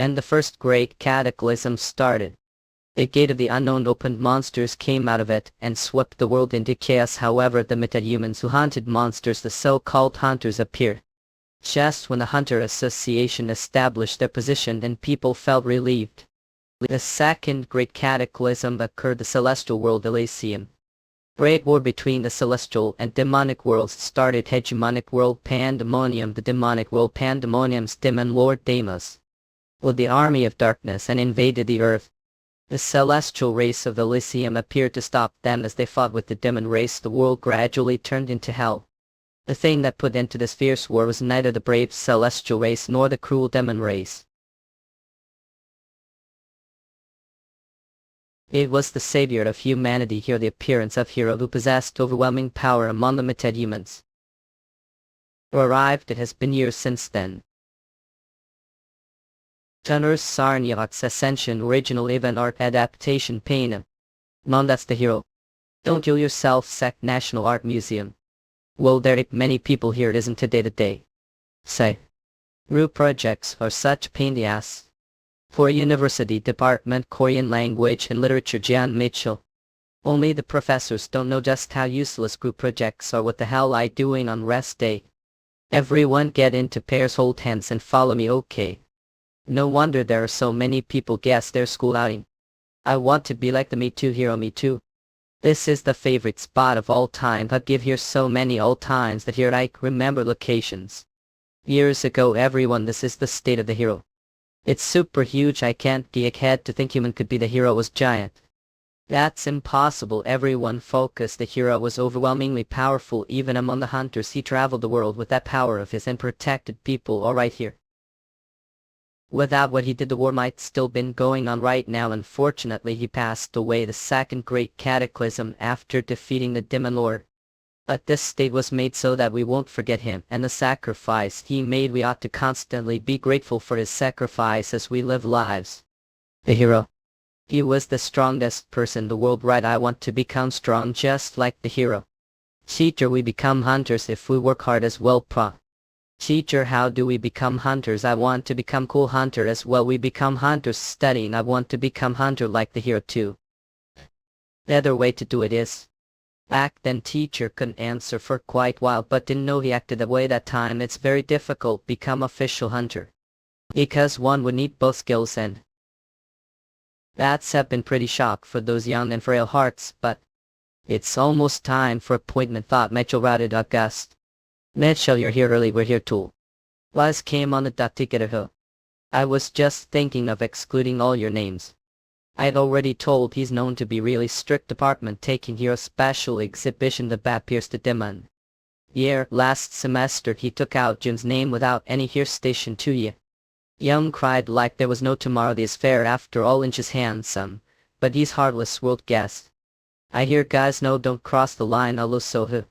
and the first great cataclysm started. A gate of the unknown opened, monsters came out of it, and swept the world into chaos. However, the metahumans who hunted monsters, the so-called hunters, appeared. Just when the Hunter Association established their position and people felt relieved. The second great cataclysm occurred, the celestial world Elysium. Great war between the celestial and demonic worlds started. Hegemonic world Pandemonium, the demonic world Pandemonium's demon lord Deimos, with the army of darkness, and invaded the earth. The celestial race of Elysium appeared to stop them as they fought with the demon race. The world gradually turned into hell. The thing that put end to this fierce war was neither the brave celestial race nor the cruel demon race. It was the savior of humanity here, the appearance of hero who possessed overwhelming power among the metahumans. Arrived, it has been years since then. Tanur Sarnyak's ascension, original event art adaptation Paina. None, that's the hero. Don't you yourself sec National Art Museum? Well, there ain't many people here, it isn't today to day. Say. Group projects are such pain in the ass. For University Department Korean Language and Literature Jan Mitchell. Only the professors don't know just how useless group projects are. What the hell I doing on rest day? Everyone get into pairs, hold hands and follow me, okay? No wonder there are so many people guess their school outing. I want to be like the Me Too hero, me too. This is the favorite spot of all time. I'd give here so many old times that here I remember locations. Years ago everyone, this is the state of the hero. It's super huge, I can't geek head to think human could be the hero was giant. That's impossible. Everyone focused, the hero was overwhelmingly powerful even among the hunters. He traveled the world with that power of his and protected people all right here. Without what he did, the war might still been going on right now. Unfortunately, he passed away, the second great cataclysm, after defeating the demon lord. But this state was made so that we won't forget him and the sacrifice he made. We ought to constantly be grateful for his sacrifice as we live lives. The hero. He was the strongest person in the world, right? I want to become strong just like the hero. Teacher, we become hunters if we work hard as well. Teacher, how do we become hunters? I want to become cool hunter as well. We become hunters studying. I want to become hunter like the hero too. The other way to do it is. Back then teacher couldn't answer for quite a while, but didn't know he acted that way that time. It's very difficult become official hunter. Because one would need both skills, and that's have been pretty shock for those young and frail hearts. But it's almost time for appointment, thought Mitchell routed August. Mitchell, you're here early, we're here too. Liz came on the dot to get a ho. I was just thinking of excluding all your names. I had already told he's known to be really strict department taking here a special exhibition the bat pierced the demon. Yeah, last semester he took out Jun's name without any here station to ye. Young cried like there was no tomorrow. This fair after all inches handsome, but he's heartless world guest. I hear guys no don't cross the line allo so who.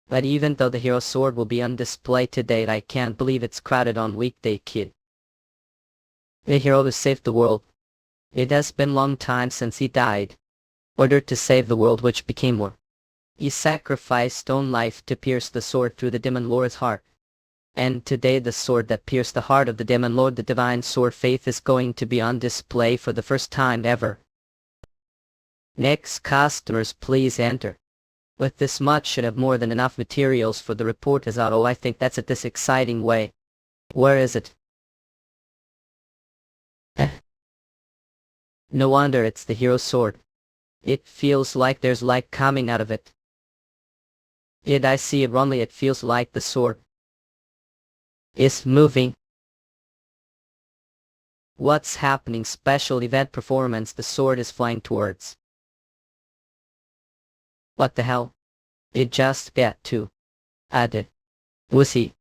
But even though the hero sword will be on display today, I can't believe it's crowded on weekday, kid. The hero who saved the world. It has been long time since he died. Ordered to save the world, which became war. He sacrificed own life to pierce the sword through the demon lord's heart. And today the sword that pierced the heart of the demon lord, the divine sword faith, is going to be on display for the first time ever. Next customers, please enter. With this much should have more than enough materials for the report is out. Oh, I think that's it this exciting way. Where is it? No wonder it's the hero's sword. It feels like there's light coming out of it. Did I see it wrongly? It feels like the sword is moving. What's happening? Special event performance. The sword is flying towards. What the hell? It just got to. Added. Was he?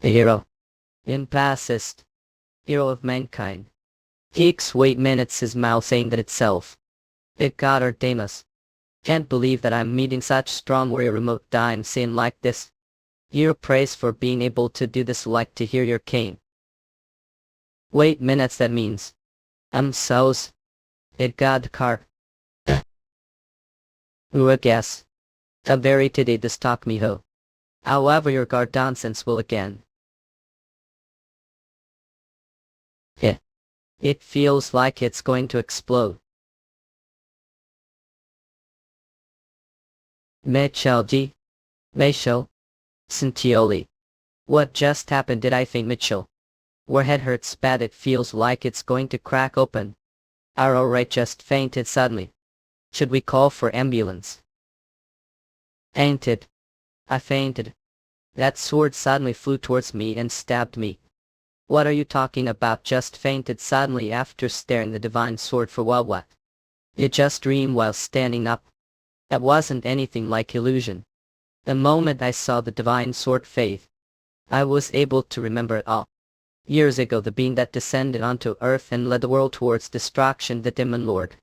The hero. Impassist. Hero of mankind. Geeks, wait minutes, his mouth saying that itself. It got our Deimos. Can't believe that I'm meeting such strong warrior remote dime scene like this. Your praise for being able to do this, like to hear your cane. Wait minutes, that means. I'm so's. It got the car. Ooh, I guess. A very today to stock me ho. However, your guard nonsense will again. Yeah. It feels like it's going to explode. Mitchell G. Mitchell. Sintioli. What just happened? Did I faint, Mitchell? Your head hurts bad. It feels like it's going to crack open. Alright, just fainted suddenly. Should we call for ambulance? Ain't it? I fainted. That sword suddenly flew towards me and stabbed me. What are you talking about? Just fainted suddenly after staring the divine sword for a while. What? You just dreamed while standing up. That wasn't anything like illusion. The moment I saw the divine sword fade, I was able to remember it all. Years ago, the being that descended onto earth and led the world towards destruction, the demon lord.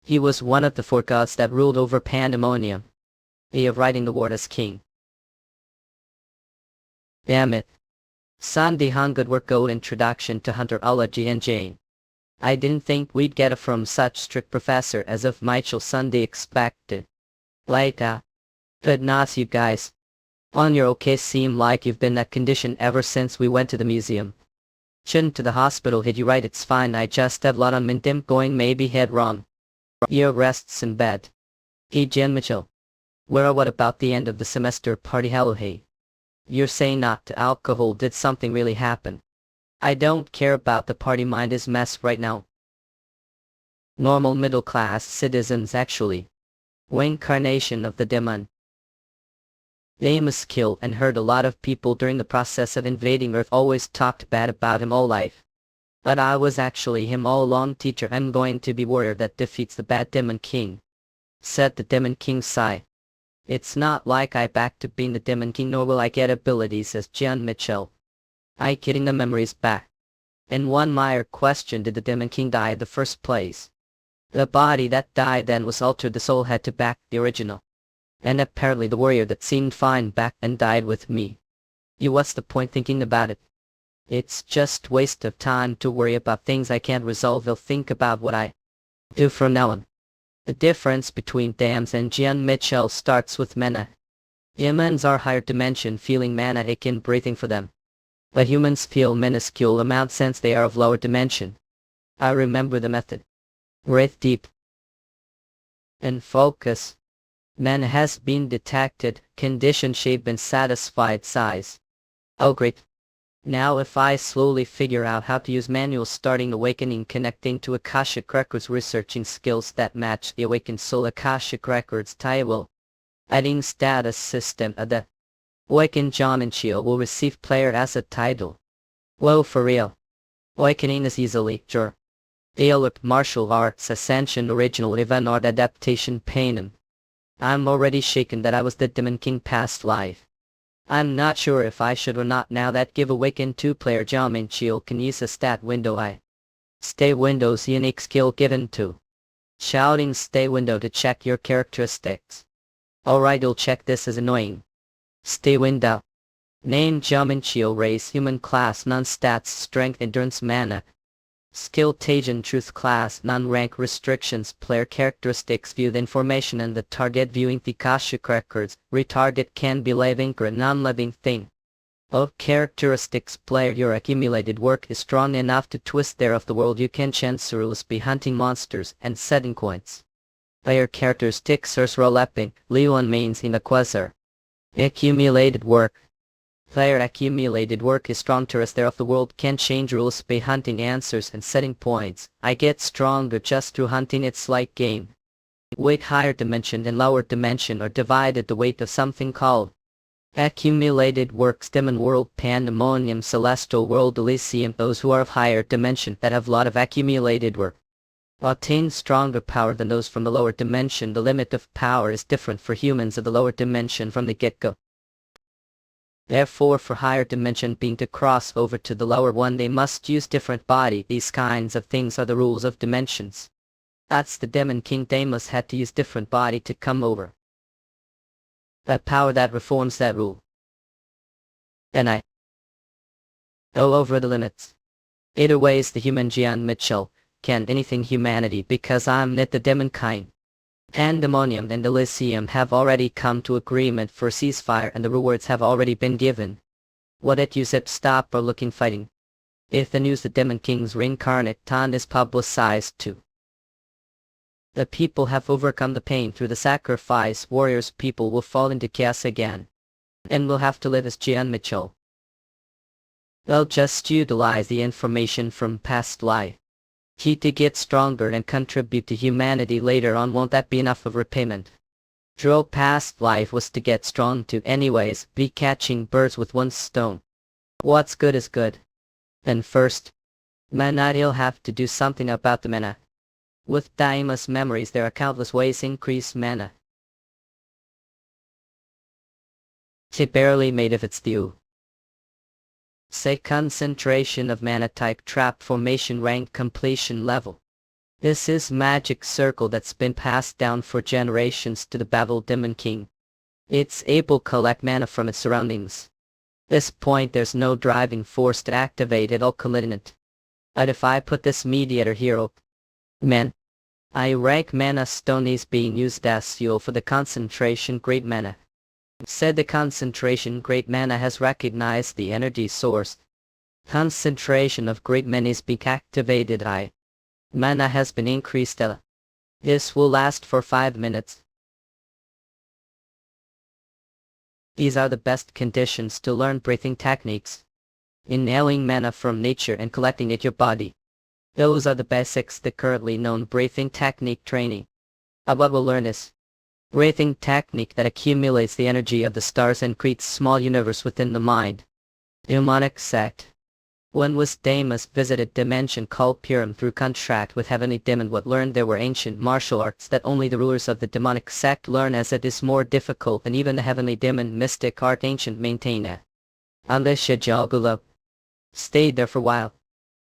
He was one of the 4 gods that ruled over pandemonium. He of riding the word as king. Damn it. Sandy hung good work. Good introduction to hunterology and Jane. I didn't think we'd get it from such strict professor as of Michael Sunday expected. Later. Good night, you guys. On your okay, seem like you've been in that condition ever since we went to the museum. Shouldn't to the hospital hit you right? It's fine, I just have lot on mindim going, maybe head wrong. Your rests in bed. Hey Jen Mitchell. Where what about the end of the semester party? Hello hey. You're saying not to alcohol? Did something really happen? I don't care about the party, mind is mess right now. Normal middle class citizens actually. Reincarnation of the demon. Amos killed and hurt a lot of people during the process of invading Earth. Always talked bad about him all life. But I was actually him all along. Teacher, I'm going to be warrior that defeats the bad demon king. Said the demon king sigh. It's not like I back to being the demon king, nor will I get abilities as Jan Mitchell. I getting the memories back. And one minor question, did the demon king die in the first place? The body that died then was altered, the soul had to back the original. And apparently the warrior that seemed fine back and died with me. What's the point thinking about it? It's just waste of time to worry about things I can't resolve. I'll think about what I do from now on. The difference between dams and Jan Mitchell starts with mana. Humans are higher dimension, feeling mana ache in breathing for them. But humans feel minuscule amount since they are of lower dimension. I remember the method. Breathe deep. And focus. Man has been detected, condition shape and satisfied size. Oh great. Now if I slowly figure out how to use manual starting awakening, connecting to Akashic records, researching skills that match the awakened soul, Akashic records tile. Adding status system at the awakened Jaminchio will receive player as a title. Whoa, for real. Awakening is easily, sure. Aelip martial arts ascension original event art adaptation panem. I'm already shaken that I was the demon king past life. I'm not sure if I should or not now that give awakened 2-player Jaminchio can use a stat window. I stay windows unique skill given to shouting stay window to check your characteristics. Alright, I'll check this as annoying. Stay window. Name Jaminchio, race human, class none, stats strength endurance mana. Skill Tajan, truth class none, rank restrictions, player characteristics, view the information and the target viewing the Akashic records, retarget can be living or a non-living thing. Of characteristics, player, your accumulated work is strong enough to twist there of the world, you can chance rules be hunting monsters and setting coins. Player characteristics are rolepping, Leon means in the quasar. Accumulated work. Player accumulated work is strong to us there of the world, can change rules by hunting answers and setting points. I get stronger just through hunting, it's like game. Weight higher dimension and lower dimension are divided the weight of something called accumulated works. Demon world, pandemonium, celestial world, Elysium. Those who are of higher dimension that have lot of accumulated work attain stronger power than those from the lower dimension. The limit of power is different for humans of the lower dimension from the get-go. Therefore, for higher dimension being to cross over to the lower one, they must use different body. These kinds of things are the rules of dimensions. That's the demon king. Deimos had to use different body to come over. That power that reforms that rule. Then I go over the limits. Either ways, the human Jan Mitchell can anything humanity because I'm not the demon kind. Pandemonium and Elysium have already come to agreement for ceasefire and the rewards have already been given. What it you zip stop or looking fighting. If the news the Demon King's reincarnate Tan is publicized too, the people have overcome the pain through the sacrifice. Warriors people will fall into chaos again, and will have to live as Jian Mitchell. They'll just utilize the information from past life to get stronger and contribute to humanity later on. Won't that be enough of repayment? Your past life was to get strong to anyways, be catching birds with one stone. What's good is good. And first, mana, he'll have to do something about the mana. With Daima's memories there are countless ways to increase mana. She barely made of its due. Say concentration of mana type trap formation rank completion level. This is magic circle that's been passed down for generations to the baffled Demon King. It's able to collect mana from its surroundings. This point there's no driving force to activate it all collisionant. But if I put this mediator hero, man, I rank mana stone is being used as fuel for the concentration great mana. Said the concentration great mana has recognized the energy source. Concentration of great mana is being activated. Mana has been increased. This will last for 5 minutes. These are the best conditions to learn breathing techniques. Inhaling mana from nature and collecting it your body. Those are the basics the currently known breathing technique training. What we'll learn is breathing technique that accumulates the energy of the stars and creates small universe within the mind. Demonic sect. When was Damas visited dimension called Purim through contract with heavenly demon, what learned there were ancient martial arts that only the rulers of the demonic sect learn, as it is more difficult than even the heavenly demon mystic art ancient maintain. Alisha Jagula stayed there for a while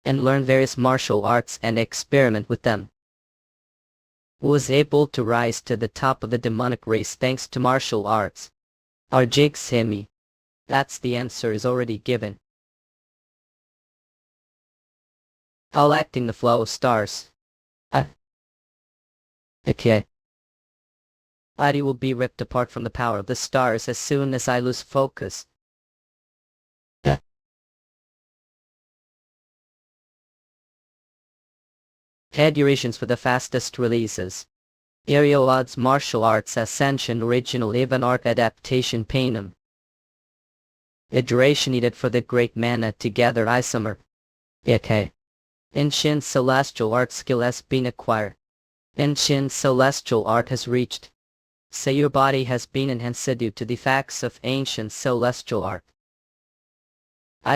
and learned various martial arts and experiment with them. Was able to rise to the top of the demonic race thanks to martial arts. Arjig Simi. That's the answer is already given. All acting the flow of stars. Okay. Body will be ripped apart from the power of the stars as soon as I lose focus. Head durations for the fastest releases. Aerial odds martial arts ascension original even art adaptation panem. The duration needed for the great mana together isomer. Okay. Ancient celestial art skill has been acquired. Ancient celestial art has reached. Say your body has been enhanced due to the facts of ancient celestial art.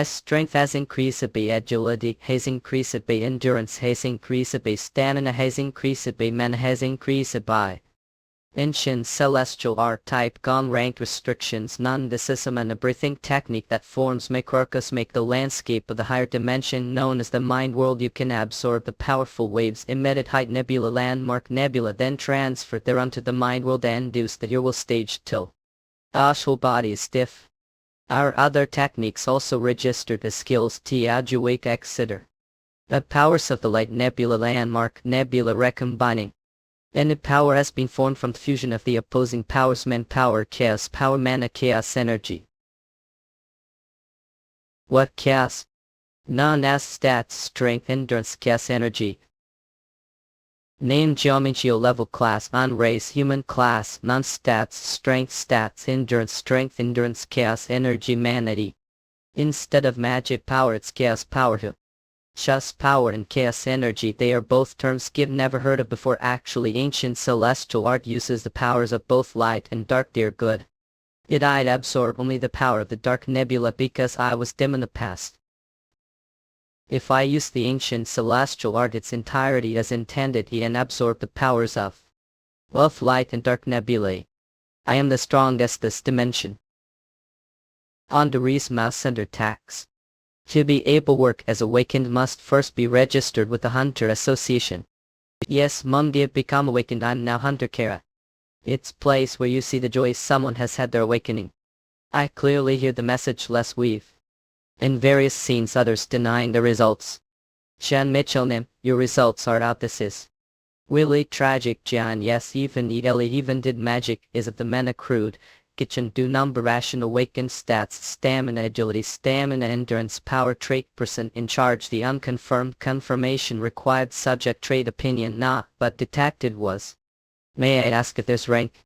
Strength has increased by agility, has increased by endurance, has increased by stamina, has increased by mana, has increased by ancient celestial art type gone rank restrictions none. This is a breathing technique that forms make orcas make the landscape of the higher dimension known as the mind world. You can absorb the powerful waves emitted height nebula landmark nebula, then transfer there onto the mind world and induce the will stage till whole body is stiff. Our other techniques also register the skills to adjuwake exeter. The powers of the light nebula landmark nebula recombining. And the power has been formed from the fusion of the opposing powers man power chaos power mana chaos energy. What chaos? None as stats strength endurance chaos energy. Name geometry level class non race human class non stats strength stats endurance chaos energy manity. Instead of magic power it's chaos power. Just power and chaos energy, they are both terms given never heard of before. Actually ancient celestial art uses the powers of both light and dark. They are good. Yet I'd absorb only the power of the dark nebula because I was dim in the past. If I use the ancient celestial art its entirety as intended and absorb the powers of both light and dark nebulae, I am the strongest this dimension. On the Reese mouse under tax. To be able to work as awakened must first be registered with the Hunter Association. Yes, Monday have become awakened. I'm now Hunter Kara. It's place where you see the joy someone has had their awakening. I clearly hear the message less weave. In various scenes others denying the results. Jan Mitchell your results are out. This is really tragic, Jan. Yes, even Ellie even did magic. Is it the mana crude? kitchen do number ration awaken stats stamina agility stamina endurance power trait person in charge the unconfirmed confirmation required subject trait opinion not but detected was. May I ask if there's rank?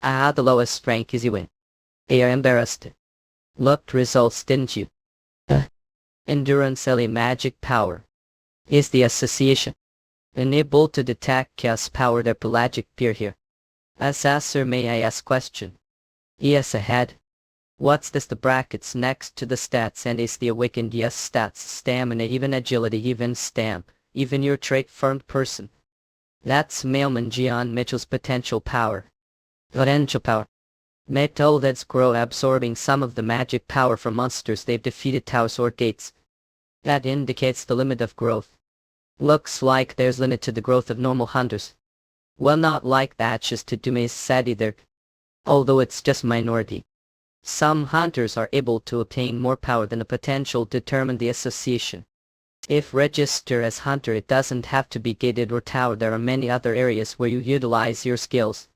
The lowest rank is you win. Are embarrassed? Looked results didn't you? Endurance elite magic power. Is the association unable to detect chaos power their pelagic peer here? Assessor may I ask question? Yes ahead. What's this the brackets next to the stats and is the awakened yes stats stamina even agility even stamp, even your trait firmed person. That's Mailman Gian Mitchell's potential power. Potential power. Metal that's grow absorbing some of the magic power from monsters they've defeated towers or gates. That indicates the limit of growth. Looks like there's limit to the growth of normal hunters. Well not like that just to do me sad either. Although it's just minority. Some hunters are able to obtain more power than a potential determine the association. If register as hunter it doesn't have to be gated or tower there are many other areas where you utilize your skills.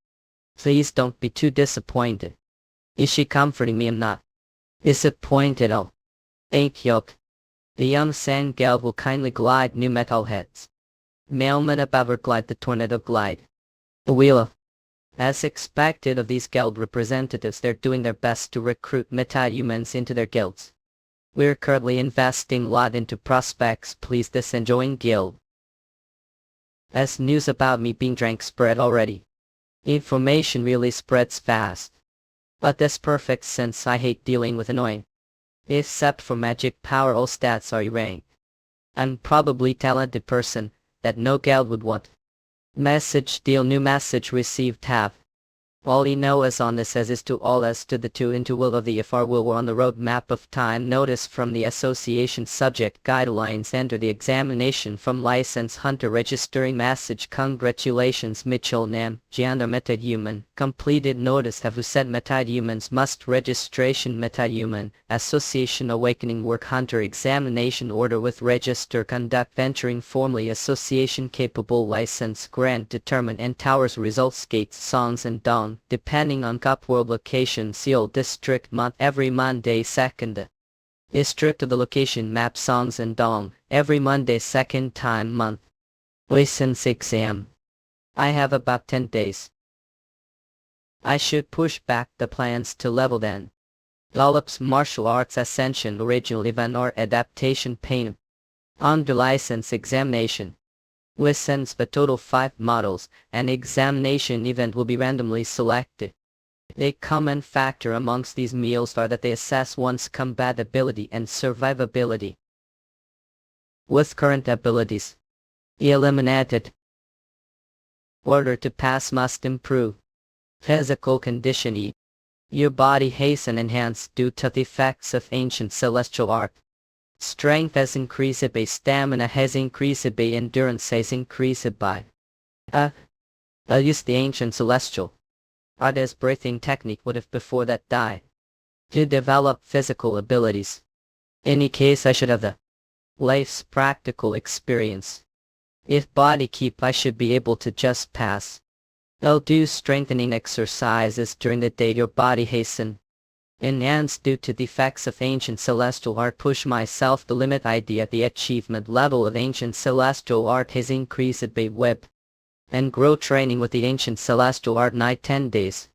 Please don't be too disappointed. Is she comforting me? I'm not disappointed oh. Ain't yoke. The young sand gal will kindly glide new metalheads. Mailman above her glide the tornado glide. The wheel. As expected of these guild representatives they're doing their best to recruit metahumans into their guilds. We're currently investing a lot into prospects please this enjoying guild. As news about me being drank spread already. Information really spreads fast. But this perfect sense I hate dealing with annoying. Except for magic power all stats are ranked. I'm probably talented person that no guild would want. Message deal new message received tab. All he know is on this as is to all as to the two into will of the if our will were on the road map of time notice from the association subject guidelines enter the examination from license hunter registering message congratulations Mitchell Nam Gianna metahuman completed notice have who said metahumans must registration metahuman association awakening work hunter examination order with register conduct venturing formally association capable license grant determine and towers results gates songs and dawn. Depending on cup world location seal district month every Monday second. District of the location map songs and dong every Monday second time month. License exam. I have about 10 days. I should push back the plans to level then. Lollop's martial arts ascension original event or adaptation pain. Under license examination. Listens the total 5 models, an examination event will be randomly selected. A common factor amongst these meals are that they assess one's compatibility and survivability with current abilities. Eliminated. Order to pass must improve. Physical condition E. Your body hasten enhanced due to the effects of ancient celestial art. Strength has increased by stamina has increased by endurance has increased by. I'll use the ancient celestial art as breathing technique would have before that died. To develop physical abilities. Any case I should have the life's practical experience. If body keep I should be able to just pass. I'll do strengthening exercises during the day your body hasten. Enhanced due to the effects of ancient celestial art push myself the limit idea the achievement level of ancient celestial art has increased by web. And grow training with the ancient celestial art night 10 days.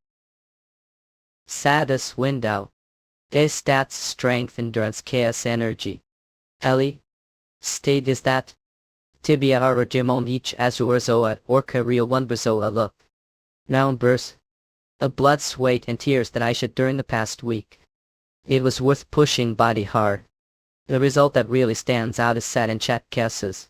Status window. Stats strength endurance chaos energy. Ellie. State is that. Tibia Arajimon each Azurezoa Orca Real 1 Brazoa look. Numbers. A blood, sweat and tears that I shed during the past week. It was worth pushing body hard. The result that really stands out is set in chat cases.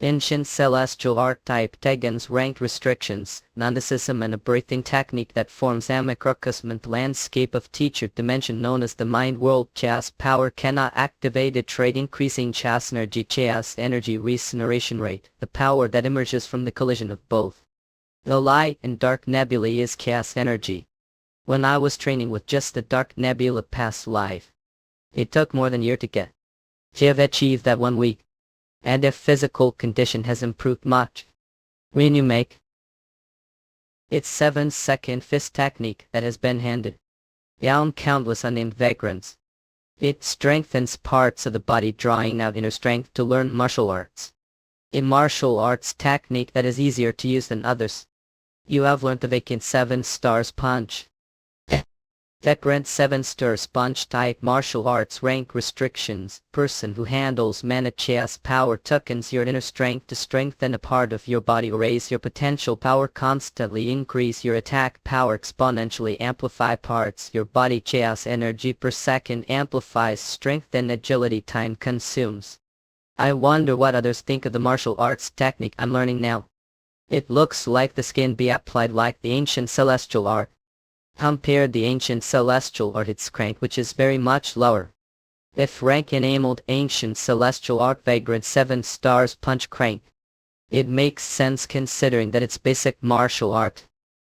Ancient celestial art type Tegan's ranked restrictions, nondecism and a breathing technique that forms amicrocosment landscape of teacher dimension known as the mind world chas power cannot activate a trait increasing chas energy regeneration rate, the power that emerges from the collision of both. The light and dark nebulae is chaos energy. When I was training with just the dark nebula past life, it took more than a year to get. To have achieved that 1 week. And if physical condition has improved much. When you make its 7-second fist technique that has been handed. Down countless unnamed vagrants. It strengthens parts of the body, drawing out inner strength to learn martial arts. A martial arts technique that is easier to use than others. You have learned the vacant 7 stars punch. Veteran 7 stars punch type martial arts rank restrictions. Person who handles mana chess power tuckens your inner strength to strengthen a part of your body, raise your potential power constantly, increase your attack power exponentially, amplify parts your body chess energy per second, amplifies strength and agility, time consumes. I wonder what others think of the martial arts technique I'm learning now. It looks like the skin be applied like the ancient celestial art. Compare the ancient celestial art its crank, which is very much lower. If rank enabled ancient celestial art vagrant 7 stars punch crank. It makes sense considering that it's basic martial art.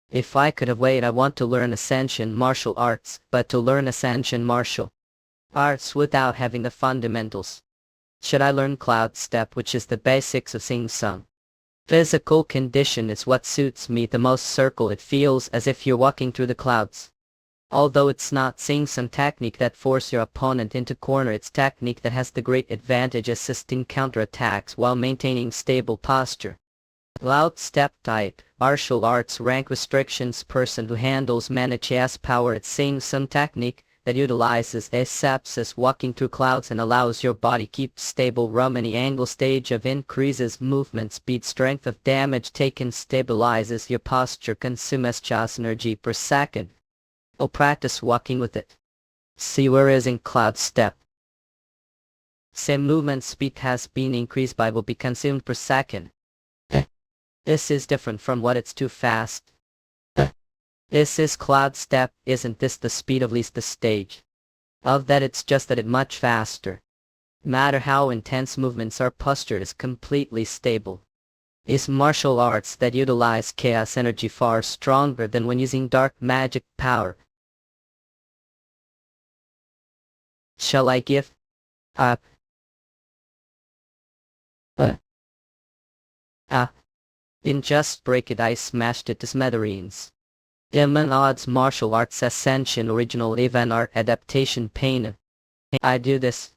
If I could have waited, I want to learn Ascension martial arts, but to learn Ascension martial arts without having the fundamentals. Should I learn Cloud Step, which is the basics of Sing Sung? Physical condition is what suits me the most. Circle, it feels as if you're walking through the clouds. Although it's not Sing Sung technique that force your opponent into corner, it's technique that has the great advantage assisting counterattacks while maintaining stable posture. Cloud Step type, martial arts rank restrictions. Person who handles mana chess power, it's Sing Sung technique that utilizes asepsis, walking through clouds, and allows your body keep stable from any angle. Stage of increases movement speed, strength of damage taken, stabilizes your posture, consumes chess energy per second. Oh, practice walking with it. See where is in Cloud Step. Same movement speed has been increased by will be consumed per second. This is different from what it's too fast. This is Cloud Step. Isn't this the speed of least the stage? Of that, it's just that it much faster. Matter how intense movements are, posture is completely stable. Is martial arts that utilize chaos energy far stronger than when using dark magic power. Shall I give up? In just break it, I smashed it to smithereens. Demon odds martial arts ascension original event art adaptation pain. I do this.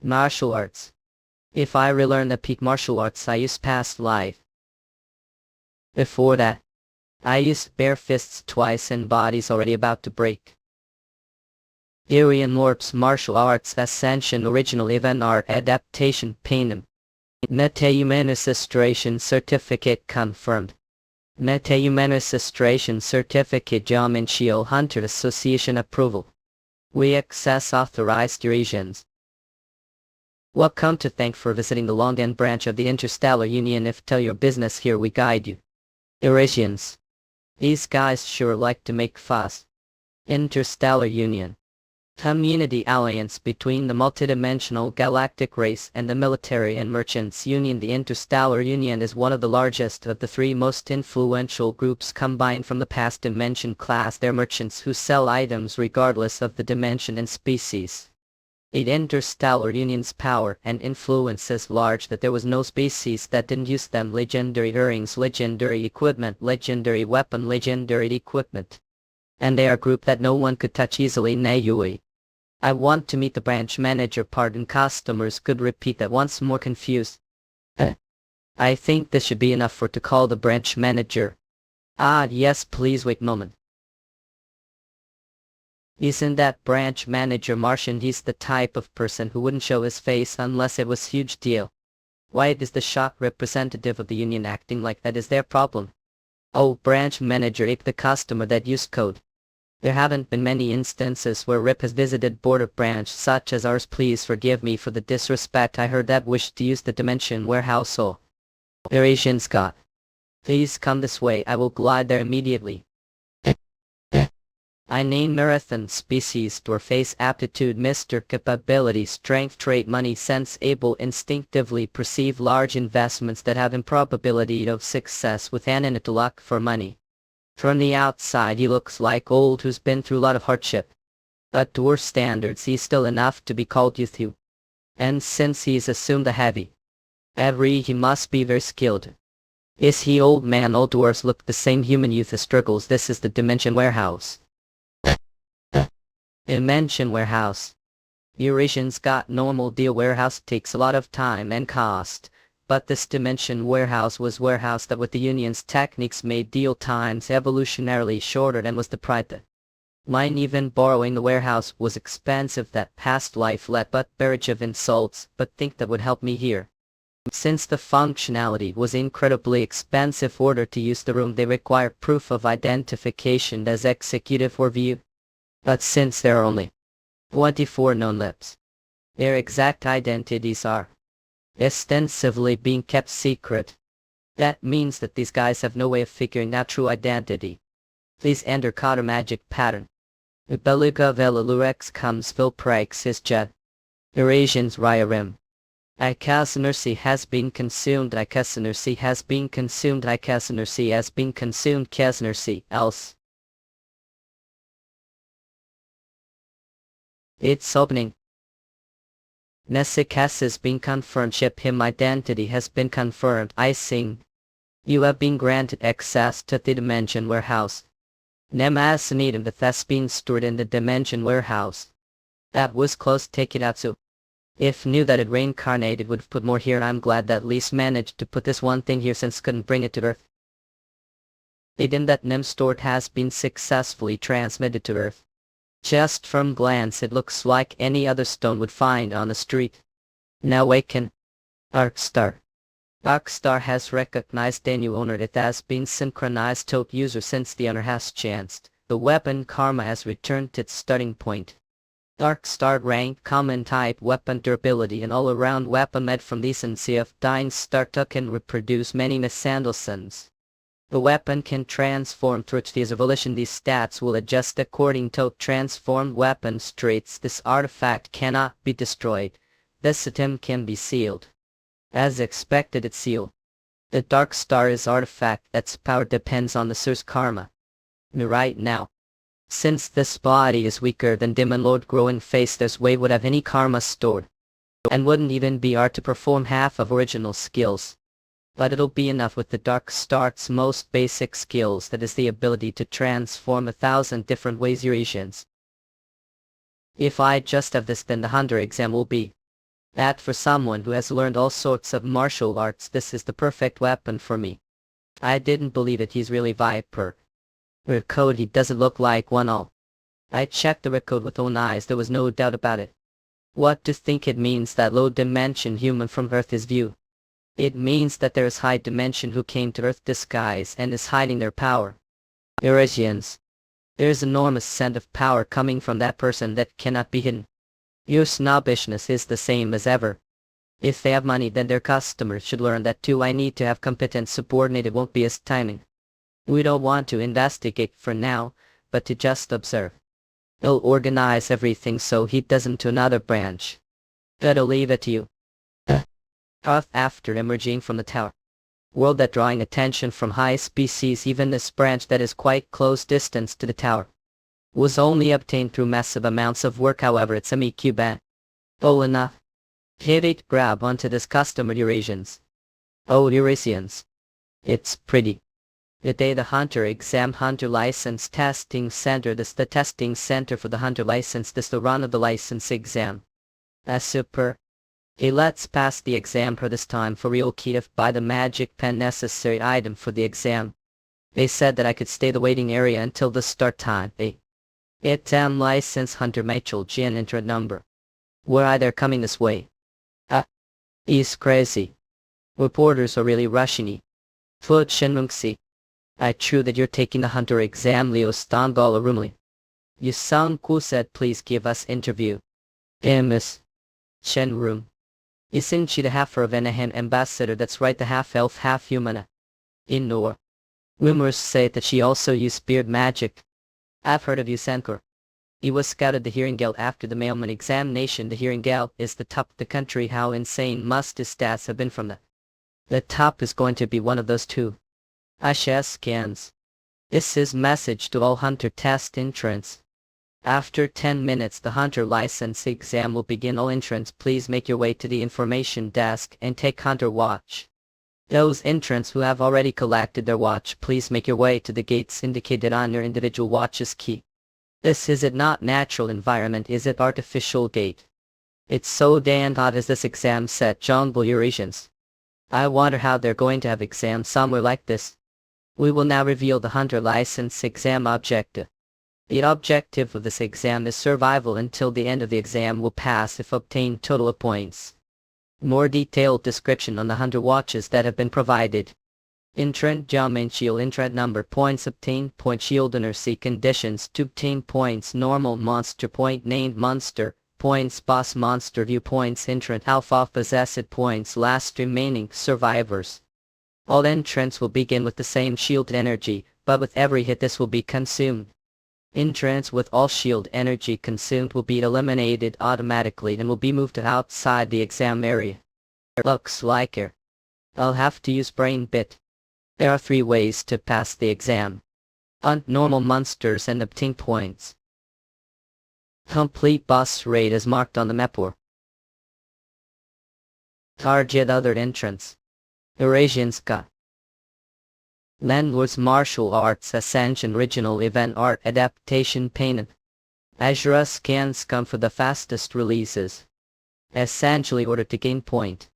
Martial arts. If I relearn the peak martial arts I used past life. Before that, I used bare fists twice and body's already about to break. Aryan Lords martial arts ascension original event art adaptation pain. Meta-humanicistration certificate confirmed. Meta-humanicistration certificate Geomantial Hunter Association approval. We access authorized Eurasians. Welcome to thank for visiting the Longden branch of the Interstellar Union. If tell your business here we guide you. Eurasians. These guys sure like to make fuss. Interstellar Union. Community alliance between the multidimensional galactic race and the military and merchants union. The Interstellar Union is one of the largest of the 3 most influential groups combined from the past dimension class. They're merchants who sell items regardless of the dimension and species. The Interstellar Union's power and influence is large that there was no species that didn't use them. Legendary earrings, legendary equipment, legendary weapon, legendary equipment. And they are a group that no one could touch easily. Nayui. I want to meet the branch manager. Pardon, customers could repeat that once more confused. I think this should be enough for to call the branch manager. Yes, please wait a moment. Isn't that branch manager Martian? He's the type of person who wouldn't show his face unless it was huge deal. Why is the shop representative of the union acting like that is their problem? Oh, branch manager, ape the customer that used code. There haven't been many instances where Rip has visited border branch such as ours. Please forgive me for the disrespect. I heard that wished to use the dimension warehouse. So, Eurasian Scott. Please come this way. I will glide there immediately. I name marathon species door face aptitude Mr. Capability strength trait money sense able instinctively perceive large investments that have improbability of success with an intellect for money. From the outside he looks like old who's been through a lot of hardship. But to our standards he's still enough to be called youthful. And since he's assumed a heavy he must be very skilled. Is he old man? All dwarves look the same. Human youth struggles. This is the dimension warehouse. Dimension warehouse. Eurasians got normal deal warehouse takes a lot of time and cost. But this dimension warehouse was warehouse that with the union's techniques made deal times evolutionarily shorter than was the pride that mine even borrowing the warehouse was expensive that past life let but barrage of insults but think that would help me here. Since the functionality was incredibly expensive order to use the room they require proof of identification as executive or view. But since there are only 24 known lips, their exact identities are extensively being kept secret. That means that these guys have no way of figuring out true identity. Please enter Cotter magic pattern. Beluga velalurex comes vilprex his jet. Eurasians ryarim. Ikasanersi has been consumed. Ikasanersi has been consumed. Ikasanersi has been consumed. Kasanersi else. It's opening. Nesikas has been confirmed. Ship him identity has been confirmed. I sing. You have been granted access to the dimension warehouse. Nemasanitum the Thespian stored in the dimension warehouse. That was close. Take it out so. If knew that it reincarnated would have put more here. I'm glad that at least managed to put this one thing here since couldn't bring it to Earth. Item that Nem stored has been successfully transmitted to Earth. Just from glance it looks like any other stone would find on the street. Now awaken. Arcstar. Arcstar has recognized the new owner. It has been synchronized to user since the owner has chanced. The weapon Karma has returned to its starting point. Arcstar rank common type weapon durability and all around weapon made from decency of dying starter can reproduce many Missandelsons. The weapon can transform through its evolution. These stats will adjust according to transformed weapon traits. This artifact cannot be destroyed. This item can be sealed. As expected it's sealed. The Dark Star is artifact that's power depends on the source Karma. Right now. Since this body is weaker than Demon Lord growing face this way would have any karma stored. And wouldn't even be art to perform half of original skills. But it'll be enough with the Dark Star's most basic skills, that is the ability to transform 1,000 different ways Eurasians. If I just have this then the Hunter exam will be that for someone who has learned all sorts of martial arts this is the perfect weapon for me. I didn't believe it. He's really Viper. Code he doesn't look like one all. I checked the record with own eyes, there was no doubt about it. What do you think it means that low dimension human from Earth is view? It means that there is high dimension who came to Earth disguise and is hiding their power. Eurasians. There is enormous scent of power coming from that person that cannot be hidden. Your snobbishness is the same as ever. If they have money then their customers should learn that too. I need to have competent subordinate, it won't be as timing. We don't want to investigate for now, but to just observe. He'll organize everything so he doesn't to another branch. But I'll leave it to you. After emerging from the tower. World that drawing attention from high species, even this branch that is quite close distance to the tower. Was only obtained through massive amounts of work, however it's a Cuban. Oh enough. Hit it, grab onto this customer Eurasians. Oh Eurasians. It's pretty. The day the Hunter exam Hunter license testing center. This the testing center for the Hunter license. This the run of the license exam. That's super. Hey, let's pass the exam for this time for real. Key to buy the magic pen necessary item for the exam. They said that I could stay the waiting area until the start time. Exam license Hunter Mitchell Jin enter a number. Were I there coming this way? He's crazy. Reporters are really rushing me. Foot Shenmungsi. I true that you're taking the Hunter exam Leo Stambala Rumli. You sound cool said please give us interview. Miss Shen Room. Isn't she the half of Anaheim ambassador? That's right, the half elf half human. In Nor. Rumors say that she also used beard magic. I've heard of you Sankor. He was scouted the Hearing Guild after the mailman examination. The Hearing Guild is the top of the country. How insane must his stats have been from that? The top is going to be one of those two. Ashes scans. This is message to all Hunter test entrants. After 10 minutes the Hunter license exam will begin. All entrants please make your way to the information desk and take Hunter watch. Those entrants who have already collected their watch please make your way to the gates indicated on your individual watch's key. This is it not natural environment, is it artificial gate? It's so damn hot as this exam set jungle Eurasians. I wonder how they're going to have exams somewhere like this. We will now reveal the hunter license exam objective. The objective of this exam is survival until the end of the exam will pass if obtained total of points. More detailed description on the hunter watches that have been provided. Entrant Jamin Shield entrant number points obtained point shield inercy conditions to obtain points normal monster point named monster points boss monster view points entrant alpha possessed points last remaining survivors. All entrants will begin with the same shield energy, but with every hit this will be consumed. Entrants with all shield energy consumed will be eliminated automatically and will be moved to outside the exam area. Looks like I'll have to use brain bit. There are 3 ways to pass the exam. Hunt normal monsters and obtain points. Complete boss raid is marked on the map or target other entrants. Eurasianska. Landlord's Martial Arts Ascension Original Event Art Adaptation Painted. Azura scans come for the fastest releases. Essentially order to gain point.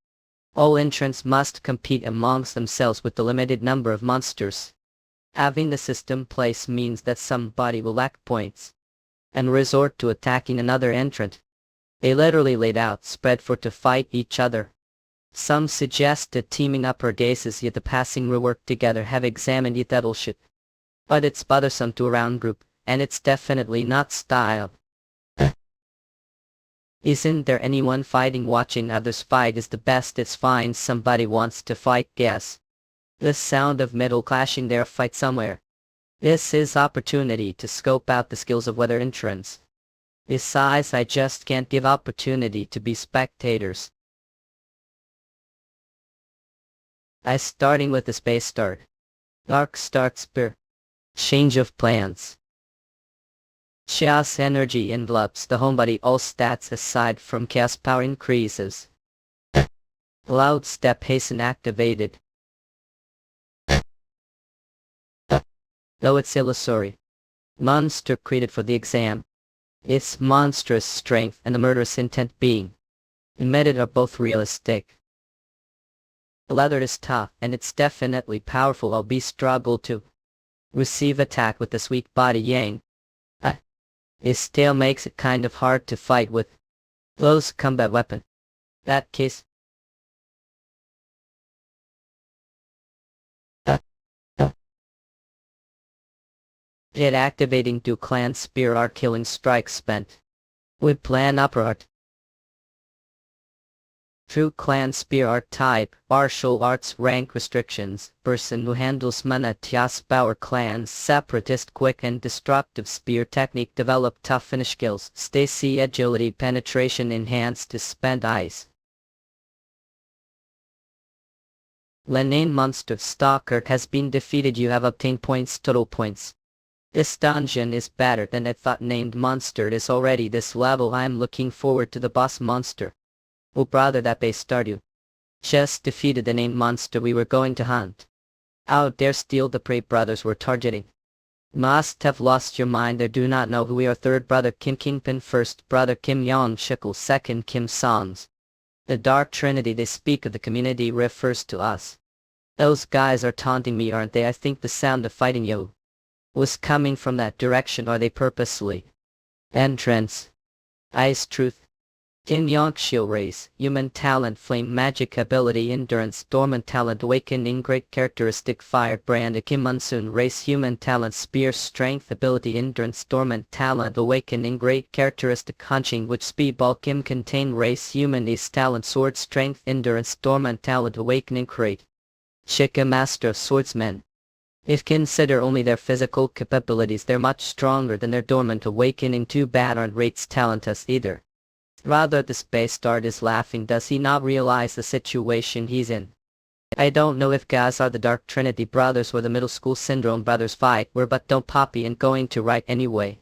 All entrants must compete amongst themselves with the limited number of monsters. Having the system place means that somebody will lack points and resort to attacking another entrant. They literally laid out spread for to fight each other. Some suggested teaming up or gases yet the passing rework together have examined it that'll shit. But it's bothersome to a round group, and it's definitely not style. Isn't there anyone fighting watching others fight is the best it's fine somebody wants to fight guess. The sound of metal clashing there fight somewhere. This is opportunity to scope out the skills of weather entrants. Besides I just can't give opportunity to be spectators. I starting with the space start. Dark start spear. Change of plans. Chaos energy envelops the homebody all stats aside from chaos power increases. Loud step hasten activated. Though it's illusory. Monster created for the exam. Its monstrous strength and the murderous intent being emitted are both realistic. The leather is tough and it's definitely powerful albeit struggle to receive attack with this weak body yang. Its tail makes it kind of hard to fight with. Close combat weapon. That case. It activating to clan spear art killing strike spent. With plan upper art. True clan spear art type, martial arts rank restrictions, person who handles mana Tias power clans, separatist quick and destructive spear technique develop tough finish skills, Stacy agility penetration enhanced to spend ice. Lenin monster stalker has been defeated you have obtained points total points. This dungeon is better than I thought named monster it is already this level I am looking forward to the boss monster. Oh brother that base Stardew. Just defeated the named monster we were going to hunt. Out there steal the prey brothers were targeting. Must have lost your mind they do not know who we are third brother Kim Kingpin first brother Kim Yong Shikul second Kim Songs. The dark trinity they speak of the community refers to us. Those guys are taunting me aren't they I think the sound of fighting yo was coming from that direction are they purposely. Entrance. Ice truth. Kim Yongshil race, human talent flame magic ability endurance dormant talent awakening great characteristic fire brand Kim Monsoon race human talent spear strength ability endurance dormant talent awakening great characteristic hunching which speedball Kim contain race human is talent sword strength endurance dormant talent awakening crate. Chica master of swordsmen. If consider only their physical capabilities they're much stronger than their dormant awakening too bad aren't rates talent us either. Rather the space start is laughing does he not realize the situation he's in. I don't know if guys are the Dark Trinity brothers or the middle school syndrome brothers fight we're but don't poppy and going to write anyway.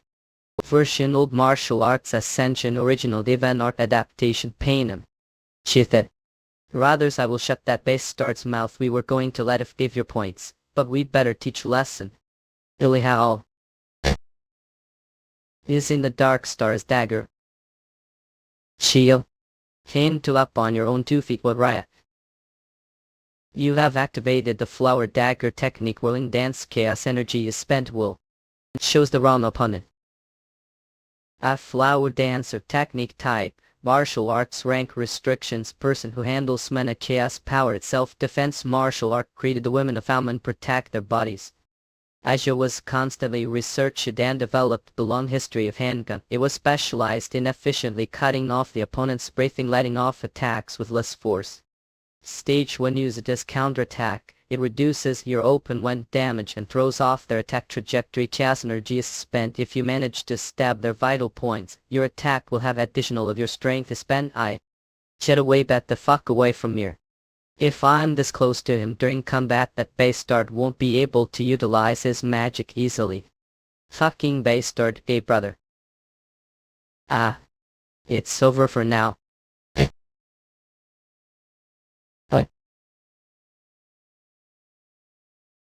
Version old martial arts ascension original event art adaptation pain Chithet. Rather I will shut that base start's mouth we were going to let if give your points, but we'd better teach lesson. Illy how. is in the Dark Star's dagger. Shield. Came to up on your own 2 feet with riot. You have activated the flower dagger technique whirling dance chaos energy is spent will. It shows the realm upon it. A flower dancer technique type, martial arts rank restrictions person who handles mana chaos power itself defense martial art created the women of Alman protect their bodies. Asia was constantly researched and developed the long history of handgun. It was specialized in efficiently cutting off the opponent's breathing letting off attacks with less force. Stage 1 use it as counterattack. It reduces your opponent damage and throws off their attack trajectory. Chaos energy is spent if you manage to stab their vital points. Your attack will have additional of your strength is spent. Get away, bet the fuck away from here. If I'm this close to him during combat, that bastard won't be able to utilize his magic easily. Fucking bastard, gay brother. It's over for now.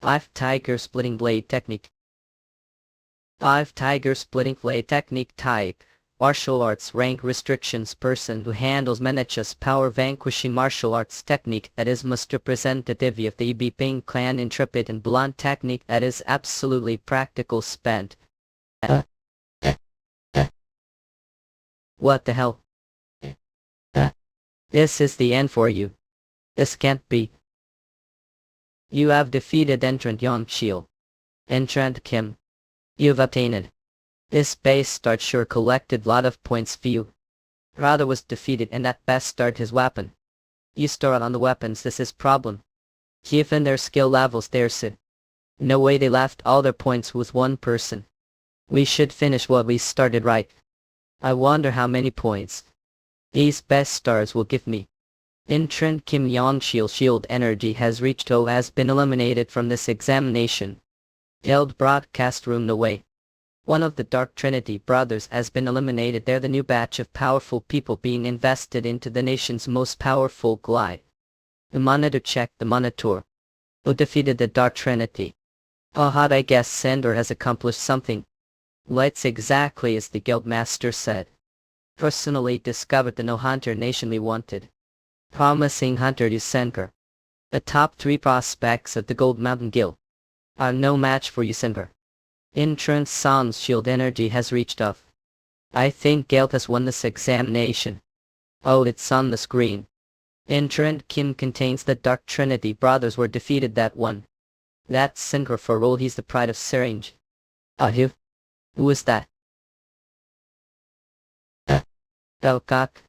5 Tiger Splitting Blade Technique. 5 Tiger Splitting Blade Technique type. Martial arts rank restrictions person who handles manages power vanquishing martial arts technique that is most representative of the EB Ping clan intrepid and blunt technique that is absolutely practical spent. What the hell? This is the end for you. This can't be. You have defeated Entrant Yang Shield. Entrant Kim. You've obtained. This bastard sure collected lot of points for you. Rather was defeated and at best start his weapon. You start on the weapons, this is problem. Given their skill levels there's it. No way they left all their points with one person. We should finish what we started right. I wonder how many points these best stars will give me. Entrant Kim Yang shield energy has reached O has been eliminated from this examination. Held broadcast room no way. One of the Dark Trinity brothers has been eliminated. They're the new batch of powerful people being invested into the nation's most powerful glide. The monitor checked the monitor. Who defeated the Dark Trinity? How'd I guess Sender has accomplished something? Let's exactly as the Guildmaster said. Personally discovered the no hunter nation we wanted. Promising hunter to Senker. The top 3 prospects of the Gold Mountain Guild are no match for you, Senker. Entrant San's shield energy has reached off. I think Guild has won this examination. Oh, it's on the screen. Entrant Kim contains the Dark Trinity brothers were defeated that one. That's Senker for role, he's the pride of Syringe. Who is that? Belcock.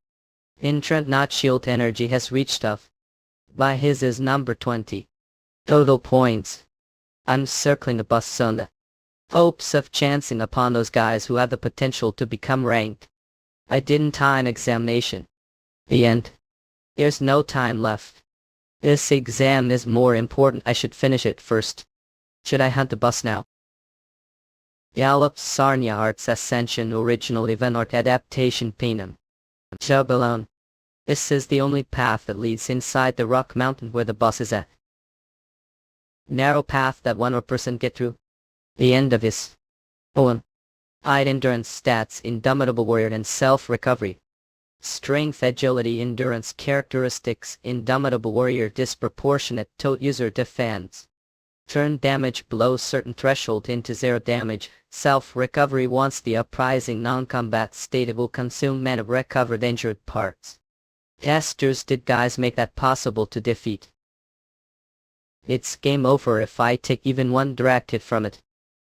Entrant not shield energy has reached off. By his is number 20. Total points. I'm circling the bus on the hopes of chancing upon those guys who have the potential to become ranked. I didn't time examination. The end. There's no time left. This exam is more important, I should finish it first. Should I hunt the bus now? Yallop Sarnia Arts Ascension Original Event Art Adaptation Panem. Job alone. This is the only path that leads inside the rock mountain where the bus is at. Narrow path that one or person get through. The end of his poem. Height endurance stats indomitable warrior and self-recovery. Strength agility endurance characteristics indomitable warrior disproportionate to user defense. Turn damage below certain threshold into 0 damage. Self-recovery once the uprising non-combat state it will consume mana recovered injured parts. Testers did guys make that possible to defeat. It's game over if I take even one direct hit from it.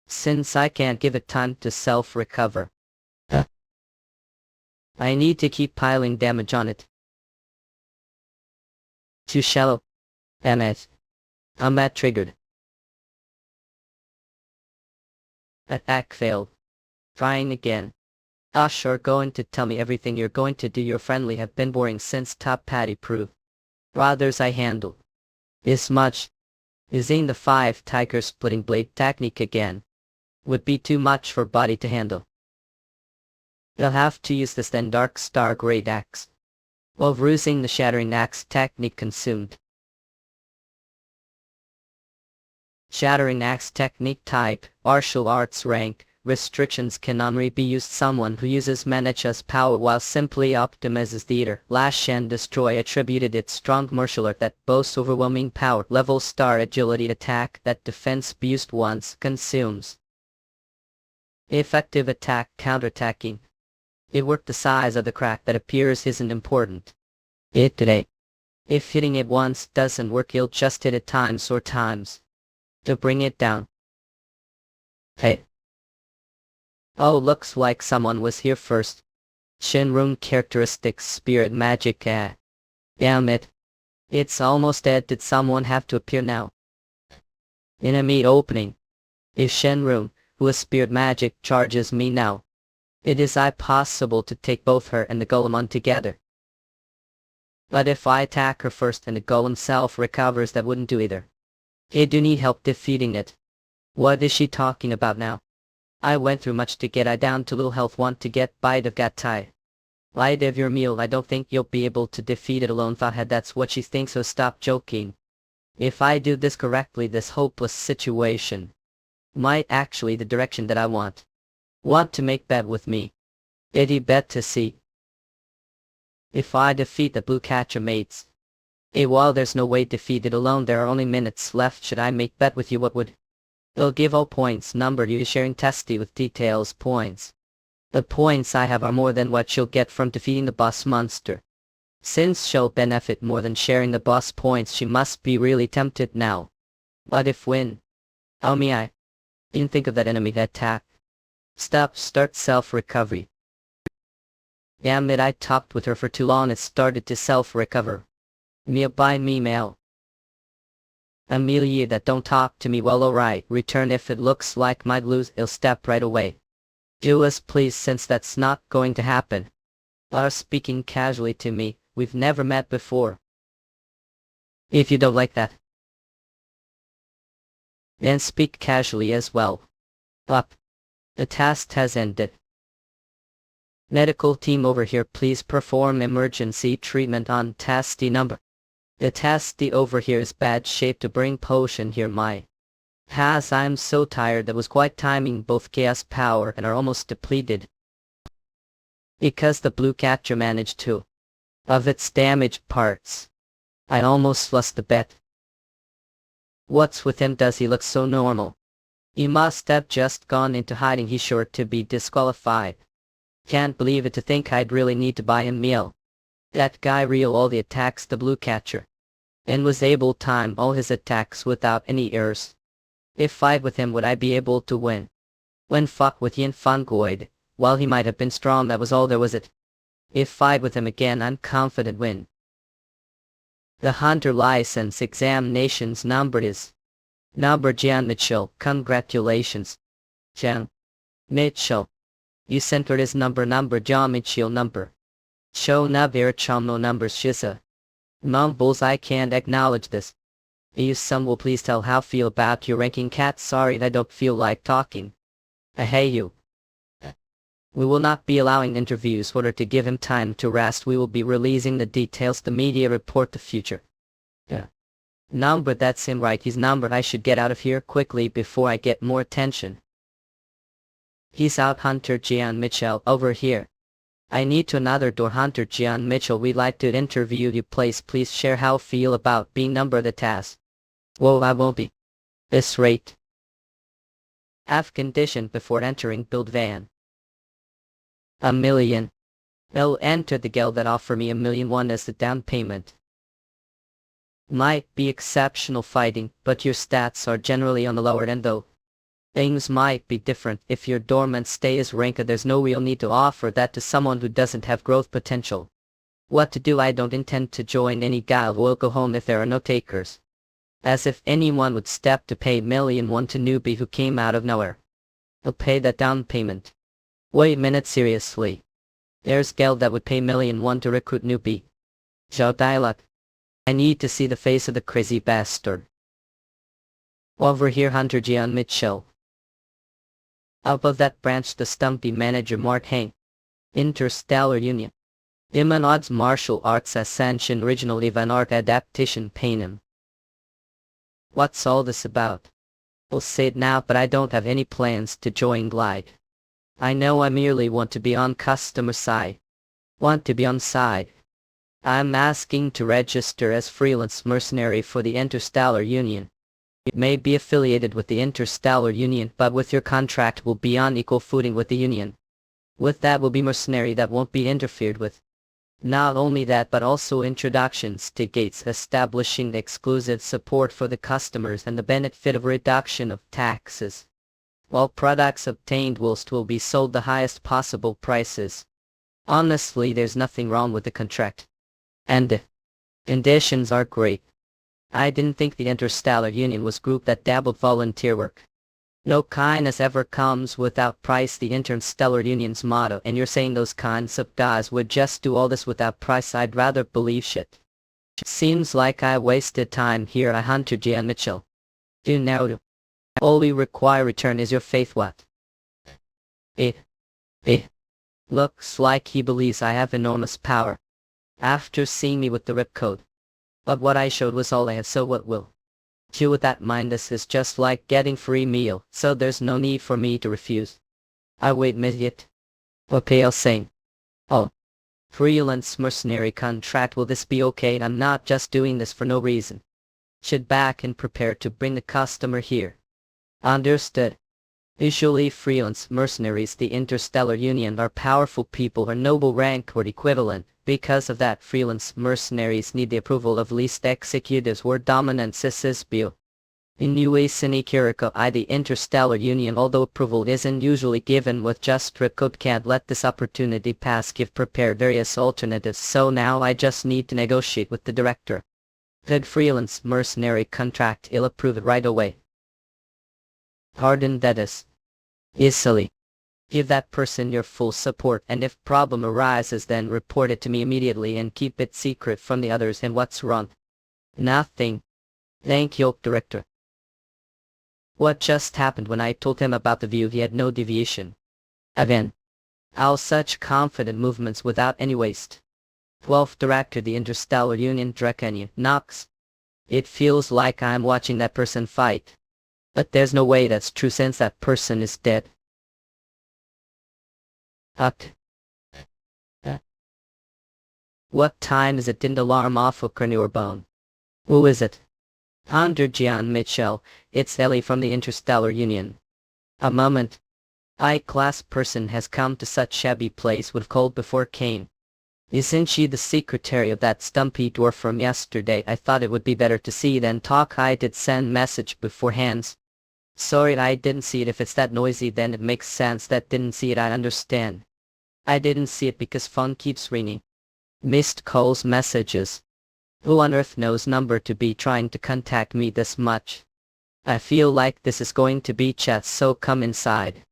Since I can't give it time to self-recover. I need to keep piling damage on it. Too shallow. Damn it. I'm at triggered. Attack failed. Trying again. You're going to tell me everything you're going to do. Your friendly have been boring since top patty proved. Brothers I handled. This much. Using the 5 Tiger Splitting Blade technique again. Would be too much for body to handle. You'll have to use this then Dark Star Great Axe. While using the Shattering Axe technique consumed. Shattering Axe technique type, martial arts rank, restrictions can only be used someone who uses Manhwa's power while simply optimizes theater. Lash and Destroy attributed its strong martial art that boasts overwhelming power level star agility attack that defense used once consumes. Effective attack counterattacking. It worked the size of the crack that appears isn't important. It today. If hitting it once doesn't work, you'll just hit it times or times to bring it down. Hey. Oh, looks like someone was here first. Shinrun characteristics spirit magic damn it. It's almost dead. Did someone have to appear now? Enemy opening. If Shinrun, who is spirit magic, charges me now, it is possible to take both her and the golem on together. But if I attack her first and the golem self-recovers, that wouldn't do either. I do need help defeating it. What is she talking about now? I went through much to get I down to little health, want to get bite of got tie. Light of your meal, I don't think you'll be able to defeat it alone. Thought that's what she thinks, so stop joking. If I do this correctly, this hopeless situation might actually the direction that I want. Want to make bet with me? It'd bet to see if I defeat the blue catcher mates. While there's no way to defeat it alone, there are only minutes left. Should I make bet with you? What would? It'll give all points numbered. You sharing testy with details points. The points I have are more than what she'll get from defeating the boss monster. Since she'll benefit more than sharing the boss points, she must be really tempted now. What if win? Oh me, I didn't think of that enemy attack. Start self-recovery. Damn it, I talked with her for too long, it started to self-recover. Mia by me mail. Amelia, that don't talk to me. Well, alright, return. If it looks like might lose, I'll step right away. Do as please, since that's not going to happen. Are speaking casually to me, we've never met before. If you don't like that, then speak casually as well. Up. The task has ended. Medical team over here, please perform emergency treatment on Tasty number. The Tasty over here is bad shape to bring potion here. I'm so tired. That was quite timing. Both chaos power and are almost depleted. Because the blue catcher managed to of its damaged parts. I almost lost the bet. What's with him? Does he look so normal? He must have just gone into hiding. He's sure to be disqualified. Can't believe it, to think I'd really need to buy him meal. That guy real all the attacks the blue catcher. And was able to time all his attacks without any errors. If fight with him, would I be able to win? When fuck with Yin Fungoid, while he might have been strong, that was all there was it. If fight with him again, I'm confident win. The hunter license examinations number is number Jan Mitchell. Congratulations, Jan Mitchell. You centered his number John Mitchell number. Show Navir Chomo numbers Shisa. Mumbles, I can't acknowledge this. You some will please tell how feel about your ranking cat. Sorry, I don't feel like talking. I hate you. We will not be allowing interviews. Order to give him time to rest. We will be releasing the details. The media report the future. Number, that's him right. He's numbered. I should get out of here quickly before I get more attention. He's out. Hunter Gian Mitchell over here. I need to another door. Hunter Gian Mitchell, we'd like to interview you. Please share how feel about being number the task. Whoa, I won't be. This rate. Have condition before entering build van. $1 million. I'll enter the guild that offer me $1 million as the down payment. Might be exceptional fighting, but your stats are generally on the lower end though. Things might be different if your dormant stay is ranked. There's no real need to offer that to someone who doesn't have growth potential. What to do? I don't intend to join any guild. We'll go home if there are no takers. As if anyone would step to pay $1 million to newbie who came out of nowhere. He'll pay that down payment. Wait a minute, seriously. There's guild that would pay $1 million to recruit newbie. Zhao dialogue. I need to see the face of the crazy bastard. Over here, Hunter Gian Mitchell. Above that branch, the stumpy manager Mark Hain. Interstellar Union. Iman Odds Martial Arts Ascension Original Ivan Art Adaptation Panem. What's all this about? I'll say it now, but I don't have any plans to join Glide. I know I merely want to be on customer side. Want to be on side. I'm asking to register as freelance mercenary for the Interstellar Union. You may be affiliated with the Interstellar Union, but with your contract will be on equal footing with the Union. With that will be mercenary that won't be interfered with. Not only that, but also introductions to gates, establishing exclusive support for the customers and the benefit of reduction of taxes. All products obtained will be sold the highest possible prices. Honestly, there's nothing wrong with the contract. And the conditions are great. I didn't think the Interstellar Union was group that dabbled volunteer work. No kindness ever comes without price, the Interstellar Union's motto, and you're saying those kinds of guys would just do all this without price? I'd rather believe shit. Seems like I wasted time here. I Hunter G. and Mitchell. Do now. All we require return is your faith. What? It looks like he believes I have enormous power. After seeing me with the rip code. But what I showed was all I have, so what will do with that? Mind, this is just like getting free meal, so there's no need for me to refuse. I wait minute. What pale saying? Oh. Freelance mercenary contract, will this be okay? I'm not just doing this for no reason. Should back and prepare to bring the customer here. Understood. Usually freelance mercenaries, the Interstellar Union, are powerful people or noble rank or equivalent. Because of that, freelance mercenaries need the approval of least executives or dominant CSSBO. In US and Kiriko, the Interstellar Union, although approval isn't usually given with just strip code, can't let this opportunity pass. Give prepared various alternatives, so now I just need to negotiate with the director. Good freelance mercenary contract, I'll approve it right away. Pardon, that is easily. Give that person your full support, and if problem arises then report it to me immediately and keep it secret from the others. And what's wrong? Nothing. Thank you, director. What just happened? When I told him about the view, he had no deviation. Again. How such confident movements without any waste. 12th director, the Interstellar Union, Drakenya, Knox. It feels like I'm watching that person fight. But there's no way that's true since that person is dead. What time is it? Didn't alarm off of Reborn? Who is it? Hunter Gian Mitchell. It's Ellie from the Interstellar Union. A moment. High-class person has come to such shabby place with cold before came. Isn't she the secretary of that stumpy dwarf from yesterday? I thought it would be better to see than talk. I did send message beforehand. Sorry I didn't see it. If it's that noisy then it makes sense. That didn't see it, I understand. I didn't see it because phone keeps ringing. Missed calls, messages. Who on earth knows number to be trying to contact me this much? I feel like this is going to be chat, so come inside.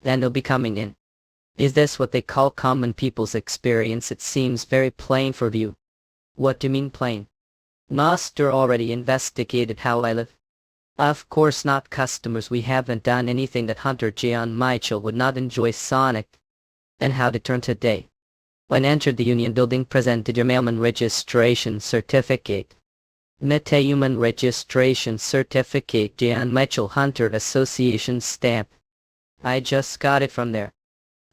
Then they'll be coming in. Is this what they call common people's experience? It seems very plain for you. What do you mean plain? Master already investigated how I live. Of course not, customers. We haven't done anything that Hunter Gian Mitchell would not enjoy. Sonic. And how to turn today. When entered the union building, presented your mailman registration certificate. Meta-human registration certificate, Gian Mitchell Hunter Association stamp. I just got it from there.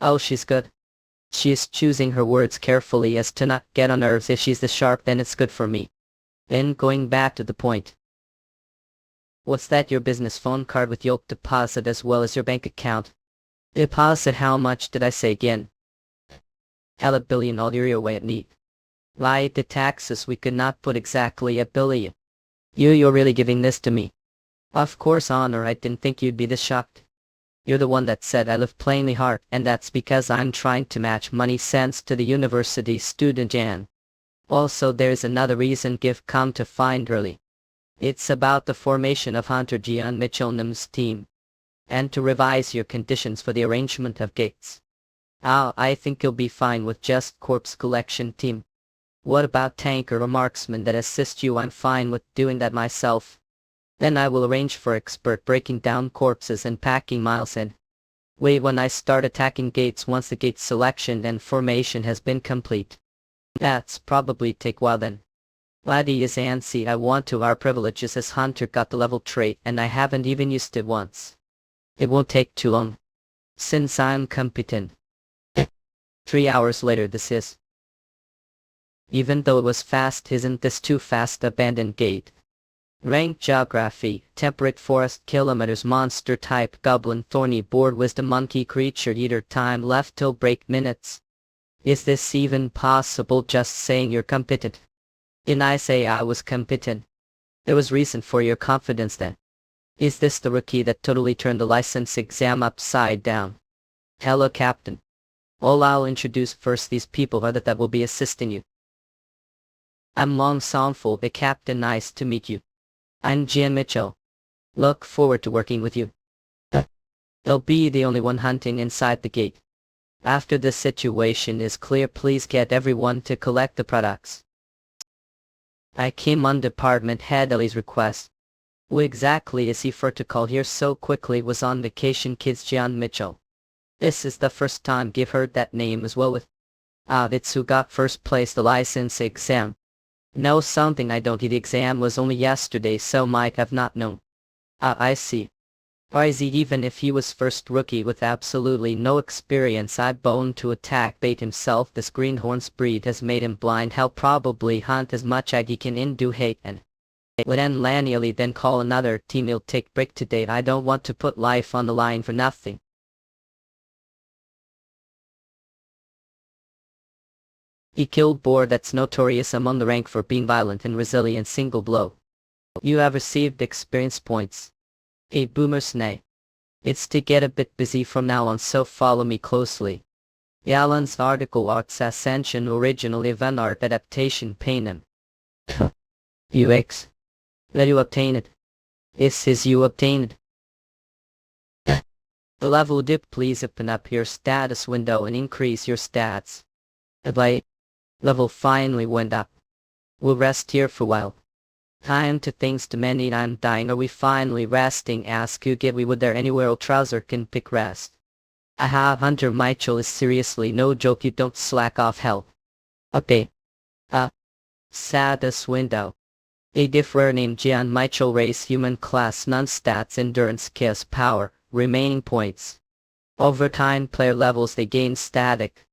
Oh, she's good. She's choosing her words carefully as to not get on nerves. If she's this sharp, then it's good for me. Then going back to the point. What's that? Your business phone card with Yoke deposit as well as your bank account. Deposit how much did I say again? $1 billion, all your way at need. Lie, the taxes we could not put exactly $1 billion. You're really giving this to me? Of course, Honor, I didn't think you'd be this shocked. You're the one that said I live plainly hard, and that's because I'm trying to match money sense to the university student Jan. Also there's another reason give come to find early. It's about the formation of Hunter Gian Mitchell's team. And to revise your conditions for the arrangement of gates. I think you'll be fine with just corpse collection team. What about tanker or marksman that assist you? I'm fine with doing that myself. Then I will arrange for expert breaking down corpses and packing miles in. Wait, when I start attacking gates once the gate selection and formation has been complete. That's probably take while then. Laddie is antsy. I want to. Our privileges as hunter got the level trait and I haven't even used it once. It won't take too long. Since I'm competent. 3 hours later this is. Even though it was fast, isn't this too fast? Abandoned gate. Rank geography, temperate forest, kilometers, monster type, goblin, thorny board, wisdom, monkey, creature eater, time left till break, minutes. Is this even possible? Just saying you're competent. Didn't I say I was competent? There was reason for your confidence then. Is this the rookie that totally turned the license exam upside down? Hello, Captain. Well, I'll introduce first these people that will be assisting you. I'm Long Soundful, the Captain. Nice to meet you. I'm Gian Mitchell. Look forward to working with you. I'll be the only one hunting inside the gate. After the situation is clear, please get everyone to collect the products. I came on department head Ellie's request. Who exactly is he for to call here so quickly? Was on vacation, kids. Gian Mitchell. This is the first time I've heard that name as well. With it's who got first place the license exam. Know something I don't. The exam was only yesterday, so might have not known. I see. Or is he? Even if he was first rookie with absolutely no experience, I bone to attack bait himself. This greenhorn's breed has made him blind. He'll probably hunt as much as he can in do hate and let en Lanially then call another team. He'll take break today. I don't want to put life on the line for nothing. He killed boar that's notorious among the rank for being violent and resilient. Single blow. You have received experience points. A boomer's nay. It's to get a bit busy from now on, so follow me closely. Yalan's article Arts Ascension Original Event Art Adaptation Panem. UX. Let you obtain it. This is you obtained. The level dip. Please open up your status window and increase your stats. By level finally went up. We'll rest here for a while. Time to things demanding. I'm dying. Are we finally resting? Ask you get we would there anywhere old trouser can pick rest. Aha, Hunter Michael is seriously no joke. You don't slack off. Hell. Okay. Status window. A different name. Gian Michael, race human, class none, stats endurance, chaos power, remaining points. Over time player levels they gain static.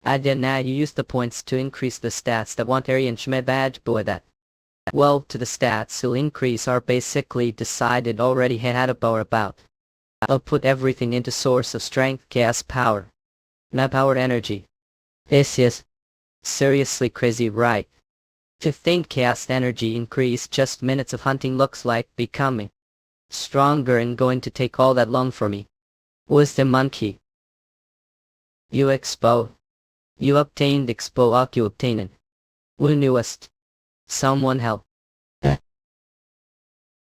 Now you use the points to increase the stats that want area and schmed badge boy that. Well, to the stats will increase are basically decided already had about. I'll put everything into source of strength, chaos power. Map power energy. This is seriously crazy, right? To think chaos energy increase just minutes of hunting looks like becoming stronger and going to take all that long for me. Was the monkey? You expo. You obtained expo. You obtained. Who newest? Someone help.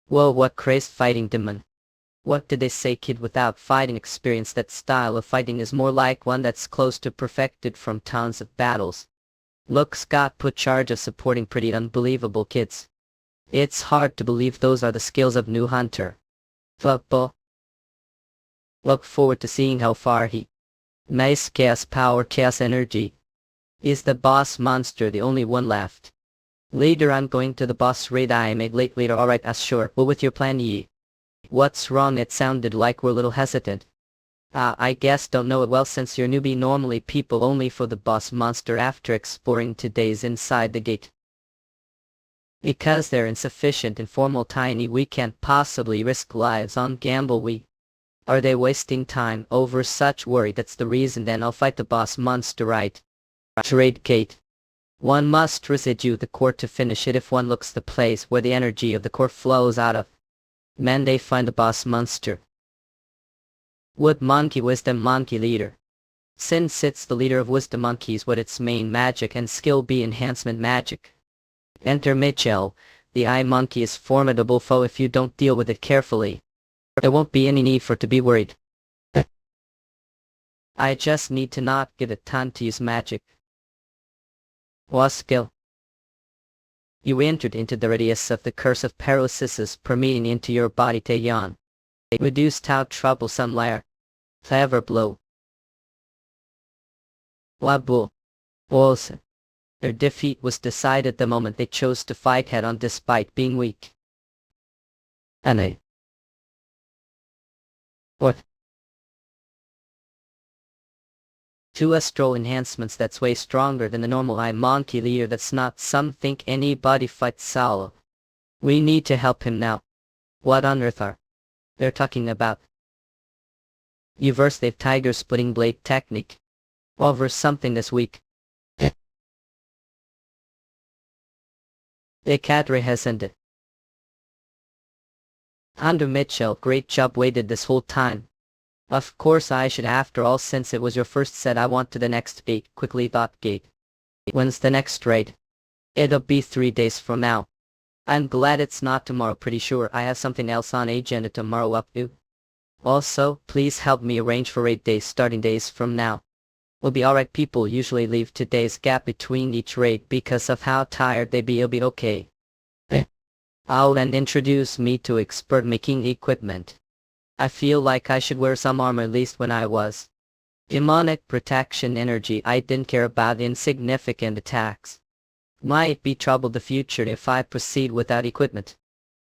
Whoa, what crazed fighting demon. What did they say, kid? Without fighting experience, that style of fighting is more like one that's close to perfected from tons of battles. Look, Scott put charge of supporting pretty unbelievable kids. It's hard to believe those are the skills of new hunter. Football. Look forward to seeing how far he. Nice chaos power, chaos energy. Is the boss monster the only one left? Later I'm going to the boss raid I made late later. Alright, sure. Well, with your plan ye. What's wrong? It sounded like we're a little hesitant. I guess don't know it well since you're newbie. Normally people only for the boss monster after exploring today's inside the gate. Because they're insufficient and formal tiny we can't possibly risk lives on gamble we. Are they wasting time over such worry? That's the reason then I'll fight the boss monster right. Trade gate. One must residue the core to finish it. If one looks the place where the energy of the core flows out of. Man, they find the boss monster. Wood monkey, wisdom monkey leader. Since it's the leader of wisdom monkeys, what its main magic and skill be? Enhancement magic. Enter Mitchell. The eye monkey is formidable foe if you don't deal with it carefully. There won't be any need for it to be worried. I just need to not give it time to use magic. What skill? You entered into the radius of the curse of paralysis permeating into your body. Taeyon. Reduced how troublesome liar. Clever blow. Wabu. Wilson. Their defeat was decided the moment they chose to fight head-on despite being weak. And what? Two astral enhancements that's way stronger than the normal monkey leader. That's not something anybody fights solo. We need to help him now. What on earth are they're talking about? You versed the tiger splitting blade technique. Over something this week. The cadre has ended. Hunter Mitchell, great job waited this whole time. Of course I should after all, since it was your first set. I want to the next beat, quickly thought Gate. When's the next raid? It'll be 3 days from now. I'm glad it's not tomorrow. Pretty sure I have something else on agenda tomorrow up to. Also, please help me arrange for 8 days starting days from now. We'll be alright. People usually leave 2 days gap between each raid because of how tired they be. It'll be okay. I'll and introduce me to expert making equipment. I feel like I should wear some armor at least when I was. Demonic protection energy. I didn't care about insignificant attacks. Might be trouble the future if I proceed without equipment.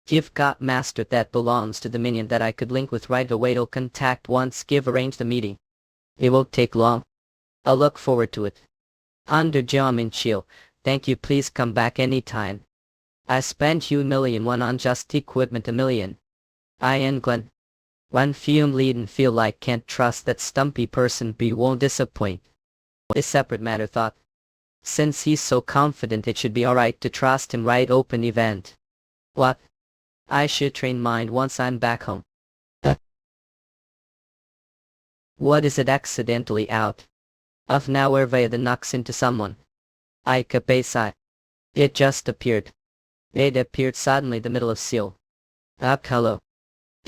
You've got master that belongs to the minion that I could link with right away. It'll contact once give arrange the meeting. It won't take long. I'll look forward to it. Under Jamin Chill, thank you. Please come back anytime. I spent $1 million on just equipment. $1 million. I and Glenn. One fume lead and feel like can't trust that stumpy person. B won't disappoint. A separate matter thought. Since he's so confident, it should be alright to trust him. Right, open event. What? I should train mind once I'm back home. What is it accidentally out of nowhere via the knocks into someone? I capesai. It just appeared. It appeared suddenly the middle of seal. Hello.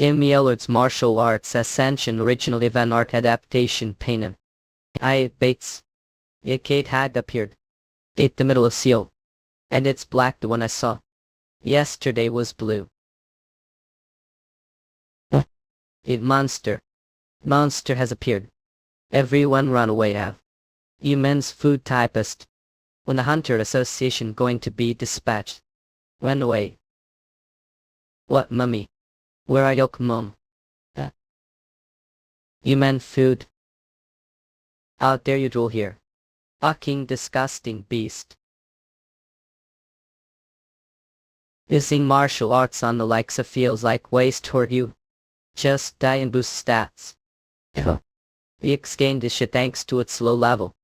Amy Ellard's martial arts ascension original event art adaptation painted. I Bates. It Kate had appeared. It the middle of seal. And it's black. The one I saw yesterday was blue. It monster. Monster has appeared. Everyone run away have. You men's food typist. When the Hunter Association going to be dispatched? Run away. What mummy? Where are your mum? You men food. Out there you drool here. Fucking disgusting beast. Using martial arts on the likes of feels like waste toward you. Just die and boost stats. EX gained this shit thanks to its low level.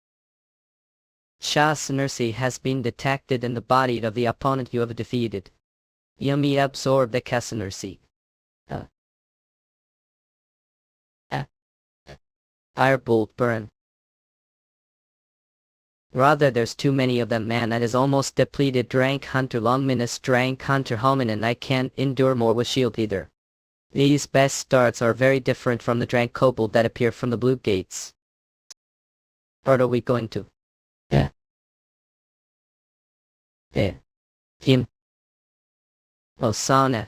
Shah's inertia has been detected in the body of the opponent you have defeated. Yummy absorb the Kess inertia. Firebolt burn. Rather, there's too many of them, man. That is almost depleted. Drank Hunter Longminus, drank Hunter Hominin. I can't endure more with shield either. These best starts are very different from the drank kobold that appear from the blue gates. What are we going to? Him. Osana.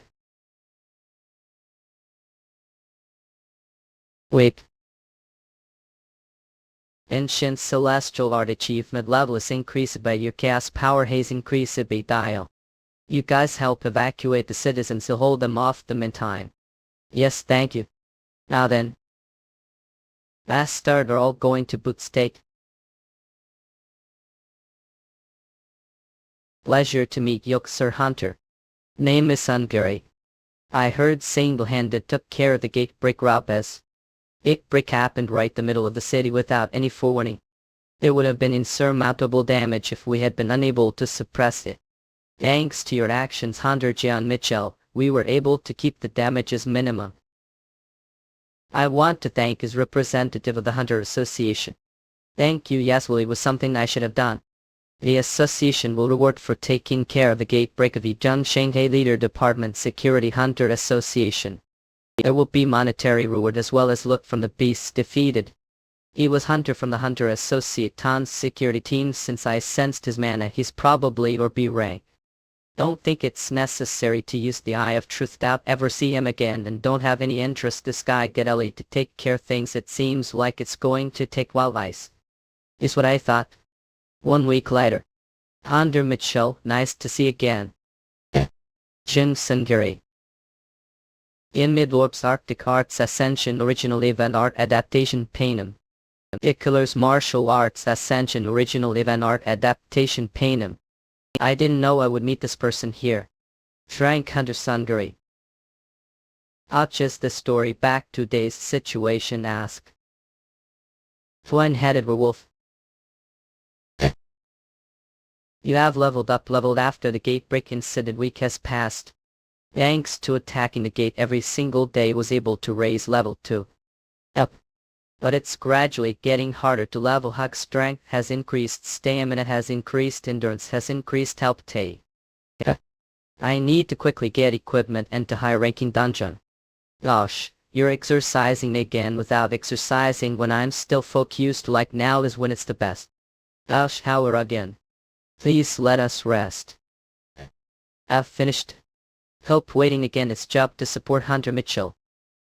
Wait. Ancient celestial art achievement level is increased by your chaos power haze increased by dial. You guys help evacuate the citizens to hold them off them in time. Yes, thank you. Now then. Bastard are all going to boot state. Pleasure to meet you, Sir Hunter. Name is Ungary. I heard single-handed took care of the gate break Rabes. It break happened right the middle of the city without any forewarning. There would have been insurmountable damage if we had been unable to suppress it. Thanks to your actions, Hunter John Mitchell, we were able to keep the damages minimum. I want to thank his representative of the Hunter Association. Thank you. Yes, well, it was something I should have done. The association will reward for taking care of the gate break of the Zheng Shanghai Leader Department Security Hunter Association. There will be monetary reward as well as look from the beasts defeated. He was Hunter from the Hunter Association's security team. Since I sensed his mana, he's probably or B rank. Don't think it's necessary to use the Eye of Truth. Doubt ever see him again, and don't have any interest this guy get Ellie to take care things. It seems like it's going to take wild ice. Is what I thought. 1 week later. Hunter Mitchell, nice to see again. Jin Sungiri. In Midwarp's Arctic Arts Ascension Original Event Art Adaptation Panem. Particulars Martial Arts Ascension Original Event Art Adaptation Panem. I didn't know I would meet this person here. Frank Hunter Sungiri. Just the story back to today's situation ask. One-headed werewolf. You have leveled after the gate break incident week has passed. Thanks to attacking the gate every single day was able to raise level 2. Up. But it's gradually getting harder to level. Hug strength has increased, stamina has increased, endurance has increased, help take. I need to quickly get equipment and to high ranking dungeon. Gosh, you're exercising again without exercising when I'm still focused like now is when it's the best. Gosh, how are again. Please let us rest. I've finished. Hope waiting again its job to support Hunter Mitchell.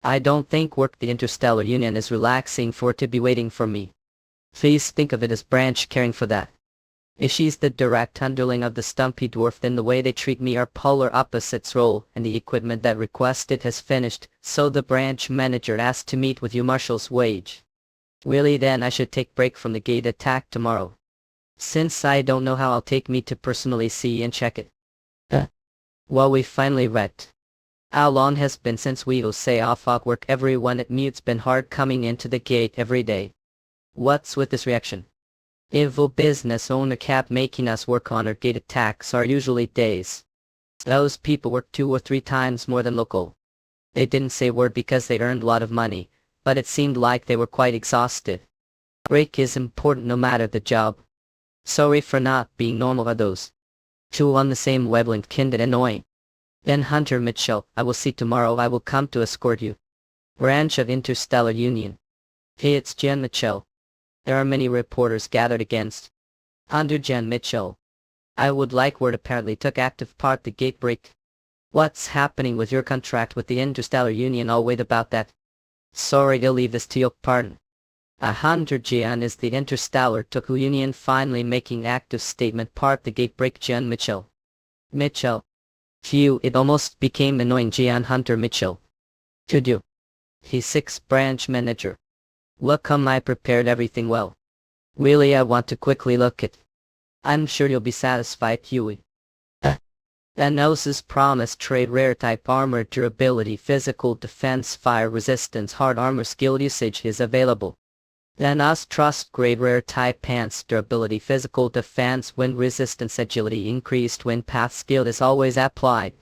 I don't think work the Interstellar Union is relaxing for it to be waiting for me. Please think of it as branch caring for that. If she's the direct underling of the stumpy dwarf, then the way they treat me are polar opposites. Role and the equipment that requested has finished, so the branch manager asked to meet with you Marshall's wage. Really then I should take break from the gate attack tomorrow. Since I don't know how I'll take me to personally see and check it. Well, we finally read. How long has been since we will say off work? Everyone at mute's been hard coming into the gate every day. What's with this reaction? Evil business owner kept making us work on our gate attacks are usually days. Those people work 2 or 3 times more than local. They didn't say word because they earned a lot of money, but it seemed like they were quite exhausted. Break is important no matter the job. Sorry for not being normal are those. 2 on the same wavelength, kindred annoying. Then Hunter Mitchell, I will see tomorrow. I will come to escort you. Branch of Interstellar Union. Hey, it's Jen Mitchell. There are many reporters gathered against Hunter Jen Mitchell. I would like word apparently took active part the gate break. What's happening with your contract with the Interstellar Union? I'll wait about that. Sorry to leave this to your pardon. Hunter Jen is the Interstellar took Union finally making active statement part the gate break. Jen Mitchell. Mitchell. Phew, it almost became annoying. Jen Hunter Mitchell. Could you? He's 6th branch manager. Look, I prepared everything well. Really, I want to quickly look at. I'm sure you'll be satisfied, Huey. Thanos' promised trade rare type armor durability, physical defense, fire resistance, hard armor skill usage is available. Thanos trust grade rare type pants durability, physical defense, wind resistance, agility increased, wind path skill is always applied.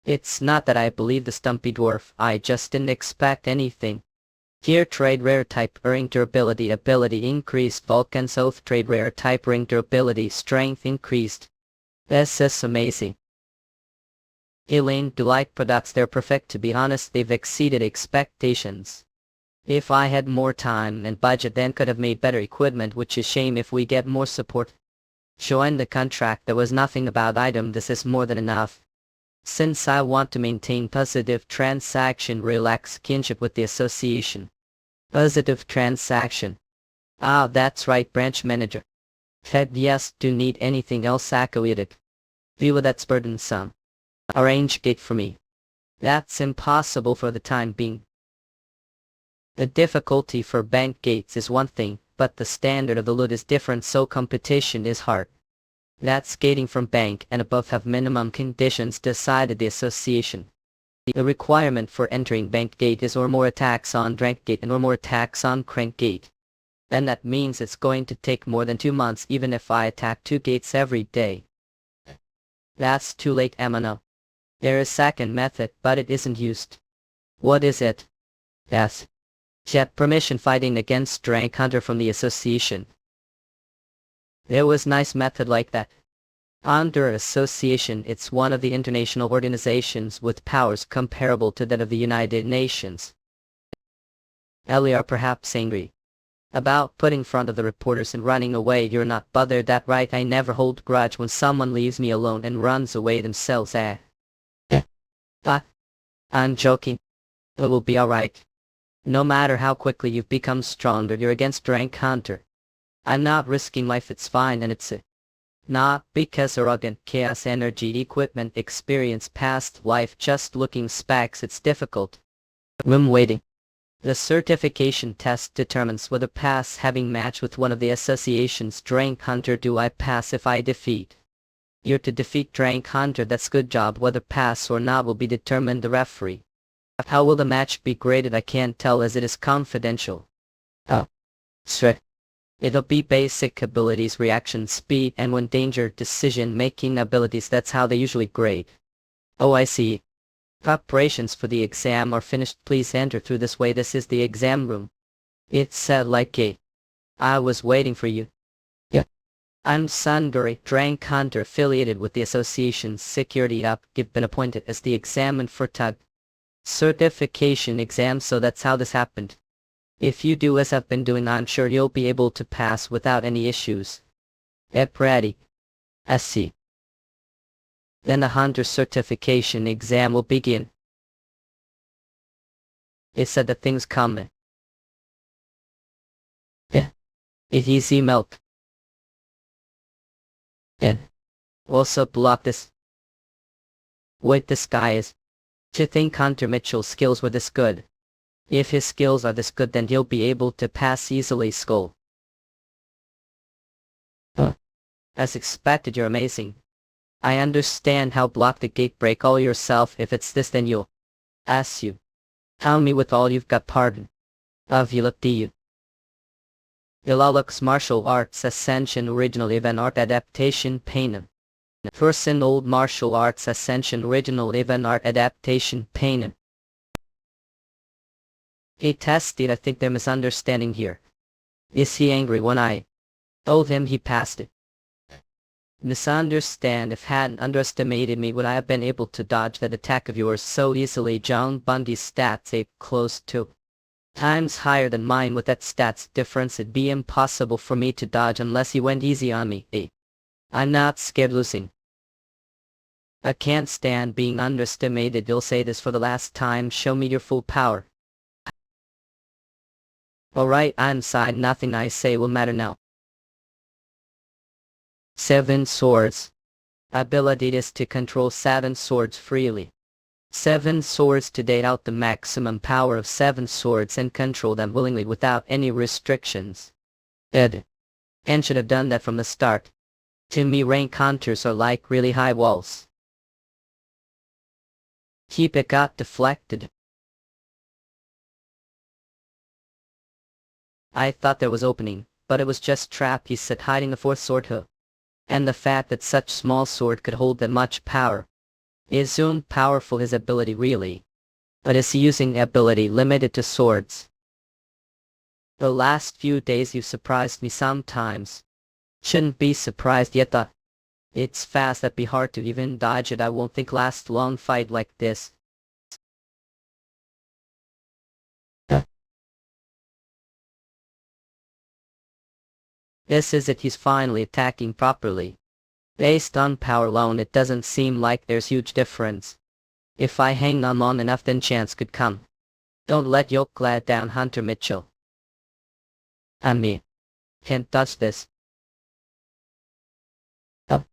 It's not that I believe the stumpy dwarf, I just didn't expect anything. Here trade rare type ring durability ability increased, Vulcan's oath trade rare type ring durability strength increased. This is amazing. Elaine Delight products, they're perfect. To be honest, they've exceeded expectations. If I had more time and budget then could have made better equipment, which is shame if we get more support. Join the contract, there was nothing about item, this is more than enough. Since I want to maintain positive transaction relax kinship with the association. Positive transaction. Ah, that's right, branch manager. Head yes, do need anything else accoitic. View that's burdensome. Arrange gate for me. That's impossible for the time being. The difficulty for bank gates is one thing, but the standard of the loot is different, so competition is hard. That's gating from bank and above have minimum conditions decided the association. The requirement for entering bank gate is or more attacks on drank gate and or more attacks on crank gate. Then that means it's going to take more than 2 months even if I attack 2 gates every day. That's too late, Amano. There is second method, but it isn't used. What is it? Yes. Get permission fighting against Drank Hunter from the association. There was nice method like that. Under association, it's one of the international organizations with powers comparable to that of the United Nations. Ellie are perhaps angry about putting front of the reporters and running away. You're not bothered that right? I never hold grudge when someone leaves me alone and runs away themselves. I'm joking. It will be alright. No matter how quickly you've become stronger, you're against Drank Hunter. I'm not risking life, it's fine and it's Not because arrogant chaos energy equipment experience past life just looking specs it's difficult. Room waiting. The certification test determines whether pass having match with one of the association's Drank Hunter. Do I pass if I defeat? You're to defeat Drank Hunter, that's good job. Whether pass or not will be determined the referee. How will the match be graded? I can't tell as it is confidential. Oh. Straight. It'll be basic abilities, reaction speed, and when danger decision making abilities. That's how they usually grade. Oh, I see. Preparations for the exam are finished. Please enter through this way. This is the exam room. It said like a. I was waiting for you. Yeah. I'm Sundari, Drank Hunter affiliated with the association's security up. You've been appointed as the examiner for tug certification exam, so that's how this happened. If you do as I've been doing, I'm sure you'll be able to pass without any issues. Get ready. I see. Then the Hunter certification exam will begin. It said that things coming. Yeah. It easy milk. Yeah. Also block this. Wait, this guy is. To think Hunter Mitchell's skills were this good. If his skills are this good, then he'll be able to pass easily. Skull. As expected, you're amazing. I understand how block the gate break all yourself. If it's this, then you'll. Ask you. Tell me with all you've got. Pardon. Of you look to you. Ilaluk's martial arts ascension original event art adaptation Panem. Person old martial arts ascension original event art adaptation Panem. He tested. I think they're misunderstanding here. Is he angry when I told him he passed it? Misunderstand. If hadn't underestimated me, would I have been able to dodge that attack of yours so easily? John Bundy's stats ape close to times higher than mine. With that stats difference, it'd be impossible for me to dodge unless he went easy on me. I'm not scared losing. I can't stand being underestimated. You'll say this for the last time. Show me your full power. Alright, I'm inside. Nothing I say will matter now. 7 swords. Ability is to control 7 swords freely. 7 swords to date out the maximum power of 7 swords and control them willingly without any restrictions. And should have done that from the start. To me, rank hunters are like really high walls. Keep it got deflected. I thought there was opening, but it was just trap. He said hiding the 4th sword hook. And the fact that such small sword could hold that much power. Assumed powerful his ability really. But is he using the ability limited to swords? The last few days you surprised me sometimes. Shouldn't be surprised yet. It's fast, that'd be hard to even dodge it. I won't think last long fight like this. This is it, he's finally attacking properly. Based on power alone, it doesn't seem like there's huge difference. If I hang on long enough, then chance could come. Don't let your glad down, Hunter Mitchell. I mean, can't touch this. Oh.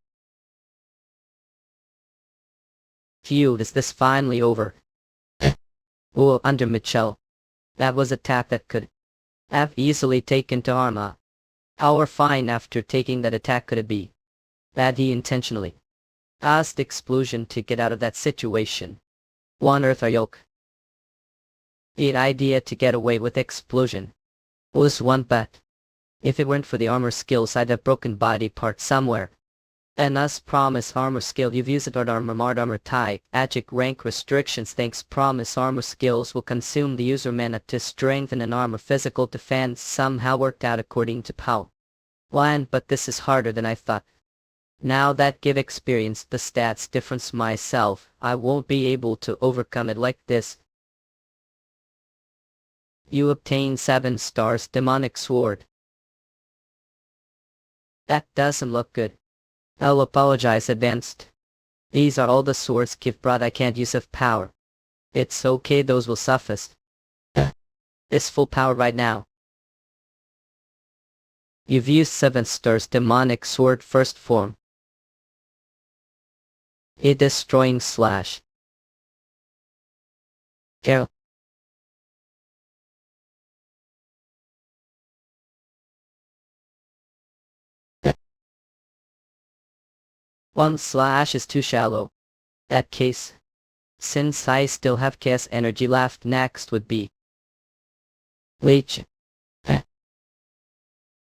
Phew, is this finally over? Oh, Hunter Mitchell. That was a attack that could have easily taken to Arma. How fine after taking that attack could it be? That he intentionally caused explosion to get out of that situation. One earth or yoke. The idea to get away with explosion was one bet. If it weren't for the armor skills, I'd have broken body part somewhere. And us promise armor skill, you've used it on armor mart armor type. Magic rank restrictions. Thanks promise armor skills will consume the user mana to strengthen an armor physical defense. Somehow worked out according to POW. One, but this is harder than I thought. Now that give experience the stats difference myself, I won't be able to overcome it like this. You obtain 7 stars demonic sword. That doesn't look good. I'll apologize advanced. These are all the swords Kiv brought I can't use of power. It's okay, those will suffice. It's full power right now. You've used 7 stars demonic sword first form. A destroying slash. Arrow. One slash is too shallow. That case. Since I still have chaos energy left, next would be Leech.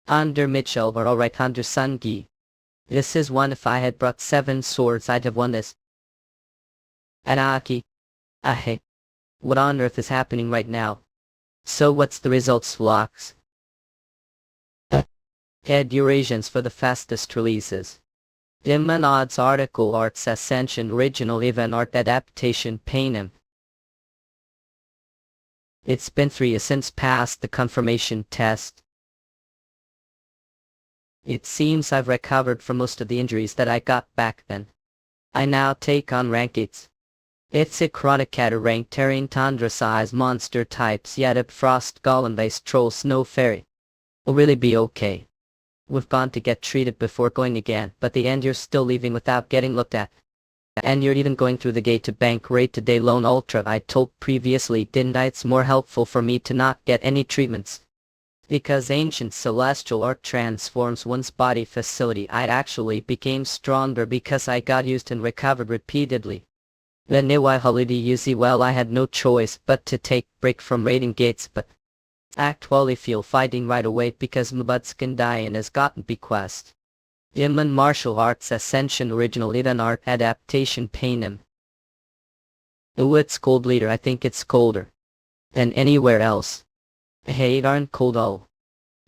Under Mitchell were alright under Sungi. This is one. If I had brought 7 swords I'd have won this. Anaki. Ahe. What on earth is happening right now? So what's the results, Flocks? Head Eurasians for the fastest releases. Demon Odds article Arts Ascension original event art adaptation Panem. It's been 3 years since passed the confirmation test. It seems I've recovered from most of the injuries that I got back then. I now take on rank 8. It's a chronic rank terrain tundra size monster types yet a frost golem based troll snow fairy. Will really be okay. We've gone to get treated before going again, but the end you're still leaving without getting looked at. And you're even going through the gate to bank raid today lone ultra. I told previously, didn't I? It's more helpful for me to not get any treatments. Because ancient celestial art transforms one's body facility. I actually became stronger because I got used and recovered repeatedly. The new holiday usually well I had no choice but to take break from raiding gates, but actually feel fighting right away because Mubudskin Dian has gotten bequest. Inman Martial Arts Ascension original event art adaptation Panem. Oh, it's cold leader. I think it's colder than anywhere else. Hey, it aren't cold all.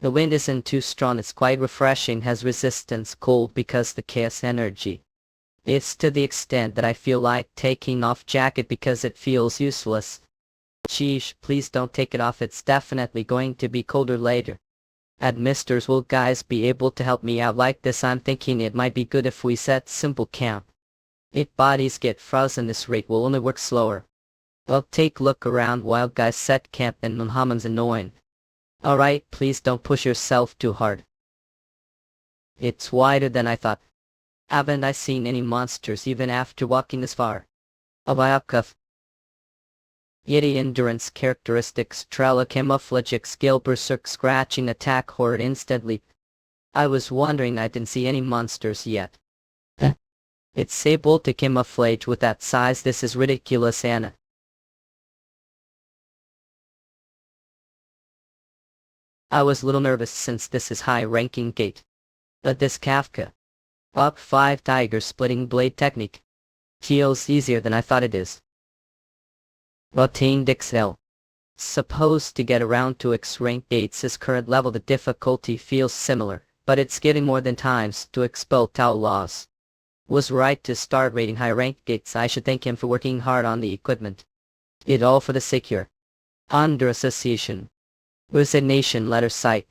The wind isn't too strong. It's quite refreshing. Has resistance cold because the chaos energy. It's to the extent that I feel like taking off jacket because it feels useless. Sheesh, please don't take it off. It's definitely going to be colder later. Admisters, will guys be able to help me out like this? I'm thinking it might be good if we set simple camp. If bodies get frozen, this rate will only work slower. Well, take look around while guys set camp and Muhammad's annoying. Alright, please don't push yourself too hard. It's wider than I thought. Haven't I seen any monsters even after walking this far? Abayakuf. Yeti endurance characteristics Trella camouflagic skill berserk scratching attack horde instantly. I was wondering I didn't see any monsters yet. It's able to camouflage with that size. This is ridiculous, Anna. I was a little nervous since this is high ranking gate. But this Kafka. Up 5 tiger splitting blade technique. Feels easier than I thought it is. Routine Dixel. Supposed to get around to X rank gates his current level. The difficulty feels similar, but it's getting more than times to expel Tau laws. Was right to start raiding high rank gates. I should thank him for working hard on the equipment. It all for the secure. Under association. Resignation letter site.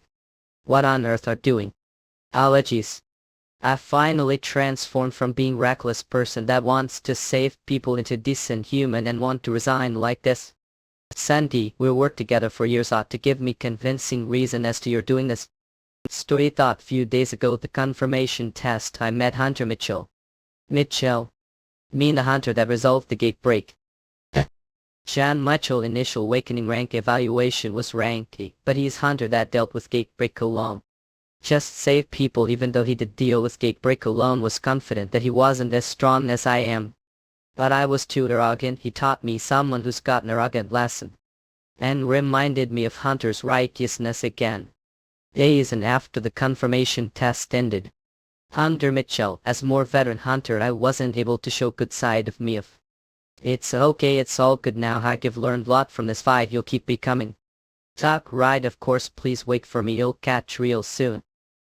What on earth are doing? Allergies. I finally transformed from being reckless person that wants to save people into decent human and want to resign like this. Sandy, we worked together for years, ought to give me convincing reason as to your doing this. Story thought few days ago the confirmation test I met Hunter Mitchell. Mitchell. Mean the hunter that resolved the gate break. Jan Mitchell initial awakening rank evaluation was rank E, but he's hunter that dealt with gate break alone. Just saved people even though he did deal with gate break alone. Was confident that he wasn't as strong as I am. But I was too arrogant. He taught me someone who's got an arrogant lesson. And reminded me of Hunter's righteousness again. Days and after the confirmation test ended. Hunter Mitchell, as more veteran hunter, I wasn't able to show good side of me of. It's okay, it's all good now. I've learned lot from this fight. You'll keep becoming. Talk right, of course, please wait for me. You'll catch real soon.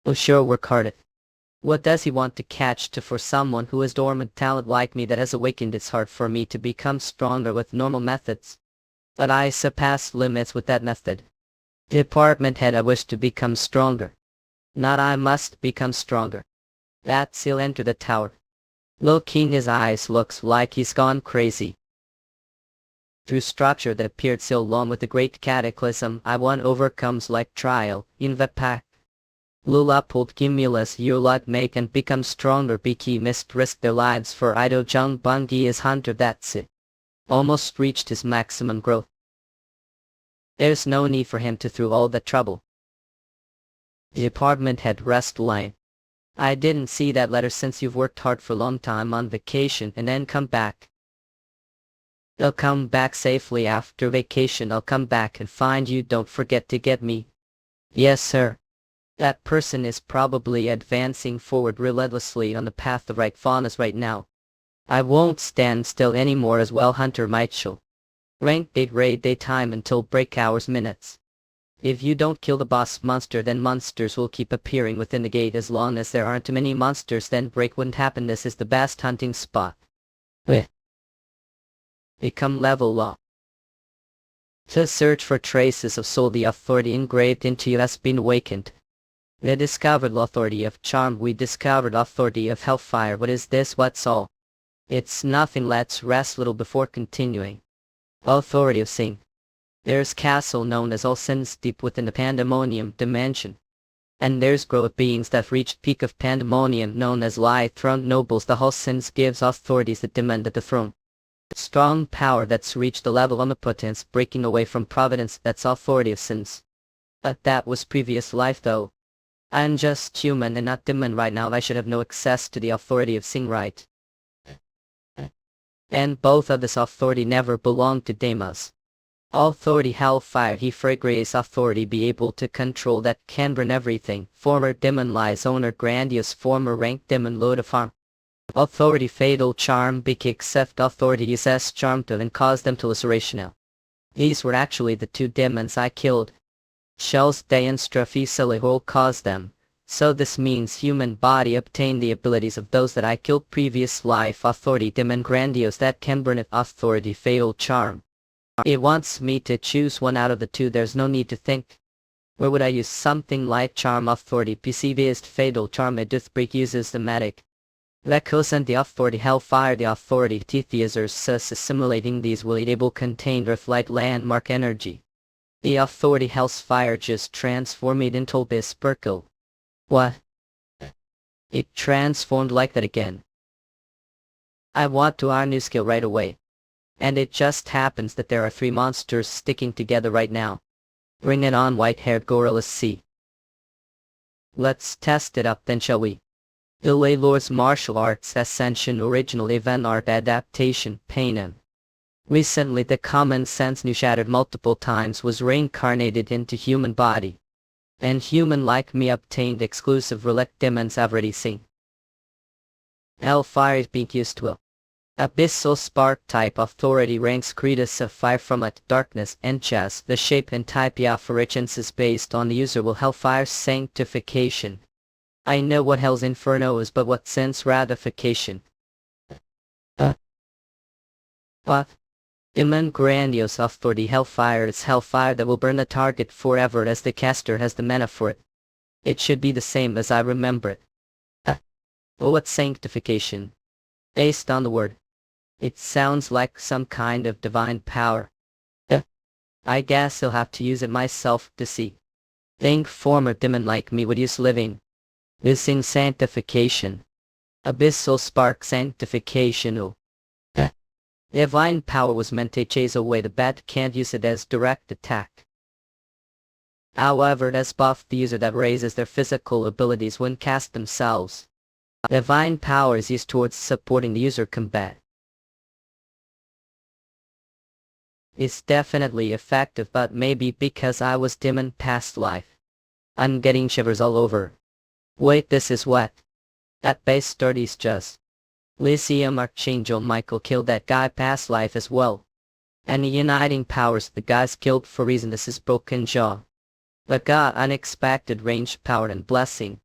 Oh sure, work hard at. What does he want to catch to for someone who has dormant talent like me that has awakened? It's hard for me to become stronger with normal methods. But I surpassed limits with that method. Department head, I wish to become stronger. Not I must become stronger. That's he'll enter the tower. Looking his eyes looks like he's gone crazy. Through structure that appeared so long with the great cataclysm, I one overcomes like trial, in the pack. Lula pulled Cumulus you lot make and become stronger Biki must risk their lives for Ido Jung Bungi is hunter that's it. Almost reached his maximum growth. There's no need for him to through all that trouble. The apartment had rest line. I didn't see that letter since you've worked hard for a long time on vacation and then come back. I'll come back safely after vacation. I'll come back and find you. Don't forget to get me. Yes, sir. That person is probably advancing forward relentlessly on the path of right faunas right now. I won't stand still anymore as well, Hunter Mitchell. Rank date raid daytime until break hours minutes. If you don't kill the boss monster, then monsters will keep appearing within the gate. As long as there aren't too many monsters, then break wouldn't happen. This is the best hunting spot. Become level up. To search for traces of soul, the authority engraved into you has been awakened. We discovered authority of charm. We discovered authority of hellfire. What is this? What's all? It's nothing. Let's rest little before continuing. Authority of Sing. There's castle known as All Sins deep within the Pandemonium dimension. And there's growth of beings that reached peak of Pandemonium known as Lie Throned Nobles. The All Sins gives authorities that demand at the throne. Strong power that's reached the level of omnipotence, breaking away from providence. That's authority of sins. But that was previous life though. I'm just human and not demon right now. I should have no access to the authority of Sing, right? And both of this authority never belonged to Demas. Authority hellfire, he fragrace authority be able to control that can burn everything. Former demon lies owner grandiose former rank demon load of harm. Authority fatal charm big except authority uses charm to and cause them to laceration. These were actually the two demons I killed. Shells de instrafically caused them. So this means human body obtained the abilities of those that I killed previous life. Authority demon grandiose that can burn it. Authority fatal charm. It wants me to choose one out of the two. There's no need to think. Where would I use something like charm? Authority PCVist fatal charm. Edithbreak uses the medic. Lekos and the authority hellfire. The authority Tethesers sus assimilating these will enable contained earthlight landmark energy. The authority hellfire just transformed it into this sparkle. What? It transformed like that again. I want to our new skill right away. And it just happens that there are 3 monsters sticking together right now. Bring it on, white-haired gorillas. See. Let's test it up then, shall we? Ilay Lord's Martial Arts Ascension Original Event Art Adaptation Panem. Recently the common sense new shattered multiple times was reincarnated into human body. And human like me obtained exclusive relic demons I've already seen. Hellfire is being used to. Abyssal spark type authority ranks Cretus of fire from it darkness and chess. The shape and type origins is based on the user will hellfire sanctification. I know what hell's inferno is, but what sense ratification? What? Demon grandiose authority hellfire is hellfire that will burn the target forever as the caster has the mana for it. It should be the same as I remember it. Well, what's sanctification? Based on the word. It sounds like some kind of divine power. I guess I'll have to use it myself to see. Think former demon like me would use living. Using sanctification. Abyssal spark sanctification. Divine power was meant to chase away the bad, can't use it as direct attack. However, it has buffed the user that raises their physical abilities when cast themselves. Divine power is used towards supporting the user combat. It's definitely effective, but maybe because I was demon past life. I'm getting shivers all over. Wait, this is what? That base sturdy's just. Lyceum Archangel Michael killed that guy past life as well. And the uniting powers the guys killed for reason this is broken jaw. But got unexpected range power and blessing.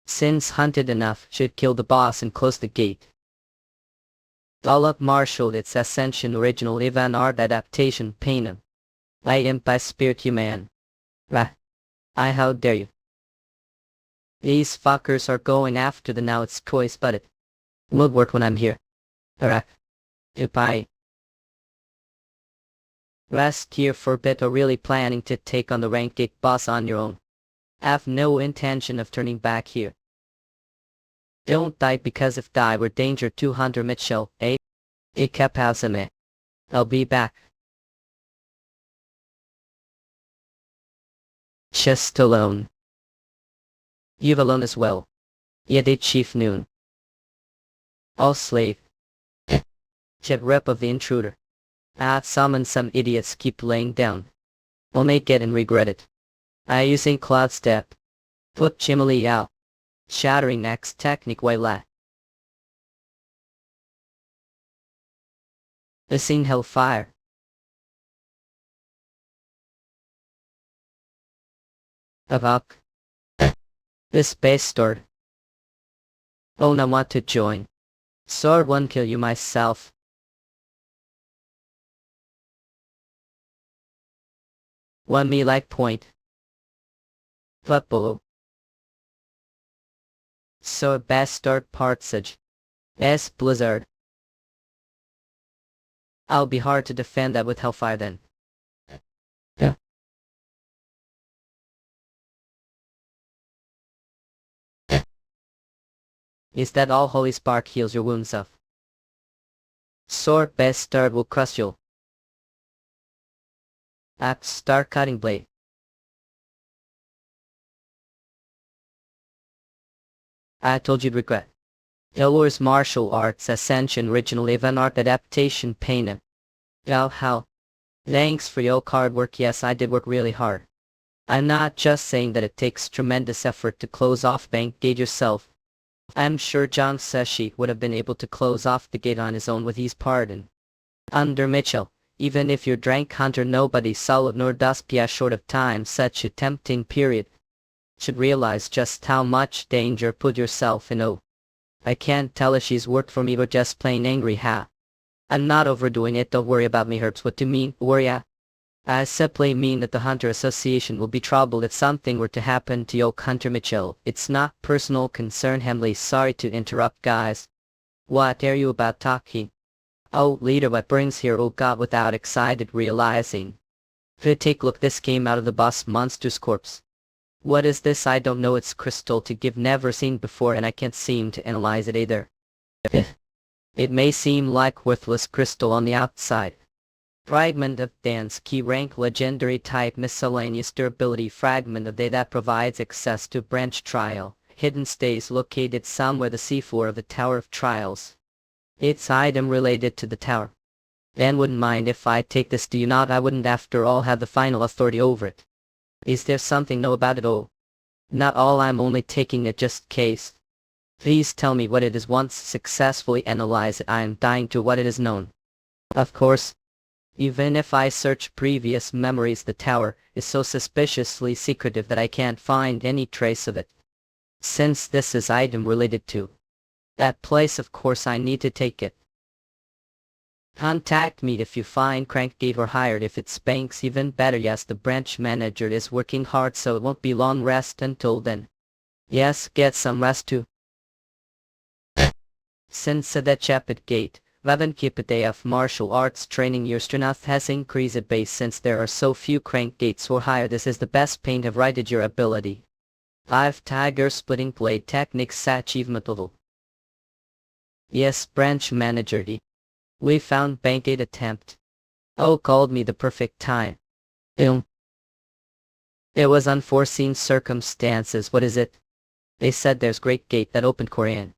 Since hunted enough should kill the boss and close the gate. All up marshaled its ascension original event art adaptation Panem. I am by spirit human. I how dare you. These fuckers are going after the now it's choice but it will work when I'm here. If I rest here for a bit or really planning to take on the rank 8 boss on your own. I've no intention of turning back here. Don't die because if die we're danger to Hunter Mitchell, eh? Ikapasame. I'll be back. Just alone. You've alone as well. Yede Chief Noon. All slave. Jet rep of the intruder. Summon some idiots keep laying down. Will make it and regret it. I using cloud step. Put Chimali out. Shattering next technique Waila. The scene hellfire. Avak. This base stored. Oh, now want to join. Sword one kill you myself. One me like point. But below. So best start partsage. S blizzard. I'll be hard to defend that with hellfire then. Yeah. Is that all holy spark heals your wounds of? Sword best start will crush you. Start cutting blade. I told you'd regret. Elor's martial arts ascension original even art adaptation pain. How? Thanks for your hard work. Yes, I did work really hard. I'm not just saying that it takes tremendous effort to close off bank gate yourself. I'm sure John Seshi would have been able to close off the gate on his own with his pardon. Under Mitchell, even if you're drank hunter nobody solid nor dust pia short of time such a tempting period. Should realize just how much danger put yourself in. Oh. I can't tell if she's worked for me or just plain angry I'm not overdoing it, don't worry about me hurts what do you mean, worry I simply mean that the Hunter Association will be troubled if something were to happen to Yoke Hunter Mitchell. It's not personal concern. Hemley, sorry to interrupt guys. What are you about talking? Oh, leader, what brings here? Oh god, without excited realizing. Take look, this came out of the boss monster's corpse. What is this? I don't know, it's crystal to give never seen before and I can't seem to analyze it either. It may seem like worthless crystal on the outside. Fragment of dance key rank legendary type miscellaneous durability fragment of day that provides access to branch trial. Hidden stays located somewhere the C4 of the Tower of Trials. It's item related to the tower. Dan wouldn't mind if I take this, do you not? I wouldn't after all have the final authority over it. Is there something know about it all? Not all, I'm only taking it just case. Please tell me what it is. Once successfully analyze it I am dying to what it is known. Of course. Even if I search previous memories the tower is so suspiciously secretive that I can't find any trace of it. Since this is item related to that place, of course I need to take it. Contact me if you find Crankgate or hired. If it's banks, even better. Yes, the branch manager is working hard so it won't be long rest until then. Yes, get some rest too. Since the Chapit Gate, keep a day of martial arts training your strength has increased a base since there are so few crank gates or higher. This is the best paint of righted your ability. 5 tiger splitting blade techniques achievement level. Yes, branch manager D. We found bank gate attempt. Oh, called me the perfect time. It was unforeseen circumstances. What is it? They said there's great gate that opened Korean.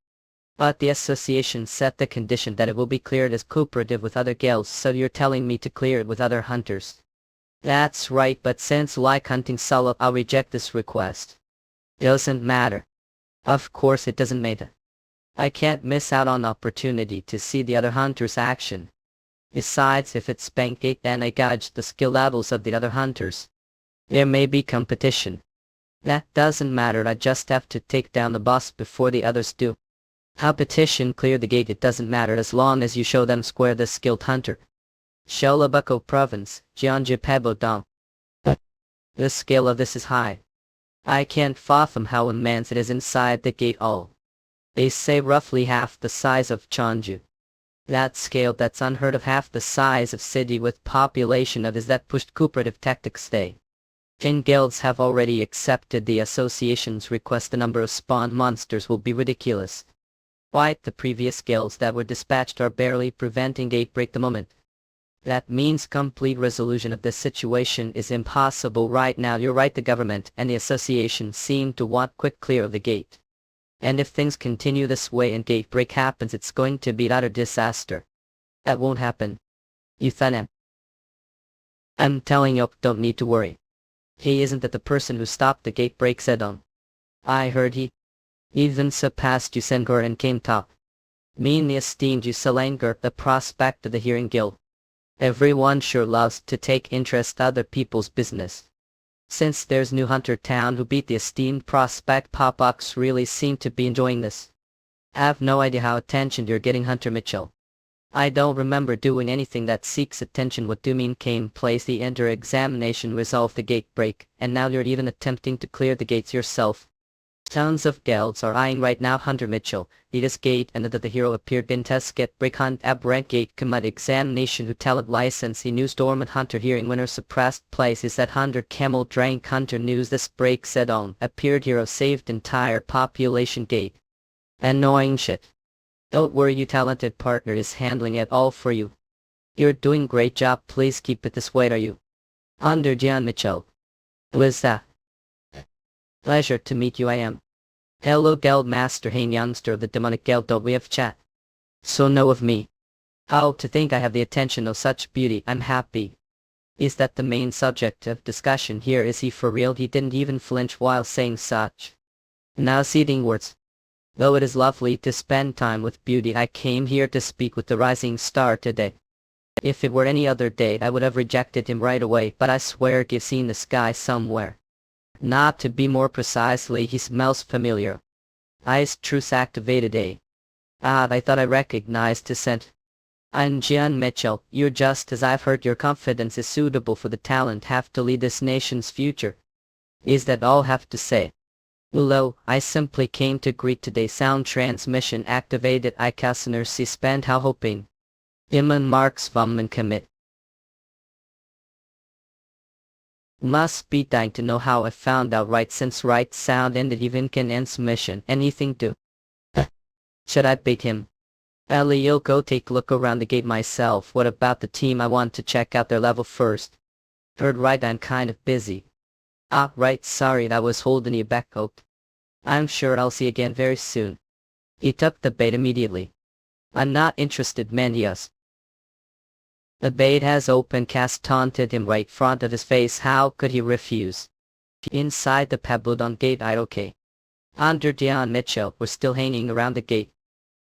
But the association set the condition that it will be cleared as cooperative with other guilds, so you're telling me to clear it with other hunters. That's right, but since like hunting solo, I'll reject this request. Doesn't matter. Of course it doesn't matter. I can't miss out on opportunity to see the other hunters' action. Besides, if it's bank gate then I gauge the skill levels of the other hunters. There may be competition. That doesn't matter, I just have to take down the boss before the others do. Competition clear the gate, it doesn't matter as long as you show them square the skilled hunter. Sholabako Province, Jeonju Dong. The scale of this is high. I can't fathom how immense it is inside the gate all. They say roughly half the size of Cheonju. That scale, that's unheard of, half the size of city with population of is that pushed cooperative tactics day. If guilds have already accepted the association's request, the number of spawned monsters will be ridiculous. Why, the previous guilds that were dispatched are barely preventing gatebreak at the moment. That means complete resolution of this situation is impossible right now. You're right, the government and the association seem to want quick clear of the gate. And if things continue this way and gatebreak happens, it's going to be an utter disaster. That won't happen. Euthanasia. I'm telling you, don't need to worry. He isn't that the person who stopped the gatebreak, said on. I heard he even surpassed Yusengur and came top. Me and the esteemed Yuselangur, the prospect of the Hearing Guild. Everyone sure loves to take interest in other people's business. Since there's new Hunter Town who beat the esteemed prospect, Popox really seem to be enjoying this. I have no idea how attention you're getting, Hunter Mitchell. I don't remember doing anything that seeks attention. What do you mean came place? The enter examination resolved the gate break, and now you're even attempting to clear the gates yourself. Tons of guilds are eyeing right now, Hunter Mitchell. This gate and that the hero appeared in test get break hunt aberrant gate commit examination who talent license. He news dormant Hunter hearing winner suppressed place is that Hunter camel drank Hunter news this break said on appeared hero saved entire population gate. Annoying shit. Don't worry, you talented partner is handling it all for you. You're doing great job, please keep it this way. Are you? Under John Mitchell. Who is that? Pleasure to meet you, I am. Hello Guild Master Hain youngster of the demonic guild, don't we have chat? So know of me. How to think I have the attention of such beauty, I'm happy. Is that the main subject of discussion here? Is he for real? He didn't even flinch while saying such. Now seeding words. Though it is lovely to spend time with beauty, I came here to speak with the rising star today. If it were any other day I would have rejected him right away, but I swear you've seen this guy somewhere. Not to be more precisely, he smells familiar. Eyes truce activated A. I thought I recognized his scent. I'm Gian Mitchell, you're just as I've heard your confidence is suitable for the talent have to lead this nation's future. Is that all have to say? Hello, I simply came to greet today's sound transmission activated I Kassener Sie spend how hoping. Imman Marks Vumman commit. Must be dying to know how I found out right since right sound ended even can ends mission anything to. Should I bait him? I'll go take a look around the gate myself. What about the team? I want to check out their level first. Heard right, I'm kind of busy. Ah right, sorry that was holding you back, Oak. I'm sure I'll see you again very soon. He took the bait immediately. I'm not interested, Mandias. The bait has open cast taunted him right front of his face. How could he refuse? Inside the Pabudon gate okay. Under Dion Mitchell was still hanging around the gate.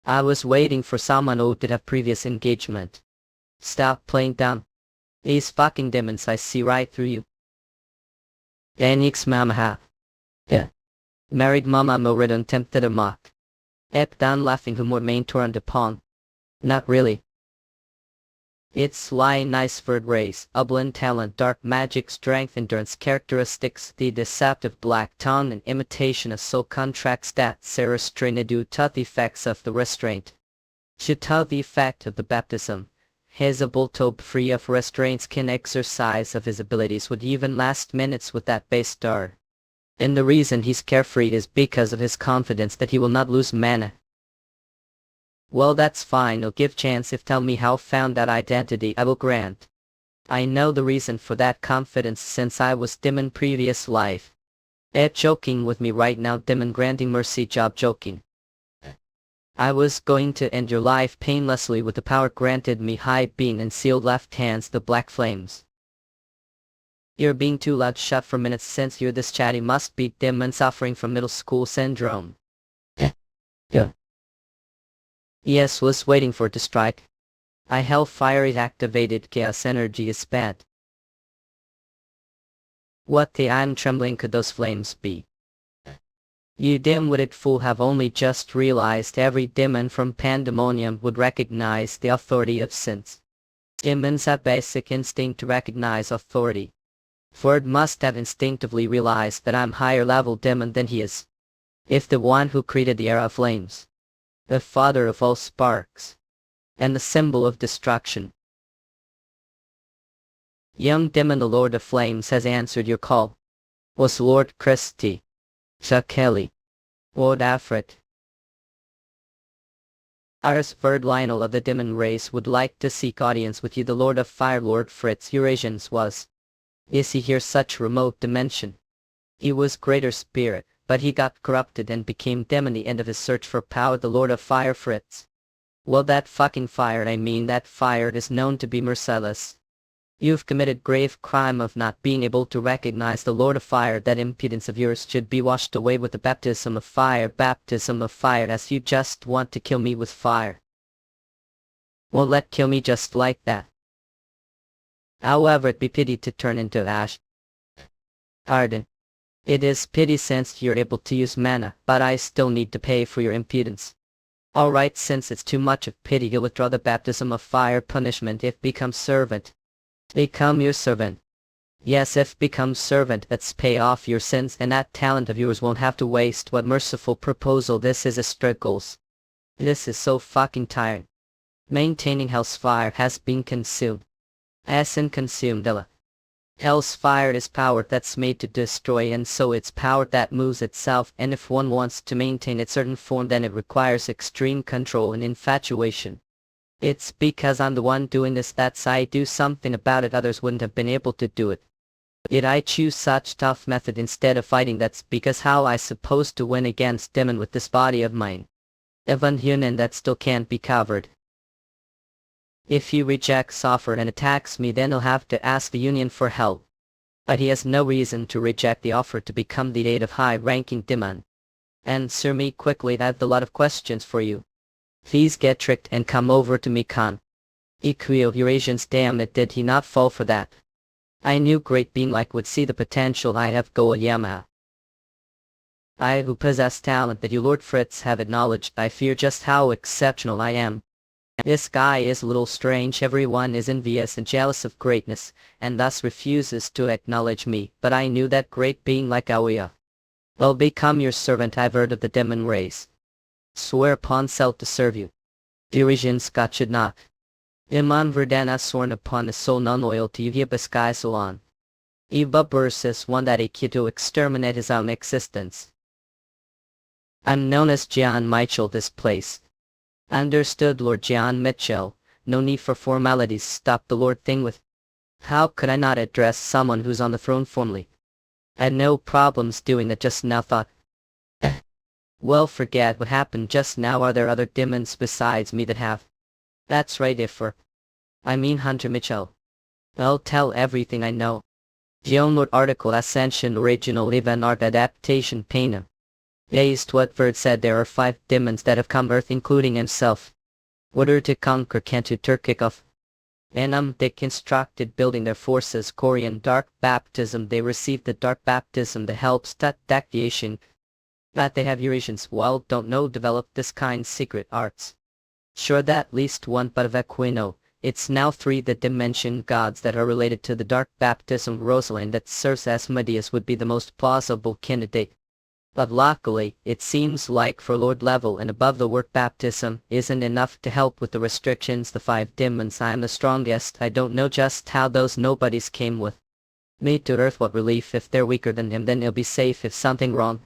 I was waiting for someone who did have previous engagement. Stop playing dumb. These fucking demons, I see right through you. Enix mama. Yeah. Married mama Moridon tempted a mock. Ep down laughing who more main torrent upon. Not really. It's lying nice for race, ublin talent, dark magic, strength, endurance characteristics, the deceptive black tongue and imitation of soul contracts that Sarah Strainadu taught the effects of the restraint. She taught the effect of the baptism. His ability free of restraints can exercise of his abilities would even last minutes with that base star. And the reason he's carefree is because of his confidence that he will not lose mana. Well, that's fine, I'll give chance if tell me how found that identity I will grant. I know the reason for that confidence since I was dim in previous life. Joking with me right now, Demon granting mercy job joking. I was going to end your life painlessly with the power granted me high being and sealed left hands the black flames. You're being too loud, shut for minutes since you're this chatty must be Demon suffering from middle school syndrome. Yeah. Yes, was waiting for it to strike. I hellfire it activated chaos energy is bad. What the I'm trembling could those flames be? You dim-witted fool have only just realized every demon from Pandemonium would recognize the authority of sins. Demons have basic instinct to recognize authority. Ford must have instinctively realized that I'm higher level demon than he is. If the one who created the era of flames, the father of all sparks, and the symbol of destruction. Young demon, the Lord of Flames has answered your call. was Lord Christie, Kelly, Lord Afrit. Ours Verd Lionel of the Demon race would like to seek audience with you. The Lord of Fire, Lord Fritz Eurasians was. Is he here such remote dimension? He was greater spirit, but he got corrupted and became demon the end of his search for power. The Lord of Fire Fritz. Well, that fucking fire, that fire is known to be merciless. You've committed grave crime of not being able to recognize the Lord of Fire. That impudence of yours should be washed away with the baptism of fire, as you just want to kill me with fire. Well, let kill me just like that. However, it be pity to turn into ash. Pardon. It is pity since you're able to use mana, but I still need to pay for your impudence. Alright, since it's too much of pity, you'll withdraw the baptism of fire punishment if become servant. Become your servant. Yes, if become servant, let's pay off your sins, and that talent of yours won't have to waste. What merciful proposal. This is a struggles. This is so fucking tired. Maintaining hell's fire has been consumed. As in consumed. Hell's fire is power that's made to destroy, and so it's power that moves itself, and if one wants to maintain its certain form, then it requires extreme control and infatuation. It's because I'm the one doing this that's I do something about it. Others wouldn't have been able to do it. Yet I choose such tough method instead of fighting. That's because how I supposed to win against demon with this body of mine? Even human that still can't be covered. If he rejects offer and attacks me, then he'll have to ask the Union for help. But he has no reason to reject the offer to become the aid of high-ranking demon. Answer me quickly, I have a lot of questions for you. Please get tricked and come over to me, Khan. Equio Eurasians, damn it, did he not fall for that? I knew great being like would see the potential I have. Go Yamaha. I who possess talent that you Lord Fritz have acknowledged, I fear just how exceptional I am. This guy is a little strange. Everyone is envious and jealous of greatness, and thus refuses to acknowledge me, but I knew that great being like Aoya. Well, become your servant. I've heard of the demon race. Swear upon self to serve you. Eurasian Scott should not. Iman Verdana sworn upon his soul non-loyalty you Sky Salon. Eva versus one that to exterminate his own existence. I'm known as John Mitchell this place. Understood, Lord John Mitchell. No need for formalities. Stop the Lord thing with. How could I not address someone who's on the throne formally? I had no problems doing that just now. Thought. Well, forget what happened just now. Are there other demons besides me that have? That's right, Hunter Mitchell. I'll tell everything I know. Geonlord article Ascension original event art adaptation Paina. Based what Verd said, there are 5 demons that have come Earth, including himself. Order to conquer Kentu Turkikov. They constructed building their forces Korean dark baptism. They received the dark baptism that helps that deviation. That they have Eurasians, well, don't know, developed this kind secret arts. Sure that at least one, but of Equino, it's now 3 the dimension gods that are related to the dark baptism. Rosalind that serves as Medius would be the most plausible candidate. But luckily, it seems like for Lord level and above the word baptism isn't enough to help with the restrictions. The 5 demons I am the strongest. I don't know just how those nobodies came with me to Earth. What relief if they're weaker than him, then he'll be safe if something wrong.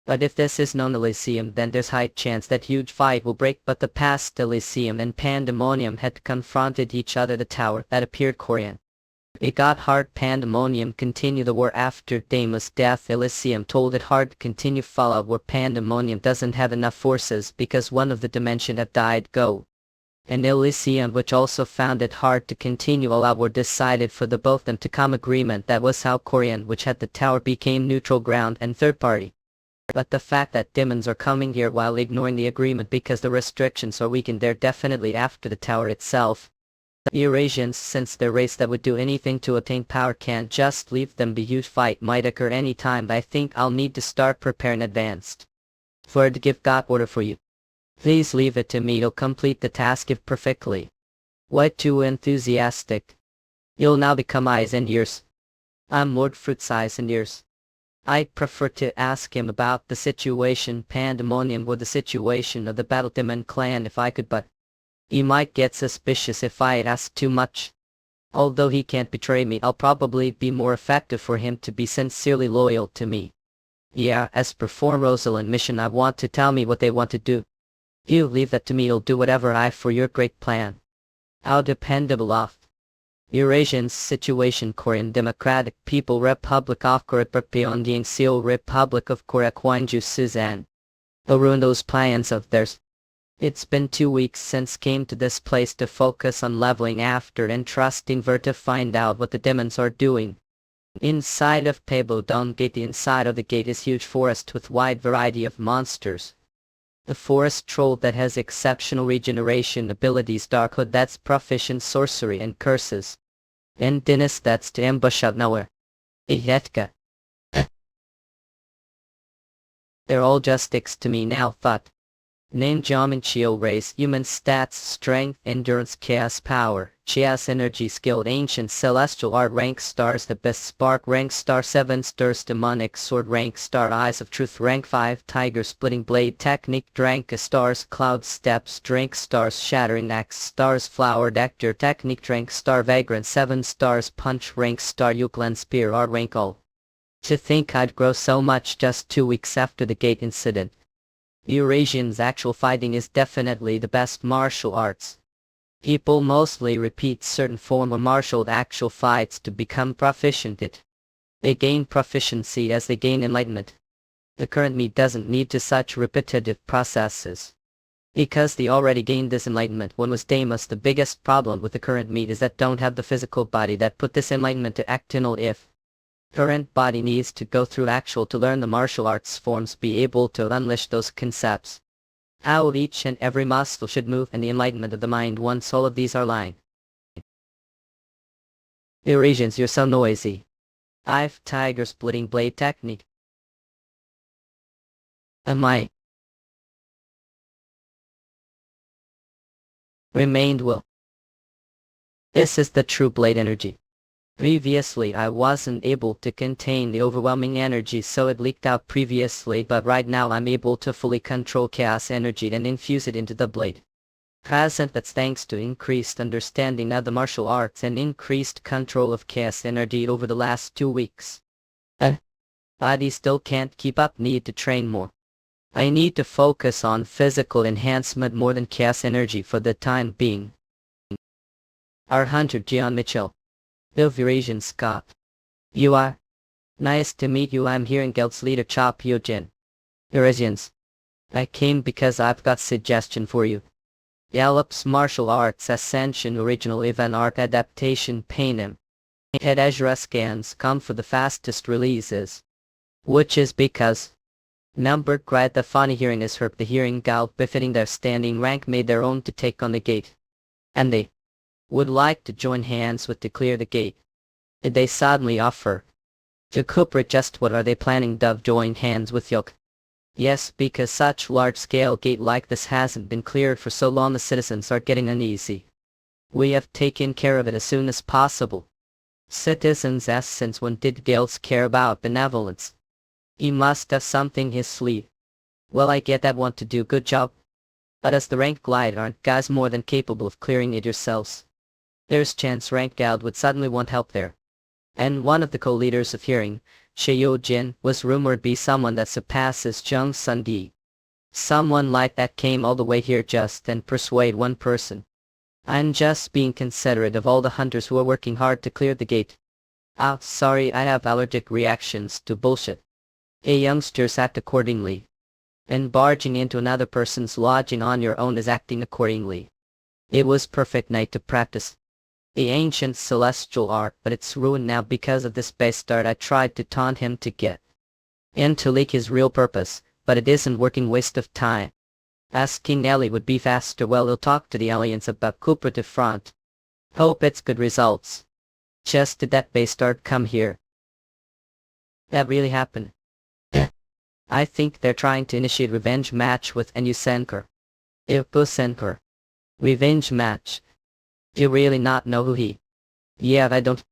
But if this is known Elysium, then there's high chance that huge fight will break. But the past Elysium and Pandemonium had confronted each other. The tower that appeared Korean. It got hard. Pandemonium continue the war after Deimos' death. Elysium told it hard to continue Fallout where Pandemonium doesn't have enough forces because one of the dimension have died. Go. And Elysium, which also found it hard to continue all out, were decided for the both them to come agreement. That was how Korean, which had the tower, became neutral ground and third party. But the fact that demons are coming here while ignoring the agreement because the restrictions are weakened, they're definitely after the tower itself. The Eurasians, since their race that would do anything to attain power, can't just leave them be. Huge fight might occur any time, but I think I'll need to start preparing advanced. For to give God order for you. Please leave it to me, you'll complete the task if perfectly. What too enthusiastic. You'll now become eyes and ears. I'm Lord Fruit's eyes and ears. I'd prefer to ask him about the situation Pandemonium or the situation of the Battle Demon clan if I could, but he might get suspicious if I ask too much. Although he can't betray me, I'll probably be more effective for him to be sincerely loyal to me. Yeah, as per Rosalind mission, I want to tell me what they want to do. You leave that to me, I'll do whatever I for your great plan. How dependable of Eurasian's situation Korean Democratic People Republic of Korea Pyongyang Seal Republic of Korea Kwangju Suzanne. They'll ruin those plans of theirs. It's been 2 weeks since came to this place to focus on leveling after and trusting Ver to find out what the demons are doing. Inside of Pabodong Gate, the inside of the gate is huge forest with wide variety of monsters. The forest troll that has exceptional regeneration abilities, Dark Hood that's proficient sorcery and curses, and Dennis that's to ambush out nowhere. Ihetka. They're all just sticks to me now, thought. Name Geometry race, human stats, strength, endurance, chaos power, chaos energy, skilled, ancient, celestial art, rank stars, the best spark, rank star 7 stars, demonic sword, rank star, eyes of truth, rank 5, tiger splitting blade, technique, rank stars, cloud steps, rank stars, shattering axe, stars, flower, nectar, technique, rank star, vagrant, 7 stars, punch, rank star, Euclid spear, art, rank all. To think I'd grow so much just 2 weeks after the gate incident. Eurasian's actual fighting is definitely the best martial arts. People mostly repeat certain form of martial actual fights to become proficient it. They gain proficiency as they gain enlightenment. The current me doesn't need to such repetitive processes. Because they already gained this enlightenment. One was Deimos. The biggest problem with the current me is that don't have the physical body that put this enlightenment to act in if. Current body needs to go through actual to learn the martial arts forms, be able to unleash those concepts. How each and every muscle should move and the enlightenment of the mind once all of these are lying. Eurasians, you're so noisy. I've tiger splitting blade technique. Am I? Remained will. This is the true blade energy. Previously I wasn't able to contain the overwhelming energy, so it leaked out previously, but right now I'm able to fully control chaos energy and infuse it into the blade. Present, that's thanks to increased understanding of the martial arts and increased control of chaos energy over the last 2 weeks. Body still can't keep up, need to train more. I need to focus on physical enhancement more than chaos energy for the time being. Our hunter Gian Mitchell. Eurasian Scott. You are? Nice to meet you. I'm here in Guild's leader Chop Yojin. Eurasians. I came because I've got suggestion for you. Yallop's martial arts ascension original event art adaptation Panem. Head Azure scans come for the fastest releases. Which is because numbered grad the funny hearing is herb the hearing gal befitting their standing rank made their own to take on the gate. And they would like to join hands with to clear the gate. Did they suddenly offer to cooperate? Just what are they planning to join hands with Yok? Yes, because such large-scale gate like this hasn't been cleared for so long, the citizens are getting uneasy. We have taken care of it as soon as possible. Citizens ask, since when did guilds care about benevolence? He must have something his sleeve. Well, I get that, want to do good job. But as the rank glide, aren't guys more than capable of clearing it yourselves? There's chance rank guild would suddenly want help there. And one of the co-leaders of hearing, Sheo Jin, was rumored be someone that surpasses Jung Sun Di. Someone like that came all the way here just and persuade one person. I'm just being considerate of all the hunters who are working hard to clear the gate. Ah, sorry, I have allergic reactions to bullshit. Youngsters act accordingly. And barging into another person's lodging on your own is acting accordingly. It was perfect night to practice the ancient celestial art, but it's ruined now because of this bastard. I tried to taunt him to get in to leak his real purpose, but it isn't working, waste of time. Asking Ellie would be faster. Well, he'll talk to the aliens about cooperative front. Hope it's good results. Just did that bastard come here? That really happened. I think they're trying to initiate revenge match with Enusenker. Ipusenker. Revenge match. Do you really not know who he? Yeah, I don't.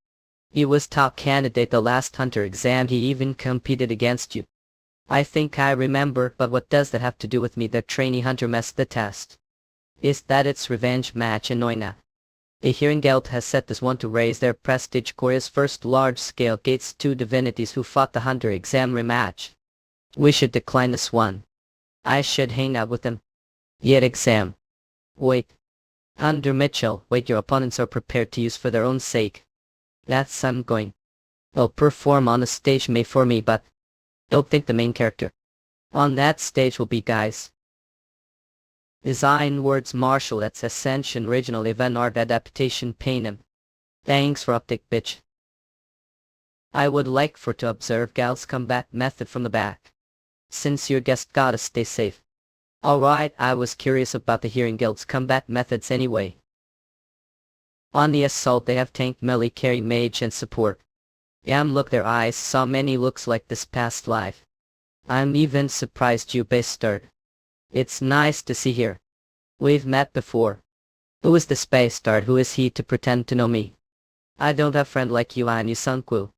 He was top candidate the last hunter exam. He even competed against you. I think I remember, but what does that have to do with me? The trainee hunter messed the test. Is that its revenge match in Noina? A hearing guild has set this one to raise their prestige. Korea's first large-scale gates two divinities who fought the hunter exam rematch. We should decline this one. I should hang out with them. Yet exam. Wait. Under Mitchell, wait, your opponents are prepared to use for their own sake. That's I'm going. I'll perform on the stage made for me, but don't think the main character on that stage will be guys. Design words Marshall, that's Ascension original event art adaptation Panem. Thanks for update, bitch. I would like for to observe Gal's combat method from the back. Since your guest gotta stay safe. Alright, I was curious about the Hearing Guild's combat methods anyway. On the assault they have tank, melee, carry, mage and support. Look, their eyes saw many looks like this past life. I'm even surprised you bastard. It's nice to see here. We've met before. Who is this bastard? Who is he to pretend to know me? I don't have a friend like you, I'm Yusunku.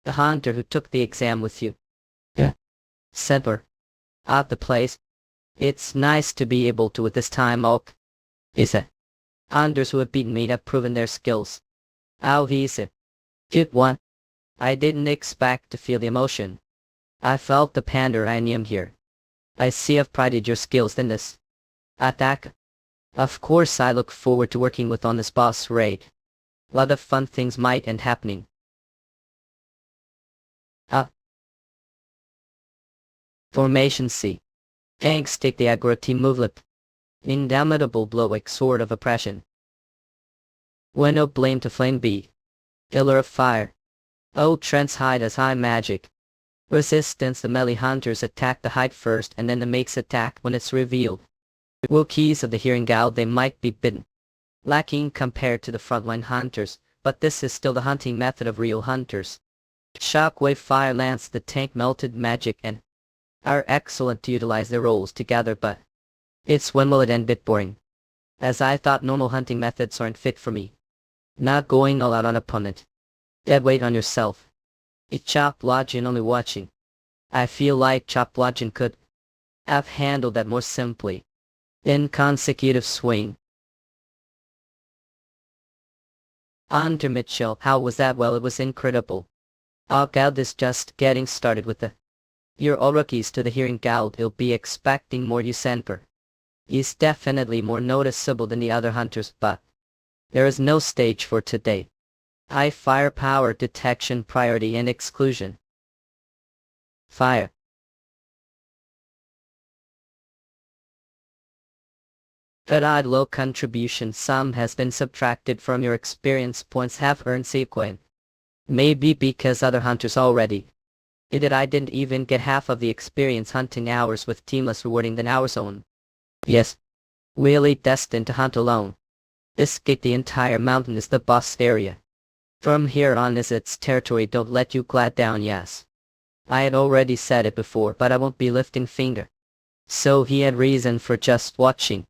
The hunter who took the exam with you. Yeah. Center. Out the place. It's nice to be able to with this time oak. Is it? Hunters who have beaten me have proven their skills. How easy. Good one. I didn't expect to feel the emotion. I felt the pandemonium here. I see I've prided your skills in this attack. Of course I look forward to working with on this boss raid. Lot of fun things might end happening. Formation C. Thanks, take the aggro team movelet. Indomitable blow like sword of oppression. Winnow blame to flame B. Pillar of fire. Oh, Trent's hide as high magic. Resistance, the melee hunters attack the hide first and then the mates attack when it's revealed. Wookiees of the Hearing Guild, they might be bitten. Lacking compared to the frontline hunters, but this is still the hunting method of real hunters. Shockwave, fire, lance, the tank, melted magic and are excellent to utilize their roles together, but it's when will it end bit boring. As I thought normal hunting methods aren't fit for me. Not going all out on opponent. Dead weight on yourself. It Chop Lodgin only watching. I feel like Chop Lodgin could have handled that more simply. In consecutive swing. Under Mitchell, how was that? Well, it was incredible. Our guild is just getting started with the. You're all rookies to the Hearing Guild, you'll be expecting more Yusenper. He's definitely more noticeable than the other hunters, but there is no stage for today. High firepower, detection, priority and exclusion. Fire. But odd low contribution sum has been subtracted from your experience points have earned sequin. Maybe because other hunters already did it. I didn't even get half of the experience hunting hours with team less rewarding than our own. Yes. Really destined to hunt alone. This gate, the entire mountain is the boss area. From here on is its territory, don't let you glad down, yes. I had already said it before, but I won't be lifting finger. So he had reason for just watching.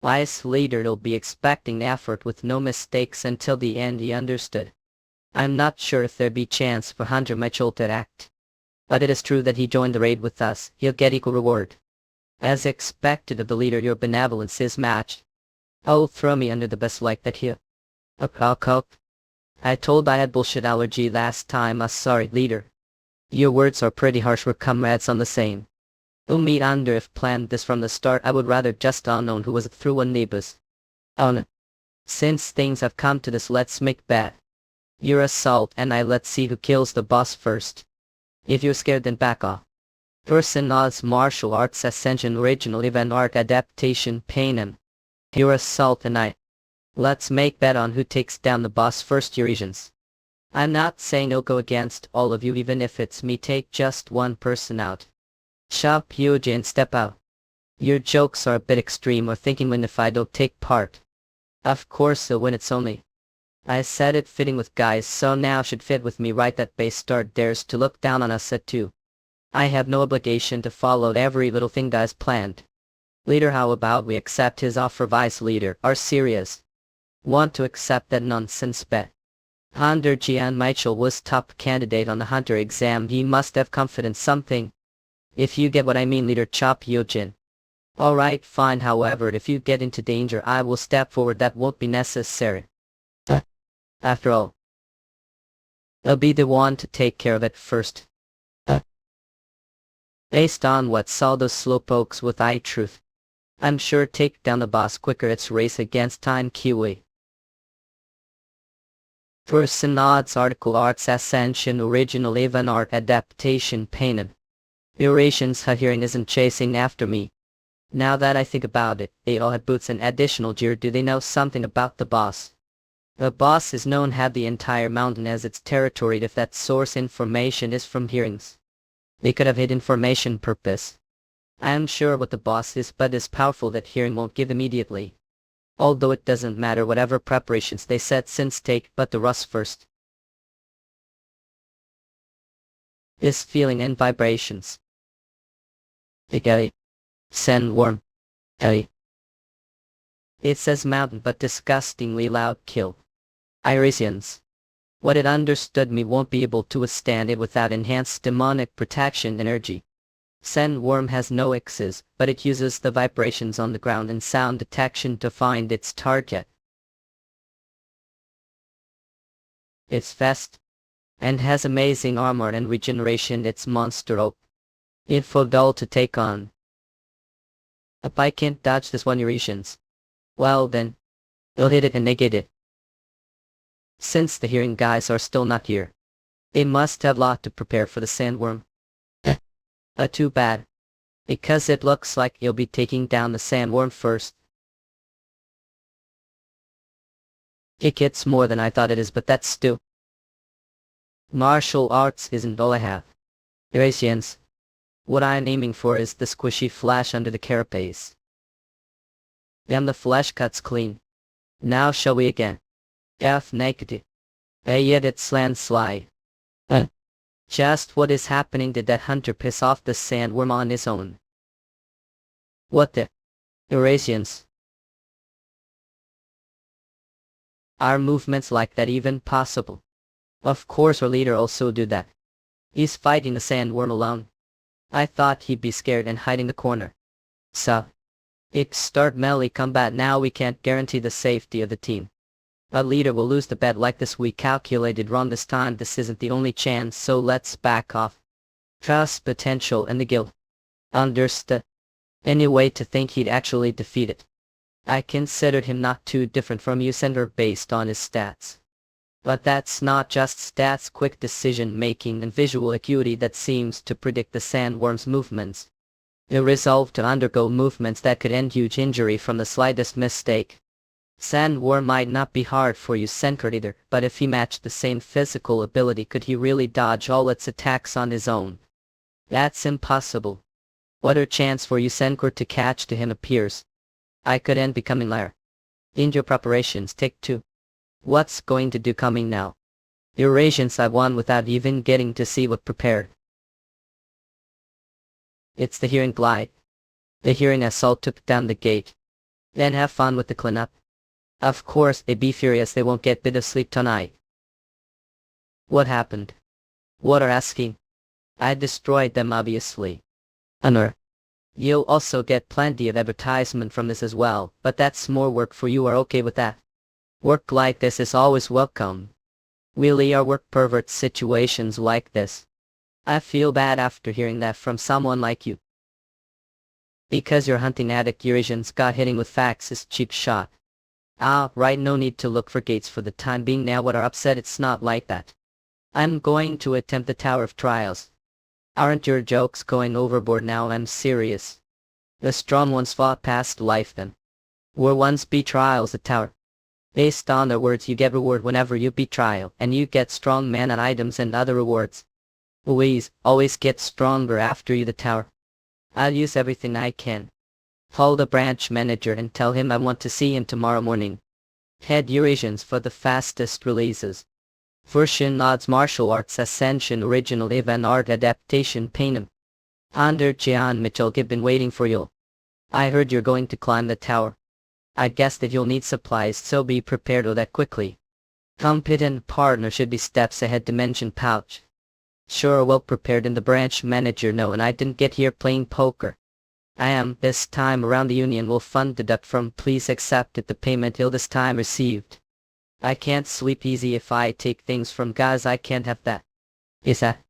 Wise leader will be expecting effort with no mistakes until the end, he understood. I'm not sure if there'd be chance for Hunter Mitchell to act. But it is true that he joined the raid with us, he'll get equal reward. As expected of the leader, your benevolence is matched. Oh, throw me under the bus like that here. I told I had bullshit allergy last time, sorry leader. Your words are pretty harsh, we're comrades on the same. We'll meet under if planned this from the start. I would rather just unknown who was through one neighbors. Oh no. Since things have come to this, let's make bet. You're assault and let's see who kills the boss first. If you're scared then back off. Person Oz Martial Arts Ascension Original Event Art Adaptation Panem. You're assault and let's make bet on who takes down the boss first, Eurasians. I'm not saying I'll go against all of you, even if it's me, take just one person out. Chop Hyojin, step out. Your jokes are a bit extreme, or thinking when if I don't take part. Of course he'll win, it's only. I said it fitting with guys, so now should fit with me, right? That bastard dares to look down on us at two. I have no obligation to follow every little thing guys planned. Leader, how about we accept his offer? Vice leader, are serious. Want to accept that nonsense bet? Hunter Jian Michael was top candidate on the hunter exam, he must have confidence something. If you get what I mean, leader. Chop Hyojin. Alright, fine, however if you get into danger I will step forward, that won't be necessary. After all, I'll be the one to take care of it first. Based on what saw those slowpokes with eye truth, I'm sure take down the boss quicker. It's race against time Kiwi. For Synod's article Arts Ascension Original Even Art Adaptation Painted. Eurasians hearing isn't chasing after me. Now that I think about it, they all have boots and additional gear. Do they know something about the boss? The boss is known to have the entire mountain as its territory. If that source information is from hearings, they could have hid information purpose. I am sure what the boss is, but is powerful that hearing won't give immediately. Although it doesn't matter whatever preparations they set since take but the rust first. This feeling and vibrations. Big sandworm. It says mountain but disgustingly loud kill. Irasians. What it understood me won't be able to withstand it without enhanced demonic protection energy. Sandworm has no X's, but it uses the vibrations on the ground and sound detection to find its target. It's fast, and has amazing armor and regeneration. It's monster op. Info dull to take on. If I can't dodge this one Eurasians, well then, they'll hit it and negate it. Since the hearing guys are still not here, they must have lot to prepare for the sandworm. Too bad. Because it looks like you'll be taking down the sandworm first. It gets more than I thought it is, but that's still. Martial arts isn't all I have. Eurasians. What I'm aiming for is the squishy flesh under the carapace. Then the flesh cuts clean. Now shall we again? F naked. Yet it's landslide. Just what is happening? Did that hunter piss off the sandworm on his own? What the? Eurasians. Are movements like that even possible? Of course our leader also do that. He's fighting the sandworm alone. I thought he'd be scared and hide in the corner. So, it start melee combat now. We can't guarantee the safety of the team. A leader will lose the bet like this. We calculated wrong this time. This isn't the only chance, so let's back off. Trust potential and the guild. Understood. Any way to think he'd actually defeat it. I considered him not too different from you, Sender, based on his stats. But that's not just stats. Quick decision making and visual acuity that seems to predict the sandworm's movements. A resolve to undergo movements that could end huge injury from the slightest mistake. Sandworm might not be hard for you, Senkert, either, but if he matched the same physical ability, could he really dodge all its attacks on his own? That's impossible. What a chance for you, Senkert, to catch to him appears. I could end becoming Lair. In your preparations, take 2. What's going to do coming now? Eurasians I won without even getting to see what prepared. It's the hearing glide. The hearing assault took down the gate. Then have fun with the cleanup. Of course they be furious they won't get bit of sleep tonight. What happened? What are asking? I destroyed them obviously. Honor. You'll also get plenty of advertisement from this as well, but that's more work for you. Are okay with that? Work like this is always welcome. Really are work pervert situations like this. I feel bad after hearing that from someone like you. Because your hunting addict Eurasians got hitting with facts is cheap shot. Right, no need to look for gates for the time being. Now what are upset? It's not like that. I'm going to attempt the Tower of Trials. Aren't your jokes going overboard now? I'm serious. The strong ones fought past life then. Were once beat trials at Tower. Based on their words you get reward whenever you beat trial, and you get strong mana items and other rewards. Always get stronger after you the Tower. I'll use everything I can. Call the branch manager and tell him I want to see him tomorrow morning. Head Eurasians for the fastest releases. Version Odds Martial Arts Ascension Original Event Art Adaptation Panem. Under Jian Mitchell, I've been waiting for you. I heard you're going to climb the tower. I guess that you'll need supplies, so be prepared for that quickly. Competent partner should be steps ahead. Dimension pouch. Sure, well prepared. And the branch manager no, and I didn't get here playing poker. I am. This time around the union will fund deduct from. Please accept it. The payment till this time received. I can't sleep easy if I take things from guys. I can't have that. Is that?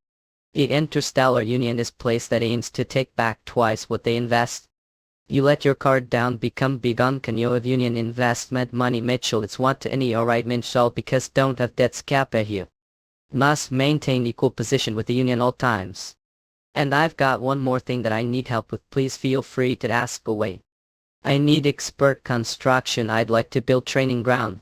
The interstellar union is place that aims to take back twice what they invest. You let your card down become begun can you have union investment money Mitchell it's want to any alright Mitchell because don't have debts cap here. Must maintain equal position with the union all times. And I've got one more thing that I need help with please feel free to ask away. I need expert construction I'd like to build training ground.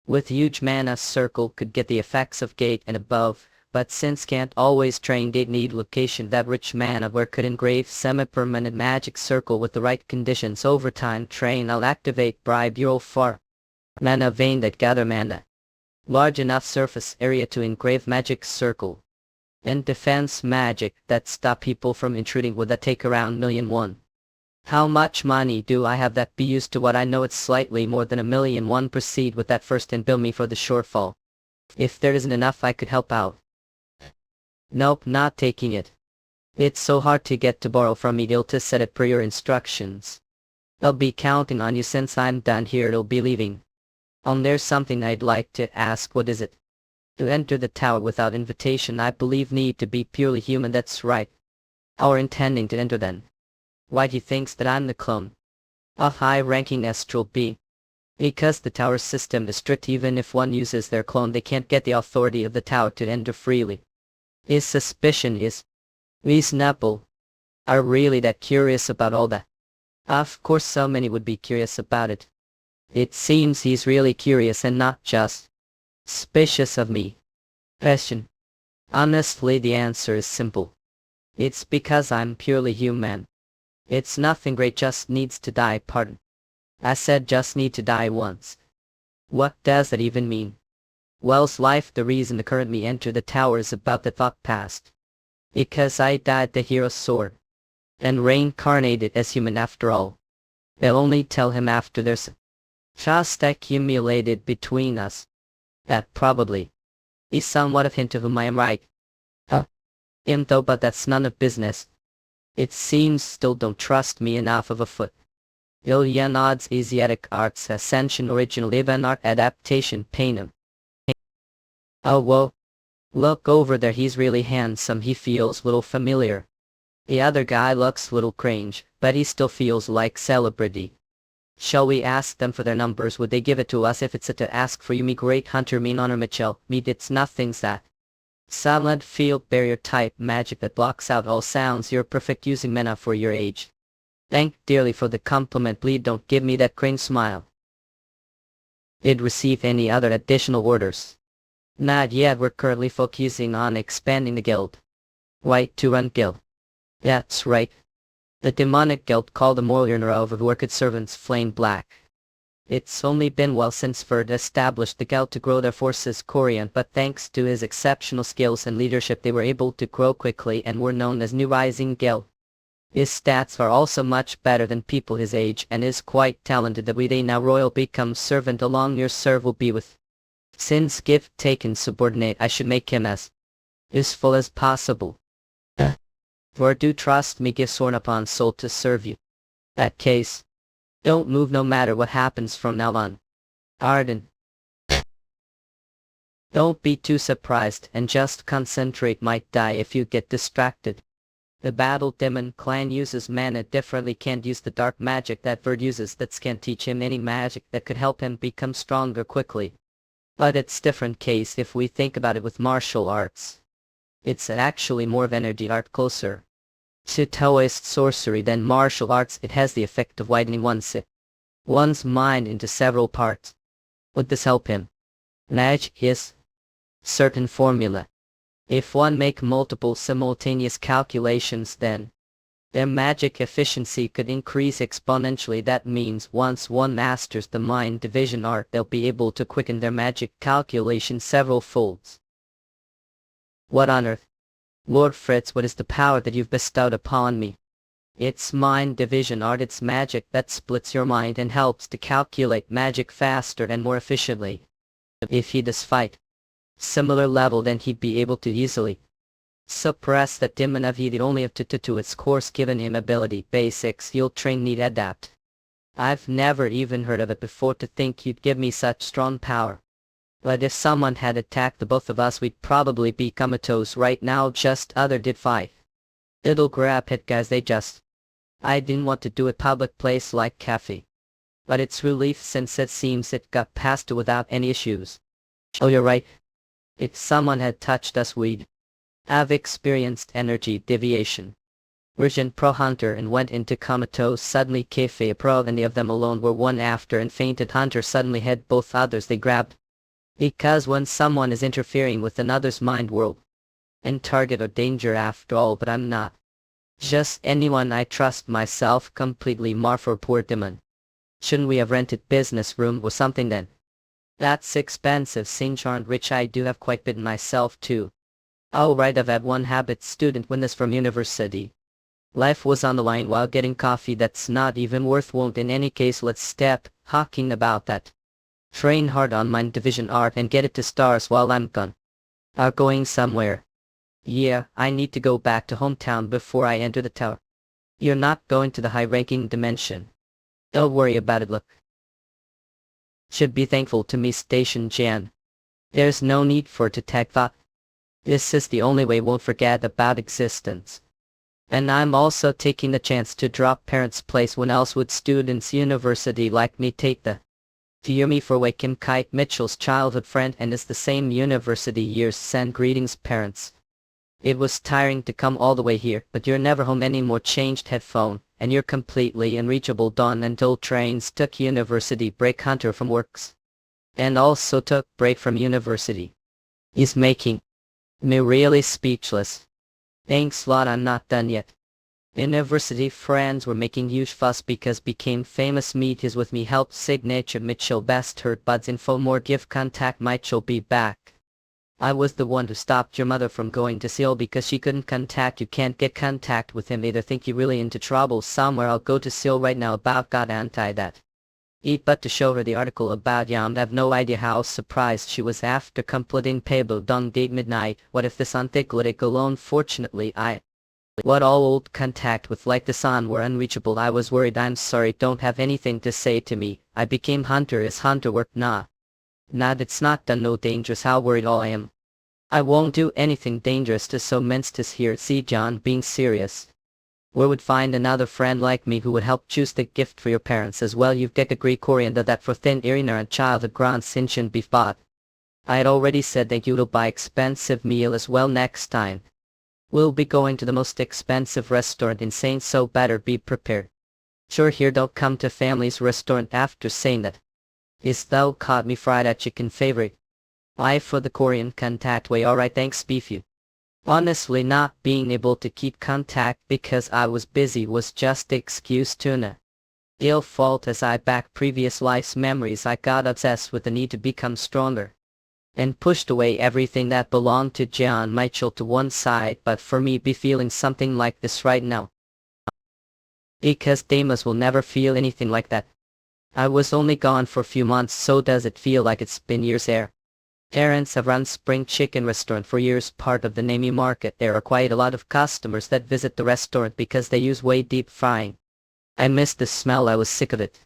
With huge mana circle could get the effects of gate and above. But since can't always train they need location that rich mana where could engrave semi-permanent magic circle with the right conditions over time train I'll activate bribe Euro far. Mana vein that gather mana. Large enough surface area to engrave magic circle. And defense magic that stop people from intruding would that take around $1,000,001. How much money do I have that be used to what I know it's slightly more than $1,000,001 proceed with that first and bill me for the shortfall. If there isn't enough I could help out. Nope, not taking it. It's so hard to get to borrow from me ill to set it per your instructions. I'll be counting on you since I'm done here it'll be leaving. There's something I'd like to ask what is it? To enter the tower without invitation I believe need to be purely human that's right. Our intending to enter then. Why he thinks that I'm the clone. A high-ranking astral B. Because the tower system is strict even if one uses their clone they can't get the authority of the tower to enter freely. His suspicion is reasonable. Are really that curious about all that? Of course so many would be curious about it. It seems he's really curious and not just suspicious of me. Question. Honestly the answer is simple. It's because I'm purely human. It's nothing great just needs to die pardon. I said just need to die once. What does that even mean? Well's life the reason the current me entered the tower is about the thought past. Because I died the hero's sword. And reincarnated as human after all. They'll only tell him after there's trust accumulated between us. That probably is somewhat of hint of whom I am right. Him though but that's none of business. It seems still don't trust me enough of a foot. Ilyan odds Asiatic arts ascension original event art adaptation painum. Oh whoa. Look over there he's really handsome he feels little familiar. The other guy looks little cringe, but he still feels like celebrity. Shall we ask them for their numbers would they give it to us if it's a to ask for you me great hunter mean honor Mitchell me it's nothing's that. Silent field barrier type magic that blocks out all sounds you're perfect using mana for your age. Thank dearly for the compliment please don't give me that cringe smile. Did receive any other additional orders? Not yet we're currently focusing on expanding the guild. White to run guild. That's right. The demonic guild called the Mourner of Worked Servants Flame Black. It's only been well since Verd established the guild to grow their forces Korean but thanks to his exceptional skills and leadership they were able to grow quickly and were known as New Rising Guild. His stats are also much better than people his age and is quite talented that we they now royal become servant along your serve will be with. Since gift taken subordinate I should make him as useful as possible. For do trust me give sworn upon soul to serve you. That case. Don't move no matter what happens from now on. Arden. Don't be too surprised and just concentrate might die if you get distracted. The Battle Demon clan uses mana differently can't use the dark magic that Verd uses that can't teach him any magic that could help him become stronger quickly. But it's different case if we think about it with martial arts. It's actually more of energy art closer to Taoist sorcery than martial arts it has the effect of widening one's mind into several parts. Would this help him? Magic is certain formula. If one make multiple simultaneous calculations then their magic efficiency could increase exponentially that means once one masters the mind division art they'll be able to quicken their magic calculation several folds. What on earth? Lord Fritz what is the power that you've bestowed upon me? It's mind division art it's magic that splits your mind and helps to calculate magic faster and more efficiently. If he does fight similar level then he'd be able to easily suppress that demon of he only have to its course given him ability basics he'll train need adapt. I've never even heard of it before to think you'd give me such strong power. But if someone had attacked the both of us, we'd probably be comatose right now, just other did fight. It'll grab it guys, they just. I didn't want to do a public place like cafe. But it's relief since it seems it got past without any issues. Oh, you're right. If someone had touched us, we'd have experienced energy deviation. Virgin Pro Hunter and went into comatose. Suddenly Cafe Pro, any of them alone were one after, and fainted. Hunter suddenly had both others they grabbed. Because when someone is interfering with another's mind world and target or danger after all, but I'm not just anyone, I trust myself completely. More poor demon. Shouldn't we have rented business room or something then? That's expensive. Since aren't rich, I do have quite bit myself too. Oh right, I've had one habit student witness from university. Life was on the line while getting coffee. That's not even worth won't in any case. Let's step talking about that. Train hard on mind division art and get it to stars while I'm gone. Are going somewhere? Yeah, I need to go back to hometown before I enter the tower. You're not going to the high-ranking dimension. Don't worry about it. Look. Should be thankful to me, Station Jan. There's no need for to take thought. This is the only way won't forget about existence. And I'm also taking the chance to drop parents' place. When else would students university like me take the to hear me for way? Kim Kite, Mitchell's childhood friend and is the same university years. Send greetings parents. It was tiring to come all the way here, but you're never home anymore. Changed headphone, and you're completely unreachable. Dawn until trains took university break. Hunter from works. And also took break from university. He's making me really speechless. Thanks lot, I'm not done yet. University friends were making huge fuss because became famous. Meet is with me, help signature Mitchell best heard buds info more give contact Mitchell be back. I was the one who stopped your mother from going to Seoul because she couldn't contact you. Can't get contact with him either. Think you really into trouble somewhere. I'll go to Seoul right now. About got anti that. Eat but to show her the article about Yam. Have no idea how surprised she was after completing Pebo Dong date midnight. What if this unthiclitic alone? Fortunately what all old contact with like the sun were unreachable. I was worried. I'm sorry, don't have anything to say to me. I became Hunter. Is Hunter work? Nah, it's not done. No dangerous. How worried all I am. I won't do anything dangerous to so Menstis here. See John being serious. Where would find another friend like me who would help choose the gift for your parents as well? You've got agree coriander that for thin irina and childhood grand Sinchan beef bought. I had already said that you'll buy expensive meal as well next time. We'll be going to the most expensive restaurant in Saint, so better be prepared. Sure, here don't come to family's restaurant after saying that. Is thou caught me fried at chicken favorite? I for the Korean contact way. Alright, thanks beef you. Honestly, not being able to keep contact because I was busy was just excuse tuna. Ill fault as I back previous life's memories. I got obsessed with the need to become stronger. And pushed away everything that belonged to John Mitchell to one side. But for me be feeling something like this right now. Because Damas will never feel anything like that. I was only gone for a few months, so does it feel like it's been years there. Parents have run Spring Chicken restaurant for years, part of the Nami market. There are quite a lot of customers that visit the restaurant because they use way deep frying. I missed the smell, I was sick of it.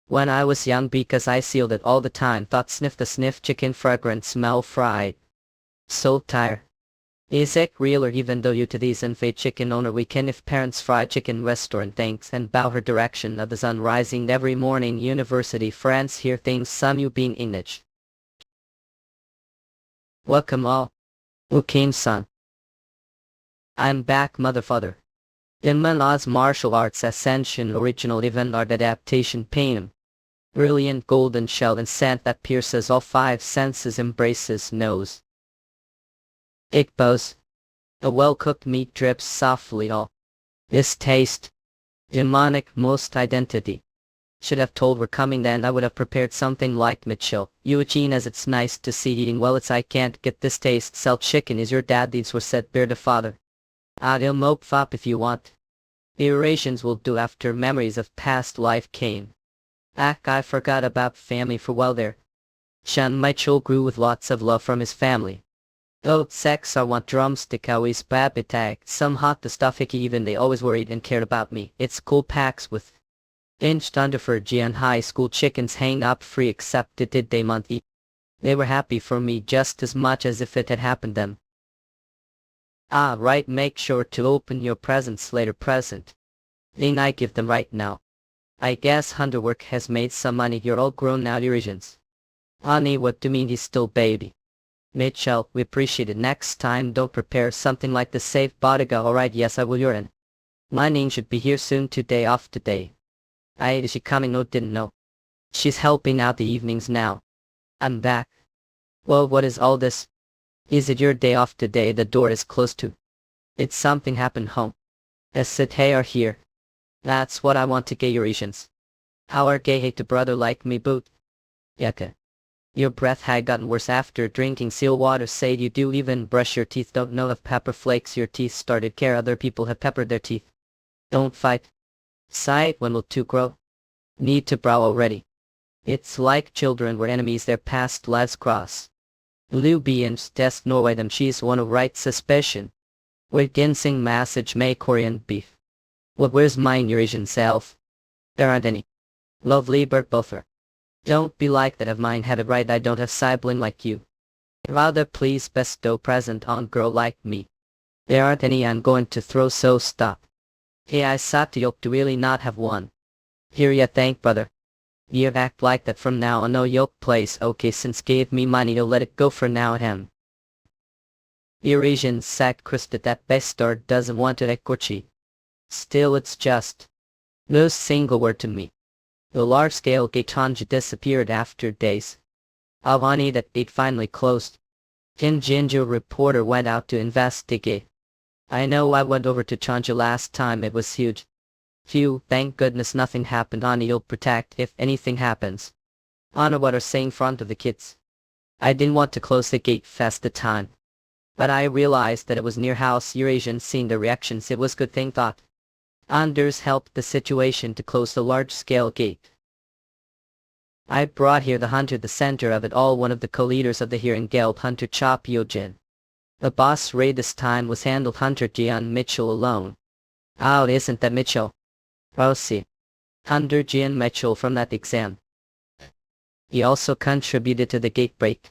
When I was young because I sealed it all the time, thought sniff the sniff chicken fragrant smell fried. So tired. Is it real or even though you to these unfade chicken owner weekend if parents fry chicken restaurant thanks and bow her direction of the sun rising every morning. University France here things some you being English. Welcome all. Who came son? I'm back motherfather. In Manhwa's martial arts ascension original event art adaptation painum. Brilliant golden shell and scent that pierces all five senses embraces nose. Ikbos. A well-cooked meat drips softly all. This taste. Demonic most identity. Should have told we're coming then I would have prepared something like Mitchell. Eugene as it's nice to see eating well it's I can't get this taste. Sell chicken is your dad these were said bear the father. I'll mope fop if you want. The Eurasians will do after memories of past life came. I forgot about family for well there. Shan Mitchell grew with lots of love from his family. Oh, sex I want drumstick always babitag. Some hot the stuff hickey even they always worried and cared about me. It's cool packs with inched under for Gian high school chickens hang up free except it did they month eat. They were happy for me just as much as if it had happened them. Ah, right, make sure to open your presents later present. Then I give them right now. I guess Hunter work has made some money, you're all grown now, Eurasians. Honey, what do you mean he's still baby? Mitchell, we appreciate it. Next time don't prepare something like the safe bodega. Alright, yes I will, you're in. Lining should be here soon, today off today. Is she coming? No, didn't know. She's helping out the evenings now. I'm back. Well, what is all this? Is it your day off today? The door is closed too. It's something happened home. Sit hey are here. That's what I want to get Eurasians. How are gay hate to brother like me boot? Yaka. Your breath had gotten worse after drinking seal water. Say you do even brush your teeth. Don't know if pepper flakes your teeth started care. Other people have peppered their teeth. Don't fight. Sigh, when will two grow? Need to brow already. It's like children were enemies their past lives cross. Liu Bian's desk Norway them she's one of right suspicion. With ginseng massage may Korean beef. What where's mine Eurasian self? There aren't any. Lovely Bert Buffer. Don't be like that, if mine had it right. I don't have sibling like you. Rather please bestow present on girl like me. There aren't any, I'm going to throw, so stop. Hey, I sought to yoke to really not have one. Here ya thank brother. You act like that from now on, no yoke place. Okay, since gave me money you'll let it go for now him. Eurasian sacked Krista that bastard doesn't want to equity. Still it's just. No single word to me. The large-scale Gaetanji disappeared after days. Avani that gate finally closed. Kim Jinju reporter went out to investigate. I know I went over to Chanja last time, it was huge. Phew, thank goodness nothing happened. Ani you'll protect if anything happens. Anna what are saying in front of the kids. I didn't want to close the gate fast the time. But I realized that it was near house. Eurasian seeing the reactions, it was good thing thought. Anders helped the situation to close the large-scale gate. I brought here the hunter, the center of it all, one of the co-leaders of the hearing guild, Hunter Chop Yojin. The boss raid this time was handled Hunter Jian Mitchell alone. Oh, isn't that Mitchell? Oh, see. Hunter Jian Mitchell from that exam. He also contributed to the gate break.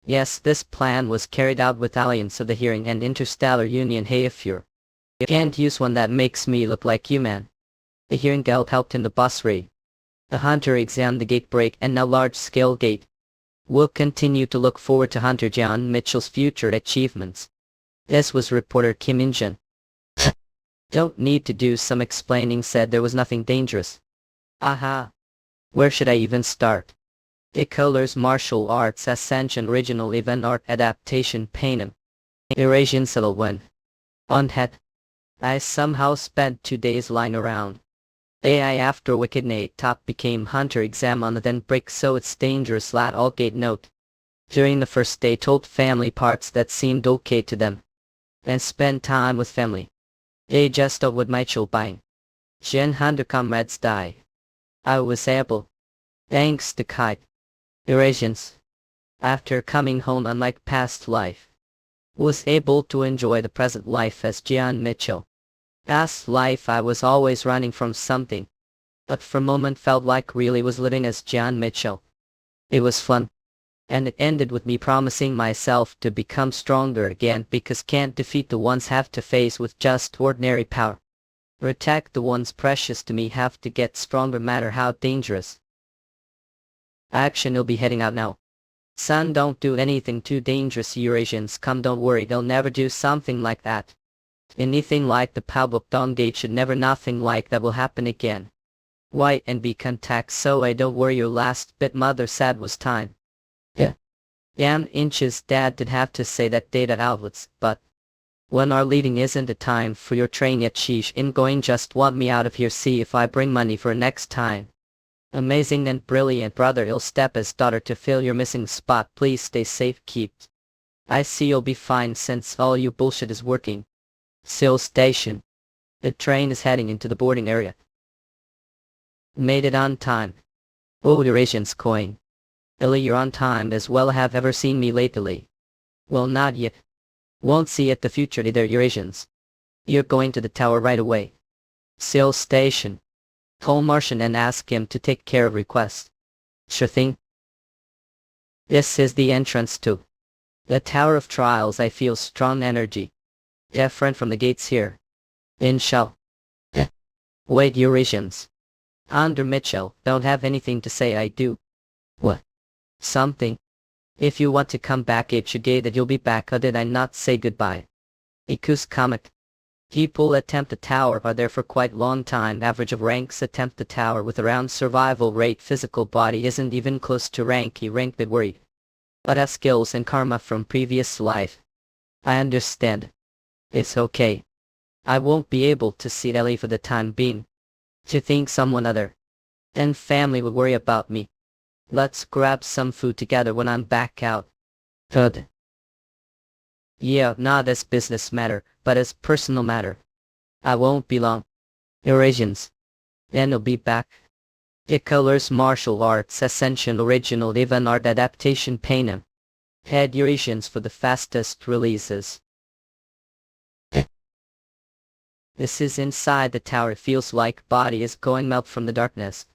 Yes, this plan was carried out with Alliance of the Hearing and Interstellar Union. Hey, if you can't use one that makes me look like you, man. The hearing guild helped in the boss raid. The hunter examined the gate break and now large-scale gate. We'll continue to look forward to Hunter Jian Mitchell's future achievements. This was reporter Kim In-jin. Don't need to do some explaining, said there was nothing dangerous. Aha. Where should I even start? The colors martial arts ascension original event art adaptation painting. Eurasian settle when. On head. I somehow spent 2 days lying around. AI after Wicked Nate top became Hunter exam on the then break, so it's dangerous. Lat all gate note. During the first day told family parts that seemed okay to them. And spend time with family. They just with Mitchell buying. Jen Hunter comrades die. I was able. Thanks to Kite. Eurasians. After coming home, unlike past life. Was able to enjoy the present life as Jian Mitchell. Past life I was always running from something. But for a moment felt like really was living as Jian Mitchell. It was fun. And it ended with me promising myself to become stronger again, because can't defeat the ones have to face with just ordinary power. Protect the ones precious to me, have to get stronger matter how dangerous. Action, will be heading out now. Son, don't do anything too dangerous. Eurasians come, don't worry, they'll never do something like that. Anything like the public dongate should never, nothing like that will happen again. White and be contact, so I don't worry your last bit. Mother said was time. Yeah. Damn inches, Dad did have to say that data outlets, but when our leading isn't a time for your train yet. Sheesh, in going, just want me out of here. See if I bring money for next time. Amazing and brilliant brother, I'll step as daughter to fill your missing spot. Please stay safe, keep. I see you'll be fine since all you bullshit is working. Seoul Station. The train is heading into the boarding area. Made it on time. Oh, Eurasian's coin. Illy, you're on time as well. Have ever seen me lately? Well, not yet. Won't see it the future either, Eurasians. You're going to the tower right away. Seoul Station. Call Martian and ask him to take care of request. Sure thing. This is the entrance to the Tower of Trials. I feel strong energy. Different from the gates here. Inshal. Wait, Eurasians. Under Mitchell, don't have anything to say. I do. What? Something. If you want to come back, it should gay that you'll be back. Or did I not say goodbye? Ikus comic. People attempt the tower are there for quite long time. Average of ranks attempt the tower with around survival rate. Physical body isn't even close to rank but worried. But has skills and karma from previous life. I understand. It's okay. I won't be able to see Ellie for the time being. To think someone other and family would worry about me. Let's grab some food together when I'm back out. Good. Yeah, not as business matter, but as personal matter. I won't be long. Eurasians. Then I'll be back. It colors martial arts ascension original even art adaptation painting. Head Eurasians for the fastest releases. This is inside the tower. It feels like body is going melt from the darkness.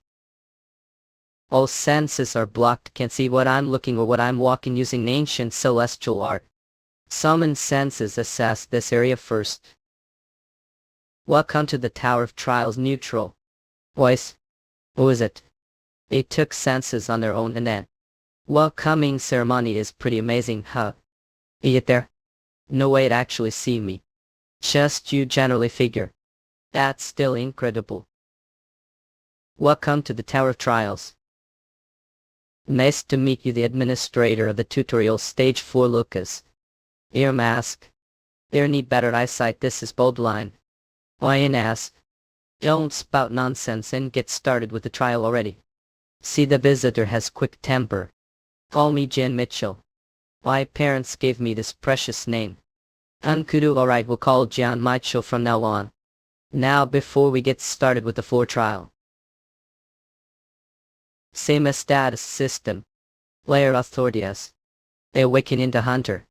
All senses are blocked. Can't see what I'm looking or what I'm walking using ancient celestial art. Summon senses. Assess this area first. Welcome to the Tower of Trials. Neutral. Voice. Who is it? They took senses on their own and then. Welcoming ceremony is pretty amazing, huh? It there? No way to actually see me. Just you generally figure. That's still incredible. Welcome to the Tower of Trials. Nice to meet you, the administrator of the tutorial stage 4 Lucas. Ear mask. There need better eyesight. This is bold line. Why in ask? Don't spout nonsense and get started with the trial already. See, the visitor has quick temper. Call me Jen Mitchell. My parents gave me this precious name. Unkudu. Alright, we'll call Jan Mitchell from now on. Now before we get started with the floor trial. Same as status system. Player authorities. They awaken into Hunter.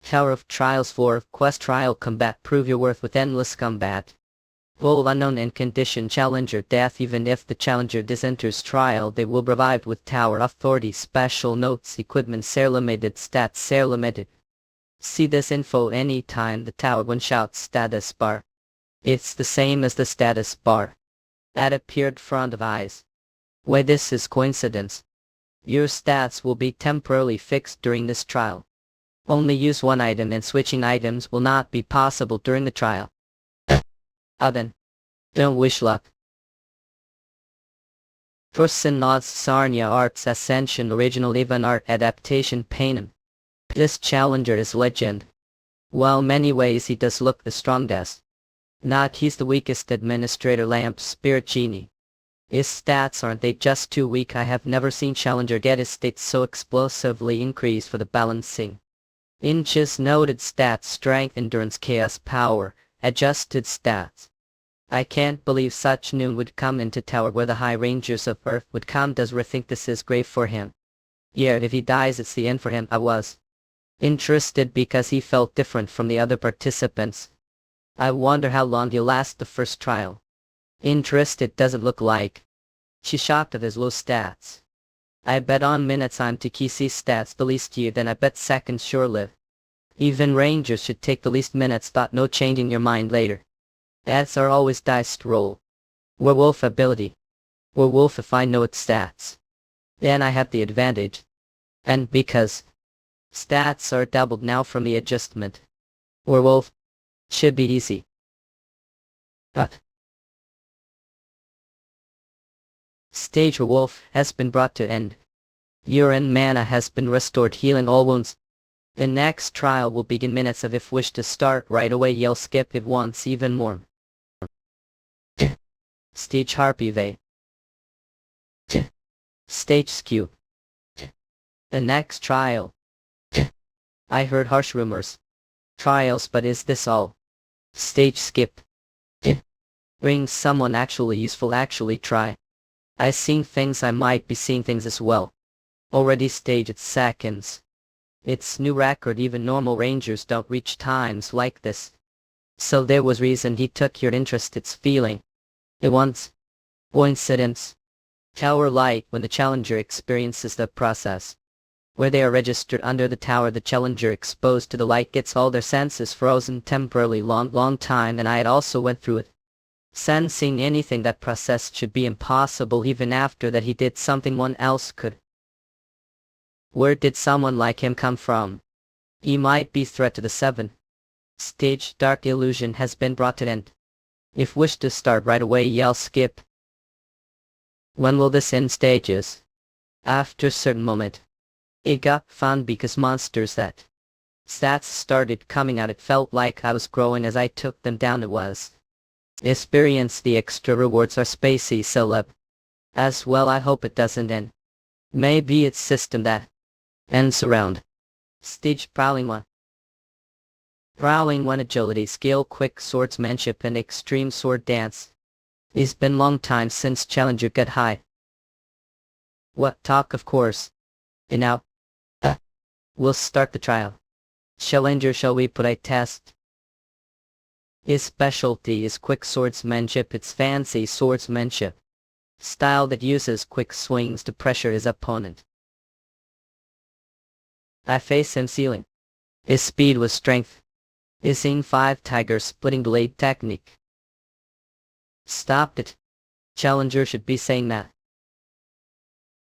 Tower of Trials 4 Quest Trial Combat. Prove your worth with endless combat. Role unknown and condition challenger death. Even if the challenger disenters trial, they will be revived with Tower Authority. Special notes. Equipment Ser limited. Stats Ser limited. See this info anytime the tower one shouts status bar. It's the same as the status bar that appeared front of eyes. Why, this is coincidence. Your stats will be temporarily fixed during this trial. Only use one item and switching items will not be possible during the trial. Then. Don't wish luck. Person Nods Sarnia Arts Ascension Original Even Art Adaptation Painting. This challenger is legend. While many ways he does look the strongest. Not he's the weakest. Administrator Lamp Spirit Genie. His stats aren't they just too weak? I have never seen challenger get his stats so explosively increased for the balancing. Inches noted stats strength endurance chaos power, adjusted stats. I can't believe such noon would come into tower where the high rangers of earth would come. Does rethink this is grave for him? Yeah, if he dies it's the end for him. I was interested because he felt different from the other participants. I wonder how long he'll last the first trial. Interested doesn't look like. She shocked at his low stats. I bet on minutes I'm to key C stats the least year, then I bet seconds sure live. Even rangers should take the least minutes. Thought no changing your mind later. That's are always diced roll. Werewolf ability. Werewolf if I know its stats. Then I have the advantage. And because stats are doubled now from the adjustment. Werewolf. Should be easy. But Stage Werewolf has been brought to end. Urine mana has been restored, healing all wounds. The next trial will begin minutes of if wish to start right away. Yell skip if wants even more. Stage Harpy Vey. Stage Skew. The next trial. I heard harsh rumors. Trials, but is this all? Stage Skip. Bring someone actually useful. Actually try. I seen things. I might be seeing things as well. Already staged seconds. It's new record. Even normal rangers don't reach times like this. So there was reason he took your interest. It's feeling. It once. Coincidence. Tower light when the challenger experiences the process. Where they are registered under the tower, the challenger exposed to the light gets all their senses frozen temporarily long time, and I had also went through it. Sensing anything that process should be impossible even after that he did something one else could. Where did someone like him come from? He might be threat to the 7. Stage dark illusion has been brought to end. If wish to start right away, yell skip. When will this end stages? After a certain moment. It got fun because monsters that stats started coming out. It felt like I was growing as I took them down. It was experience. The extra rewards are spacey celeb as well. I hope it doesn't end. Maybe it's system that ends around stage prowling 1. Prowling 1 agility skill, quick swordsmanship and extreme sword dance. It's been long time since challenger got high. What talk, of course. And now we'll start the trial. Challenger, shall we put a test? His specialty is quick swordsmanship. It's fancy swordsmanship style that uses quick swings to pressure his opponent. I face him ceiling. His speed was strength. His scene 5 tiger splitting blade technique. Stopped it. Challenger should be saying that.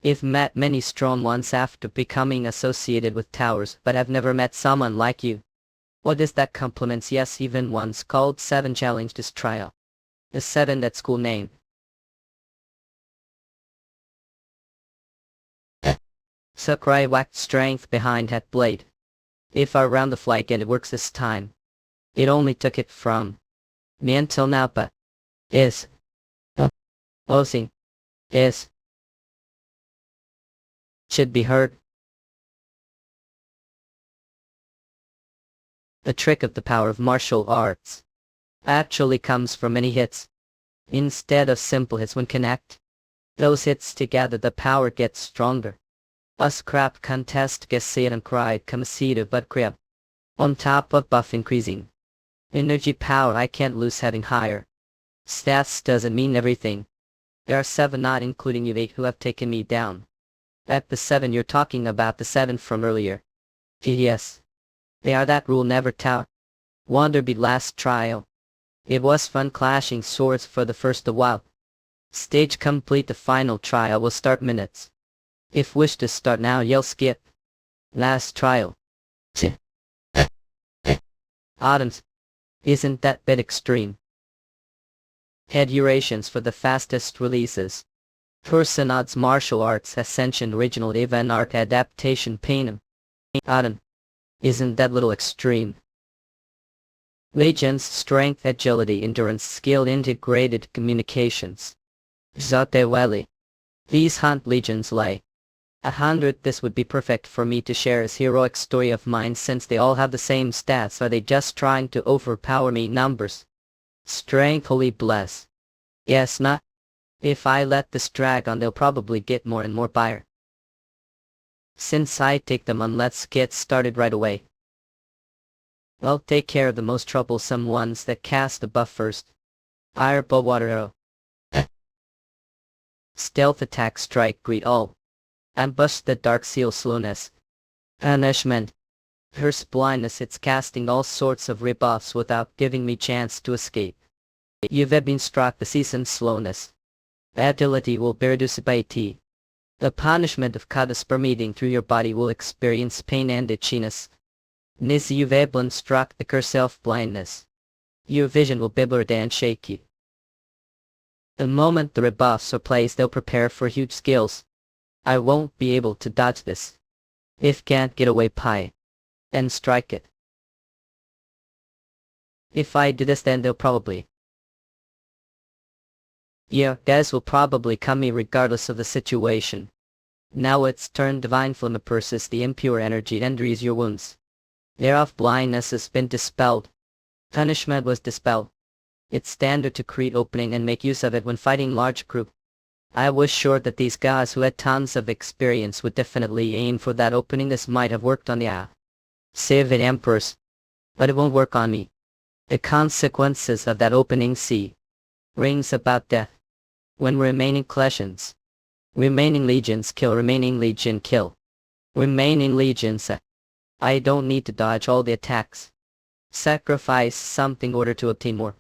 I've met many strong ones after becoming associated with towers, but I've never met someone like you. What is that compliments? Yes, even once called 7 challenged his trial. The 7, that school name. Sakurai whacked strength behind head blade. If I round the flank and it works this time. It only took it from me until now, but is Osing is should be heard. The trick of the power of martial arts actually comes from many hits. Instead of simple hits, when connect those hits together, the power gets stronger. A scrap contest gets it and cried comacita but crib. On top of buff increasing energy power, I can't lose having higher stats doesn't mean everything. There are 7, not including you 8, who have taken me down. At the 7 you're talking about, the 7 from earlier. Yes. They are that rule never tower. Wonderbeat last trial. It was fun clashing swords for the first a while. Stage complete. The final trial will start minutes. If wish to start now, yell skip. Last trial. Autumns. Isn't that bit extreme? Head durations for the fastest releases. Personads Martial Arts Ascension Original Event Art Adaptation Panem. Autumn. Isn't that little extreme? Legends Strength, Agility, Endurance, Skill, Integrated Communications. Zateweli. These hunt legions lay 100. This would be perfect for me to share this heroic story of mine, since they all have the same stats. Are they just trying to overpower me? Numbers. Strength, holy bless. Yes, not. If I let this drag on, they'll probably get more and more buyer. Since I take them on, let's get started right away. I'll take care of the most troublesome ones that cast the buff first. Fireball, water arrow. Stealth attack, strike, greet all. Ambush, the dark seal, slowness. Punishment. Curse, blindness. It's casting all sorts of rebuffs without giving me chance to escape. You've been struck, the season, slowness. Agility will be reduced by T. The punishment of cuts permeating through your body will experience pain and itchiness. Nis, you've been struck, the curse, self-blindness. Your vision will be blurred and shaky. The moment the rebuffs are placed, they'll prepare for huge skills. I won't be able to dodge this. If can't get away, pie. And strike it. If I do this, then they'll probably. Yeah, guys will probably come me regardless of the situation. Now it's turn. Divine Flame persists the impure energy and injuries your wounds. Thereof blindness has been dispelled. Punishment was dispelled. It's standard to create opening and make use of it when fighting large group. I was sure that these guys who had tons of experience would definitely aim for that opening. This might have worked on the Civet Emperors, but it won't work on me. The consequences of that opening see rings about death. When remaining legions kill, remaining legion kill. Remaining legions. I don't need to dodge all the attacks. Sacrifice something in order to obtain more.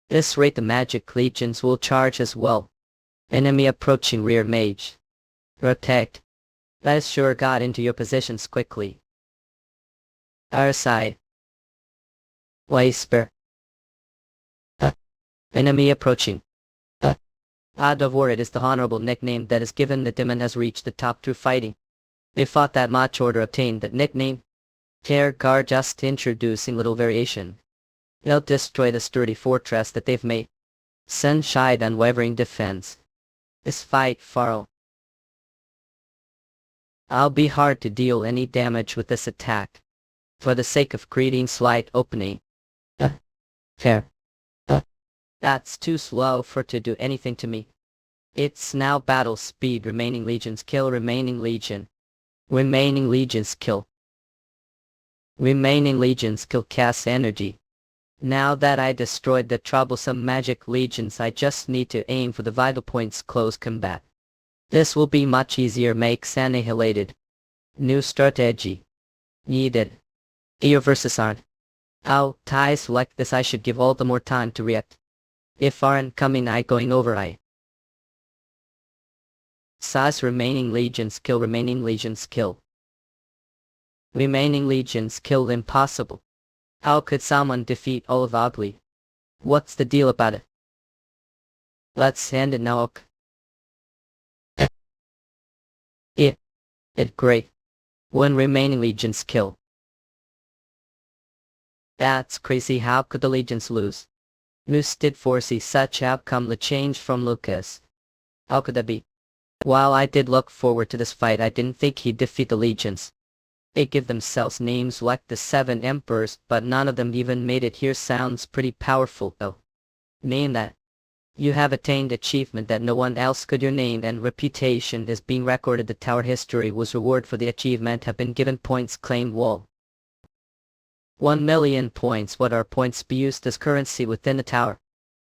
This rate the magic legions will charge as well. Enemy approaching rear mage. Protect. That is sure got into your positions quickly. Our side. Whisper. Enemy approaching. God of War, it is the honorable nickname that is given. The demon has reached the top through fighting. They fought that much order obtained that nickname. Care guard just introducing little variation. They'll destroy the sturdy fortress that they've made. Sunshine unwavering defense. This fight far. I'll be hard to deal any damage with this attack. For the sake of creating slight opening. Fair. That's too slow for to do anything to me. It's now battle speed. Remaining legions kill. Remaining legion. Remaining legions kill. Remaining legions kill. Cast energy. Now that I destroyed the troublesome magic legions, I just need to aim for the vital points. Close combat. This will be much easier. Makes annihilated. New strategy. Needed. Ear versus Arn. How ties like this I should give all the more time to react. If Arn coming I going over I. Size remaining legions kill. Remaining legions kill. Remaining legions kill. Impossible. How could someone defeat all of ugly? What's the deal about it? Let's end it now. It great. When remaining legions kill. That's crazy. How could the legions lose? Moose did foresee such outcome. The change from Lucas. How could that be? While I did look forward to this fight, I didn't think he'd defeat the legions. They give themselves names like the 7 Emperors, but none of them even made it here. Sounds pretty powerful though. Name that. You have attained achievement that no one else could. Your name and reputation is being recorded. The tower history was reward for the achievement have been given. Points claimed. Wall. 1 million points. What are points be used as currency within the tower?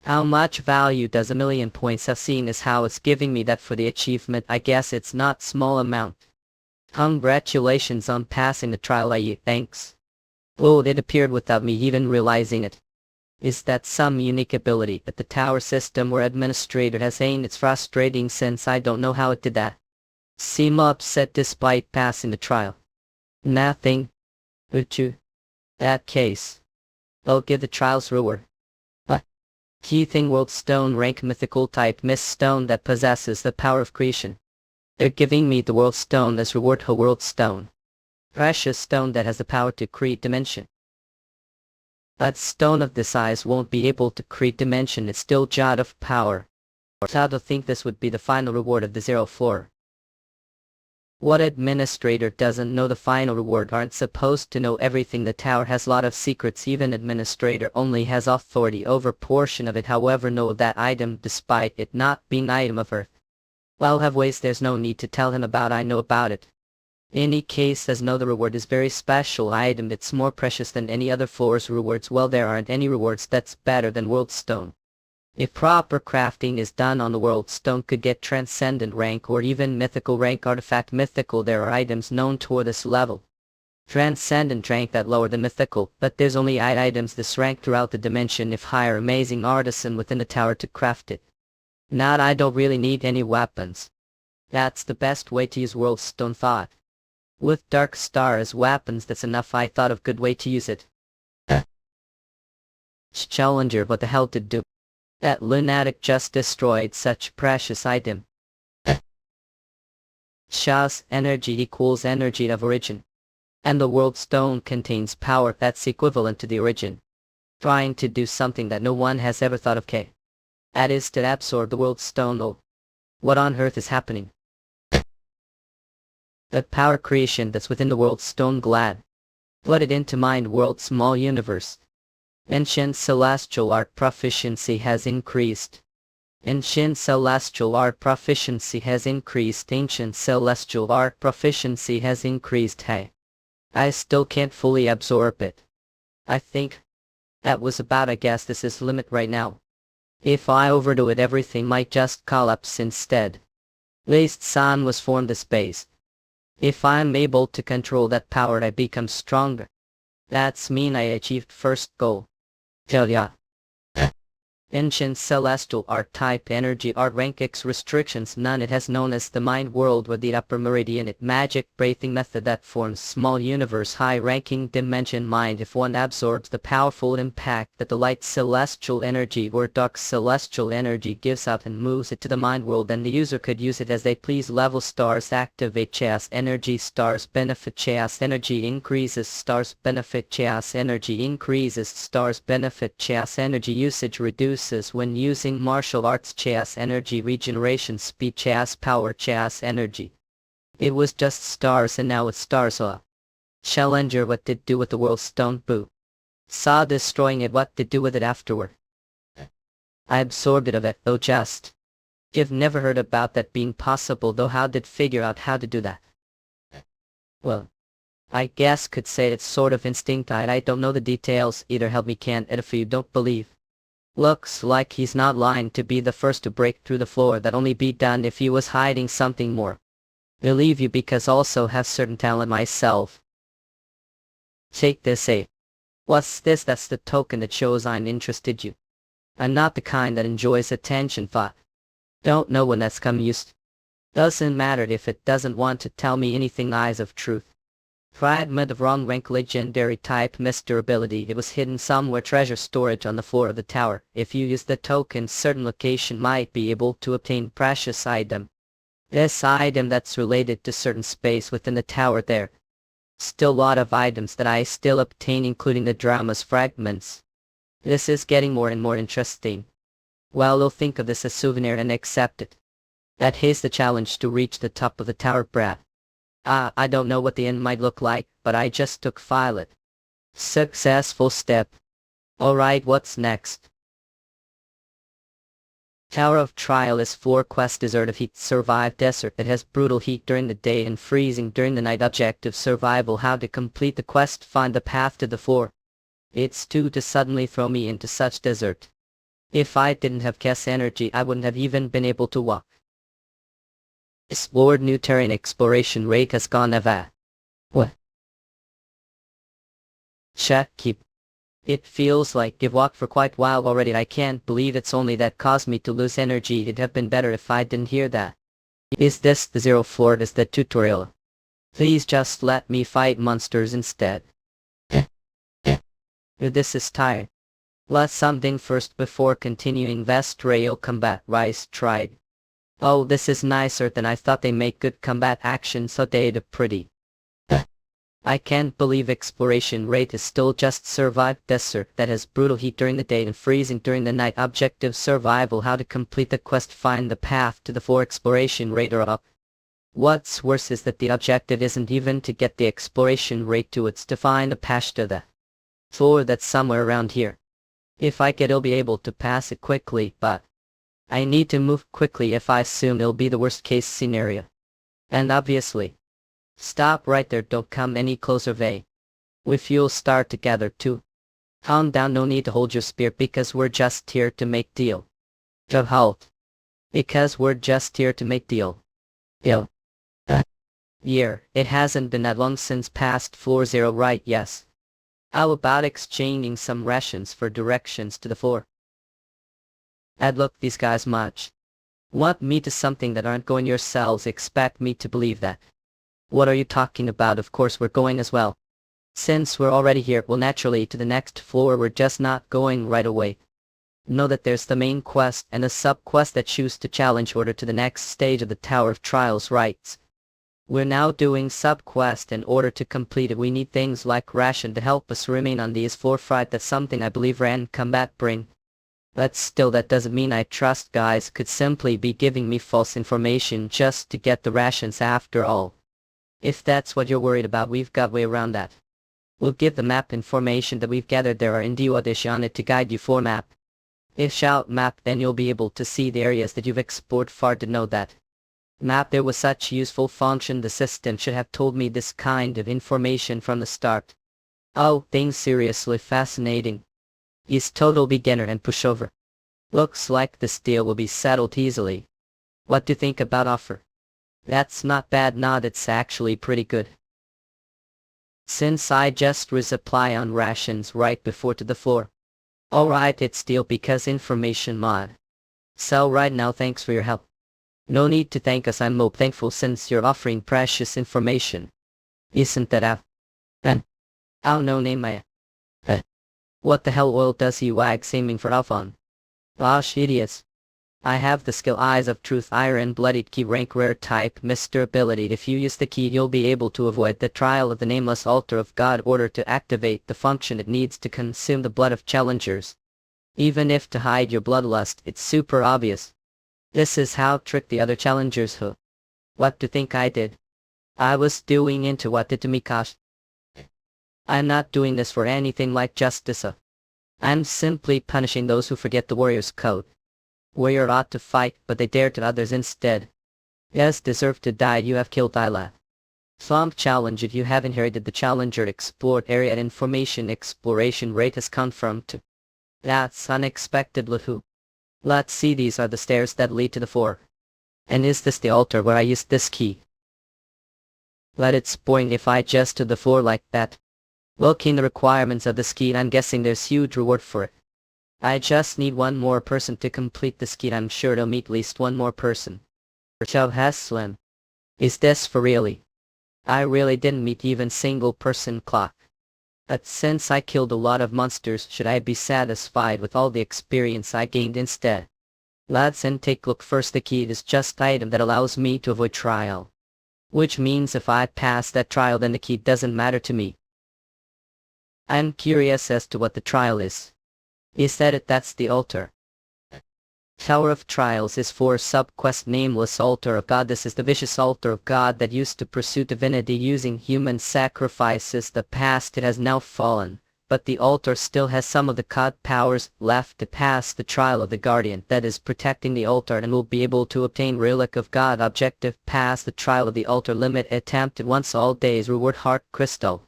How much value does 1 million points have? Seen is how it's giving me that for the achievement. I guess it's not small amount. Congratulations on passing the trial. Thanks. Oh, it appeared without me even realizing it. Is that some unique ability that the tower system or administrator has aimed? It's frustrating since I don't know how it did that. Seem upset despite passing the trial. Nothing. Would you? That case. I'll give the trials reward. Key thing: world stone, rank mythical type, mist stone that possesses the power of creation. They're giving me the world stone as reward. Her world stone. Precious stone that has the power to create dimension. That stone of this size won't be able to create dimension. It's still jot of power. How to think this would be the final reward of the 0 floor. What administrator doesn't know the final reward? Aren't supposed to know everything. The tower has lot of secrets. Even administrator only has authority over portion of it. However, know that item despite it not being item of earth. Well, have ways there's no need to tell him about. I know about it. Any case as no, the reward is very special item. It's more precious than any other floor's rewards. Well, there aren't any rewards that's better than world stone. If proper crafting is done on the world stone, could get transcendent rank or even mythical rank. Artifact mythical. There are items known toward this level. Transcendent rank that lower than mythical, but there's only 8 items this rank throughout the dimension. If hire amazing artisan within the tower to craft it. Not I don't really need any weapons. That's the best way to use world stone. Thought. With Dark Star as weapons, that's enough. I thought of good way to use it. Challenger, what the hell did do? That lunatic just destroyed such precious item. Shah's energy equals energy of origin. And the world stone contains power that's equivalent to the origin. Trying to do something that no one has ever thought of. That is to absorb the world stone. Oh. What on earth is happening? That power creation that's within the world stone. Glad. Put it into mind. World small universe. Ancient celestial art proficiency has increased. Ancient celestial art proficiency has increased. Ancient celestial art proficiency has increased. Hey. I still can't fully absorb it. I think that was about. I guess this is limit right now. If I overdo it, everything might just collapse instead. Least sun was formed this base. If I'm able to control that power, I become stronger. That's mean I achieved first goal. Hell yeah. Ancient celestial art type energy art rank X restrictions none. It has known as the mind world with the upper meridian. It magic breathing method that forms small universe high ranking dimension mind. If one absorbs the powerful impact that the light celestial energy or dark celestial energy gives out and moves it to the mind world, then the user could use it as they please. Level stars activate chaos energy, stars benefit chaos energy increases, stars benefit chaos energy increases, stars benefit chaos energy usage reduces when using martial arts chaos energy regeneration speed chaos power chaos energy. It was just stars and now it's stars. Challenger, what did do with the world stone boo? Saw destroying it, what did do with it afterward? I absorbed it of it though just. You've never heard about that being possible though, how did figure out how to do that? Well, I guess could say it's sort of instinct. I don't know the details either, help me can't if you don't believe. Looks like he's not lying to be the first to break through the floor. That'd only be done if he was hiding something more. Believe you because also have certain talent myself. Take this What's this? That's the token that shows I'm interested you. I'm not the kind that enjoys attention thought. Don't know when that's come used. Doesn't matter if it doesn't want to tell me anything. Eyes of truth. Fragment of wrong rank legendary type Mr. Ability. It was hidden somewhere. Treasure storage on the floor of the tower. If you use the token, certain location might be able to obtain precious item. This item that's related to certain space within the tower there. Still lot of items that I still obtain including the drama's fragments. This is getting more and more interesting. Well, they'll think of this as souvenir and accept it. That is the challenge to reach the top of the tower, brat. I don't know what the end might look like, but I just took file it. Successful step. Alright, what's next? Tower of Trial is floor quest. Desert of Heat. Survive desert that has brutal heat during the day and freezing during the night. Objective survival. How to complete the quest. Find the path to the floor. It's too to suddenly throw me into such desert. If I didn't have chaos energy, I wouldn't have even been able to walk. Explored new terrain. Exploration rate has gone ava. What? Check keep. It feels like you've walked for quite a while already. I can't believe it's only that caused me to lose energy. It'd have been better if I didn't hear that. Is this the zero floor? Is the tutorial? Please just let me fight monsters instead. This is tired. Let's something first before continuing. Vest rail combat rise tried. Oh, this is nicer than I thought. They make good combat action so they're pretty. I can't believe exploration rate is still just survive desert that has brutal heat during the day and freezing during the night. Objective survival. How to complete the quest. Find the path to the floor. Exploration rate are up. What's worse is that the objective isn't even to get the exploration rate to, it's to find a path to the floor that's somewhere around here. If I get, I'll be able to pass it quickly, but I need to move quickly if I assume it'll be the worst case scenario. And obviously. Stop right there, don't come any closer, Vay. If you'll start together too. Calm down, no need to hold your spear because we're just here to make deal. Just halt. Because we're just here to make deal. Deal. Year, it hasn't been that long since past floor 0, right? Yes. How about exchanging some rations for directions to the floor? I'd look these guys much. Want me to something that aren't going yourselves, expect me to believe that. What are you talking about? Of course we're going as well. Since we're already here, well naturally to the next floor, we're just not going right away. Know that there's the main quest and a sub-quest that choose to challenge order to the next stage of the Tower of Trials rights. We're now doing sub-quest. In order to complete it we need things like ration to help us remain on these floor. Fright, that's something I believe ran combat bring. But still that doesn't mean I trust guys could simply be giving me false information just to get the rations after all. If that's what you're worried about, we've got way around that. We'll give the map information that we've gathered there are in the audition on it to guide you for map. If shout map, then you'll be able to see the areas that you've explored far to know that. Map, there was such useful function, the system should have told me this kind of information from the start. Oh, things seriously fascinating. He's total beginner and pushover. Looks like this deal will be settled easily. What do you think about offer? That's not bad, not it's actually pretty good. Since I just resupply on rations right before to the floor. Alright, it's deal because information mod. So right now thanks for your help. No need to thank us, I'm more thankful since you're offering precious information. Isn't that out? Then, I'll no name my. What the hell oil does he wag aiming for Alphon? Gosh idiots. I have the skill Eyes of Truth Iron Blooded Key rank rare type Mr. Ability. If you use the key you'll be able to avoid the trial of the nameless altar of God order to activate the function it needs to consume the blood of challengers. Even if to hide your bloodlust it's super obvious. This is how trick the other challengers who. What do you think I did? I was doing into what did to me cost. I'm not doing this for anything like justice. I'm simply punishing those who forget the warrior's code. Warrior ought to fight, but they dare to others instead. Yes, deserve to die, you have killed Ila. Thumb challenge if you have inherited the challenger explored area and information exploration rate has confirmed to. That's unexpected, Lahu. Let's see, these are the stairs that lead to the floor. And is this the altar where I used this key? Let it spoil if I just to the floor like that. Looking the requirements of this key, I'm guessing there's huge reward for it. I just need one more person to complete this key. I'm sure to meet at least one more person. Chav Haslam. Is this for really? I really didn't meet even single person clock. But since I killed a lot of monsters, should I be satisfied with all the experience I gained instead? Let's take look first. The key is just item that allows me to avoid trial. Which means if I pass that trial then the key doesn't matter to me. I'm curious as to what the trial is. Is that it? That's the altar. Tower of Trials is for subquest Nameless Altar of God. This is the vicious altar of God that used to pursue divinity using human sacrifices. The past it has now fallen, but the altar still has some of the God powers left to pass the trial of the guardian that is protecting the altar and will be able to obtain Relic of God. Objective: pass the trial of the altar. Limit attempted once all days. Reward: Heart Crystal.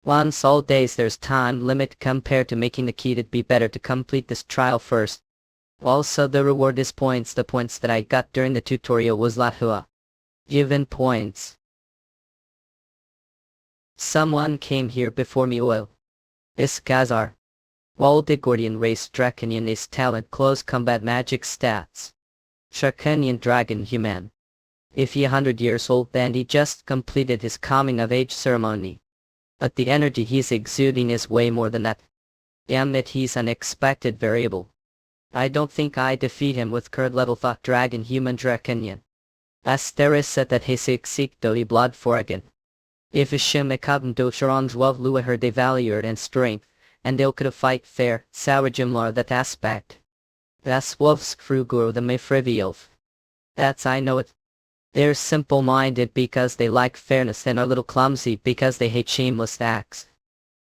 Once all days. There's time limit compared to making the key. It'd be better to complete this trial first. Also the reward is points. The points that I got during the tutorial was Lahua. Given points. Someone came here before me. Oil. Iskazar. Waldigordian race Draconian is talent close combat magic stats. Draconian dragon human. If he 100 years old then he just completed his coming of age ceremony. But the energy he's exuding is way more than that. Damn it, he's an unexpected variable. I don't think I defeat him with current level thought dragon human draconian. Asteris said that he seek doi blood for again. If Ishim ekabn do sharonj love lua her de value and strength, and they'll could fight fair, Saurajimlar that aspect. That's wolf's kruguru the mefrivielf. That's I know it. They're simple-minded because they like fairness and are little clumsy because they hate shameless acts.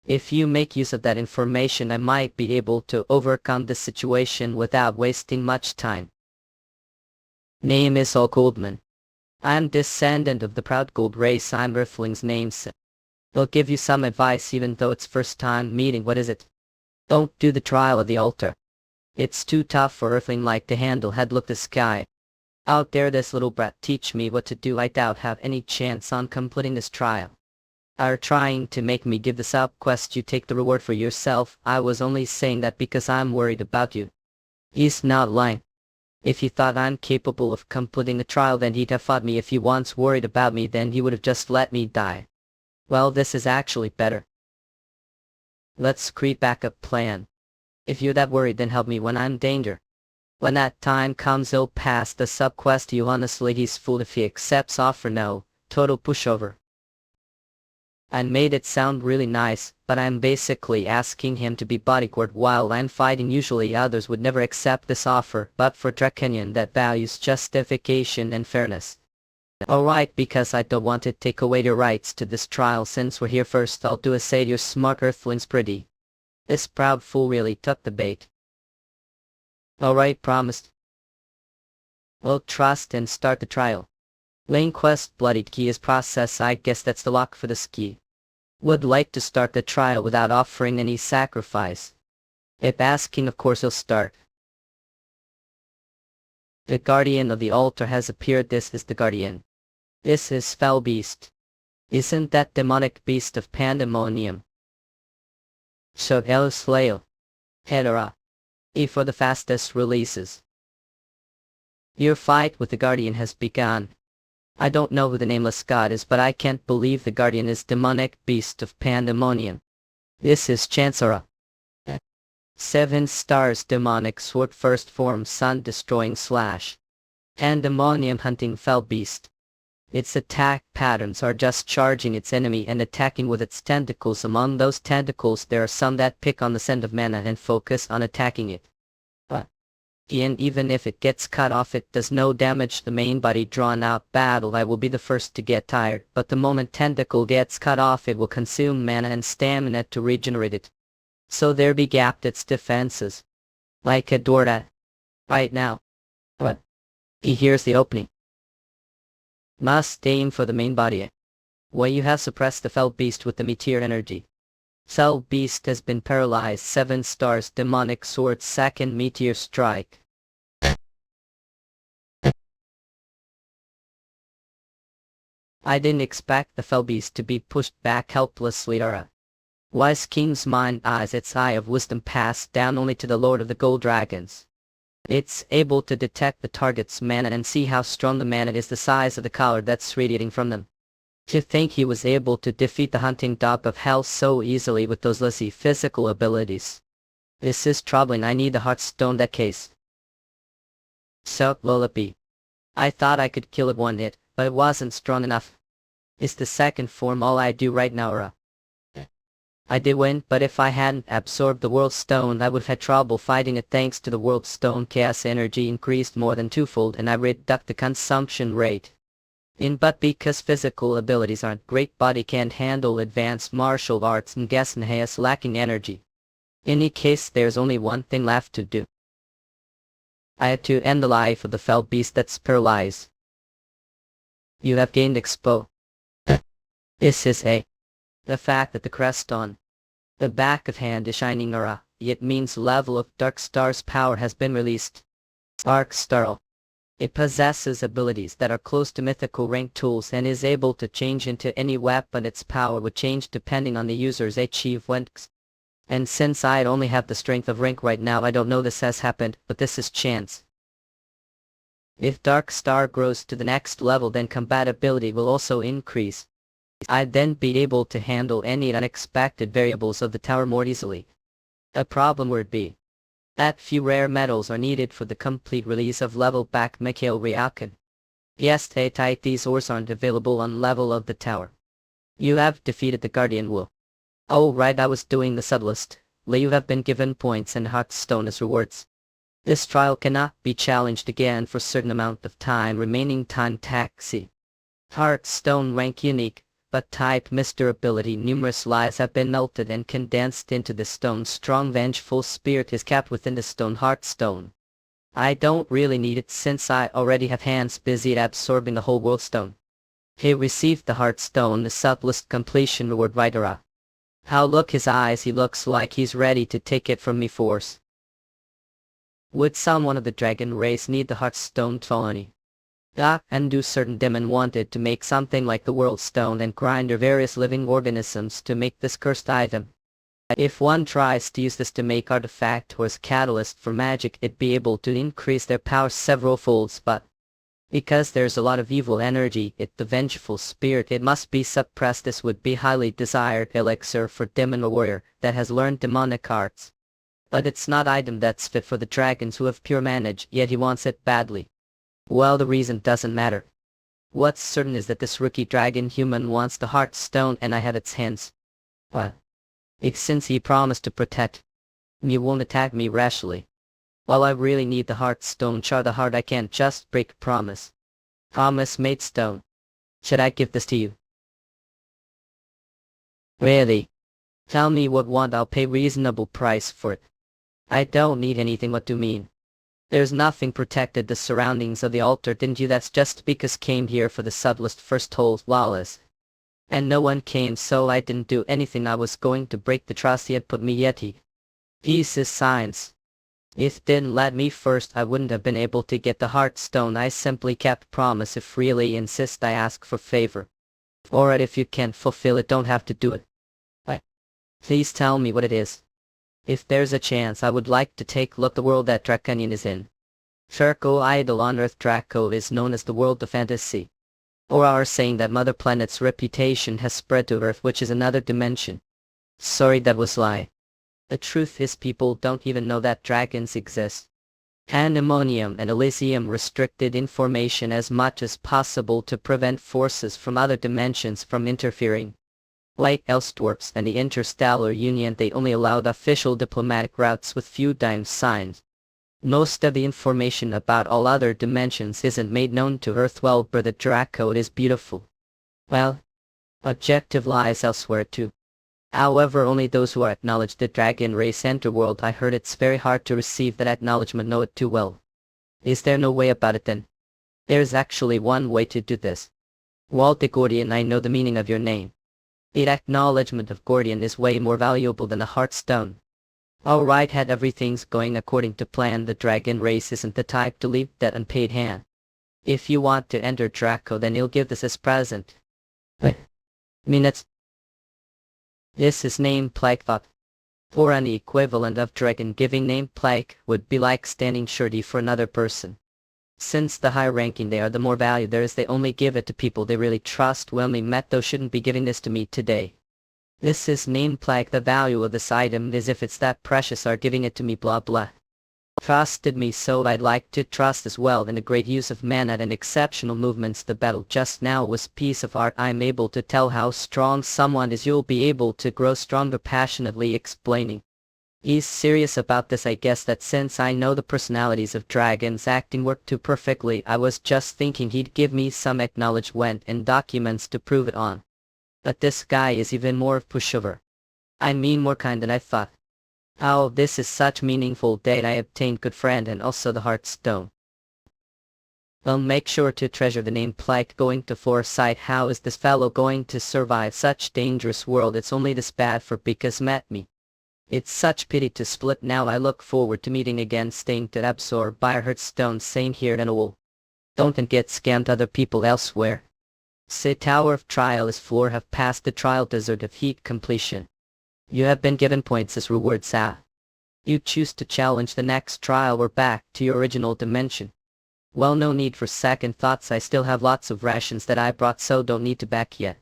If you make use of that information I might be able to overcome the situation without wasting much time. Name is Al Goldman. I'm descendant of the proud gold race. I'm Earthling's namesake. They'll give you some advice even though it's first time meeting. What is it? Don't do the trial of the altar. It's too tough for Earthling like to handle. Head look the sky. Out there this little brat teach me what to do. I doubt have any chance on completing this trial. Are trying to make me give this up quest. You take the reward for yourself. I was only saying that because I'm worried about you. He's not lying. If he thought I'm capable of completing the trial then he'd have fought me. If he once worried about me then he would have just let me die. Well, this is actually better. Let's create backup plan. If you're that worried then help me when I'm in danger. When that time comes he'll pass the subquest to you. Honestly he's fooled if he accepts offer. No, total pushover. I made it sound really nice, but I'm basically asking him to be bodyguard while I'm fighting. Usually others would never accept this offer, but for Draconian that values justification and fairness. Alright, because I don't want to take away your rights to this trial. Since we're here first I'll do a say to your smart earthlings pretty. This proud fool really took the bait. Alright, promised. We'll trust and start the trial. Lane quest bloodied key is process. I guess that's the lock for this key. Would like to start the trial without offering any sacrifice. If asking of course he'll start. The guardian of the altar has appeared. This is the guardian. This is Fell Beast. Isn't that demonic beast of pandemonium? So Slayo. Hedera. E for the fastest releases. Your fight with the Guardian has begun. I don't know who the nameless god is, but I can't believe the Guardian is demonic beast of pandemonium. This is Chancellor. 7 stars demonic sword first form sun destroying slash. Pandemonium hunting fell beast. Its attack patterns are just charging its enemy and attacking with its tentacles. Among those tentacles there are some that pick on the scent of mana and focus on attacking it. And even if it gets cut off, it does no damage. The main body drawn out battle, I will be the first to get tired, but the moment tentacle gets cut off it will consume mana and stamina to regenerate it. So there be gapped its defenses. Like a door that. Right now. He hears the opening. Must aim for the main body. Why you have suppressed the fell beast with the meteor energy. Fell beast has been paralyzed. 7 stars demonic sword second meteor strike. I didn't expect the fell beast to be pushed back helplessly. Wise king's mind eyes its eye of wisdom passed down only to the lord of the gold dragons. It's able to detect the target's mana and see how strong the mana is, the size of the color that's radiating from them. To think he was able to defeat the hunting dog of hell so easily with those lazy physical abilities. This is troubling. I need the Heartstone that case. So, Lullaby. I thought I could kill it one hit, but it wasn't strong enough. Is the second form all I do right now, I did win, but if I hadn't absorbed the World Stone I would have had trouble fighting it. Thanks to the World Stone, chaos energy increased more than twofold and I reduced the consumption rate. But because physical abilities aren't great, body can't handle advanced martial arts and Gessenhe has lacking energy. In any case, there's only one thing left to do. I had to end the life of the fell beast that's paralyzed. You have gained expo. This is the fact that the crest on the back of hand is shining aura. It means level of Dark Star's power has been released. Dark Star. It possesses abilities that are close to mythical rank tools and is able to change into any weapon. Its power would change depending on the user's achievements. And since I only have the strength of rank right now, I don't know this has happened, but this is chance. If Dark Star grows to the next level, then compatibility will also increase. I'd then be able to handle any unexpected variables of the tower more easily. A problem would be that few rare metals are needed for the complete release of level back Mikhail Ryakin. Yes, these ores aren't available on level of the tower. You have defeated the Guardian Will. Oh right, I was doing the subtlest. You have been given points and Heartstone as rewards. This trial cannot be challenged again for a certain amount of time remaining. Time taxi. Heartstone rank unique, but type Mr. Ability. Numerous lives have been melted and condensed into the stone. Strong vengeful spirit is kept within the stone. Heartstone. I don't really need it since I already have hands busy at absorbing the whole world stone. He received the Heartstone, the subtlest completion reward writer. How look his eyes, he looks like he's ready to take it from me force. Would someone of the dragon race need the Heartstone Tony? And do certain demon wanted to make something like the World Stone and grind their various living organisms to make this cursed item. If one tries to use this to make artifact or as catalyst for magic, it'd be able to increase their power several folds, but because there's a lot of evil energy, the vengeful spirit, it must be suppressed. This would be highly desired elixir for demon warrior that has learned demonic arts. But it's not item that's fit for the dragons who have pure manage, yet he wants it badly. Well, the reason doesn't matter. What's certain is that this rookie dragon human wants the Heartstone and I have its hands. Since he promised to protect me, won't attack me rashly. While I really need the Heartstone char the heart, I can't just break promise. Promise made stone. Should I give this to you? Really? Tell me what want, I'll pay reasonable price for it. I don't need anything. What do you mean? There's nothing protected the surroundings of the altar, didn't you? That's just because came here for the subtlest first hole, lawless. And no one came, so I didn't do anything. I was going to break the trust he had put me, yet he. Peace is science. If didn't let me first I wouldn't have been able to get the heart stone. I simply kept promise. If really insist I ask for favor. Alright, if you can't fulfill it don't have to do it. Please tell me what it is. If there's a chance I would like to take a look the world that Draconian is in. Draco idol on Earth. Draco is known as the world of fantasy. Or are saying that Mother Planet's reputation has spread to Earth, which is another dimension. Sorry, that was lie. The truth is people don't even know that dragons exist. Pandemonium and Elysium restricted information as much as possible to prevent forces from other dimensions from interfering. Like Elseworlds and the Interstellar Union, they only allowed official diplomatic routes with few dime signs. Most of the information about all other dimensions isn't made known to Earth. Well, but the Draco is beautiful. Well, objective lies elsewhere too. However, only those who are acknowledged the dragon race enter world. I heard it's very hard to receive that acknowledgement. Know it too well. Is there no way about it then? There's actually one way to do this. Walter Gordian, I know the meaning of your name. The acknowledgement of Gordian is way more valuable than a heartstone. Alright, had everything's going according to plan. The dragon race isn't the type to leave that unpaid hand. If you want to enter Draco, then he'll give this as present. This is name plaque thought. Or an equivalent of dragon giving name plaque would be like standing surety for another person. Since the higher ranking they are, the more value there is. They only give it to people they really trust. Well, me Metho shouldn't be giving this to me today. This is name plaque. The value of this item is if it's that precious are giving it to me, blah blah. Trusted me, so I'd like to trust as well. In the great use of mana and exceptional movements. The battle just now was piece of art. I'm able to tell how strong someone is. You'll be able to grow stronger. Passionately explaining. He's serious about this. I guess that since I know the personalities of dragons acting work too perfectly, I was just thinking he'd give me some acknowledgement and documents to prove it on. But this guy is even more of pushover. I mean more kind than I thought. Oh, this is such meaningful date. I obtained good friend and also the heartstone. Well, make sure to treasure the name plaque. Going to foresight. How is this fellow going to survive such dangerous world? It's only this bad for because met me. It's such pity to split now. I look forward to meeting again. Staying to absorb by a heartstone. Same here and all. Don't get scammed other people elsewhere. Say Tower of Trial is floor. Have passed the trial desert of heat completion. You have been given points as rewards. You choose to challenge the next trial or back to your original dimension. Well, no need for second thoughts. I still have lots of rations that I brought, so don't need to back yet.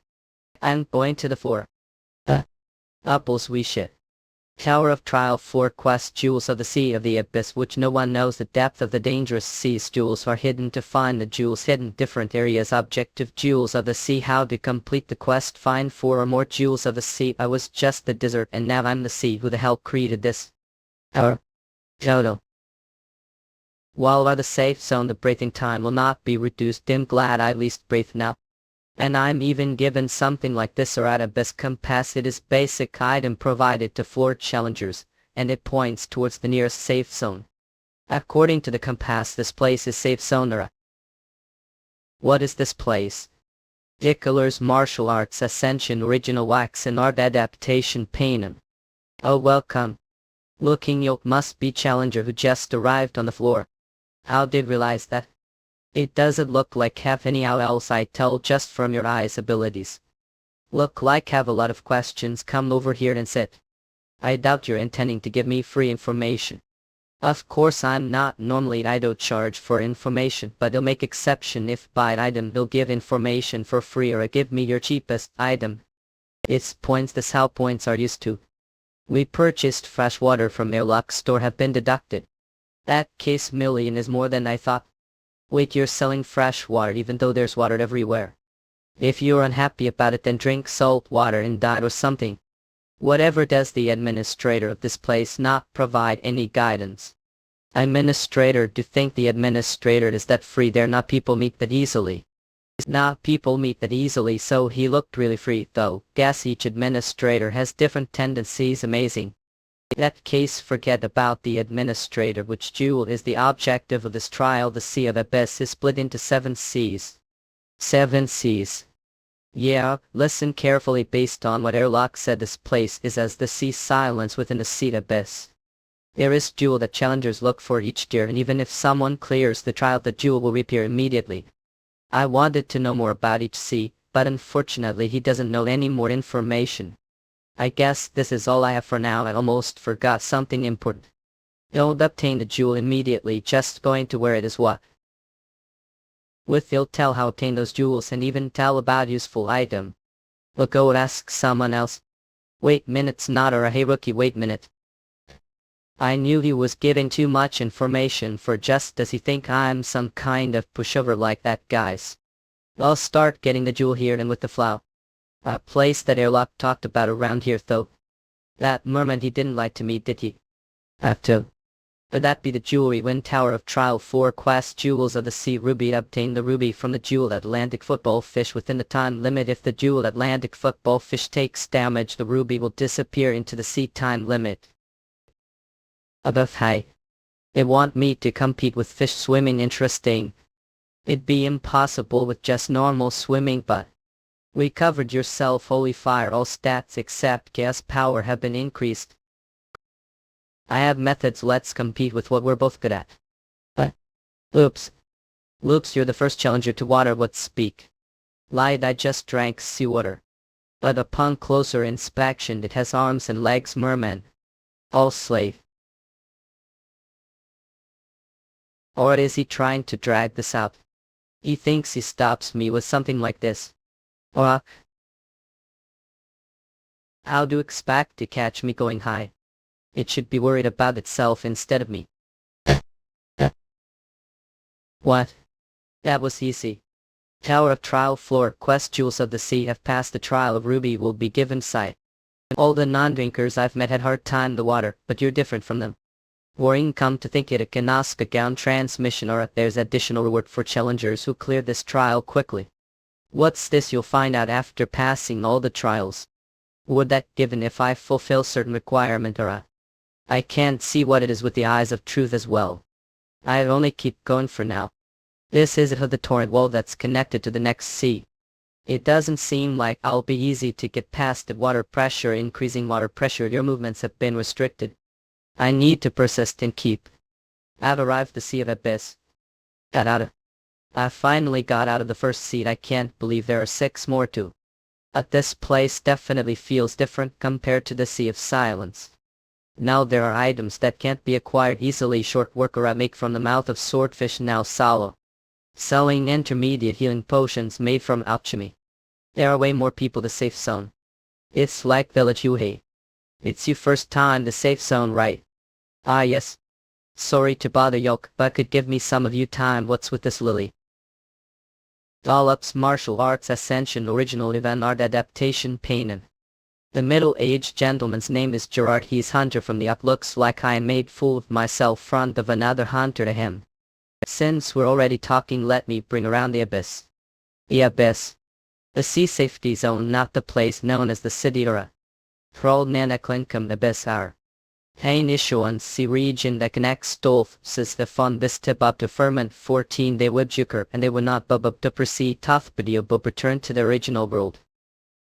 I'm going to the 4. Apples we shit. Tower of Trial 4 quest. Jewels of the Sea of the Abyss, which no one knows the depth of the dangerous seas. Jewels are hidden. To find the jewels hidden different areas. Objective Jewels of the Sea. How to complete the quest? Find 4 or more jewels of the sea. I was just the desert and now I'm the sea. Who the hell created this? Jodo. While at the safe zone, the breathing time will not be reduced. I'm glad I at least breathe now. And I'm even given something like this or at Abyss Compass. It is basic item provided to floor challengers, and it points towards the nearest safe zone. According to the compass, this place is safe zone. What is this place? Dickler's Martial Arts Ascension Original Wax and Art Adaptation Panem. Oh, welcome. Looking you must be challenger who just arrived on the floor. How did realize that? It doesn't look like have any how else I tell just from your eyes abilities. Look like have a lot of questions. Come over here and sit. I doubt you're intending to give me free information. Of course I'm not. Normally I don't charge for information, but I'll make exception if buy an item they'll give information for free or give me your cheapest item. It's points. This how points are used to. We purchased fresh water from airlock store have been deducted. That case million is more than I thought. Wait, you're selling fresh water even though there's water everywhere? If you're unhappy about it then drink salt water and diet or something. Whatever. Does the administrator of this place not provide any guidance? Administrator, do think the administrator is that free there? Not people meet that easily. Not people meet that easily, so he looked really free though. Guess each administrator has different tendencies. Amazing. In that case forget about the administrator. Which jewel is the objective of this trial? The Sea of Abyss is split into 7 seas. 7 seas. Yeah, listen carefully. Based on what Airlock said, this place is as the sea silence within the Sea Abyss. There is jewel that challengers look for each year, and even if someone clears the trial, the jewel will reappear immediately. I wanted to know more about each sea, but unfortunately he doesn't know any more information. I guess this is all I have for now. I almost forgot something important. Don't obtain the jewel immediately, just going to where it is what. With you'll tell how to obtain those jewels and even tell about useful item. We'll go ask someone else. Wait minutes, not or hey rookie, wait minute. I knew he was giving too much information for just does he think I'm some kind of pushover like that guys. I'll start getting the jewel here and with the flow. A place that Airlock talked about around here though. That merman he didn't lie to me, did he? Have to. Would that be the jewelry Wind Tower of Trial 4 Quest Jewels of the Sea Ruby? Obtain the ruby from the jewel Atlantic football fish within the time limit. If the jewel Atlantic football fish takes damage, the ruby will disappear into the sea time limit. Above high. They want me to compete with fish swimming. Interesting. It'd be impossible with just normal swimming, but we covered yourself. Holy fire, all stats except gas power have been increased. I have methods, let's compete with what we're both good at. But oops. Loops, you're the first challenger to water. What speak? Lied, I just drank seawater. But upon closer inspection it has arms and legs. Merman. All slave. Or is he trying to drag this out? He thinks he stops me with something like this. Or how do you expect to catch me going high? It should be worried about itself instead of me. What? That was easy. Tower of Trial 4 Quest Jewels of the Sea have passed the trial of Ruby will be given sight. All the non-drinkers I've met had hard time the water, but you're different from them. Worrying, come to think it, a can ask a gown transmission or there's additional reward for challengers who clear this trial quickly. What's this? You'll find out after passing all the trials. Would that given if I fulfill certain requirement or I can't see what it is with the eyes of truth as well. I'll only keep going for now. This is the torrent wall that's connected to the next sea. It doesn't seem like I'll be easy to get past the water pressure. Increasing water pressure, your movements have been restricted. I need to persist and keep. I've arrived the Sea of Abyss. I finally got out of the first seat. I can't believe there are 6 more too. This place definitely feels different compared to the Sea of Silence. Now there are items that can't be acquired easily. Short worker I make from the mouth of swordfish now solo. Selling intermediate healing potions made from alchemy. There are way more people. The safe zone. It's like Village Yuhei. It's your first time the safe zone, right? Ah yes. Sorry to bother Yoke, but could give me some of you time. What's with this Lily? Dollops Martial Arts Ascension Original Event Art Adaptation Painted. The middle-aged gentleman's name is Gerard. He's hunter from the up. Looks like I made fool of myself front of another hunter to him. Since we're already talking, let me bring around the Abyss. The Abyss. The sea safety zone, not the place known as the city or a troll Nanaklinkum Abyss hour. Hain issuance sea region that connects Stolf says the fund this tip up to ferment 14 they would juker and they would not bub up to proceed tough video but return to the original world.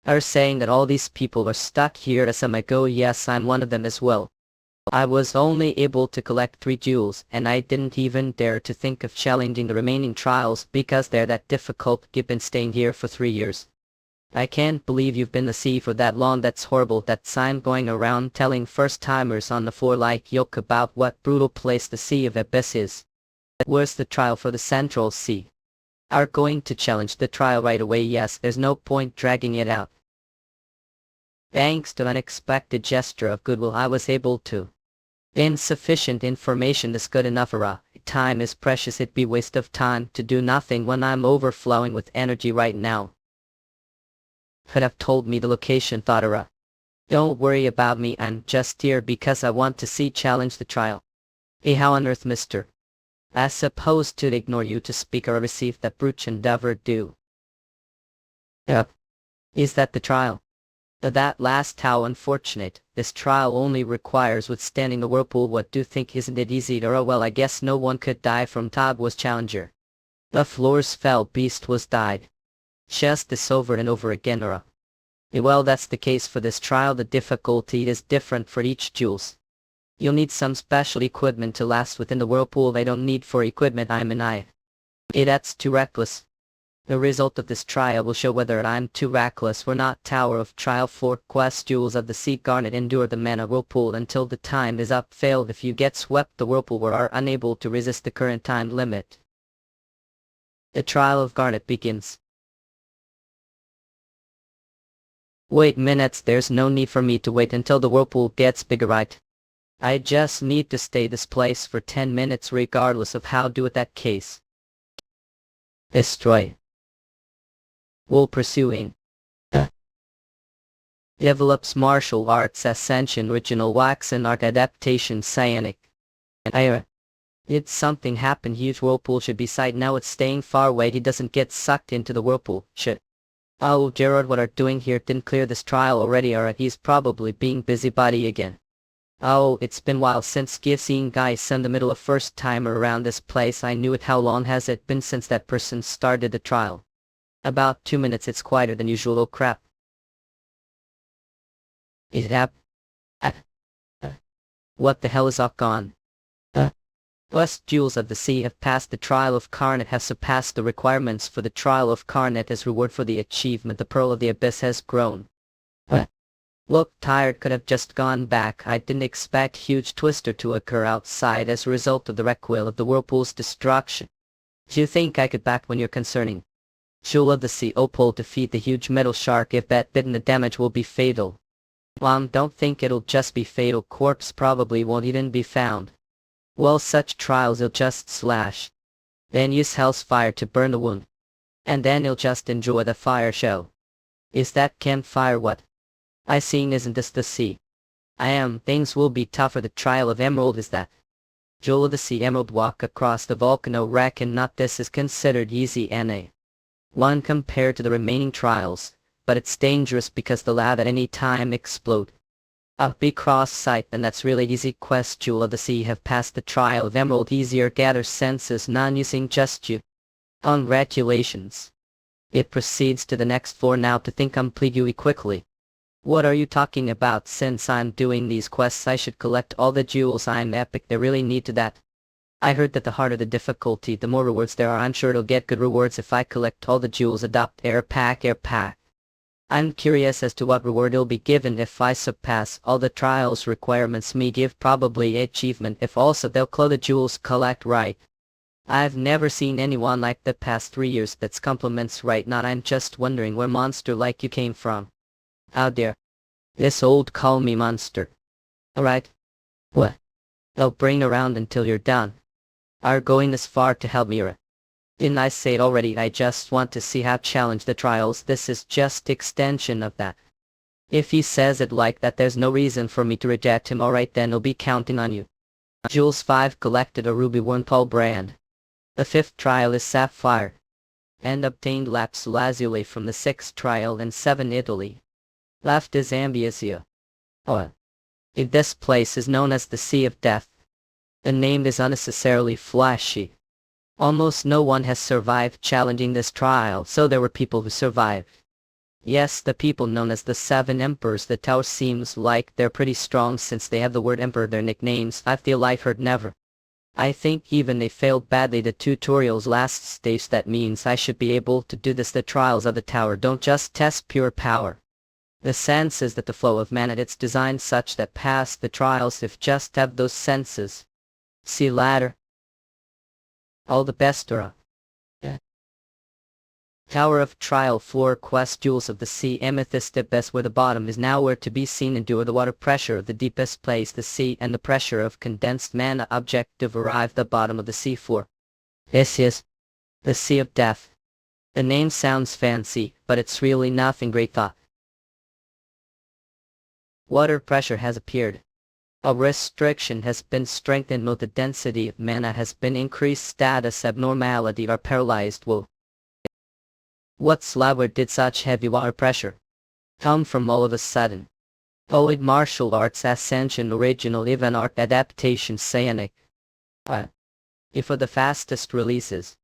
Are saying that all these people are stuck here as some ago. Yes, I'm one of them as well. I was only able to collect 3 jewels and I didn't even dare to think of challenging the remaining trials because they're that difficult. You've been staying here for 3 years. I can't believe you've been the sea for that long. That's horrible. That sign going around telling first-timers on the floor like Yoke about what brutal place the Sea of Abyss is. Where's the trial for the Central Sea? Are going to challenge the trial right away. Yes, there's no point dragging it out. Thanks to an unexpected gesture of goodwill I was able to. Insufficient information is good enough. Time is precious. It'd be waste of time to do nothing when I'm overflowing with energy right now. Could have told me the location. Thought don't worry about me. I'm just here because I want to see challenge the trial. Hey, how on earth, mister? I suppose to ignore you to speak or receive that brooch endeavor do. Yep. Is that the trial? That last, how unfortunate. This trial only requires withstanding the whirlpool. What do you think? Isn't it easy to well, I guess no one could die from Tob was challenger. The floor's fell beast was died. Just this over and over again. Well, that's the case for this trial. The difficulty is different for each jewels. You'll need some special equipment to last within the whirlpool. I don't need for equipment I'm in I. That's too reckless. The result of this trial will show whether I'm too reckless or not. Tower of Trial 4 Quest Jewels of the Sea Garnet. Endure the mana whirlpool until the time is up. Failed if you get swept the whirlpool or are unable to resist the current time limit. The trial of Garnet begins. Wait minutes, there's no need for me to wait until the whirlpool gets bigger, right? I just need to stay this place for 10 minutes regardless of how do it that case. Destroy. Will pursuing. Develops martial arts ascension original wax and art adaptation cyanic. Did something happen? Huge whirlpool should be sight. Now it's staying far away. He doesn't get sucked into the whirlpool. Shit. Oh Gerard, what are doing here? Didn't clear this trial already? Alright, he's probably being busybody again. Oh, it's been a while since I've seen guys in the middle of first timer around this place. I knew it. How long has it been since that person started the trial? About 2 minutes. It's quieter than usual. Oh crap. What the hell is up gone? Blessed Jewels of the Sea have passed the trial of Karnet, have surpassed the requirements for the trial of Karnet. As reward for the achievement, the Pearl of the Abyss has grown. Look tired, could have just gone back. I didn't expect huge twister to occur outside as a result of the recoil of the whirlpool's destruction. Do you think I could back when you're concerning? Jewel of the Sea Opal defeat the huge metal shark. If that bitten, the damage will be fatal. Don't think it'll just be fatal. Corpse probably won't even be found. Well, such trials he'll just slash. Then use hell's fire to burn the wound. And then he'll just enjoy the fire show. Is that campfire what? I seen, isn't this the sea? I am. Things will be tougher. The trial of Emerald is that. Jewel of the Sea Emerald walk across the volcano. Reckon not this is considered easy one compared to the remaining trials, but it's dangerous because the lava at any time explode. Be cross sight, and that's really easy quest. Jewel of the Sea have passed the trial of Emerald. Easier gather senses, none using just you. Congratulations. It proceeds to the next floor now to think complete you quickly. What are you talking about? Since I'm doing these quests I should collect all the jewels. I'm epic, they really need to that. I heard that the harder the difficulty, the more rewards there are. I'm sure it'll get good rewards if I collect all the jewels. Adopt air pack. I'm curious as to what reward will be given if I surpass all the trials requirements. Me give probably achievement if also they'll close the jewels collect right. I've never seen anyone like the past 3 years. That's compliments right not. I'm just wondering where monster like you came from. Out there. This old call me monster. Alright. What? I'll bring around until you're done. Are going this far to help me? Didn't I say it already? I just want to see how challenge the trials. This is just extension of that. If he says it like that, there's no reason for me to reject him. Alright then, I'll be counting on you. Jewels 5 collected a ruby Paul brand. The 5th trial is Sapphire. And obtained Lapis Lazuli from the 6th trial and 7 Italy. Left is Ambrosia. This place is known as the Sea of Death. The name is unnecessarily flashy. Almost no one has survived challenging this trial, so there were people who survived. Yes, the people known as the 7 Emperors. The tower seems like they're pretty strong since they have the word Emperor their nicknames. I feel I've heard never. I think even they failed badly the tutorials last stage. That means I should be able to do this. The trials of the tower don't just test pure power. The sense is that the flow of mana, it's designed such that pass the trials if just have those senses. See ladder. All the best, Dora. Tower of Trial 4 Quest Jewels of the Sea Amethyst Abyss, where the bottom is nowhere to be seen. Endure the water pressure of the deepest place, the sea, and the pressure of condensed mana. Objective arrive the bottom of the sea. 4. This is the Sea of Death. The name sounds fancy, but it's really nothing. Great thought. Water pressure has appeared. A restriction has been strengthened. Note the density of mana has been increased. Status abnormality or paralyzed will. What slaver did such heavy water pressure come from all of a sudden? Poet martial arts ascension original event art adaptation cyanic. For the fastest releases.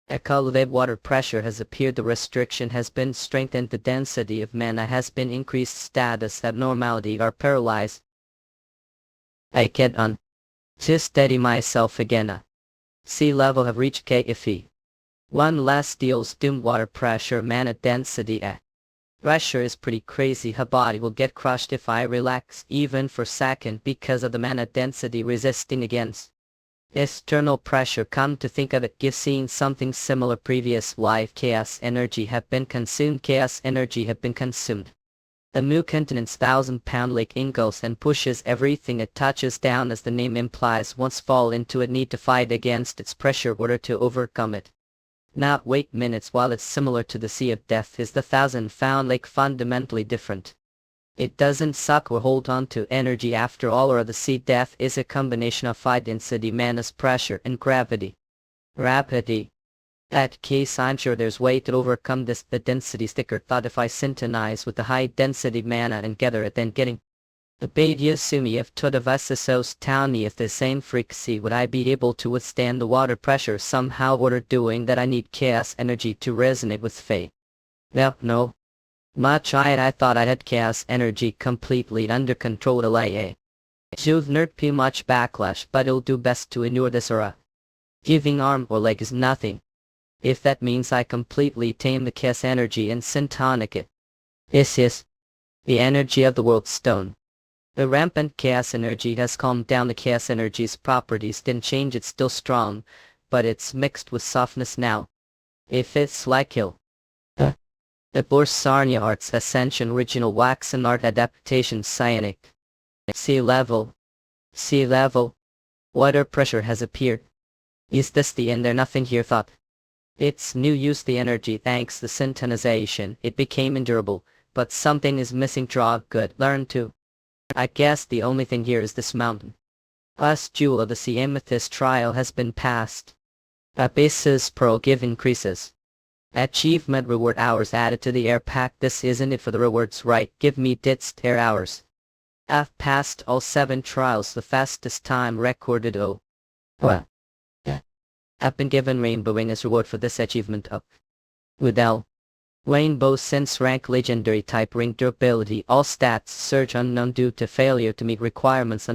A cultivated water pressure has appeared. The restriction has been strengthened. The density of mana has been increased. Status abnormality or paralyzed. I get on. To steady myself again. Sea level have reached KFE. One last deals doom water pressure mana density. Pressure is pretty crazy. Her body will get crushed if I relax even for a second because of the mana density resisting against external pressure. Come to think of it, you've seen something similar previous life. Chaos energy have been consumed. The new continent's 1,000-pound lake ingulfs and pushes everything it touches down, as the name implies. Once fall into it, need to fight against its pressure in order to overcome it. Now wait minutes. While it's similar to the Sea of Death, is the 1,000-pound lake fundamentally different? It doesn't suck or hold on to energy after all, or the Sea Death is a combination of high density mana's pressure and gravity. Rapidity. That case, I'm sure there's way to overcome this. The density sticker thought if I synchronize with the high density mana and gather it, then getting the bait Yasumi if Todavasasos Townie if the same frequency, would I be able to withstand the water pressure somehow, or doing that I need chaos energy to resonate with fate? Well, no. Much I thought I had chaos energy completely under control. You've not too much backlash, but it'll do best to endure this aura. Giving arm or leg is nothing. If that means I completely tame the chaos energy and syntonic it. This is the energy of the world stone. The rampant chaos energy has calmed down. The chaos energy's properties didn't change. It's still strong, but it's mixed with softness now. If it's like hill. The Borsarnia Arts Ascension Original Waxen Art Adaptation Cyanic. Sea level. Water pressure has appeared. Is this the end? There nothing here thought. It's new. Use the energy. Thanks the syntonization, it became endurable, but something is missing. Draw good. Learn to. I guess the only thing here is this mountain. Last jewel of the sea amethyst trial has been passed. Abysses pro give increases. Achievement reward hours added to the air pack. This isn't it for the rewards, right? Give me ditched air hours. I've passed all 7 trials, the fastest time recorded. Oh. Well. I've been given Rainbow Ring as reward for this achievement. Up. Udell. Rainbow Sense rank legendary type ring durability. All stats surge unknown due to failure to meet requirements. The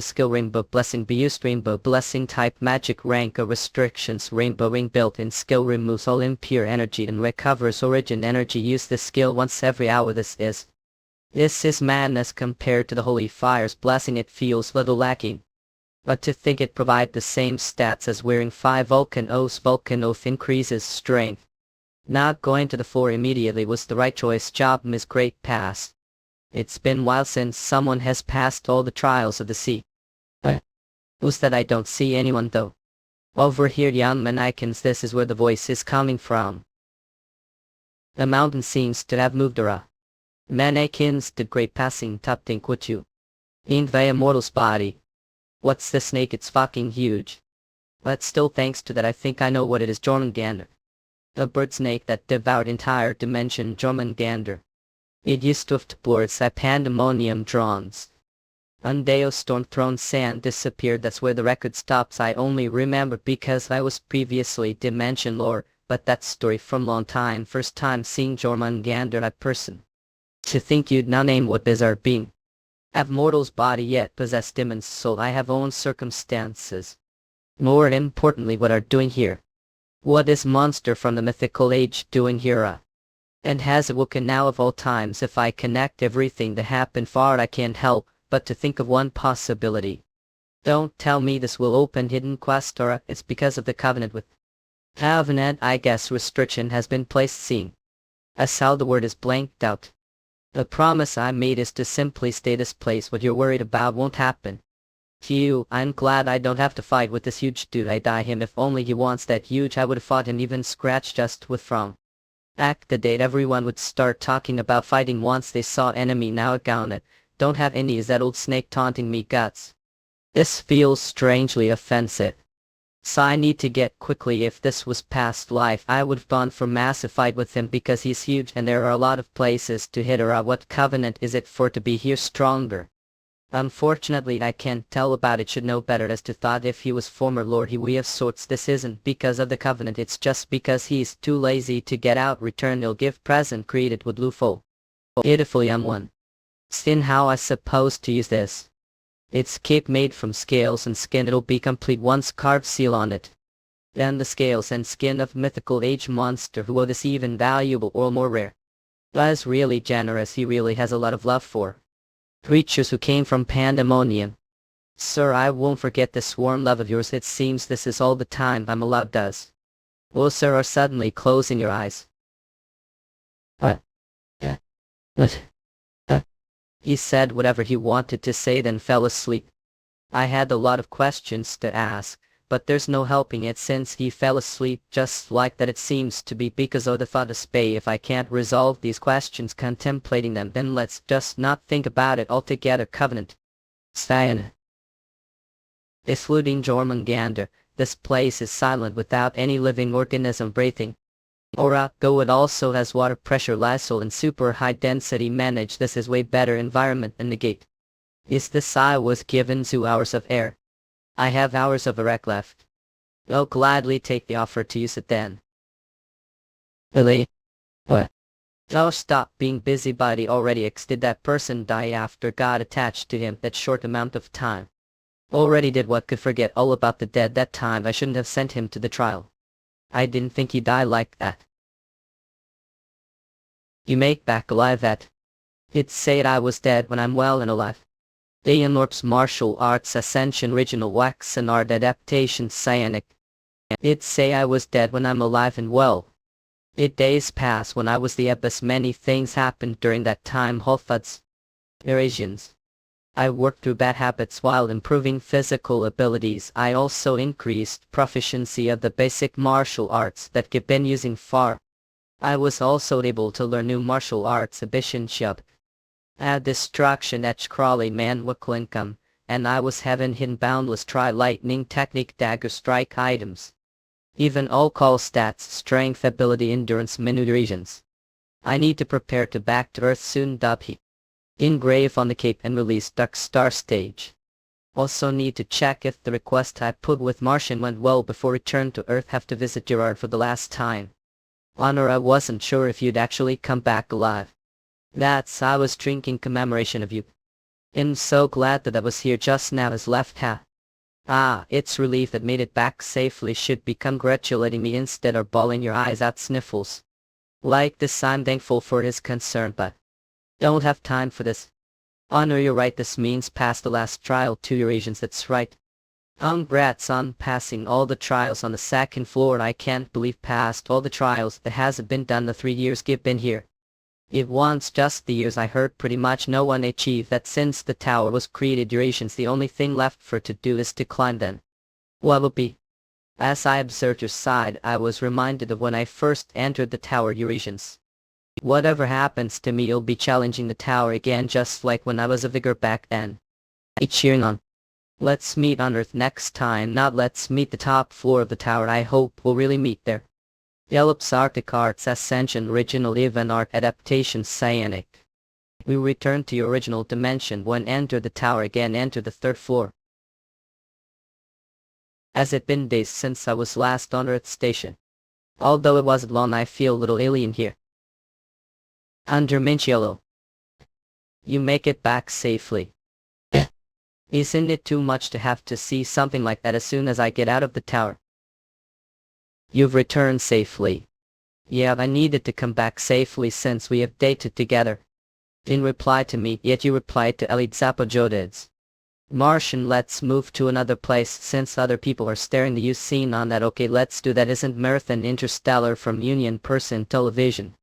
skill Rainbow Blessing be used. Rainbow Blessing type magic rank or restrictions. Rainbow Ring built-in skill removes all impure energy and recovers origin energy. Use this skill once every hour. This is madness compared to the Holy Fire's Blessing. It feels little lacking. But to think it provide the same stats as wearing 5 Vulcan Oaths. Vulcan Oath increases strength. Not going to the floor immediately was the right choice. Job, Ms. Great Pass. It's been a while since someone has passed all the trials of the sea. Who's that? I don't see anyone though. Over here, young mannequins. This is where the voice is coming from. The mountain seems to have moved around. Mannequins did great passing. Top think would you? In the immortal's body. What's the snake? It's fucking huge. But still, thanks to that, I think I know what it is. Jormungandr. The bird snake that devoured entire dimension. Jormungandr. It used to have boards at pandemonium drones. Undeo storm throne sand disappeared. That's where the record stops. I only remember because I was previously dimension lore, but that story from long time. First time seeing Jormungandr at person. To think you'd not name what bizarre being. Have mortal's body yet possess demon's soul. I have own circumstances. More importantly, what are doing here? What is monster from the mythical age doing here? And has awoken now of all times. If I connect everything that happened far, I can't help but to think of one possibility. Don't tell me this will open hidden quest, or it's because of the covenant with Covenant. I guess restriction has been placed. Seeing as how the word is blanked out. The promise I made is to simply stay this place. What you're worried about won't happen. Phew, I'm glad I don't have to fight with this huge dude. I die him. If only he wants that huge, I would have fought and even scratched just with from. Back the date everyone would start talking about fighting once they saw enemy. Now I got it. Don't have any. Is that old snake taunting me? Guts. This feels strangely offensive. So I need to get quickly. If this was past life, I would have gone for massive fight with him because he's huge and there are a lot of places to hit her. What covenant is it for to be here stronger? Unfortunately, I can't tell about it. Should know better. As to thought if he was former lord he we of sorts. This isn't because of the covenant. It's just because he's too lazy to get out. Return. He'll give present created with Lufo. Beautiful young one. Sin how I supposed to use this? It's cape made from scales and skin. It'll be complete once carved seal on it. Then the scales and skin of mythical age monster who will this even valuable or more rare. Guy's really generous. He really has a lot of love for creatures who came from pandemonium. Sir, I won't forget this warm love of yours. It seems this is all the time I'm allowed does. Oh, sir, are suddenly closing your eyes. What? What? He said whatever he wanted to say then fell asleep. I had a lot of questions to ask, but there's no helping it since he fell asleep just like that. It seems to be because of the thought of spay. If I can't resolve these questions contemplating them, then let's just not think about it altogether. Covenant. Cyan. Excluding Jormungandr, this place is silent without any living organism breathing. Aura, go it also has water pressure, lysol and super high density manage. This is way better environment than the gate. Is this I was given 2 hours of air. I have hours of erect left. I'll gladly take the offer to use it then. Really? What? Oh, stop being busybody already. Did that person die after got attached to him that short amount of time? Already did what could forget all about the dead that time. I shouldn't have sent him to the trial. I didn't think he'd die like that. You make back alive that. It said I was dead when I'm well and alive. Dayanlorp's martial arts ascension original wax and art adaptation cyanic. It say I was dead when I'm alive and well. It days pass when I was the abyss. Many things happened during that time. Holfuds. Eurasians. I worked through bad habits while improving physical abilities. I also increased proficiency of the basic martial arts that I've been using far. I was also able to learn new martial arts Abishinshub. Add destruction etch crawly Manhwa Klinkam, and I was having hidden boundless try lightning technique dagger strike items. Even all call stats strength ability endurance minute regions. I need to prepare to back to earth soon. He engrave on the cape and release Duck Star stage. Also need to check if the request I put with Martian went well before return to earth. Have to visit Gerard for the last time. Honor, I wasn't sure if you'd actually come back alive. That's I was drinking commemoration of you. I'm so glad that I was here just now as left ha. Ah, it's relief that made it back safely. Should be congratulating me instead of bawling your eyes out. Sniffles. Like this I'm thankful for his concern but don't have time for this. Honor, you're right, this means pass the last trial to Eurasians. That's right. Congrats on passing all the trials on the second floor. I can't believe passed all the trials. That hasn't been done the 3 years I've been here. It wants just the years. I heard pretty much no one achieved that since the tower was created. Eurasians, the only thing left for to do is to climb then. What will be? As I observed your side, I was reminded of when I first entered the tower. Eurasians. Whatever happens to me, you'll be challenging the tower again just like when I was a vigor back then. Cheering on. Let's meet on Earth next time, not let's meet the top floor of the tower. I hope we'll really meet there. Yellops Arctic Arts Ascension Original Event Art Adaptation Cyanic. We return to your original dimension when enter the tower again. Enter the 3rd floor. As it been days since I was last on Earth station. Although it wasn't long, I feel a little alien here. Under Minchiello. You make it back safely. Isn't it too much to have to see something like that as soon as I get out of the tower? You've returned safely. Yeah, I needed to come back safely since we have dated together. In reply to me, yet you replied to Elite Zapojodids. Martian, let's move to another place since other people are staring the you seen on that. Okay, let's do that. Isn't Marathon Interstellar from Union Person Television?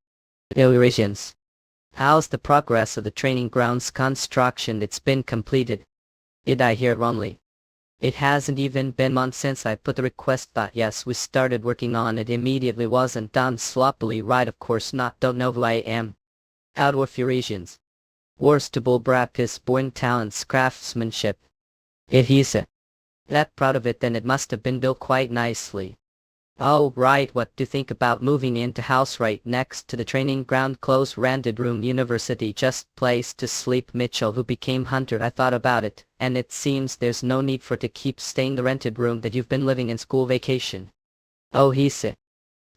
Eurasians. How's the progress of the training grounds construction? It's been completed. Did I hear wrongly? It hasn't even been months since I put the request, but yes, we started working on it immediately. Wasn't done sloppily, right? Of course not. Don't know who I am. Out with Eurasians. Worstable practice born talents craftsmanship. He's that proud of it, then it must have been built quite nicely. Oh right, what do you think about moving into house right next to the training ground? Close rented room, university, just place to sleep. Mitchell who became hunter. I thought about it, and it seems there's no need for to keep staying the rented room that you've been living in school vacation. Oh he's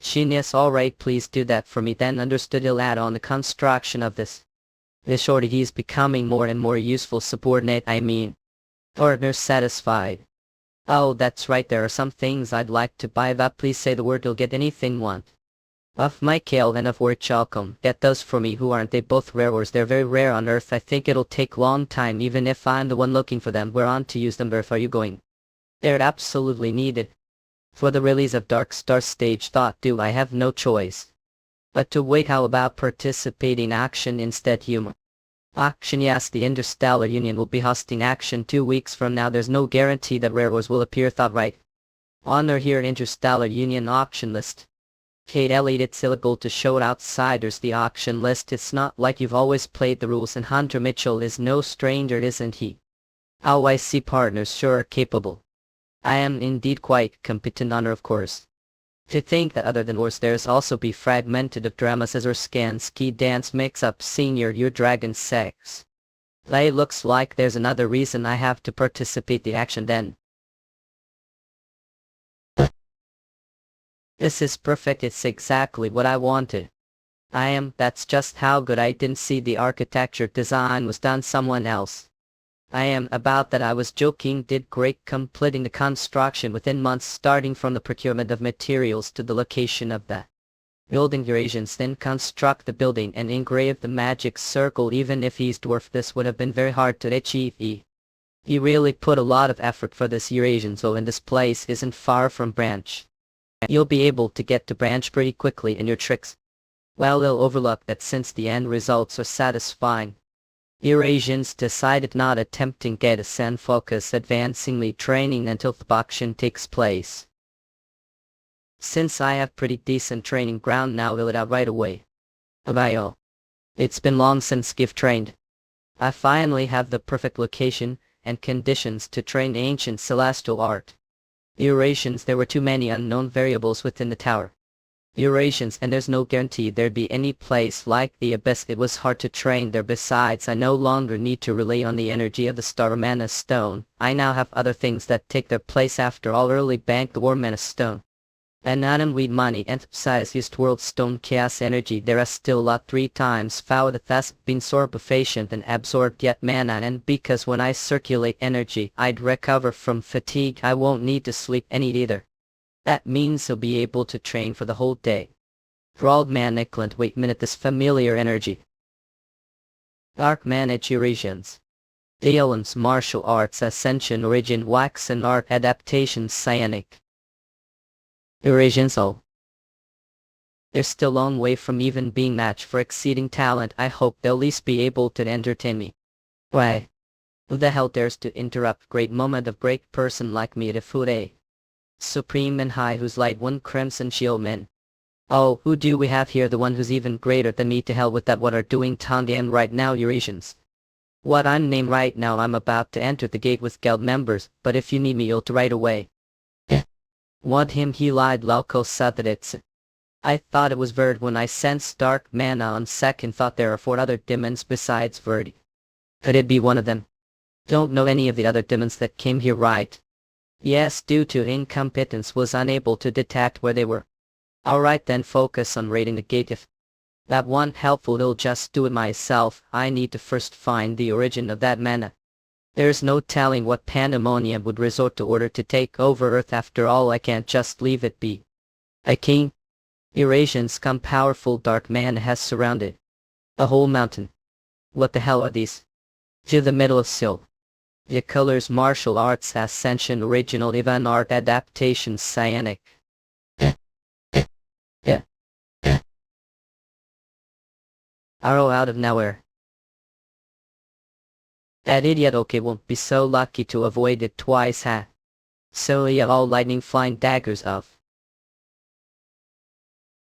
genius. Alright, please do that for me then. Understood. You'll add on the construction of this The shorty he's becoming more and more useful subordinate partner satisfied. Oh that's right there are some things I'd like to buy that please say the word you'll get anything want. Of Michael and of Chalcom, get those for me who aren't they both rare ores they're very rare on earth I think it'll take long time even if I'm the one looking for them where on to use them Earth are you going? They're absolutely needed. For the release of Dark Star stage thought do I have no choice. But to wait how about participating action instead humor? Action yes the Interstellar Union will be hosting action 2 weeks from now there's no guarantee that rare ores will appear thought right. Honor here Interstellar Union auction list. Kate Elliott it's illegal to show outsiders the auction list it's not like you've always played the rules and Hunter Mitchell is no stranger isn't he? OIC partners sure are capable. I am indeed quite competent honor of course. To think that other than wars there's also be fragmented of dramas as or scan ski dance mix up senior your dragon sex. It looks like there's another reason I have to participate the action then. This is perfect it's exactly what I wanted. That's just how good I didn't see the architecture design was done someone else. About that I was joking did great completing the construction within months starting from the procurement of materials to the location of the building Eurasians then construct the building and engrave the magic circle even if he's dwarf this would have been very hard to achieve. He really put a lot of effort for this Eurasian so and this place isn't far from Branch. You'll be able to get to Branch pretty quickly in your tricks. Well they'll overlook that since the end results are satisfying. Eurasians decided not attempting get a sen focus advancingly training until the auction takes place. Since I have pretty decent training ground now will it out right away. Abayo. It's been long since I've trained. I finally have the perfect location and conditions to train ancient celestial art. Eurasians there were too many unknown variables within the tower. Eurasians and there's no guarantee there'd be any place like the abyss it was hard to train there besides I no longer need to rely on the energy of the star mana stone, I now have other things that take their place after all early bank the war mana stone. And not in weed money emphasize used world stone chaos energy there are still a lot 3 times foul that has been patient and absorbed yet mana and because when I circulate energy I'd recover from fatigue I won't need to sleep any either. That means he'll be able to train for the whole day. Drawled man Nickland wait minute this familiar energy. Dark manage Eurasians. Dealan's martial arts ascension origin wax and art adaptation cyanic. Eurasians oh. They're still a long way from even being matched for exceeding talent I hope they'll at least be able to entertain me. Why? Who the hell dares to interrupt great moment of great person like me at a food eh? Supreme and high who's light one crimson shield man. Oh who do we have here the one who's even greater than me to hell with that what are doing Tandian right now Eurasians. What I'm named right now I'm about to enter the gate with guild members but if you need me you'll to right away. Want him he lied Lauko Satadits. I thought it was Verd when I sensed dark mana on second thought there are 4 other demons besides Verd. Could it be one of them? Don't know any of the other demons that came here right. Yes due to incompetence was unable to detect where they were. Alright then focus on raiding the gate if that one helpful it'll just do it myself I need to first find the origin of that mana. There's no telling what pandemonium would resort to order to take over Earth after all I can't just leave it be. A king? Eurasians come powerful dark mana has surrounded a whole mountain. What the hell are these? To the middle of Sil. The colors martial arts ascension original event art adaptation cyanic. Yeah. Arrow out of nowhere. That idiot okay won't be so lucky to avoid it twice So yeah all lightning flying daggers of.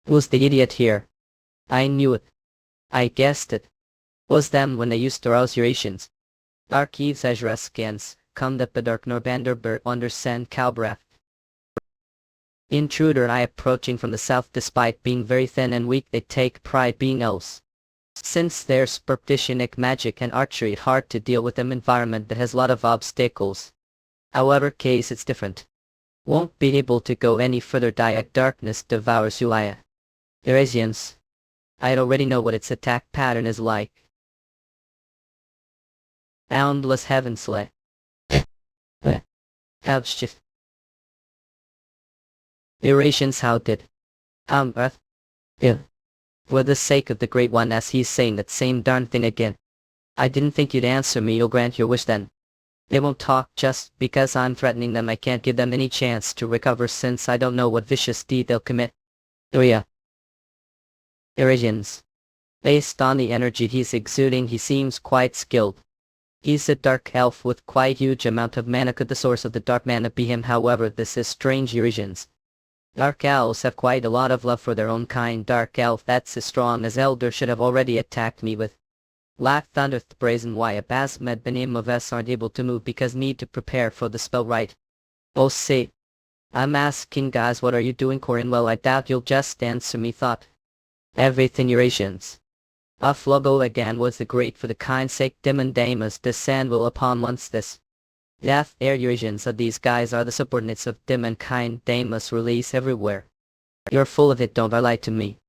Was the idiot here? I knew it. I guessed it. Was them when they used to rouse Eurasians. Archives Ezra scans, come that bedark Norbanderbert understand Calbrath. Intruder I approaching from the south despite being very thin and weak they take pride being elves. Since their superstitionic magic and archery it's hard to deal with an environment that has a lot of obstacles. However case it's different. Won't be able to go any further darkness devours Uaya. Eurasians. I already know what its attack pattern is like. Boundless heavensly. Abschiff. Eurasians how did. Earth. Yeah. For the sake of the Great One, as he's saying that same darn thing again. I didn't think you'd answer me. You'll grant your wish then. They won't talk just because I'm threatening them. I can't give them any chance to recover since I don't know what vicious deed they'll commit. Oh yeah. Eurasians. Based on the energy he's exuding, he seems quite skilled. He's a dark elf with quite huge amount of mana. Could the source of the dark mana be him? However, this is strange. Eurasians. Dark elves have quite a lot of love for their own kind. Dark elf that's as strong as Elder should have already attacked me with. Black Thunder the brazen why a Basmed Benim of S aren't able to move because need to prepare for the spell, right? Oh see. I'm asking guys, what are you doing, Corin? Well, I doubt you'll just answer me. Thought. Everything, Eurasians. Logo again was the great for the kind's sake. Demon Damas descend will upon once this. Death air Eurasians of these guys are the subordinates of Dim and kind Damas release everywhere. You're full of it, don't lie to me.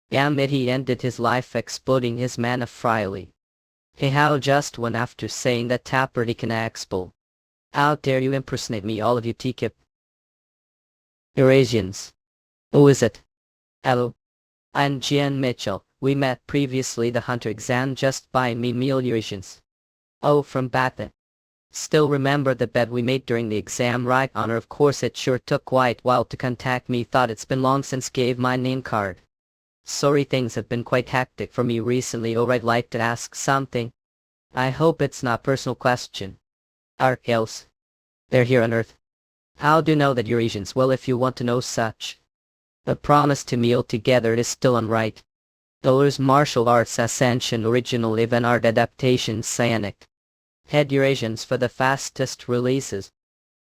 Yamid he ended his life exploding his mana freely. Hey, how just when after saying that Tapper he can expel. How dare you impersonate me, all of you T-Kip. Eurasians. Who is it? Hello. I'm Gian Mitchell. We met previously the hunter exam just by me meal Eurasians. Oh, from back then. Still remember the bet we made during the exam, right? Honor, of course. It sure took quite a while to contact me. Thought it's been long since gave my name card. Sorry, things have been quite hectic for me recently. Alright, like to ask something. I hope it's not personal question. Ark elves. They're here on Earth. How do you know that, Eurasians? Well, if you want to know such. The promise to meal together is still unright. Dollars martial arts ascension original event art adaptation cyanic. Head Eurasians for the fastest releases.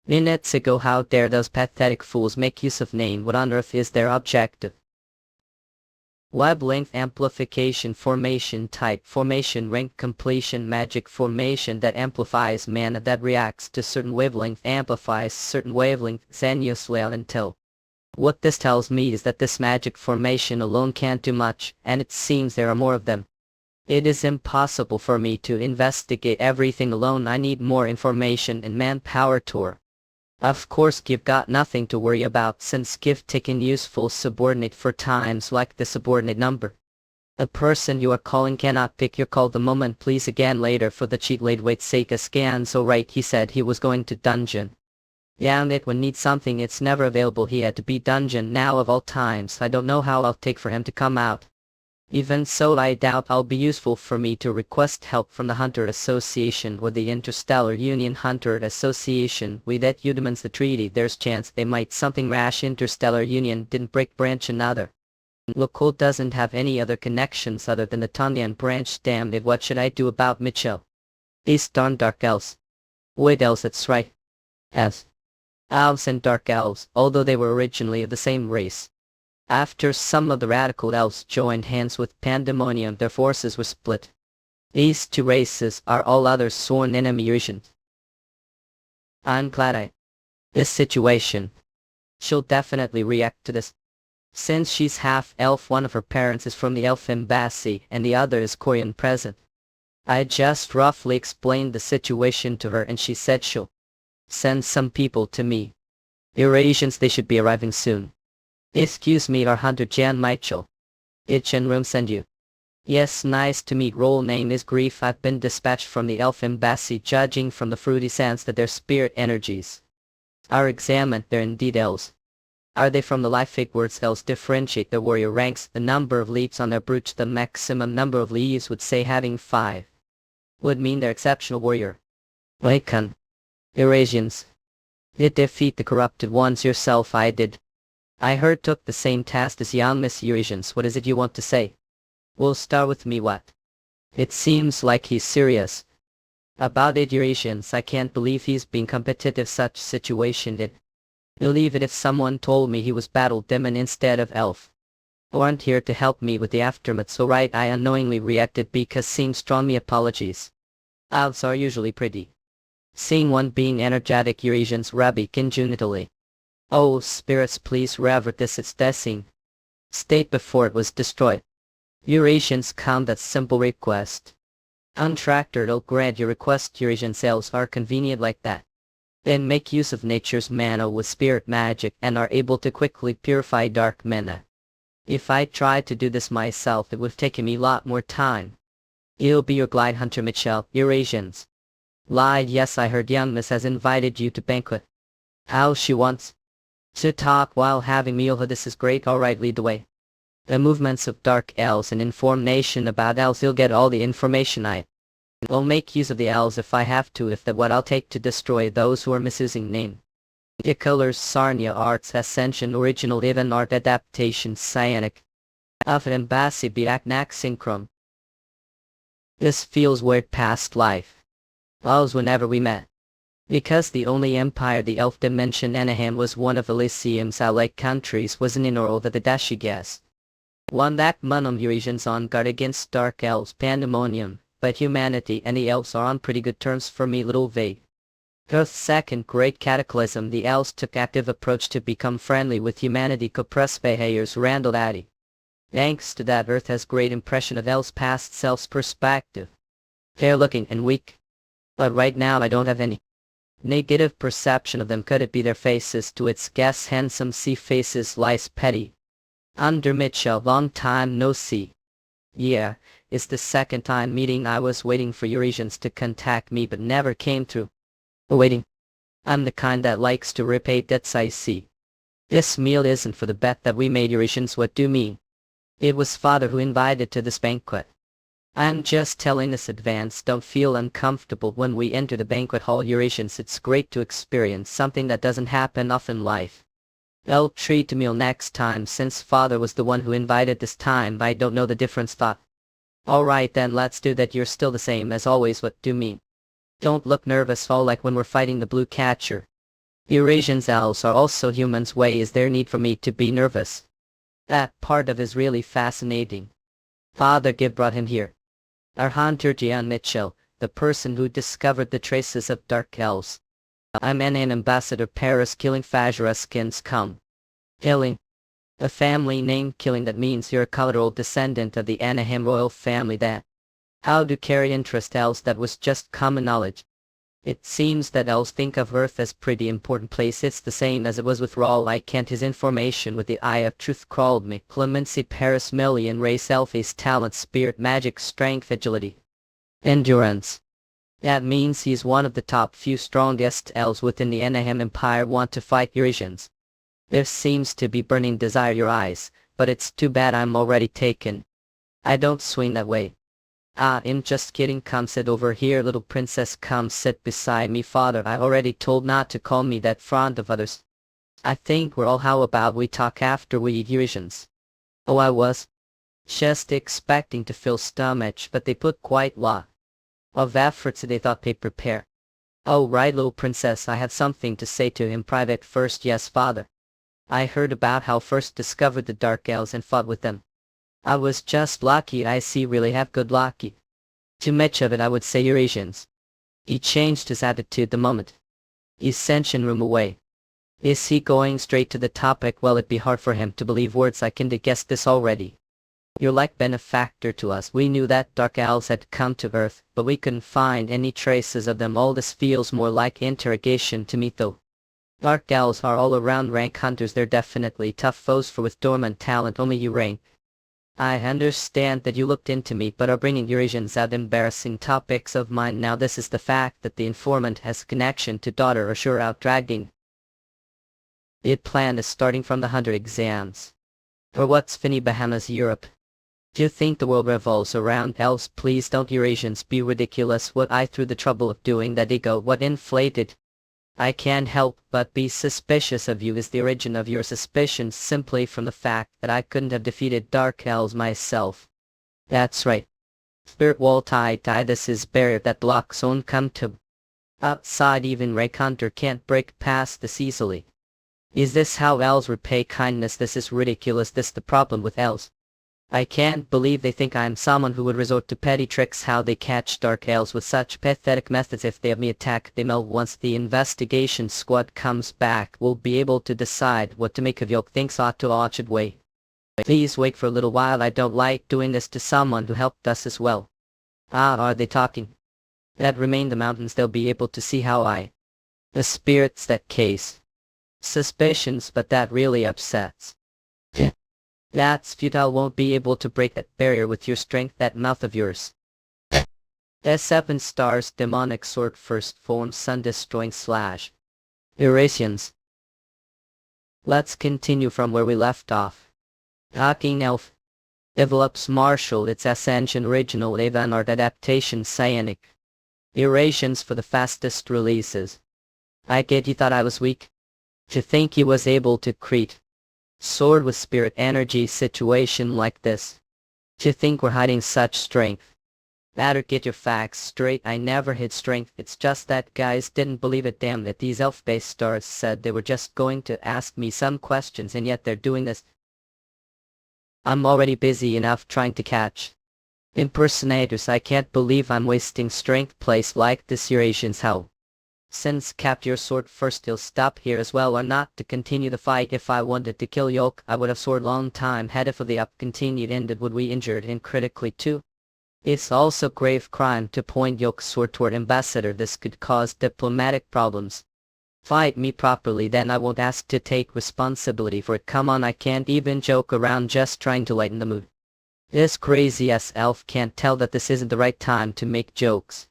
Minutes ago, how dare those pathetic fools make use of name? What on earth is their objective? Web length amplification formation type formation rank completion magic formation that amplifies mana that reacts to certain wavelength amplifies certain wavelength zenuously until. What this tells me is that this magic formation alone can't do much, and it seems there are more of them. It is impossible for me to investigate everything alone. I need more information and manpower tour. Of course, you've got nothing to worry about since you've taken useful subordinate for times like the subordinate number. The person you are calling cannot pick your call the moment. Please again later for the cheat. Wait sake a scan. So right, he said he was going to dungeon. Yeah, and it would need something. It's never available. He had to be dungeon now of all times. I don't know how I'll take for him to come out. Even so, I doubt I'll be useful for me to request help from the Hunter Association or the Interstellar Union. Hunter Association, we that demands the treaty. There's chance they might something rash. Interstellar Union didn't break branch another. Local doesn't have any other connections other than the Tanyan branch. Damn it, what should I do about Mitchell? These darn dark elves. Wait, elves, that's right. Yes. Elves and dark elves, although they were originally of the same race. After some of the radical elves joined hands with Pandemonium, their forces were split. These two races are all other sworn enemy Eurasians. I'm glad this situation. She'll definitely react to this. Since she's half elf, one of her parents is from the elf embassy and the other is Korean present. I just roughly explained the situation to her and she said she'll send some people to me. Eurasians, they should be arriving soon. Excuse me, our hunter Jan Mitchell. Itchin room send you. Yes, nice to meet. Role name is Grief. I've been dispatched from the elf embassy. Judging from the fruity sense that their spirit energies are examined, they're indeed elves. Are they from the life fig words? Elves differentiate their warrior ranks. The number of leaves on their brooch, the maximum number of leaves would say having 5 would mean they're exceptional warrior. Wakan. Eurasians. Did defeat the corrupted ones yourself? I did. I heard took the same task as young Miss Eurasians. What is it you want to say? We'll start with me. What? It seems like he's serious about it, Eurasians. I can't believe he's being competitive. Such situation did. Believe it if someone told me he was battle demon instead of elf. Aren't here to help me with the aftermath. So right, I unknowingly reacted because seems strong. Me apologies. Elves are usually pretty. Seeing one being energetic, Eurasians rabbi congenitally. Oh, spirits, please revert this. It's desing state before it was destroyed. Eurasians count that simple request. Untractor, I'll grant your request. Eurasian cells are convenient like that. Then make use of nature's mana with spirit magic and are able to quickly purify dark mana. If I tried to do this myself, it would have taken me a lot more time. It'll be your glide hunter Mitchell, Eurasians. Lied, yes, I heard young miss has invited you to banquet. How she wants to talk while having meal. This is great, alright, lead the way. The movements of dark elves and information about elves, you'll get all the information I will make use of the elves if I have to, if that what I'll take to destroy those who are misusing name. The colors Sarnia Arts Ascension Original Even Art Adaptation Cyanic of Embassy Biaknak Synchron. This feels weird past life. Elves whenever we met. Because the only empire the elf dimension Anaheim was one of Elysium's allied countries was an inaural that the Dashi guessed. One that Munum Eurasians on guard against dark elves pandemonium, but humanity and the elves are on pretty good terms for me, little vague. Earth's second great cataclysm, the elves took active approach to become friendly with humanity. Copress behaviors Randall Addy. Thanks to that, Earth has great impression of elves past self's perspective. Fair looking and weak. But right now I don't have any negative perception of them. Could it be their faces? To its guess, handsome sea faces lies petty. Under Mitchell, long time no see. Yeah, it's the second time meeting. I was waiting for Eurasians to contact me but never came through. Waiting. I'm the kind that likes to repay debts I see. This meal isn't for the bet that we made, Eurasians. What do you mean? It was father who invited to this banquet. I'm just telling this advance. Don't feel uncomfortable when we enter the banquet hall, Eurasians. It's great to experience something that doesn't happen often in life. I'll treat the meal next time, since father was the one who invited this time. I don't know the difference. Thought. Alright then, let's do that. You're still the same as always. What do you mean? Don't look nervous, all like when we're fighting the blue catcher. Eurasians elves are also humans. Way is there need for me to be nervous? That part of is really fascinating. Father Gibb brought him here. Our hunter Gian Mitchell, the person who discovered the traces of dark elves. I'm an ambassador Paris killing Fajra skins come. Killing. A family name killing, that means you're a cultural descendant of the Anaheim royal family. That. How to carry interest elves, that was just common knowledge. It seems that elves think of Earth as pretty important place. It's the same as it was with Raul. I can't his information with the eye of truth called me. Clemency Paris million race elfies talent spirit magic strength agility. Endurance. That means he's one of the top few strongest elves within the Anaheim Empire. Want to fight Eurasians? There seems to be burning desire your eyes, but it's too bad I'm already taken. I don't swing that way. I'm just kidding. Come sit over here, little princess. Come sit beside me. Father, I already told not to call me that front of others. I think we're all. How about we talk after we eat Eurasians? Oh, I was just expecting to fill stomach, but they put quite a lot of effort so they thought they'd prepare. Oh right, little princess, I have something to say to him private first. Yes, father. I heard about how first discovered the dark elves and fought with them. I was just lucky. I see, really have good lucky. Too much of it, I would say. Eurasians. He changed his attitude the moment he sent room away. Is he going straight to the topic? Well, it'd be hard for him to believe words. I can guess this already. You're like benefactor to us. We knew that dark elves had come to Earth, but we couldn't find any traces of them. All this feels more like interrogation to me though. Dark elves are all around rank hunters. They're definitely tough foes for with dormant talent only you rank. I understand that you looked into me but are bringing Eurasians out embarrassing topics of mine. Now this is the fact that the informant has connection to daughter or sure out dragging. It plan is starting from the hunter exams. Or what's Finny Bahamas Europe? Do you think the world revolves around elves? Please don't Eurasians be ridiculous. What I through the trouble of doing that ego, what inflated. I can't help but be suspicious of you. Is the origin of your suspicions simply from the fact that I couldn't have defeated dark elves myself? That's right. Spirit wall tie, this is barrier that blocks on come to outside. Even Ray Hunter can't break past this easily. Is this how elves repay kindness? This is ridiculous. This the problem with elves. I can't believe they think I'm someone who would resort to petty tricks. How they catch dark elves with such pathetic methods. If they have me attack them all. Once the investigation squad comes back, we'll be able to decide what to make of you. Thinks ought to watch it. Wait. Please wait for a little while. I don't like doing this to someone who helped us as well. Ah, are they talking? That remain the mountains, they'll be able to see how the spirits that case. Suspicions, but that really upsets. That's futile, won't be able to break that barrier with your strength, that mouth of yours. The 7 stars demonic sword first form sun destroying slash. Eurasians. Let's continue from where we left off. King Elf develops martial its ascension original Evan art adaptation Cyanic. Eurasians for the fastest releases. I get you thought I was weak. To think he was able to create sword with spirit energy situation like this. To think we're hiding such strength. Better get your facts straight. I never hid strength, it's just that guys didn't believe it. Damn that these elf-based stars said they were just going to ask me some questions and yet they're doing this. I'm already busy enough trying to catch impersonators. I can't believe I'm wasting strength place like this. Eurasians, how? Since capped your sword first, you'll stop here as well or not to continue the fight. If I wanted to kill Yoke, I would have sword long time had if the up continued ended would we injured him critically too. It's also grave crime to point Yoke's sword toward ambassador. This could cause diplomatic problems. Fight me properly, then I won't ask to take responsibility for it. Come on, I can't even joke around, just trying to lighten the mood. This crazy ass elf can't tell that this isn't the right time to make jokes.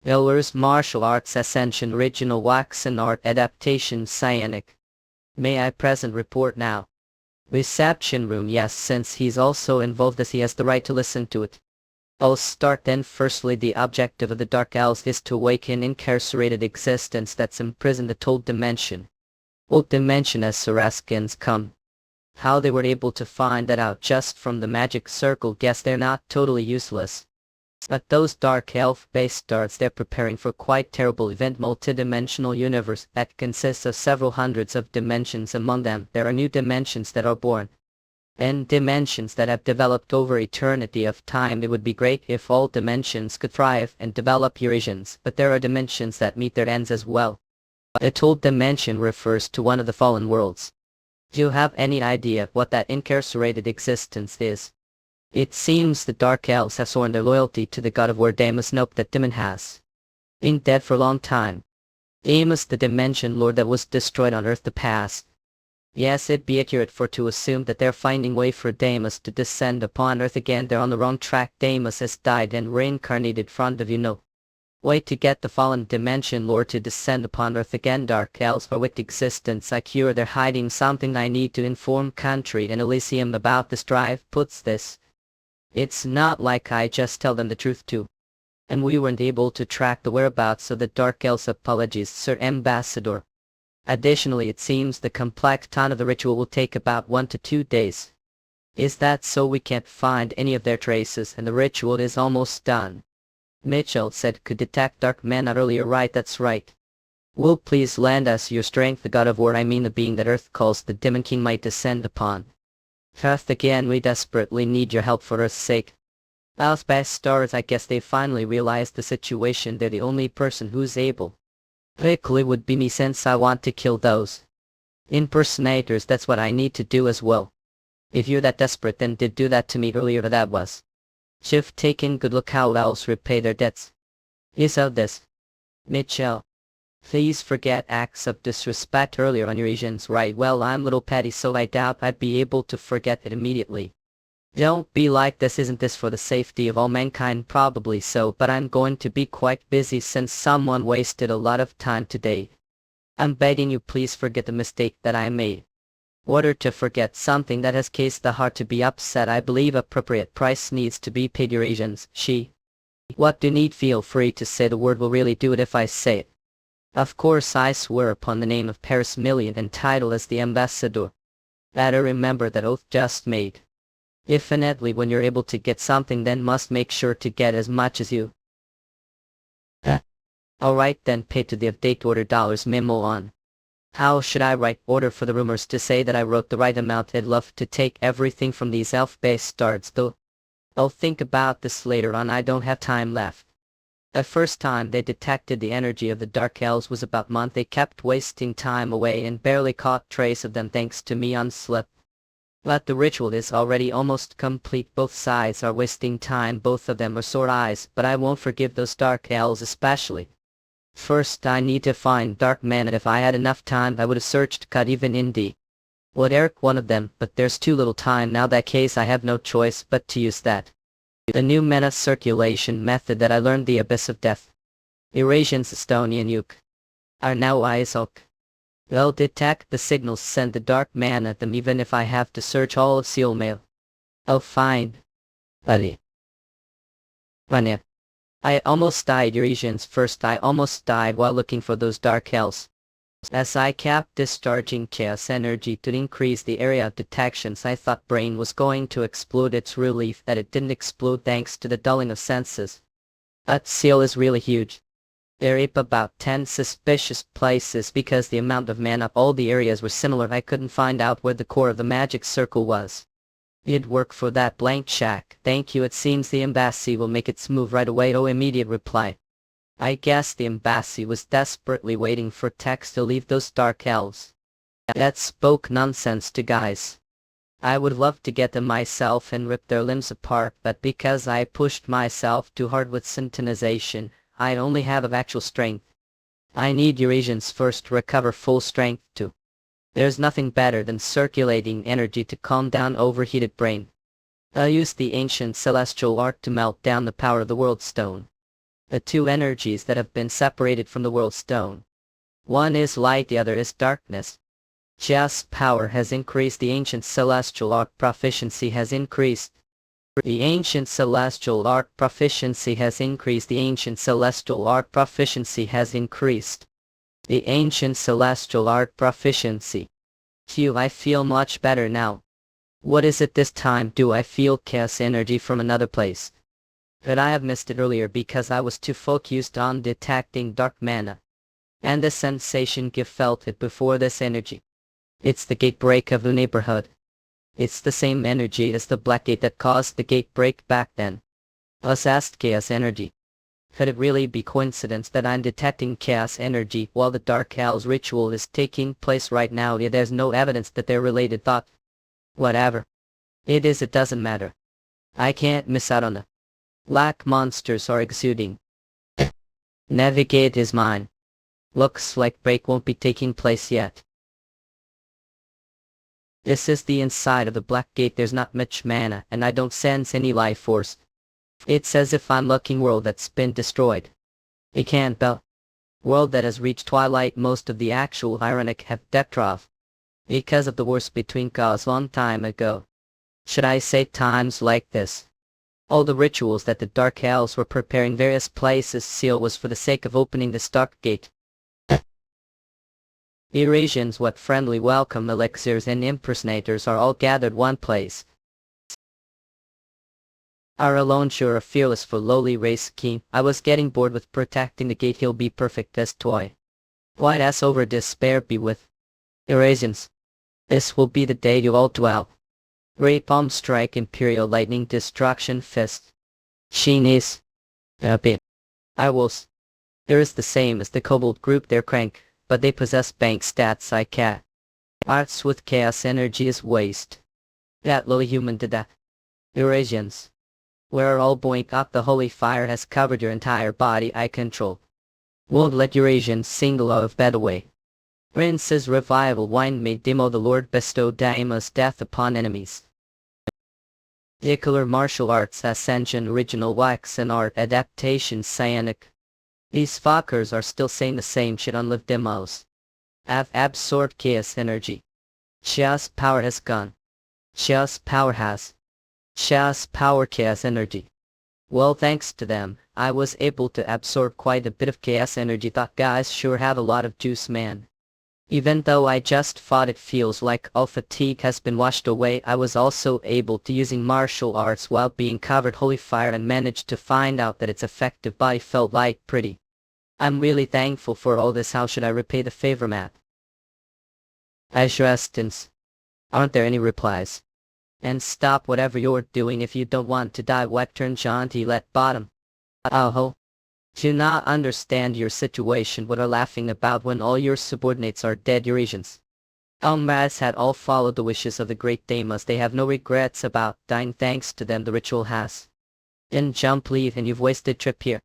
Iller's martial arts ascension original waxen art adaptation Cyanic. May I present report now? Reception room, yes, since he's also involved as he has the right to listen to it. I'll start then. Firstly, the objective of the Dark Elves is to awaken incarcerated existence that's imprisoned the old dimension. Old dimension as Saraskins come. How they were able to find that out just from the magic circle, guess they're not totally useless. But those Dark Elf-based stars, they're preparing for quite terrible event. Multidimensional universe that consists of several hundreds of dimensions. Among them, there are new dimensions that are born. And dimensions that have developed over eternity of time. It would be great if all dimensions could thrive and develop Eurasians, but there are dimensions that meet their ends as well. A old dimension refers to one of the fallen worlds. Do you have any idea what that incarcerated existence is? It seems the Dark Elves have sworn their loyalty to the god of war Deimos. Nope, that demon has been dead for a long time. Deimos, the dimension lord that was destroyed on Earth the past. Yes, it'd be accurate for to assume that they're finding way for Deimos to descend upon Earth again. They're on the wrong track. Deimos has died and reincarnated front of you. No way to get the fallen dimension lord to descend upon Earth again. Dark Elves for wicked existence. I cure, they're hiding something. I need to inform country and Elysium about this. Drive puts this. It's not like I just tell them the truth too. And we weren't able to track the whereabouts of the Dark Elves. Apologies, Sir Ambassador. Additionally, it seems the completion of the ritual will take about 1 to 2 days. Is that so? We can't find any of their traces and the ritual is almost done. Mitchell said could detect dark men out earlier. Right, that's right. Will please lend us your strength, the god of war, I mean the being that Earth calls the Demon King, might descend upon Earth again. We desperately need your help for Earth's sake. Elf-based stars, I guess they finally realized the situation. They're the only person who's able. Likely would be me, since I want to kill those impersonators. That's what I need to do as well. If you're that desperate, then did do that to me earlier. That was shift taken. Good look how else repay their debts. Is out this. Mitchell. Please forget acts of disrespect earlier on Eurasians. Right, well, I'm little petty, so I doubt I'd be able to forget it immediately. Don't be like this. Isn't this for the safety of all mankind? Probably so, but I'm going to be quite busy since someone wasted a lot of time today. I'm begging you, please forget the mistake that I made. Order to forget something that has caused the heart to be upset. I believe appropriate price needs to be paid. Eurasians. She. What do you need? Feel free to say the word. Will really do it if I say it. Of course, I swear upon the name of Paris Million and title as the ambassador. Better remember that oath just made. Definitely, when you're able to get something, then must make sure to get as much as you. Alright then, pay to the update order dollars memo on. How should I write order for the rumors to say that I wrote the right amount? I'd love to take everything from these elf-based starts though. I'll think about this later on. I don't have time left. The first time they detected the energy of the Dark Elves was about a month. They kept wasting time away and barely caught trace of them thanks to me on slip. But the ritual is already almost complete. Both sides are wasting time, both of them are sore eyes, but I won't forgive those dark elves especially. First I need to find dark men, and if I had enough time I would have searched cut even indie. Would Eric one of them, but there's too little time now. That case I have no choice but to use that. The new meta circulation method that I learned, the Abyss of Death. Eurasian's Estonian Yuk. Are now Isok. They'll detect the signals, send the dark man at them even if I have to search all of Seal Mail. Oh fine. Buddy. Run. I almost died, Eurasians. First I almost died while looking for those dark hells. As I kept discharging chaos energy to increase the area of detections, I thought brain was going to explode. It's relief that it didn't explode thanks to the dulling of senses. That seal is really huge. There are about 10 suspicious places because the amount of mana all the areas were similar. I couldn't find out where the core of the magic circle was. It'd work for that blank shack. Thank you. It seems the embassy will make its move right away. Oh, immediate reply. I guess the embassy was desperately waiting for Tex to leave those dark elves. That spoke nonsense to guys. I would love to get them myself and rip their limbs apart, but because I pushed myself too hard with syntonization, I only have of actual strength. I need Eurasians first to recover full strength too. There's nothing better than circulating energy to calm down overheated brain. I used the ancient celestial art to melt down the power of the world stone. The two energies that have been separated from the world stone. One is light, the other is darkness. Just power has increased, the ancient celestial art proficiency has increased. The ancient celestial art proficiency has increased. The ancient celestial art proficiency has increased. The ancient celestial art proficiency. Phew, I feel much better now. What is it this time? Do I feel chaos energy from another place? But I have missed it earlier because I was too focused on detecting dark mana. And the sensation give felt it before this energy. It's the gate break of the neighborhood. It's the same energy as the black gate that caused the gate break back then. Us asked chaos energy. Could it really be coincidence that I'm detecting chaos energy while the Dark Elves ritual is taking place right now? Yeah, there's no evidence that they're related. Thought. Whatever. It is, it doesn't matter. I can't miss out on the black monsters are exuding. Navigate is mine. Looks like break won't be taking place yet. This is the inside of the black gate. There's not much mana, and I don't sense any life force. It's as if I'm looking world that's been destroyed. It can't be. World that has reached twilight. Most of the actual ironic have Detrov. Because of the wars between gods long time ago. Should I say times like this? All the rituals that the Dark Elves were preparing various places seal was for the sake of opening this dark gate. Eurasians, what friendly welcome elixirs and impersonators are all gathered one place. Are alone sure a fearless for lowly race king. I was getting bored with protecting the gate. He'll be perfect as toy. White ass over despair be with. Eurasians. This will be the day you all dwell. Great bomb strike, imperial lightning, destruction fist. Chinese. A bit. I was. There is the same as the kobold group. They're crank, but they possess bank stats I can't. Arts with chaos energy is waste. That lowly human did that. Eurasians. We're all boink up. The holy fire has covered your entire body. I control. Won't let Eurasians single out of bed away. Prince's revival wine made Demo the Lord bestowed Daima's death upon enemies. Particular martial arts ascension, original wax and art adaptation cyanic. These fuckers are still saying the same shit on live demos. Have absorbed chaos energy. Chaos power has gone. Chaos power has. Chaos power chaos energy. Well, thanks to them, I was able to absorb quite a bit of chaos energy. Thought guys sure have a lot of juice, man. Even though I just fought, it feels like all fatigue has been washed away. I was also able to using martial arts while being covered holy fire and managed to find out that its effective body felt like pretty. I'm really thankful for all this. How should I repay the favor, Matt? Ashurastins. Aren't there any replies? And stop whatever you're doing if you don't want to die. What turn Shanti let bottom? Oh ho. Do not understand your situation. What are laughing about when all your subordinates are dead Eurasians? Almas had all followed the wishes of the great Damas. They have no regrets about dying. Thanks to them the ritual has. Then jump leave and you've wasted trip here.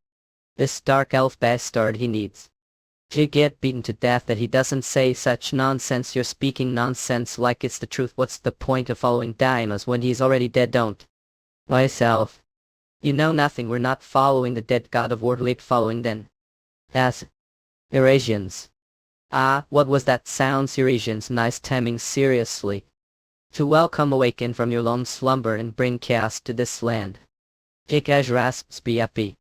This dark elf bastard he needs to get beaten to death that he doesn't say such nonsense. You're speaking nonsense like it's the truth. What's the point of following Damas when he's already dead? Don't. Myself. You know nothing. We're not following the dead god of war. Late following then. As Eurasians. Ah, what was that sound? Eurasians. Nice timing. Seriously. To welcome awaken from your long slumber and bring chaos to this land. Ikajrasps bfp.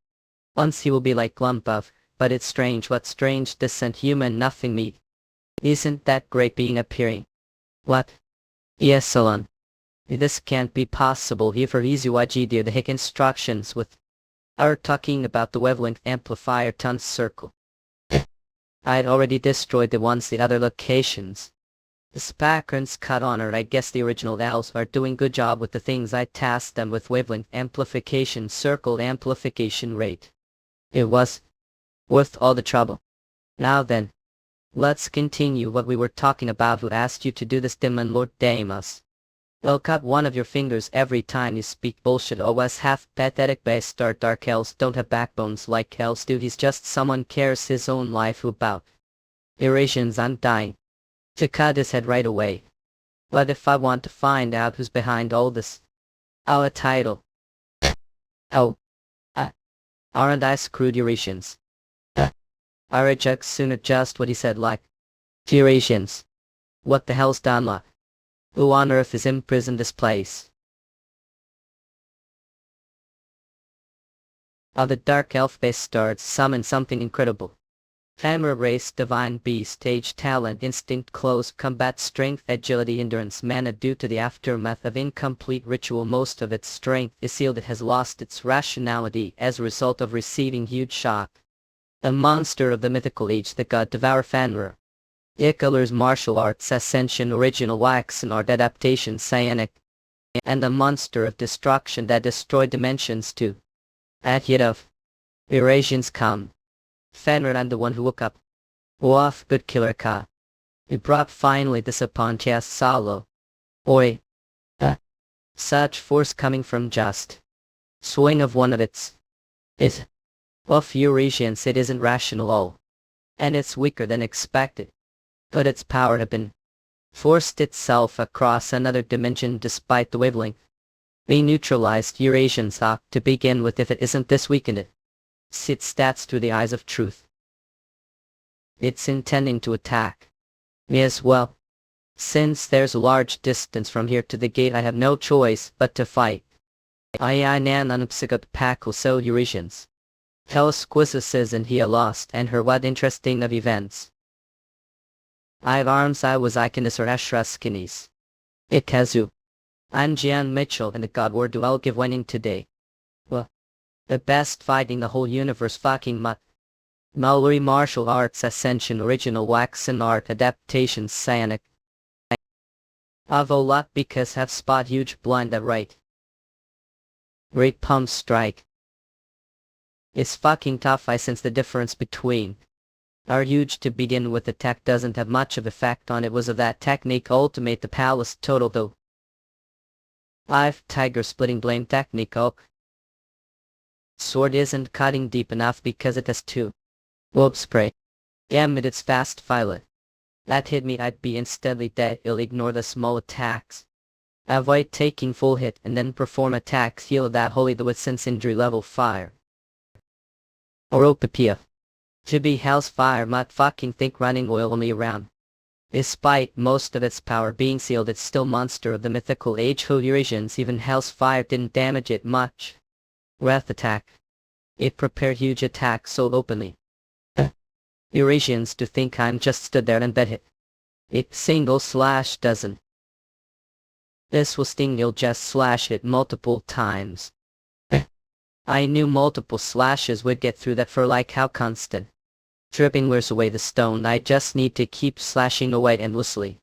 Once he will be like lump of, but it's strange. What strange descent human nothing meat. Isn't that great being appearing? What? Yes, Salon. This can't be possible. He for easy dear the hick instructions with are talking about the wavelength amplifier tons circle. I'd already destroyed the ones the other locations. The Spackers cut on her. I guess the original elves are doing good job with the things I tasked them with. Wavelength amplification, circle amplification rate. It was worth all the trouble. Now then, let's continue what we were talking about. Who asked you to do this, Demon Lord Damas? Well, cut one of your fingers every time you speak bullshit. OS half pathetic bastard. Dark elves don't have backbones like elves do. He's just someone cares his own life about. Eurasians, I'm dying to cut his head right away. But if I want to find out who's behind all this, our title. Oh. Aren't I screwed, Eurasians? I reject sooner just what he said like. Eurasians. What the hell's done luck? Who on earth is imprisoned this place? The dark elf bastards summon something incredible. Hammer race, divine beast, stage talent, instinct, close combat, strength, agility, endurance, mana. Due to the aftermath of incomplete ritual, most of its strength is sealed. It has lost its rationality as a result of receiving huge shock. A monster of the mythical age, the god Devour Fanra. Ikalur's martial arts ascension, original waxen art adaptation, psionic. And a monster of destruction that destroyed dimensions too. At yet of Eurasians come. Fenrir, I'm the one who woke up. Woof, good killer ka. We brought finally this upon Chas Salo. Oi. Such force coming from just swing of one of its. Is. Of Eurasians it isn't rational all. And it's weaker than expected. But its power had been forced itself across another dimension despite the wavelength. We neutralized Eurasians to begin with. If it isn't this weakened. Its stats through the eyes of truth. It's intending to attack me as well. Since there's a large distance from here to the gate, I have no choice but to fight. I nan unpsigot packle so Eurasians. Tell Squizzices and he lost and her what interesting of events. I've arms I was Iconis or Ashra skinnies. Ikazu. I'm Jian Mitchell and the god word do I'll give winning today. Well. The best fighting the whole universe fucking mutt. Mallory martial arts ascension original waxen art adaptation psionic. I've a lot because have spot huge blind that right. Great pump strike. It's fucking tough. I sense the difference between are huge to begin with. The tech doesn't have much of effect on it. Was of that technique ultimate the palace total though. I've tiger splitting blame technique oak. Sword isn't cutting deep enough because it has two. Whoop spray. Damn it, it's fast violet. That hit me, I'd be instantly dead. I'll ignore the small attacks. Avoid taking full hit and then perform attacks. Heal that holy the with sense injury level fire. Oropapia. To be hell's fire might fucking think running oil me around. Despite most of its power being sealed, it's still monster of the mythical age. Who Eurasians, even hell's fire didn't damage it much. Wrath attack. It prepared huge attacks so openly. Eurasians to think I'm just stood there and bet it. It single slash doesn't. This will sting, you'll just slash it multiple times. I knew multiple slashes would get through that for like how constant. Dripping wears away the stone. I just need to keep slashing away endlessly.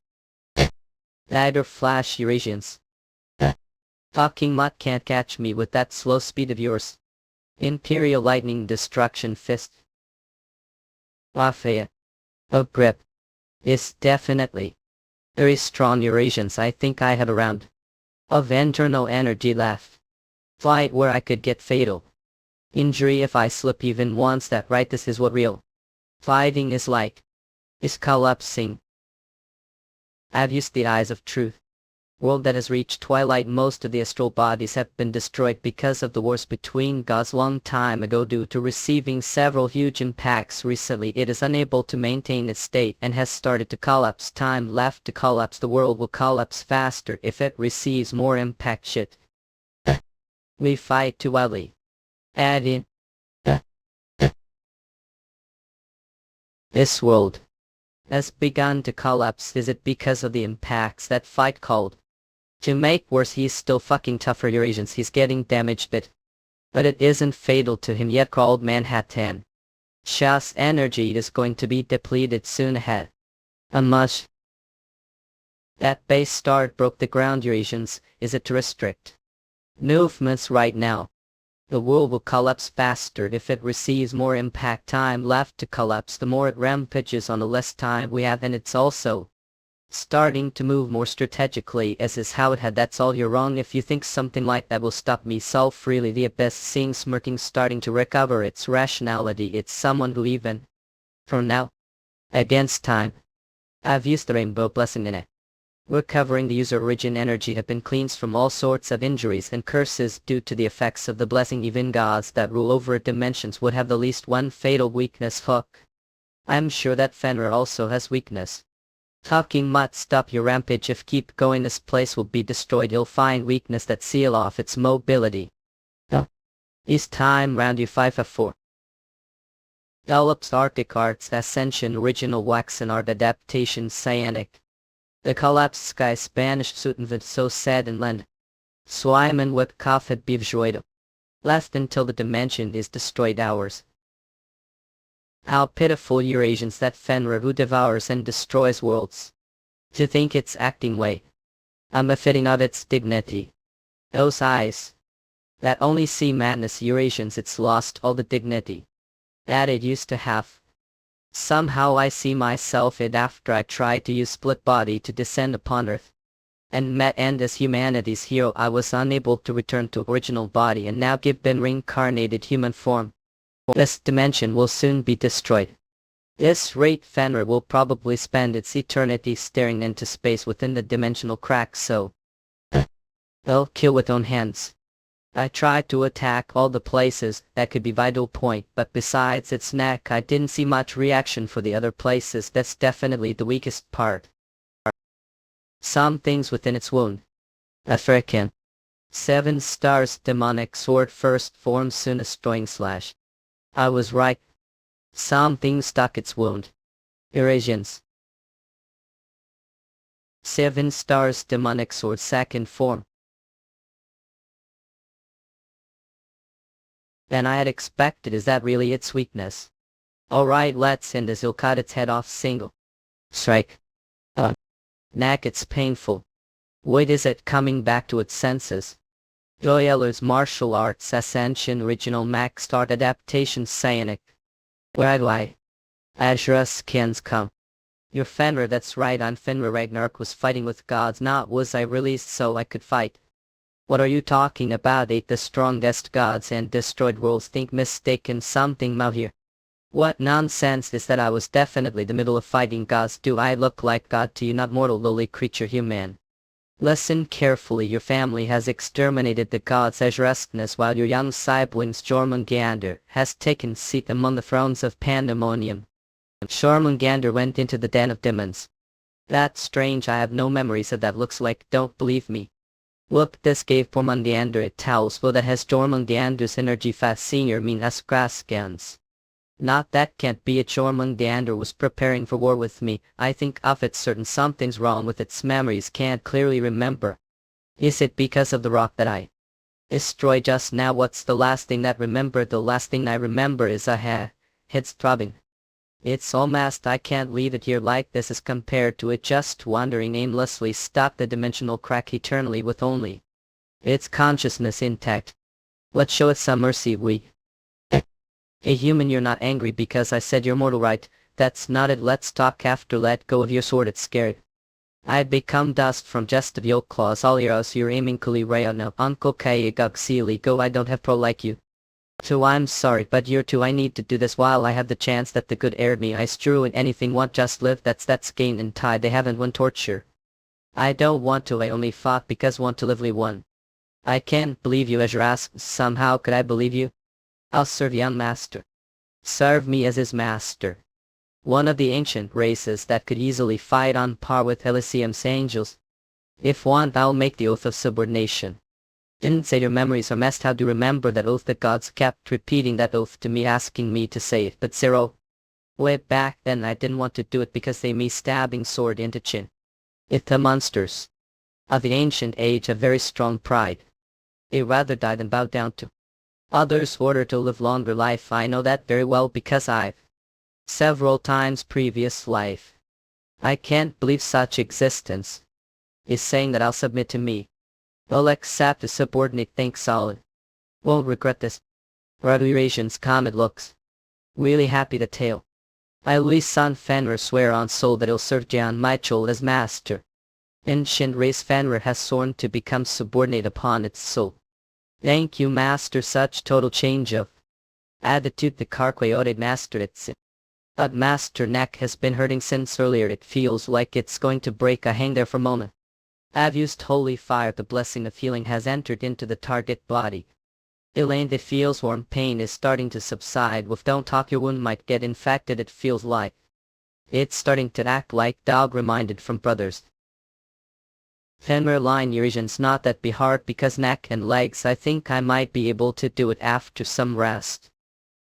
Dagger flash Eurasians. Fucking mutt can't catch me with that slow speed of yours. Imperial lightning destruction fist. Lafayette. Oh grip. It's definitely Very strong Eurasians I think I have around. Of internal energy left. Fight where I could get fatal. Injury if I slip even once that right this is what real fighting is like. Is collapsing. I've used the eyes of truth. World that has reached twilight. Most of the astral bodies have been destroyed because of the wars between gods long time ago due to receiving several huge impacts recently. It is unable to maintain its state and has started to collapse. Time left to collapse. The world will collapse faster if it receives more impact. Shit. We fight too wildly. Add in. This world has begun to collapse. Is it because of the impacts that fight called? To make worse, he's still fucking tougher Eurasians. He's getting damaged but it isn't fatal to him yet. Called Manhattan. Shah's energy is going to be depleted soon ahead. A much. That base start broke the ground Eurasians. Is it to restrict movements right now? The world will collapse faster if it receives more impact. Time left to collapse. The more it rampages on the less time we have, and it's also starting to move more strategically as is how it had. That's all. You're wrong if you think something like that will stop me. Solve freely. The abyss seeing smirking starting to recover its rationality. It's someone who even from now against time. I've used the rainbow blessing in it. Recovering the user origin energy have been cleansed from all sorts of injuries and curses due to the effects of the blessing. Even gods that rule over dimensions would have the least one fatal weakness. Hook. I'm sure that Fenrir also has weakness. Talking mutt, stop your rampage. If keep going this place will be destroyed. You'll find weakness that seal off its mobility. Is time round you 5 of 4. Develops Arctic Arts Ascension Original Wax and Art Adaptation Cyanic. The collapsed sky Spanish Sutenvid so sad and lend. Swyman with Kafet Bivjoida. Last until the dimension is destroyed ours. How pitiful Eurasians that Fenrir who devours and destroys worlds. To think it's acting way. I'm a fitting of its dignity. Those eyes. That only see madness Eurasians, it's lost all the dignity that it used to have. Somehow I see myself it after I tried to use split body to descend upon earth. And met end as humanity's hero. I was unable to return to original body and now give been reincarnated human form. This dimension will soon be destroyed. This rate Fenrir will probably spend its eternity staring into space within the dimensional crack, so they'll kill with own hands. I tried to attack all the places that could be vital point, but besides its neck I didn't see much reaction for the other places. That's definitely the weakest part. Some things within its wound. African. 7 stars demonic sword first form soon destroying slash. I was right. Some things stuck its wound. Eurasians. 7 stars demonic sword second form. Than I had expected. Is that really its weakness? Alright, let's end this. He'll cut its head off single strike. Neck, it's painful. Wait, is it coming back to its senses? Joyeller's martial arts ascension original max start adaptation cyanic. Where do I? Azura's skins come. You're Fenrir, that's right, I'm Fenrir. Ragnarok was fighting with gods, not was I released so I could fight. What are you talking about? Ate the strongest gods and destroyed worlds. Think mistaken something out here. What nonsense is that? I was definitely the middle of fighting gods. Do I look like God to you? Not mortal lowly creature human. Listen carefully. Your family has exterminated the gods' Azuresqueness while your young siblings Jormungandr has taken seat among the thrones of Pandemonium. Jormungandr went into the den of demons. That's strange. I have no memories of that. Looks like don't believe me. Look, this gave Jormungandr a talisman that has Jormungandr's energy fast senior mean as Graskans. Not that can't be it. Jormungandr was preparing for war with me. I think of it certain something's wrong with its memories, can't clearly remember. Is it because of the rock that I destroyed just now? What's the last thing that remembered? The last thing I remember is head's throbbing. It's almost I can't leave it here like this as compared to it just wandering aimlessly stuck the dimensional crack eternally with only its consciousness intact. Let's show it some mercy. We a human, you're not angry because I said you're mortal, right? That's not it. Let's talk after. Let go of your sword, it's scared. I'd become dust from just of your claws all years you're aiming kuli raya no uncle kaya gugsili go I don't have pro like you. So I'm sorry but you're too I need to do this while I have the chance that the good aired me I strew in anything want just live that's gain and tide they haven't won torture. I don't want to I only fought because want to live we won. I can't believe you as your ass somehow could I believe you? I'll serve young master. Serve me as his master. One of the ancient races that could easily fight on par with Elysium's angels. If want I'll make the oath of subordination. Didn't say your memories are messed how do you remember that oath the gods kept repeating that oath to me asking me to say it but zero. Way back then I didn't want to do it because they me stabbing sword into chin. If the monsters of the ancient age have very strong pride. They rather die than bow down to others order to live longer life I know that very well because I've several times previous life. I can't believe such existence is saying that I'll submit to me. I'll accept a subordinate think solid. Won't regret this. Raduration's comet looks really happy the tale. I'll least son Fenrir swear on soul that he'll serve Jan Michael as master. Ancient race Fenrir has sworn to become subordinate upon its soul. Thank you master such total change of attitude the Karquayote master it's. But master neck has been hurting since earlier it feels like it's going to break I hang there for a moment. I've used holy fire the blessing of healing has entered into the target body. Elaine it feels warm pain is starting to subside with don't talk your wound might get infected it feels like. It's starting to act like dog reminded from brothers. Fenrir line Eurasians not that be hard because neck and legs I think I might be able to do it after some rest.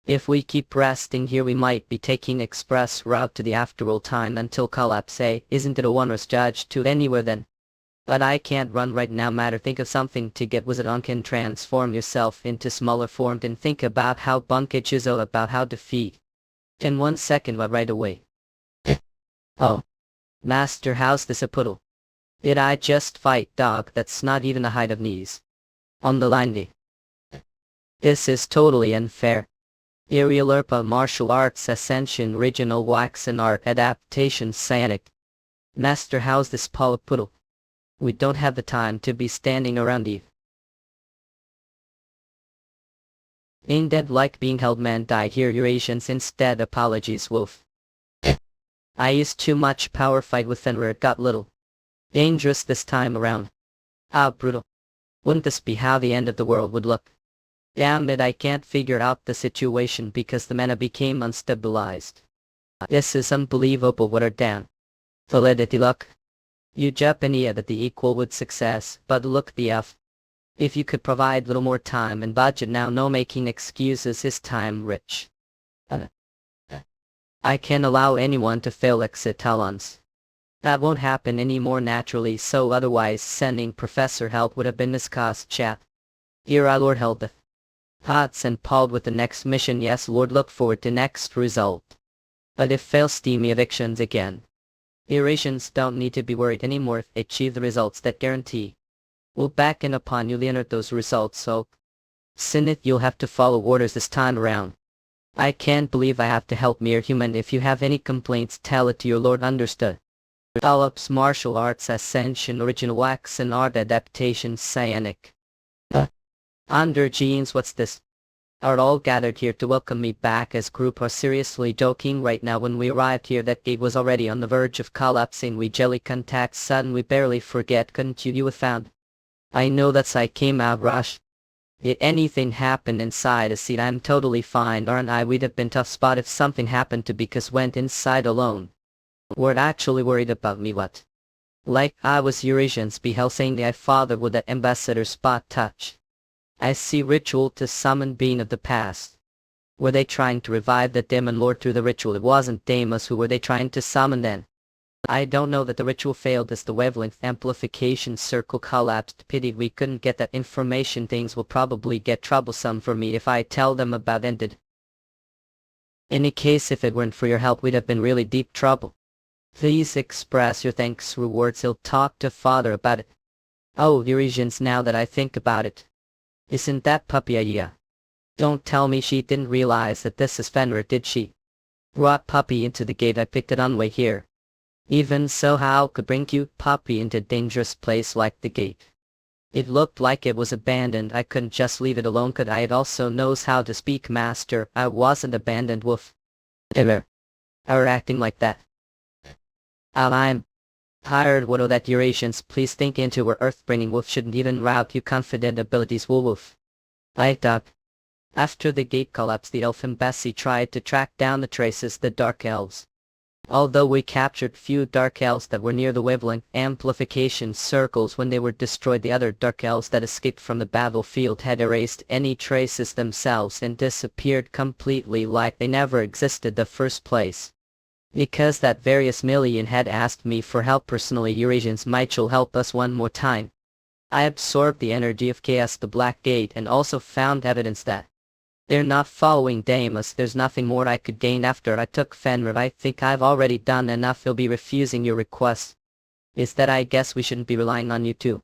If we keep resting here we might be taking express route to the afterworld time until collapse isn't it a wondrous judge to anywhere then? But I can't run right now matter think of something to get wizard on can transform yourself into smaller form and think about how bunkage is all about how defeat. In 1 second right away. Oh. Master how's this a puddle? Did I just fight dog that's not even the height of knees? On the line This is totally unfair. Aerial Urpa Martial Arts Ascension Regional Wax and Art Adaptation Sanic. Master how's this Paula puddle? We don't have the time to be standing around you. Ain't dead like being held man die here Eurasians instead apologies wolf. I used too much power fight with Fenrir it got little. Dangerous this time around. How brutal. Wouldn't this be how the end of the world would look? Damn it I can't figure out the situation because the mana became unstabilized. This is unbelievable what are down. Validity luck. You Japanese that the equal with success, but look the F. If you could provide little more time and budget now no making excuses is time rich. I can't allow anyone to fail exit talons. That won't happen any more naturally so otherwise sending professor help would have been miscast chat. Here our Lord helpeth. Hots and Paul with the next mission yes Lord look forward to next result. But if fail steamy evictions again. Eurasians don't need to be worried anymore if they achieve the results that guarantee. We'll back in upon you enter those results so. Sinith you'll have to follow orders this time around. I can't believe I have to help mere human if you have any complaints tell it to your lord understood. Develops Martial Arts Ascension Original Wax and Art Adaptation Cyanic. Under jeans what's this? Are all gathered here to welcome me back as group are seriously joking right now when we arrived here that gate was already on the verge of collapsing we jelly contact sudden we barely forget couldn't you have found. I know that's I came out rush. If anything happened inside a seat I'm totally fine aren't I we'd have been tough spot if something happened to because went inside alone. Weren't actually worried about me what? Like I was Eurasians be hell saying the I father with that ambassador spot touch. I see ritual to summon being of the past. Were they trying to revive the demon lord through the ritual? It wasn't Deimos who were they trying to summon then? I don't know that the ritual failed as the wavelength amplification circle collapsed. Pity we couldn't get that information. Things will probably get troublesome for me if I tell them about ended. Any case if it weren't for your help we'd have been really deep trouble. Please express your thanks rewards. He'll talk to father about it. Oh Eurasians now that I think about it. Isn't that puppy idea? Don't tell me she didn't realize that this is Fenrir did she? Brought puppy into the gate I picked it on way here. Even so, how could bring cute puppy into a dangerous place like the gate? It looked like it was abandoned. I couldn't just leave it alone, could I? It also knows how to speak, master. I wasn't abandoned, woof. Ever. Are acting like that. I'm tired, what are that Eurasians? Please think into where Earthbringing Wolf shouldn't even route you confident abilities, woof. I thought. After the gate collapsed, the elf embassy tried to track down the traces, the Dark Elves. Although we captured few Dark Elves that were near the wavelength amplification circles when they were destroyed, the other Dark Elves that escaped from the battlefield had erased any traces themselves and disappeared completely, like they never existed the first place. Because that various million had asked me for help personally, Eurasians might you'll help us one more time. I absorbed the energy of chaos, the Black Gate, and also found evidence that they're not following Damus. There's nothing more I could gain after I took Fenrir. I think I've already done enough. He'll be refusing your request. Is that I guess we shouldn't be relying on you too.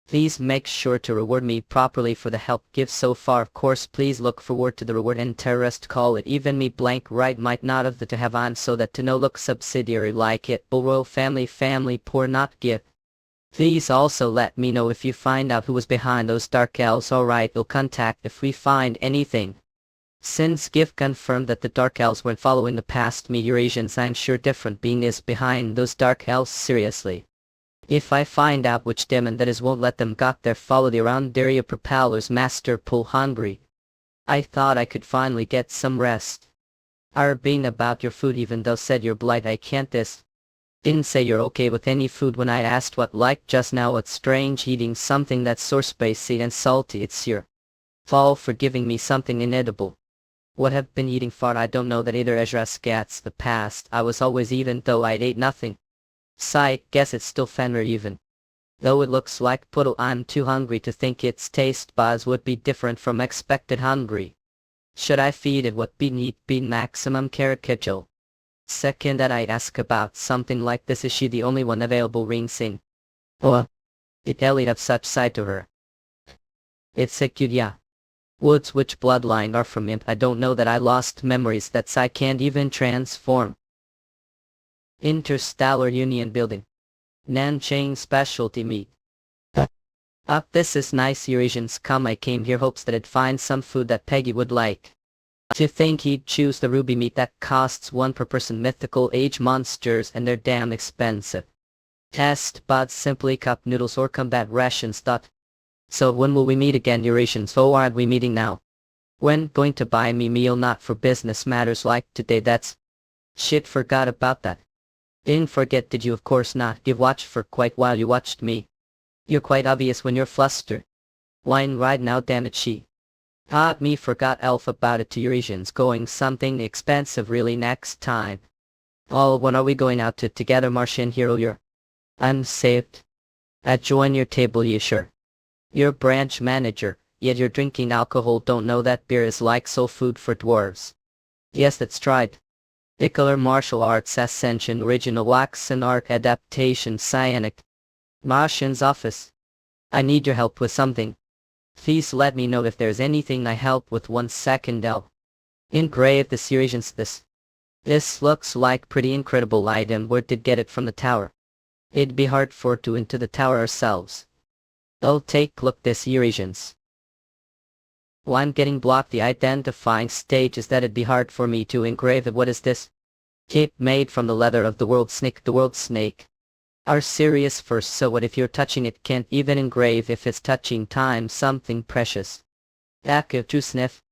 Please make sure to reward me properly for the help give so far. Of course, please look forward to the reward and terrorist call it. Even me blank right might not have the to have on so that to no look subsidiary like it. Royal family poor not give. Please also let me know if you find out who was behind those Dark Elves. Alright, we'll contact if we find anything. Since Give confirmed that the Dark Elves weren't following the past me Eurasians, I'm sure different being is behind those Dark Elves. Seriously. If I find out which demon that is, won't let them got there. Follow the around Daria propellers, master pull hungry. I thought I could finally get some rest. Are being about your food, even though said you're blight. I can't this. Didn't say you're okay with any food when I asked what like just now. It's strange eating something that's so spicy and salty. It's your fault for giving me something inedible. What have been eating fart? I don't know that either. Ezra scats the past. I was always even though I'd ate nothing. Sigh, guess it's still Fenrir even. Though it looks like puddle. I'm too hungry to think its taste buds would be different from expected hungry. Should I feed it what be need be maximum caricature? Second that I ask about something like this, is she the only one available? Ring sing. Or it Elliot of such side to her. It's a cute yeah. Woods which bloodline are from him? I don't know that I lost memories that I can't even transform. Interstellar Union Building. Nanchang Specialty Meat. Up, this is nice. Eurasians come. I came here hopes that I'd find some food that Peggy would like. To think he'd choose the ruby meat that costs 1 per person. Mythical age monsters and they're damn expensive. Test buds, simply cup noodles or combat rations. So when will we meet again, Eurasians? Oh, aren't we meeting now? When going to buy me meal? Not for business matters like today. That's shit, forgot about that. Didn't forget, did you? Of course not. You've watched for quite while. You watched me. You're quite obvious when you're flustered. Wine right now, damn it. She taught me. Forgot elf about it. To Eurasians, going something expensive really next time. Oh, when are we going out to together? Martian hero, you're unsaved. At join your table, you sure? You're branch manager, yet you're drinking alcohol. Don't know that beer is like soul food for dwarves. Yes, that's right. Particular martial arts ascension, original waxen art adaptation, cyanic. Martian's office. I need your help with something. Please let me know if there's anything I help with. 1 second. L. Engrave the Eurasians. This looks like pretty incredible item. Where did get it from? The tower. It'd be hard for to into the tower ourselves. Oh, take look this Eurasians. Well, I'm getting blocked. The identifying stage is that it'd be hard for me to engrave it. What is this? Cape made from the leather of the world snake. The world snake. Are serious first. So what if you're touching it? Can't even engrave if it's touching time something precious. Active to sniff.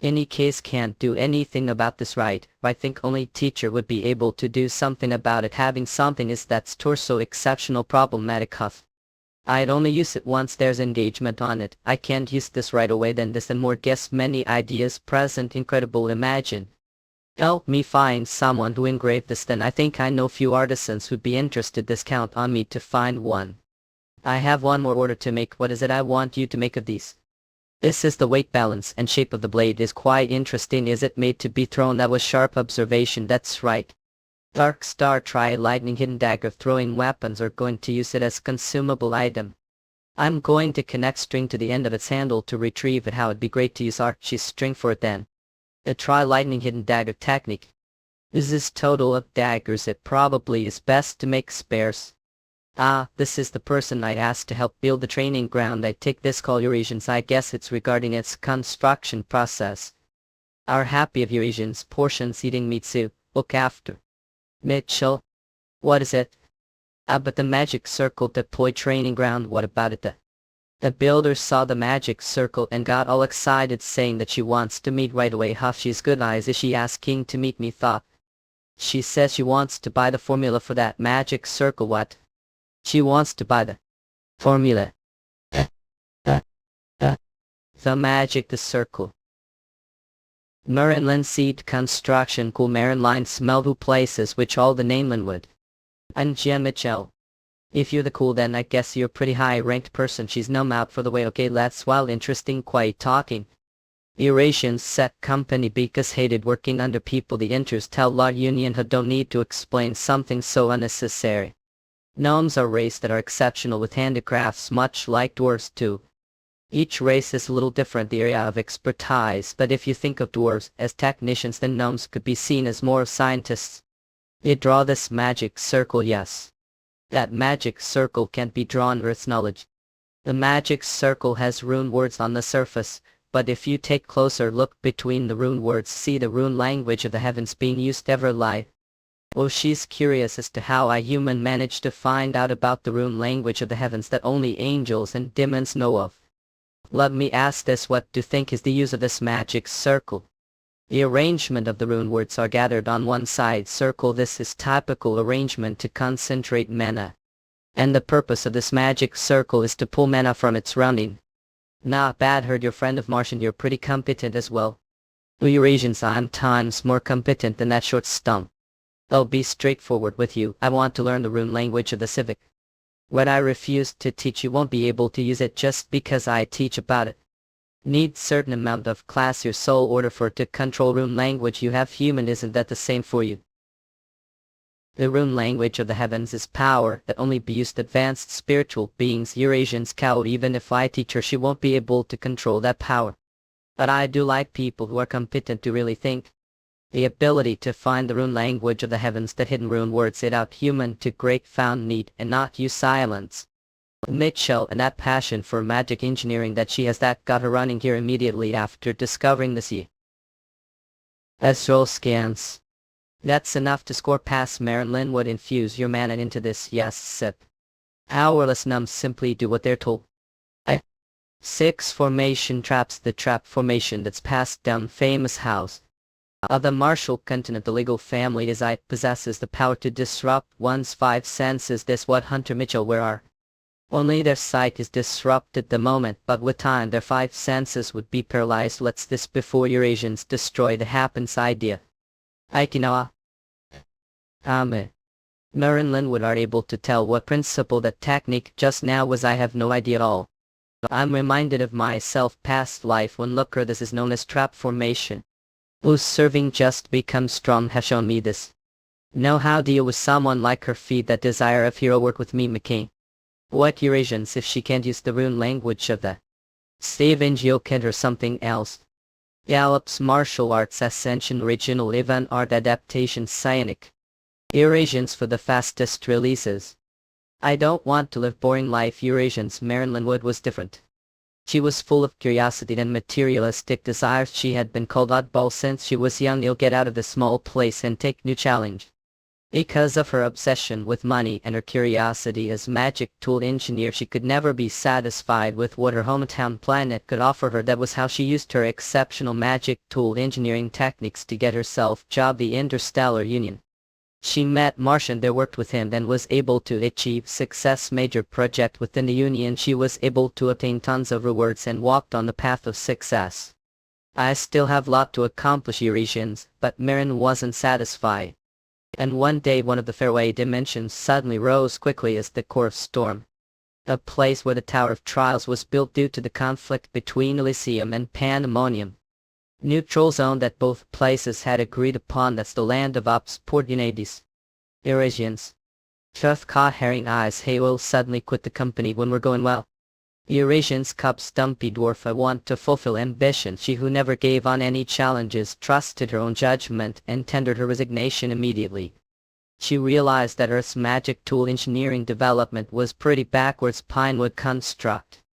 Any case can't do anything about this, right? I think only teacher would be able to do something about it. Having something is that's torso exceptional problematic huff. I'd only use it once there's engagement on it. I can't use this right away. Then this and more. Guess many ideas present. Incredible. Imagine. Help me find someone who engraved this. Then I think I know few artisans who'd be interested. Discount on me to find one. I have one more order to make. What is it I want you to make of these? This is the weight balance and shape of the blade is quite interesting. Is it made to be thrown? That was sharp observation. That's right. Dark Star try lightning hidden dagger throwing weapons or going to use it as consumable item. I'm going to connect string to the end of its handle to retrieve it. How it'd be great to use Archie's string for it then. Try lightning hidden dagger technique. Is this total of daggers? It probably is best to make spares. Ah, this is the person I asked to help build the training ground. I take this call Eurasians. I guess it's regarding its construction process. Our happy of Eurasians portions eating Mitsu. Look after. Mitchell. What is it? Ah, but the magic circle deployed training ground. What about it? The builder saw the magic circle and got all excited, saying that she wants to meet right away. Huff, she's good eyes. Is she asking to meet me? Thought. She says she wants to buy the formula for that magic circle. What? She wants to buy the formula. The magic, the circle. Marinland seed construction. Cool Marin line smell who places which all the nameland would. And Jim Mitchell. If you're the cool, then I guess you're a pretty high ranked person. She's numb out for the way. Okay, that's well interesting, quite talking. Eurasians set company because hated working under people. The inters tell law union who don't need to explain something so unnecessary. Gnomes are race that are exceptional with handicrafts, much like dwarves too. Each race is a little different the area of expertise, but if you think of dwarves as technicians, then gnomes could be seen as more scientists. You draw this magic circle, yes. That magic circle can't be drawn or its knowledge. The magic circle has rune words on the surface, but if you take closer look between the rune words, see the rune language of the heavens being used ever lie. Oh, she's curious as to how a human managed to find out about the rune language of the heavens that only angels and demons know of. Let me ask this, what do you think is the use of this magic circle? The arrangement of the rune words are gathered on one side circle. This is typical arrangement to concentrate mana. And the purpose of this magic circle is to pull mana from its surrounding. Not bad. Heard your friend of Martian, you're pretty competent as well. We Eurasians are times more competent than that short stump. I'll be straightforward with you. I want to learn the rune language of the civic. What I refuse to teach, you won't be able to use it just because I teach about it. Need certain amount of class your soul order for it to control rune language you have. Human, isn't that the same for you? The rune language of the heavens is power that only be used advanced spiritual beings. Eurasians cow. Even if I teach her, she won't be able to control that power. But I do like people who are competent to really think. The ability to find the rune language of the heavens, that hidden rune words it out. Human to great found need and not use silence. Mitchell, and that passion for magic engineering that she has, that got her running here immediately after discovering the sea. Astral scans. That's enough to score past. Marilyn would infuse your mana into this. Yes, sip. Powerless numbs simply do what they're told. 6 formation traps. The trap formation that's passed down famous house of the martial continent. The legal family is it possesses the power to disrupt one's 5 senses. This what Hunter Mitchell where are. Only their sight is disrupted the moment, but with time their 5 senses would be paralyzed. Let's this before Eurasians destroy the happens idea. Aikinawa. Marin would are able to tell what principle that technique just now was. I have no idea at all. I'm reminded of myself past life when looker this is known as trap formation. Who's serving just become strong has shown me this. Know how deal with someone like her. Feed that desire of hero work with me, McCain. What Eurasians if she can't use the rune language of the Steve Ngio kid or something else. Gallup's martial arts ascension original event art adaptation Cyanic. Eurasians for the fastest releases. I don't want to live boring life. Eurasians. Marilyn Wood was different. She was full of curiosity and materialistic desires. She had been called oddball since she was young. You'll get out of this small place and take new challenge. Because of her obsession with money and her curiosity as magic tool engineer, she could never be satisfied with what her hometown planet could offer her. That was how she used her exceptional magic tool engineering techniques to get herself job the Interstellar Union. She met Martian there, worked with him, and was able to achieve success. Major project within the Union. She was able to obtain tons of rewards and walked on the path of success. I still have lot to accomplish, Eurasians, but Marin wasn't satisfied. And one day one of the fairway dimensions suddenly rose quickly as the core of storm. A place where the Tower of Trials was built due to the conflict between Elysium and Pandemonium. Neutral zone that both places had agreed upon. That's the land of opportunities. Eurasians. Chuth caught herring eyes. Hey, we'll suddenly quit the company when we're going well. Eurasian's cup stumpy dwarf I want to fulfill ambition. She who never gave on any challenges trusted her own judgment and tendered her resignation immediately. She realized that Earth's magic tool engineering development was pretty backwards Pinewood construct,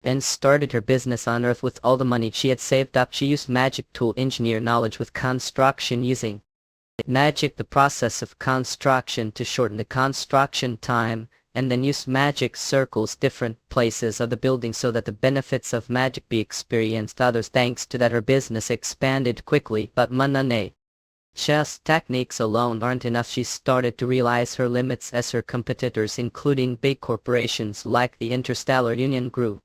and started her business on Earth with all the money she had saved up. She used magic tool engineer knowledge with construction using magic, the process of construction, to shorten the construction time, and then use magic circles different places of the building so that the benefits of magic be experienced others. Thanks to that her business expanded quickly, but money just techniques alone aren't enough. She started to realize her limits as her competitors, including big corporations like the Interstellar Union, grew.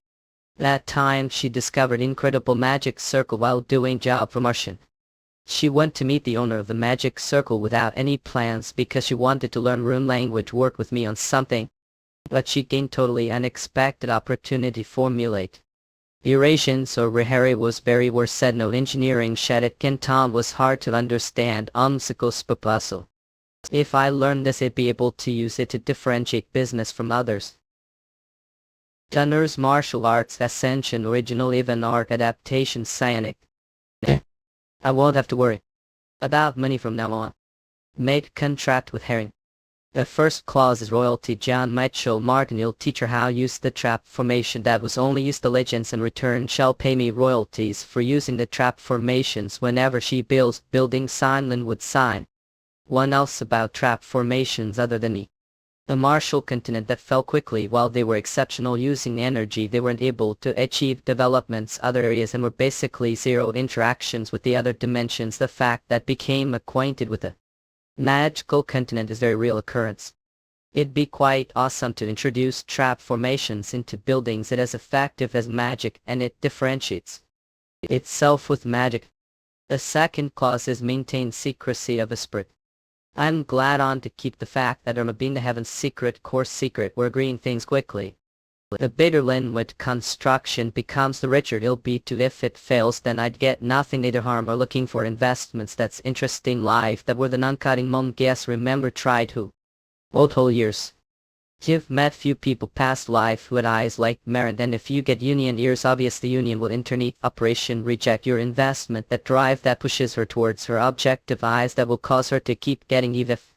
That time she discovered incredible magic circle while doing job promotion. She went to meet the owner of the magic circle without any plans because she wanted to learn rune language, work with me on something. But she gained totally unexpected opportunity formulate Eurasians or Rehari was very worse said no engineering Shadit Canton was hard to understand puzzle. If I learned this I'd be able to use it to differentiate business from others. Gunner's martial arts ascension original even art adaptation Cyanic. I won't have to worry about money from now on. Made contract with Herring. The first clause is royalty. John Mitchell Martin, you'll teach her how to use the trap formation that was only used. The legends in return shall pay me royalties for using the trap formations whenever she builds buildings. Signland would sign one else about trap formations other than me. The Marshall continent that fell quickly. While they were exceptional using energy, they weren't able to achieve developments other areas and were basically zero interactions with the other dimensions. The fact that became acquainted with the magical continent is a very real occurrence. It'd be quite awesome to introduce trap formations into buildings. It is effective as magic and it differentiates itself with magic. The second clause is maintain secrecy of a spirit. I'm glad on to keep the fact that I'm being the heaven's secret core secret. We're agreeing things quickly. The bigger Linwood construction becomes the richer it'll be too. If it fails then I'd get nothing either harm or looking for investments that's interesting life that were the non-cutting mom guess remember tried who old whole years. You've met few people past life who had eyes like Merit, and if you get union ears obvious the union will internet operation reject your investment. That drive that pushes her towards her objective eyes that will cause her to keep getting even if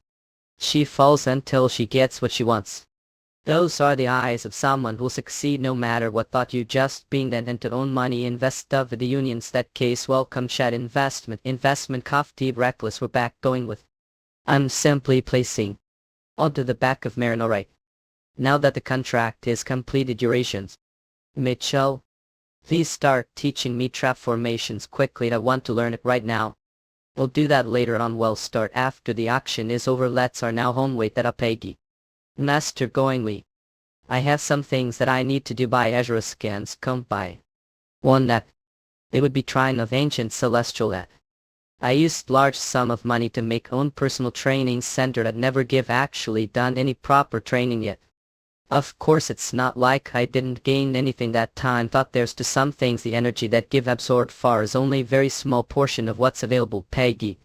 she falls until she gets what she wants. Those are the eyes of someone who'll succeed no matter what. Thought you just being that and to own money invest of the unions. That case welcome shed investment coffee reckless. We're back going with I'm simply placing onto the back of Marin. Alright. Now that the contract is completed, Eurasians. Mitchell, please start teaching me trap formations quickly. I want to learn it right now. We'll do that later on. We'll start after the auction is over. Let's our now home wait that Apegi. Master goingly. I have some things that I need to do by Azure scans come by. One that it would be trying of ancient celestial that I used large sum of money to make own personal training center that never give actually done any proper training yet. Of course it's not like I didn't gain anything that time. Thought there's to some things the energy that give absorbed far is only very small portion of what's available. Peggy.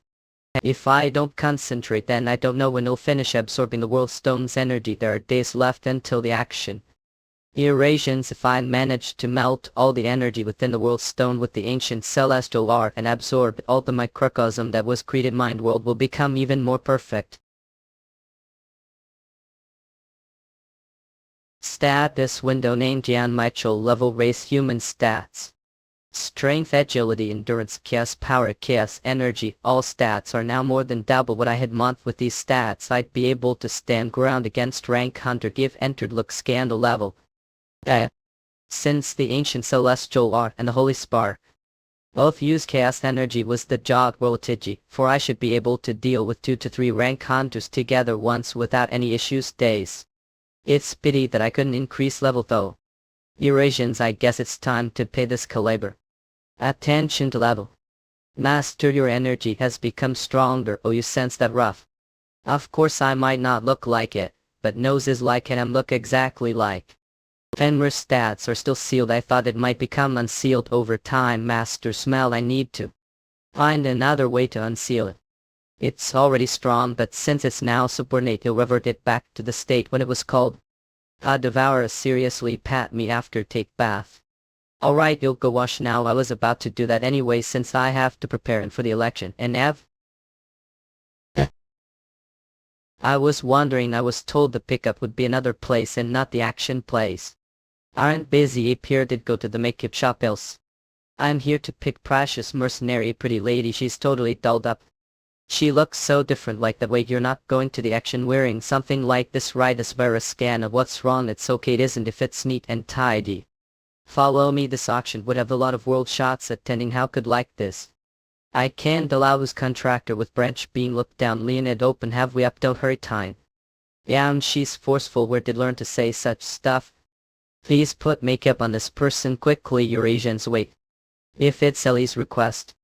If I don't concentrate then I don't know when it'll finish absorbing the world stone's energy. There are days left until the action. Eurasians, if I manage to melt all the energy within the world stone with the ancient celestial art and absorb all the microcosm that was created, mind world will become even more perfect. Status window named Jan Mitchell level race human stats. Strength, agility, endurance, chaos, power, chaos, energy, all stats are now more than double what I had month. With these stats I'd be able to stand ground against rank hunter. Give entered look scandal level. Since the ancient celestial art and the holy spark both use chaos energy was the job voltage, for I should be able to deal with 2 to 3 rank hunters together once without any issues. Days. It's pity that I couldn't increase level though. Eurasians, I guess it's time to pay this caliber attention to level. Master, your energy has become stronger. Oh, you sense that rough? Of course I might not look like it, but noses like it look exactly like. Fenrir stats are still sealed. I thought it might become unsealed over time. Master, smell, I need to find another way to unseal it. It's already strong, but since it's now subordinate, he'll revert it back to the state when it was called. I devour seriously pat me after take bath. Alright, you'll go wash now. I was about to do that anyway since I have to prepare for the election. And Ev? I was wondering, I was told the pickup would be another place and not the action place. Aren't busy Ape here did go to the makeup shop else. I'm here to pick precious mercenary pretty lady, she's totally dolled up. She looks so different like that. Wait, you're not going to the action wearing something like this, right? As a scan of what's wrong. It's okay, it isn't if it's neat and tidy. Follow me, this auction would have a lot of world shots attending, how could like this? I can't allow this contractor with branch being looked down, lean it open, have we up, don't hurry time. Yeah, and she's forceful, where did learn to say such stuff? Please put makeup on this person quickly, Eurasians, wait. If it's Ellie's request.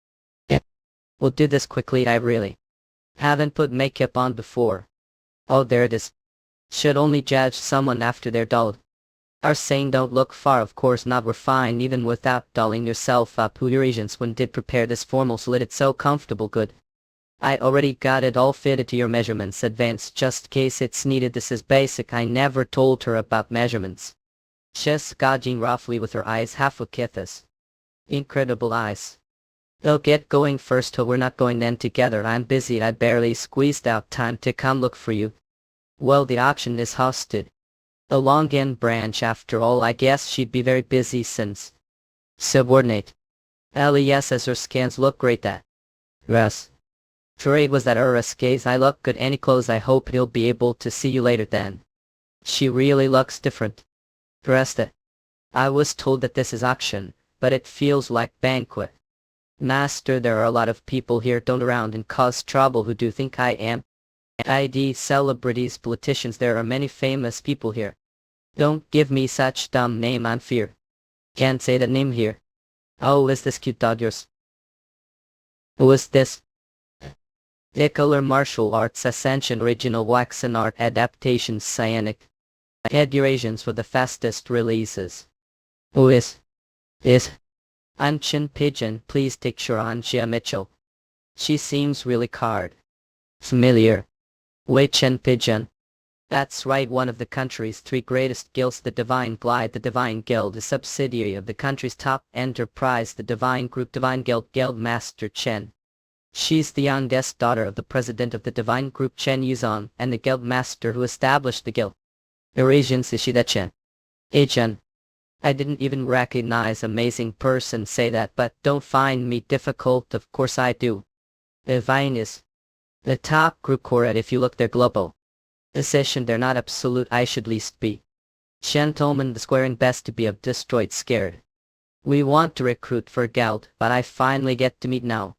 Yeah. We'll do this quickly, I really haven't put makeup on before. Oh, there it is. Should only judge someone after they're dulled. Are saying don't look far, of course not, we're fine even without dolling yourself up. Who Eurasians when did prepare this formal slit, it's so comfortable, good. I already got it all fitted to your measurements, advanced just case it's needed, this is basic, I never told her about measurements. Just gauging roughly with her eyes, half a kithis. Incredible eyes. They'll get going first, we're not going then together, I'm busy, I barely squeezed out time to come look for you. Well, the auction is hosted. A long end branch after all, I guess she'd be very busy since. Subordinate. Ellie, yes, as her scans look great that. Yes. Trade was that case, I look good, any clothes, I hope he'll be able to see you later then. She really looks different. Dressed it. I was told that this is auction, but it feels like banquet. Master, there are a lot of people here, don't around and cause trouble. Who do you think I am? ID celebrities, politicians, there are many famous people here. Don't give me such dumb name, I'm fear. Can't say that name here. Oh, is this cute dog yours? Who is this? The color martial arts ascension original waxen art adaptation cyanic. Head Eurasians for the fastest releases. Who is? I'm Chin Pigeon, please take Sharanjia Mitchell. She seems really card familiar. Wait, Chin Pigeon. That's right, one of the country's 3 greatest guilds, the Divine Glide. The Divine Guild is a subsidiary of the country's top enterprise, the Divine Group. Divine Guild Master Chen. She's the youngest daughter of the president of the Divine Group, Chen Yuzong, and the guild master who established the guild. Eurasians, is she that Chen? Chen. I didn't even recognize amazing person say that, but don't find me difficult, of course I do. Divine is the top group correct. If you look their global position, they're not absolute, I should least be. Gentlemen, the squaring best to be of destroyed scared. We want to recruit for guild, but I finally get to meet now.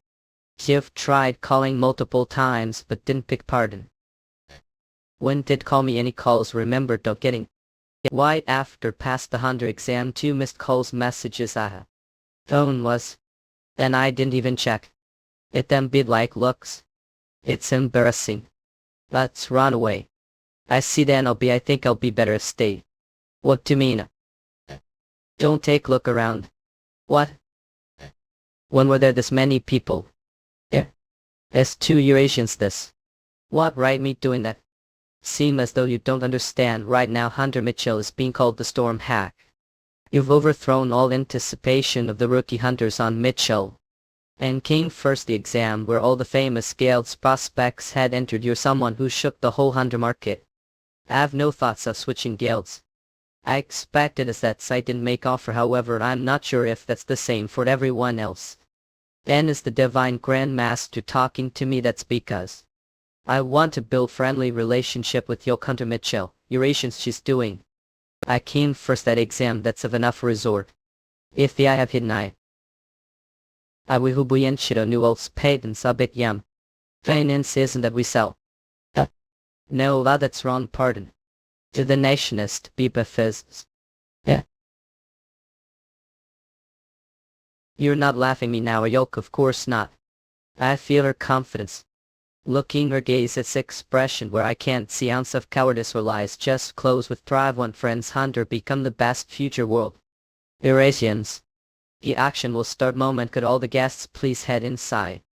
You've tried calling multiple times but didn't pick pardon. When did call me any calls, remember don't getting. Why after past the 100 exam 2 missed calls messages I have. Phone was. Then I didn't even check. It them be like looks. It's embarrassing. Let's run away. I see then I think I'll be better stay. What do you mean? Don't take look around. What? When were there this many people? Yeah. It's 2 Eurasians this. What right me doing that? Seem as though you don't understand right now. Hunter Mitchell is being called the Storm Hack. You've overthrown all anticipation of the rookie hunters on Mitchell. And came first the exam where all the famous guilds prospects had entered. You're someone who shook the whole hunter market. I have no thoughts of switching guilds. I expected as that site didn't make offer, however I'm not sure if that's the same for everyone else. Then is the Divine Grandmaster talking to me? That's because I want to build friendly relationship with Yo Hunter Mitchell. Eurasians she's doing. I came first that exam, that's of enough resort. If the I have hidden I will be in shit nuals patents a bit yum. Finance isn't that we sell. No, that's wrong, pardon. To the nationist be befizz. Yeah. You're not laughing me now, Yoke, of course not. I feel her confidence. Looking her gaze, its expression where I can't see ounce of cowardice or lies, just close with thrive one friend's hunter become the best future world. Eurasians. The action will start moment, could all the guests please head inside.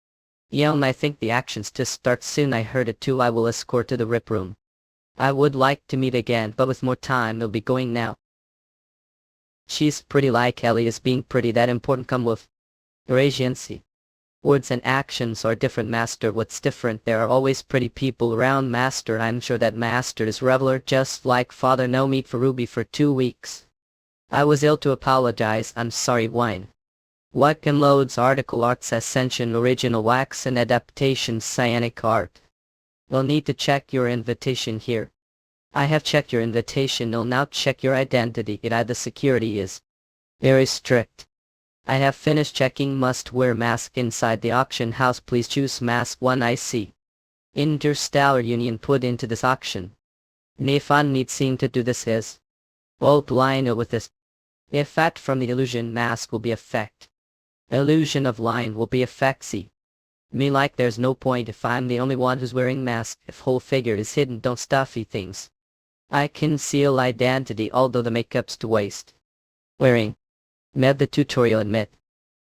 I think the action's to start soon, I heard it too, I will escort to the rip room. I would like to meet again, but with more time I'll be going now. She's pretty like Ellie is being pretty that important come with your agency. Words and actions are different, master. What's different? There are always pretty people around, master. I'm sure that master is reveler just like father. No meat for Ruby for 2 weeks. I was ill to apologize. I'm sorry. Wine. What can loads article arts ascension original wax and adaptation cyanic art. We'll need to check your invitation here. I have checked your invitation. You'll now check your identity. The security is very strict. I have finished checking. Must wear mask inside the auction house. Please choose mask 1. I see. Interstellar Union put into this auction. Nefan need seem to do this is. Old line with this. The effect from the illusion mask will be effect. Illusion of line will be effect. See. Me like there's no point if I'm the only one who's wearing mask. If whole figure is hidden, don't stuffy things. I conceal identity although the makeup's to waste. Wearing. Med the tutorial admit.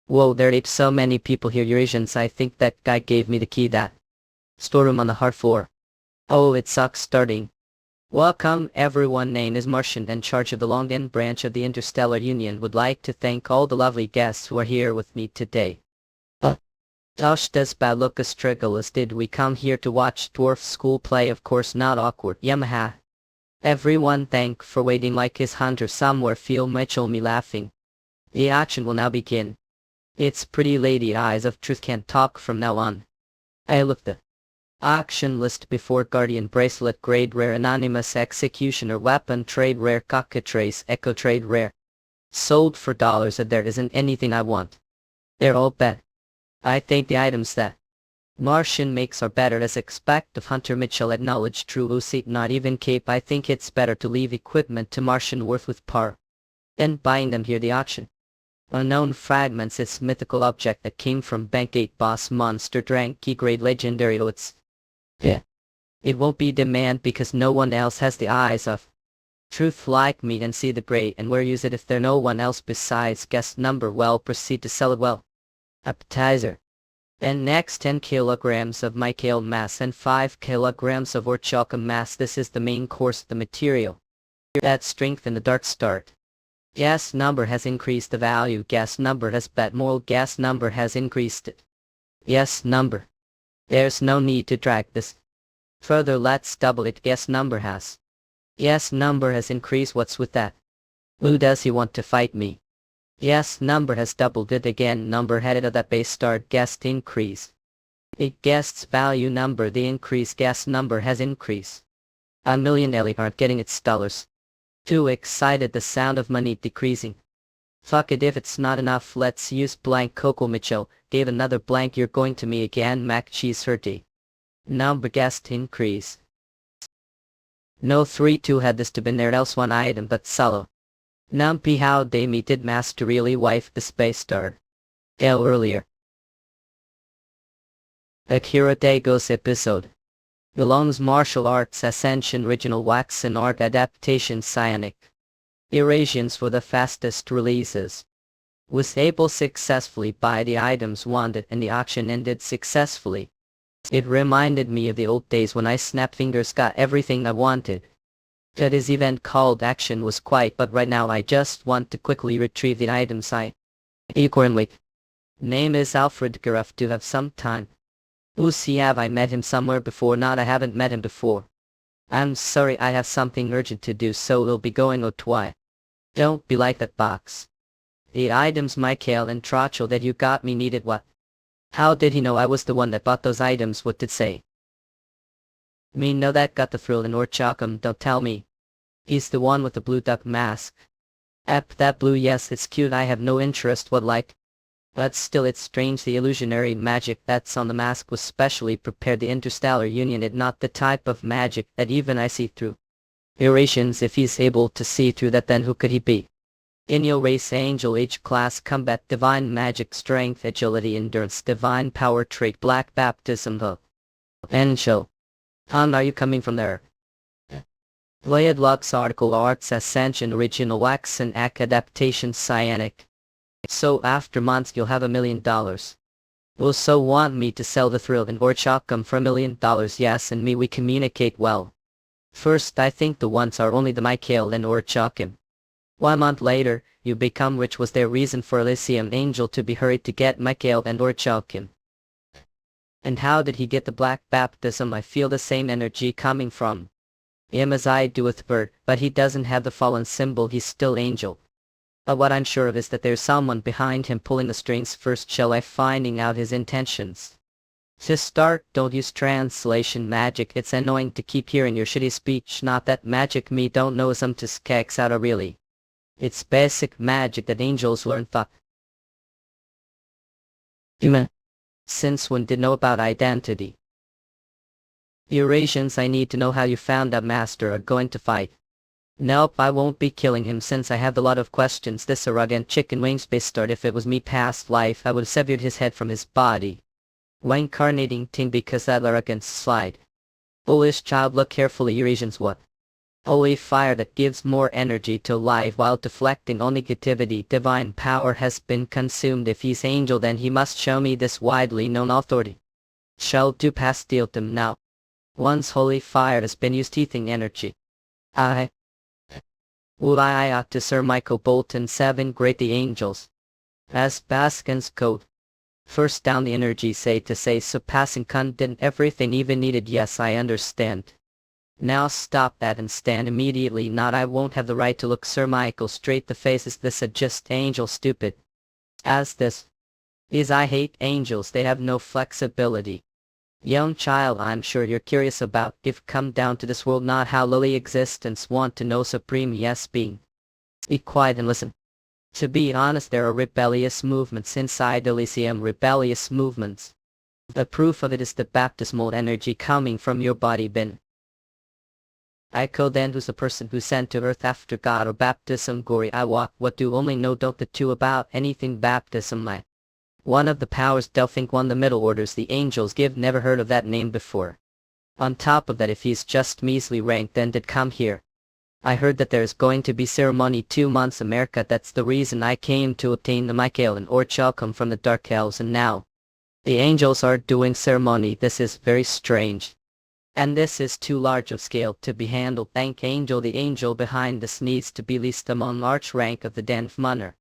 Whoa, there ain't so many people here. Eurasians. I think that guy gave me the key that storeroom on the hard floor. Oh, it sucks starting. Welcome everyone. Name is Martian, in charge of the Long End branch of the Interstellar Union. Would like to thank all the lovely guests who are here with me today. Gosh, does bad look a struggle as did we come here to watch dwarf school play? Of course not awkward. Yamaha. Everyone thank for waiting like his hunter somewhere. Feel Mitchell me laughing. The action will now begin. It's pretty lady eyes of truth can't talk from now on. I look the auction list before. Guardian bracelet grade rare, anonymous executioner weapon trade rare, cockatrice echo trade rare. Sold for dollars. There isn't anything I want. They're all bet. I think the items that Martian makes are better as expect of Hunter. Mitchell acknowledged true Lucy, not even cape. I think it's better to leave equipment to Martian worth with par than buying them here. The auction. Unknown fragments. It's mythical object that came from Bank 8 boss monster drank key grade legendary. Oh, it's it won't be demand because no one else has the eyes of truth like me and see the grade and where use it if there no one else besides guest number. Well, proceed to sell it. Well, appetizer. And next 10 kilograms of my kale mass and 5 kilograms of orchaka mass. This is the main course. The material that strengthen the dark start. Gas number has increased the value. Gas number has bet more. Gas number has increased it. Yes number. There's no need to drag this further. Let's double it. Gas number has. Yes number has increased. What's with that? Who does he want to fight me? Yes number has doubled it again. Number headed of that base start. Guest increase. It guest's value number. The increase gas number has increased. A million Ellie aren't getting its dollars. Too excited. The sound of money decreasing. Fuck it if it's not enough. Let's use blank. Coco Mitchell gave another blank. You're going to me again. Mac cheese hurty. Number guest increase. No 3-2 had this to been there else one item but solo. Numpy how they meted master really wife the space star. L earlier. Akira Dago's episode. Belongs martial arts ascension original wax and art adaptation cyanic. Eurasians for the fastest releases. Was able successfully buy the items wanted and the auction ended successfully. It reminded me of the old days when I snap fingers got everything I wanted. That is event called action was quite, but right now I just want to quickly retrieve the items I accordingly. Name is Alfred Garuff. To have some time. Lucy, have I met him somewhere before? Not, I haven't met him before. I'm sorry, I have something urgent to do, so we'll be going out twice. Don't be like that box. The items Michael and Trotchel that you got me needed what? How did he know I was the one that bought those items? What did say? Me know that got the thrill in Orchakam. Don't tell me. He's the one with the blue duck mask. That blue, yes, it's cute. I have no interest what like. But still it's strange, the illusionary magic that's on the mask was specially prepared. The Interstellar Union is not the type of magic that even I see through. Eurasians, if he's able to see through that, then who could he be? In your race, angel age class combat, divine magic, strength, agility, endurance, divine power trait, black baptism, hope. Angel. Han, are you coming from there? Vlad Lux article arts ascension original wax and ac adaptation cyanic. So after months you'll have $1 million. Will so want me to sell the thrill in Orchakam for $1 million? Yes, and me we communicate well. First I think the ones are only the Michael and Orchakim. 1 month later, you become rich. Was there reason for Elysium Angel to be hurried to get Michael and Orchakim? And how did he get the black baptism? I feel the same energy coming from him as I do with Bert, but he doesn't have the fallen symbol. He's still Angel. But what I'm sure of is that there's someone behind him pulling the strings. First shall I finding out his intentions. To start, don't use translation magic. It's annoying to keep hearing your shitty speech. Not that magic me don't know some to skeks out of really. It's basic magic that angels learn thought. Human. Since when did know about identity? Eurasians, I need to know how you found out Master are going to fight. Nope, I won't be killing him since I have a lot of questions. This arrogant chicken wings bastard, if it was me past life I would have severed his head from his body. Reincarnating thing because that arrogance slide. Foolish child, look carefully. Eurasians, what? Holy fire that gives more energy to life while deflecting all negativity. Divine power has been consumed. If he's angel then he must show me this widely known authority. Shall do pastille them now. Once holy fire has been used teething energy. Would I ought to Sir Michael Bolton 7 great the angels. As Baskin's code. First down the energy say surpassing content everything even needed. Yes, I understand. Now stop that and stand immediately. Not I won't have the right to look Sir Michael straight the face. Is this a just angel stupid? As this is I hate angels, they have no flexibility. Young child, I'm sure you're curious about if come down to this world, not how lowly existence, want to know supreme yes being. Be quiet and listen. To be honest, there are rebellious movements inside Elysium, rebellious movements. The proof of it is the baptismal energy coming from your body bin. Iko then, who's the person who sent to earth after God or baptism? Gory I walk, what do only know don't the two about anything baptism like. One of the powers they'll think one the middle orders the angels give, never heard of that name before. On top of that, if he's just measly ranked then did come here. I heard that there's going to be ceremony 2 months America, that's the reason I came to obtain the Michael and Orchakim from the Dark Elves, and now the angels are doing ceremony. This is very strange. And this is too large of scale to be handled. Thank angel, the angel behind this needs to be least among large rank of the Den of Munner.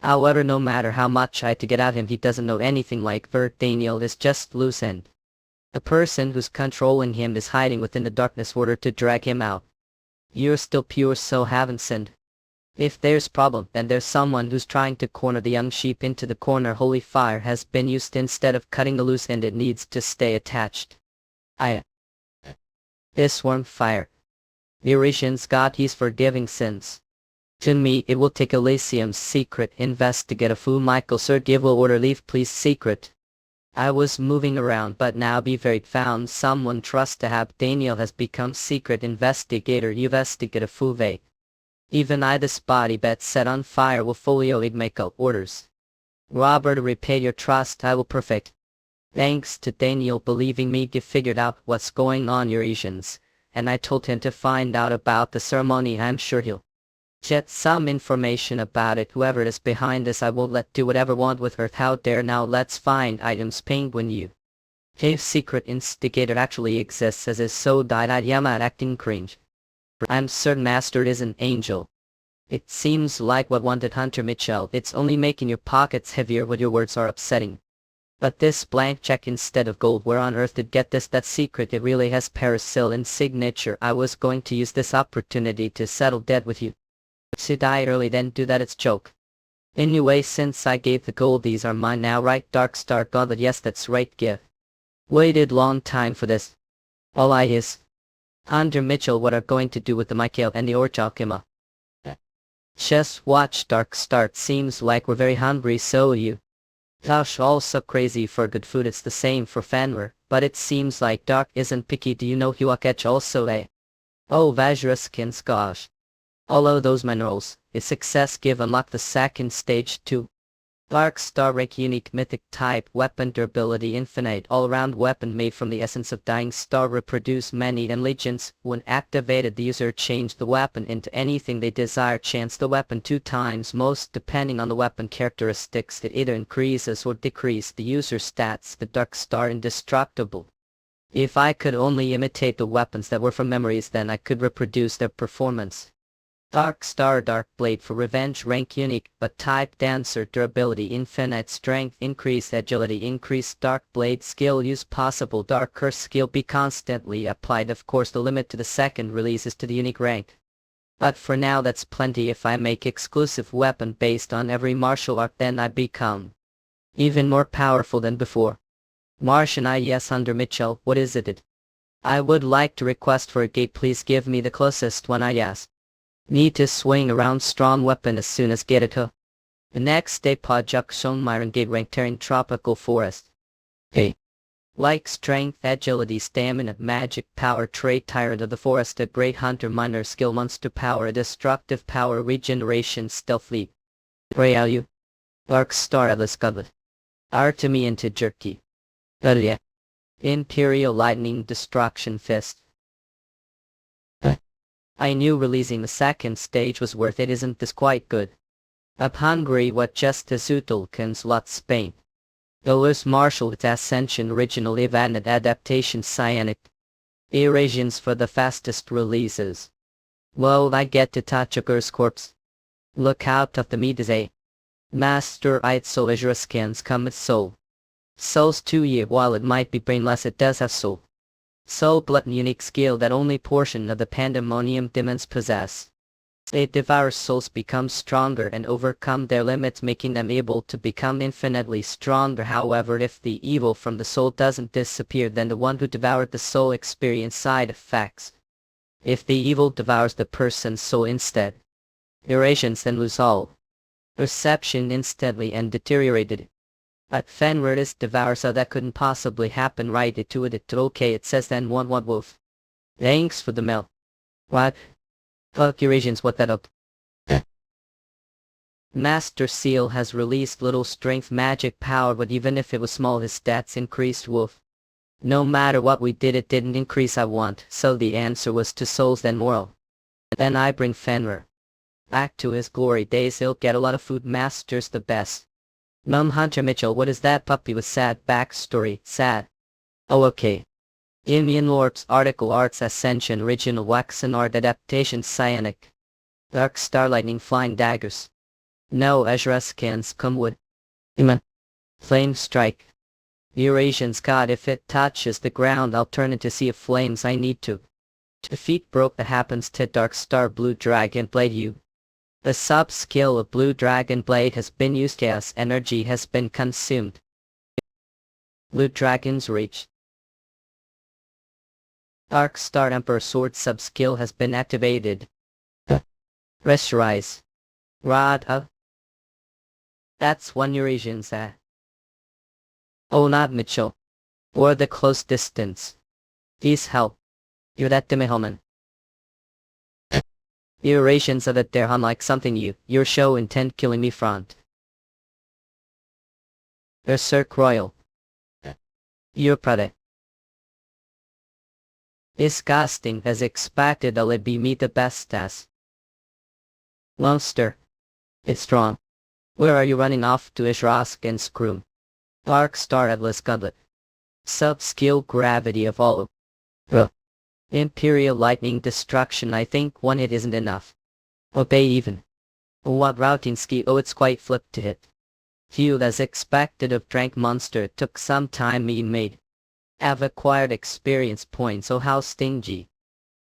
However, no matter how much I to get at him, he doesn't know anything like Vert. Daniel is just loose end. The person who's controlling him is hiding within the darkness order to drag him out. You're still pure, so haven't sinned. If there's problem, then there's someone who's trying to corner the young sheep into the corner. Holy fire has been used instead of cutting the loose end. It needs to stay attached. This warm fire. The Eurasians God, he's forgiving sins. To me it will take Elysium's secret investigate a fool. Michael, sir, give will order leave please. Secret. I was moving around, but now be very found someone trust to have. Daniel has become secret investigator. You investigate a fool. Even I this body bet set on fire will folio make orders. Robert, repay your trust I will perfect. Thanks to Daniel believing me, he figured out what's going on Eurasians, and I told him to find out about the ceremony. I'm sure he'll get some information about it. Whoever is behind this I won't let do whatever want with Earth. How dare. Now let's find items. Penguin, you if secret instigator actually exists as is so died Yama acting cringe. I'm certain Master is an angel. It seems like what wanted Hunter Mitchell. It's only making your pockets heavier when your words are upsetting. But this blank check instead of gold, where on earth did get this? That secret, it really has Parasil in signature. I was going to use this opportunity to settle debt with you. To die early then do that, it's joke. Anyway, since I gave the gold, these are mine now, right? Dark Star Gauntlet, yes that's right, give. Waited long time for this. All I is. Hunter Mitchell, what are going to do with the Michael and the Orchakim? Just watch Dark Star, seems like we're very hungry, so you. Gosh, also crazy for good food. It's the same for Fanwer, but it seems like Dark isn't picky. Do you know Huakech also Oh, Vajraskins, gosh. Although those minerals, is success give unlock the second stage too. Dark Star Rake unique mythic type weapon durability infinite all-round weapon made from the essence of dying star reproduce many and legends. When activated the user change the weapon into anything they desire. Chance the weapon 2 times most depending on the weapon characteristics. It either increases or decreases the user stats. The Dark Star indestructible. If I could only imitate the weapons that were from memories, then I could reproduce their performance. Dark Star Dark Blade for revenge, rank unique, but type dancer, durability infinite, strength increased, agility increased, Dark Blade skill use possible, Dark Curse skill be constantly applied. Of course the limit to the second release is to the unique rank. But for now that's plenty. If I make exclusive weapon based on every martial art, then I become even more powerful than before. Martian I yes under Mitchell, what is it? I would like to request for a gate, please give me the closest one I yes. Need to swing around strong weapon as soon as get it huh. The next day Pajak Shon Myron gate rank tearing tropical forest. Hey. Like strength, agility, stamina, magic, power, trait, tyrant of the forest, a great hunter, minor skill, monster power, a destructive power, regeneration, stealth leap. Pray are you? Dark Star Atlas Goblet. Artemy into jerky. Yeah. Imperial Lightning Destruction Fist. I knew releasing the second stage was worth it. Isn't this quite good? Up hungry what just as Utulkins lot Spain. Dolus Marshall with Ascension Original Event Adaptation Cyanic. Eurasians for the fastest releases. Well, I get to touch a girl's corpse. Look out of the midday. Master Itzel Azure scans come with soul. Soul's 2 year, while it might be brainless, it does have soul. Soul blood unique skill that only portion of the pandemonium demons possess. It devours souls, becomes stronger and overcome their limits, making them able to become infinitely stronger. However, if the evil from the soul doesn't disappear, then the one who devoured the soul experiences side effects. If the evil devours the person's soul instead, Eurasians then lose all perception instantly and deteriorated. But Fenrir devours, so that couldn't possibly happen, right? It okay, it says then one wolf. Thanks for the mail. What? Fuck Eurasians, what that up? Master Seal has released little strength magic power, but even if it was small his stats increased. Wolf. No matter what we did, it didn't increase. I want, so the answer was to souls then moral. Then I bring Fenrir back to his glory days. He'll get a lot of food. Master's the best. Hunter Mitchell, what is that puppy with sad backstory? Sad. Oh okay. Indian Lords Article Arts Ascension Original Waxen Art Adaptation Cyanic. Dark Star Lightning Flying Daggers. No Azure scans come wood. Iman. Flame Strike. Eurasians God, if it touches the ground I'll turn into sea of flames. I need to defeat broke that happens to Dark Star Blue Dragon Blade you. The sub-skill of Blue Dragon Blade has been used as energy has been consumed. Blue Dragon's Reach. Dark Star Emperor Sword sub-skill has been activated. Pressurize. Rod. That's one Eurasians at. Oh, not Mitchell. Or the close distance. Please help. You're that Demihelman. Eurasians are that they're unlike something your show intend killing me front. Berserk Royal. You're pretty disgusting as expected. I'll be me the best as. Monster. It's strong. Where are you running off to? Ishrask and Scroom. Dark Star Atlas Goblet. Sub-skill Gravity of all. Imperial Lightning Destruction. I think one hit isn't enough. Obey even. What routing ski? Oh, it's quite flipped to hit. Few as expected of Drank Monster. It took some time being made. Have acquired experience points. Oh how stingy.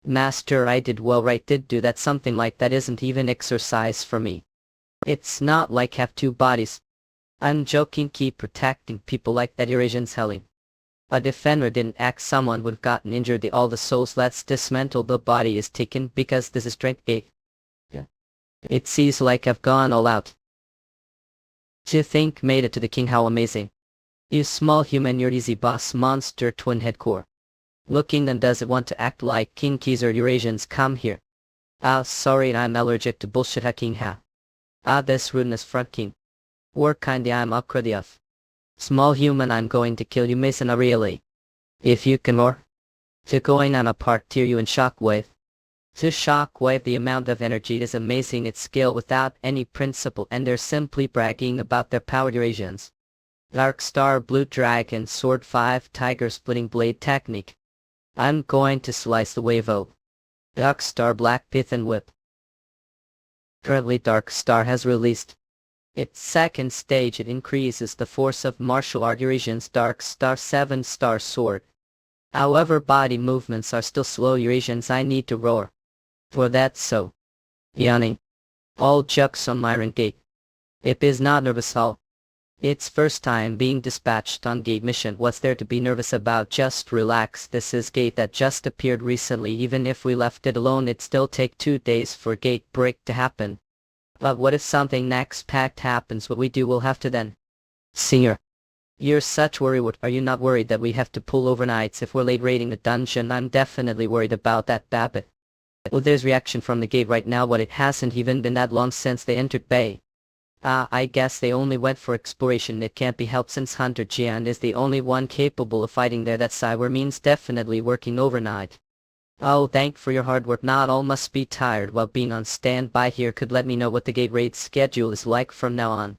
Master, I did well, right? Did do that. Something like that isn't even exercise for me. It's not like have 2 bodies. I'm joking, keep protecting people like that. Eurasians helling. But if Fenrir didn't act, someone would've gotten injured. All the souls, let's dismantle the body is taken because this is strength 8. Yeah. It seems like I've gone all out. To think made it to the king, how amazing. You small human, you're easy boss monster twin head core. Looking then does it want to act like King Keys or Eurasians come here. Sorry, I'm allergic to bullshit hacking this rudeness front king. War kinda I'm upgrade of. Small human, I'm going to kill you, Mason, really. If you can more. To going on apart, tear you in shockwave. To shockwave, the amount of energy is amazing. Its skill without any principle, and they're simply bragging about their power. Eurasians. Dark Star Blue Dragon Sword 5 Tiger Splitting Blade Technique. I'm going to slice the wavo. Dark Star Black Pith and Whip. Currently Dark Star has released its second stage. It increases the force of martial art Eurasian's Dark Star 7-star sword. However, body movements are still slow Eurasians. I need to roar. For that so. Yawning. All jokes on my gate. It is not nervous all. Its first time being dispatched on gate mission. What's there to be nervous about? Just relax. This is gate that just appeared recently. Even if we left it alone, it'd still take 2 days for gate break to happen. But what if something next packed happens? What we do will have to then. Senior. You're such worry. What are you not worried that we have to pull overnights if we're late raiding the dungeon? I'm definitely worried about that, Babbitt. Well, there's reaction from the gate right now. What, it hasn't even been that long since they entered Bay. I guess they only went for exploration. It can't be helped since Hunter Jian is the only one capable of fighting there. That Cyber means definitely working overnight. Oh, thank for your hard work. Not all must be tired while being on standby here. Could let me know what the gate raid schedule is like from now on.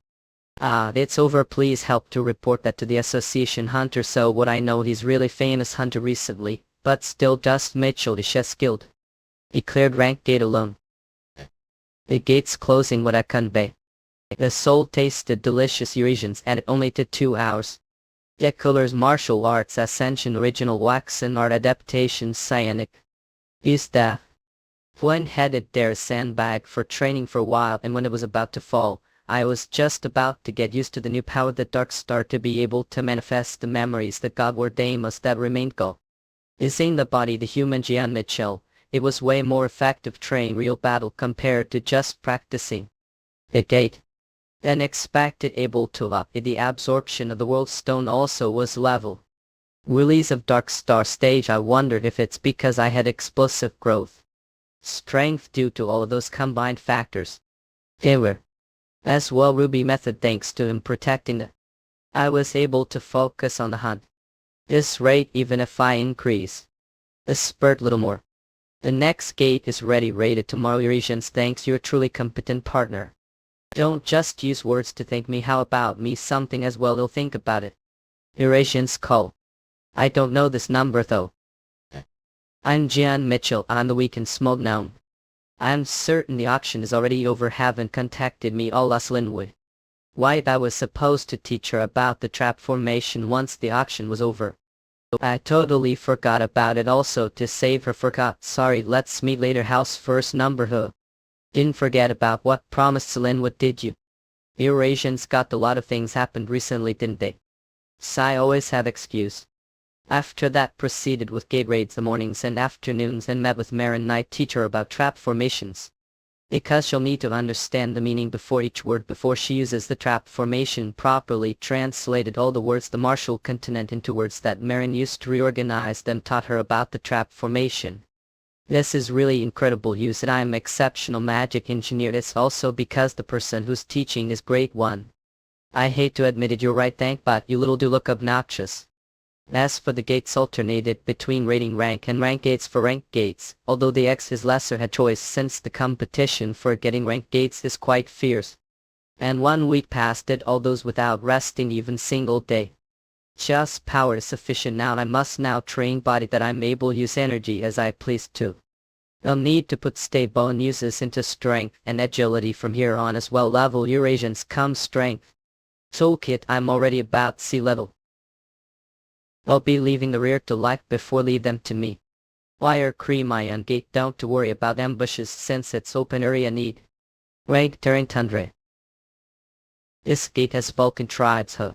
It's over. Please help to report that to the association. Hunter. So what I know, he's really famous Hunter recently, but still just Mitchell is chess skilled. He cleared rank gate alone. The gate's closing. What I convey. The soul tasted delicious Eurasians and it only took 2 hours. Dekuller's martial arts ascension original waxen art adaptation cyanic. Is that when headed there sandbag for training for a while, and when it was about to fall, I was just about to get used to the new power that Dark Star to be able to manifest the memories that God were Damus that remained go. Is in the body the human Jian Mitchell. It was way more effective train real battle compared to just practicing. The gate. Than expected, able to up. The absorption of the world stone also was level. Release of Dark Star stage. I wondered if it's because I had explosive growth. Strength due to all of those combined factors. They were. As well Ruby method thanks to him protecting it. I was able to focus on the hunt. This rate even if I increase. A spurt little more. The next gate is ready rated tomorrow Eurasians. Thanks, you're a truly competent partner. Don't just use words to thank me. How about me something as well? They'll think about it. Eurasians call. I don't know this number though. I'm Jian Mitchell. I'm the weak and small gnome. I'm certain the auction is already over. Haven't contacted me all us Linwood. Why, I was supposed to teach her about the trap formation once the auction was over. I totally forgot about it. Also to save her forgot. Sorry, let's meet later. House first number huh. Didn't forget about what promised Linwood, did you? Eurasians got a lot of things happened recently, didn't they? I always have excuse. After that proceeded with gate raids the mornings and afternoons and met with Marin night teacher about trap formations. Because she'll need to understand the meaning before each word before she uses the trap formation properly. Translated all the words the martial continent into words that Marin used to reorganize them. Taught her about the trap formation. This is really incredible use and I am exceptional magic engineer. It's also because the person who's teaching is great one. I hate to admit it, you're right, but you little do look obnoxious. As for the gates alternated between rating rank and rank gates for rank gates, although the X is lesser had choice since the competition for getting rank gates is quite fierce. And 1 week past it, all those without resting even single day. Just power is sufficient now. I must now train body that I'm able use energy as I please too. I'll need to put stable and uses into strength and agility from here on as well. Level Eurasians come strength. Toolkit, I'm already about sea level. I'll be leaving the rear to life before leave them to me. Wire cream iron gate, don't to worry about ambushes since it's open area need. Rank terrain tundra. This gate has Vulcan tribes huh.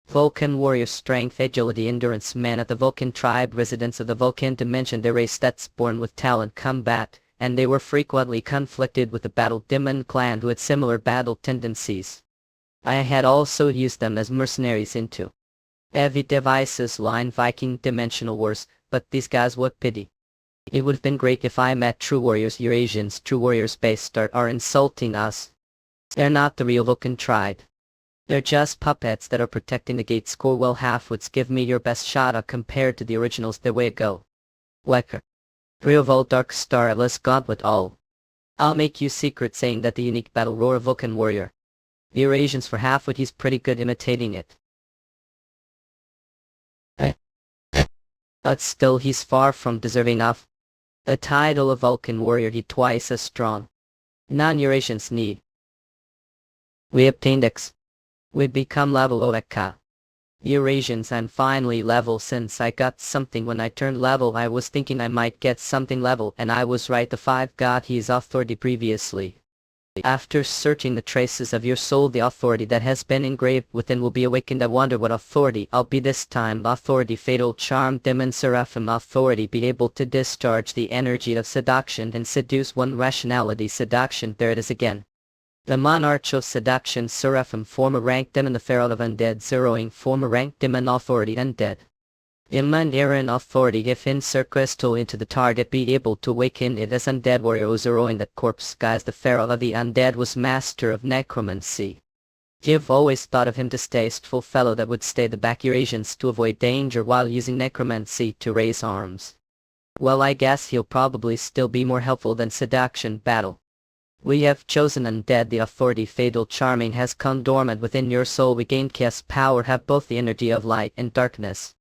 Vulcan warrior strength, agility, endurance. Man at the Vulcan tribe, residents of the Vulcan dimension, the race that's born with talent combat, and they were frequently conflicted with the battle demon clan who had similar battle tendencies. I had also used them as mercenaries into heavy devices line Viking dimensional wars, but these guys, what pity. It would have been great if I met true warriors. Eurasians, true warriors based start are insulting us. They're not the real Vulcan tribe. They're just puppets that are protecting the gate. Score well halfwoods. Give me your best shot compared to the originals. The way it go. Wecker. Real Dark Star Atlas Gauntlet all. I'll make you secret saying that the unique battle roar Vulcan warrior. The Eurasians for halfwood, he's pretty good imitating it. But still he's far from deserving of a title of Vulcan warrior. He twice as strong. Non-Eurasians need. We obtained X. We become level OEK. Eurasians and finally level. Since I got something when I turned level, I was thinking I might get something level, and I was right. The 5 got his authority previously. After searching the traces of your soul, the authority that has been engraved within will be awakened. I wonder what authority I'll be this time. Authority fatal charm demon seraphim. Authority be able to discharge the energy of seduction and seduce one. Rationality seduction. There it is again. The monarch of seduction seraphim. Former rank demon. The pharaoh of undead zeroing. Former rank demon authority undead. Iman Aaron authority. If insert crystal into the target, be able to awaken it as undead warrior. Zeroing that corpse. Guys, the pharaoh of the undead was master of necromancy. You've always thought of him distasteful fellow that would stay the back Eurasians to avoid danger while using necromancy to raise arms. Well, I guess he'll probably still be more helpful than seduction battle. We have chosen undead. The authority fatal charming has come dormant within your soul. We gain chaos power, have both the energy of light and darkness.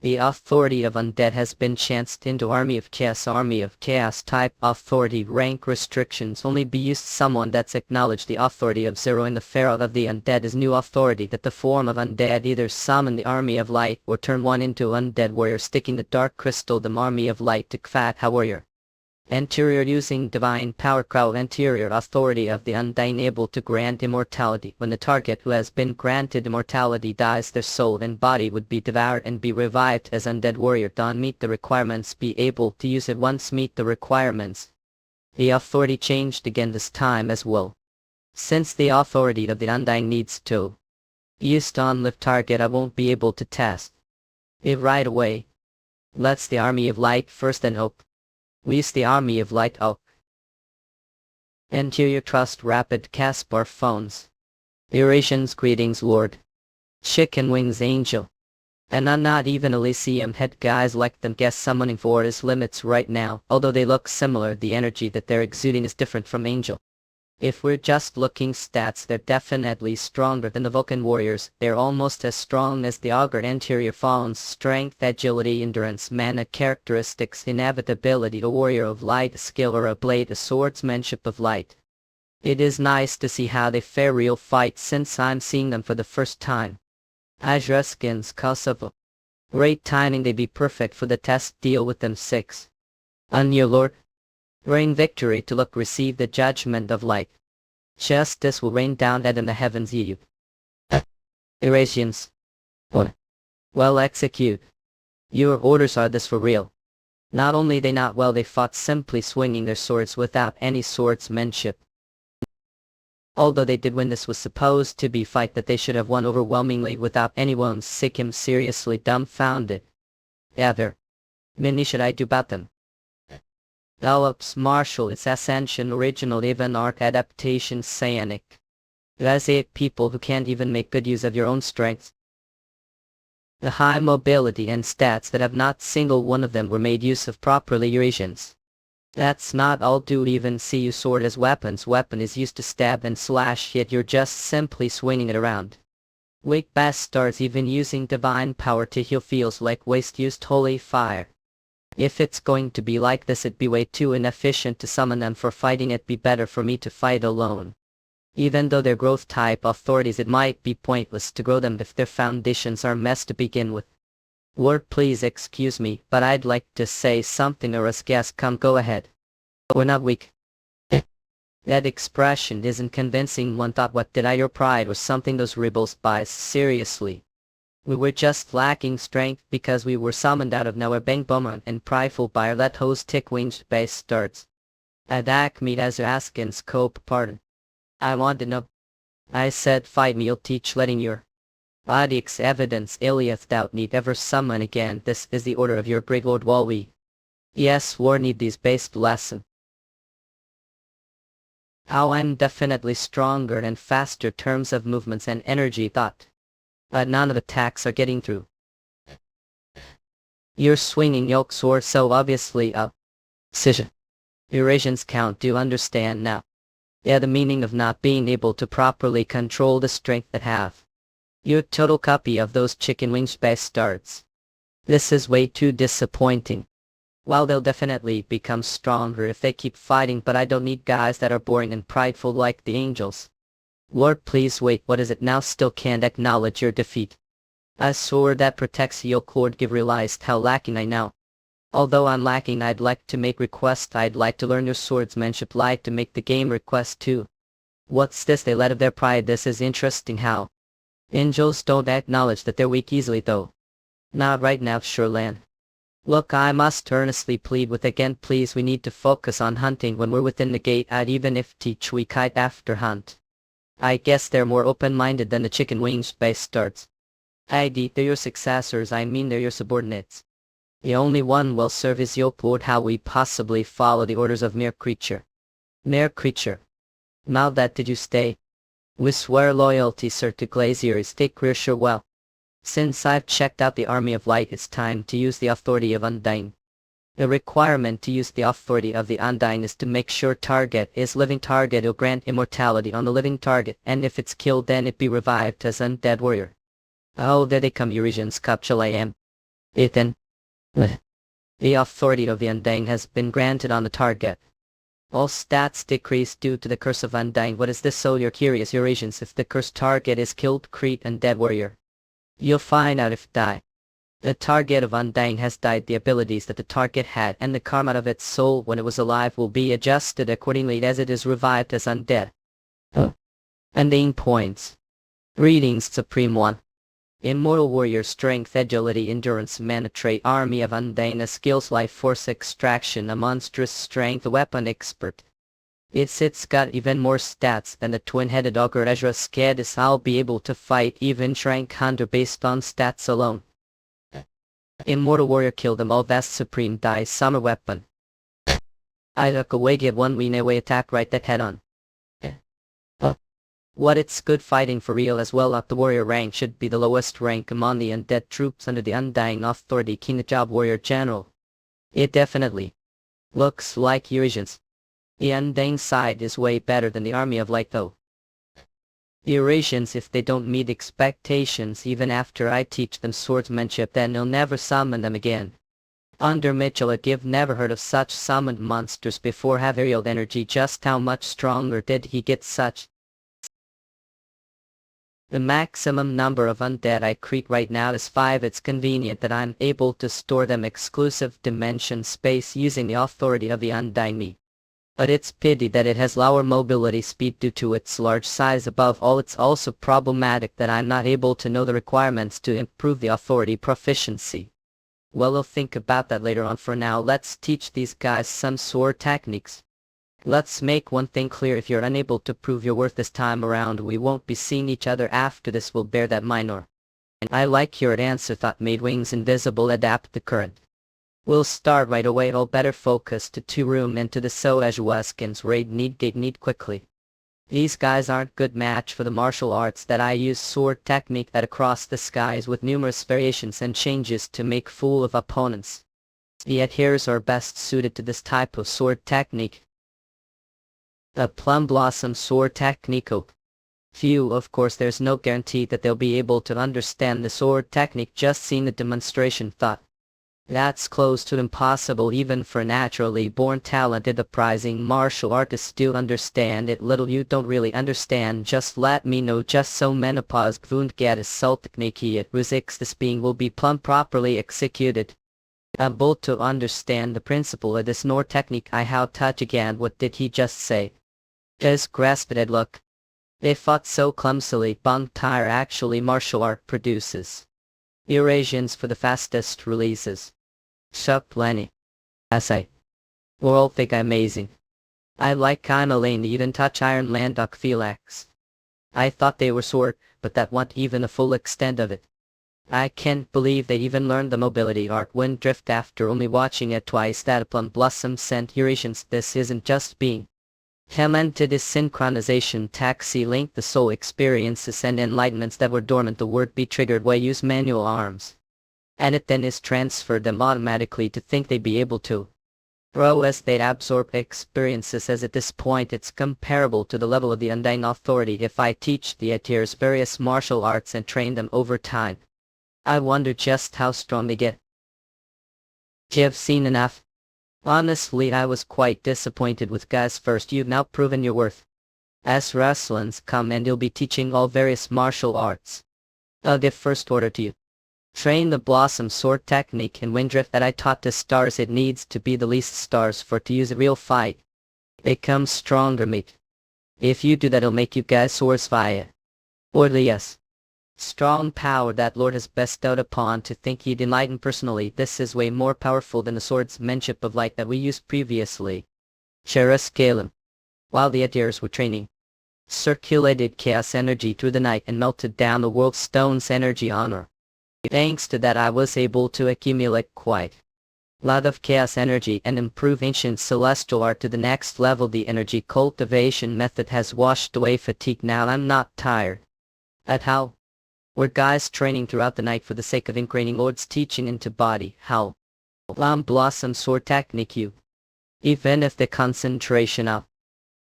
The authority of undead has been chanced into army of chaos type authority rank restrictions only be used someone that's acknowledged the authority of zero in the pharaoh of the undead is new authority that the form of undead either summon the army of light or turn one into undead warrior sticking the dark crystal the army of light to Kvat warrior. Anterior using divine power crowd anterior authority of the undying able to grant immortality. When the target who has been granted immortality dies, their soul and body would be devoured and be revived as undead warrior. Don't meet the requirements, be able to use it once meet the requirements. The authority changed again this time as well. Since the authority of the undying needs to use on live target, I won't be able to test it right away. Let's the army of light first and hope. We use the army of light. Interior trust rapid Caspar phones. Eurasians greetings Lord. Chicken wings angel. And I'm not even Elysium head guys like them guess summoning for his limits right now. Although they look similar, the energy that they're exuding is different from angel. If we're just looking stats, they're definitely stronger than the Vulcan warriors. They're almost as strong as the augured anterior fawns. Strength, agility, endurance, mana characteristics, inevitability, a warrior of light, skill or a blade, a swordsmanship of light. It is nice to see how they fare real fight since I'm seeing them for the first time. Azraskins Kosovo. Great timing, they be perfect for the test. Deal with them 6. On your lord. Reign victory to look receive the judgment of light. Justice will rain down at in the heavens you. Eurasians. Well execute. Your orders are this for real. Not only they not well, they fought simply swinging their swords without any swordsmanship. Although they did win, this was supposed to be fight that they should have won overwhelmingly without anyone sick him seriously dumbfounded. Ever. Many should I do about them? Develops martial its ascension original even art adaptation psionic. Razaic people who can't even make good use of your own strengths. The high mobility and stats that have not single one of them were made use of properly Eurasians. That's not all. Do even see you sword as weapons. Weapon is used to stab and slash, yet you're just simply swinging it around. Weak bastards even using divine power to heal feels like waste used holy fire. If it's going to be like this, it'd be way too inefficient to summon them for fighting. It'd be better for me to fight alone. Even though they're growth type authorities, it might be pointless to grow them if their foundations are messed to begin with. Lord, please excuse me, but I'd like to say something or us guess. Come, go ahead. We're not weak. That expression isn't convincing. One thought, what did I, your pride or something? Those rebels buys seriously. We were just lacking strength because we were summoned out of nowhere. Bang bummer and prideful by our let host tick winged base starts. Adak meet as asking scope pardon. I want to know. I said fight me, you'll teach letting your body's evidence Iliath doubt need ever summon again. This is the order of your great lord Walwi. Yes, war need these based lesson. How I'm definitely stronger and faster terms of movements and energy thought. But none of the attacks are getting through. You're swinging yoke sword so obviously up. Scission. Eurasians count do understand now. Yeah, the meaning of not being able to properly control the strength that have. You're a total copy of those chicken wings bastards. This is way too disappointing. Well, they'll definitely become stronger if they keep fighting, but I don't need guys that are boring and prideful like the angels. Lord, please wait, what is it now? Still can't acknowledge your defeat. A sword that protects you, Lord. Give realized how lacking I now. Although I'm lacking, I'd like to make request. I'd like to learn your swordsmanship, like to make the game request too. What's this? They let of their pride. This is interesting. How angels don't acknowledge that they're weak easily though. Not right now, Sherlan. Look, I must earnestly plead with again, please, we need to focus on hunting when we're within the gate. I'd even if teach we kite after hunt. I guess they're more open-minded than the chicken wings bastards. They're your successors, I mean they're your subordinates. The only one will serve is your lord. How we possibly follow the orders of mere creature? Mere creature. Now that did you stay? We swear loyalty, sir, to glaziers. Take reassure well. Since I've checked out the army of light, it's time to use the authority of Undyne. The requirement to use the authority of the Undyne is to make sure target is living. Target will grant immortality on the living target, and if it's killed then it be revived as undead warrior. Oh, there they come, Eurasians. Capsule I am. Ethan. The authority of the Undyne has been granted on the target. All stats decrease due to the curse of Undyne. What is this? So you're curious, Eurasians. If the cursed target is killed, create undead warrior. You'll find out if die. The target of Undyne has died. The abilities that the target had and the karma of its soul when it was alive will be adjusted accordingly as it is revived as undead. Undyne points. Greetings, Supreme One. Immortal warrior, strength, agility, endurance, mana trait, army of Undyne, skills, life force extraction, a monstrous strength, weapon expert. It's got even more stats than the twin-headed ogre Ezra Skadis. I'll be able to fight even Shrank Hunter based on stats alone. Immortal warrior, kill them all. Vast supreme die, summer weapon. I look away, give one win away, attack right that head on. What, it's good fighting for real as well. Up the warrior rank should be the lowest rank among the undead troops under the Undyne authority. King job warrior general. It definitely looks like Eurasians. The Undyne side is way better than the army of light though. The Eurasians, if they don't meet expectations even after I teach them swordsmanship, then they'll never summon them again. Under Mitchell, I've never heard of such summoned monsters before. Have aerial energy. Just how much stronger did he get such? The maximum number of undead I create right now is 5. It's convenient that I'm able to store them exclusive dimension space using the authority of the Undyne me. But it's pity that it has lower mobility speed due to its large size. Above all, it's also problematic that I'm not able to know the requirements to improve the authority proficiency. Well, I'll think about that later on. For now, let's teach these guys some sword techniques. Let's make one thing clear, if you're unable to prove your worth this time around, we won't be seeing each other after this. We'll bear that minor. And I like your answer. Thought made wings invisible. Adapt the current. We'll start right away. All better focus to 2 room and to the Soajuaskins raid. Need quickly. These guys aren't good match for the martial arts that I use. Sword technique that across the skies with numerous variations and changes to make fool of opponents. Yet here's are best suited to this type of sword technique. The Plum Blossom sword technique. Few, of course, there's no guarantee that they'll be able to understand the sword technique. Just seeing the demonstration, thought that's close to impossible even for naturally born talented uprising martial artists. Do understand it. Little you don't really understand, just let me know. Just so menopause won't get assault technique. It risks this being will be plumb properly executed. Able to understand the principle of this sword technique. I how touch again. What did he just say? Just grasped it. Look. They fought so clumsily. Bung tire actually martial art produces Eurasians for the fastest releases. Suck plenty. Essay. World think amazing. I like kinda lame. They even touch Iron Land Duck Felix. I thought they were sword, but that wasn't even the full extent of it. I can't believe they even learned the mobility art wind drift after only watching it twice. That Plum Blossom sent Eurasians. This isn't just being talented, is synchronization. Taxi link the soul experiences and enlightenments that were dormant. The word be triggered way use manual arms. And it then is transferred them automatically to think they'd be able to grow as they'd absorb experiences. As at this point it's comparable to the level of the Undyne authority if I teach the Atirs various martial arts and train them over time. I wonder just how strong they get. You've seen enough. Honestly, I was quite disappointed with guys first. You've now proven your worth. As wrestlers come and you'll be teaching all various martial arts. I'll give first order to you. Train the blossom sword technique and wind drift that I taught the stars. It needs to be the least stars for to use a real fight. Become stronger, mate. If you do that, it'll make you guys swords fire. Or yes. Strong power that Lord has bestowed upon to think he'd enlighten personally. This is way more powerful than the swordsmanship of light that we used previously. Cheruscalem. While the adherents were training, circulated chaos energy through the night and melted down the world stone's energy honor. Thanks to that, I was able to accumulate quite a lot of chaos energy and improve ancient celestial art to the next level. The energy cultivation method has washed away fatigue. Now I'm not tired. At how? We're guys training throughout the night for the sake of ingraining Lord's teaching into body. How? Blossom sword technique you. Even if the concentration of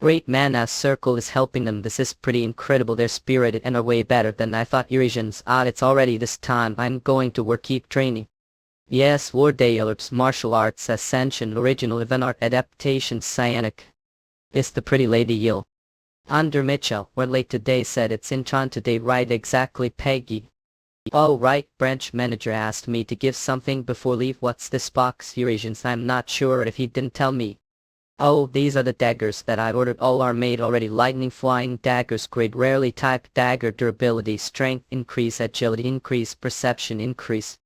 great mana circle is helping them, this is pretty incredible. They're spirited and are way better than I thought. Eurasians, it's already this time. I'm going to work, keep training. Yes, Lord Dayalip's martial arts ascension original event art adaptation cyanic. It's the pretty lady Yil. Under Mitchell, we're late today, said it's in Chan today, right? Exactly, Peggy. Oh right, branch manager asked me to give something before leave. What's this box, Eurasians? I'm not sure if he didn't tell me. Oh, these are the daggers that I ordered. All are made already. Lightning flying daggers, grade rarely typed dagger, durability, strength increase, agility increase, perception increase.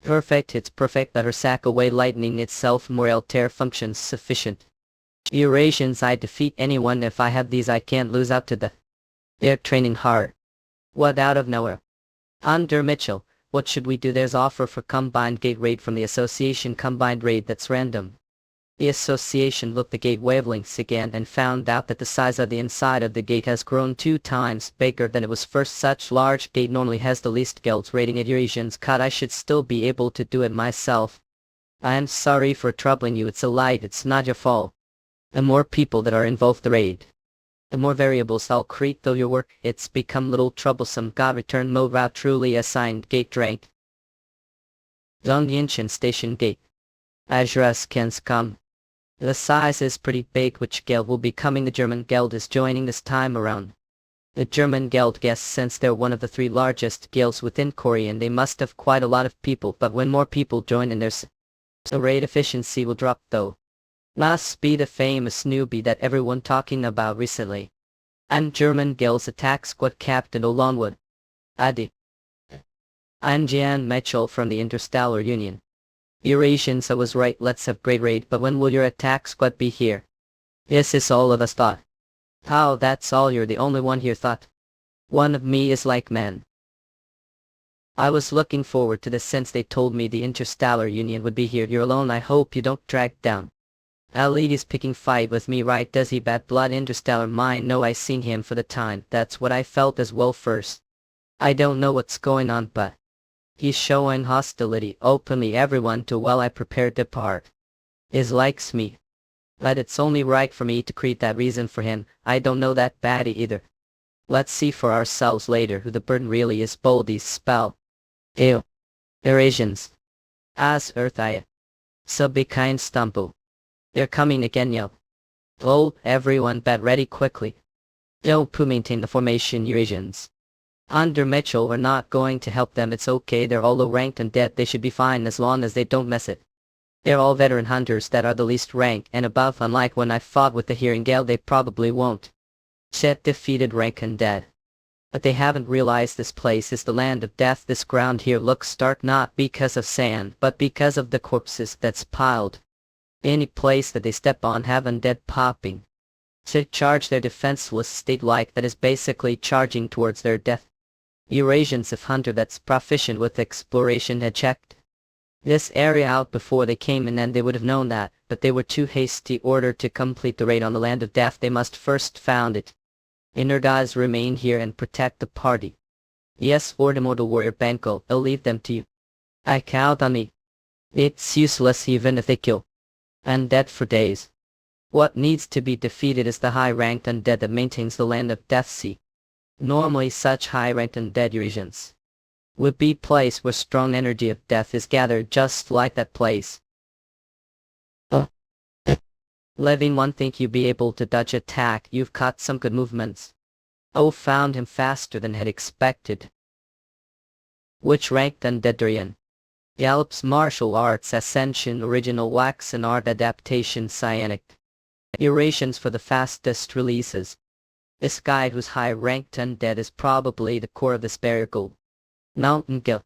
Perfect, it's perfect. Let her sack away lightning itself. Morale tear functions sufficient. Eurasians, I defeat anyone if I have these. I can't lose out to the. They're training hard. What out of nowhere? Under Mitchell, what should we do? There's offer for combined gate raid from the association. Combined raid that's random. The association looked the gate wavelengths again and found out that the size of the inside of the gate has grown 2 times bigger than it was first. Such large gate normally has the least guilds rating it. Eurasians, cut. I should still be able to do it myself. I am sorry for troubling you. It's a lie. It's not your fault. The more people that are involved the raid, the more variables I'll create. Though your work, it's become little troublesome. God, return mode route truly assigned gate rank. Zhongyinshan station gate. Ajuras cans come. The size is pretty big. Which guild will be coming? The German guild is joining this time around. The German guild guess since they're one of the 3 largest guilds within Korean, they must have quite a lot of people, but when more people join in there's so raid efficiency will drop though. Must be the famous newbie that everyone talking about recently. And German guild's attack squad captain Olanwood. Adi. I'm Jan Mitchell from the Interstellar Union. Eurasians, I was right, let's have great raid, but when will your attack squad be here? This is all of us thought. How, that's all? You're the only one here thought. One of me is like man. I was looking forward to this since they told me the Interstellar Union would be here. You're alone. I hope you don't drag down. Ali's picking fight with me, right? Does he bad blood Interstellar mine? No, I seen him for the time. That's what I felt as well first. I don't know what's going on, but he's showing hostility openly. Everyone to well I prepared to part. Is likes me. But it's only right for me to create that reason for him. I don't know that baddie either. Let's see for ourselves later who the burden really is. Boldy's spell. Ew. Eurasians. As earth I. So be kind stumble. They're coming again, yo. Oh, everyone bat ready quickly. Yo, Poo, maintain the formation, Eurasians. Under Mitchell, we're not going to help them. It's okay, they're all low ranked and dead. They should be fine as long as they don't mess it. They're all veteran hunters that are the least rank and above. Unlike when I fought with the Hearing Gale, they probably won't. Chet defeated rank and dead. But they haven't realized this place is the land of death. This ground here looks dark not because of sand, but because of the corpses that's piled. Any place that they step on have undead popping. To charge their defenseless state like that is basically charging towards their death. Eurasians, if hunter that's proficient with exploration had checked this area out before they came in, and they would have known that, but they were too hasty. Order to complete the raid on the land of death, they must first found it. Inner guys remain here and protect the party. Yes, Lord Immortal Warrior Banko, I'll leave them to you. I count on me. It's useless even if they kill. Undead for days. What needs to be defeated is the high-ranked undead that maintains the land of death. See. Normally such high-ranked undead Eurasians would be place where strong energy of death is gathered, just like that place. Oh. Living one think you be able to dodge attack, you've caught some good movements. Oh, found him faster than had expected. Which ranked undead Durian? Yalp's martial arts ascension original wax and art adaptation cyanic. Durations for the fastest releases. This guy who's high ranked undead is probably the core of this barrier. Mountain Gill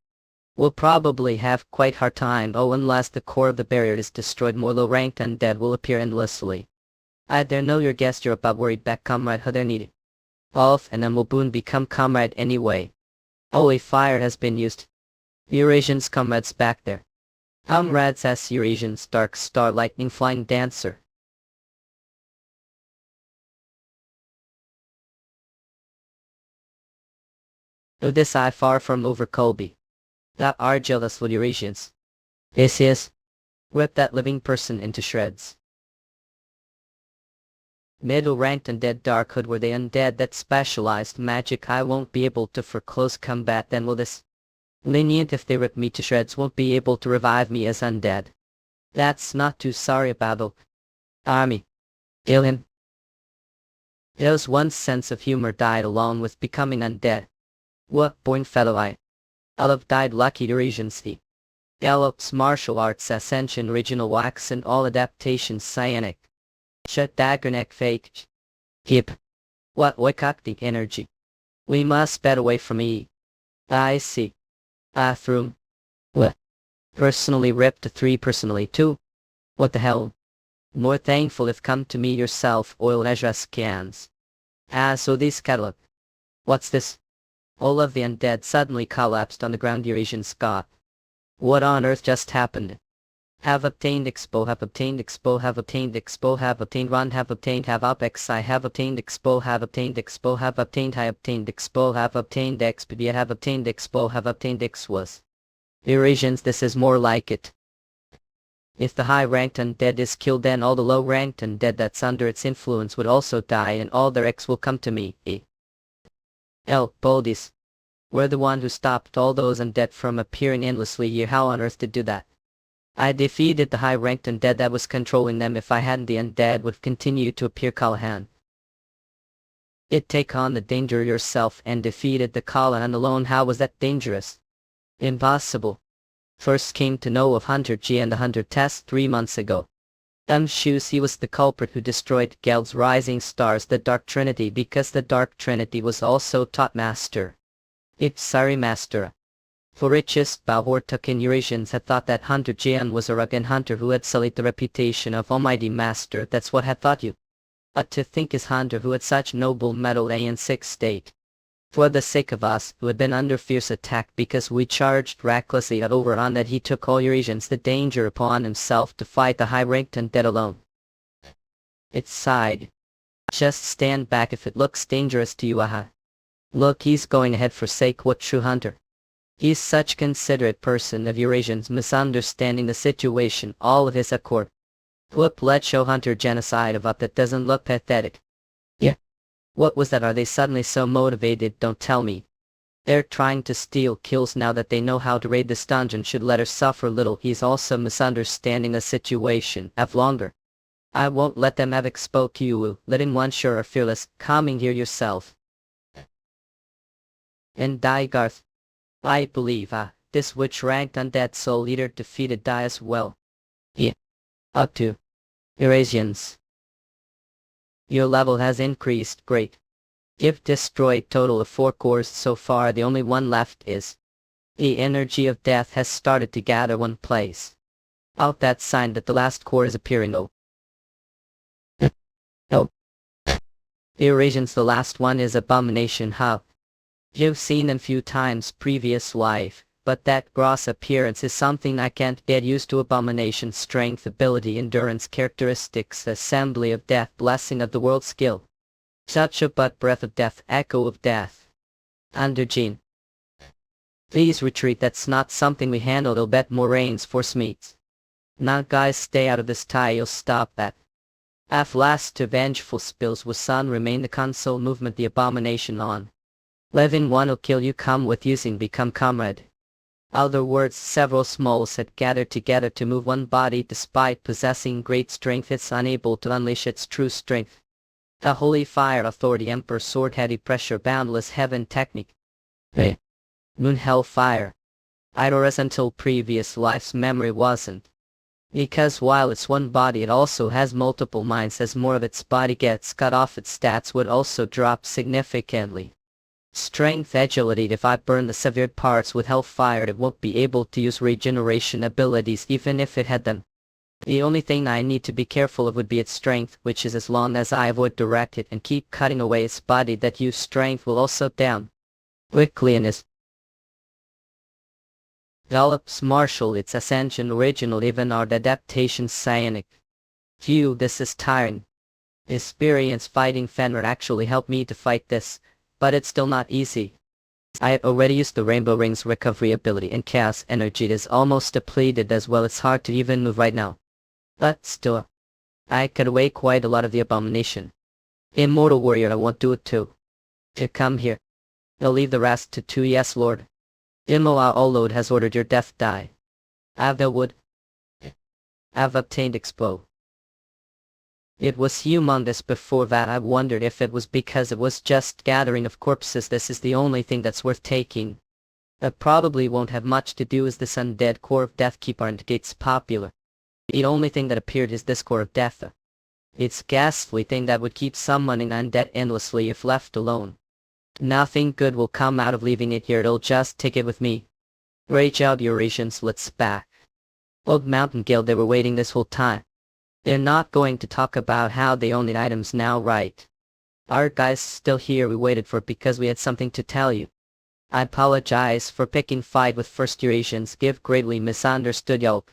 will probably have quite hard time unless the core of the barrier is destroyed. More low ranked undead will appear endlessly. I dare know your guess you're about worried back comrade how they're needed. Off and then will boon become comrade anyway. A fire has been used. Eurasians comrades back there. Comrades as Eurasians dark star lightning flying dancer. Though this I far from over Colby. That are jealous with Eurasians. This is. Rip that living person into shreds. Middle ranked undead dark hood were they undead that specialized magic I won't be able to for close combat then will this. Lenient if they rip me to shreds won't be able to revive me as undead. That's not too sorry about it. Army. Kill him. There's one sense of humor died along with becoming undead. What born fellow I. Olive died lucky to regency. Gallop's martial arts ascension original wax and all adaptations cyanic. Shut daggerneck fake. Hip. What wakakti energy. We must bet away from E. I see. Bathroom. What? Personally ripped to 3 personally 2. What the hell? More thankful if come to me yourself oil Ezra scans. So this catalog. What's this? All of the undead suddenly collapsed on the ground Eurasian Scott. What on earth just happened? Have obtained expo have obtained expo have obtained expo have obtained run have obtained have up x I have obtained expo have obtained expo have obtained I obtained expo have obtained expedia have obtained expo have obtained x was. Eurasians this is more like it. If the high ranked undead is killed then all the low ranked undead that's under its influence would also die and all their x will come to me. Boldies. We're the one who stopped all those undead from appearing endlessly here. How on earth did do that? I defeated the high-ranked undead that was controlling them. If I hadn't the undead would continue to appear. Callahan. It take on the danger yourself and defeated the Callahan alone. How was that dangerous? Impossible. First came to know of Hunter G and the Hunter test 3 months ago. Shoes he was the culprit who destroyed Geld's rising stars the Dark Trinity because the Dark Trinity was also taught master. It's sorry master. For richest Balhor took in Eurasians had thought that Hunter Jian was a rugged hunter who had sullied the reputation of Almighty Master. That's what had thought you. But to think is Hunter who had such noble metal in 6 state. For the sake of us who had been under fierce attack because we charged recklessly at overrun that he took all Eurasians the danger upon himself to fight the high-ranked undead alone. It sighed. Just stand back if it looks dangerous to you. Look, he's going ahead for sake what true hunter. He's such considerate person of Eurasians misunderstanding the situation all of his accord. Whoop let's show hunter genocide of up that doesn't look pathetic. Yeah. What was that? Are they suddenly so motivated? Don't tell me. They're trying to steal kills now that they know how to raid this dungeon. Should let her suffer little. He's also misunderstanding the situation. Have longer. I won't let them have expo you. Let in one sure or fearless. Coming here yourself. And die Garth. I believe this witch ranked undead soul eater defeated die as well. Yeah. Up to. Eurasians. Your level has increased, great. You've destroyed total of 4 cores so far. The only one left is. The energy of death has started to gather one place. Out that sign that the last core is appearing. Oh. Oh. The Eurasians the last one is abomination. How? You've seen them few times previous life, but that gross appearance is something I can't get used to. Abomination strength ability endurance characteristics assembly of death blessing of the world skill. Such a but breath of death echo of death. Undergene. Please retreat, that's not something we handle. They'll bet more rains force meets. Now guys stay out of this tie, you'll stop that. Last to vengeful spills with sun remain the console movement the abomination on. Levin one'll kill you come with using become comrade. Other words, several small sets gathered together to move one body. Despite possessing great strength, it's unable to unleash its true strength. The holy fire authority emperor sword heady pressure boundless heaven technique. Hey. Moon hell fire. Idoras until previous life's memory wasn't. Because while it's one body, it also has multiple minds. As more of its body gets cut off, its stats would also drop significantly. Strength, agility. If I burn the severed parts with hellfire, it won't be able to use regeneration abilities even if it had them. The only thing I need to be careful of would be its strength, which is as long as I avoid direct it and keep cutting away its body, that use strength will also down quickly and is develops martial its ascension original even art adaptation psionic. Phew, this is tiring. Experience fighting Fenrir actually helped me to fight this, but it's still not easy. I had already used the Rainbow Ring's recovery ability and chaos energy. It is almost depleted as well. It's hard to even move right now. But still, I could weigh quite a lot of the abomination. Immortal warrior, I won't do it too. To come here. I'll leave the rest to two. Yes, Lord. Imola Olod has ordered your death die. Avda would. I've obtained expo. It was humongous. Before that I wondered if it was because it was just gathering of corpses. This is the only thing that's worth taking. It probably won't have much to do as this undead core of death keep aren't gates popular. The only thing that appeared is this core of death. It's ghastly thing that would keep summoning undead endlessly if left alone. Nothing good will come out of leaving it here. It'll just take it with me. Rage out Eurasians, let's back. Old Mountain Guild, they were waiting this whole time. They're not going to talk about how they own the items now, right? Our guy's still here. We waited for it because we had something to tell you. I apologize for picking fight with first Eurasians. Give greatly misunderstood y'all.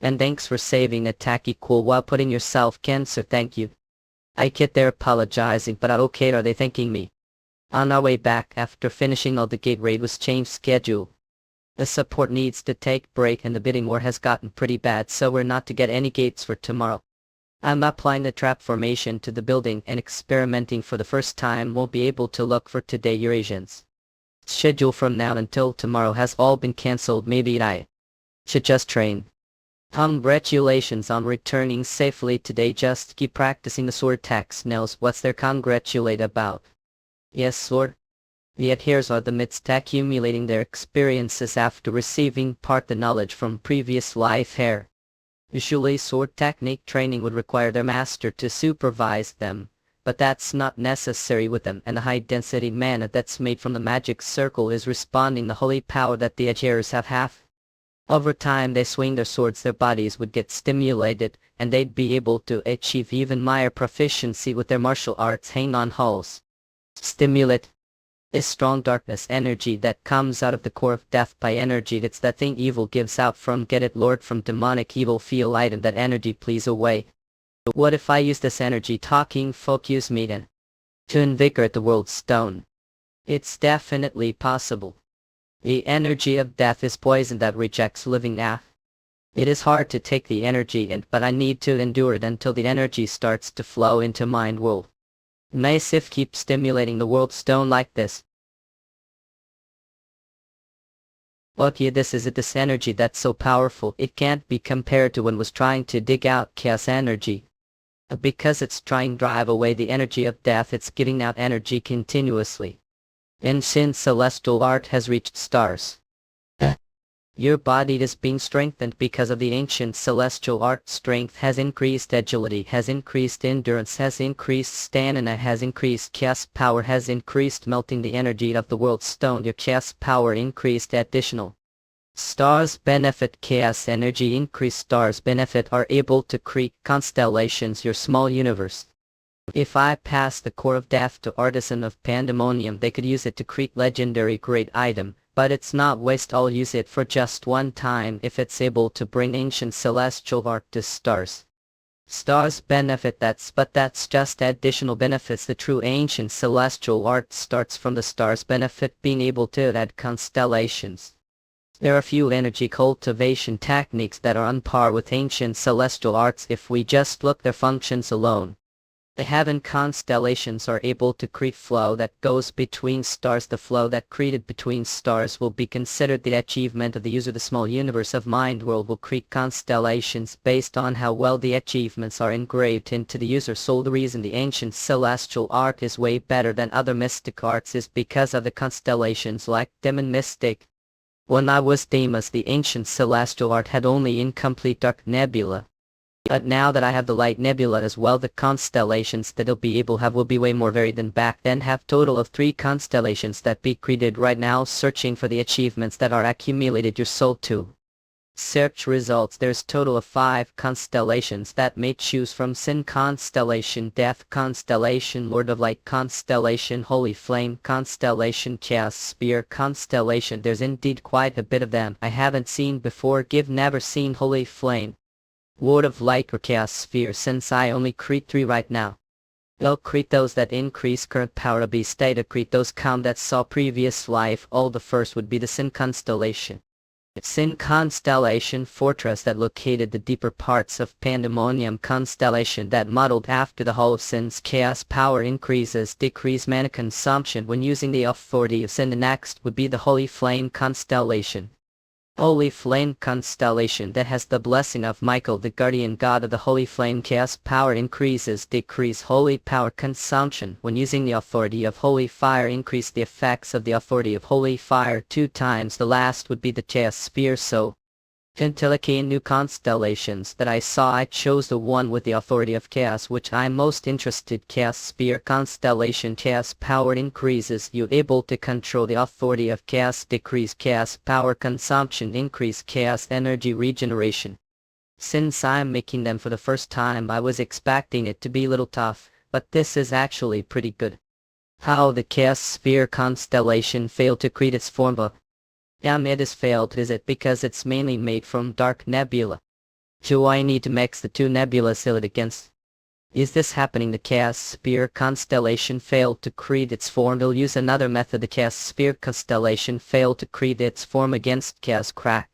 And thanks for saving a tacky cool while putting yourself cancer. Thank you. I get there apologizing, but okay, are they thanking me? On our way back after finishing all, the gate raid was changed schedule. The support needs to take break and the bidding war has gotten pretty bad, so we're not to get any gates for tomorrow. I'm applying the trap formation to the building and experimenting for the first time. Won't be able to look for today Eurasians. Schedule from now until tomorrow has all been cancelled. Maybe I should just train. Congratulations on returning safely today. Just keep practicing the sword attacks. Knows what's there congratulate about. Yes, sword. The adherents are the midst accumulating their experiences after receiving part the knowledge from previous life here. Usually sword technique training would require their master to supervise them, but that's not necessary with them, and the high density mana that's made from the magic circle is responding the holy power that the adherents have half. Over time they swing their swords, their bodies would get stimulated, and they'd be able to achieve even higher proficiency with their martial arts. Hang on, hulls. Stimulate. Is strong darkness energy that comes out of the core of death by energy. It's that thing evil gives out from. Get it, Lord, from demonic evil. Feel item that energy, please away. But what if I use this energy talking focus meeting to invigorate the world's stone? It's definitely possible. The energy of death is poison that rejects living now. It is hard to take the energy in, but I need to endure it until the energy starts to flow into mind world. Massive keep stimulating the world stone like this. Okay, this is it. This energy that's so powerful it can't be compared to when was trying to dig out chaos energy. Because it's trying to drive away the energy of death, it's giving out energy continuously. And since celestial art has reached stars, your body is being strengthened because of the ancient celestial art. Strength has increased, agility has increased, endurance has increased, stamina has increased, chaos power has increased, melting the energy of the world stone. Your chaos power increased. Additional stars benefit, chaos energy increase. Stars benefit are able to create constellations, your small universe. If I pass the core of death to Artisan of Pandemonium, they could use it to create legendary great item. But it's not waste. I'll use it for just one time if it's able to bring ancient celestial art to stars. Stars benefit, but that's just additional benefits. The true ancient celestial art starts from the stars benefit being able to add constellations. There are few energy cultivation techniques that are on par with ancient celestial arts if we just look their functions alone. The heaven constellations are able to create flow that goes between stars. The flow that created between stars will be considered the achievement of the user. The small universe of mind world will create constellations based on how well the achievements are engraved into the user's soul. The reason the ancient celestial art is way better than other mystic arts is because of the constellations like Demon Mystic. When I was Demas, the ancient celestial art had only incomplete dark nebula. But now that I have the light nebula as well, the constellations that I'll be able to have will be way more varied than back then. Have total of 3 constellations that be created right now, searching for the achievements that are accumulated your soul to. Search results. There's total of 5 constellations that may choose from: Sin constellation, Death constellation, Lord of Light constellation, Holy Flame constellation, Chaos Spear constellation. There's indeed quite a bit of them I haven't seen before. Never seen Holy Flame, Lord of Light or Chaos Sphere, since I only create 3 right now. I'll create those that increase current power to be state. To create those that saw previous life. All the first would be the Sin constellation. Sin constellation, fortress that located the deeper parts of Pandemonium constellation that modeled after the Hall of Sins. Chaos power increases, decrease mana consumption when using the authority of Sin. The next would be the Holy Flame constellation. Holy Flame constellation that has the blessing of Michael, the guardian god of the Holy Flame. Chaos power increases, decrease holy power consumption when using the authority of Holy Fire. Increase the effects of the authority of Holy Fire 2 times. The last would be the Chaos Spear. So, until I came new constellations that I saw, I chose the one with the authority of Chaos, which I'm most interested. Chaos Spear constellation. Chaos power increases, you able to control the authority of Chaos. Decrease chaos power consumption, increase chaos energy regeneration. Since I'm making them for the first time, I was expecting it to be a little tough, but this is actually pretty good. How the Chaos Spear constellation failed to create its form of it has failed. Is it because it's mainly made from dark nebula? Do I need to mix the 2 nebulas against? Is this happening? The Chaos Spear constellation failed to create its form. We'll use another method. The Chaos Spear constellation failed to create its form against Chaos Crack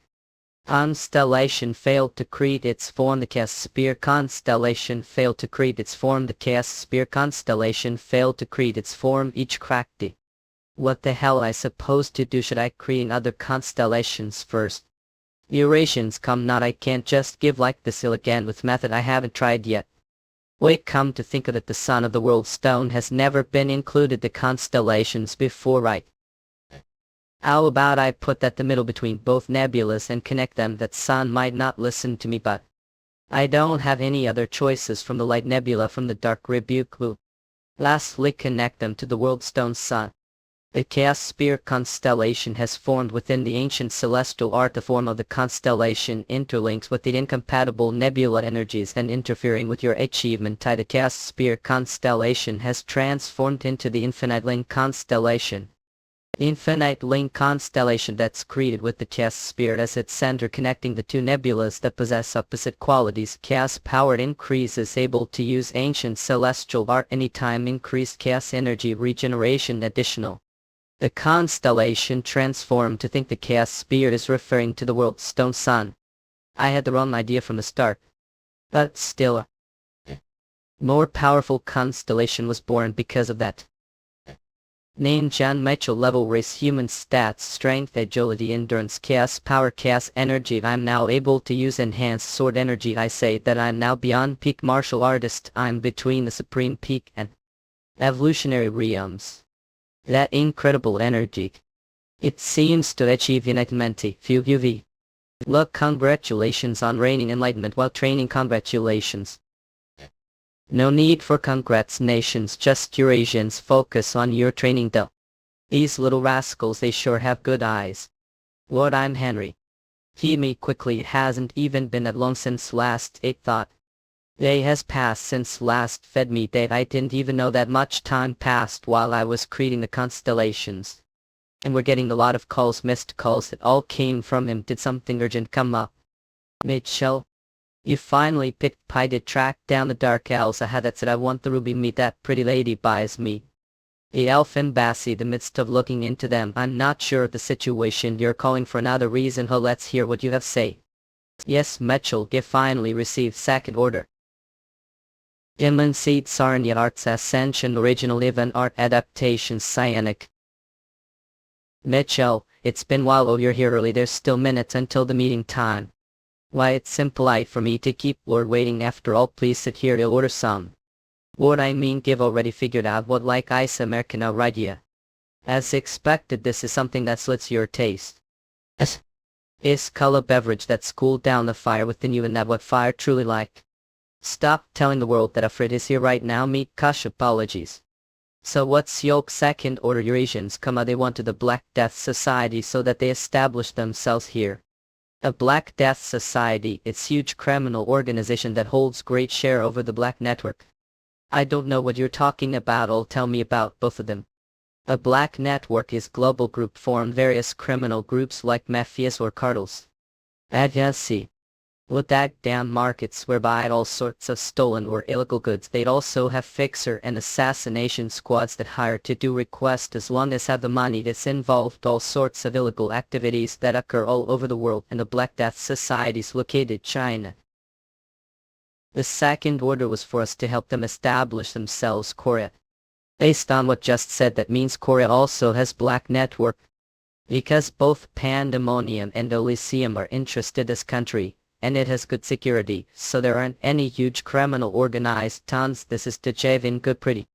constellation failed to create its form. The Chaos Spear constellation failed to create its form. The Chaos Spear constellation failed to create its form. Each cracked it. What the hell I supposed to do? Should I create other constellations first? Eurasians come not. I can't just give like this again with method I haven't tried yet. Wait, come to think of it, the Sun of the World Stone has never been included the constellations before, right? How about I put that the middle between both nebulas and connect them? That Sun might not listen to me, but I don't have any other choices from the light nebula from the dark rebuke loop. Lastly, connect them to the World Stone Sun. The Chaos Spear constellation has formed within the ancient celestial art. The form of the constellation interlinks with the incompatible nebula energies and interfering with your achievement type. The Chaos Spear constellation has transformed into the Infinite Link constellation. The Infinite Link constellation that's created with the Chaos Spear as its center, connecting the 2 nebulas that possess opposite qualities. Chaos power increases, able to use ancient celestial art anytime. Increased chaos energy regeneration additional. The constellation transformed to think the Chaos Spear is referring to the World Stone Sun. I had the wrong idea from the start. But still, more powerful constellation was born because of that. Name John Mitchell. Level race human stats, strength, agility, endurance, chaos power, chaos energy. I'm now able to use enhanced sword energy. I say that I'm now beyond peak martial artist. I'm between the supreme peak and evolutionary realms. That incredible energy. It seems to achieve enlightenment. Few UV. Look, congratulations on reigning enlightenment while training. Congratulations. No need for congratulations, just Eurasians focus on your training though. These little rascals, they sure have good eyes. Lord, I'm Henry. Feed me quickly, it hasn't even been that long since last ate. Thought. Day has passed since last fed me. Date. I didn't even know that much time passed while I was creating the constellations. And we're getting a lot of calls, missed calls. It all came from him. Did something urgent come up? Mitchell. You finally picked Pie to track down the dark elves. I had that said I want the ruby meat that pretty lady buys me. The elf embassy, the midst of looking into them. I'm not sure of the situation. You're calling for another reason. Let's hear what you have say. Yes, Mitchell, you finally received second order. Iman Seed Sarnia Arts Ascension Original Event Art Adaptation Cyanic. Mitchell, it's been while. Oh, you're here early. There's still minutes until the meeting time. Why, it's impolite for me to keep Lord waiting. After all, please sit here to order some. What I mean, give already figured out what like ice Americano, right? Yeah. As expected, this is something that slits your taste. Is color beverage that's cooled down the fire within you, and that what fire truly like. Stop telling the world that Afrit is here right now. Meet Kush apologies. So what's your second order Eurasians they want to the Black Death Society so that they establish themselves here. A Black Death Society, it's huge criminal organization that holds great share over the Black Network. I don't know what you're talking about. I'll tell me about both of them. A Black Network is global group formed various criminal groups like mafias or cartels. See. With that damn markets whereby all sorts of stolen or illegal goods. They'd also have fixer and assassination squads that hire to do requests as long as have the money that's involved. All sorts of illegal activities that occur all over the world, and the Black Death Societies located China. The second order was for us to help them establish themselves Korea. Based on what just said, that means Korea also has Black Network. Because both Pandemonium and Elysium are interested as country, and it has good security, so there aren't any huge criminal organized tons. This is to Javin good pretty.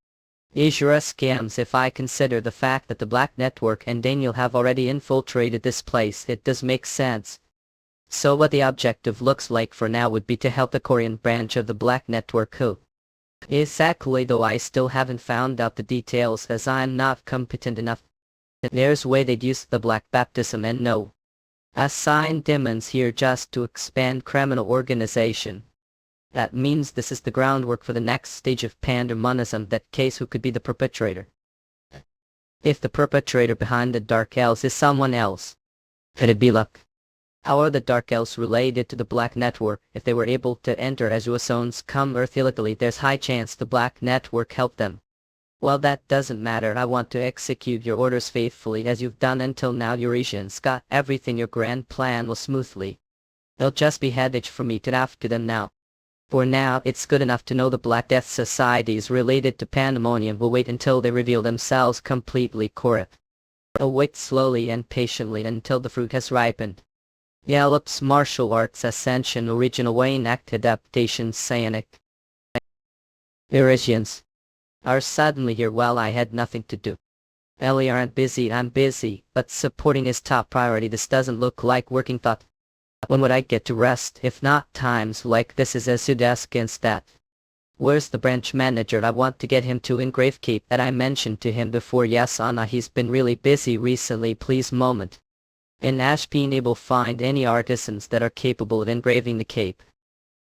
Isura scams. If I consider the fact that the Black Network and Daniel have already infiltrated this place, it does make sense. So what the objective looks like for now would be to help the Korean branch of the Black Network who. Exactly, though I still haven't found out the details as I'm not competent enough. There's a way they'd use the Black Baptism and no. Assign demons here just to expand criminal organization. That means this is the groundwork for the next stage of pandemonism. That case, who could be the perpetrator? If the perpetrator behind the Dark Elves is someone else, could it be luck? How are the Dark Elves related to the Black Network? If they were able to enter as Usones come Earth illegally, there's high chance the Black Network helped them. Well, that doesn't matter. I want to execute your orders faithfully as you've done until now. Eurasians got everything. Your grand plan was smoothly. They'll just be headed for me to after them now. For now, it's good enough to know the Black Death Societies related to Pandemonium will wait until they reveal themselves completely corrupt. They'll wait slowly and patiently until the fruit has ripened. Yallop's Martial Arts Ascension Original Wayne Act Adaptation Cyanic. Eurasians are suddenly here while I had nothing to do. Ellie aren't busy, I'm busy, but supporting is top priority. This doesn't look like working thought. When would I get to rest? If not times like this is as soon as against that. Where's the branch manager? I want to get him to engrave cape that I mentioned to him before. Yes, Anna, he's been really busy recently. Please moment. In Ash being able to find any artisans that are capable of engraving the cape.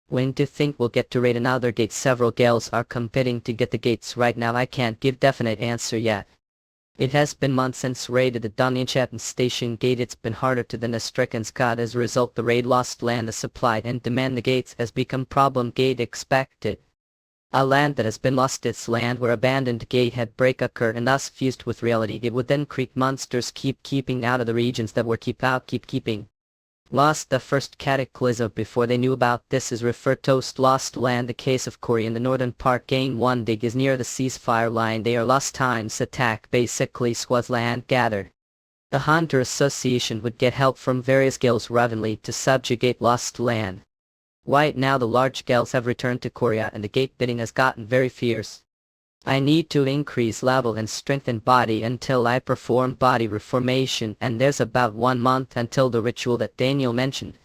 When to think we'll get to raid another gate? Several gals are competing to get the gates right now. I can't give definite answer yet. It has been months since raided the Donnichattan Station gate. It's been harder to than a stricken Scott. As a result, the raid lost land. The supply and demand the gates has become problem gate expected. A land that has been lost its land where abandoned gate had break occurred and thus fused with reality. It would then create monsters keeping out of the regions that were keeping. Lost the first cataclysm before they knew about this is referred to as lost land. The case of Korea in the northern part gain 1 dig is near the ceasefire line. They are lost times attack basically squads land gathered. The Hunter Association would get help from various guilds revenue to subjugate lost land. Right now the large guilds have returned to Korea and the gate bidding has gotten very fierce. I need to increase level and strengthen body until I perform body reformation, and there's about 1 month until the ritual that Daniel mentioned.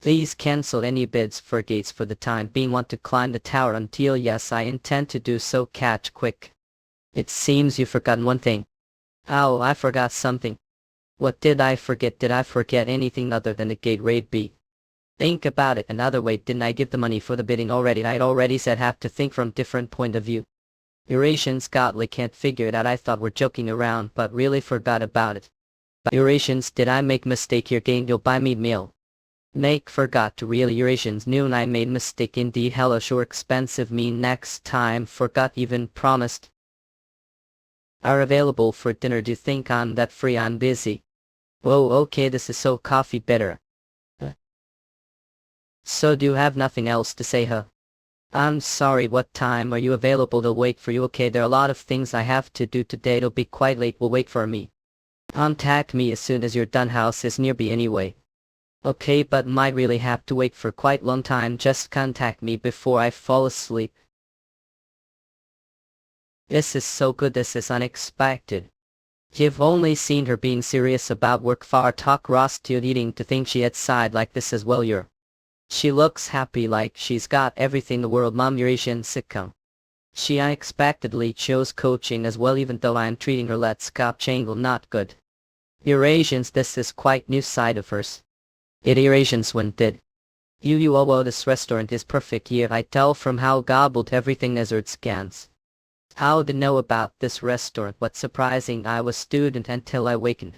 Please cancel any bids for gates for the time being. Want to climb the tower until yes, I intend to do so. Catch quick. It seems you've forgotten one thing. Oh, I forgot something. What did I forget? Did I forget anything other than the gate raid B? Think about it another way. Didn't I give the money for the bidding already? I'd already said have to think from different point of view. Eurasians godly can't figure it out. I thought we're joking around but really forgot about it. But Eurasians, did I make mistake here? Gain you'll buy me meal. Make forgot to really Eurasians knew I made mistake indeed. Hello sure expensive me next time. Forgot even promised. Are available for dinner. Do you think I'm that free? I'm busy. Whoa, okay, this is so coffee bitter. So do you have nothing else to say, huh? I'm sorry, what time are you available to wait for you? Okay, there are a lot of things I have to do today, it'll be quite late, will wait for me. Contact me as soon as you're done, house is nearby anyway. Okay, but might really have to wait for quite long time, just contact me before I fall asleep. This is so good, this is unexpected. You've only seen her being serious about work, far talk Ross to eating, to think she had side like this as well. She looks happy like she's got everything the world. Mom, Eurasian sitcom. She unexpectedly chose coaching as well, even though I'm treating her let's cop changle not good. Eurasians, this is quite new side of hers. It Eurasians when did. Oh, this restaurant is perfect here, I tell from how gobbled everything Nezard scans. How to know about this restaurant? What's surprising, I was student until I wakened.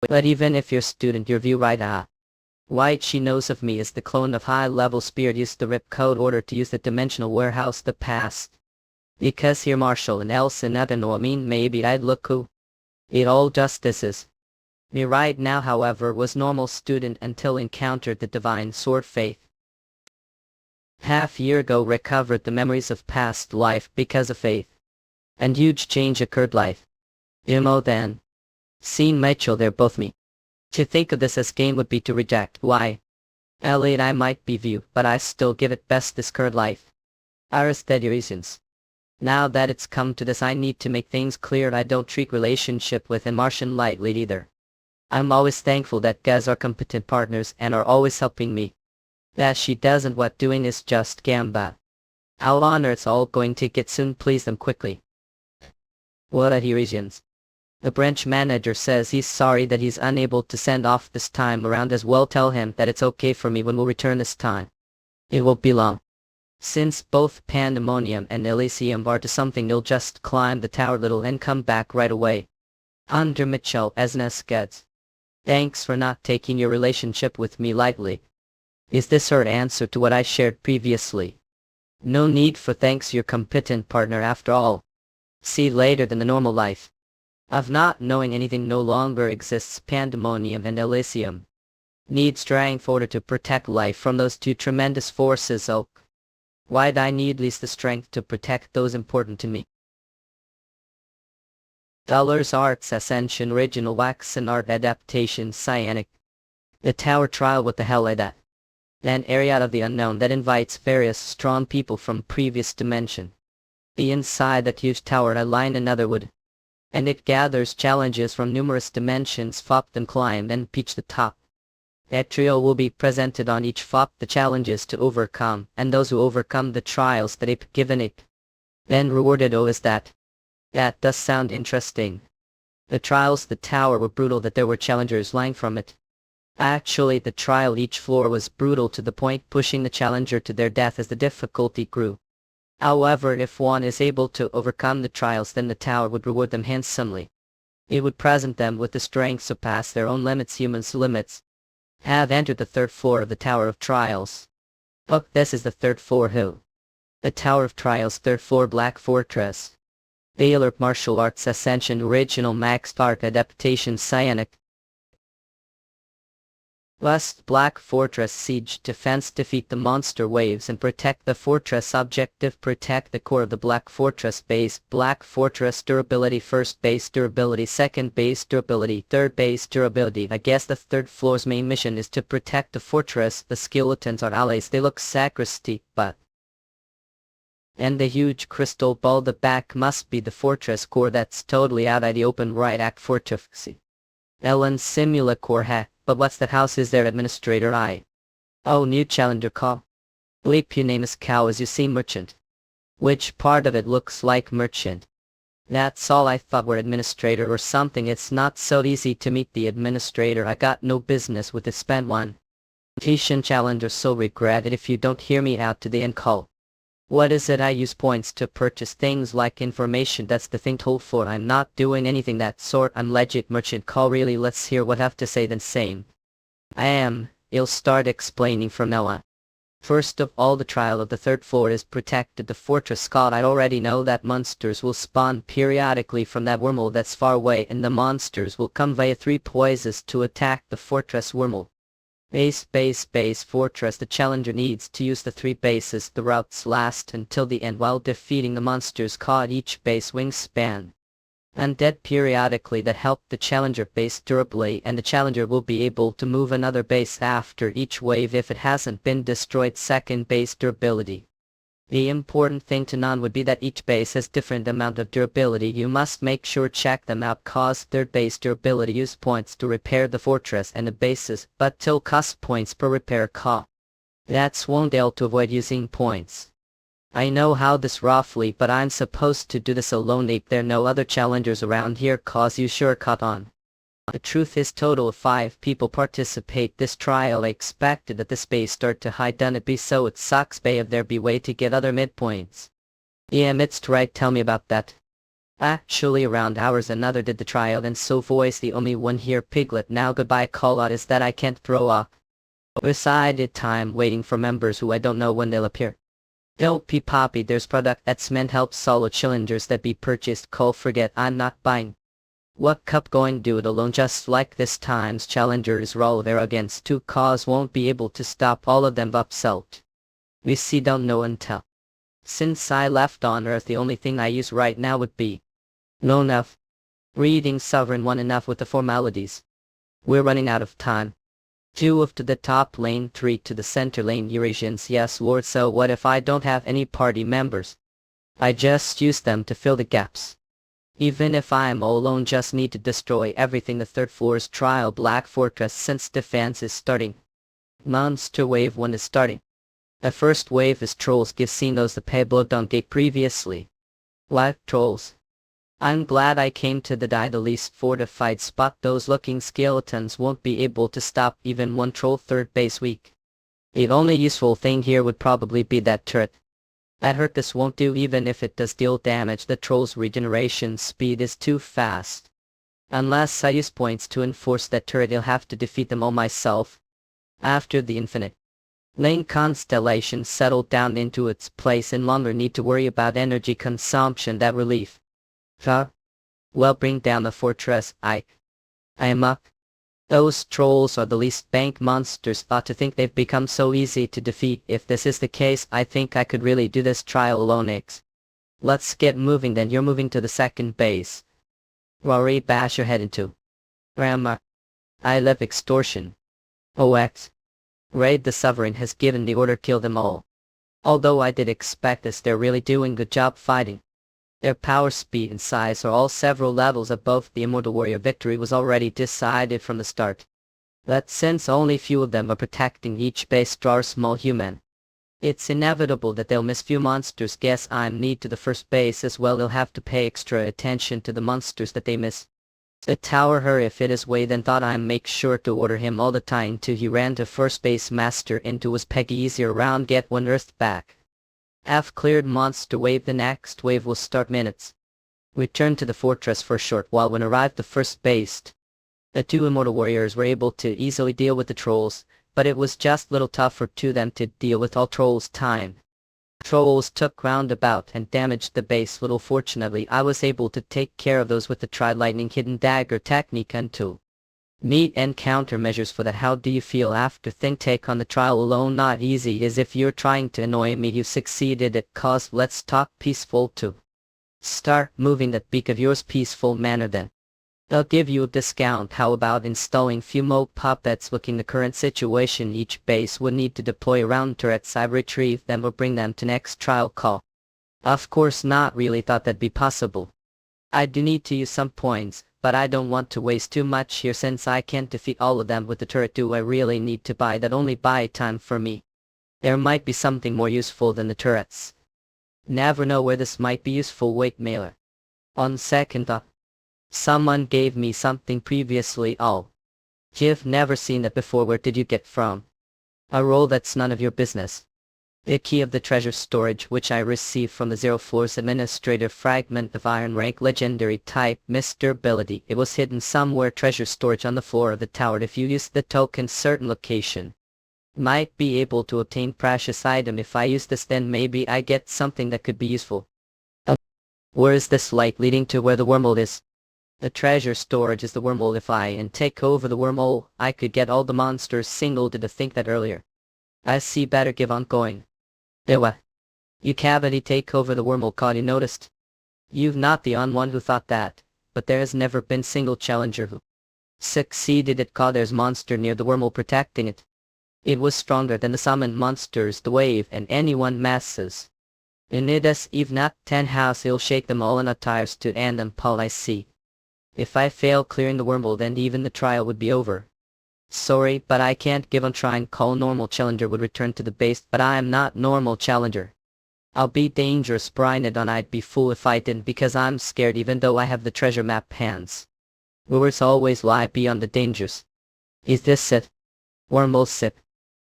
But even if you're student, your view right. White she knows of me is the clone of high-level spirit used the rip code order to use the dimensional warehouse the past. Because here Marshall and Elson I don't know, I mean maybe I'd look cool. It all justices. Me right now however was normal student until encountered the divine sword faith. Half year ago recovered the memories of past life because of faith. And huge change occurred life. Then. Seen Mitchell there both me. To think of this as game would be to reject. Why? Elliot I might be view, but I still give it best this current life. Iris dead reasons. Now that it's come to this I need to make things clear, I don't treat relationship with a Martian lightly either. I'm always thankful that guys are competent partners and are always helping me. That she doesn't what doing is just gamba. I'll honor it's all going to get soon, please them quickly. What are Eurasians? The branch manager says he's sorry that he's unable to send off this time around as well. Tell him that it's okay for me when we'll return this time. It won't be long. Since both Pandemonium and Elysium are to something, you'll just climb the tower little and come back right away. Under Mitchell as Neskeds. Thanks for not taking your relationship with me lightly. Is this her answer to what I shared previously? No need for thanks, your competent partner after all. See later than the normal life. Of not knowing anything no longer exists. Pandemonium and Elysium. Need strength order to protect life from those two tremendous forces. Oh, why'd I need least the strength to protect those important to me? Dollars Arts Ascension Original Wax and Art Adaptation Cyanic. The Tower Trial, what the hell is that? An area out of the unknown that invites various strong people from previous dimension. The inside that huge tower I line another wood. And it gathers challenges from numerous dimensions. Fop them climb and reach the top. A trio will be presented on each fop the challenges to overcome, and those who overcome the trials that they've given it. Then rewarded. Oh, is that? That does sound interesting. The trials the tower were brutal that there were challengers lying from it. Actually the trial each floor was brutal to the point pushing the challenger to their death as the difficulty grew. However, if one is able to overcome the trials, then the tower would reward them handsomely. It would present them with the strength surpass their own limits. Humans' limits have entered the third floor of the Tower of Trials. Look, this is the third floor hill. The Tower of Trials, third floor, Black Fortress. Baylor Martial Arts Ascension Original Max Art Adaptation Cyanic. West Black Fortress Siege Defense. Defeat the monster waves and protect the fortress. Objective: protect the core of the Black Fortress base. Black Fortress durability: first base durability, second base durability, third base durability. I guess the third floor's main mission is to protect the fortress. The skeletons are allies, they look sacristy, but... And the huge crystal ball the back must be the fortress core that's totally out of the open. Right, act fortress. Ellen Simula core hack. But what's that house is there, administrator? Oh, new challenger call. Bleep, your name is Cow as you see merchant. Which part of it looks like merchant? That's all I thought, were administrator or something. It's not so easy to meet the administrator. I got no business with the spent one. Patient challenger, so regret it if you don't hear me out to the end call. What is it? I use points to purchase things like information. That's the thing told for. I'm not doing anything that sort. I'm legit merchant call. Really, let's hear what I have to say then. Same. I am. You'll start explaining from now on. First of all, the trial of the third floor is protected. The fortress called. I already know that monsters will spawn periodically from that wormhole that's far away, and the monsters will come via 3 poises to attack the fortress wormhole. Base fortress. The challenger needs to use the 3 bases. The routes last until the end while defeating the monsters caught each base wingspan. Undead periodically that help the challenger base durably, and the challenger will be able to move another base after each wave if it hasn't been destroyed. Second base durability. The important thing to know would be that each base has different amount of durability. You must make sure check them out, cause third base durability use points to repair the fortress and the bases, but till cost points per repair cost. That's one deal to avoid using points. I know how this roughly, but I'm supposed to do this alone if there are no other challengers around here, cause you sure caught on. The truth is total of 5 people participate this trial. I expected that this base start to high done it be so it sucks bay if there be way to get other midpoints. Yeah, it's right, tell me about that. Actually around hours another did the trial and so voice the only one here. Piglet now goodbye. Call out is that I can't throw up. Beside it time waiting for members who I don't know when they'll appear. Don't be poppy, there's product that's meant help solo challengers that be purchased. Call forget I'm not buying. What cup going do it alone just like this time's challengers roll there against 2 cause won't be able to stop all of them upselt. We see don't know and tell. Since I left on earth the only thing I use right now would be no enough. Reading Sovereign 1 enough with the formalities. We're running out of time. 2 of to the top lane, 3 to the center lane. Eurasians, yes lord, so what if I don't have any party members? I just use them to fill the gaps. Even if I'm all alone, just need to destroy everything. The 3rd floor's trial Black Fortress since defense is starting. Monster wave 1 is starting. The first wave is trolls. Give seen those the Pablo Dante previously. Live trolls. I'm glad I came to the least fortified spot. Those looking skeletons won't be able to stop even one troll 3rd base weak. The only useful thing here would probably be that turret. That hurt this won't do even if it does deal damage. The troll's regeneration speed is too fast. Unless I use points to enforce that turret, I'll have to defeat them all myself. After the infinite lane constellation settled down into its place and longer need to worry about energy consumption. That relief. Well, bring down the fortress. I am up. Those trolls are the least bank monsters. Thought to think they've become so easy to defeat. If this is the case, I think I could really do this trial alone. Let's get moving then. You're moving to the 2nd base. Rory, bash your head into. Grandma. I love extortion. OX. Raid the Sovereign has given the order kill them all. Although I did expect this, they're really doing good job fighting. Their power, speed and size are all several levels above the Immortal Warrior. Victory was already decided from the start. But since only few of them are protecting each base draws small human, it's inevitable that they'll miss few monsters. Guess I'm need to the 1st base as well. They'll have to pay extra attention to the monsters that they miss. The tower her if it is way then thought I make sure to order him all the time till he ran to 1st base master into his Peggy easier round get 1 earth back. F cleared monster wave. The next wave will start minutes. Returned to the fortress for a short while. When arrived the 1st base, the 2 immortal warriors were able to easily deal with the trolls, but it was just little tougher to them to deal with all trolls time. Trolls took roundabout and damaged the base little. Fortunately I was able to take care of those with the tri-lightning hidden dagger technique until meet and countermeasures for that. How do you feel after take on the trial alone? Not easy, as if you're trying to annoy me. You succeeded at cause. Let's talk peaceful too. Start moving that beak of yours peaceful manner then. They'll give you a discount. How about installing few more puppets? Looking the current situation, each base would need to deploy around turrets. I retrieve them or bring them to next trial call. Of course not really, thought that'd be possible. I do need to use some points, but I don't want to waste too much here since I can't defeat all of them with the turret. Do I really need to buy that? Only buy time for me. There might be something more useful than the turrets. Never know where this might be useful. Wait, mailer. On second thought, someone gave me something previously. Oh, you've never seen it before. Where did you get from? A roll that's none of your business. The key of the treasure storage, which I received from the 0 floor's administrator. Fragment of iron rank, legendary type, Mr. Ability. It was hidden somewhere. Treasure storage on the floor of the tower. If you use the token certain location, might be able to obtain precious item. If I use this, then maybe I get something that could be useful. Where is this light leading to? Where the wormhole is? The treasure storage is the wormhole. If I and take over the wormhole, I could get all the monsters singled to think that earlier. I see better give on going. What? You cavity take over the wormhole caught you noticed? You've not the on one who thought that, but there has never been single challenger who succeeded at caught there's monster near the wormhole protecting it. It was stronger than the summoned monsters, the wave, and anyone masses. In it as if not 10 house he'll shake them all in a tires to end them Paul I see. If I fail clearing the wormhole then even the trial would be over. Sorry, but I can't give on trying call normal challenger would return to the base, but I am not normal challenger. I'll be dangerous Brian and I'd be fool if I didn't because I'm scared even though I have the treasure map hands. Lures always lie beyond the dangers. Is this it? Wormhole sip.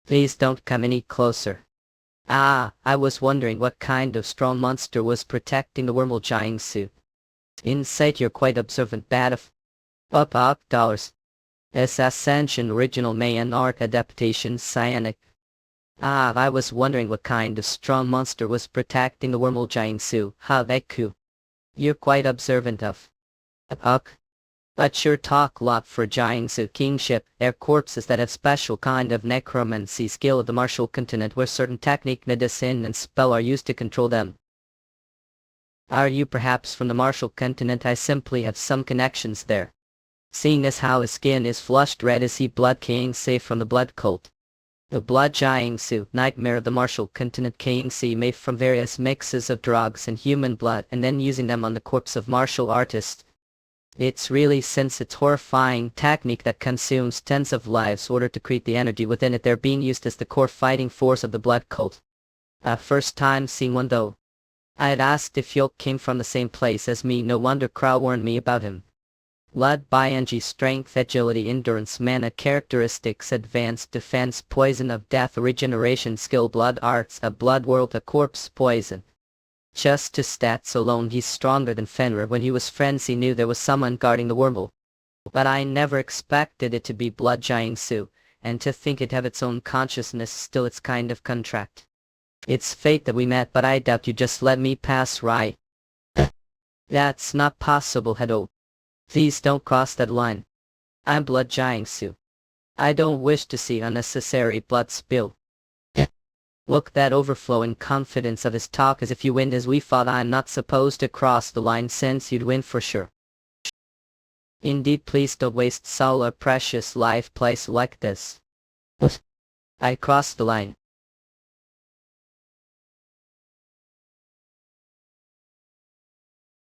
Please don't come any closer. Ah, I was wondering what kind of strong monster was protecting the wormhole giant suit. Insight you're quite observant bad of. Up dollars. Ascension original Mayan art adaptation cyanic. Ah, I was wondering what kind of strong monster was protecting the wormhole giant suit. Ha Veku. You're quite observant of. But sure talk lot for giants of kingship, they're corpses that have special kind of necromancy skill of the martial continent where certain technique, medicine and spell are used to control them. Are you perhaps from the martial continent? I simply have some connections there. Seeing as how his skin is flushed red as he blood king safe from the blood cult. The blood giant suit nightmare of the martial continent king made from various mixes of drugs and human blood and then using them on the corpse of martial artists. It's really since it's horrifying technique that consumes tens of lives order to create the energy within it they're being used as the core fighting force of the blood cult. First time seeing one though. I had asked if Yolk came from the same place as me, no wonder Crow warned me about him. Blood biology strength agility endurance mana characteristics advanced defense poison of death regeneration skill blood arts a blood world a corpse poison. Just to stats alone he's stronger than Fenrir. When he was friends he knew there was someone guarding the wormhole. But I never expected it to be Blood Giant Sue, and to think it have its own consciousness still its kind of contract. It's fate that we met but I doubt you just let me pass right. That's not possible Hedo. Please don't cross that line. I'm Blood Giant Sue. I don't wish to see unnecessary blood spill. Look that overflowing confidence of his talk as if you win as we thought I'm not supposed to cross the line since you'd win for sure. Indeed please don't waste Saul precious life place like this. I crossed the line.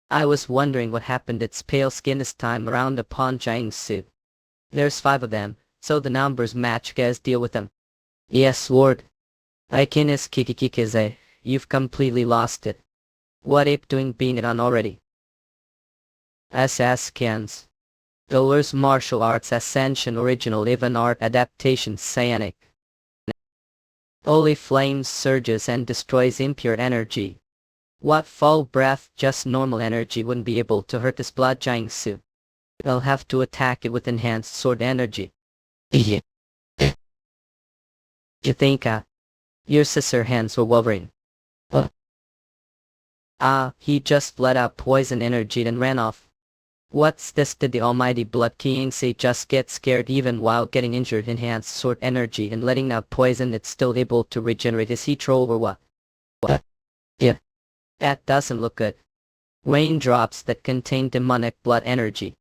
I was wondering what happened its pale skin this time around upon giant suit. There's 5 of them, so the numbers match guys deal with them. Yes Lord. Ikinis Kikikikize, you've completely lost it. What ape doing being it on already? SS scans. Dollars martial arts ascension original even art adaptation cyanic. Holy flames surges and destroys impure energy. What fall breath just normal energy wouldn't be able to hurt this blood giant suit. I'll have to attack it with enhanced sword energy. You think your sister hands were Wolverine. He just let out poison energy and ran off. What's this? Did the almighty Blood King say just get scared even while getting injured? Enhanced sword energy and letting out poison it's still able to regenerate. Is he troll or what? Yeah. That doesn't look good. Raindrops that contain demonic blood energy.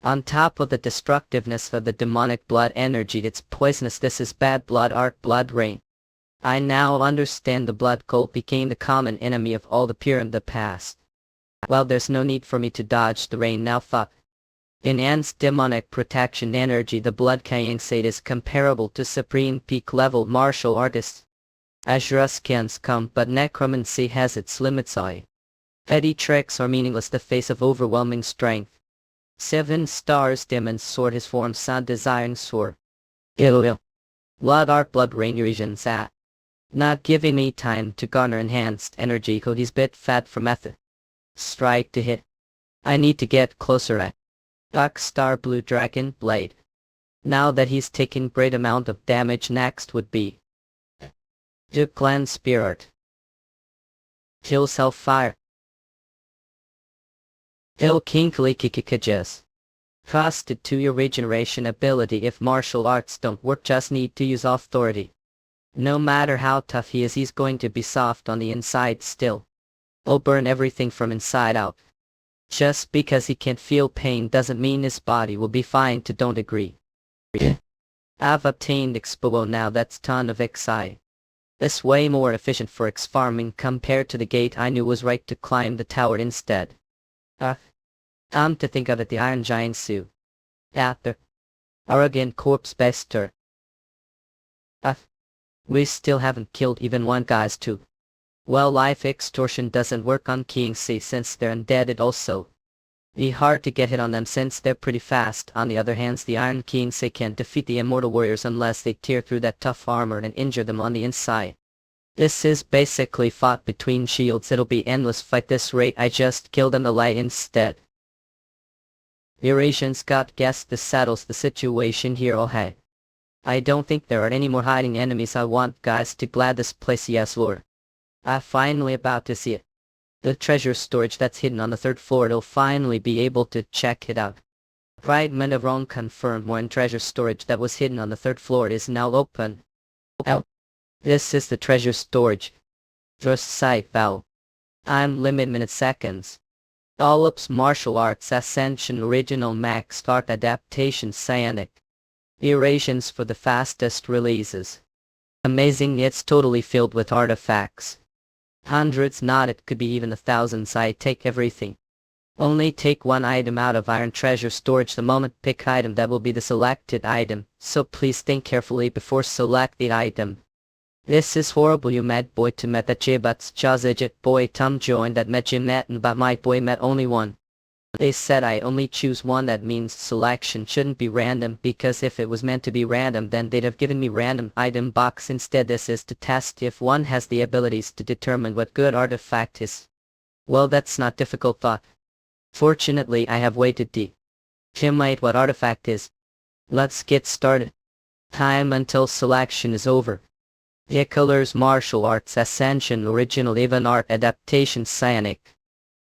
On top of the destructiveness of the demonic blood energy it's poisonous. This is bad blood art blood rain. I now understand the blood cult became the common enemy of all the pure in the past. Well there's no need for me to dodge the rain now thought. Enhanced demonic protection energy the blood king said is comparable to supreme peak level martial artists. Azura scans come but necromancy has its limits. Petty tricks are meaningless the face of overwhelming strength. 7 stars demon's sword his form sound desiring sword. Blood art blood rain regions not giving me time to garner enhanced energy code he's bit fat for method. Strike to hit. I need to get closer Dark Star Blue Dragon Blade. Now that he's taking great amount of damage next would be Clan Spirit. Kill Self Fire. Il Kinkly Kikikajas. Trusted to your regeneration ability. If martial arts don't work, just need to use authority. No matter how tough he is, he's going to be soft on the inside still. He'll burn everything from inside out. Just because he can't feel pain doesn't mean his body will be fine. To don't agree. I've obtained Expo now, that's ton of XI. This way more efficient for X farming compared to the gate. I knew was right to climb the tower instead. To think of it, the Iron Giant Sue. The arrogant corpse bester. We still haven't killed even one guys too. Well, life extortion doesn't work on King C since they're undead. Also be hard to get hit on them since they're pretty fast. On the other hand, the Iron King C can't defeat the immortal warriors unless they tear through that tough armor and injure them on the inside. This is basically fought between shields. It'll be endless fight this rate. I just killed them alive instead. Eurasians got guessed. This settles the situation here. Oh hey. I don't think there are any more hiding enemies. I want guys to glad this place. Yes lord. I finally about to see it. The treasure storage that's hidden on the 3rd floor. It'll finally be able to check it out. Fragment of wrong confirmed. One treasure storage that was hidden on the 3rd floor is now open. This is the treasure storage. Just sight valve. I'm limit minute seconds. Dollop's martial arts ascension original max art adaptation cyanic. Eurasians for the fastest releases. Amazing, it's totally filled with artifacts. Hundreds, not it could be even the thousands. I take everything. Only take one item out of iron treasure storage the moment. Pick item, that will be the selected item, so please think carefully before select the item. This is horrible. You mad boy to met that jibats chazajit boy tum join that met met and but my boy met only one. They said I only choose one. That means selection shouldn't be random, because if it was meant to be random then they'd have given me random item box instead. This is to test if one has the abilities to determine what good artifact is. Well, that's not difficult thought. Fortunately I have waited deep. Kimite what artifact is. Let's get started. Time until selection is over. Colors martial arts ascension original even art adaptation cyanic.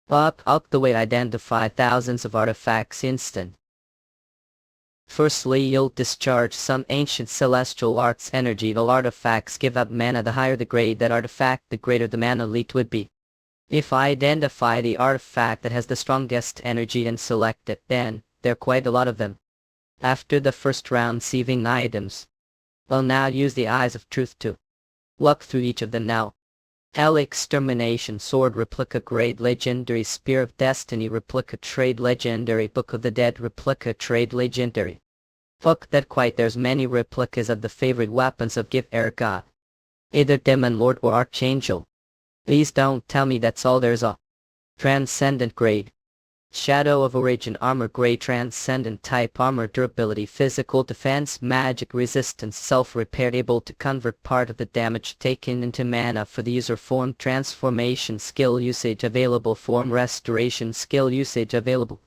Up the way identify thousands of artifacts instant. Firstly, you'll discharge some ancient celestial arts energy. The artifacts give up mana. The higher the grade that artifact, the greater the mana lead would be. If I identify the artifact that has the strongest energy and select it, then there are quite a lot of them. After the first round receiving items, I'll now use the Eyes of Truth to look through each of them now. Hell Extermination Sword Replica Grade Legendary Spear of Destiny Replica Trade Legendary Book of the Dead Replica Trade Legendary. Fuck that quite, there's many replicas of the favorite weapons of Give Air God. Either Demon Lord or Archangel. Please don't tell me that's all there's a. Transcendent Grade. Shadow of Origin Armor Grade Transcendent Type Armor Durability Physical Defense Magic Resistance Self-Repair able to convert part of the damage taken into mana for the user. Form Transformation Skill Usage Available. Form Restoration Skill Usage Available.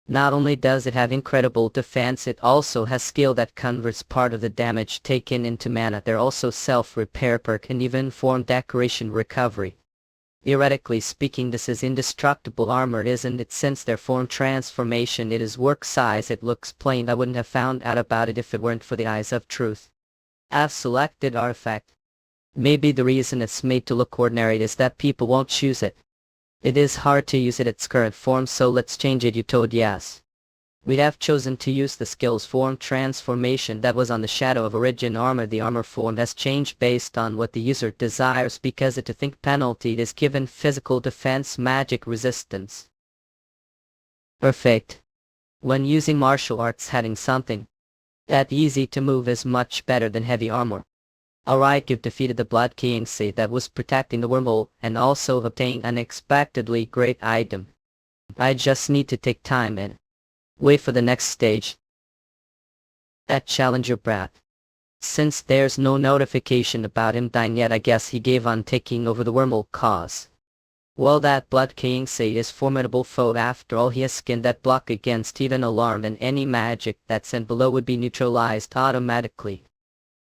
Not only does it have incredible defense, it also has skill that converts part of the damage taken into mana. There also self-repair perk and even form Decoration Recovery. Theoretically speaking, this is indestructible armor, isn't it? Since their form transformation it is work size, it looks plain. I wouldn't have found out about it if it weren't for the Eyes of Truth. I've selected artifact. Maybe the reason it's made to look ordinary is that people won't choose it. It is hard to use it its current form, so let's change it. You told yes. We have chosen to use the skills form transformation that was on the Shadow of Origin armor. The armor form has changed based on what the user desires, because it to think penalty is given physical defense magic resistance. Perfect. When using martial arts, having something that easy to move is much better than heavy armor. Alright, you've defeated the Blood King C that was protecting the wormhole and also obtained an unexpectedly great item. I just need to take time and wait for the next stage. That Challenger brat. Since there's no notification about him dying yet, I guess he gave on taking over the wormhole cause. Well, that Blood King C is formidable foe after all. He has skin that block against even alarm, and any magic that's in below would be neutralized automatically.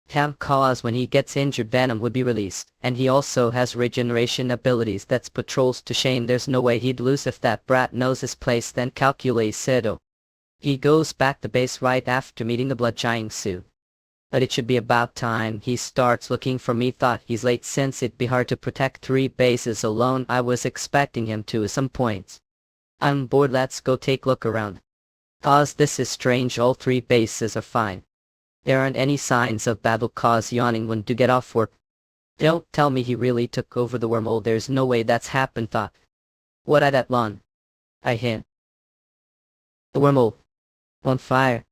Cause when he gets injured venom would be released, and he also has regeneration abilities that's patrols to Shane. There's no way he'd lose if that brat knows his place, then calculates Seto. He goes back to base right after meeting the blood giant suit. But it should be about time he starts looking for me. Thought he's late since it'd be hard to protect 3 bases alone. I was expecting him to at some points. I'm bored, let's go take a look around. Cause this is strange, all 3 bases are fine. There aren't any signs of battle. Cause yawning when to get off work. Don't tell me he really took over the wormhole, there's no way that's happened. Thought. What at that lawn? I hint. The wormhole. On fire.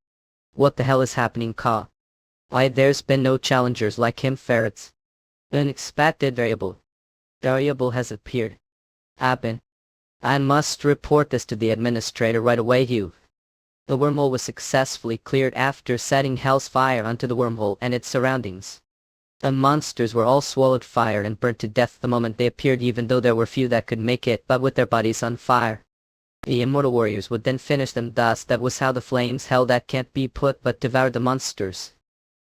What the hell is happening? Caw. Why, there's been no challengers like him. Ferrets. Unexpected variable. Variable has appeared. I must report this to the administrator right away. Hugh. The wormhole was successfully cleared after setting hell's fire onto the wormhole and its surroundings. The monsters were all swallowed fire and burnt to death the moment they appeared, even though there were few that could make it but with their bodies on fire. The immortal warriors would then finish them. Thus that was how the flames, hell that can't be put but devoured the monsters.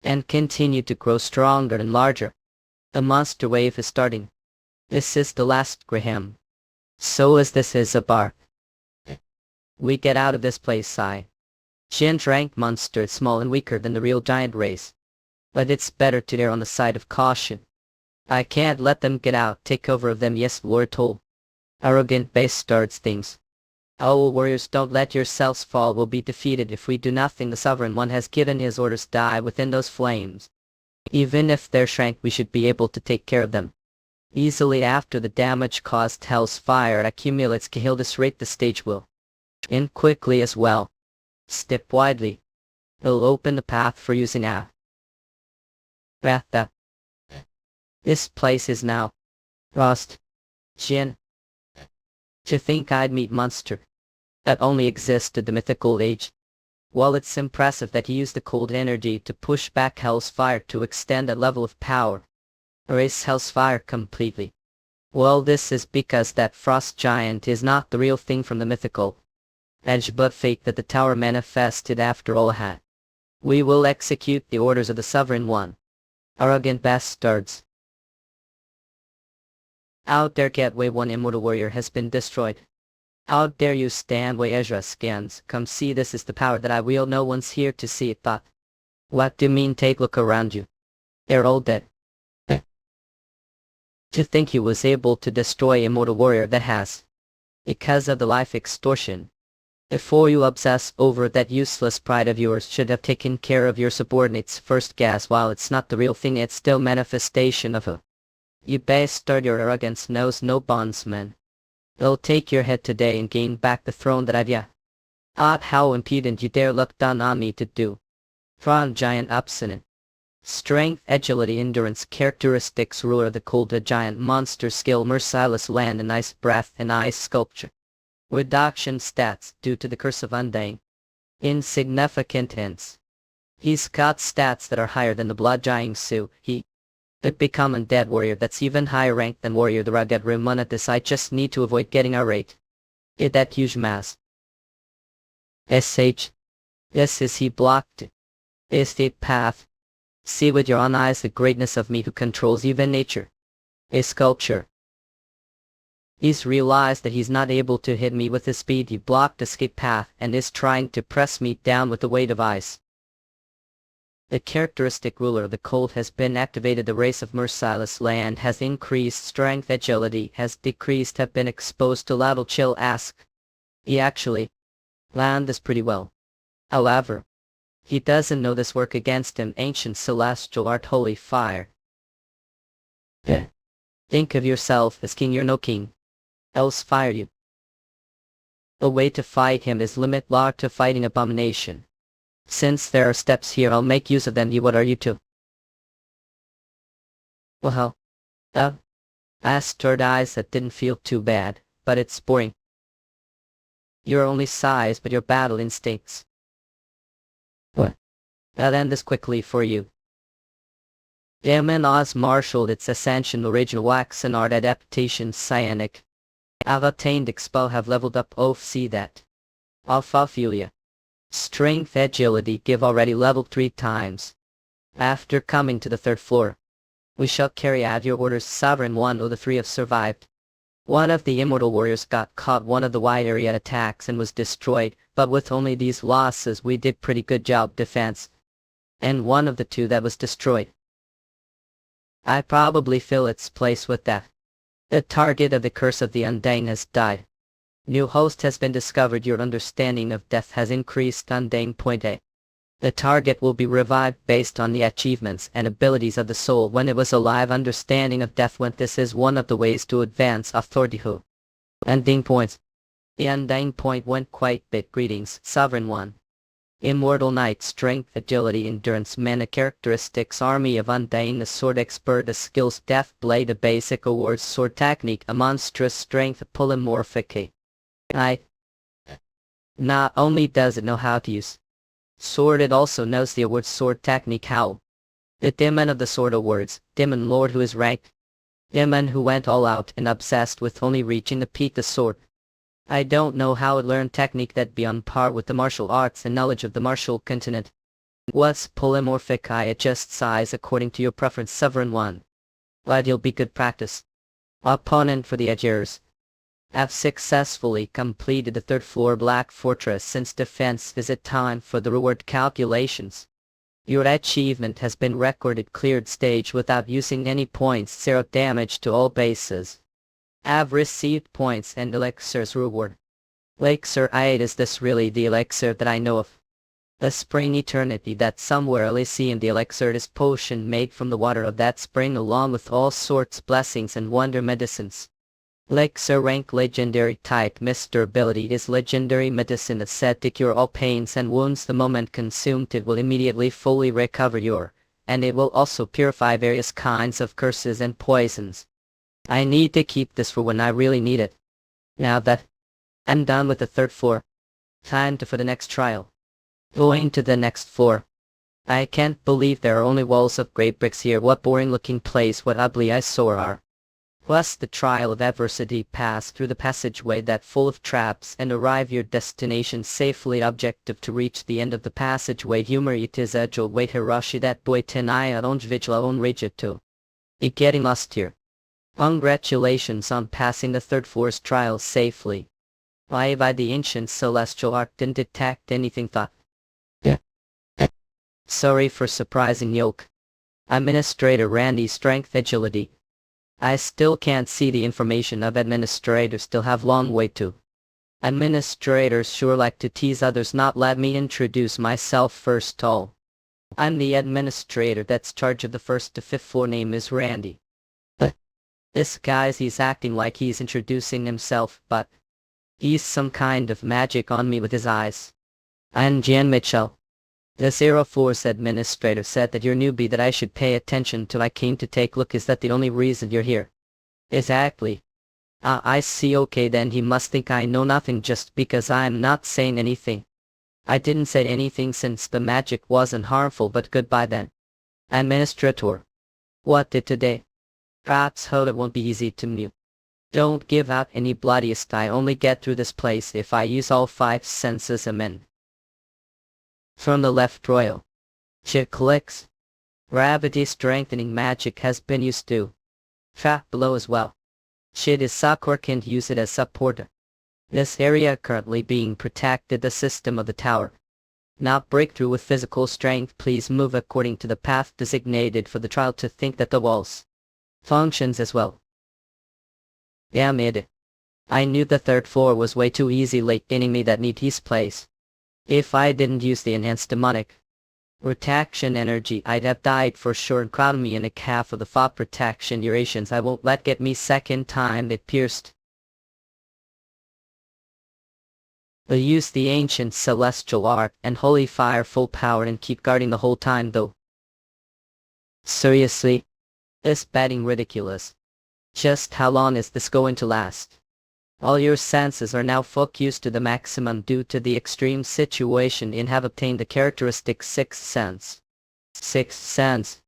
And continued to grow stronger and larger. The monster wave is starting. This is the last, Graham. So as this is a bar. We get out of this place, sigh. Shin's rank monster is small and weaker than the real giant race. But it's better to err on the side of caution. I can't let them get out, take over of them. Yes, Lord told. Arrogant base starts things. Oh, warriors, don't let yourselves fall. We'll be defeated if we do nothing. The Sovereign One has given his orders. Die within those flames. Even if they're shrank, we should be able to take care of them easily. After the damage caused, hell's fire accumulates. He'll disrate the stage will in quickly as well. Step widely. It'll open the path for using a Ratha. This place is now lost. Jin. To think I'd meet monster that only existed the mythical age. While it's impressive that he used the cold energy to push back hell's fire to extend a level of power, erase hell's fire completely. Well, this is because that frost giant is not the real thing from the mythical edge, but fake that the tower manifested after all had. We will execute the orders of the Sovereign One. Arrogant bastards. Out there, Gateway 1 immortal warrior has been destroyed. How dare you stand where Ezra scans? Come see, this is the power that I wield. No one's here to see it. Thought. What do you mean? Take a look around you. They're all dead. To think he was able to destroy immortal warrior that has. Because of the life extortion. Before you obsess over that useless pride of yours, should have taken care of your subordinates first. Gas, while it's not the real thing, it's still manifestation of a. You bastard, your arrogance knows no bondsman. They'll take your head today and gain back the throne that I've how impudent you dare look down on me to do. Fron giant obstinate. Strength, agility, endurance characteristics, ruler of the cold, a giant monster skill, merciless land and ice breath and ice sculpture. Reduction stats due to the curse of undying. Insignificant hints. He's got stats that are higher than the blood giant Su. He could become undead warrior that's even higher ranked than warrior the rugged Rimon. At this I just need to avoid getting irate. It that huge mass. SH. Yes, is he blocked? Is the path. See with your own eyes the greatness of me who controls even nature. A sculpture. He's realized that he's not able to hit me with his speed. He blocked escape path and is trying to press me down with the weight of ice. The characteristic ruler of the cold has been activated. The race of merciless land has increased. Strength, agility has decreased. Have been exposed to level chill. Ask. He actually land this pretty well. However, he doesn't know this work against him. Ancient celestial art, holy fire. Think of yourself as king. You're no king. Else fire you. The way to fight him is limit law to fighting abomination. Since there are steps here, I'll make use of them. You, what are you to? Well, bastard eyes, that didn't feel too bad, but it's boring. You're only size, but your battle instincts. What? I'll end this quickly for you. Damon Oz marshaled its ascension, original wax and art adaptation cyanic. I've attained expo, have leveled up. Oh, see that. Alpha Fulia. Strength, agility, give already leveled 3 times. After coming to the third floor, we shall carry out your orders. Sovereign. One of the three have survived. One of the immortal warriors got caught one of the wide area attacks and was destroyed, but with only these losses we did pretty good job defense. And one of the two that was destroyed, I probably fill its place with that. The target of the curse of the Undying has died. New host has been discovered. Your understanding of death has increased. Undying point A. The target will be revived based on the achievements and abilities of the soul when it was alive. Understanding of death when this is one of the ways to advance authority. Who? Ending points. The undying point went quite bit. Greetings, Sovereign One. Immortal Knight. Strength, agility, endurance, mana characteristics. Army of Undying. A sword expert. A skills. Death blade. A basic awards. Sword technique. A monstrous strength. A polymorphic. Not only does it know how to use sword, it also knows the award sword technique. How? The demon of the sword awards, demon lord who is ranked demon who went all out and obsessed with only reaching the peak the sword. I don't know how it learned technique that be on par with the martial arts and knowledge of the martial continent. What's polymorphic? I adjust size according to your preference. Sovereign One. Glad you'll be good practice. Opponent for the edgers. Have successfully completed the third floor Black Fortress. Since defense is it time for the reward calculations. Your achievement has been recorded. Cleared stage without using any points. 0 damage to all bases. Have received points and elixirs reward. Elixir 8. Is this really the elixir that I know of? The spring eternity that somewhere Elysian. The elixir is potion made from the water of that spring along with all sorts blessings and wonder medicines. Elixir rank legendary type. Mr. Ability is legendary medicine that said to cure all pains and wounds. The moment consumed it will immediately fully recover your, and it will also purify various kinds of curses and poisons. I need to keep this for when I really need it. Now that I'm done with the third floor, time for the next trial. Going to the next floor. I can't believe there are only walls of grey bricks here. What boring looking place. What ugly eyesore are. Plus the trial of adversity. Pass through the passageway that full of traps and arrive your destination safely. Objective to reach the end of the passageway. Humor it is agile wait Hiroshi that boy tenaya on vigila on rigito. It getting lost here. Congratulations on passing the third floor's trial safely. Why by the ancient celestial art didn't detect anything thought. Yeah. Sorry for surprising yoke. Administrator Randy. Strength, agility. I still can't see the information of administrators. Still have long way to. Administrators sure like to tease others. Not let me introduce myself first. All. I'm the administrator that's charge of the first to fifth floor. Name is Randy. This guy's he's acting like he's introducing himself, but he's some kind of magic on me with his eyes. I'm Jan Mitchell. The 04's administrator said that you're newbie that I should pay attention till I came to take look. Is that the only reason you're here? Exactly. I see. Okay then he must think I know nothing just because I'm not saying anything. I didn't say anything since the magic wasn't harmful, but goodbye then. Administrator. What did today? Perhaps hope it won't be easy to mute. Don't give out any bloodiest. I only get through this place if I use all 5 senses. Amen. From the left royal. Chit clicks. Gravity strengthening magic has been used to. Fat below as well. Shit is Sakura can't use it as supporter. This area currently being protected. The system of the tower. Not breakthrough with physical strength. Please move according to the path designated for the trial. To think that the walls functions as well. Damn it. I knew the third floor was way too easy. Late getting me that need his place. If I didn't use the enhanced demonic protection energy, I'd have died for sure. And crowd me in a calf of the fog protection durations. I won't let get me second time it pierced. But use the ancient celestial art and holy fire full power and keep guarding the whole time though. Seriously? This betting ridiculous. Just how long is this going to last? All your senses are now focused to the maximum due to the extreme situation and have obtained the characteristic sixth sense. Sixth sense.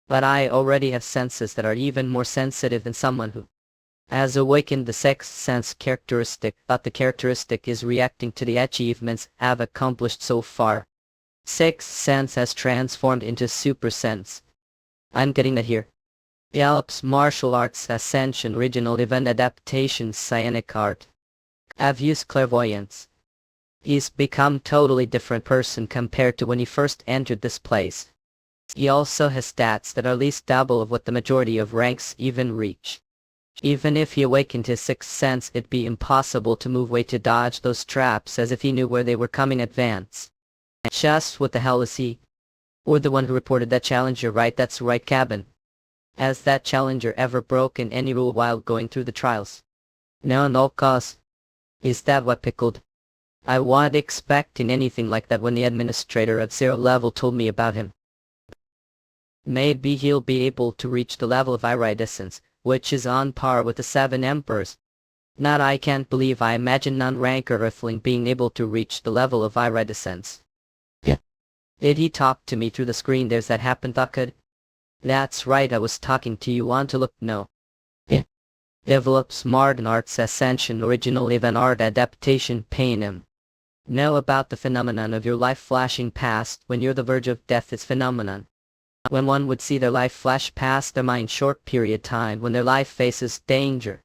But I already have senses that are even more sensitive than someone who has awakened the sixth sense characteristic, but the characteristic is reacting to the achievements I've accomplished so far. Sixth sense has transformed into super sense. I'm getting that here. Yelp's martial arts ascension original event adaptation psionic art. I've used clairvoyance. He's become totally different person compared to when he first entered this place. He also has stats that are at least double of what the majority of ranks even reach. Even if he awakened his sixth sense, it'd be impossible to move way to dodge those traps as if he knew where they were coming in advance. Just what the hell is he? Or the one who reported that challenger, right? That's right, cabin. Has that challenger ever broken any rule while going through the trials? No cause. Is that what pickled? I wasn't expecting anything like that when the administrator at 0 level told me about him. Maybe he'll be able to reach the level of iridescence, which is on par with the 7 emperors. Not I can't believe I imagine non-ranker earthling being able to reach the level of iridescence. Yeah. Did he talk to me through the screen? There's that happened, Thuckad? That's right, I was talking to you. Want to look? No. Yeah. Develops modern arts ascension original event art adaptation panem. Know about the phenomenon of your life flashing past when you're the verge of death is phenomenon. When one would see their life flash past them in short period time when their life faces danger.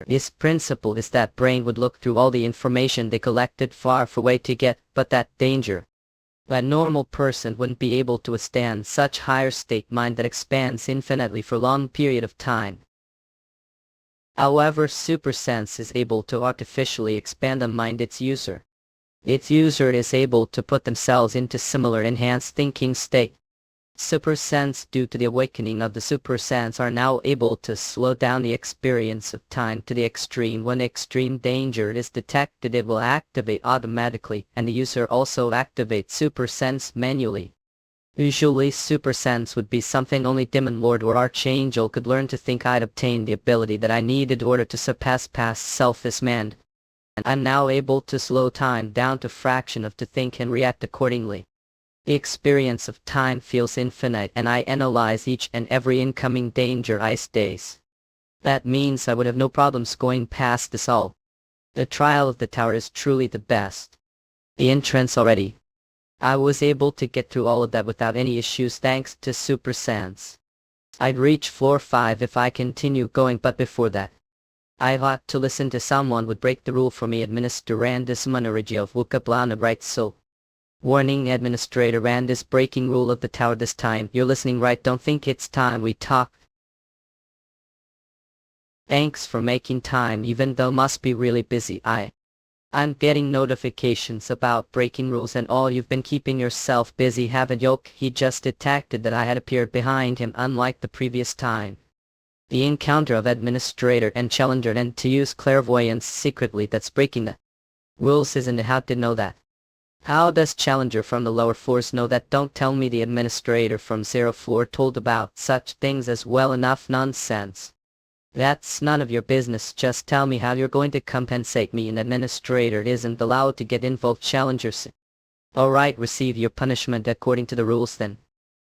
This principle is that brain would look through all the information they collected far away to get but that danger. A normal person wouldn't be able to withstand such higher state mind that expands infinitely for long period of time. However, super sense is able to artificially expand the mind its user. Its user is able to put themselves into similar enhanced thinking state. Super sense, due to the awakening of the super sense, are now able to slow down the experience of time to the extreme. When extreme danger is detected, it will activate automatically, and the user also activates super sense manually. Usually super sense would be something only Demon Lord or Archangel could learn to think. I'd obtained the ability that I needed in order to surpass past self-command. I'm now able to slow time down to fraction of to think and react accordingly. The experience of time feels infinite and I analyze each and every incoming danger I face. That means I would have no problems going past this all. The trial of the tower is truly the best. The entrance already. I was able to get through all of that without any issues thanks to Super Sense. I'd reach floor 5 if I continue going, but before that, I ought to listen to someone would break the rule for me. Administrator Randis Monorigi of Wukablana right so. Warning, Administrator Randis breaking rule of the tower this time. You're listening right? Don't think it's time we talk. Thanks for making time even though must be really busy. I'm getting notifications about breaking rules and all. You've been keeping yourself busy, haven't you? He just detected that I had appeared behind him unlike the previous time. The encounter of Administrator and Challenger and to use clairvoyance secretly, that's breaking the rules, isn't it? How to know that? How does Challenger from the lower floors know that? Don't tell me the Administrator from 0 floor told about such things as well. Enough nonsense. That's none of your business. Just tell me how you're going to compensate me. An Administrator isn't allowed to get involved. Challenger. Alright, receive your punishment according to the rules then.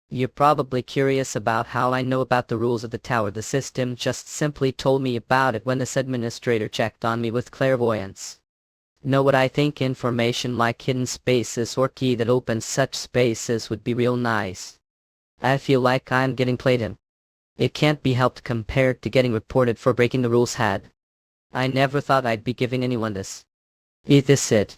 You're probably curious about how I know about the rules of the tower. The system just simply told me about it when this Administrator checked on me with clairvoyance. Know what I think? Information like hidden spaces or key that opens such spaces would be real nice. I feel like I'm getting played in. It can't be helped compared to getting reported for breaking the rules. I never thought I'd be giving anyone this. Is this it?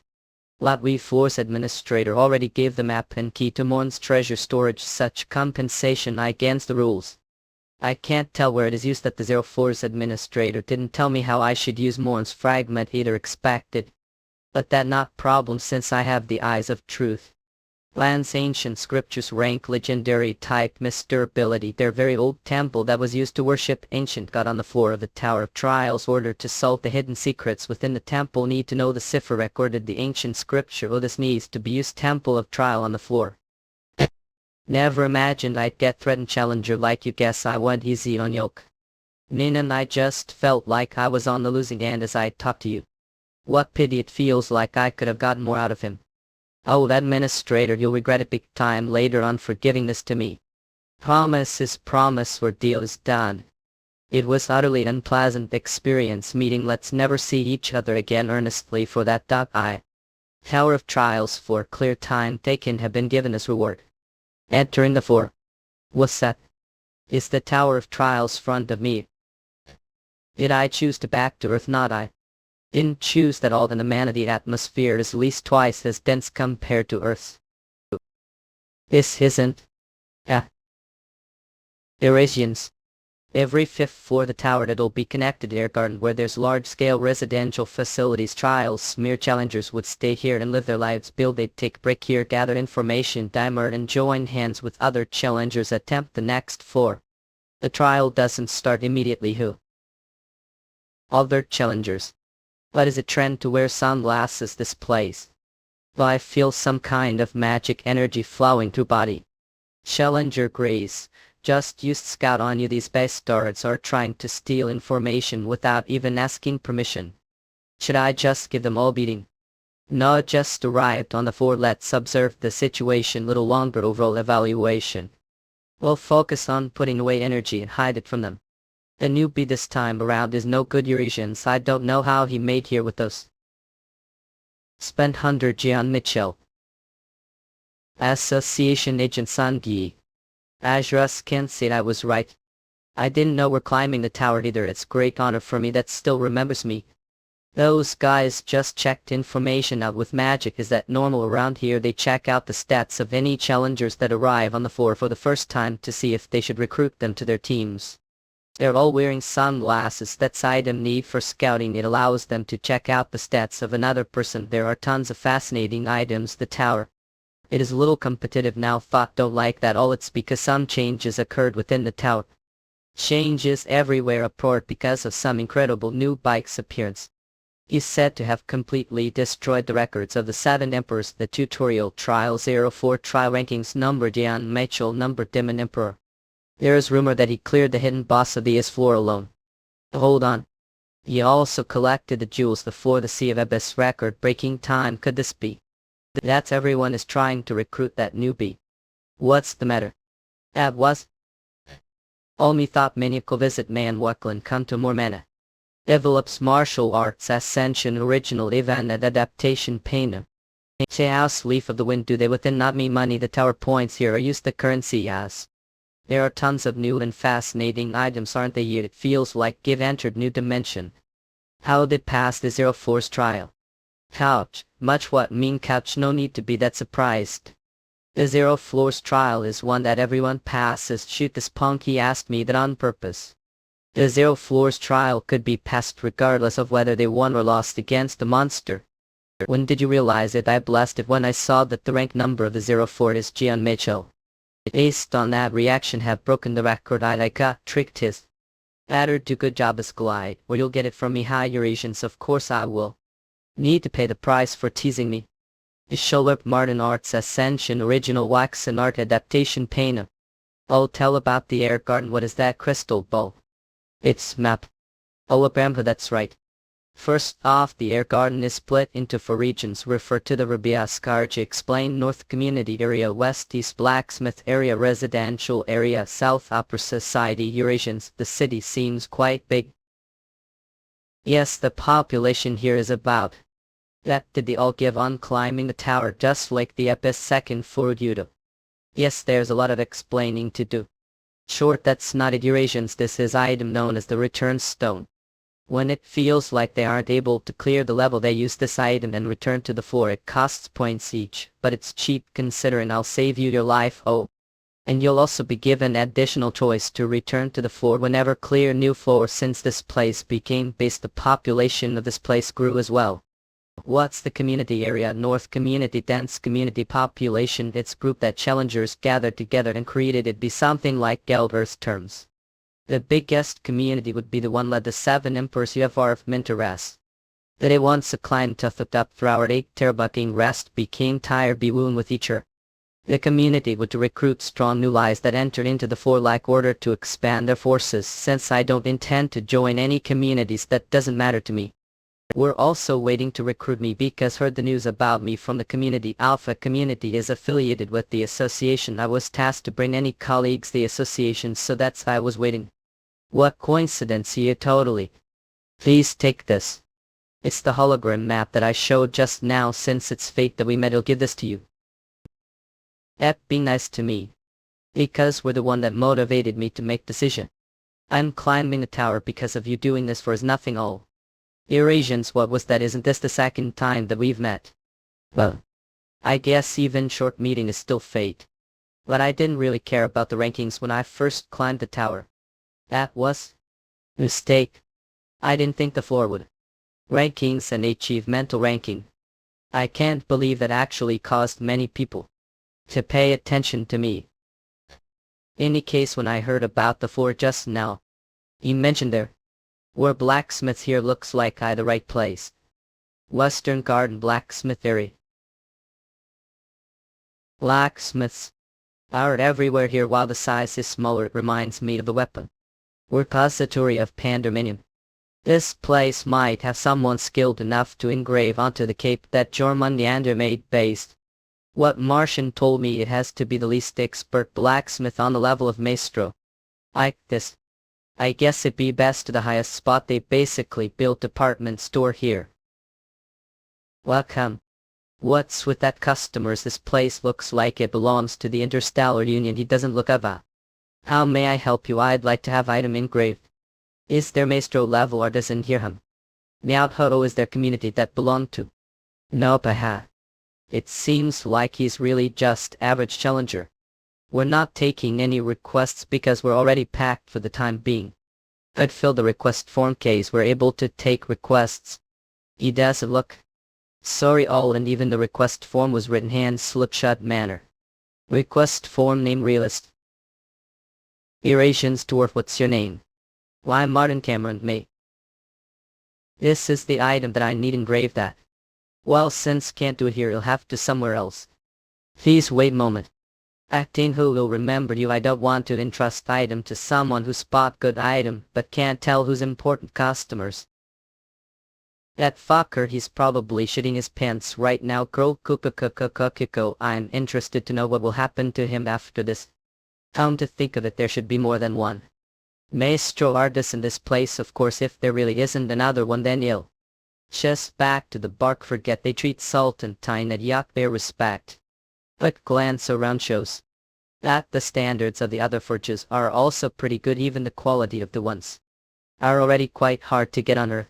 Latwi Floor's Administrator already gave the map and key to Morn's treasure storage. Such compensation against the rules. I can't tell where it is used. That the 0 Floor's Administrator didn't tell me how I should use Morn's fragment either. Expected. But that not problem since I have the eyes of truth. Land's ancient scriptures rank legendary type Mr. Ability. Their very old temple that was used to worship ancient god on the floor of the Tower of Trials. Order to solve the hidden secrets within the temple. Need to know the cipher recorded the ancient scripture. Oh, this needs to be used. Temple of Trial on the floor. Never imagined I'd get threatened. Challenger like you. Guess I went easy on yoke. Nina and I just felt like I was on the losing end as I talked to you. What pity, it feels like I could have gotten more out of him. Oh, Administrator, you'll regret it big time later on for giving this to me. Promise is promise or deal is done. It was utterly unpleasant experience meeting. Let's never see each other again. Earnestly for that. Tower of Trials for clear time taken have been given as reward. Enter in the 4. What's that? Is the Tower of Trials front of me? Did I choose to back to Earth? Not I. Didn't choose that all the man of the atmosphere is at least twice as dense compared to Earth's. This isn't. Eurasians. Every fifth floor of the tower that'll be connected to Air Garden where there's large-scale residential facilities trials. Mere challengers would stay here and live their lives. They'd take break here, gather information, dimmer and join hands with other challengers, attempt the next floor. The trial doesn't start immediately. Who? Other challengers. But is it trend to wear sunglasses this place? I feel some kind of magic energy flowing through body. Challenger Grace. Just used scout on you. These bastards are trying to steal information without even asking permission. Should I just give them all beating? No, just arrived on the 4. Let's observe the situation little longer. Overall evaluation. We'll focus on putting away energy and hide it from them. The newbie this time around is no good. Eurasians. I don't know how he made here with us. Spent 100 G on Mitchell. Association Agent Sangi. Azras can't say I was right. I didn't know we're climbing the tower either. It's great honor for me that still remembers me. Those guys just checked information out with magic. Is that normal around here? They check out the stats of any challengers that arrive on the floor for the first time to see if they should recruit them to their teams. They're all wearing sunglasses. That's item need for scouting. It allows them to check out the stats of another person. There are tons of fascinating items. The tower. It is a little competitive now. Thought don't like that all. It's because some changes occurred within the tower. Changes everywhere apart because of some incredible new bike's appearance. He's said to have completely destroyed the records of the 7 emperors. The tutorial trial 04 trial rankings number Dian Mitchell number Demon Emperor. There is rumor that he cleared the hidden boss of the S floor alone. Hold on. He also collected the jewels before the Sea of Abyss record breaking time. Could this be? That's everyone is trying to recruit that newbie. What's the matter? That was. All me thought many could visit Manhwa come to more mana. Develops martial arts ascension original event and adaptation painter. Chaos leaf of the wind. Do they within not me money? The tower points here are used the currency as. There are tons of new and fascinating items, aren't they? Yet it feels like give entered new dimension. How did pass the 04's trial? Couch, much what mean couch, no need to be that surprised. The 04's trial is one that everyone passes. Shoot this punk, he asked me that on purpose. The 04's trial could be passed regardless of whether they won or lost against the monster. When did you realize it? I blessed it when I saw that the rank number of the 04 is Gian Mitchell. Based on that reaction have broken the record. I got tricked his. Better do good job as glide, or you'll get it from me. High Eurasians, of course I will. Need to pay the price for teasing me. Show up Martin Arts Ascension original wax and art adaptation painter. I'll tell about the air garden. What is that crystal ball? It's map. Oh, Brampa, that's right. First off, the air garden is split into 4 regions. Refer to the Rabia Skarj. Explain North Community Area, West East Blacksmith Area, Residential Area, South Upper Society. Eurasians, the city seems quite big. Yes, the population here is about. That did they all give on climbing the tower just like the Abyss second floor Yudo? Yes, there's a lot of explaining to do. Short, that's not it. Eurasians, this is item known as the return stone. When it feels like they aren't able to clear the level, they use this item and return to the floor. It costs points each, but it's cheap considering I'll save you your life. Oh. And you'll also be given additional choice to return to the floor whenever clear new floor. Since this place became base, the population of this place grew as well. What's the community area? North community, dense community population. It's group that challengers gathered together and created. It'd be something like Geld Earth terms. The biggest community would be the one led the 7 emperors UFR of Minteras. That it once a client toughed up throughout 8 terabucking rest became tired wound with each other. The community would recruit strong new allies that entered into the 4 like order to expand their forces. Since I don't intend to join any communities, that doesn't matter to me. We're also waiting to recruit me because heard the news about me from the community. Alpha community is affiliated with the association. I was tasked to bring any colleagues the association, so that's why I was waiting. What coincidence here, totally. Please take this. It's the hologram map that I showed just now. Since it's fate that we met, I'll give this to you. Be nice to me. Because we're the one that motivated me to make decision. I'm climbing the tower because of you. Doing this for is nothing all. Eurasians, what was that? Isn't this the second time that we've met? Well, I guess even short meeting is still fate. But I didn't really care about the rankings when I first climbed the tower. That was a mistake. I didn't think the floor would. Rankings and achievemental ranking. I can't believe that actually caused many people to pay attention to me. Any case, when I heard about the floor just now, you mentioned there were blacksmiths here. Looks like I the right place. Western Garden Blacksmith area. Blacksmiths are everywhere here. While the size is smaller, it reminds me of the weapon repository of pandemonium. This place might have someone skilled enough to engrave onto the cape that Jormundiander made based. What Martian told me, it has to be the least expert blacksmith on the level of maestro. I guess it'd be best to the highest spot. They basically built department store here. Welcome. What's with that customers? This place looks like it belongs to the Interstellar Union. He doesn't look ava. How may I help you? I'd like to have item engraved. Is there maestro level artisan here? Meowtho is their community that belong to? Nope, It seems like he's really just average challenger. We're not taking any requests because we're already packed for the time being. I'd fill the request form case we're able to take requests. He doesn't look. Sorry all, and even the request form was written hand slip shut manner. Request form name realist. Eurasians dwarf. What's your name? Why, Martin Cameron May. This is the item that I need engraved at. Well, since can't do it here, you'll have to somewhere else. Please wait moment. Acting who will remember you. I don't want to entrust item to someone who spot good item but can't tell who's important customers. That fucker, he's probably shitting his pants right now. I'm interested to know what will happen to him after this. Come to think of it, there should be more than one maestro artist in this place. Of course, if there really isn't another one, then ill. Just back to the bark. Forget they treat Sultan Tine at Yak bear respect. But glance around shows that the standards of the other forges are also pretty good. Even the quality of the ones are already quite hard to get on Earth.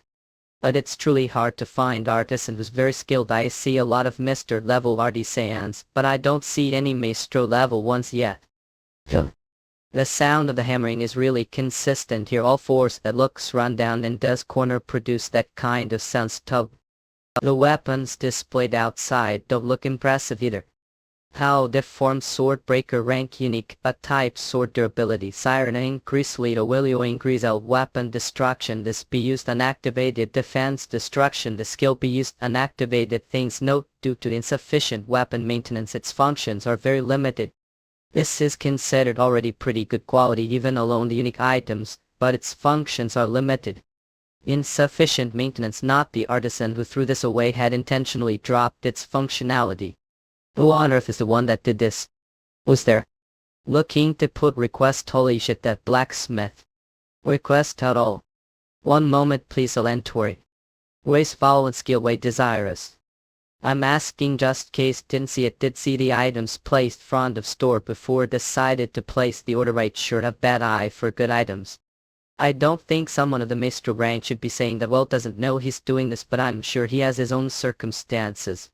But it's truly hard to find artisan who's very skilled. I see a lot of Mr. level artisans, but I don't see any maestro level ones yet. The sound of the hammering is really consistent here. All fours that looks run down and does corner produce that kind of sounds tub. The weapons displayed outside don't look impressive either. How deformed sword breaker rank unique, a type sword durability siren increase Lito will increase L weapon destruction. This be used unactivated defense destruction. The skill be used unactivated things. Note, due to insufficient weapon maintenance, its functions are very limited. This is considered already pretty good quality even alone the unique items, but its functions are limited. Insufficient maintenance. Not the artisan who threw this away had intentionally dropped its functionality. Who on earth is the one that did this? Who's there? Looking to put request. Holy shit, that blacksmith. Request at all. One moment please, Alentori. Waste foul and skill way desirous. I'm asking just case didn't see it. Did see the items placed front of store before decided to place the order right. Sure have bad eye for good items. I don't think someone of the maestro rank should be saying that. Well, doesn't know he's doing this, but I'm sure he has his own circumstances.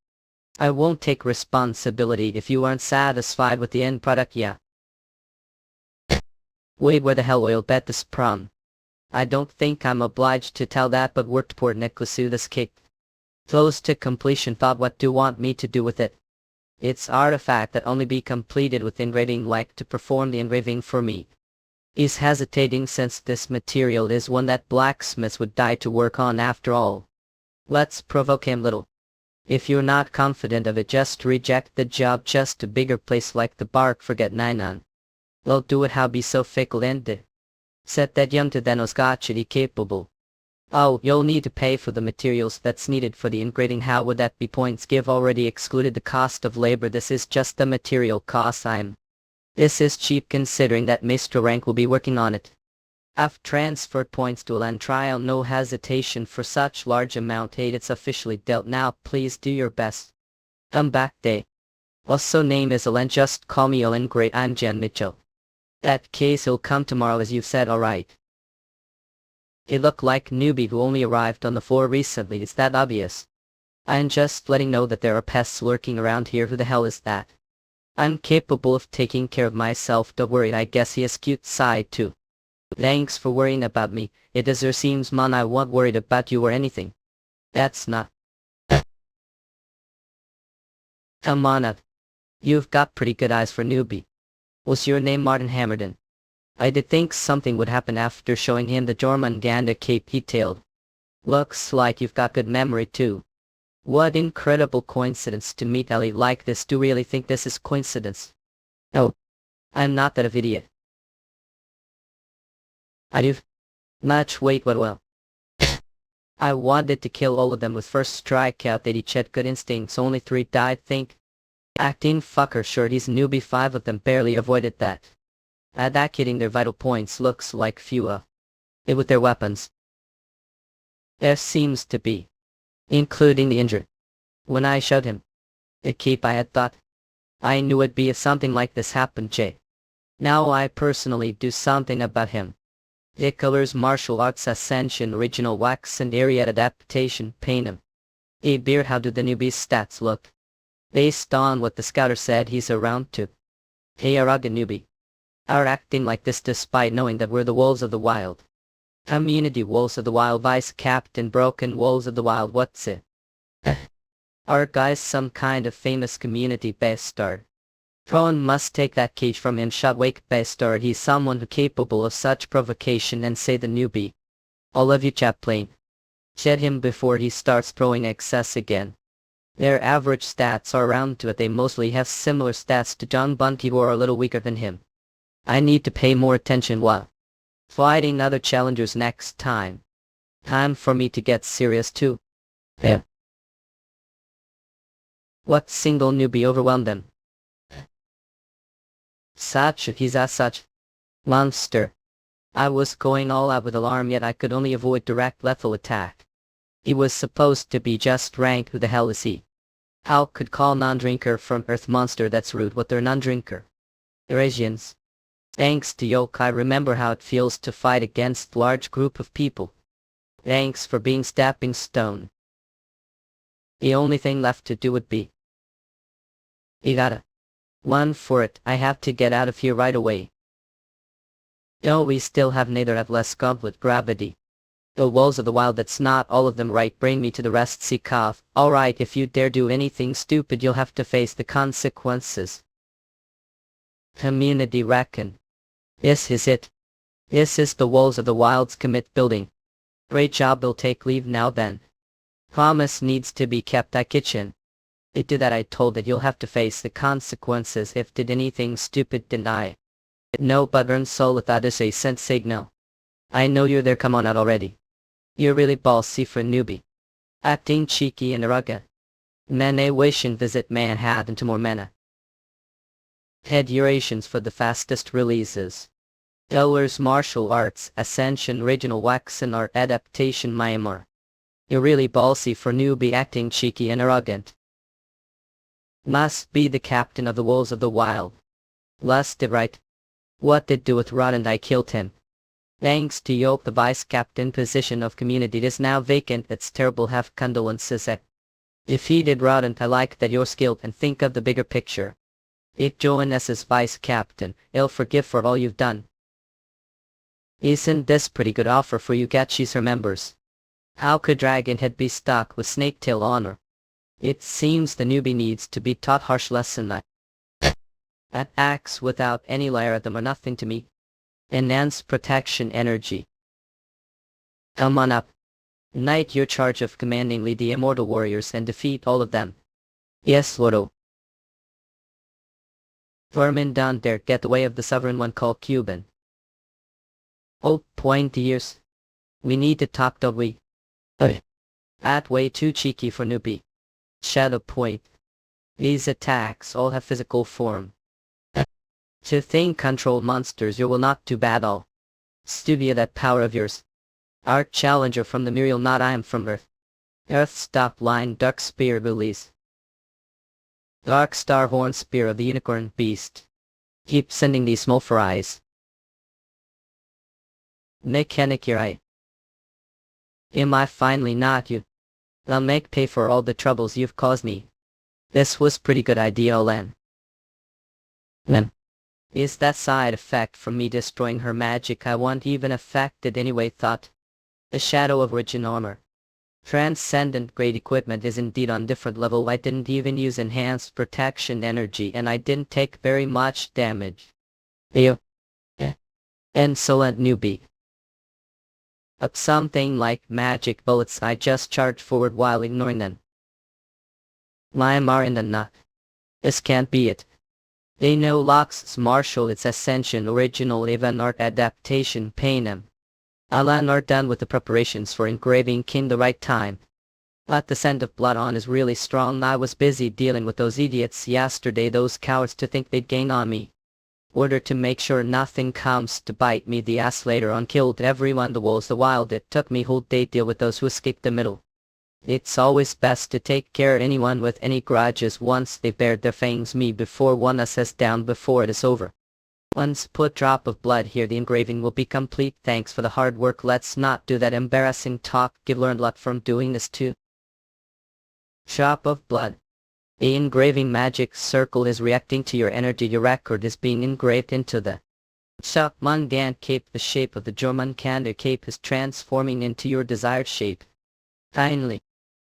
I won't take responsibility if you aren't satisfied with the end product. Yeah. Wait, where the hell will bet this prom? I don't think I'm obliged to tell that, but worked poor Niklasu this cake. Close to completion. Thought, what do you want me to do with it? It's artifact that only be completed with engraving. Like to perform the engraving for me. He's hesitating since this material is one that blacksmiths would die to work on after all. Let's provoke him little. If you're not confident of it, just reject the job. Just a bigger place like the bark. Forget Nainan. Well, do it. How be so fickle ended? Set that young to Thenos gotchity capable. Oh, you'll need to pay for the materials that's needed for the engraving. How would that be? Points give already excluded the cost of labor. This is just the material cost. This is cheap considering that maestro rank will be working on it. I've transferred points to land trial, no hesitation for such large amount. 8 it's officially dealt now, please do your best. Come back day. Also name is Alen, just call me Alen. Great, I'm Jen Mitchell. That case he'll come tomorrow as you said, alright. It looked like newbie who only arrived on the floor recently, is that obvious? I'm just letting know that there are pests lurking around here. Who the hell is that? I'm capable of taking care of myself, don't worry. I guess he has cute side too. Thanks for worrying about me. It does seems man I wasn't worried about you or anything. That's not. Come on up. You've got pretty good eyes for newbie. Was your name Martin Hammerden? I did think something would happen after showing him the Jormungandr cape he tailed. Looks like you've got good memory too. What incredible coincidence to meet Ellie like this. Do you really think this is coincidence? Oh. I'm not that of idiot. I do. Much wait what well. I wanted to kill all of them with first strikeout. They each had good instincts, only 3 died think. Acting fucker, sure he's newbie, 5 of them barely avoided that. That hitting their vital points looks like few it with their weapons. There seems to be. Including the injured. When I shot him. A keep I had thought. I knew it'd be if something like this happened, Jay. Now I personally do something about him. The colors martial arts ascension original wax and area adaptation paint him. Hey beer, how do the newbie's stats look? Based on what the scouter said, he's around 2. Hey Araga newbie. Are acting like this despite knowing that we're the wolves of the wild. Community wolves of the wild, vice captain broken wolves of the wild, what's it? Our guy's some kind of famous community bastard. Cohen must take that cage from him, shot wake bastard. He's someone who capable of such provocation, and say the newbie. All of you chaplain. Shed him before he starts throwing excess again. Their average stats are around 2. They mostly have similar stats to John Bunty, who are a little weaker than him. I need to pay more attention while fighting other challengers next time. Time for me to get serious too. Yeah. What single newbie overwhelmed them? He's a such monster. I was going all out with alarm, yet I could only avoid direct lethal attack. He was supposed to be just rank. Who the hell is he? How could call non-drinker from Earth monster? That's rude. What, they're non-drinker? Eurasians. Thanks to Yoke, I remember how it feels to fight against large group of people. Thanks for being stepping stone. The only thing left to do would be. You gotta. One for it. I have to get out of here right away. No, we still have neither have less gauntlet gravity. The wolves of the wild, that's not all of them, right? Bring me to the rest, Sikov. Alright, if you dare do anything stupid you'll have to face the consequences. Community reckon. This is it. This is the wolves of the wild's commit building. Great job, we'll take leave now then. Promise needs to be kept. At kitchen. It did that. I told that you'll have to face the consequences if did anything stupid, didn't I? No, but earn soul that is a sent signal. I know you're there, come on out already. You're really ballsy for a newbie. Acting cheeky and arrogant. Mane wishing visit Manhattan to more mana. Head Eurasians for the fastest releases. Eller's Martial Arts Ascension Original Wax and Art Adaptation Myanmar. You're really ballsy for newbie, acting cheeky and arrogant. Must be the captain of the wolves of the wild. Lust it right. What did do with Rod and I killed him. Thanks to Yoke, the vice captain position of community is now vacant. That's terrible, have condolences at. If he did Rod and I like that you're skilled and think of the bigger picture. If join us as vice captain, he'll forgive for all you've done. Isn't this pretty good offer for you Gachi's remembers? How could Dragonhead be stuck with Snaketail honor? It seems the newbie needs to be taught harsh lesson that acts without any layer of them are nothing to me. Enhance protection energy. Come on up. Knight, your charge of commanding lead the immortal warriors and defeat all of them. Yes, Lordo. Vermin down there, get the way of the sovereign one called Cuban. Oh, point years. We need to talk, don't we? That way too cheeky for newbie. Shadow point. These attacks all have physical form. To think control monsters, you will not do battle. Studio that power of yours. Art Challenger from the Muriel, not I am from Earth. Earth stop line Dark Spear release. Dark Star Horn Spear of the Unicorn Beast. Keep sending these small for eyes. Mechanic your eye. Am I finally not you? I'll make pay for all the troubles you've caused me. This was pretty good idea, Olan. Then. Is that side effect from me destroying her magic I won't even affected anyway thought. The shadow of origin armor. Transcendent grade equipment is indeed on different level. I didn't even use enhanced protection energy and I didn't take very much damage. Ew. Insolent newbie. Up something like magic bullets I just charged forward while ignoring them. Limar in the nut. This can't be it. They know Lox's Marshall its Ascension original event art adaptation Panem. Alan are done with the preparations for engraving King the right time. But the scent of blood on is really strong. I was busy dealing with those idiots yesterday, those cowards to think they'd gain on me. Order to make sure nothing comes to bite me the ass later on. Killed everyone the walls the wild it took me whole day deal with those who escaped the middle. It's always best to take care of anyone with any grudges once they've bared their fangs me before one us is down before it is over. Once put drop of blood here the engraving will be complete. Thanks for the hard work. Let's not do that embarrassing talk. Give learned luck from doing this too. Drop of blood. The engraving magic circle is reacting to your energy. Your record is being engraved into the Shopmungan cape. The shape of the Jormungandr cape is transforming into your desired shape. Finally.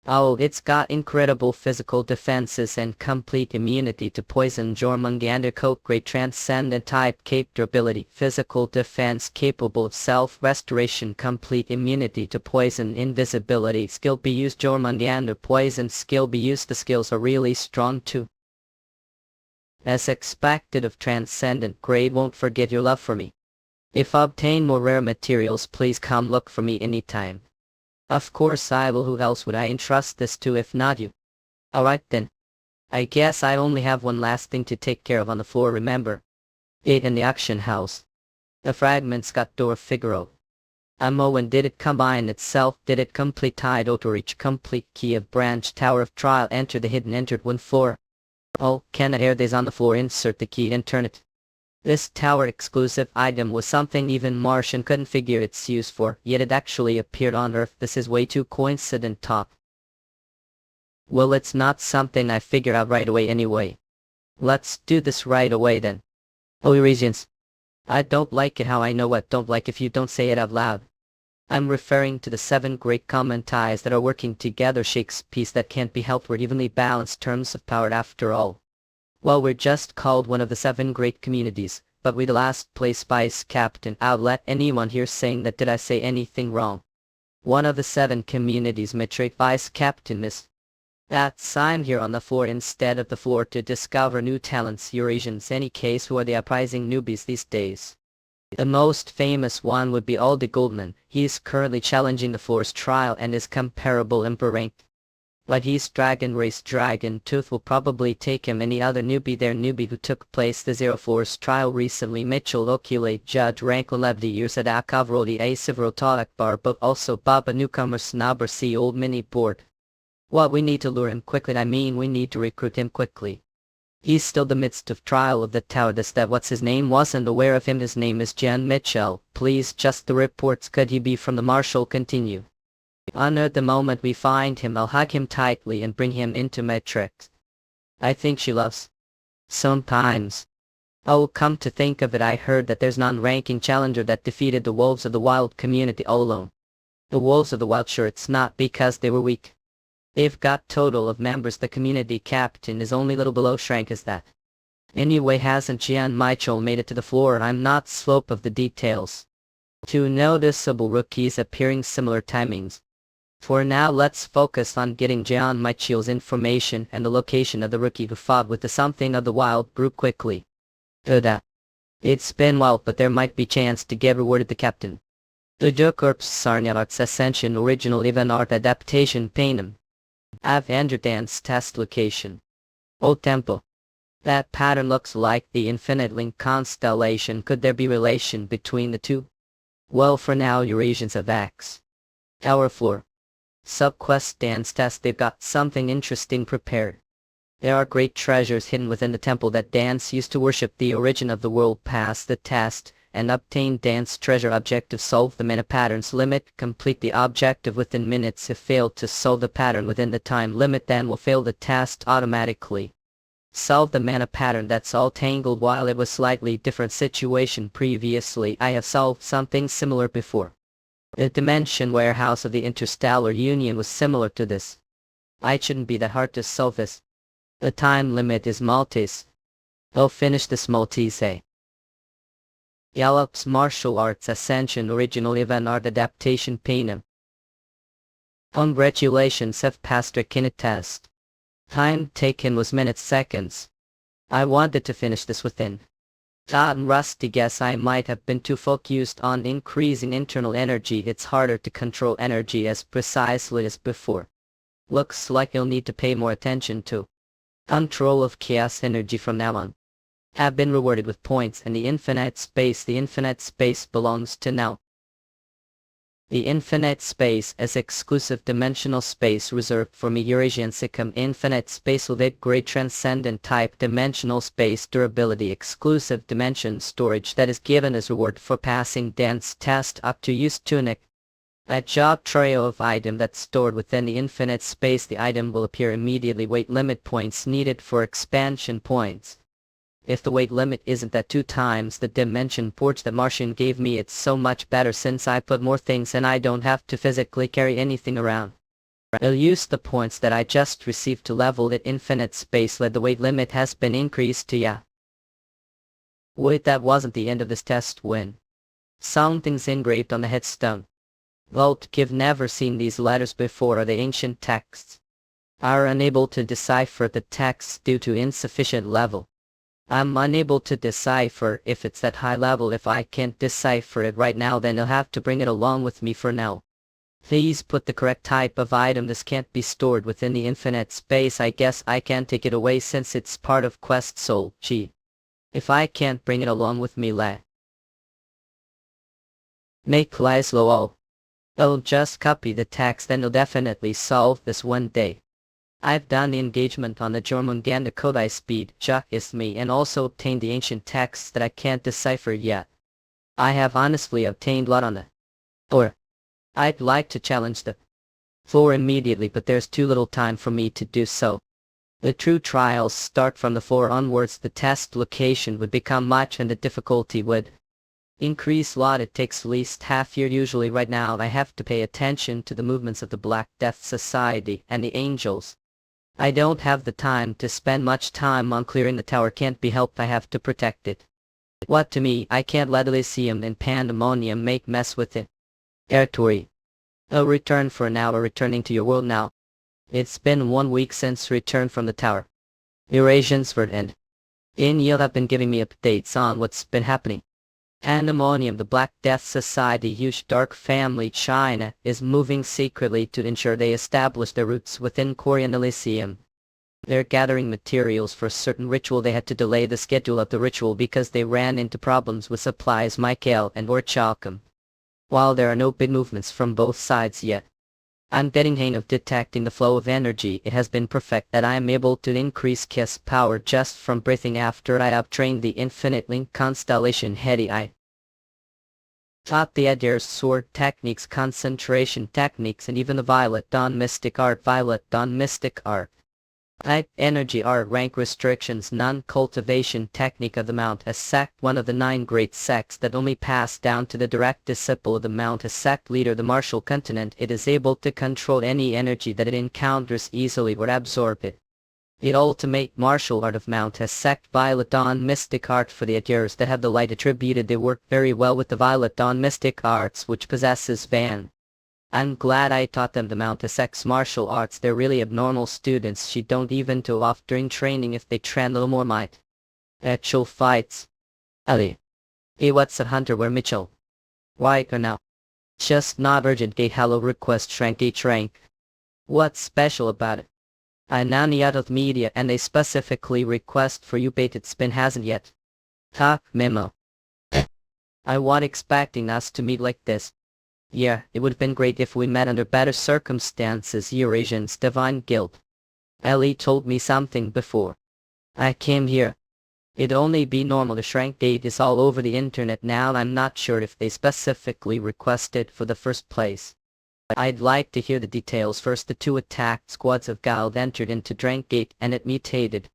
Oh, it's got incredible physical defenses and complete immunity to poison. Jormungandr coat great transcendent type cape durability, physical defense capable of self-restoration, complete immunity to poison, invisibility, skill be used. Jormungandr poison skill be used. The skills are really strong too. As expected of transcendent grade, won't forget your love for me. If obtain more rare materials, please come look for me anytime. Of course I will. Who else would I entrust this to if not you? Alright then. I guess I only have one last thing to take care of on the floor, remember? It in the auction house. The fragments got door Figaro. When did it combine itself? Did it complete title to reach complete key of branch tower of trial? Enter the hidden entered one floor. Oh, can it air these on the floor? Insert the key and turn it. This tower exclusive item was something even Martian couldn't figure its use for, yet it actually appeared on Earth. This is way too coincident top. Well, it's not something I figured out right away anyway. Let's do this right away then. Oh, Eurasians. I don't like it how I know what don't like if you don't say it out loud. I'm referring to the 7 great common ties that are working together. Shakes piece that can't be helped. We're evenly balanced terms of power after all. Well, we're just called one of the 7 great communities, but we the last place vice captain. I'll let anyone here saying that did I say anything wrong. One of the 7 communities metric vice captain miss. That sign here on the floor instead of the floor to discover new talents. Eurasians any case who are the uprising newbies these days. The most famous one would be Aldi Goldman. He is currently challenging the floor's trial and is comparable in rank. But he's Dragon Race Dragon Tooth will probably take him. Any other newbie there newbie who took place the 04's trial recently. Mitchell Okule Judge Rank 11 years at Akavrodi A Civil Bar, but also Baba newcomer Snobber C old mini board. What we need to lure him quickly, I mean we need to recruit him quickly. He's still the midst of trial of the tower. This that what's his name wasn't aware of him. His name is Jan Mitchell. Please just the reports. Could he be from the Marshal? Continue. Honor the moment we find him. I'll hug him tightly and bring him into metrics. I think she loves. Sometimes. Oh, come to think of it, I heard that there's non-ranking challenger that defeated the Wolves of the Wild community all alone. The Wolves of the Wild, sure it's not because they were weak. They've got total of members. The community captain is only little below rank as that. Anyway, hasn't Jian Michael made it to the floor? I'm not slope of the details. 2 noticeable rookies appearing similar timings. For now let's focus on getting Jian Michael's information and the location of the rookie who fought with the something of the wild group quickly. It's been wild, but there might be chance to get rewarded. The captain. The Jokorps Sarnyalart's Ascension original event art adaptation Panem. Avenger dance test location. Old temple. That pattern looks like the Infinite Link constellation. Could there be relation between the two? Well, for now, Eurasians have X. Tower floor. Subquest dance test. They've got something interesting prepared. There are great treasures hidden within the temple that dance used to worship the origin of the world. Pass the test and obtain dance treasure. Objective: solve the mana patterns limit. Complete the objective within minutes. If failed to solve the pattern within the time limit, then will fail the test automatically. Solve the mana pattern. That's all. Tangled. While it was slightly different situation previously, I have solved something similar before. The dimension warehouse of the interstellar union was similar to this. It shouldn't be that hard to solve this. The time limit is Maltese. I'll finish this Maltese. Yallop's martial arts ascension original event art adaptation painting. Congratulations, have passed the kinnet test. Time taken was minutes seconds. I wanted to finish this within. Rusty guess I might have been too focused on increasing internal energy. It's harder to control energy as precisely as before. Looks like you'll need to pay more attention to control of chaos energy from now on. Have been rewarded with points and the infinite space. The infinite space belongs to now. The infinite space is exclusive dimensional space reserved for me. Eurasian Sikkim. Infinite space with it great transcendent type dimensional space durability exclusive dimension storage that is given as reward for passing dance test up to use tunic. A job trio of item that's stored within the infinite space. The item will appear immediately. Weight limit points needed for expansion points. If the weight limit isn't that 2 times the dimension porch that Martian gave me, it's so much better since I put more things and I don't have to physically carry anything around. I'll use the points that I just received to level it. Infinite space led. The weight limit has been increased to yeah. Wait, that wasn't the end of this test when something's engraved on the headstone. Vault give never seen these letters before. Are the ancient texts? Are unable to decipher the text due to insufficient level. I'm unable to decipher if it's that high level. If I can't decipher it right now, then I'll have to bring it along with me for now. Please put the correct type of item. This can't be stored within the infinite space. I guess I can't take it away since it's part of quest soul. Gee. If I can't bring it along with me, make lies low. I'll just copy the text, then I'll definitely solve this one day. I've done the engagement on the Jormungandr Kodai speed, is me, and also obtained the ancient texts that I can't decipher yet. I have honestly obtained lot on the or I'd like to challenge the floor immediately, but there's too little time for me to do so. The true trials start from the floor onwards. The test location would become much and the difficulty would increase lot. It takes at least half year usually. Right now I have to pay attention to the movements of the Black Death Society and the Angels. I don't have the time to spend much time on clearing the tower. Can't be helped. I have to protect it. What to me? I can't let Elysium and Pandemonium make mess with it. Territory. I'll return for an hour. Returning to your world now. It's been 1 week since return from the tower. Eurasians for and Inil have been giving me updates on what's been happening. Pandemonium, the Black Death Society, huge dark family China, is moving secretly to ensure they establish their roots within Korean Elysium. They're gathering materials for a certain ritual. They had to delay the schedule of the ritual because they ran into problems with supplies Michael and Orchalcum. While there are no big movements from both sides yet, I'm getting hang of detecting the flow of energy. It has been perfect that I am able to increase Kiss power just from breathing after I have trained the Infinite Link constellation Hedi. I taught the Adir's sword techniques, concentration techniques, and even the Violet Dawn mystic art. Violet Dawn mystic art. Energy art rank restrictions non-cultivation technique of the Mount a sect, one of the 9 great sects that only pass down to the direct disciple of the Mount a sect leader, the martial continent. It is able to control any energy that it encounters easily or absorb it. The ultimate martial art of Mount a sect. Violet Dawn mystic art for the Adirs that have the light attributed. They work very well with the Violet Dawn mystic arts which possesses Van. I'm glad I taught them the Mount Essex martial arts. They're really abnormal students. She don't even go off during training if they train a little more might. Actual fights. Ali. Hey, what's a hunter where Mitchell? Why or now? Just not urgent. Gate hello request rank H rank. What's special about it? I now need out of media and they specifically request for you baited spin hasn't yet. Talk memo. I wasn't expecting us to meet like this. Yeah, it would have been great if we met under better circumstances, Eurasian's divine guilt. Ellie told me something before I came here. It'd only be normal to shrink date is all over the internet now. I'm not sure if they specifically requested for the first place. I'd like to hear the details first. The two attacked squads of Guild entered into Drankgate and it mutated.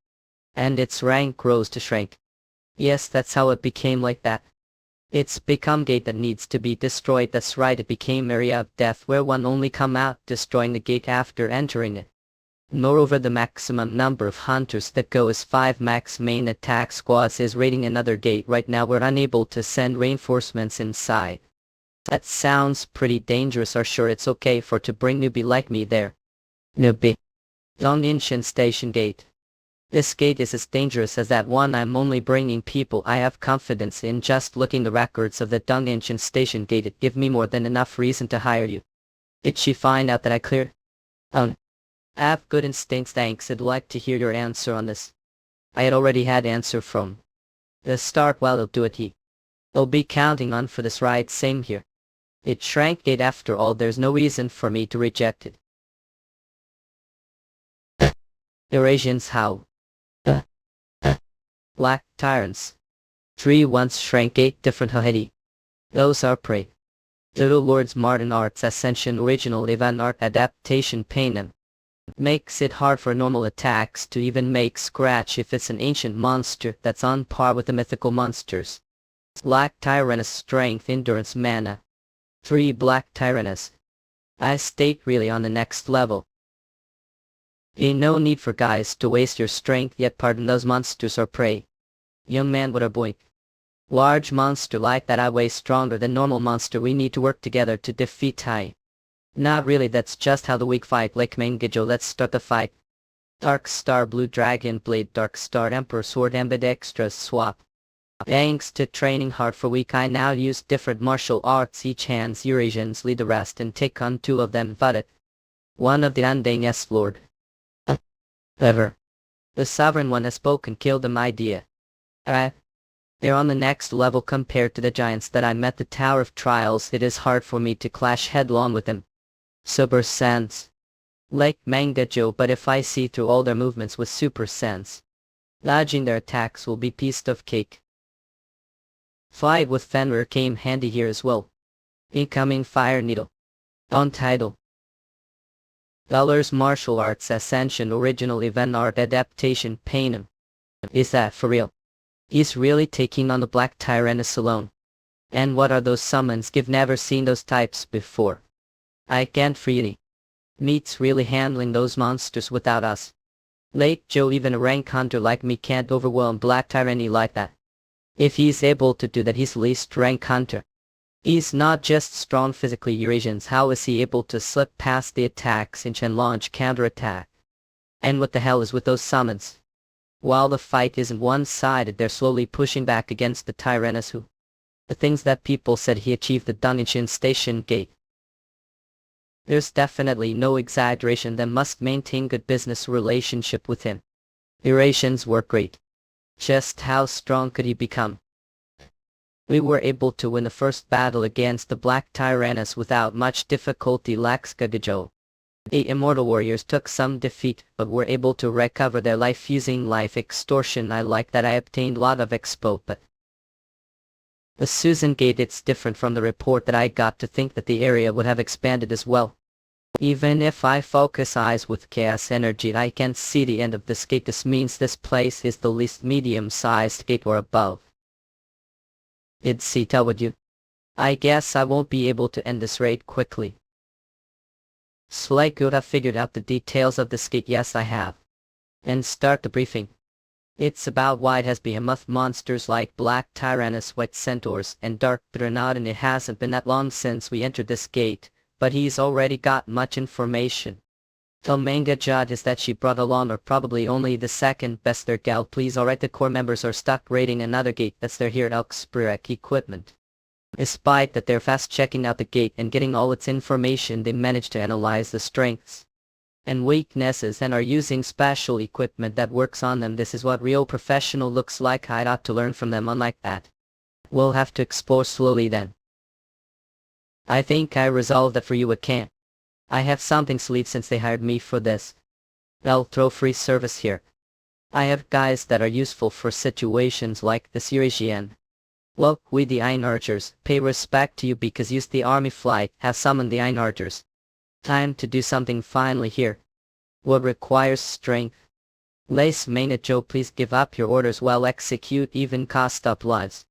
And its rank rose to shrink. Yes, that's how it became like that. It's become gate that needs to be destroyed. That's right, it became area of death where one only come out destroying the gate after entering it. Moreover, the maximum number of hunters that go is 5 max. Main attack squads is raiding another gate right now. We're unable to send reinforcements inside. That sounds pretty dangerous. Are sure it's okay for to bring newbie like me there? Newbie. Dongninshan Station Gate. This gate is as dangerous as that one. I'm only bringing people I have confidence in. Just looking the records of the Dongninshan Station Gate, it give me more than enough reason to hire you. Did she find out that I cleared? I have good instincts. Thanks. I'd like to hear your answer on this. I had already had answer from the start. Well, I'll do it. I'll be counting on for this ride. Same here. It shrank gate after all. There's no reason for me to reject it. Eurasians howl. Black tyrants. 3 once shrank 8 different Hahedi. Those are prey. Little Lords Martin Arts Ascension Original Event Art Adaptation Panem. Makes it hard for normal attacks to even make scratch if it's an ancient monster that's on par with the mythical monsters. Black Tyrannus Strength Endurance Mana. 3 Black Tyrannus. I state really on the next level. Ain't no need for guys to waste your strength yet. Pardon, those monsters are prey. Young man, what a boink. Large monster like that, I way stronger than normal monster. We need to work together to defeat Tai. Not really, that's just how the weak fight. Like Mangijo, let's start the fight. Dark Star Blue Dragon Blade, Dark Star Emperor Sword, Ambidextrous swap. Thanks to training hard for week, I now use different martial arts. Each hands Eurasians lead the rest and take on 2 of them. But it. One of the Undang S Lord. Ever. The Sovereign One has spoken. Kill them idea. They're on the next level compared to the giants that I met. The Tower of Trials. It is hard for me to clash headlong with them. Super Sense. Like Mangajo, but if I see through all their movements with Super Sense, dodging their attacks will be piece of cake. Fight with Fenrir came handy here as well. Incoming Fire Needle. On title. Dollars Martial Arts Ascension Original Event Art Adaptation Panem. Is that for real? He's really taking on the Black Tyrannus alone. And what are those summons? I've never seen those types before. I can't freely. Meat's really handling those monsters without us. Late Joe, even a rank hunter like me can't overwhelm Black Tyranny like that. If he's able to do that, he's least rank hunter. He's not just strong physically. Eurasians, how is he able to slip past the attacks and launch counterattack? And what the hell is with those summons? While the fight isn't one-sided, they're slowly pushing back against the Tyrannus who. The things that people said he achieved the Dongninshan Station Gate. There's definitely no exaggeration. They must maintain good business relationship with him. Eurasians were great. Just how strong could he become? We were able to win the first battle against the Black Tyrannus without much difficulty. Laxkagajo. The Immortal Warriors took some defeat, but were able to recover their life using life extortion. I like that. I obtained a lot of expo, but the Susan Gate, it's different from the report that I got. To think that the area would have expanded as well. Even if I focus eyes with chaos energy, I can't see the end of this gate. This means this place is the least medium-sized gate or above. Did Sita would you? I guess I won't be able to end this raid quickly. Slay could have figured out the details of this gate. Yes, I have. And start the briefing. It's about wide has behemoth monsters like Black Tyrannus, White Centaurs, and Dark Dreadnought, and it hasn't been that long since we entered this gate, but he's already got much information. The manga jad is that she brought along are probably only the second best their gal. Please, alright, the core members are stuck raiding another gate that's their here at Elkspirek equipment. Despite that they're fast checking out the gate and getting all its information, they managed to analyze the strengths and weaknesses and are using special equipment that works on them. This is what real professional looks like. I'd ought to learn from them. Unlike that, We'll have to explore slowly then. I think I resolved that for you at camp. I have something sweet since they hired me for this. I'll throw free service here. I have guys that are useful for situations like this Eurasian. Well, we the Iron Archers pay respect to you because you the army flight have summoned the Iron Archers. Time to do something finally here. What requires strength. Lace Maynard Joe, please give up your orders while execute even cost up lives.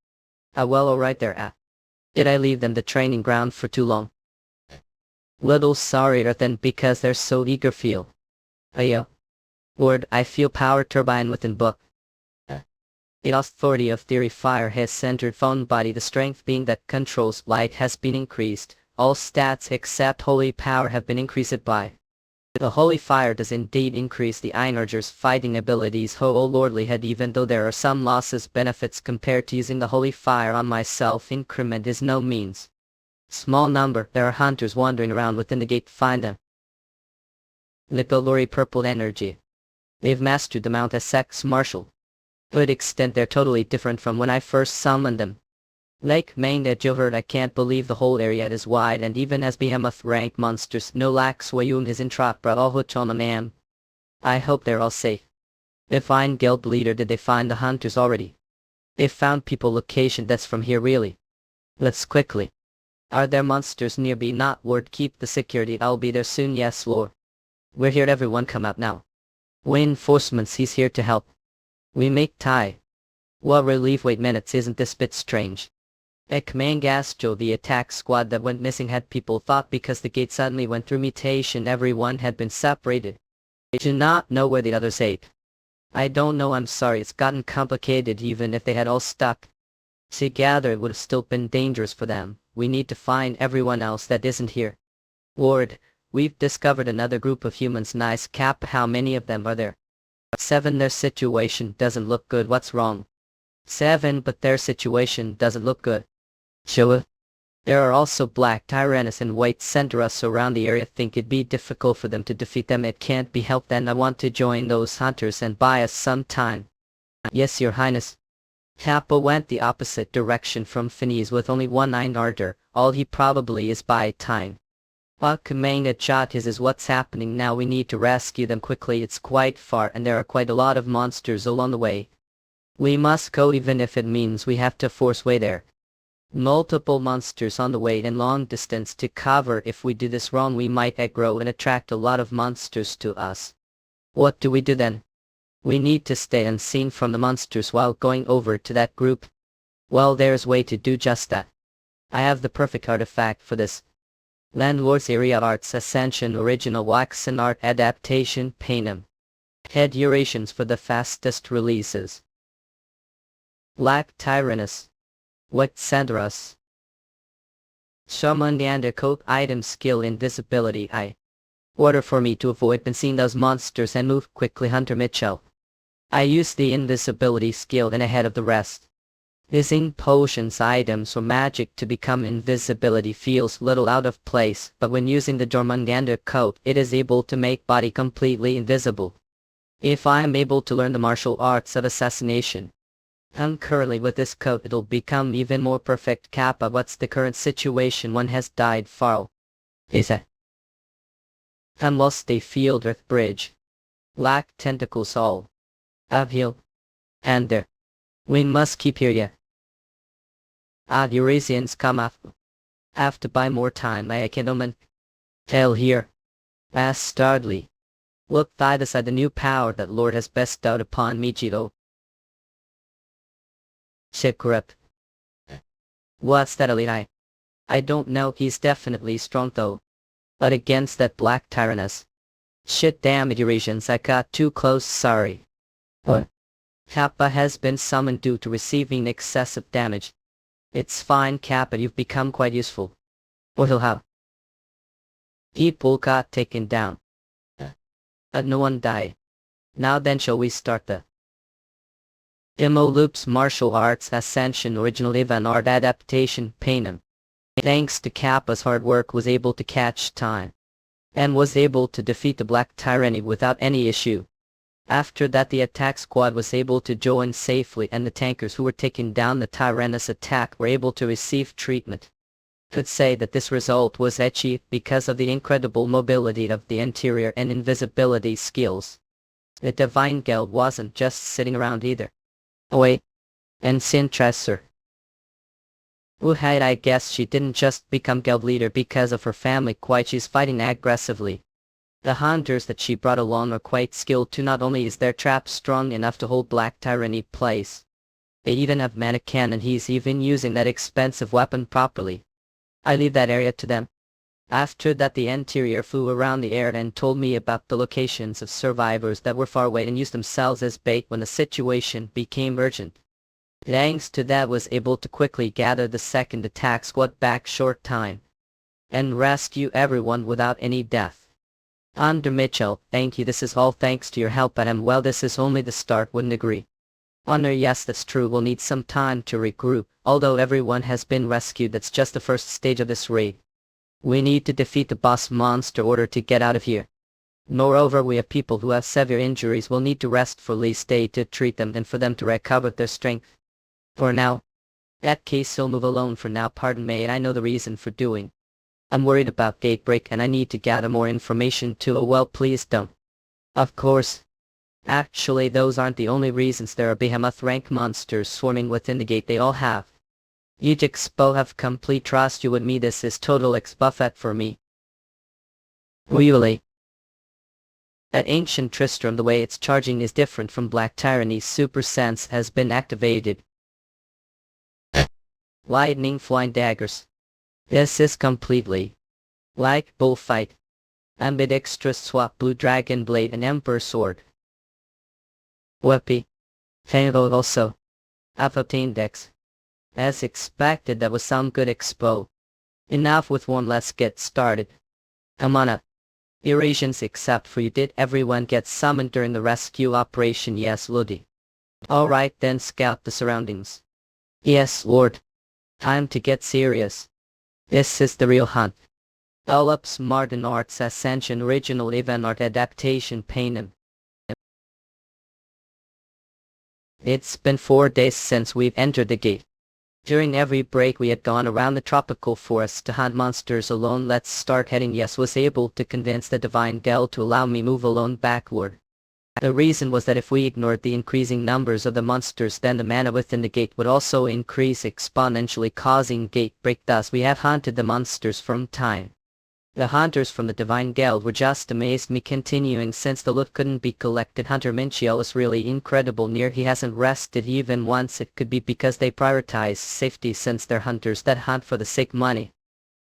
Well, alright there. Did I leave them the training ground for too long? Little sorrier than because they're so eager feel. Ayo. Lord, I feel power turbine within book. The authority of theory fire has centered phone body, the strength being that controls light has been increased. All stats except holy power have been increased by. The holy fire does indeed increase the Einarger's fighting abilities. O lordly head, even though there are some losses benefits compared to using the holy fire on myself, increment is no means small number. There are hunters wandering around within the gate, find them. Nipolori purple energy. They've mastered the Mount Essex martial. To an extent they're totally different from when I first summoned them. Lake Main at Johert, I can't believe the whole area is wide and even as behemoth rank monsters no lax Wayun is in trap man. I hope they're all safe. Define guild leader, did they find the hunters already? They found people location that's from here really. Let's quickly. Are there monsters nearby? Not word, keep the security, I'll be there soon. Yes lord. We're here, everyone come out now. Reinforcements, he's here to help. We make tie. What relief, wait minutes, isn't this bit strange? Ekmangasjo, the attack squad that went missing, had people thought because the gate suddenly went through mutation everyone had been separated. They do not know where the others ate. I don't know, I'm sorry, it's gotten complicated. Even if they had all stuck together it would have still been dangerous for them. We need to find everyone else that isn't here. Lord, we've discovered another group of humans. Nice cap, how many of them are there? 7. Their situation doesn't look good. What's wrong? 7. But their situation doesn't look good. Showa. There are also black tyrannus and white centaurus around the area. Think it'd be difficult for them to defeat them. It can't be helped. Then I want to join those hunters and buy us some time. Yes, your highness. Kappa went the opposite direction from Phineas with only one Einarder. All he probably is by time. Coming at shot his is what's happening now. We need to rescue them quickly. It's quite far and there are quite a lot of monsters along the way. We must go even if it means we have to force way there. Multiple monsters on the way and long distance to cover. If we do this wrong we might aggro and attract a lot of monsters to us. What do we do then? We need to stay unseen from the monsters while going over to that group. Well, there's a way to do just that. I have the perfect artifact for this. Landlord's Area Arts Ascension Original Waxen Art Adaptation Panem. Head durations for the fastest releases. Black Tyrannus. White Centaurus. Shaman Coat item skill invisibility. I order for me to avoid and seeing those monsters and move quickly. Hunter Mitchell. I use the invisibility skill and ahead of the rest. Using potions, items or magic to become invisibility feels little out of place, but when using the Jormungandr coat it is able to make body completely invisible. If I am able to learn the martial arts of assassination concurrently with this coat it'll become even more perfect. Kappa, what's the current situation? One has died. Farl. Is it? Lost a field earth bridge. Black tentacles all. Uphill. And there. We must keep here yet. The Eurasians come up. Have to buy more time. I can omen. Tell here. Bastardly. Look, Thydus, the new power that Lord has bestowed upon me, Jito. Shikrip. What's that, elite? I don't know, he's definitely strong though. But against that black tyrannus. Shit, damn it, Eurasians, I got too close, sorry. What? Kappa has been summoned due to receiving excessive damage. It's fine, Kappa, you've become quite useful. What'll have? People got taken down. But no one died. Now then, shall we start the Demo Loops Martial Arts Ascension Original Event Art Adaptation Panem. Thanks to Kappa's hard work was able to catch time. And was able to defeat the Black Tyranny without any issue. After that the attack squad was able to join safely and the tankers who were taking down the Tyrannus attack were able to receive treatment. Could say that this result was achieved because of the incredible mobility of the interior and invisibility skills. The Divine Guild wasn't just sitting around either. Oh wait, and Sintressor. I guess she didn't just become guild leader because of her family quite, she's fighting aggressively. The hunters that she brought along are quite skilled too. Not only is their trap strong enough to hold Black Tyranny place, they even have mana cannon. He's even using that expensive weapon properly. I leave that area to them. After that the interior flew around the air and told me about the locations of survivors that were far away and used themselves as bait when the situation became urgent. Thanks to that was able to quickly gather the second attack squad back short time and rescue everyone without any death. Under Mitchell, thank you, this is all thanks to your help, and well, this is only the start, wouldn't agree. Honor, yes that's true, we'll need some time to regroup. Although everyone has been rescued, that's just the first stage of this raid. We need to defeat the boss monster in order to get out of here. Moreover, we have people who have severe injuries. We'll need to rest for at least a day to treat them and for them to recover their strength. For now. That case you'll move alone for now, pardon me, and I know the reason for doing. I'm worried about Gatebreak and I need to gather more information too. Oh well, please don't. Of course. Actually, those aren't the only reasons. There are behemoth rank monsters swarming within the gate. They all have. You'd have complete trust you with me. This is total buffet for me. Really? At Ancient Tristram, the way it's charging is different from Black Tyranny's super sense has been activated. Lightning flying daggers. This is completely like bullfight. Ambidextrous swap, blue dragon blade and emperor sword. Whippy. Fango also. I've obtained Dex. As expected, that was some good expo. Enough with one, let's get started. Come on up. Eurasians except for you, did everyone get summoned during the rescue operation? Yes, Ludi. Alright then, scout the surroundings. Yes, Lord. Time to get serious. This is the real hunt. Develops Martin Arts Ascension Original Event Art Adaptation Panem. It's been 4 days since we've entered the gate. During every break we had gone around the tropical forest to hunt monsters alone. Let's start heading. Yes, was able to convince the Divine Guild to allow me move alone backward. The reason was that if we ignored the increasing numbers of the monsters, then the mana within the gate would also increase exponentially, causing gate break. Thus we have hunted the monsters from time. The hunters from the Divine Guild were just amazed me continuing since the loot couldn't be collected. Hunter Minchiel is really incredible near he hasn't rested even once. It could be because they prioritize safety since they're hunters that hunt for the sake money.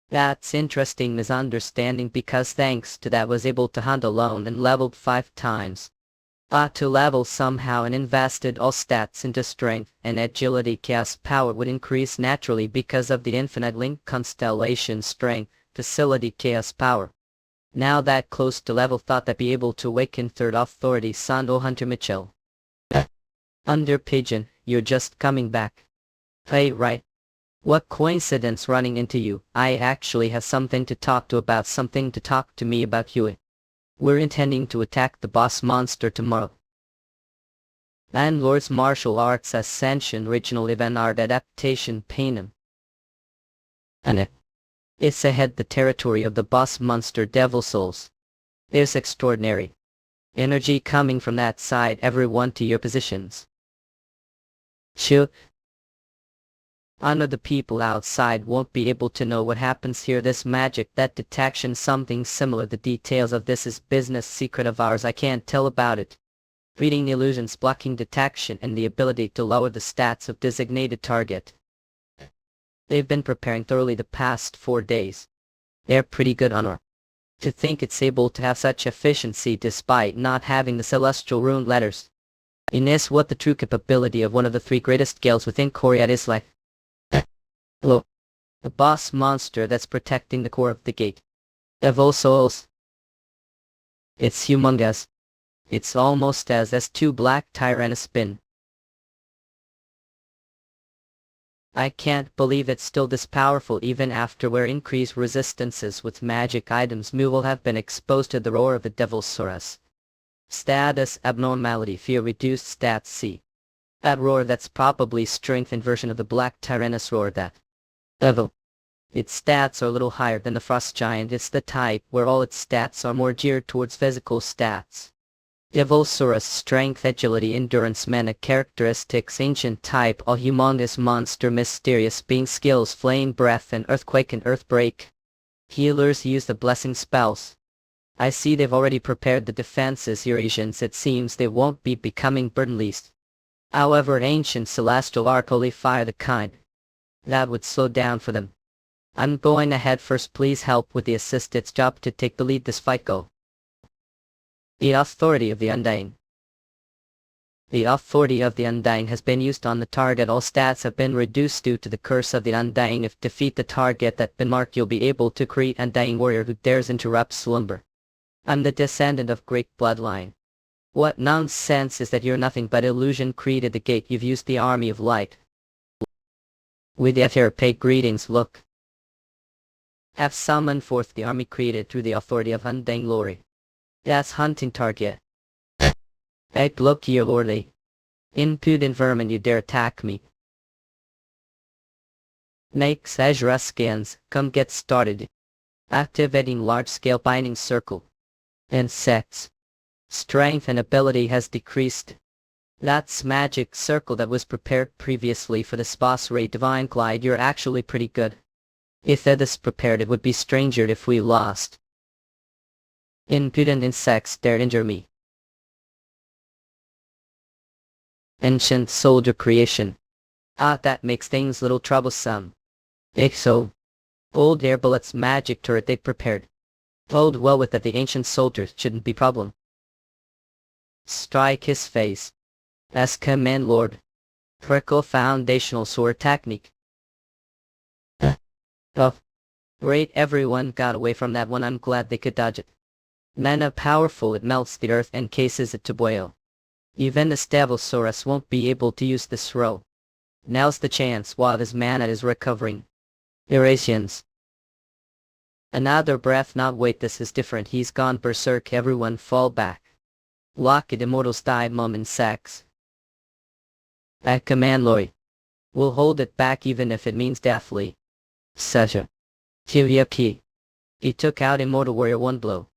That's interesting misunderstanding because thanks to that was able to hunt alone and leveled 5 times. To level somehow and invested all stats into strength and agility. Chaos power would increase naturally because of the infinite link constellation strength. Facility chaos power. Now that close to level, thought that be able to awaken third authority. Sando Hunter Mitchell. Under Pigeon, you're just coming back. Hey, right. What coincidence running into you. I actually have something to talk to about. Something to talk to me about, Huey. We're intending to attack the boss monster tomorrow. Landlord's Martial Arts Ascension Original Event Art Adaptation Panem. And it's ahead the territory of the boss monster Devil Souls. There's extraordinary energy coming from that side. Everyone to your positions. Shoot. I know the people outside won't be able to know what happens here. This magic, that detection, something similar. The details of this is business secret of ours. I can't tell about it. Reading illusions, blocking detection, and the ability to lower the stats of designated target. They've been preparing thoroughly the past 4 days. They're pretty good on her. To think it's able to have such efficiency despite not having the celestial rune letters. Is what the true capability of one of the 3 greatest guilds within Korea is like. Hello. The boss monster that's protecting the core of the gate. Devil Souls. It's humongous. It's almost as 2 Black Tyrannus been. I can't believe it's still this powerful even after where increased resistances with magic items. Mu will have been exposed to the roar of the Devil Saurus. Status abnormality fear reduced stats C. That roar, that's probably strengthened version of the black Tyrannosaur that. Level. Its stats are a little higher than the frost giant. It's the type where all its stats are more geared towards physical stats. Devilsaurus strength, agility, endurance, mana characteristics, ancient type, a humongous monster, mysterious being, skills, flame, breath, and earthquake and earthbreak. Healers use the blessing spells. I see they've already prepared the defenses. Eurasians, it seems they won't be becoming burden least. However, ancient celestial arc only fire the kind that would slow down for them. I'm going ahead first, please help with the assist. It's job to take the lead this fight. Go. The authority of the Undying. The authority of the Undying has been used on the target. All stats have been reduced due to the curse of the Undying. If defeat the target that's been marked, you'll be able to create Undying warrior who dares interrupt slumber. I'm the descendant of great bloodline. What nonsense is that? You're nothing but illusion created the gate. You've used the army of light. With the here, pay greetings. Look. Have summoned forth the army created through the authority of Undying glory. That's hunting target. Hey, look here, lordy. Impudent vermin, you dare attack me. Makes Azura scans, come get started. Activating large-scale binding circle. Insects. Strength and ability has decreased. That's magic circle that was prepared previously for this boss raid. Divine Glide, you're actually pretty good. If this prepared, it would be stranger if we lost. Impudent insects dare injure me. Ancient soldier creation. That makes things little troublesome. If so. Old air bullets magic turret they prepared. Bode well with that, the ancient soldiers shouldn't be problem. Strike his face. As command lord. Prickle foundational sword technique. Oh. Great, everyone got away from that one. I'm glad they could dodge it. Mana powerful, it melts the earth and cases it to boil. Even the Devilsaurus won't be able to use this throw. Now's the chance while his mana is recovering. Eurasians. Another breath, not wait, this is different. He's gone berserk, everyone fall back. Lock it, immortals die, mum insects. At command Loi. We'll hold it back even if it means deathly. Seja. Kyuyuki. He took out Immortal Warrior one blow.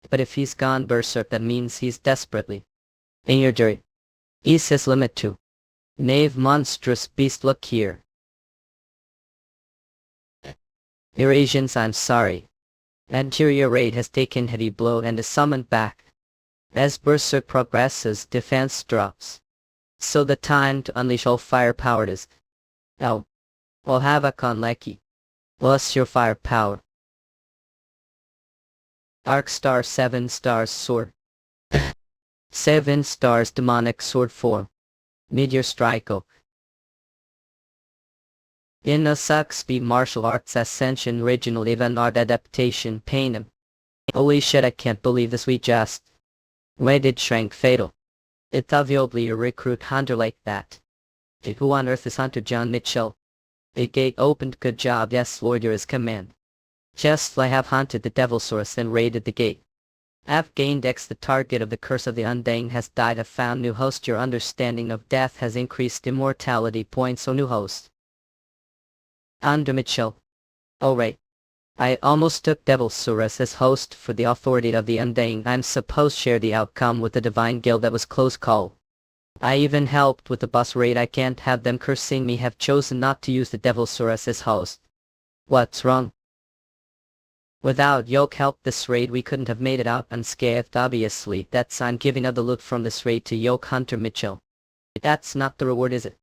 But if he's gone berserk, that means he's desperately in your jury. Ease his limit too. Knave, monstrous beast, look here. Eurasians, I'm sorry. Anterior raid has taken heavy blow and is summoned back. As berserk progresses, defense drops. So the time to unleash all firepower is now. We'll have a con Lecky. Plus your firepower. Arc star 7 stars sword. 7 stars demonic sword form. Meteor strike. In a speed martial arts ascension regional event art adaptation pain. Holy shit, I can't believe this, we just raided Shrank Fatal. It's obviously a recruit hunter like that. Who on earth is Hunter John Mitchell? The gate opened, good job, yes lord, your is command. Just I have hunted the Devilsaurus and raided the gate. I've gained X, the target of the curse of the Undying has died. I've found new host, your understanding of death has increased immortality points, so new host. Under Mitchell. Oh right. I almost took Devilsaurus as host for the authority of the Undying. I'm supposed to share the outcome with the Divine Guild. That was close call. I even helped with the boss raid. I can't have them cursing me. Have chosen not to use the Devilsaurus as host. What's wrong? Without Yoke help this raid we couldn't have made it out unscathed. Obviously that's I'm giving other loot from this raid to Yoke Hunter Mitchell. That's not the reward, is it?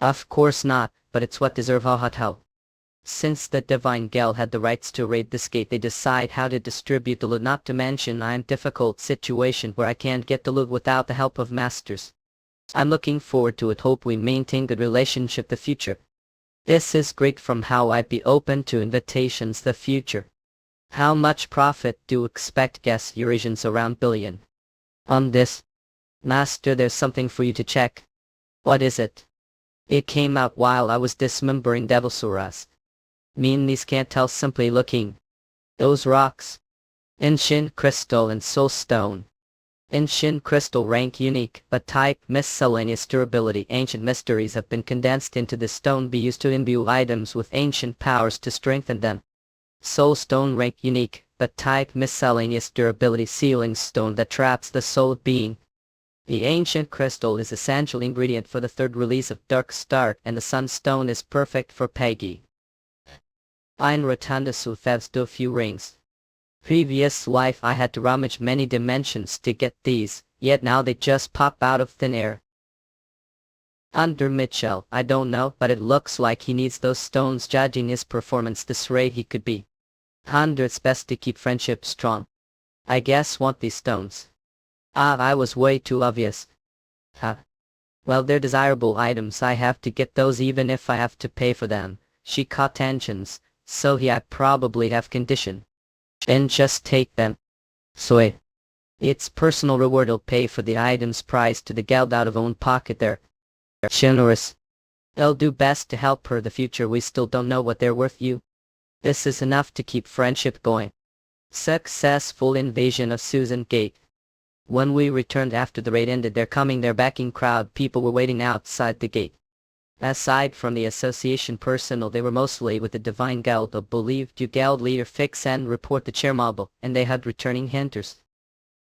Of course not, but it's what deserve how. Since the Divine Guild had the rights to raid this gate, they decide how to distribute the loot, not to mention I'm in a difficult situation where I can't get the loot without the help of masters. I'm looking forward to it, hope we maintain good relationship the future. This is great, from how I'd be open to invitations the future. How much profit do you expect? Guess Eurasians around billion. On this. Master, there's something for you to check. What is it? It came out while I was dismembering Devilsaurus. Me and these can't tell simply looking. Those rocks. Ancient crystal and soul stone. Ancient crystal rank unique, but type miscellaneous durability. Ancient mysteries have been condensed into this stone be used to imbue items with ancient powers to strengthen them. Soul stone rank unique, but type miscellaneous durability. Sealing stone that traps the soul of being. The ancient crystal is essential ingredient for the third release of Dark Star, and the sunstone is perfect for Peggy. Ein Rotundas Uthevs do few rings. Previous life I had to rummage many dimensions to get these, yet now they just pop out of thin air. Under Mitchell, I don't know, but it looks like he needs those stones. Judging his performance this rate he could be. Under, it's best to keep friendship strong. I guess want these stones. I was way too obvious. Well, they're desirable items. I have to get those even if I have to pay for them. She caught tensions, so I probably have condition. And just take them. So it's personal reward. I'll pay for the items price to the geld out of own pocket. They're generous. I'll do best to help her. The future we still don't know what they're worth. This is enough to keep friendship going. Successful invasion of Susan Gate. When we returned after the raid ended, their backing crowd. People were waiting outside the gate. Aside from the association personnel, they were mostly with the Divine Guild of believed Guild leader fix and report the chairmobile, and they had returning hunters.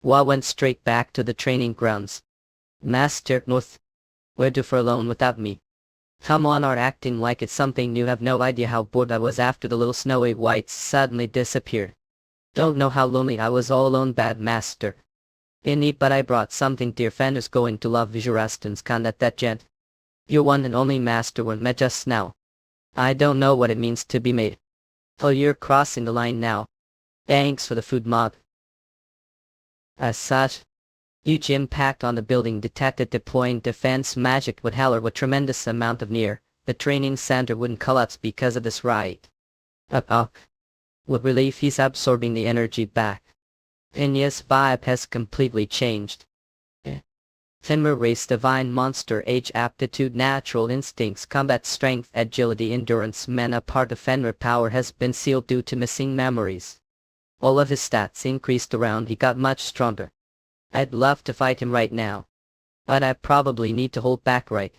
Wa went straight back to the training grounds. Master North, where do for alone without me? Come on, are acting like it's something new. Have no idea how bored I was after the little snowy whites suddenly disappeared. Don't know how lonely I was all alone. Bad master. Indeed, but I brought something dear. Fender's going to love Vijurastans can at that gent. Your one and only master were met just now. I don't know what it means to be made. Oh, you're crossing the line now. Thanks for the food, mod. As such, huge impact on the building detected. Deploying defense magic would holler with tremendous amount of near. The training center wouldn't collapse because of this right. With relief he's absorbing the energy back. Inya's vibe has completely changed. Finmer race, divine monster, age, aptitude, natural instincts, combat strength, agility, endurance, mana. Part of Fenrir power has been sealed due to missing memories. All of his stats increased around. He got much stronger. I'd love to fight him right now, but I probably need to hold back right.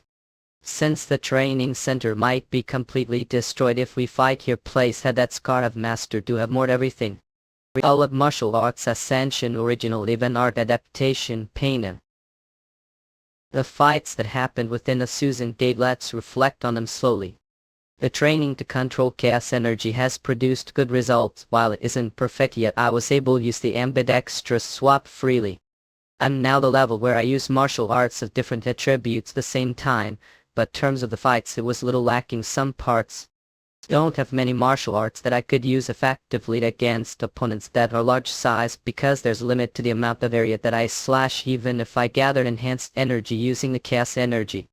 Since the training center might be completely destroyed if we fight here. Place had that scar of master do have more everything. All of martial arts ascension, original even art adaptation, pain. The fights that happened within the Susan Gate, let's reflect on them slowly. The training to control chaos energy has produced good results. While it isn't perfect yet, I was able to use the ambidextrous swap freely. I'm now the level where I use martial arts of different attributes the same time, but terms of the fights it was little lacking some parts. Don't have many martial arts that I could use effectively against opponents that are large size because there's a limit to the amount of area that I slash even if I gathered enhanced energy using the chaos energy.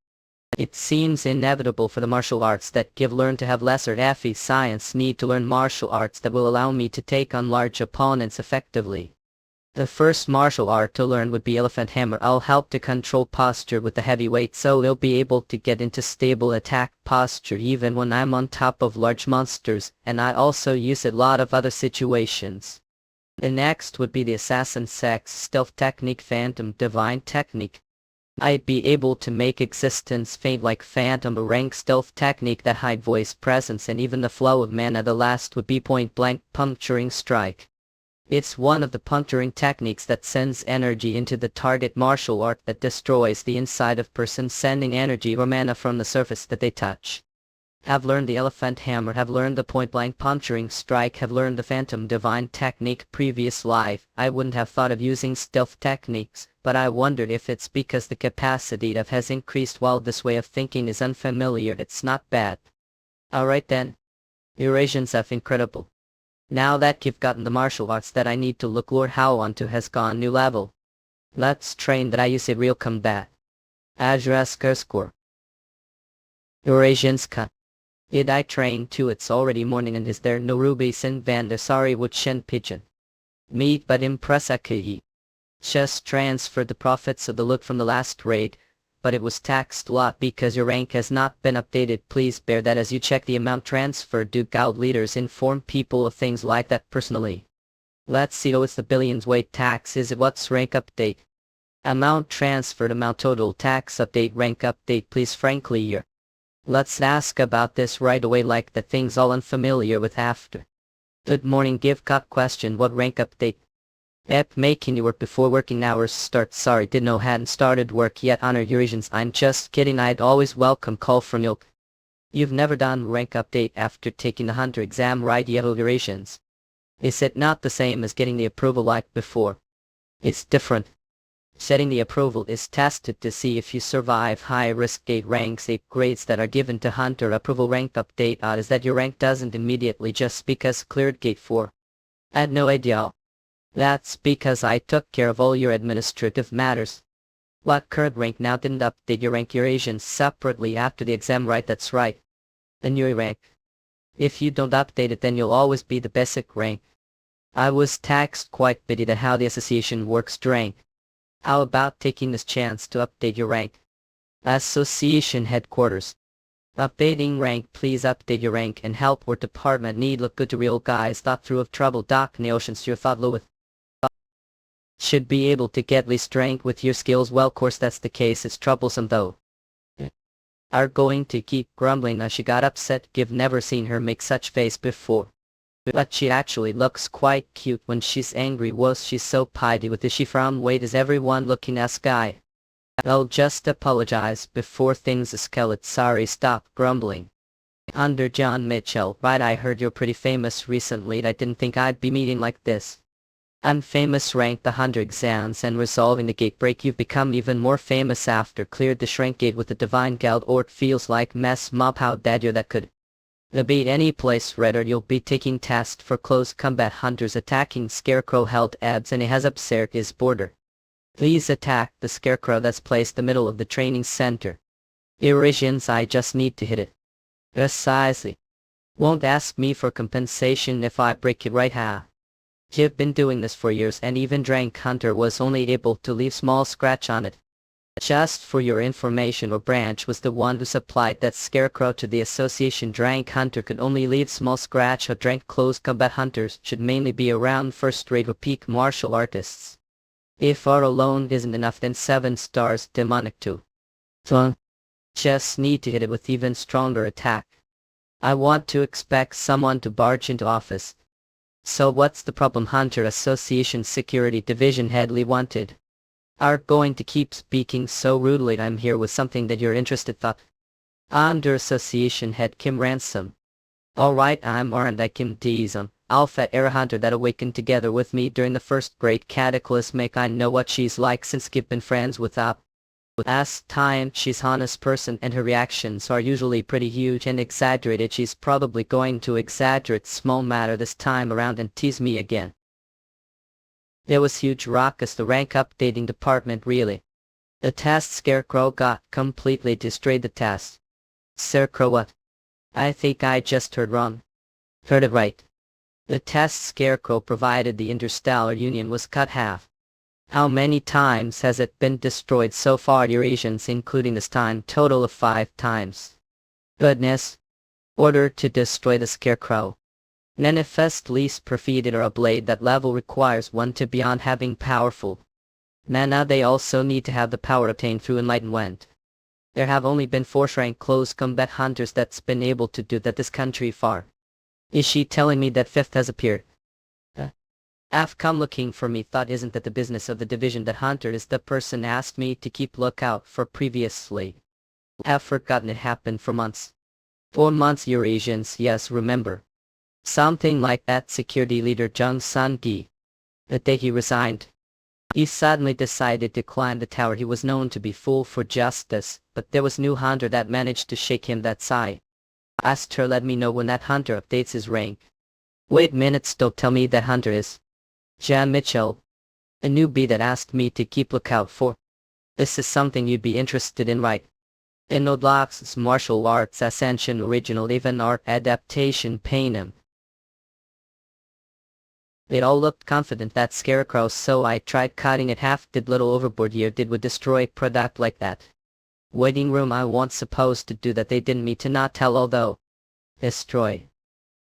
It seems inevitable for the martial arts that give learn to have lesser FE science need to learn martial arts that will allow me to take on large opponents effectively. The first martial art to learn would be Elephant Hammer. I'll help to control posture with the heavy weight so they'll be able to get into stable attack posture even when I'm on top of large monsters, and I also use it a lot of other situations. The next would be the Assassin Sex Stealth Technique, Phantom Divine Technique. I'd be able to make existence faint like Phantom, a rank stealth technique that hide voice presence and even the flow of mana. The last would be Point Blank Puncturing Strike. It's one of the puncturing techniques that sends energy into the target, martial art that destroys the inside of person, sending energy or mana from the surface that they touch. Have learned the Elephant Hammer, have learned the Point Blank Puncturing Strike, have learned the Phantom Divine Technique. Previous life, I wouldn't have thought of using stealth techniques, but I wondered if it's because the capacity of has increased. While this way of thinking is unfamiliar, it's not bad. Alright then. Eurasians are incredible. Now that you've gotten the martial arts that I need to look Lord how onto has gone new level. Let's train that I use it real combat. Address Kurscore. Eurasianska. Did I train too? It's already morning and is there no Ruby Sin Vander sorry would Shen Pigeon. Meet but impress Aki. Just transferred the profits of the loot from the last raid, but it was taxed a lot because your rank has not been updated. Please bear that as you check the amount transferred. Do guild leaders inform people of things like that personally? Let's see. Oh, it's the billions weight tax. Is it what's rank update? Amount transferred, amount total, tax update, rank update, please frankly here. Let's ask about this right away like the thing's all unfamiliar with after. Good morning, give cut question, what rank update? Ep making you work before working hours start, sorry didn't know hadn't started work yet, honor Eurasians, I'm just kidding, I'd always welcome call from you. You've never done rank update after taking the hunter exam, right? Yellow Eurasians. Is it not the same as getting the approval like before? It's different. Setting the approval is tested to see if you survive high-risk gate ranks. 8 grades that are given to hunter approval. Rank update odd is that your rank doesn't immediately just because cleared gate 4. I had no idea. That's because I took care of all your administrative matters. What current rank now? Didn't update your rank Eurasians separately after the exam, right? That's right. The new rank. If you don't update it then you'll always be the basic rank. I was taxed quite bitty to how the association works rank. How about taking this chance to update your rank? Association headquarters. Updating rank, please update your rank and help or department need look good to real guys thought through of trouble. Doc Naoceans your thought low with. Should be able to get least rank with your skills, well course that's the case, it's troublesome though. Are going to keep grumbling. She got upset, give never seen her make such face before. But she actually looks quite cute when she's angry. Was she so piety with she from? Wait, is everyone looking at Sky? I'll just apologize before things escalate. Sorry, stop grumbling. Under John Mitchell, right? I heard you're pretty famous recently. I didn't think I'd be meeting like this. I'm famous, ranked the 100 exams and resolving the gate break. You've become even more famous after cleared the shrink gate with the divine guild, or it feels like mess mob. How dad you're that could beat any place redder. You'll be taking test for close combat hunters attacking scarecrow held abs and he has upset his border. Please attack the scarecrow that's placed the middle of the training center. Eurasians, I just need to hit it. Precisely. Won't ask me for compensation if I break it, right? Ha. You've been doing this for years and even Drank Hunter was only able to leave small scratch on it. Just for your information, or Branch was the one who supplied that scarecrow to the association. Drank Hunter could only leave small scratch. Or Drank close combat hunters should mainly be around first-rate or peak martial artists. If R alone isn't enough then 7 stars demonic too. So just need to hit it with even stronger attack. I want to expect someone to barge into office. So what's the problem? Hunter Association Security Division Headley wanted. Are going to keep speaking so rudely. I'm here with something that you're interested thought. Under Association Head Kim Ransom. Alright, I'm R&I Kim Deezum, Alpha Era Hunter that awakened together with me during the first great cataclysmic. I know what she's like since we've been friends with up. Last time she's honest person and her reactions are usually pretty huge and exaggerated. She's probably going to exaggerate small matter this time around and tease me again. There was huge ruckus the rank updating department really. The test scarecrow got completely destroyed. The test. Scarecrow what? I think I just heard wrong. Heard it right. The test scarecrow provided the interstellar union was cut half. How many times has it been destroyed so far? Eurasians, including this time, total of 5 times. Goodness. Order to destroy the scarecrow. Manifest least perfected or a blade that level requires one to beyond having powerful mana. They also need to have the power obtained through enlightenment. There have only been 4 rank close combat hunters that's been able to do that this country far. Is she telling me that 5th has appeared? I've come looking for me. Thought isn't that the business of the division that Hunter is the person asked me to keep lookout for previously. Have forgotten it happened for months. 4 months Eurasians, yes remember. Something like that. Security leader Jung Sun-gi. The day he resigned. He suddenly decided to climb the tower. He was known to be full for justice, but there was new hunter that managed to shake him that side. Asked her let me know when that hunter updates his rank. Wait minutes, don't tell me that hunter is Jan Mitchell. A newbie that asked me to keep lookout for. This is something you'd be interested in, right? In Odlox's martial arts ascension original even art adaptation Panem. They all looked confident that scarecrow, so I tried cutting it half. Did little overboard here did would destroy product like that. Waiting room, I wasn't supposed to do that. They didn't mean to not tell, although. Destroy.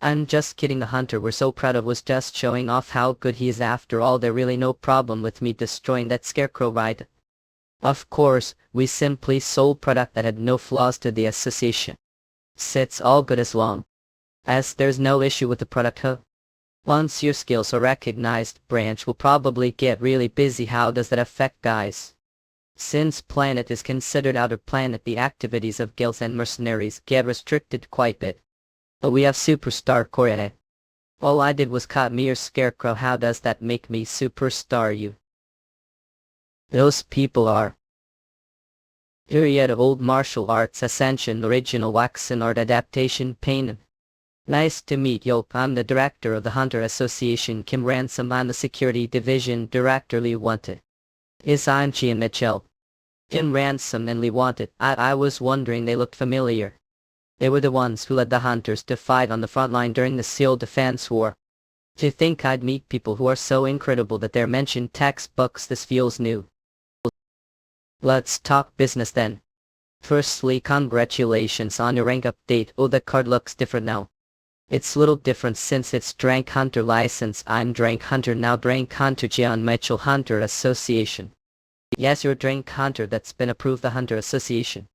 I'm just kidding. The hunter we're so proud of was just showing off how good he is. After all, there really no problem with me destroying that scarecrow, right? Of course, we simply sold product that had no flaws to the association. It's all good as long as there's no issue with the product, huh? Once your skills are recognized, branch will probably get really busy. How does that affect guys? Since planet is considered outer planet, the activities of guilds and mercenaries get restricted quite a bit. But we have superstar Korea. All I did was cut mere scarecrow. How does that make me superstar you? Those people are period of old martial arts ascension original waxen art adaptation painted. Nice to meet you. I'm the director of the Hunter Association, Kim Ransom. I'm the security division director. Lee Wanted. I'm Gian Mitchell. Kim Ransom and Lee Wanted. I was wondering, they looked familiar. They were the ones who led the hunters to fight on the front line during the SEAL Defense War. To think I'd meet people who are so incredible that they're mentioned textbooks. This feels new. Let's talk business then. Firstly, congratulations on your rank update. Oh, the card looks different now. It's little different since it's Drank Hunter license. I'm Drank Hunter now. Drank Hunter Gian Mitchell, Hunter Association. Yes, you're Drank Hunter that's been approved the Hunter Association.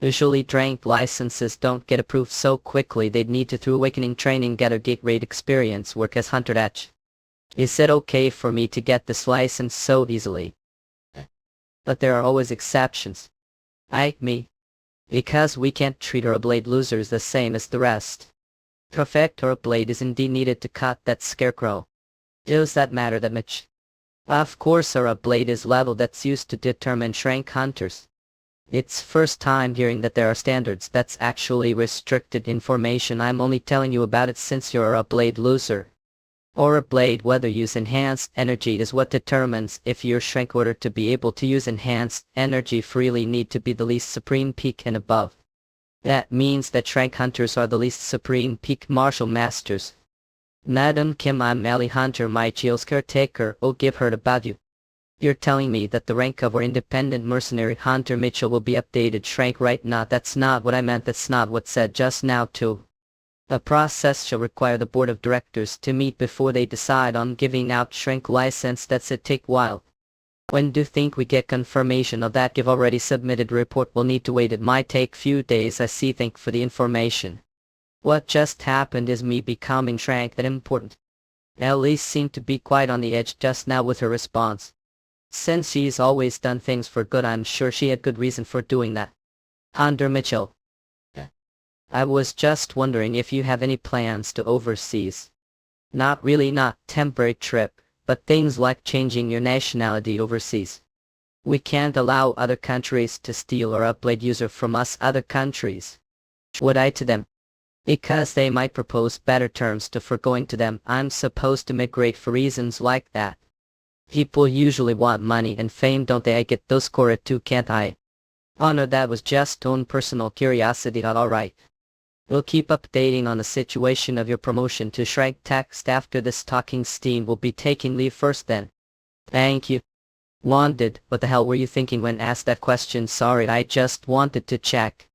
Usually Drank licenses don't get approved so quickly. They'd need to through awakening training get a gate rate experience work as Hunter H. Is it okay for me to get this license so easily? But there are always exceptions. Me. Because we can't treat our blade losers the same as the rest. Perfect, or a blade is indeed needed to cut that scarecrow. Does that matter that much? Of course, our blade is level that's used to determine rank hunters. It's first time hearing that there are standards. That's actually restricted information. I'm only telling you about it since you're a blade loser. Or a blade whether use enhanced energy is what determines if your rank order to be able to use enhanced energy freely need to be the least supreme peak and above. That means that rank hunters are the least supreme peak martial masters. Madam Kim, I'm Ellie Hunter, my chill's caretaker. Oh, give heard about you. You're telling me that the rank of our independent mercenary Hunter Mitchell will be updated rank right now? That's not what I meant. That's not what said just now too. The process shall require the board of directors to meet before they decide on giving out rank license. That's it take while. When do you think we get confirmation of that? You've already submitted report. We'll need to wait. It might take few days. I see. Thank for the information. What just happened is me becoming rank that important. Ellie seemed to be quite on the edge just now with her response. Since she's always done things for good, I'm sure she had good reason for doing that. Hunter Mitchell. I was just wondering if you have any plans to overseas. Not really, not temporary trip, but things like changing your nationality overseas. We can't allow other countries to steal or upblade user from us. Other countries. Would I to them? Because they might propose better terms to forgoing to them. I'm supposed to migrate for reasons like that. People usually want money and fame, don't they? I get those core too, can't I? Oh no, that was just own personal curiosity. Alright. We'll keep updating on the situation of your promotion to rank text after this talking steam. Will be taking leave first then. Thank you. Wanted, what the hell were you thinking when asked that question? Sorry, I just wanted to check.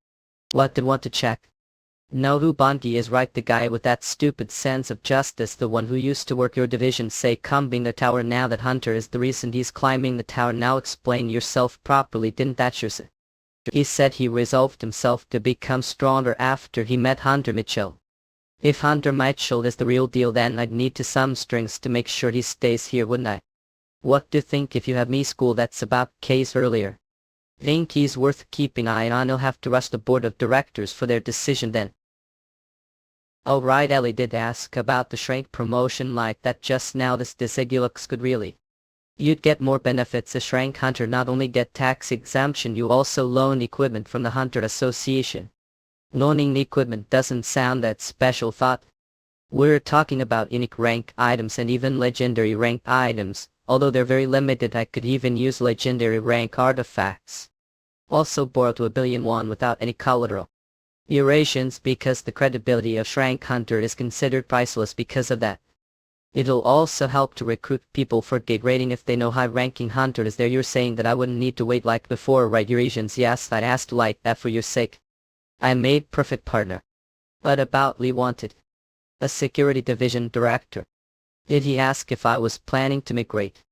What did want to check? No, who Bongi is right, the guy with that stupid sense of justice, the one who used to work your division, say climbing the tower. Now that Hunter is the reason he's climbing the tower. Now explain yourself properly. Didn't that yourself? He said he resolved himself to become stronger after he met Hunter Mitchell. If Hunter Mitchell is the real deal, then I'd need to some strings to make sure he stays here, wouldn't I? What do you think if you have me school that's about case earlier? Think he's worth keeping eye on? I'll have to rush the board of directors for their decision then. Oh right, Ellie did ask about the rank promotion like that just now. This looks good really. You'd get more benefits as rank hunter. Not only get tax exemption, you also loan equipment from the Hunter Association. Loaning the equipment doesn't sound that special, thought. We're talking about unique rank items and even legendary rank items, although they're very limited. I could even use legendary rank artifacts. Also borrow to 1,000,000,000 won without any collateral. Eurasians, because the credibility of rank hunter is considered priceless because of that. It'll also help to recruit people for gate rating if they know high-ranking hunter is there. You're saying that I wouldn't need to wait like before, right? Eurasians, yes, I'd ask like that for your sake. I made perfect partner. But about Lee Wanted, a security division director. Did he ask if I was planning to migrate?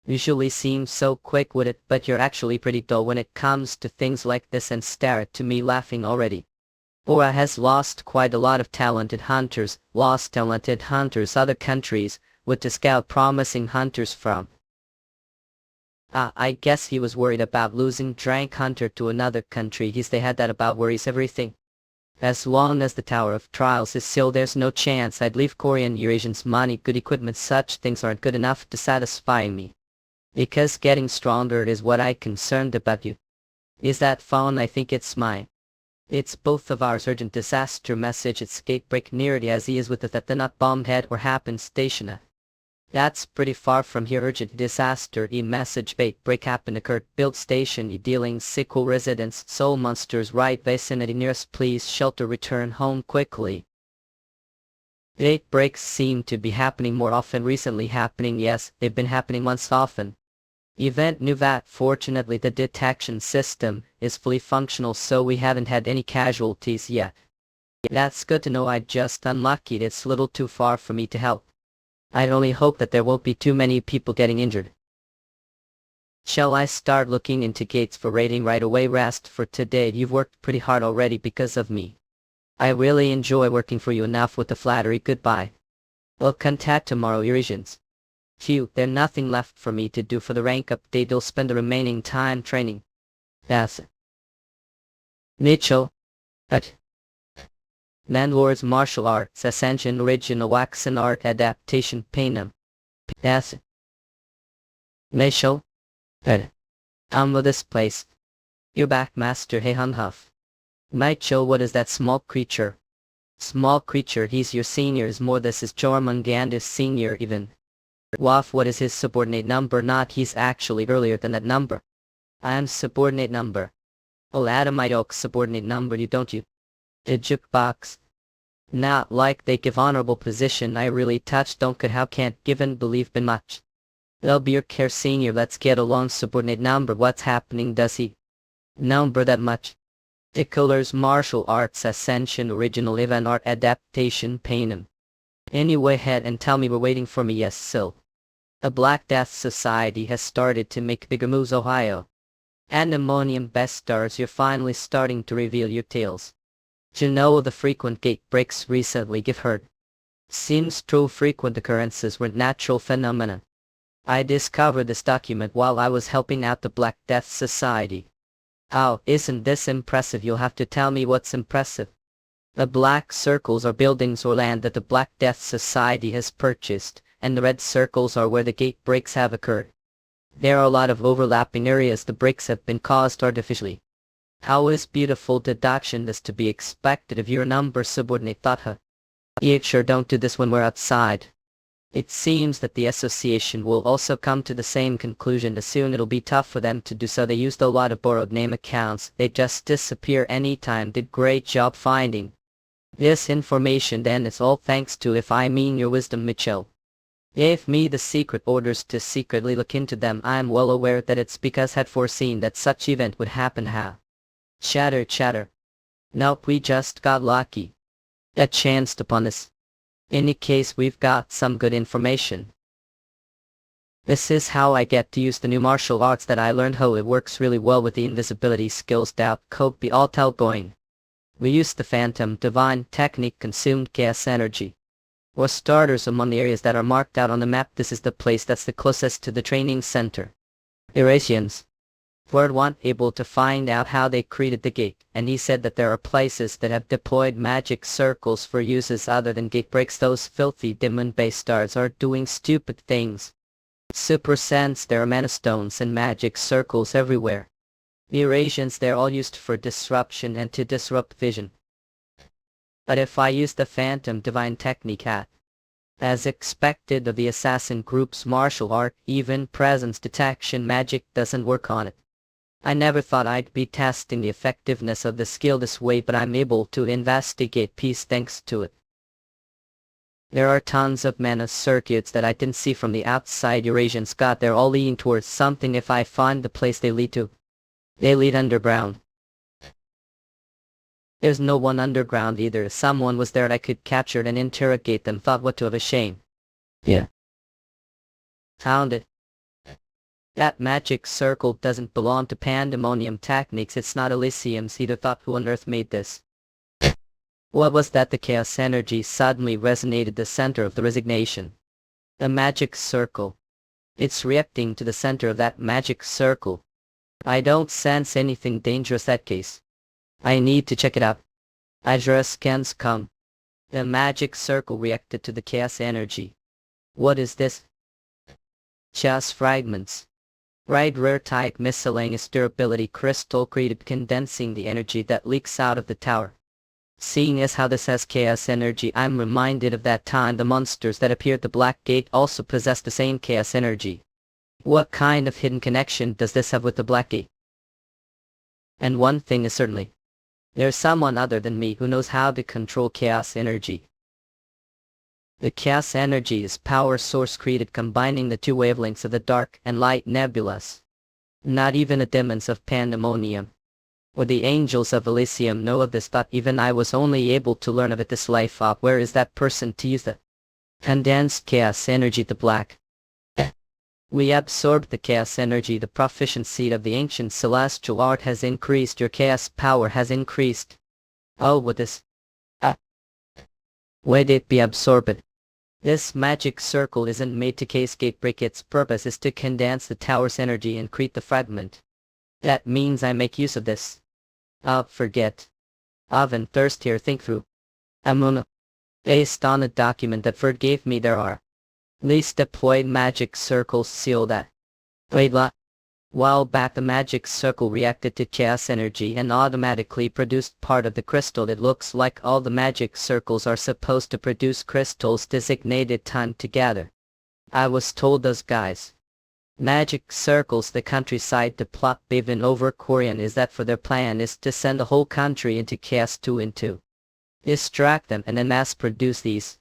Usually seem so quick with it, but you're actually pretty dull when it comes to things like this and stare at to me laughing already. Bora has lost quite a lot of talented hunters, other countries, with to scout promising hunters from. I guess he was worried about losing Drank Hunter to another country. They had that about worries everything. As long as the Tower of Trials is still, there's no chance I'd leave Korean Eurasians money, good equipment. Such things aren't good enough to satisfy me. Because getting stronger is what I'm concerned about. You. Is that phone? I think it's mine. It's both of ours. Urgent disaster message. It's gatebreak nearly as he is with it at the not bombed head or happened station. That's pretty far from here. Urgent disaster message. Break happen occurred. Build station dealing sickle residents. Soul monsters right vicinity nearest. Please shelter return home quickly. Gate breaks seem to be happening more often recently. Yes, they've been happening once often. Event knew that. Fortunately the detection system is fully functional, so we haven't had any casualties yet. That's good to know. I just unlucky. It's a little too far for me to help. I'd only hope that there won't be too many people getting injured. Shall I start looking into gates for raiding right away? Rest for today. You've worked pretty hard already because of me. I really enjoy working for you. Enough with the flattery. Goodbye. We'll contact tomorrow, Eurasians. Phew, there's nothing left for me to do for the rank update. You'll spend the remaining time training. Yes. Mitchell. Manhwa's martial arts ascension original waxen art adaptation panem. Yes. Mitchell. With this place. You're back, Master Heihan Huff. Mitchell, what is that small creature? Small creature, he's your senior. Is more, this is Jormungandus senior even. Waff, what is his subordinate number? Not, he's actually earlier than that number. I am subordinate number. Oh, Adam, I don't subordinate number, you don't you? The jukebox. Not like they give honorable position. I really touched don't could how can't given believe been much. They'll be your care senior. Let's get along. Subordinate number. What's happening? Does he number that much? The colors martial arts ascension original event art adaptation panem. Anyway, head and tell me we're waiting for me. Yes, Sil. A Black Death Society has started to make bigger moves. Ohio. Anemonium best stars, you're finally starting to reveal your tales. You know the frequent gate breaks recently give heard. Seems true. Frequent occurrences were natural phenomena. I discovered this document while I was helping out the Black Death Society. Oh, isn't this impressive? You'll have to tell me what's impressive. The black circles are buildings or land that the Black Death Society has purchased, and the red circles are where the gate breaks have occurred. There are a lot of overlapping areas. The breaks have been caused artificially. How is beautiful deduction this to be expected of your number subordinate thought her. Sure, don't do this when we're outside. It seems that the association will also come to the same conclusion. Soon it'll be tough for them to do so. They used a lot of borrowed name accounts. They just disappear anytime. Did great job finding this information. Then it's all thanks to, if I mean your wisdom, Mitchell. Gave me the secret orders to secretly look into them. I am well aware that it's because had foreseen that such event would happen. Chatter. Nope, we just got lucky. A chance upon us. In any case, we've got some good information. This is how I get to use the new martial arts that I learned. It works really well with the invisibility skills. Doubt could be all tell going. We used the Phantom Divine technique, consumed gas energy. For starters, among the areas that are marked out on the map, this is the place that's the closest to the training center. Eurasians were one able to find out how they created the gate, and he said that there are places that have deployed magic circles for uses other than gate breaks. Those filthy demon-based stars are doing stupid things. Super sense, there are mana stones and magic circles everywhere. The Eurasians, they're all used for disruption and to disrupt vision. But if I use the Phantom Divine technique as expected of the assassin group's martial art, even presence detection magic doesn't work on it. I never thought I'd be testing the effectiveness of the skill this way, but I'm able to investigate peace thanks to it. There are tons of mana circuits that I didn't see from the outside. Eurasians got they're all leading towards something. If I find the place they lead to, they lead underground. There's no one underground either. If someone was there I could capture and interrogate them. Thought what to have a shame. Yeah. Found it. That magic circle doesn't belong to pandemonium techniques. It's not Elysium's either. Thought, who on earth made this? What was that? The chaos energy suddenly resonated the center of the resignation. The magic circle. It's reacting to the center of that magic circle. I don't sense anything dangerous that case. I need to check it out. Azure scans come. The magic circle reacted to the chaos energy. What is this? Chaos fragments. Right, rare type miscellaneous durability crystal created condensing the energy that leaks out of the tower. Seeing as how this has chaos energy, I'm reminded of that time the monsters that appeared at the Black Gate also possessed the same chaos energy. What kind of hidden connection does this have with the Black Gate? And one thing is certainly, there's someone other than me who knows how to control chaos energy. The chaos energy is power source created combining the two wavelengths of the dark and light nebulas. Not even the demons of pandemonium or the angels of Elysium know of this. Thought even I was only able to learn of it this life up. Where is that person to use the condensed chaos energy? The black. We absorbed the chaos energy. The proficiency of the ancient celestial art has increased. Your chaos power has increased. Oh, what this? Where did it be absorbed? This magic circle isn't made to cascade break. Its purpose is to condense the tower's energy and create the fragment. That means I make use of this. Forget. Oven thirst here. Think through. Amuna. Based on a document that Verd gave me, there are least deployed magic circles. Seal that. Wait, while back the magic circle reacted to chaos energy and automatically produced part of the crystal. It looks like all the magic circles are supposed to produce crystals designated time together. I was told those guys. Magic circles the countryside to plot even over Korean is that for their plan is to send the whole country into chaos 2 and 2. Distract them and then mass produce these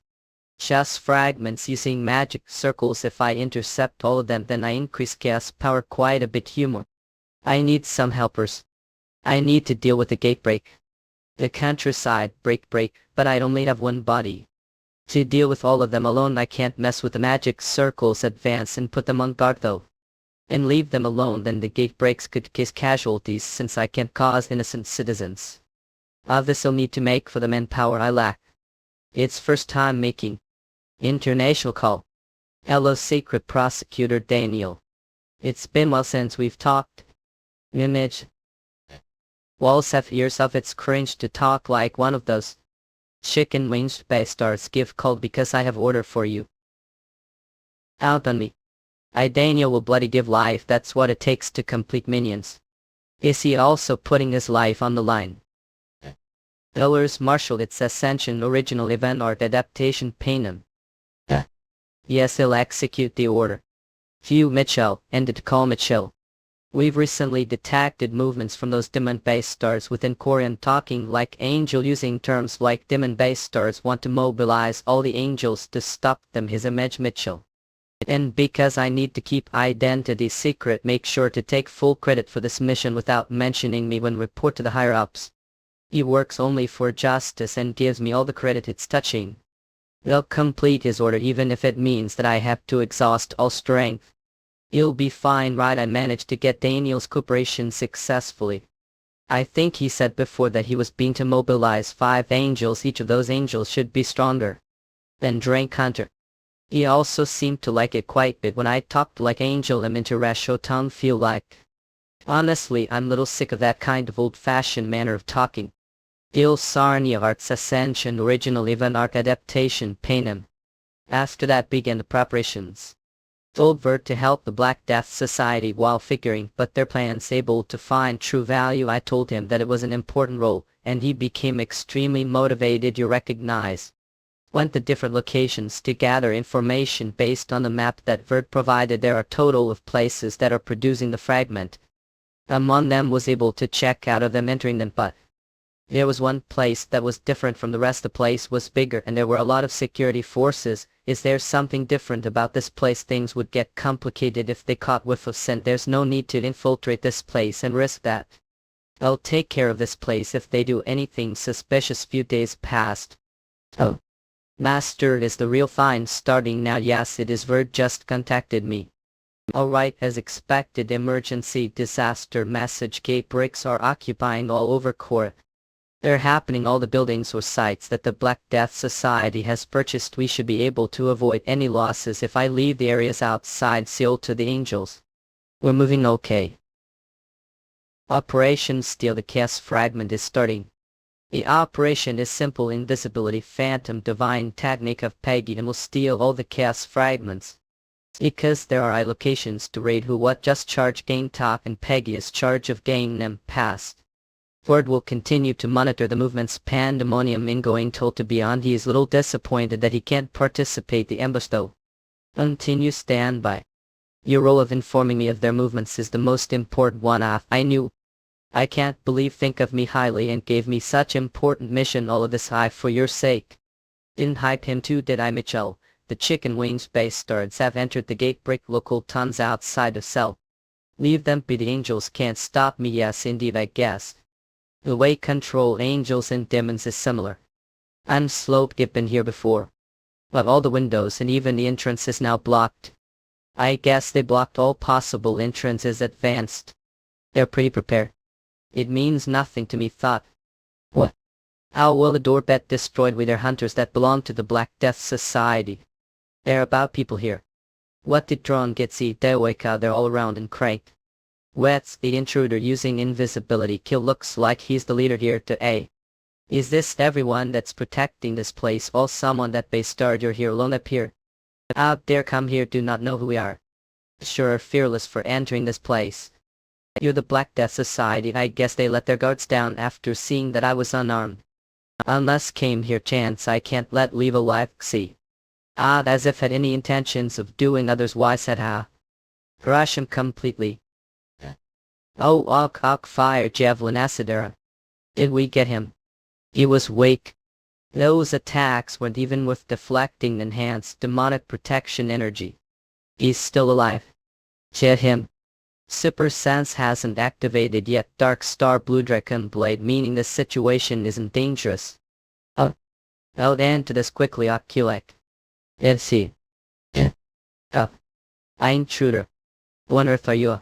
chaos fragments using magic circles. If I intercept all of them, then I increase chaos power quite a bit. Humor. I need some helpers. I need to deal with the gate break. The countryside break, but I only have one body. To deal with all of them alone I can't mess with the magic circles. Advance and put them on guard though. And leave them alone, then the gate breaks could cause casualties since I can't cause innocent citizens. This'll need to make for the manpower I lack. It's first time making international call. Hello Secret Prosecutor Daniel. It's been well since we've talked. Image. Walls have ears of. It's cringe to talk like one of those chicken wings bastards give called because I have order for you. Out on me. Daniel will bloody give life. That's what it takes to complete minions. Is he also putting his life on the line? Dollars Marshall. It's Ascension original event art adaptation. Panem. Yes, he'll execute the order. Hugh Mitchell, ended call Mitchell. We've recently detected movements from those demon-based stars within Korean, talking like angel, using terms like demon-based stars want to mobilize all the angels to stop them. His image Mitchell. And because I need to keep identity secret, make sure to take full credit for this mission without mentioning me when report to the higher-ups. He works only for justice and gives me all the credit. It's touching. They'll complete his order even if it means that I have to exhaust all strength. You'll be fine, right? I managed to get Daniel's cooperation successfully. I think he said before that he was being to mobilize 5 angels. Each of those angels should be stronger than Drake Hunter. He also seemed to like it quite a bit when I talked like angel him into Rashotan. Feel like. Honestly, I'm a little sick of that kind of old-fashioned manner of talking. Il Sarnia Arts Ascension original event art adaptation. Panem. After that began the preparations. Told Vert to help the Black Death Society while figuring but their plans able to find true value. I told him that it was an important role, and he became extremely motivated. You recognize. Went to different locations to gather information based on the map that Vert provided. There are a total of places that are producing the fragment. Among them was able to check out of them entering them, but there was one place that was different from the rest. The place was bigger and there were a lot of security forces. Is there something different about this place? Things would get complicated if they caught whiff of scent. There's no need to infiltrate this place and risk that. I'll take care of this place if they do anything suspicious. Few days passed. Oh. Master, is the real fine starting now? Yes, it is. Verd just contacted me. Alright, as expected, emergency disaster message gate bricks are occupying all over court. They're happening all the buildings or sites that the Black Death Society has purchased. We should be able to avoid any losses if I leave the areas outside sealed to the angels. We're moving okay. Operation Steal the Chaos Fragment is starting. The operation is simple: invisibility, phantom, divine technique of Peggy, and will steal all the chaos fragments. Because there are locations to raid who what just charge Game Top, and Peggy is charge of getting them past. Ford will continue to monitor the movement's pandemonium ingoing told to beyond. He is little disappointed that he can't participate the ambush though. Continue standby. Your role of informing me of their movements is the most important one. I knew. I can't believe think of me highly and gave me such important mission. All of this high for your sake. Didn't hype him too, did I, Mitchell? The chicken wings bastards have entered the gate brick local tons outside of cell. Leave them be, the angels can't stop me. Yes indeed, I guess. The way control angels and demons is similar. I'm sloped, been here before. But all the windows and even the entrance is now blocked. I guess they blocked all possible entrances advanced. They're pretty prepared. It means nothing to me, thought. What? How will the door bet destroyed with their hunters that belong to the Black Death Society? There are about people here. What did Tron get? See, they wake out, they're all around and cranked. What's the intruder using invisibility kill? Looks like he's the leader here to A. Is this everyone that's protecting this place? All someone that bastard you're here alone up here? Out there, come here, do not know who we are. Sure, fearless for entering this place. You're the Black Death Society. I guess they let their guards down after seeing that I was unarmed. Unless came here chance I can't let leave alive. See. As if had any intentions of doing otherwise. Had crush him completely. Oh, ok, fire, javelin, acid era. Did we get him? He was weak. Those attacks weren't even with deflecting enhanced demonic protection energy. He's still alive. Hit him. Super Sense hasn't activated yet. Dark Star Blue Dragon Blade, meaning this situation isn't dangerous. I'll end to this quickly, Oculek. Is he? Intruder. What on earth are you?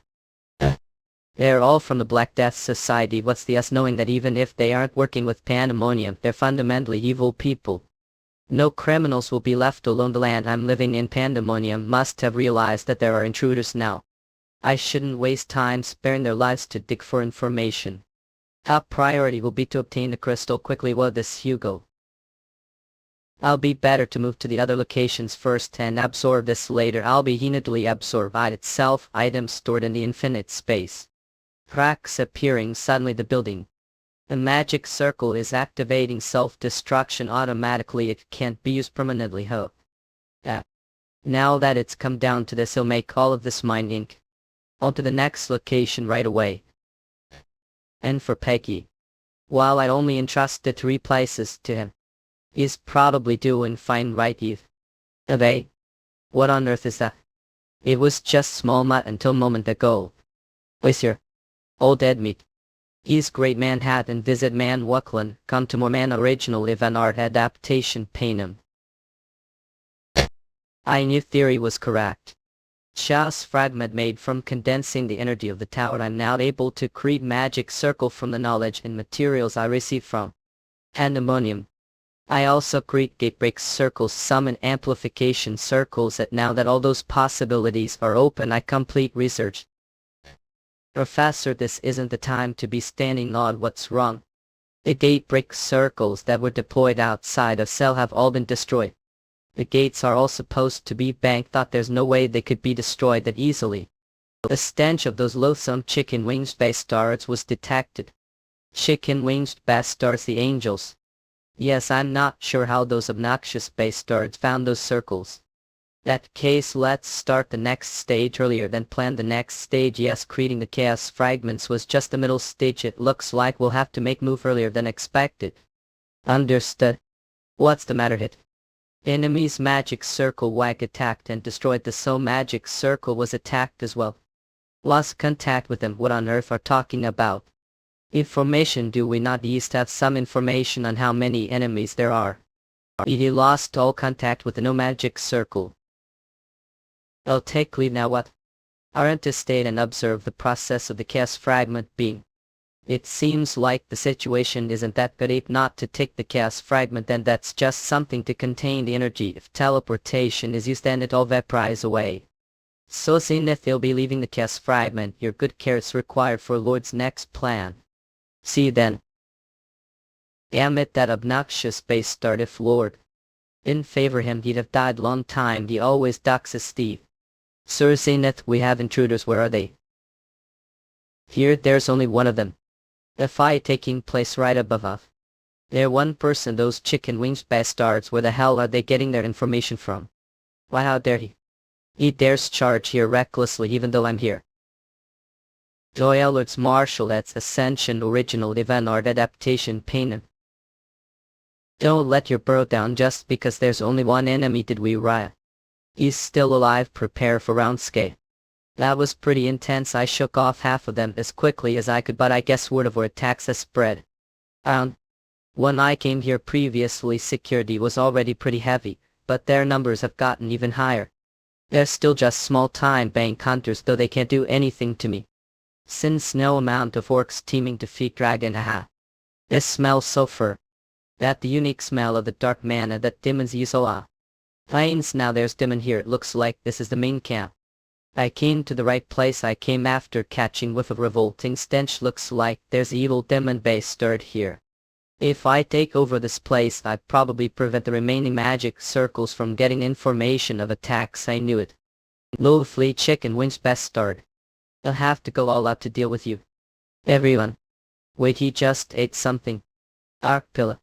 They're all from the Black Death Society. What's the us knowing that even if they aren't working with pandemonium, they're fundamentally evil people. No criminals will be left alone. The land I'm living in, pandemonium, must have realized that there are intruders now. I shouldn't waste time sparing their lives to dig for information. Top priority will be to obtain the crystal quickly. Well, this Hugo. I'll be better to move to the other locations first and absorb this later. I'll be heatedly absorb it itself. Items stored in the infinite space. Cracks appearing suddenly. The building. The magic circle is activating self-destruction automatically. It can't be used permanently. Hope. Now that it's come down to this, he'll make all of this mine ink. On to the next location right away. And for Peggy. While I only entrusted 3 places to him. He's probably doing fine, right, Eve? They? What on earth is that? It was just small mutt until moment ago. Where's your old dead meat? He's great Manhattan. Visit Manhwa. Come to more man original event art adaptation panem. I knew theory was correct. Chaos fragment made from condensing the energy of the tower. I'm now able to create magic circle from the knowledge and materials I receive from pandemonium. I also create gatebreak circles, summon amplification circles. That now that all those possibilities are open, I complete research. Professor, this isn't the time to be standing on what's wrong. The gatebreak circles that were deployed outside of cell have all been destroyed. The gates are all supposed to be banked. Thought there's no way they could be destroyed that easily. The stench of those loathsome chicken winged bastards was detected. Chicken winged bastards, the angels. Yes, I'm not sure how those obnoxious bastards found those circles. That case, let's start the next stage earlier than planned. The next stage, yes, creating the chaos fragments was just the middle stage. It looks like we'll have to make move earlier than expected. Understood. What's the matter, Hit? Enemy's magic circle wag attacked and destroyed. The so magic circle was attacked as well. Lost contact with them. What on earth are talking about? Information, do we not east have some information on how many enemies there are? He lost all contact with the no magic circle. I'll take leave now. What? Aren't to state and observe the process of the chaos fragment being. It seems like the situation isn't that good. If not to take the chaos fragment, then that's just something to contain the energy. If teleportation is used, then it all vaporizes away. So Zenith, you'll be leaving the chaos fragment. Your good care is required for Lord's next plan. See you then. Damn it, that obnoxious bastard. If Lord didn't favor him, he'd have died long time. He always ducks his Steve. Sir Zenith, we have intruders. Where are they? Here, there's only one of them. A fight taking place right above us. They're one person, those chicken wings bastards. Where the hell are they getting their information from? Why, how dare he? He dares charge here recklessly even though I'm here. Doyelords Marshal, that's Ascension Original Event Art Adaptation Painted. Don't let your burrow down just because there's only one enemy. Did we riot? He's still alive. Prepare for round scale. That was pretty intense. I shook off half of them as quickly as I could, but I guess word of our attacks has spread. When I came here previously, security was already pretty heavy, but their numbers have gotten even higher. They're still just small-time bank hunters, though they can't do anything to me. Since no amount of orcs teaming to defeat dragon, haha. This smells so fur. That the unique smell of the dark mana that demons use. Plains, now there's demon here. It looks like this is the main camp. I came to the right place. I came after catching whiff of revolting stench. Looks like there's evil demon base stirred here. If I take over this place, I'd probably prevent the remaining magic circles from getting information of attacks. I knew it. Low-flea chicken wings bastard. I'll have to go all out to deal with you. Everyone. Wait, he just ate something. Arc pillar.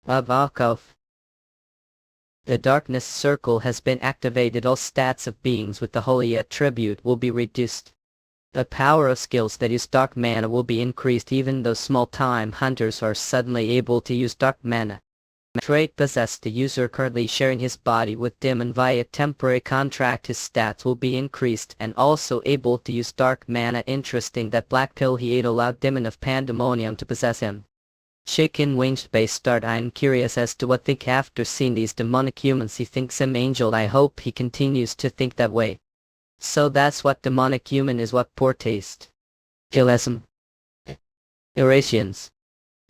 Abakov. The darkness circle has been activated. All stats of beings with the holy attribute will be reduced. The power of skills that use dark mana will be increased. Even though small-time hunters are suddenly able to use dark mana. Trait possessed. The user currently sharing his body with demon via temporary contract, his stats will be increased, and also able to use dark mana. Interesting that black pill he ate allowed demon of pandemonium to possess him. Chicken winged bastard. I'm curious as to what think after seeing these demonic humans. He thinks him angel. I hope he continues to think that way. So that's what demonic human is. What poor taste. Killism. Eurasians.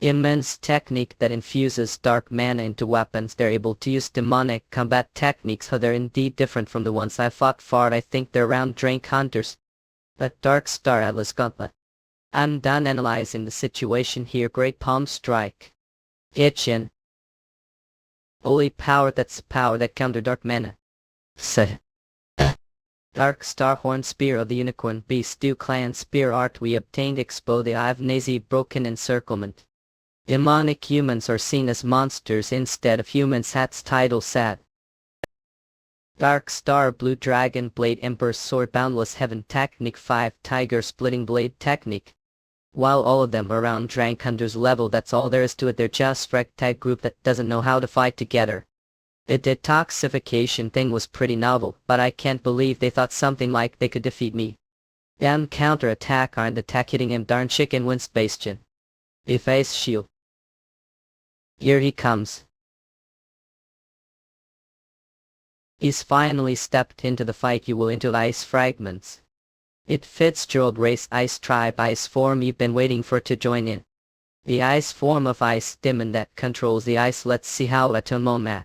Immense technique that infuses dark mana into weapons. They're able to use demonic combat techniques. How they're indeed different from the ones I fought for. I think they're round drink hunters. But Dark Star Atlas Gauntlet. I'm done analyzing the situation here. Great Palm Strike. Itchin. Holy power, that's power that counter dark mana. Dark Star Horn Spear of the Unicorn Beast. Do Clan Spear Art. We obtained Expo the Eye of Nazi Broken Encirclement. Demonic humans are seen as monsters instead of humans. Hat's title sad. Dark Star Blue Dragon Blade Emperor's Sword Boundless Heaven Technique 5 Tiger Splitting Blade Technique. While all of them are around Drank Hunter's level, that's all there is to it. They're just ragtag group that doesn't know how to fight together. The detoxification thing was pretty novel, but I can't believe they thought something like they could defeat me. Damn counter-attack aren't attack hitting him. Darn chicken wins bastion. The face shield. Here he comes. He's finally stepped into the fight. You will into ice fragments. It Fitzgerald race ice tribe ice form. You've been waiting for it to join in. The ice form of ice demon that controls the ice. Let's see how Atomomat.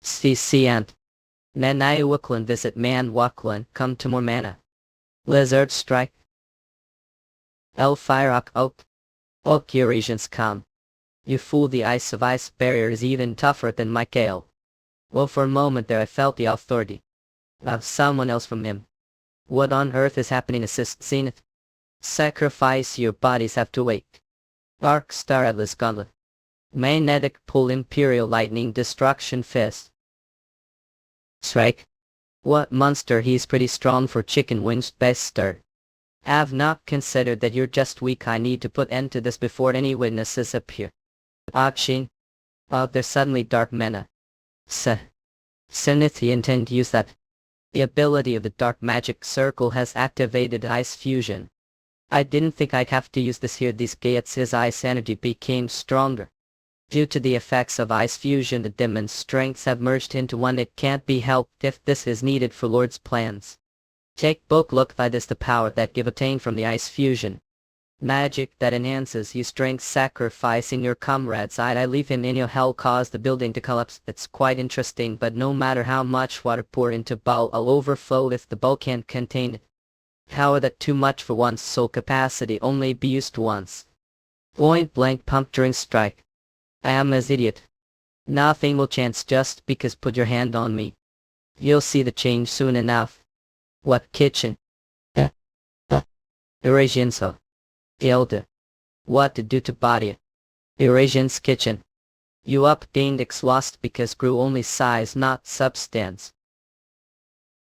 CC Ant. Nanai Wuklan visit Manhwa. Come to more mana. Lizard strike. Elfirak Oak. Oak Eurasians come. You fool, the ice of ice barrier is even tougher than Michael. Well, for a moment there I felt the authority of someone else from him. What on earth is happening? Assist Zenith. Sacrifice your bodies have to wait. Dark Star Atlas Gauntlet. Magnetic Pull Imperial Lightning Destruction Fist. Strike. What monster? He's pretty strong for chicken wings bastard. Have not considered that you're just weak. I need to put end to this before any witnesses appear. Akshin. There's suddenly dark mana. Zenith, you intend to use that? The ability of the dark magic circle has activated ice fusion. I didn't think I'd have to use this here. These gates, his ice energy became stronger. Due to the effects of ice fusion, the demon's strengths have merged into one. It can't be helped if this is needed for Lord's plans. Take book look that is the power that give obtained from the ice fusion. Magic that enhances your strength sacrificing your comrades. I leave him in your hell cause the building to collapse. It's quite interesting, but no matter how much water pour into bowl I'll overflow if the bowl can't contain it. Power that too much for one's soul capacity only be used once. Point blank puncturing strike. I am as idiot. Nothing will chance just because put your hand on me. You'll see the change soon enough. What kitchen? Eurasian's ho. Elder. What to do to body? Eurasian's kitchen. You up gained exhaust because grew only size not substance.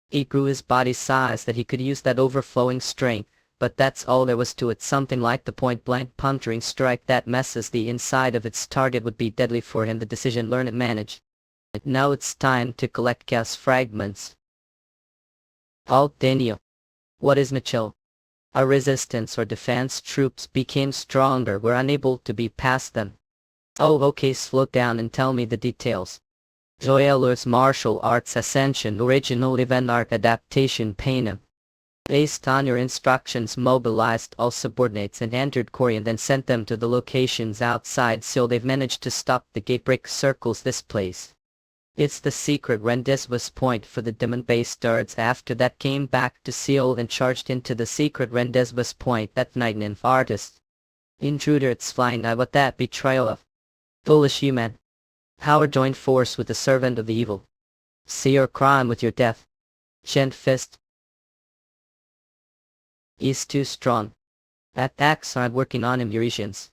He grew his body size that he could use that overflowing strength, but that's all there was to it. Something like the point-blank puncturing strike that messes the inside of its target would be deadly for him. The decision learn and manage. Now it's time to collect gas fragments. Alt Daniel. What is Mitchell? Our resistance or defense troops became stronger. We're unable to be past them. Oh okay, slow down and tell me the details. Joeller's martial arts ascension original event arc adaptation Panem. Based on your instructions mobilized all subordinates and entered Korea and then sent them to the locations outside so they've managed to stop the gatebreak circles this place. It's the secret rendezvous point for the demon-based guards. After that came back to Seoul and charged into the secret rendezvous point that night. Nymph artist. Intruder, it's flying. What that betrayal of? Foolish human. Power joined force with the servant of the evil. See your crime with your death. Gent fist. He's too strong. Attacks aren't working on him, Eurasians.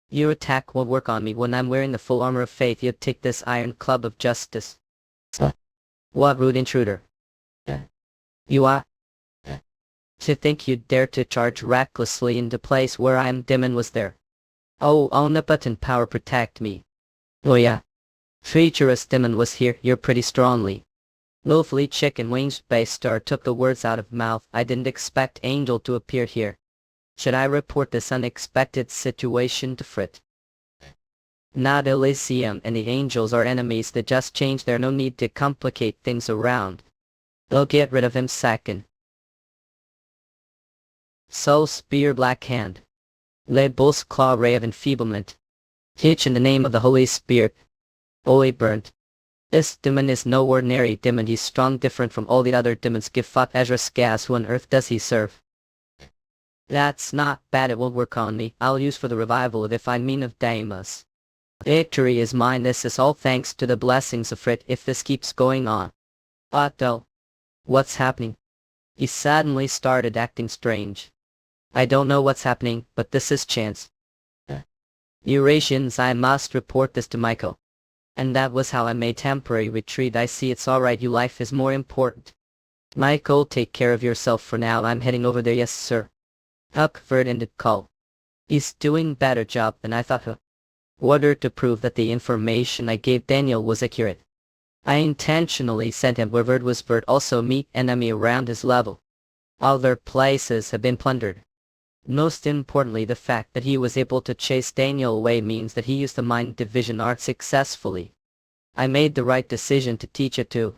Your attack won't work on me when I'm wearing the full armor of faith. You'd take this iron club of justice. What rude intruder. You are. To think you'd dare to charge recklessly into place where I am. Demon was there. Oh, omnipotent power protect me. Oh yeah. Treacherous demon was here. You're pretty strongly. Willfully chicken wings Baystar took the words out of mouth. I didn't expect Angel to appear here. Should I report this unexpected situation to Frit? Not Elysium and the angels are enemies that just change. There's no need to complicate things around. They'll get rid of him second. Soul Spear Black Hand. Le Bull's Claw Ray of Enfeeblement. Hitch in the name of the Holy Spirit. Holy Burnt. This demon is no ordinary demon. He's strong, different from all the other demons. Give fuck Ezra's gas. Who on earth does he serve? That's not bad. It won't work on me. I'll use for the revival of if I mean of Damas. Victory is mine. This is all thanks to the blessings of Frit. If this keeps going on. Otto. What's happening? He suddenly started acting strange. I don't know what's happening, but this is chance. Eurasians, I must report this to Michael. And that was how I made temporary retreat. I see it's alright. Your life is more important. Michael, take care of yourself for now. I'm heading over there. Yes, sir. Huckford ended call. He's doing better job than I thought. Order to prove that the information I gave Daniel was accurate. I intentionally sent him where word was bird. Also meet enemy around his level. Other places have been plundered. Most importantly, the fact that he was able to chase Daniel away means that he used the mind division art successfully. I made the right decision to teach it to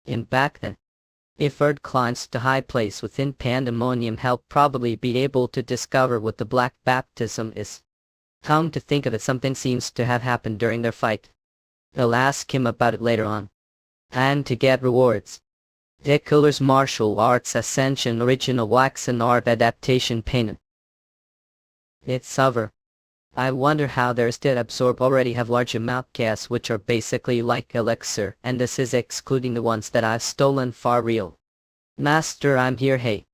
him back then. If Earth climbs to high place within Pandemonium, he'll probably be able to discover what the Black Baptism is. Come to think of it, something seems to have happened during their fight. I'll ask him about it later on. And to get rewards. Dick Killer's Martial Arts Ascension Original Waxen Art Adaptation Painted. It's over. I wonder how theirs did absorb already have large amount gas which are basically like elixir, and this is excluding the ones that I've stolen for real. Master, I'm here. Hey.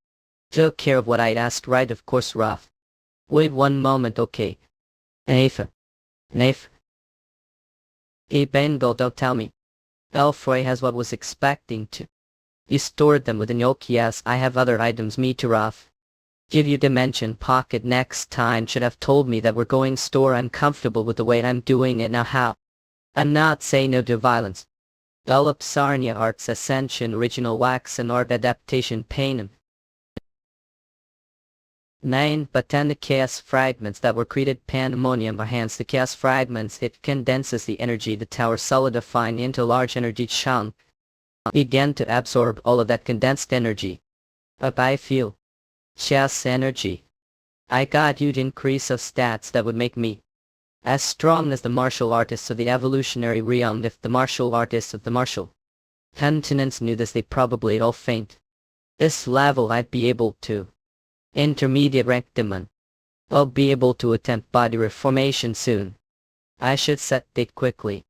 Took care of what I'd asked, right? Of course, rough. Wait one moment, okay. Nafe. Hey Bengal, don't tell me. Elfroy has what was expecting to. You stored them within yoke. Yes, I have other items. Me too, rough. Give you dimension pocket next time. Should have told me that we're going store. I'm comfortable with the way I'm doing it now. How? I'm not saying no to violence. Develop Sarnia Arts Ascension Original Wax and Art Adaptation Panem. 9. But 10 the chaos fragments that were created Pandemonium are hands. The chaos fragments, it condenses the energy the tower solidifying into a large energy chunk. Began to absorb all of that condensed energy. Up I feel. Chess energy. I got huge increase of stats that would make me as strong as the martial artists of the evolutionary realm if the martial artists of the martial continents knew this they probably all faint. This level I'd be able to. Intermediate rank demon. I'll be able to attempt body reformation soon. I should set date quickly.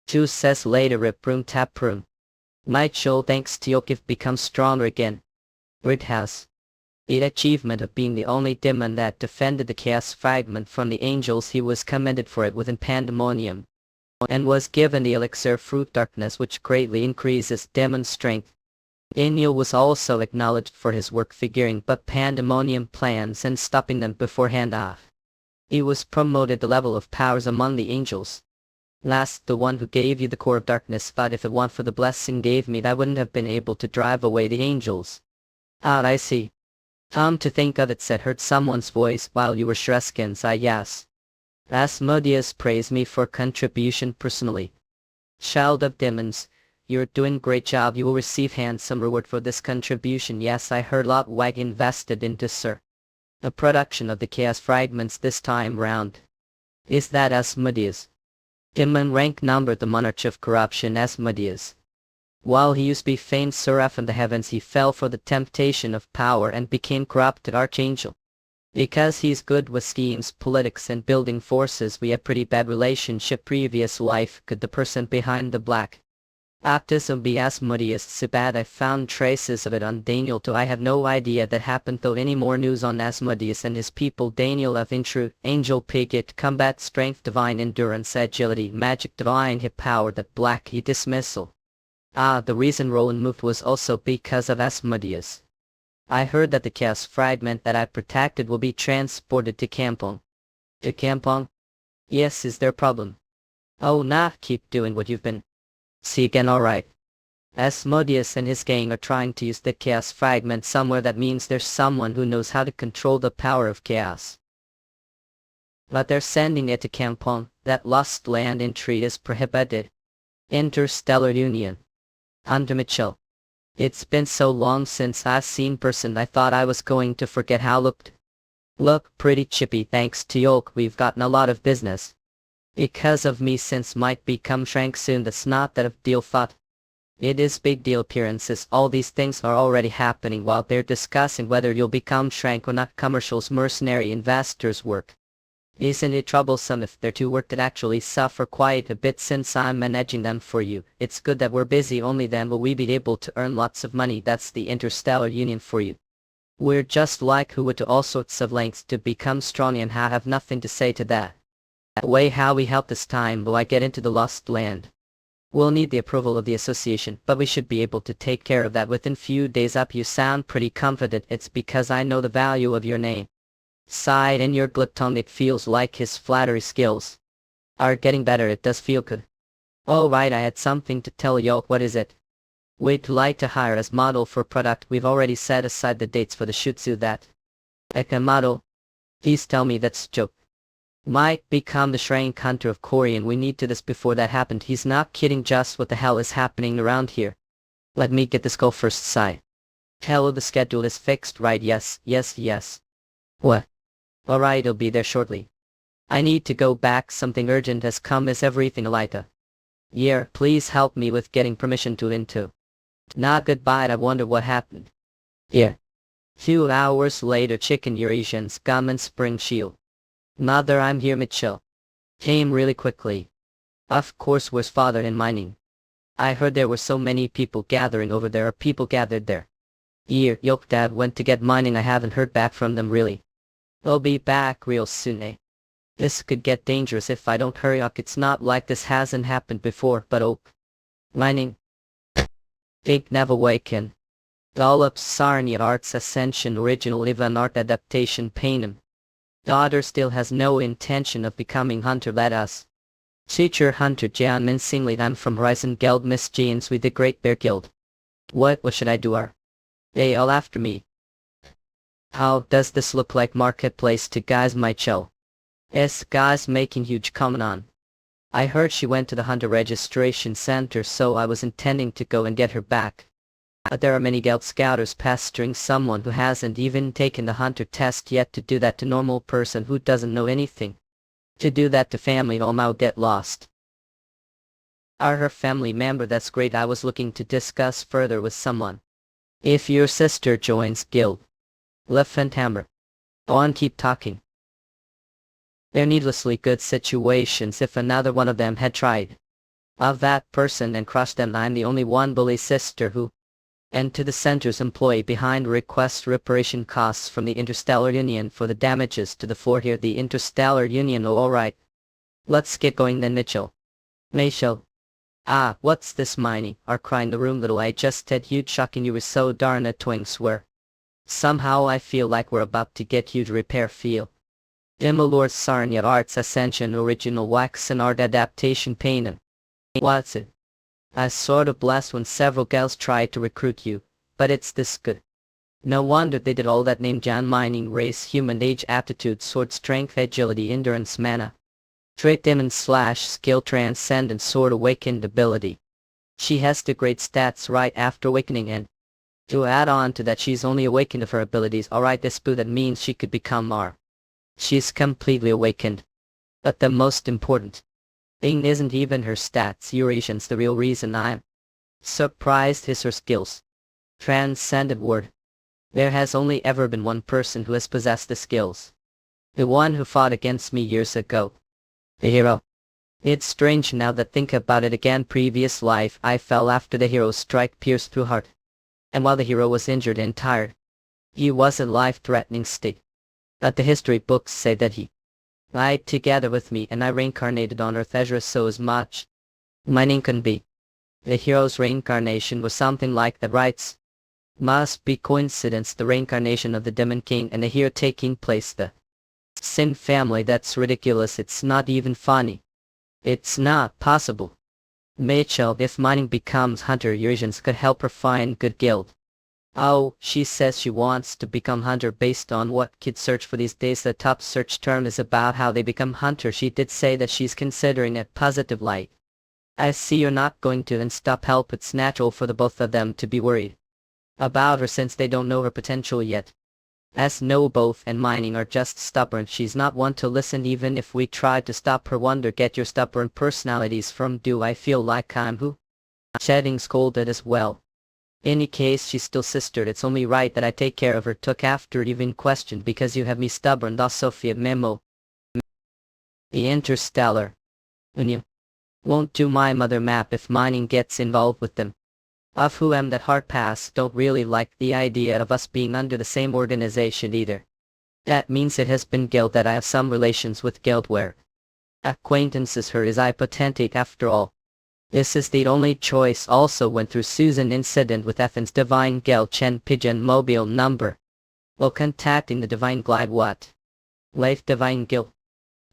2 says later rip room tap room. My chill thanks to Yokif becomes stronger again. It has. The achievement of being the only demon that defended the chaos fragment from the angels. He was commended for it within Pandemonium, and was given the elixir fruit darkness which greatly increases demon strength. Daniel was also acknowledged for his work figuring but Pandemonium plans and stopping them beforehand off. He was promoted the level of powers among the angels. Last, the one who gave you the core of darkness thought if it weren't for the blessing gave me I wouldn't have been able to drive away the angels. Ah, I see. Come to think of it, said heard someone's voice while you were Shreskins. Yes. Asmodeus praised me for contribution personally. Child of demons, you're doing great job. You will receive handsome reward for this contribution. Yes, I heard lot wag invested into sir. The production of the chaos fragments this time round. Is that Asmodeus? Demon rank numbered the monarch of corruption Asmodeus. While he used to be famed seraph in the heavens, he fell for the temptation of power and became corrupted archangel. Because he's good with schemes, politics and building forces, we had pretty bad relationship previous life. Could the person behind the black baptism be Asmodeus? So bad I found traces of it on Daniel too. I have no idea that happened though. Any more news on Asmodeus and his people? Daniel of in truth, angel picket, combat strength, divine endurance, agility, magic, divine hip power, that black he dismissal. Ah, the reason Roland moved was also because of Asmodeus. I heard that the chaos fragment that I protected will be transported to Kampong. To Kampong? Yes, is there a problem? Oh nah, keep doing what you've been. See again, alright. Asmodeus and his gang are trying to use the chaos fragment somewhere. That means there's someone who knows how to control the power of chaos. But they're sending it to Kampong. That lost land in tree is prohibited. Interstellar Union. Under Mitchell. It's been so long since I've seen person I thought I was going to forget how looked. Look pretty chippy thanks to Yolk. We've gotten a lot of business. Because of me since might become shrank soon. That's not that of deal thought. It is big deal appearances. All these things are already happening while they're discussing whether you'll become shrank or not. Commercials, mercenary investors work. Isn't it troublesome if they're to work that actually suffer quite a bit since I'm managing them for you? It's good that we're busy, only then will we be able to earn lots of money. That's the Interstellar Union for you. We're just like who would do all sorts of lengths to become strong and have nothing to say to that. That way how we help this time will I get into the lost land. We'll need the approval of the association, but we should be able to take care of that within few days. Up, you sound pretty confident. It's because I know the value of your name. Sighed in your glutton. It feels like his flattery skills are getting better. It does feel good. Oh right, I had something to tell you. What is it? We'd like to hire as model for product. We've already set aside the dates for the shoot. So that Eka model. Please tell me that's a joke. Might become the shrank hunter of Korean. We need to this before that happened. He's not kidding. Just what the hell is happening around here? Let me get this call first. Sigh. Hello, the schedule is fixed, right? Yes. What? Alright, I'll be there shortly. I need to go back. Something urgent has come. Is everything Alita? Yeah, please help me with getting permission to into. Nah, goodbye. I wonder what happened. Yeah. 2 hours later, Chicken Eurasians, Gammon Spring Shield. Mother, I'm here. Mitchell came really quickly. Of course, where's father in mining? I heard there were so many people gathering over there. Are people gathered there? Yeah, Yoke Dad went to get mining. I haven't heard back from them really. I'll be back real soon, eh? This could get dangerous if I don't hurry up. It's not like this hasn't happened before, but oh. Mining. Big Never Waken. Dollops Sarnia Arts Ascension Original Event Art Adaptation Panem. Daughter still has no intention of becoming hunter. Let us. Teacher Hunter Jan Mincingly. I'm from Horizon Guild. Miss Jeans with the Great Bear Guild. What should I do? They all after me. How does this look like marketplace to guys? My chill. Guys making huge comment on. I heard she went to the hunter registration center, so I was intending to go and get her back. But there are many Geld Scouters pestering someone who hasn't even taken the hunter test yet to do that to normal person who doesn't know anything. To do that to family might get lost. Are her family member? That's great. I was looking to discuss further with someone. If your sister joins guild, left and hammer. Go on, keep talking. They're needlessly good situations if another one of them had tried. Of that person and crushed them. I'm the only one bully sister who. And to the center's employee behind request reparation costs from the Interstellar Union for the damages to the floor here. The Interstellar Union. Oh, alright. Let's get going then, Mitchell. Mitchell. Ah, what's this mining? Are crying the room little. I just had huge shocking you were so darn a twing swear. Somehow I feel like we're about to get huge repair feel. Immalore Sarnia Arts Ascension Original Wax and Art Adaptation Painting. What's it? I sort of blessed when several gals tried to recruit you, but it's this good. No wonder they did all that. Name Jan mining race human age aptitude sword strength agility endurance mana. Trait demon / skill transcendent sword awakened ability. She has the great stats right after awakening and to add on to that she's only awakened of her abilities. Alright, this boo that means she could become R. She's completely awakened. But the most important thing isn't even her stats. Eurasian's the real reason I'm surprised is her skills. Transcendent word. There has only ever been one person who has possessed the skills. The one who fought against me years ago. The hero. It's strange now that think about it again. Previous life I fell after the hero's strike pierced through heart. And while the hero was injured and tired, he was in life-threatening state. But the history books say that he died together with me and I reincarnated on Earth. Ezra so as much mining can be. The hero's reincarnation was something like that, writes. Must be coincidence, the reincarnation of the Demon King and the hero taking place the same family. That's ridiculous. It's not even funny. It's not possible. Mitchell, if mining becomes hunter, Eurasians could help her find good guild. Oh, she says she wants to become hunter based on what kids search for these days. The top search term is about how they become hunter. She did say that she's considering it positive light. I see you're not going to and stop help. It's natural for the both of them to be worried about her since they don't know her potential yet. As no both and mining are just stubborn. She's not one to listen even if we tried to stop her. Wonder get your stubborn personalities from. Do I feel like I'm who? Shedding scolded as well. Any case she's still sister. It's only right that I take care of her. Took after even questioned because you have me stubborn. Da Sophia memo. The Interstellar Union won't do my mother map if mining gets involved with them. Of who am that hard pass. Don't really like the idea of us being under the same organization either. That means it has been guild that I have some relations with guild where acquaintances her is I potentate after all. This is the only choice. Also went through Susan incident with Ethan's divine guild Chen Pigeon mobile number. While contacting the divine glide what? Life divine guild.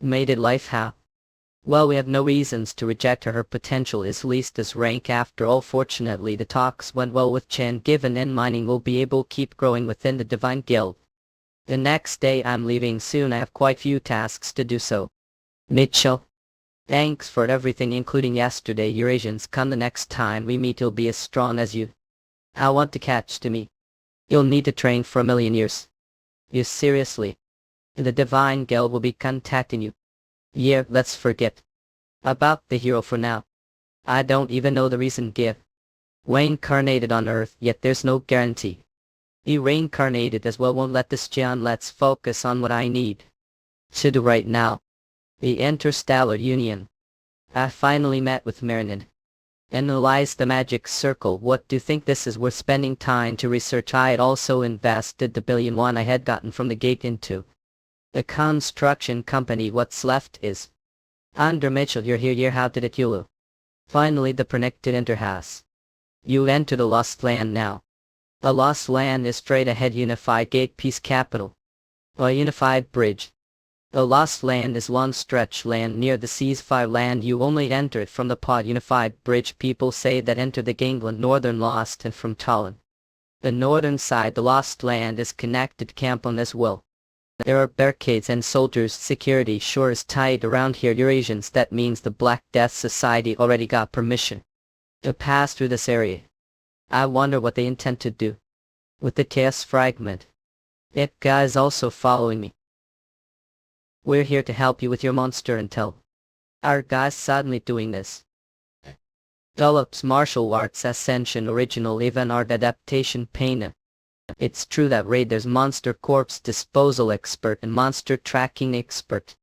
Made it life how? Well, we have no reasons to reject her. Her potential is least as rank after all. Fortunately the talks went well with Chen. Given and mining will be able to keep growing within the divine guild. The next day I'm leaving soon. I have quite few tasks to do so. Mitchell. Thanks for everything including yesterday. Eurasians, come the next time we meet you'll be as strong as you. I want to catch to me. You'll need to train for 1,000,000 years. You seriously? The divine guild will be contacting you. Yeah, let's forget about the hero for now. I don't even know the reason give. Reincarnated on Earth, yet there's no guarantee. He reincarnated as well. Won't let this John. Let's focus on what I need to do right now. The Interstellar Union. I finally met with Marinid. Analyzed the magic circle. What do you think? This is worth spending time to research. I had also invested the $1,000,000,000 I had gotten from the gate into the construction company. What's left is under Mitchell. You're here. How did it Yulu? Finally the predicted enter has. You enter the lost land now. The lost land is straight ahead. Unified gate peace capital. A unified bridge. The lost land is long stretch land near the ceasefire land. You only enter it from the pod unified bridge. People say that enter the gangland northern lost and from Tallinn. The northern side the lost land is connected to Kampon as well. There are barricades and soldiers. Security sure is tight around here. Eurasians, that means the Black Death Society already got permission to pass through this area. I wonder what they intend to do with the chaos fragment. That guy's also following me. We're here to help you with your monster intel. Our guy's suddenly doing this. Develops martial arts ascension original event art adaptation painter. It's true that Raid there's monster corpse disposal expert and monster tracking expert.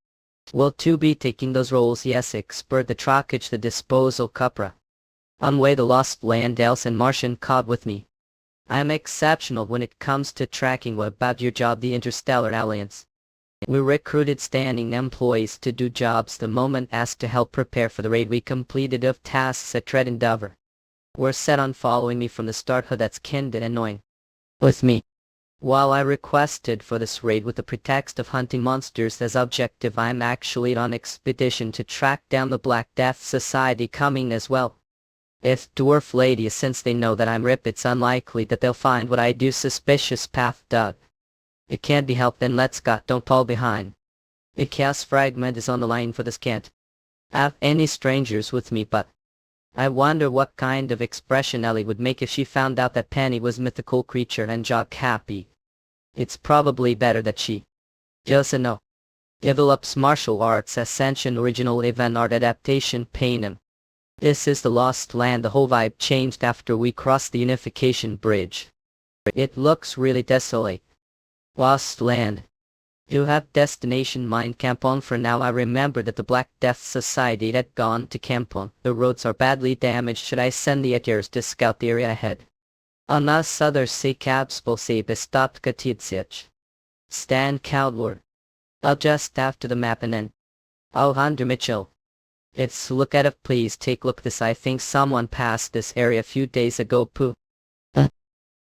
Will to be taking those roles, yes, expert the trackage the disposal cupra. On way the lost land else and Martian caught with me. I am exceptional when it comes to tracking. What about your job, the Interstellar Alliance? We recruited standing employees to do jobs the moment asked to help prepare for the raid. We completed of tasks at Red Endeavor. Were set on following me from the start. That's kind and annoying. With me. While I requested for this raid with the pretext of hunting monsters as objective, I'm actually on expedition to track down the Black Death Society coming as well. If dwarf lady, since they know that I'm Rip, it's unlikely that they'll find what I do suspicious. Path dug. It can't be helped, then let's go, don't fall behind. The chaos fragment is on the line for this, can't have any strangers with me, but I wonder what kind of expression Ellie would make if she found out that Penny was mythical creature and Jock happy. It's probably better that she doesn't know. Develops martial arts ascension original event art adaptation painting. This is the Lost Land. The whole vibe changed after we crossed the Unification Bridge. It looks really desolate. Lost Land. You have destination mind Campon for now. I remember that the Black Death Society had gone to Campon. The roads are badly damaged. Should I send the Etiers to scout the area ahead? On us other sea cabs will see bestopped Katidsich. Stand Cowdward. I'll just after the map and then. Oh, Hunter Mitchell. It's look at it, please take look this. I think someone passed this area a few days ago. Pooh.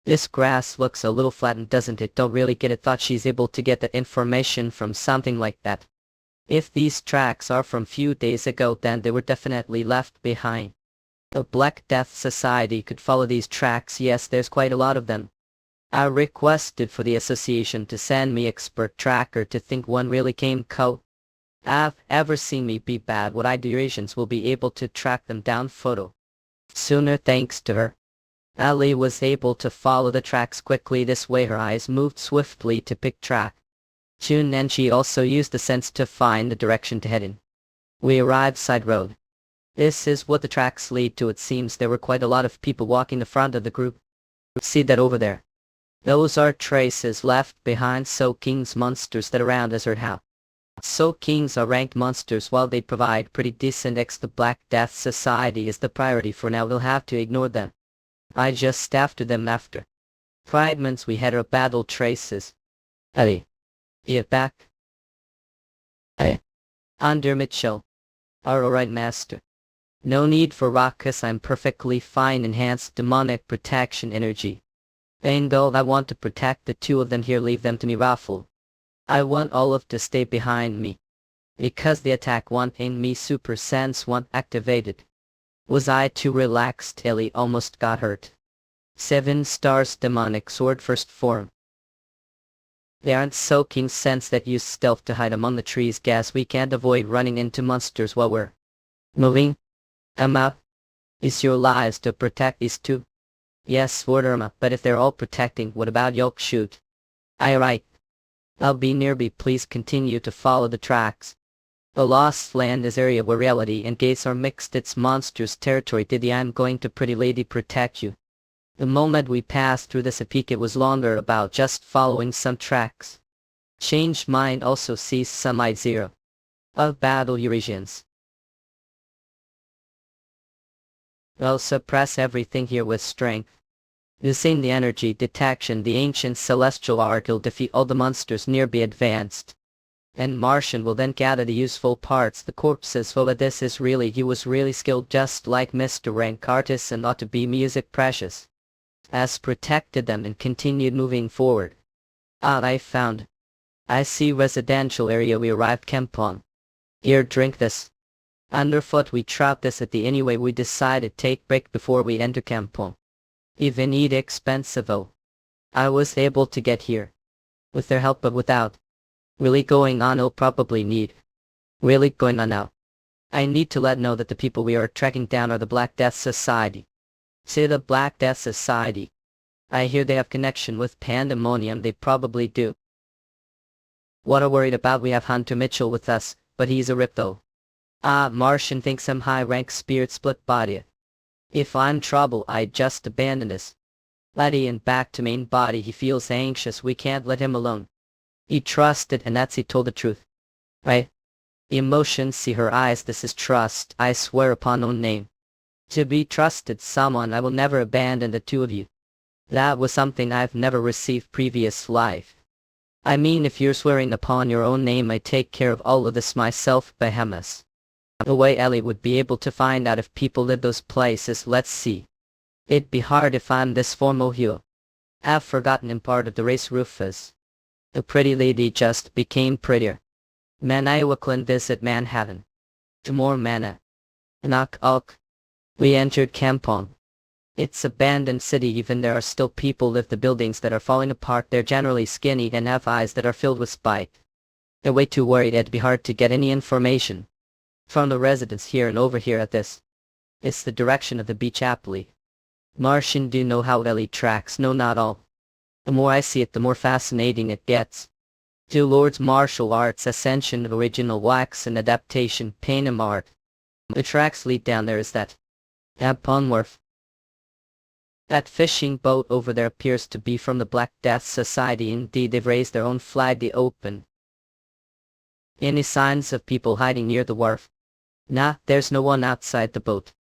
This grass looks a little flattened, doesn't it? Don't really get it. Thought she's able to get that information from something like that. If these tracks are from few days ago, then they were definitely left behind. The Black Death Society could follow these tracks. Yes, there's quite a lot of them. I requested for the association to send me expert tracker to think one really came co. Have ever seen me be bad? What I do, Asians will be able to track them down photo sooner thanks to her. Ali was able to follow the tracks quickly. This way her eyes moved swiftly to pick track. June, and she also used the sense to find the direction to head in. We arrived side road. This is what the tracks lead to. It seems there were quite a lot of people walking the front of the group. See that over there? Those are traces left behind So King's monsters that around us. How So Kings are ranked monsters. While they provide pretty decent X, the Black Death Society is the priority for now. We'll have to ignore them. I just after them after fragments we had our battle traces. Eddie. Get back. Hey. Under Mitchell. Alright, master. No need for ruckus, I'm perfectly fine. Enhanced demonic protection energy. Angel, I want to protect the two of them here. Leave them to me, Raffle. I want Olaf to stay behind me. Because the attack 1 in me super sense 1 activated. Was I too relaxed? Ellie almost got hurt. 7 stars demonic sword first form. They aren't soaking sense that use stealth to hide among the trees. Guess we can't avoid running into monsters while we're moving. Emma, is your lives to protect these two? Yes, Sword Irma, but if they're all protecting, what about Yolk Shoot? Aye, right. I'll be nearby. Please continue to follow the tracks. The Lost Land is area where reality and gaze are mixed. It's monsters territory. Diddy, I'm going to pretty lady protect you. The moment we passed through this peak, it was longer about just following some tracks. Changed mind also sees some idea of battle Eurasians. I'll suppress everything here with strength. Using the energy detection, the ancient celestial art will defeat all the monsters nearby advanced. And Martian will then gather the useful parts, the corpses. For this is really, he was really skilled, just like Mr. Rank artist, and ought to be music precious. As protected them and continued moving forward. I found. I see residential area. We arrived Kempon. Here, drink this. Underfoot we trout this at the anyway. We decided take break before we enter Kempon. Even eat expensive. Oh. I was able to get here. With their help, but without really going on, I'll probably need. Really going on now. I need to let know that the people we are tracking down are the Black Death Society. To the Black Death Society. I hear they have connection with Pandemonium. They probably do. What are worried about? We have Hunter Mitchell with us, but he's a rip though. Martian thinks I'm high-rank spirit split body. If I'm trouble, I just abandon this. Let Ian back to main body. He feels anxious. We can't let him alone. He trusted, and that's he told the truth. Right? Emotions see her eyes. This is trust. I swear upon own name. To be trusted someone, I will never abandon the two of you. That was something I've never received previous life. I mean, if you're swearing upon your own name, I take care of all of this myself, Behemoth. The way Ellie would be able to find out if people live those places, let's see. It'd be hard if I'm this formal here. I've forgotten in part of the race Rufus. The pretty lady just became prettier. Manhwa visit Manhattan. Tomorrow Mana. Knock ok. We entered Kampong. It's abandoned city. Even there are still people live the buildings that are falling apart. They're generally skinny and have eyes that are filled with spite. They're way too worried. It'd be hard to get any information from the residents here and over here at this. It's the direction of the beach happily. Martian, do you know how Ellie tracks? No, not all. The more I see it, the more fascinating it gets. Two Lords Martial Arts, Ascension, Original Wax, and Adaptation, Panem Art. The tracks lead down there. Is that Punworth? That fishing boat over there appears to be from the Black Death Society. Indeed, they've raised their own flag. The open. Any signs of people hiding near the wharf? Nah, there's no one outside the boat.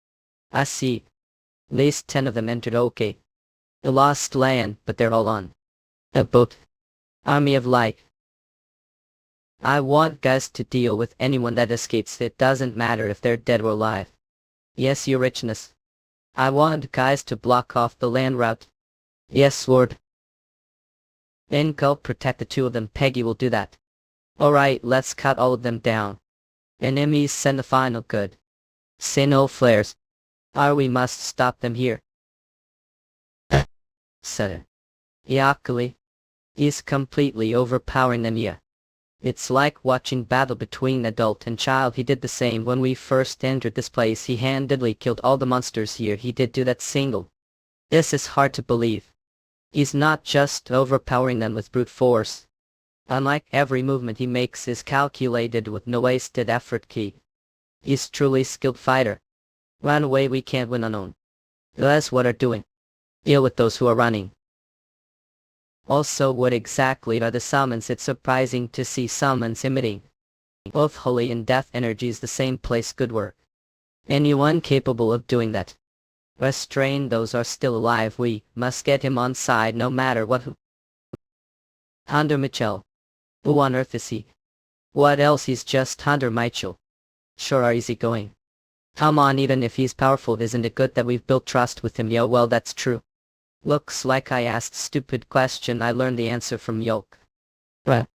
I see. At least 10 of them entered. Okay. The lost land, but they're all on a boat. Army of Light. I want guys to deal with anyone that escapes. It doesn't matter if they're dead or alive. Yes, your richness. I want guys to block off the land route. Yes, Lord. Then go protect the two of them. Peggy will do that. Alright, let's cut all of them down. Enemies send the final good. Say no flares. We must stop them here. Said Yakali. He's completely overpowering them. Yeah. It's like watching battle between adult and child. He did the same when we first entered this place. He handedly killed all the monsters here. He did do that single. This is hard to believe. He's not just overpowering them with brute force. Unlike every movement he makes is calculated with no wasted effort. He's truly skilled fighter. Run away, we can't win alone. That's what are doing. Deal with those who are running. Also, what exactly are the summons? It's surprising to see summons emitting both holy and death energies the same place. Good work. Anyone capable of doing that? Restrain those are still alive. We must get him on side no matter what. Hunter Mitchell. Who on earth is he? What else? He's just Hunter Mitchell. Sure are easy going. Come on, even if he's powerful, isn't it good that we've built trust with him? Yo, well, that's true. Looks like I asked stupid question. I learned the answer from Yoke. What?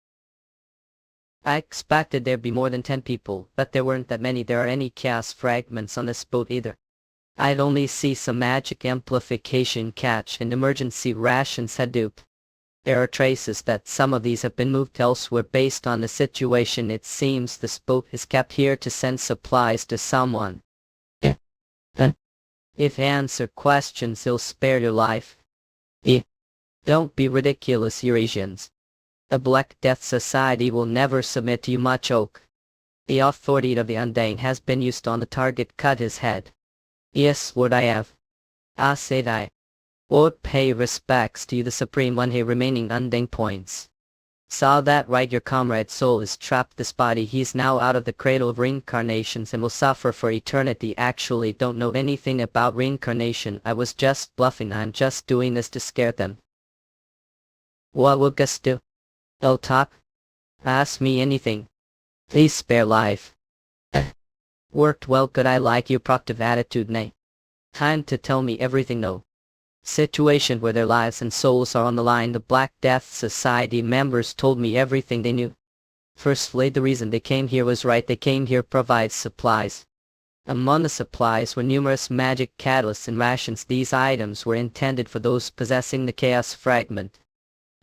I expected there'd be more than 10 people, but there weren't that many. There are any chaos fragments on this boat either. I'd only see some magic amplification catch and emergency rations Hadoop. There are traces that some of these have been moved elsewhere based on the situation. It seems this boat is kept here to send supplies to someone. If answer questions, he'll spare your life. Don't be ridiculous, Eurasians. The Black Death Society will never submit to you much. Oak. The authority of the Undane has been used on the target. Cut his head. Yes, what I have. I said I would pay respects to you, the Supreme One. Here remaining Undane points. Saw that right? Your comrade's soul is trapped this body. He's now out of the cradle of reincarnations and will suffer for eternity. Actually don't know anything about reincarnation. I was just bluffing. I'm just doing this to scare them. What will Gus do? Oh, talk? Ask me anything. Please spare life. Worked well. Good. I like your proactive attitude. Nay. Time to tell me everything. No. Situation where their lives and souls are on the line. The Black Death Society members told me everything they knew. Firstly, the reason they came here was right. They came here to provide supplies. Among the supplies were numerous magic catalysts and rations. These items were intended for those possessing the Chaos Fragment.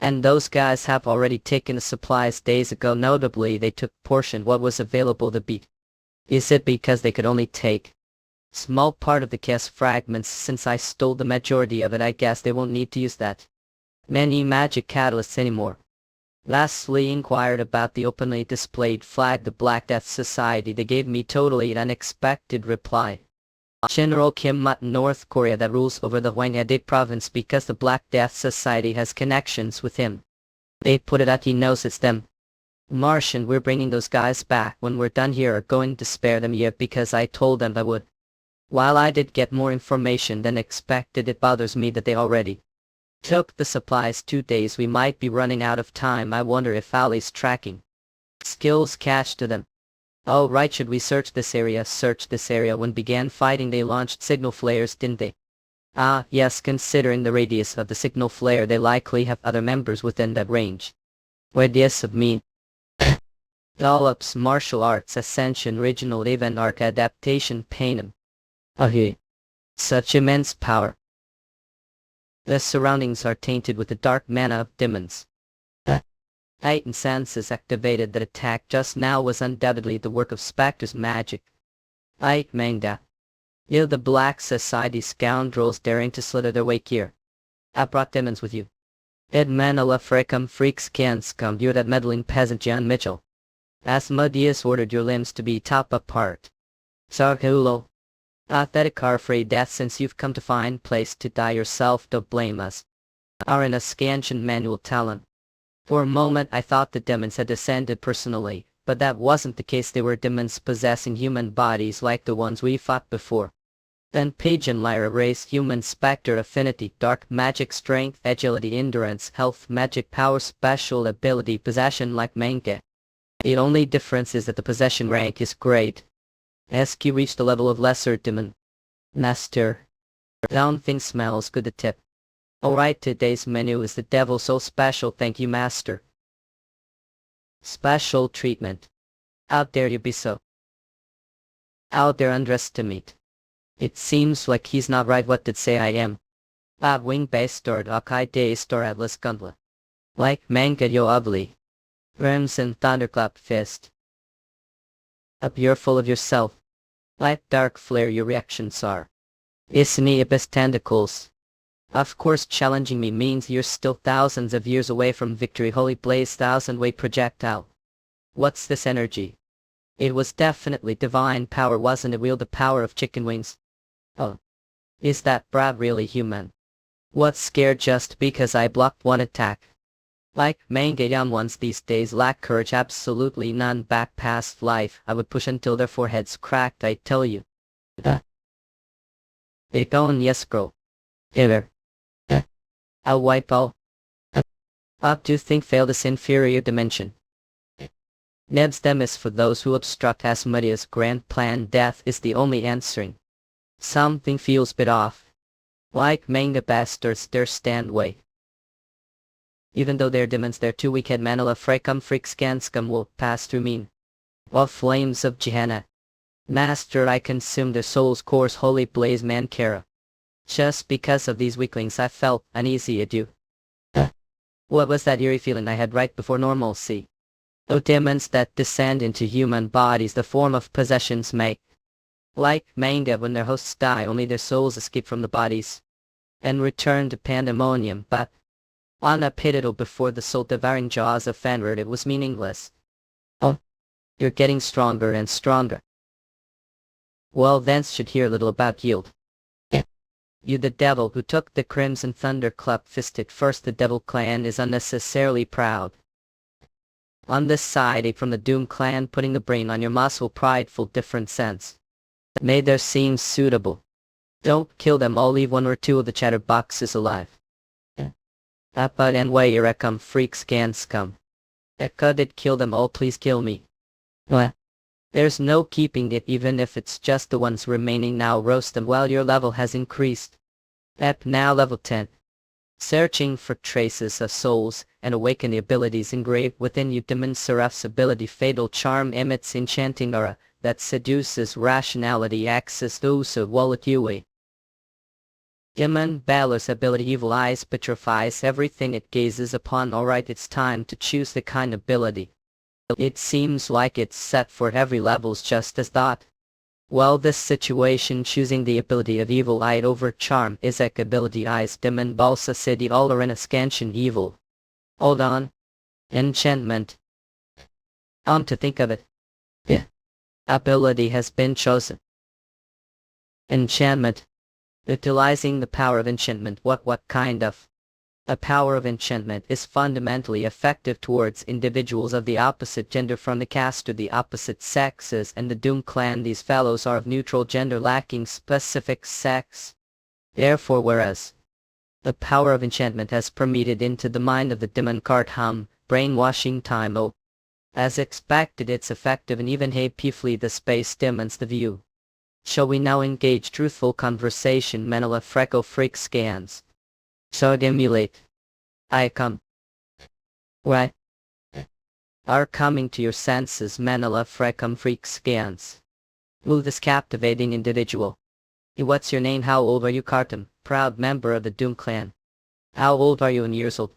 And those guys have already taken the supplies days ago. Notably, they took portion what was available to beat. Is it because they could only take Small part of the chaos fragments. Since I stole the majority of it, I guess they won't need to use that many magic catalysts anymore. Lastly, inquired about the openly displayed flag, the Black Death Society. They gave me totally unexpected reply. General Kim Mut, North Korea, that rules over the Hwanghae province because the Black Death Society has connections with him. They put it out, he knows it's them. Martian, we're bringing those guys back when we're done here, are going to spare them yet because I told them I would. While I did get more information than expected, it bothers me that they already took the supplies. 2 days, we might be running out of time. I wonder if Ali's tracking skills catch to them. Oh right, should we search this area? Search this area. When began fighting they launched signal flares, didn't they? Ah yes, considering the radius of the signal flare they likely have other members within that range. Radius of me. Dollops, martial arts, ascension, original event arc, adaptation, panem. Ah, such immense power. The surroundings are tainted with the dark mana of demons. Heightened senses activated. That attack just now was undoubtedly the work of Spectre's magic. Mangda. You the Black Society scoundrels daring to slither their way here. I brought demons with you. Ed Manila Frecum freaks can scum. You're that meddling peasant John Mitchell. Asmodeus ordered your limbs to be top apart. Sarhulo. Athetic are afraid death. Since you've come to find place to die yourself, don't blame us. Are in a scansion manual talent. For a moment I thought the demons had descended personally, but that wasn't the case. They were demons possessing human bodies like the ones we fought before. Then Pigeon Lyra race, human specter, affinity, dark magic, strength, agility, endurance, health, magic power, special ability, possession like Manga. The only difference is that the possession rank is great. SQ reached the level of lesser demon. Master. Don't think smells good. The tip. Alright, today's menu is the devil soul special. Thank you, master. Special treatment. How dare you be so out there underestimate. It seems like he's not right. What did say I am? Bad wing base stored Akai day store Atlas Gundla. Like manga yo ugly. Ramson thunderclap fist. Up you're full of yourself. Light dark flare your reactions are. Isni abyss tentacles. Of course challenging me means you're still thousands of years away from victory. Holy blaze, 1,000-weight projectile. What's this energy? It was definitely divine power, wasn't it? Wield the power of chicken wings. Oh. Is that brat really human? What's scared just because I blocked one attack? Like manga young ones these days lack courage, absolutely none. Back past life I would push until their foreheads cracked, I tell you. They go on, yes girl. Ever. I'll wipe all up to think fail this inferior dimension. Neb's them is for those who obstruct Asmodeus' grand plan. Death is the only answering. Something feels bit off. Like manga bastards their stand way. Even though they're demons, they're too weak. Head Manila Frecum freaks can scum will pass through mean. While flames of Gehenna. Master, I consume their soul's course. Holy blaze Mankara. Just because of these weaklings I felt uneasy at you. What was that eerie feeling I had right before normalcy? Oh, demons that descend into human bodies, the form of possessions make. Like manga, when their hosts die, only their souls escape from the bodies and return to pandemonium, but unapitable before the soul-devouring jaws of Fenrir it was meaningless. Oh, you're getting stronger and stronger. Well, thence should hear little about yield. You the devil who took the Crimson Thunder Club fisted first. The Devil Clan is unnecessarily proud. On this side, from the Doom Clan, putting the brain on your muscle, prideful different sense. Made their seem suitable. Don't kill them all, leave 1 or 2 of the chatterboxes alive. But and way Erecum freaks can scum. Eka did kill them all, please kill me. What? There's no keeping it even if it's just the ones remaining. Now roast them. Well, your level has increased. Ep now level 10. Searching for traces of souls and awaken the abilities engraved within you. Demon Seraph's ability fatal charm emits enchanting aura that seduces rationality. Access those of wallet Yui. Demon Balor's ability evil eyes petrifies everything it gazes upon. Alright, it's time to choose the kind of ability. It seems like it's set for every levels just as thought. Well, this situation choosing the ability of evil eye over charm is ek ability eyes demon balsa city all are in a scansion evil. Hold on. Enchantment. To think of it. Yeah. Ability has been chosen. Enchantment. Utilizing the power of enchantment. What kind of? A power of enchantment is fundamentally effective towards individuals of the opposite gender from the caste to the opposite sexes and the Doom clan. These fellows are of neutral gender lacking specific sex. Therefore, whereas the power of enchantment has permeated into the mind of the demon cart brainwashing time as expected it's effective and even peefully the space demons the view. Shall we now engage truthful conversation Manhwa freckle freak scans? So emulate. I come. Why? Are coming to your senses Manhwa freckum freak scans. Will this captivating individual. What's your name? How old are you? Kartam, proud member of the Doom clan. How old are you in years old?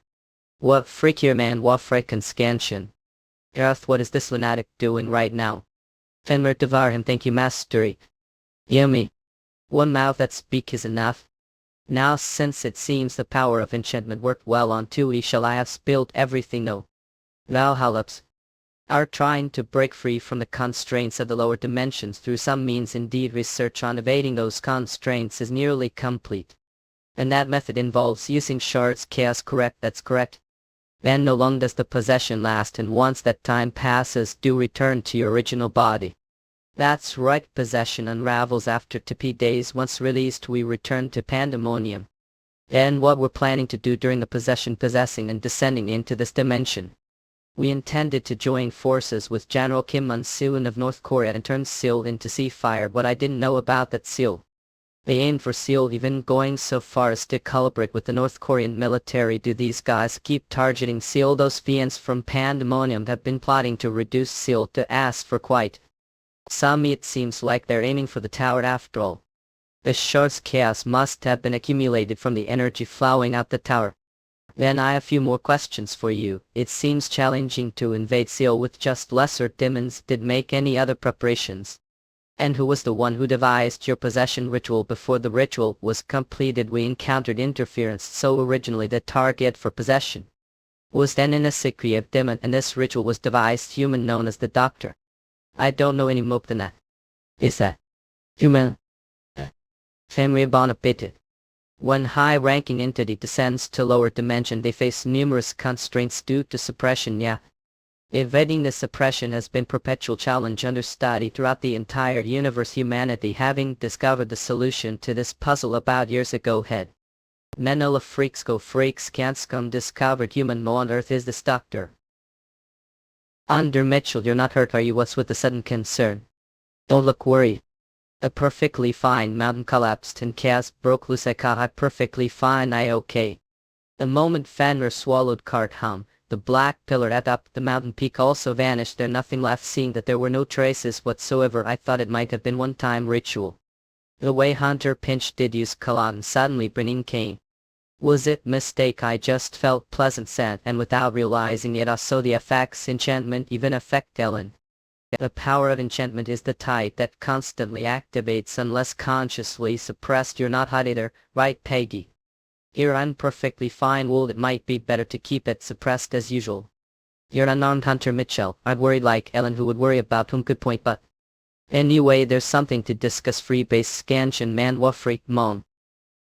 What freakier man what freakin' scanshin. Earth, what is this lunatic doing right now? Fenmer devour him, thank you mastery. Yummy. One mouth that speak is enough. Now since it seems the power of enchantment worked well on Tui shall I have spilled everything no. Valhallups are trying to break free from the constraints of the lower dimensions through some means indeed research on evading those constraints is nearly complete. And that method involves using shards chaos correct that's correct. Then no long does the possession last and once that time passes do return to your original body. That's right, possession unravels after TP days. Once released we return to pandemonium. And what we're planning to do during the possessing and descending into this dimension. We intended to join forces with General Kim Mun-soon of North Korea and turn Seoul into sea fire. What I didn't know about that Seoul. They aimed for Seoul, even going so far as to collaborate with the North Korean military. Do these guys keep targeting Seoul? Those fiends from pandemonium have been plotting to reduce Seoul to ask for quite some. It seems like they're aiming for the tower after all. The shard's chaos must have been accumulated from the energy flowing out the tower. Then I have a few more questions for you. It seems challenging to invade Seoul with just lesser demons. Did make any other preparations? And who was the one who devised your possession ritual? Before the ritual was completed we encountered interference, so originally the target for possession was then in a secretive demon and this ritual was devised human known as the Doctor. I don't know any more than that. Is that human? Family Bonapated. When high-ranking entity descends to lower dimension they face numerous constraints due to suppression. Evading this suppression has been perpetual challenge under study throughout the entire universe. Humanity having discovered the solution to this puzzle about years ago had. Manhwa freaks go freaks can't scum discovered human mo on earth is this Doctor. Under Mitchell, you're not hurt are you? What's with the sudden concern? Don't look worried. A perfectly fine mountain collapsed and chaos broke loose. I perfectly fine. I okay. The moment Fenrir swallowed cart the black pillar at up the mountain peak also vanished. There nothing left, seeing that there were no traces whatsoever. I thought it might have been one-time ritual. The way Hunter pinched did use Kalan suddenly bringing came. Was it mistake? I just felt pleasant scent and without realizing it I saw the effects enchantment even affect Ellen. The power of enchantment is the type that constantly activates unless consciously suppressed. You're not hot either, right Peggy? Here I'm perfectly fine. Well, it might be better to keep it suppressed as usual. You're an unarmed Hunter Mitchell. I'd worry like Ellen who would worry about whom could point but. Anyway, there's something to discuss. Freebase scansion Manhwa freak moan.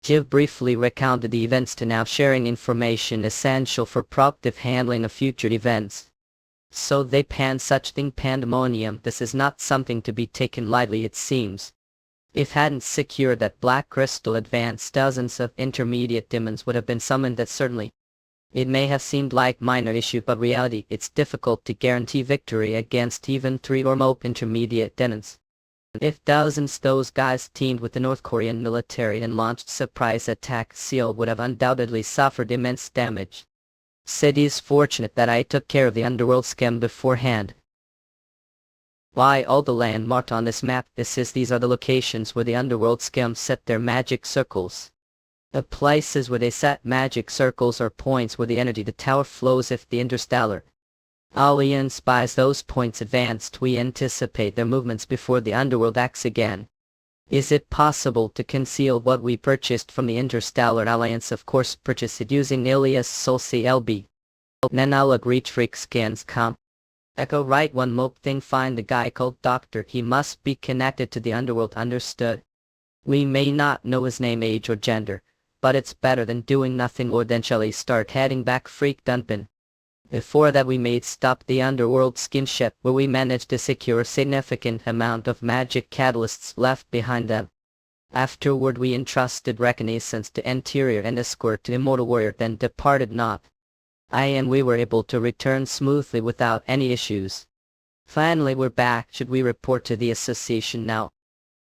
Jiv briefly recounted the events to now sharing information essential for proactive handling of future events. So they pan such thing pandemonium. This is not something to be taken lightly it seems. If hadn't secured that black crystal advance dozens of intermediate demons would have been summoned. That certainly. It may have seemed like minor issue but reality it's difficult to guarantee victory against even 3 or more intermediate demons. If dozens those guys teamed with the North Korean military and launched surprise attack, Seoul would have undoubtedly suffered immense damage. City's fortunate that I took care of the underworld scam beforehand. Why all the land marked on this map? These are the locations where the underworld scum set their magic circles. The places where they set magic circles are points where the energy the tower flows if the interstellar Alien spies those points advanced. We anticipate their movements before the underworld acts again. Is it possible to conceal what we purchased from the Interstellar Alliance? Of course, purchase it using alias Sol CLB. Then I'll agree. Trick scans come. Echo right. One mope thing. Find the guy called Doctor. He must be connected to the underworld. Understood. We may not know his name, age or gender, but it's better than doing nothing. Or then shall we start heading back? Freak dumpin'. Before that we made stop the underworld skinship, where we managed to secure a significant amount of magic catalysts left behind them. Afterward we entrusted reconnaissance to Interior and escort to Immortal Warrior, then departed not. And we were able to return smoothly without any issues. Finally we're back. Should we report to the association now?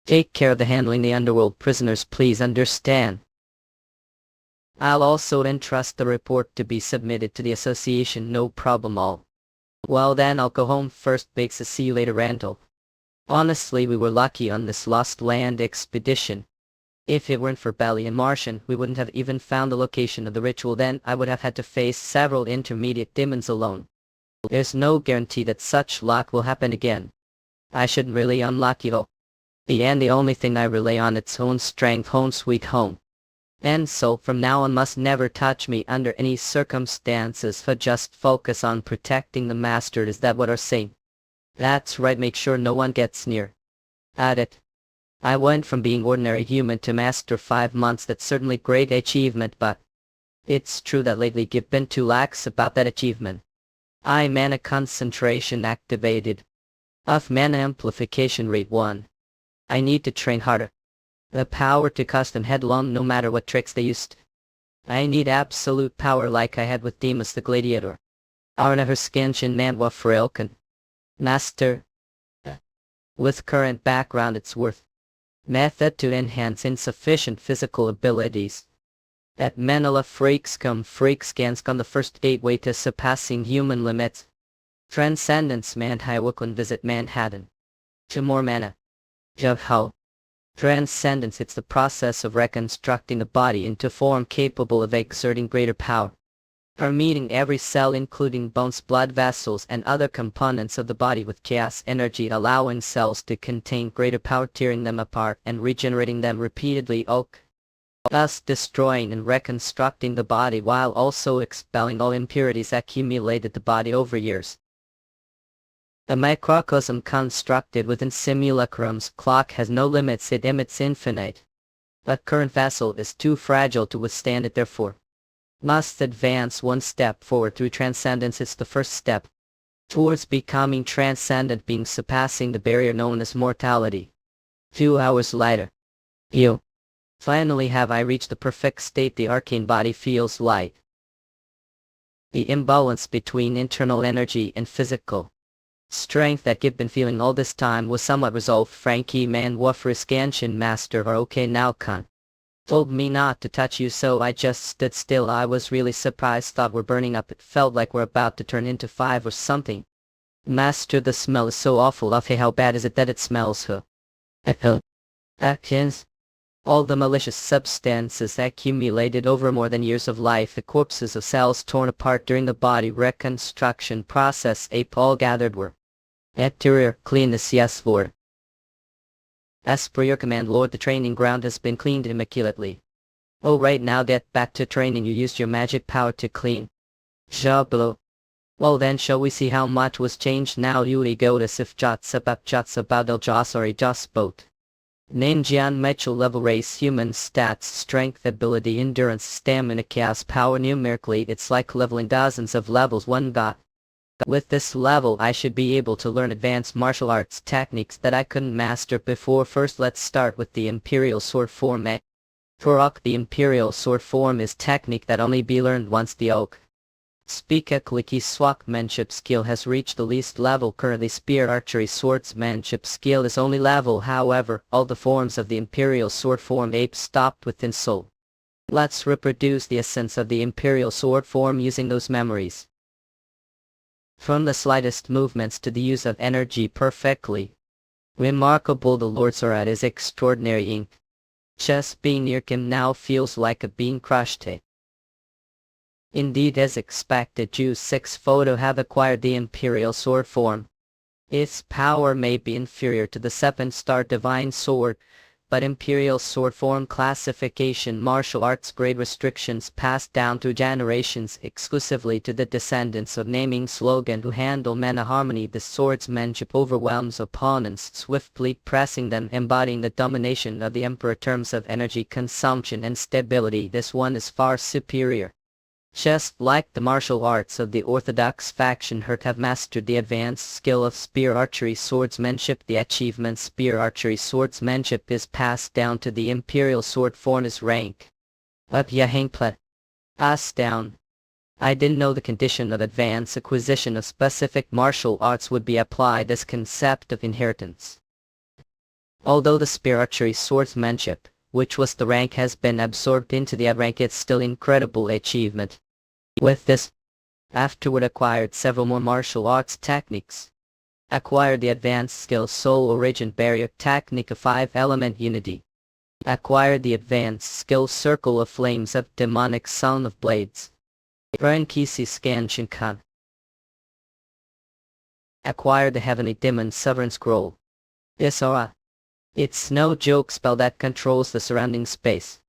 Take care of the handling the underworld prisoners, please understand. I'll also entrust the report to be submitted to the association, no problem all. Well then I'll go home first. Bakes. See you later, Randall. Honestly, we were lucky on this Lost Land expedition. If it weren't for Belly and Martian, we wouldn't have even found the location of the ritual. Then I would have had to face several intermediate demons alone. There's no guarantee that such luck will happen again. I shouldn't rely on luck though. The only thing I rely on its own strength. Home sweet home. And so from now on must never touch me under any circumstances. Just focus on protecting the master. Is that what I'm saying? That's right. Make sure no one gets near. At it. I went from being ordinary human to master 5 months. That's certainly great achievement, but it's true that lately you've been too lax about that achievement. Mana concentration activated. Of mana amplification rate 1. I need to train harder. The power to custom headlong no matter what tricks they used. I need absolute power like I had with Demas the Gladiator. Arnaher Skanshin Manhwa Frailkan. Master. With current background it's worth. Method to enhance insufficient physical abilities. At Manila Freakscom Freakscanskon the first gateway to surpassing human limits. Transcendence Manhwa visit Manhattan. To more mana. How? Transcendence. It's the process of reconstructing the body into form capable of exerting greater power. Permeating every cell including bones, blood vessels and other components of the body with chaos energy, allowing cells to contain greater power, tearing them apart and regenerating them repeatedly, thus destroying and reconstructing the body while also expelling all impurities accumulated the body over years. A microcosm constructed within simulacrum's clock has no limits. It emits infinite. But current vessel is too fragile to withstand it, therefore must advance one step forward through transcendence. It's the first step towards becoming transcendent, being surpassing the barrier known as mortality. 2 hours later. Finally have I reached the perfect state. The arcane body feels light. The imbalance between internal energy and physical strength that you've been feeling all this time was somewhat resolved. Frankie Manhwa Friskanshin Master are okay now. Khan told me not to touch you, so I just stood still. I was really surprised. Thought we're burning up. It felt like we're about to turn into 5 or something. Master, the smell is so awful. Hey, how bad is it that it smells? Atkins. All the malicious substances accumulated over more than years of life. The corpses of cells torn apart during the body reconstruction process. All gathered were. Exterior cleanness. Yes, Lord. As per your command, Lord, the training ground has been cleaned immaculately. Oh, right, now get back to training. You used your magic power to clean. Jablo. Well then, shall we see how much was changed now? Yuli Godas if Jatsabadel Josori Josboat. Ninjan Mitchell level race human stats strength ability endurance stamina chaos power numerically. It's like leveling dozens of levels one got. With this level I should be able to learn advanced martial arts techniques that I couldn't master before. First let's start with the Imperial Sword form. Turok. The Imperial Sword form is technique that only be learned once. The oak Speaka Kliki Swordsmanship skill has reached the least level currently. Spear Archery Swordsmanship skill is only level. However, all the forms of the Imperial Sword form ape stopped within soul. Let's reproduce the essence of the Imperial Sword form using those memories. From the slightest movements to the use of energy perfectly. Remarkable. The Lord Zorat is extraordinary. Ink. Just being near him now feels like a being crushed. Indeed, as expected, Ju's 6 photo have acquired the imperial sword form. Its power may be inferior to the 7-star divine sword, but imperial sword form classification martial arts grade restrictions passed down through generations exclusively to the descendants of naming slogan who handle mana harmony. The swordsmanship overwhelms opponents, swiftly pressing them, embodying the domination of the emperor terms of energy consumption and stability. This one is far superior. Just like the martial arts of the orthodox faction have mastered the advanced skill of spear archery swordsmanship. The achievement spear archery swordsmanship is passed down to the imperial sword form as rank. Up Yahangplet. Us down. I didn't know the condition of advanced acquisition of specific martial arts would be applied as concept of inheritance. Although the spear archery swordsmanship, which was the rank, has been absorbed into the rank, it's still incredible achievement. With this, afterward acquired several more martial arts techniques. Acquired the advanced skill Soul Origin Barrier technique of 5-element unity. Acquired the advanced skill Circle of Flames of Demonic Sound of Blades. Rankisi Scan Shinkan. Acquired the Heavenly Demon Sovereign Scroll. Isara. It's no joke spell that controls the surrounding space.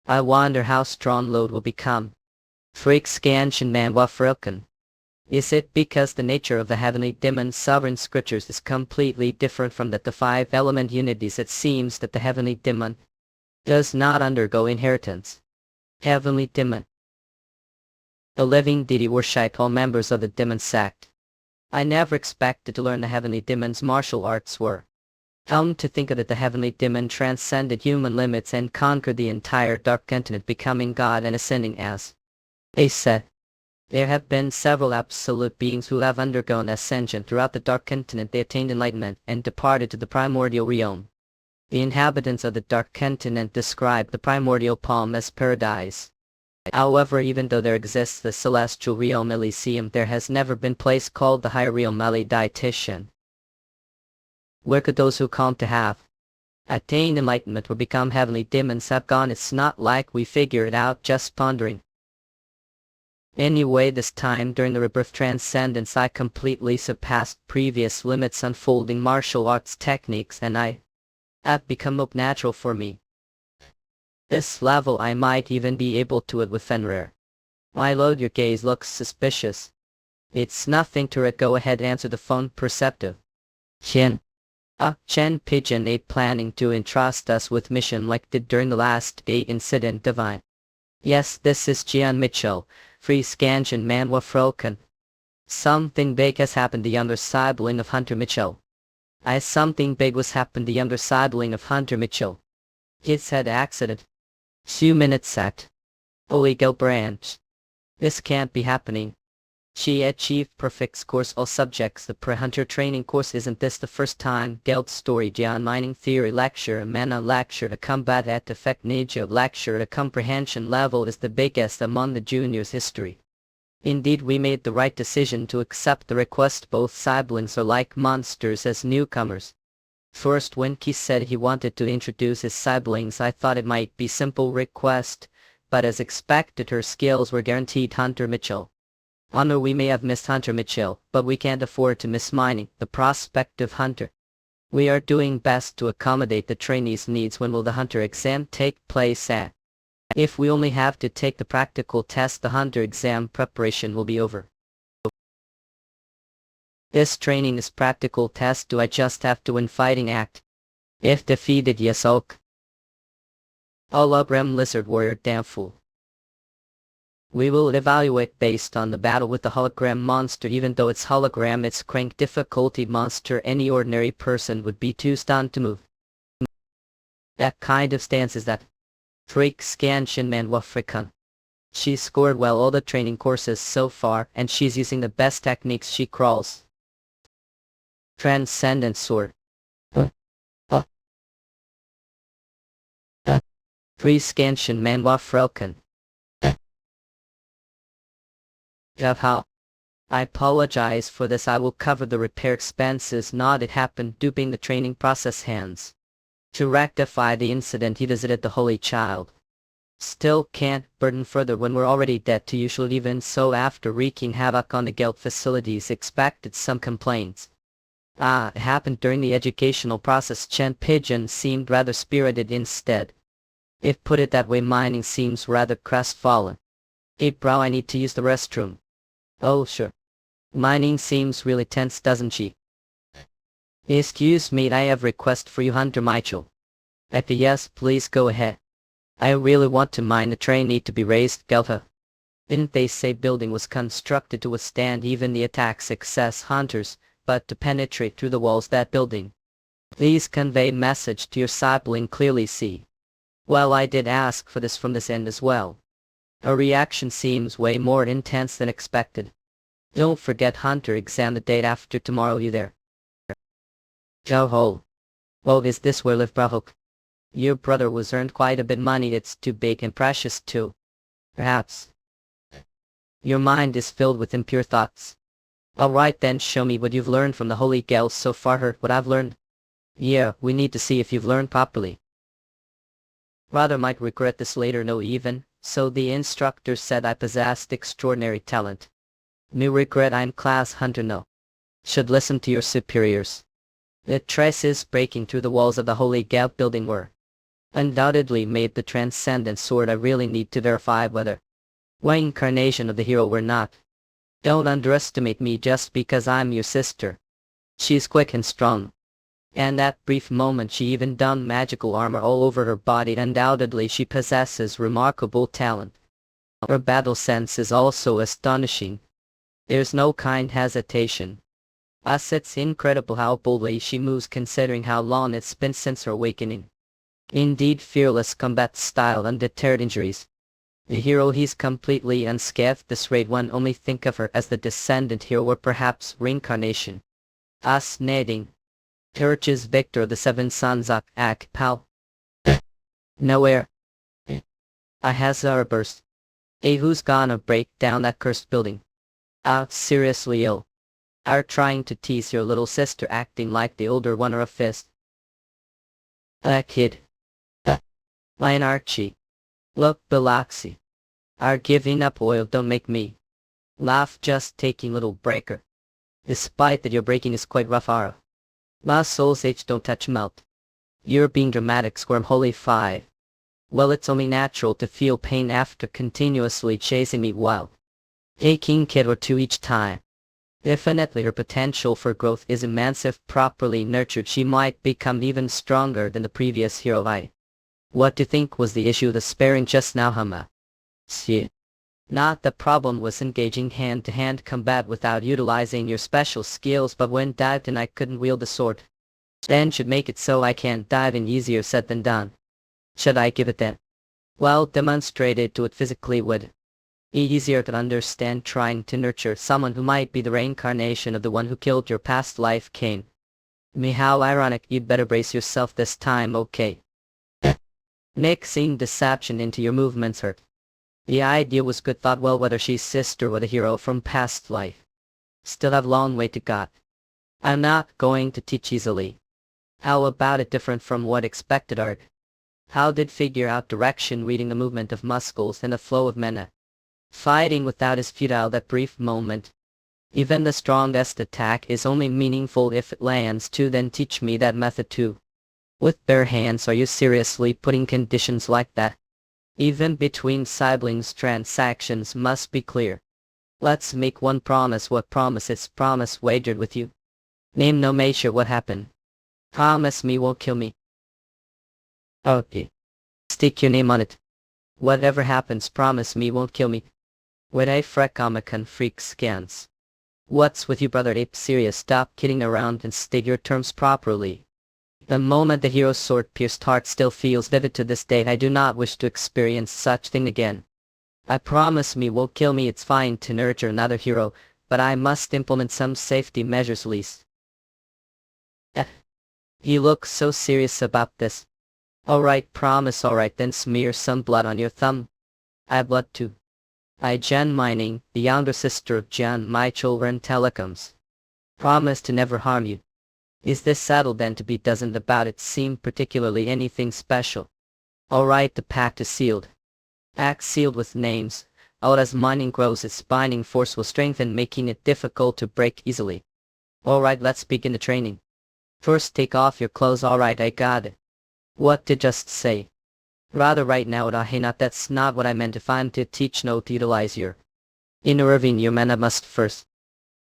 I wonder how strong Lode will become. Freak Scanshin Manhwa Frilken. Is it because the nature of the Heavenly Demon Sovereign Scriptures is completely different from that the 5-element unities? It seems that the Heavenly Demon does not undergo inheritance. Heavenly Demon. The living deity worship all members of the Demon sect. I never expected to learn the Heavenly Demon's martial arts were. Come to think of it, the Heavenly Demon transcended human limits and conquered the entire Dark Continent, becoming God and ascending as a said. There have been several absolute beings who have undergone ascension throughout the Dark Continent. They attained enlightenment and departed to the primordial realm. The inhabitants of the Dark Continent describe the primordial palm as paradise. However, even though there exists the celestial realm Elysium, there has never been a place called the higher realm Malediction. Where could those who come to have attained enlightenment or become heavenly demons have gone? It's not like we figure it out just pondering. Anyway, this time during the rebirth transcendence I completely surpassed previous limits, unfolding martial arts techniques, and I have become up natural for me. This level I might even be able to it with Fenrir. My lord, your gaze looks suspicious. It's nothing to it. Go ahead, answer the phone. Perceptive. Chen. Chen Pigeon 8 planning to entrust us with mission like did during the last day incident divine. Yes, this is Jian Mitchell, free Scanshin Manhwa Froken. Something big has happened. The younger sibling of Hunter Mitchell. Something big was happened. The younger sibling of Hunter Mitchell. His head accident. 2 minutes at Illegal branch. This can't be happening. She achieved perfect scores all subjects. The pre-hunter training course. Isn't this the first time? Guild story. Jian mining theory lecture. Mana lecture. The combat at effect ninja lecture. The comprehension level is the biggest among the juniors' history. Indeed, we made the right decision to accept the request. Both siblings are like monsters as newcomers. First, when Ki said he wanted to introduce his siblings, I thought it might be simple request, but as expected her skills were guaranteed. Hunter Mitchell. Honor, we may have missed Hunter Mitchell, but we can't afford to miss mining the prospective hunter. We are doing best to accommodate the trainees' needs. When will the hunter exam take place at? If we only have to take the practical test, the hunter exam preparation will be over. This training is practical test. Do I just have to win fighting act? If defeated, yes, ok. Hologram Lizard Warrior damn fool. We will evaluate based on the battle with the hologram monster. Even though it's hologram, it's crank difficulty monster. Any ordinary person would be too stunned to move. That kind of stance is that. Freak Scanshin Manhwa Frikan. She scored well all the training courses so far, and she's using the best techniques. She crawls. Transcendent Sword. Free Scanshin Manhwa Frelken. How? I apologize for this. I will cover the repair expenses. Not it happened duping the training process hands. To rectify the incident, he visited the Holy Child. Still can't burden further when we're already dead to usual, even so after wreaking havoc on the guild facilities expected some complaints. It happened during the educational process. Chen Pigeon seemed rather spirited instead. If put it that way, mining seems rather crestfallen. Hey bro, I need to use the restroom. Oh sure. Mining seems really tense, doesn't she? Excuse me, I have a request for you, Hunter Michael. Yes, please go ahead. I really want to mine. The train need to be raised, Gelfa. Didn't they say building was constructed to withstand even the attacks excess hunters, but to penetrate through the walls that building? Please convey message to your sibling clearly. See. Well, I did ask for this from this end as well. A reaction seems way more intense than expected. Don't forget Hunter exam the date after tomorrow. You there? Oh ho. Oh, is this where live Brahok? Your brother was earned quite a bit money. It's too big and precious too. Perhaps. Your mind is filled with impure thoughts. Alright then, show me what you've learned from the holy gals so far. Heard what I've learned? Yeah, we need to see if you've learned properly. Rather might regret this later. No, even so the instructor said I possessed extraordinary talent. Me regret I'm class hunter. No. Should listen to your superiors. The traces breaking through the walls of the holy gal building were undoubtedly made the transcendent sword. I really need to verify whether one incarnation of the hero were not. Don't underestimate me just because I'm your sister. She's quick and strong. And that brief moment she even donned magical armor all over her body. Undoubtedly she possesses remarkable talent. Her battle sense is also astonishing. There's no kind hesitation. It's incredible how boldly she moves considering how long it's been since her awakening. Indeed, fearless combat style undeterred injuries. The hero, he's completely unscathed. This rate one only think of her as the descendant hero or perhaps reincarnation. Fascinating. Turch's Victor of the Seven Sons of Akpal. Nowhere. I has a burst. Who's gonna break down that cursed building? Seriously ill. Are trying to tease your little sister, acting like the older one or a fist. Kid. Lion Archie. Look, Biloxi. Are giving up oil, don't make me laugh, just taking little breaker. Despite that your breaking is quite rough, Ara. My soul's age, don't touch melt. You're being dramatic, Squirm. Holy five. Well, it's only natural to feel pain after continuously chasing me wild. Taking kid or two each time. Definitely her potential for growth is immense. If properly nurtured, she might become even stronger than the previous hero. What do you think was the issue? The sparing just now, Hama? See. Not the problem was engaging hand-to-hand combat without utilizing your special skills, but when dived in I couldn't wield the sword. Then should make it so I can dive in. Easier said than done. Should I give it then? Well, demonstrated to it physically would easier to understand. Trying to nurture someone who might be the reincarnation of the one who killed your past life Cain. Me, how ironic. You'd better brace yourself this time, okay? Mixing deception into your movements hurt. The idea was good, thought well, whether she's sister or the hero from past life. Still have long way to go. I'm not going to teach easily. How about it different from what expected art? How did figure out direction, reading the movement of muscles and the flow of mana? Fighting without is futile that brief moment. Even the strongest attack is only meaningful if it lands too. Then teach me that method too. With bare hands, are you seriously putting conditions like that? Even between siblings transactions must be clear. Let's make one promise. What promise is promise wagered with you? Name no measure. What happened? Promise me won't kill me. Okay. Stick your name on it. Whatever happens, promise me won't kill me. When I freak freak scans. What's with you, brother ape? Serious, stop kidding around and state your terms properly. The moment the hero's sword-pierced heart still feels vivid to this day. I do not wish to experience such thing again. I promise me won't kill me. It's fine to nurture another hero, but I must implement some safety measures least. You look so serious about this. Alright, promise. Alright, then smear some blood on your thumb. I have blood too. I Jan Mining, the younger sister of Jan Michael Ren Telecoms. Promise to never harm you. Is this saddle then to be? Doesn't about it seem particularly anything special? Alright, the pact is sealed. Acts sealed with names. Out as mining grows, its binding force will strengthen, making it difficult to break easily. Alright, let's begin the training. First take off your clothes. Alright, I got it. What did just say? Rather right now, not that's not what I meant. If I'm to teach, no, to utilize your inner ravine, your mana must first.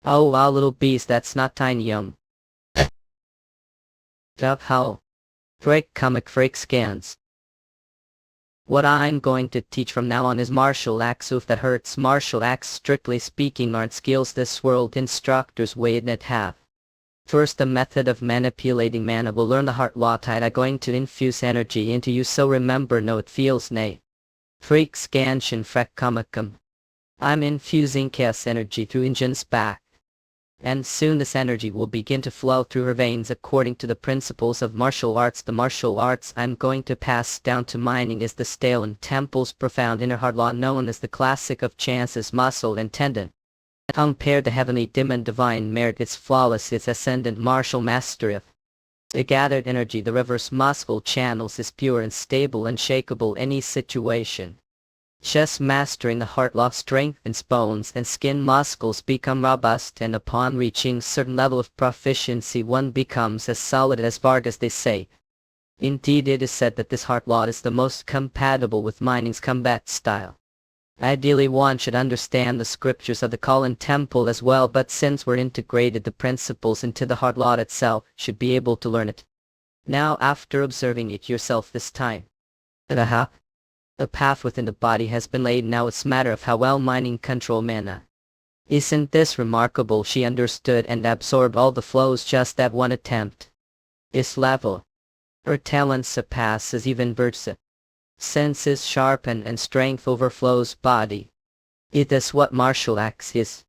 Oh wow, little beast, that's not tiny. How? Break comic freak scans. What I'm going to teach from now on is martial acts. Oof, that hurts. Martial acts, strictly speaking, aren't skills this world instructors weighed it have. First, the method of manipulating mana. Will learn the heart law tide. I'm going to infuse energy into you, so remember, no, it feels nay. Freak scanshin frek comicum. I'm infusing chaos energy through Injin's back. And soon this energy will begin to flow through her veins according to the principles of martial arts. The martial arts I'm going to pass down to mining is the stale and temple's profound inner heart law, known as the classic of chances, muscle and tendon. Compared to heavenly dim and divine merit, it's flawless, its ascendant martial mastery of the gathered energy. The reverse muscle channels is pure and stable, unshakable any situation. Just mastering the heart law strengthens bones and skin muscles become robust, and upon reaching certain level of proficiency one becomes as solid as bark, as they say. Indeed, it is said that this heart law is the most compatible with mining's combat style. Ideally one should understand the scriptures of the Kalin temple as well, but since we're integrated the principles into the heart law itself, should be able to learn it. Now after observing it yourself this time. The path within the body has been laid, now it's matter of how well mining control mana. Isn't this remarkable? She understood and absorbed all the flows just that one attempt. Is level. Her talent surpasses even Versa. Senses sharpen and strength overflows body. It is what martial acts is.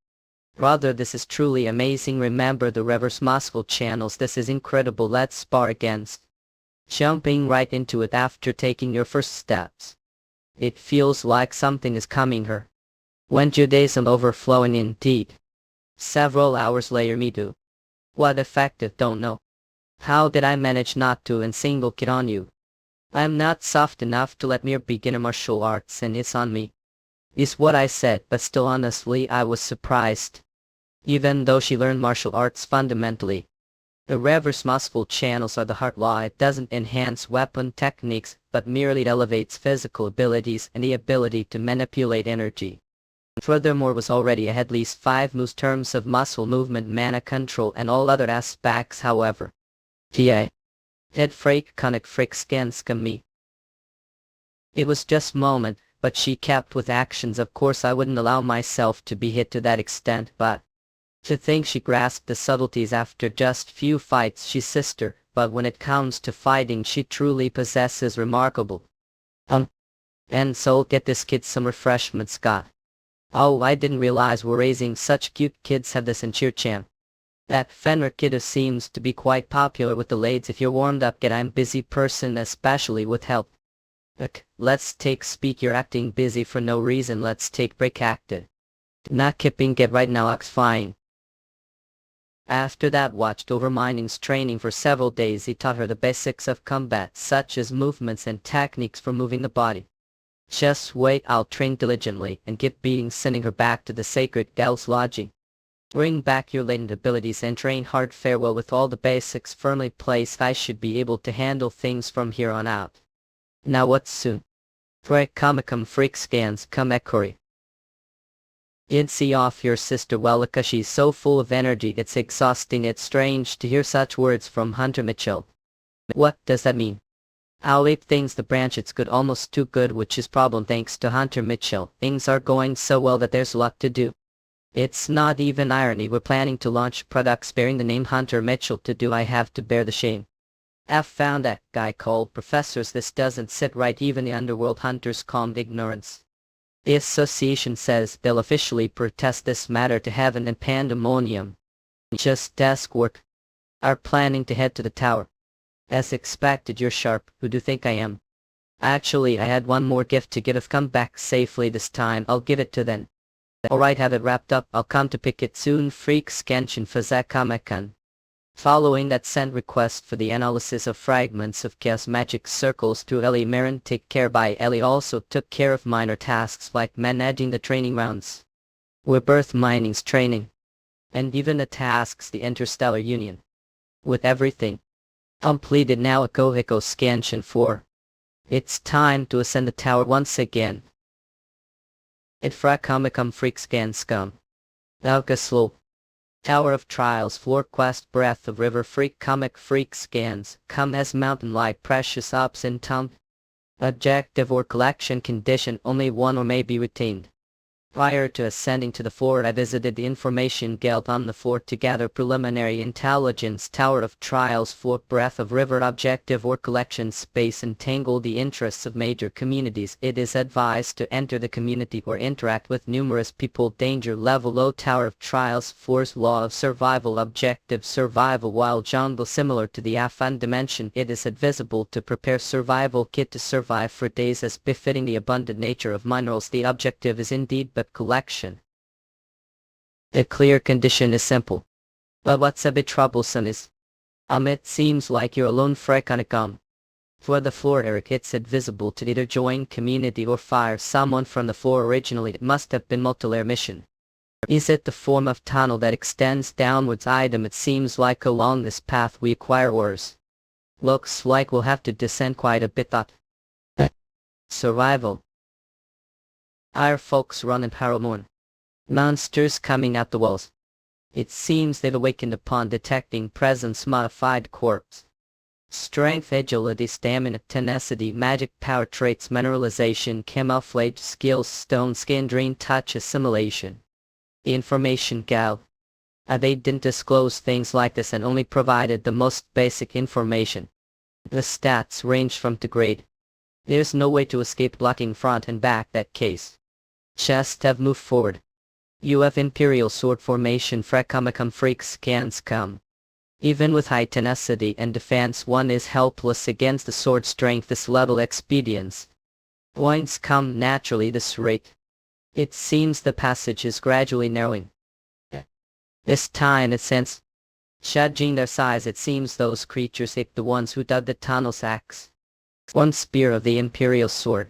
Rather, this is truly amazing. Remember the reverse muscle channels, this is incredible. Let's spar against. Jumping right into it after taking your first steps. It feels like something is coming her. When Judaism overflowing indeed. Several hours later, me too. What effective, don't know. How did I manage not to and single kid on you? I'm not soft enough to let mere beginner martial arts, and it's on me. Is what I said, but still honestly I was surprised. Even though she learned martial arts fundamentally. The reverse muscle channels are the heart law. It doesn't enhance weapon techniques, but merely elevates physical abilities and the ability to manipulate energy. Furthermore, was already ahead at least 5 moves terms of muscle movement, mana control and all other aspects. However, T.A. Head freak conic frick skanska me. It was just moment, but she kept with actions. Of course I wouldn't allow myself to be hit to that extent, but to think she grasped the subtleties after just few fights. She's sister, but when it comes to fighting she truly possesses remarkable. And so get this kid some refreshment, Scott. Oh, I didn't realize we're raising such cute kids. Have this in cheer champ. That Fenrir kiddo seems to be quite popular with the ladies. If you're warmed up, get I'm busy person, especially with help. Look, let's take speak. You're acting busy for no reason. Let's take break acted. Not keeping get right now, acts fine. After that, watched over mining's training for several days. He taught her the basics of combat, such as movements and techniques for moving the body. Just wait, I'll train diligently and keep beating, sending her back to the sacred Gal's lodging. Bring back your latent abilities and train hard. Farewell. With all the basics firmly placed, I should be able to handle things from here on out. Now what soon? Freak comicum freak scans come ekori. You'd see off your sister well, cause she's so full of energy it's exhausting. It's strange to hear such words from Hunter Mitchell. What does that mean? I'll leave things the branch, it's good, almost too good, which is problem. Thanks to Hunter Mitchell, things are going so well that there's a lot to do. It's not even irony, we're planning to launch products bearing the name Hunter Mitchell. To do I have to bear the shame. I've found that guy called professors. This doesn't sit right. Even the underworld hunters calmed ignorance. The association says they'll officially protest this matter to heaven and pandemonium. Just desk work. Are planning to head to the tower. As expected. You're sharp. Who do you think I am? Actually, I had one more gift to give. If come back safely this time, I'll give it to them. Alright, have it wrapped up. I'll come to pick it soon. Freak scanshin fazak kamakan. Following that sent request for the analysis of fragments of chaos magic circles to Ellie Marin take care by Ellie also took care of minor tasks like managing the training rounds, rebirth mining's training, and even the tasks the Interstellar Union. With everything completed now a Kohiko Scanshin 4. It's time to ascend the tower once again. It Frakamikam Freak Scan Scum. Alka Slope. Tower of Trials Floor Quest Breath of River Freak Comic Freak Scans Come as Mountain Light Precious Ups in Tum. Objective or collection condition only one or may be retained. Prior to ascending to the floor I visited the information guild on the floor to gather preliminary intelligence. Tower of Trials Floor Breath of River Objective or collection space entangle the interests of major communities. It is advised to enter the community or interact with numerous people. Danger level low. Tower of Trials Floor's Law of Survival Objective Survival while jungle similar to the Afan dimension. It is advisable to prepare survival kit to survive for days as befitting the abundant nature of minerals. The objective is indeed but collection. The clear condition is simple. But what's a bit troublesome is, it seems like you're alone Frekanikam. For the floor Eric it's advisable to either join community or fire someone from the floor. Originally it must have been multi-layer mission. Is it the form of tunnel that extends downwards? Item it seems like along this path we acquire ores. Looks like we'll have to descend quite a bit. That survival. Our folks run in paranoia. Monsters coming out the walls. It seems they've awakened upon detecting presence. Modified corpse. Strength, agility, stamina, tenacity, magic power traits, mineralization, camouflage skills, stone skin, drain, touch, assimilation. Information gal. They didn't disclose things like this and only provided the most basic information. The stats range from to grade. There's no way to escape blocking front and back that case. Just have moved forward. You have Imperial Sword Formation Frekamikam Freak Scans come. Even with high tenacity and defense one is helpless against the sword strength. This level expedience. Points come naturally this rate. It seems the passage is gradually narrowing. This time it sense. Judging their size it seems those creatures ape the ones who dug the tunnel's axe. One spear of the Imperial Sword.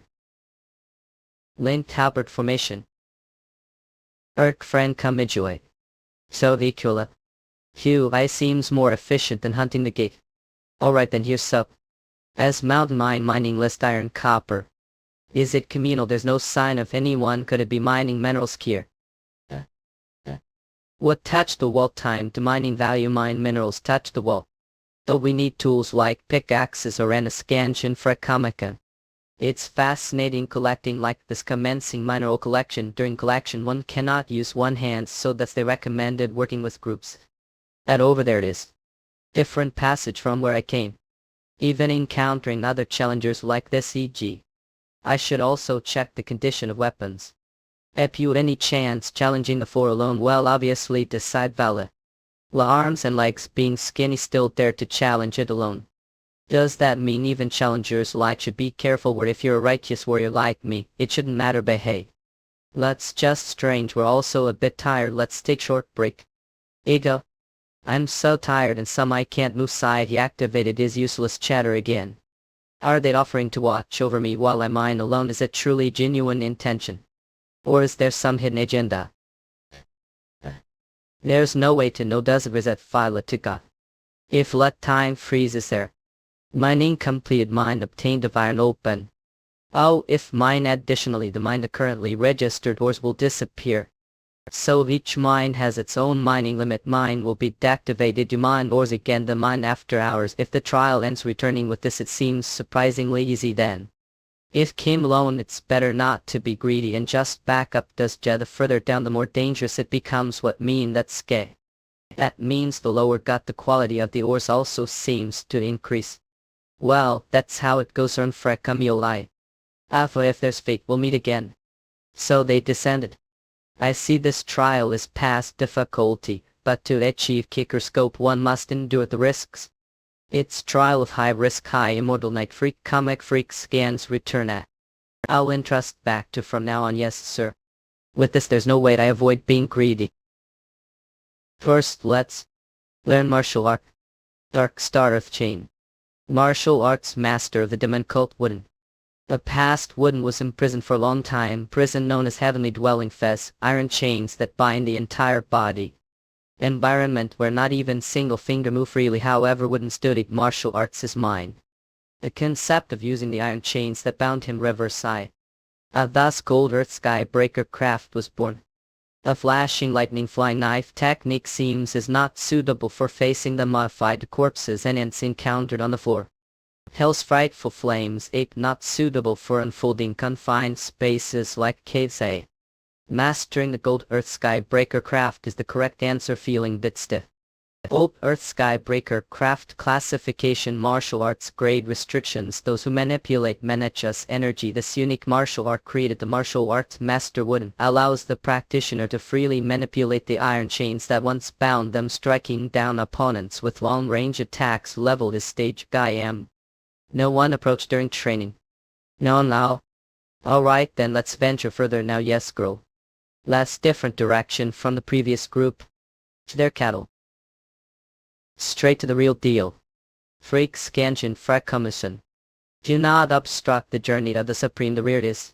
Linked Halberd Formation. Erk Friend Kamijue. So Vicula. Hugh I seems more efficient than hunting the gate. Alright then here's up. As mountain mining list iron copper. Is it communal? There's no sign of anyone. Could it be mining minerals here? What touch the wall? Time to mining value. Mine minerals touch the wall. Though we need tools like pickaxes or an scanshin for a comica. It's fascinating collecting like this. Commencing mineral collection. During collection one cannot use one hand, so that's they recommended working with groups. And over there it is. Different passage from where I came. Even encountering other challengers like this e.g. I should also check the condition of weapons. If you any chance challenging the floor alone, well obviously decide valid. La arms and legs being skinny still dare to challenge it alone. Does that mean even challengers like should be careful where if you're a righteous warrior like me, it shouldn't matter but hey. Let's just strange we're also a bit tired. Let's take short break. Ego. I'm so tired and some I can't move. Side he activated his useless chatter again. Are they offering to watch over me while I mine alone? Is it truly genuine intention? Or is there some hidden agenda? There's no way to know. Does it reset file to God? If let time freezes there. Mining completed. Mine obtained of iron open. Oh, if mine additionally the mine currently registered ores will disappear. So each mine has its own mining limit. Mine will be deactivated. You mine ores again the mine after hours. If the trial ends returning with this it seems surprisingly easy then. If came alone it's better not to be greedy and just back up. Does the further down the more dangerous it becomes. What mean that's gay. That means the lower got the quality of the ores also seems to increase. Well, that's how it goes on Frekamulai. Alpha if there's fate we'll meet again. So they descended. I see this trial is past difficulty, but to achieve kicker scope one must endure the risks. It's trial of high risk. High immortal night freak comic freak scans return at. I'll entrust back to from now on. Yes sir. With this there's no way I avoid being greedy. First let's learn martial art. Dark Star Earth Chain. Martial arts master of the demon cult Wooden. The past Wooden was imprisoned for a long time, prison known as Heavenly Dwelling Fez, iron chains that bind the entire body. Environment where not even single finger move freely, however Wooden studied martial arts his mind. The concept of using the iron chains that bound him reversed. Thus Gold Earth Sky Breaker craft was born. A flashing lightning flying knife technique seems is not suitable for facing the modified corpses and ants encountered on the floor. Hell's frightful flames ape not suitable for unfolding confined spaces like caves. Mastering the Gold Earth Sky Breaker craft is the correct answer, feeling bit stiff. Gold Earth Sky Breaker craft classification martial arts grade restrictions those who manipulate Manhwa's energy. This unique martial art created the martial arts master Wooden allows the practitioner to freely manipulate the iron chains that once bound them, striking down opponents with long-range attacks leveled as stage guy. No one approached during training. No. Alright then, let's venture further now. Yes girl. Less different direction from the previous group. Their cattle. Straight to the real deal. Freak Scansion Frekommission. Do not obstruct the journey of the Supreme. The rear is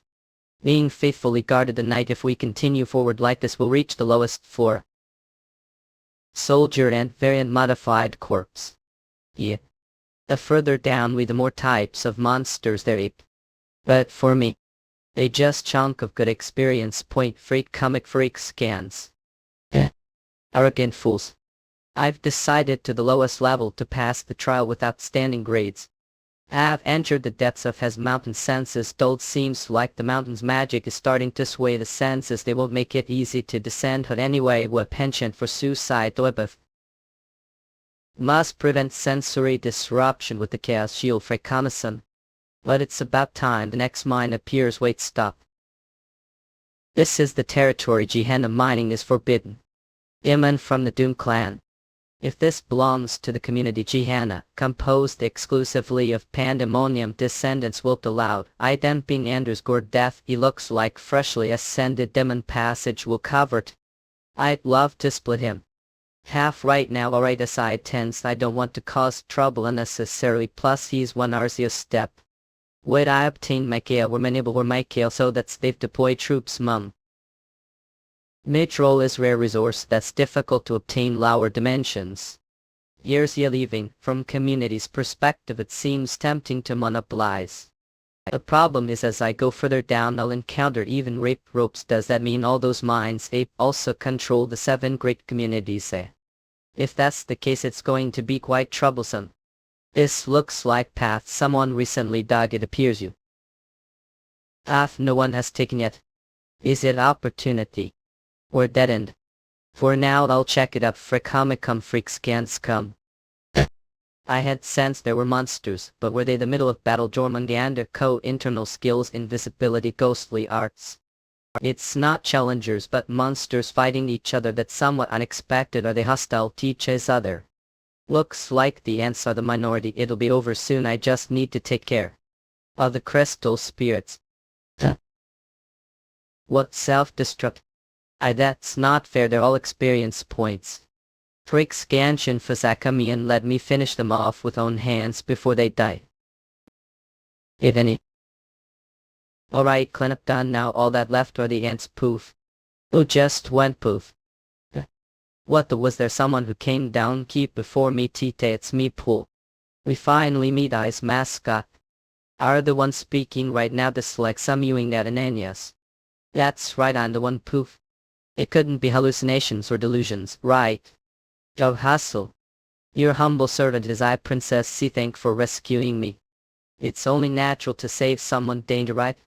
being faithfully guarded the night. If we continue forward like this, we'll reach the lowest floor. Soldier and variant modified corpse. Yeah. The further down we, the more types of monsters there ape. But for me, they just chunk of good experience point. Freak comic freak scans. Arrogant fools. I've decided to the lowest level to pass the trial with outstanding grades. I've entered the depths of his mountain senses. Though it seems like the mountain's magic is starting to sway the senses, they won't make it easy to descend. But anyway, we're penchant for suicide. Must prevent sensory disruption with the chaos shield Frekommission. But it's about time the next mine appears. Wait, stop. This is the territory. Gehenna mining is forbidden. Iman from the Doom clan. If this belongs to the community Gehenna, composed exclusively of Pandemonium descendants, will allowed. I then being _death. He looks like freshly ascended demon. Passage will cover it. I'd love to split him half right now. Alright, aside tense, I don't want to cause trouble unnecessarily, plus he's one Arceus step. Would I obtain Michael or Manibel or Michael so that they've deployed troops mum. Mithril is rare resource that's difficult to obtain lower dimensions. Years leaving, from community's perspective it seems tempting to monopolize. The problem is as I go further down I'll encounter even rape ropes. Does that mean all those mines ape also control the 7 great communities? If that's the case, it's going to be quite troublesome. This looks like path someone recently dug, it appears you. No one has taken yet. Is it opportunity? Or dead end? For now I'll check it up. Frekomicum freak scans come. I had sensed there were monsters, but were they the middle of battle? Jormungander internal skills, invisibility, ghostly arts. It's not challengers but monsters fighting each other. That's somewhat unexpected. Are they hostile to each other? Looks like the ants are the minority. It'll be over soon. I just need to take care of the crystal spirits. What self-destruct? That's not fair. They're all experience points. Freak Scansion Fazakami and let me finish them off with own hands before they die. If any. Alright, cleanup done now. All that left are the ants. Poof. Who just went poof? What the was there someone who came down? Keep before me Tite, it's me Pool. We finally meet I's mascot. Are the one speaking right now? This like some Ewing at Ananias. That's right, I'm the one. Poof. It couldn't be hallucinations or delusions, right? Oh hustle. Your humble servant is I, Princess C. Thank for rescuing me. It's only natural to save someone danger, right?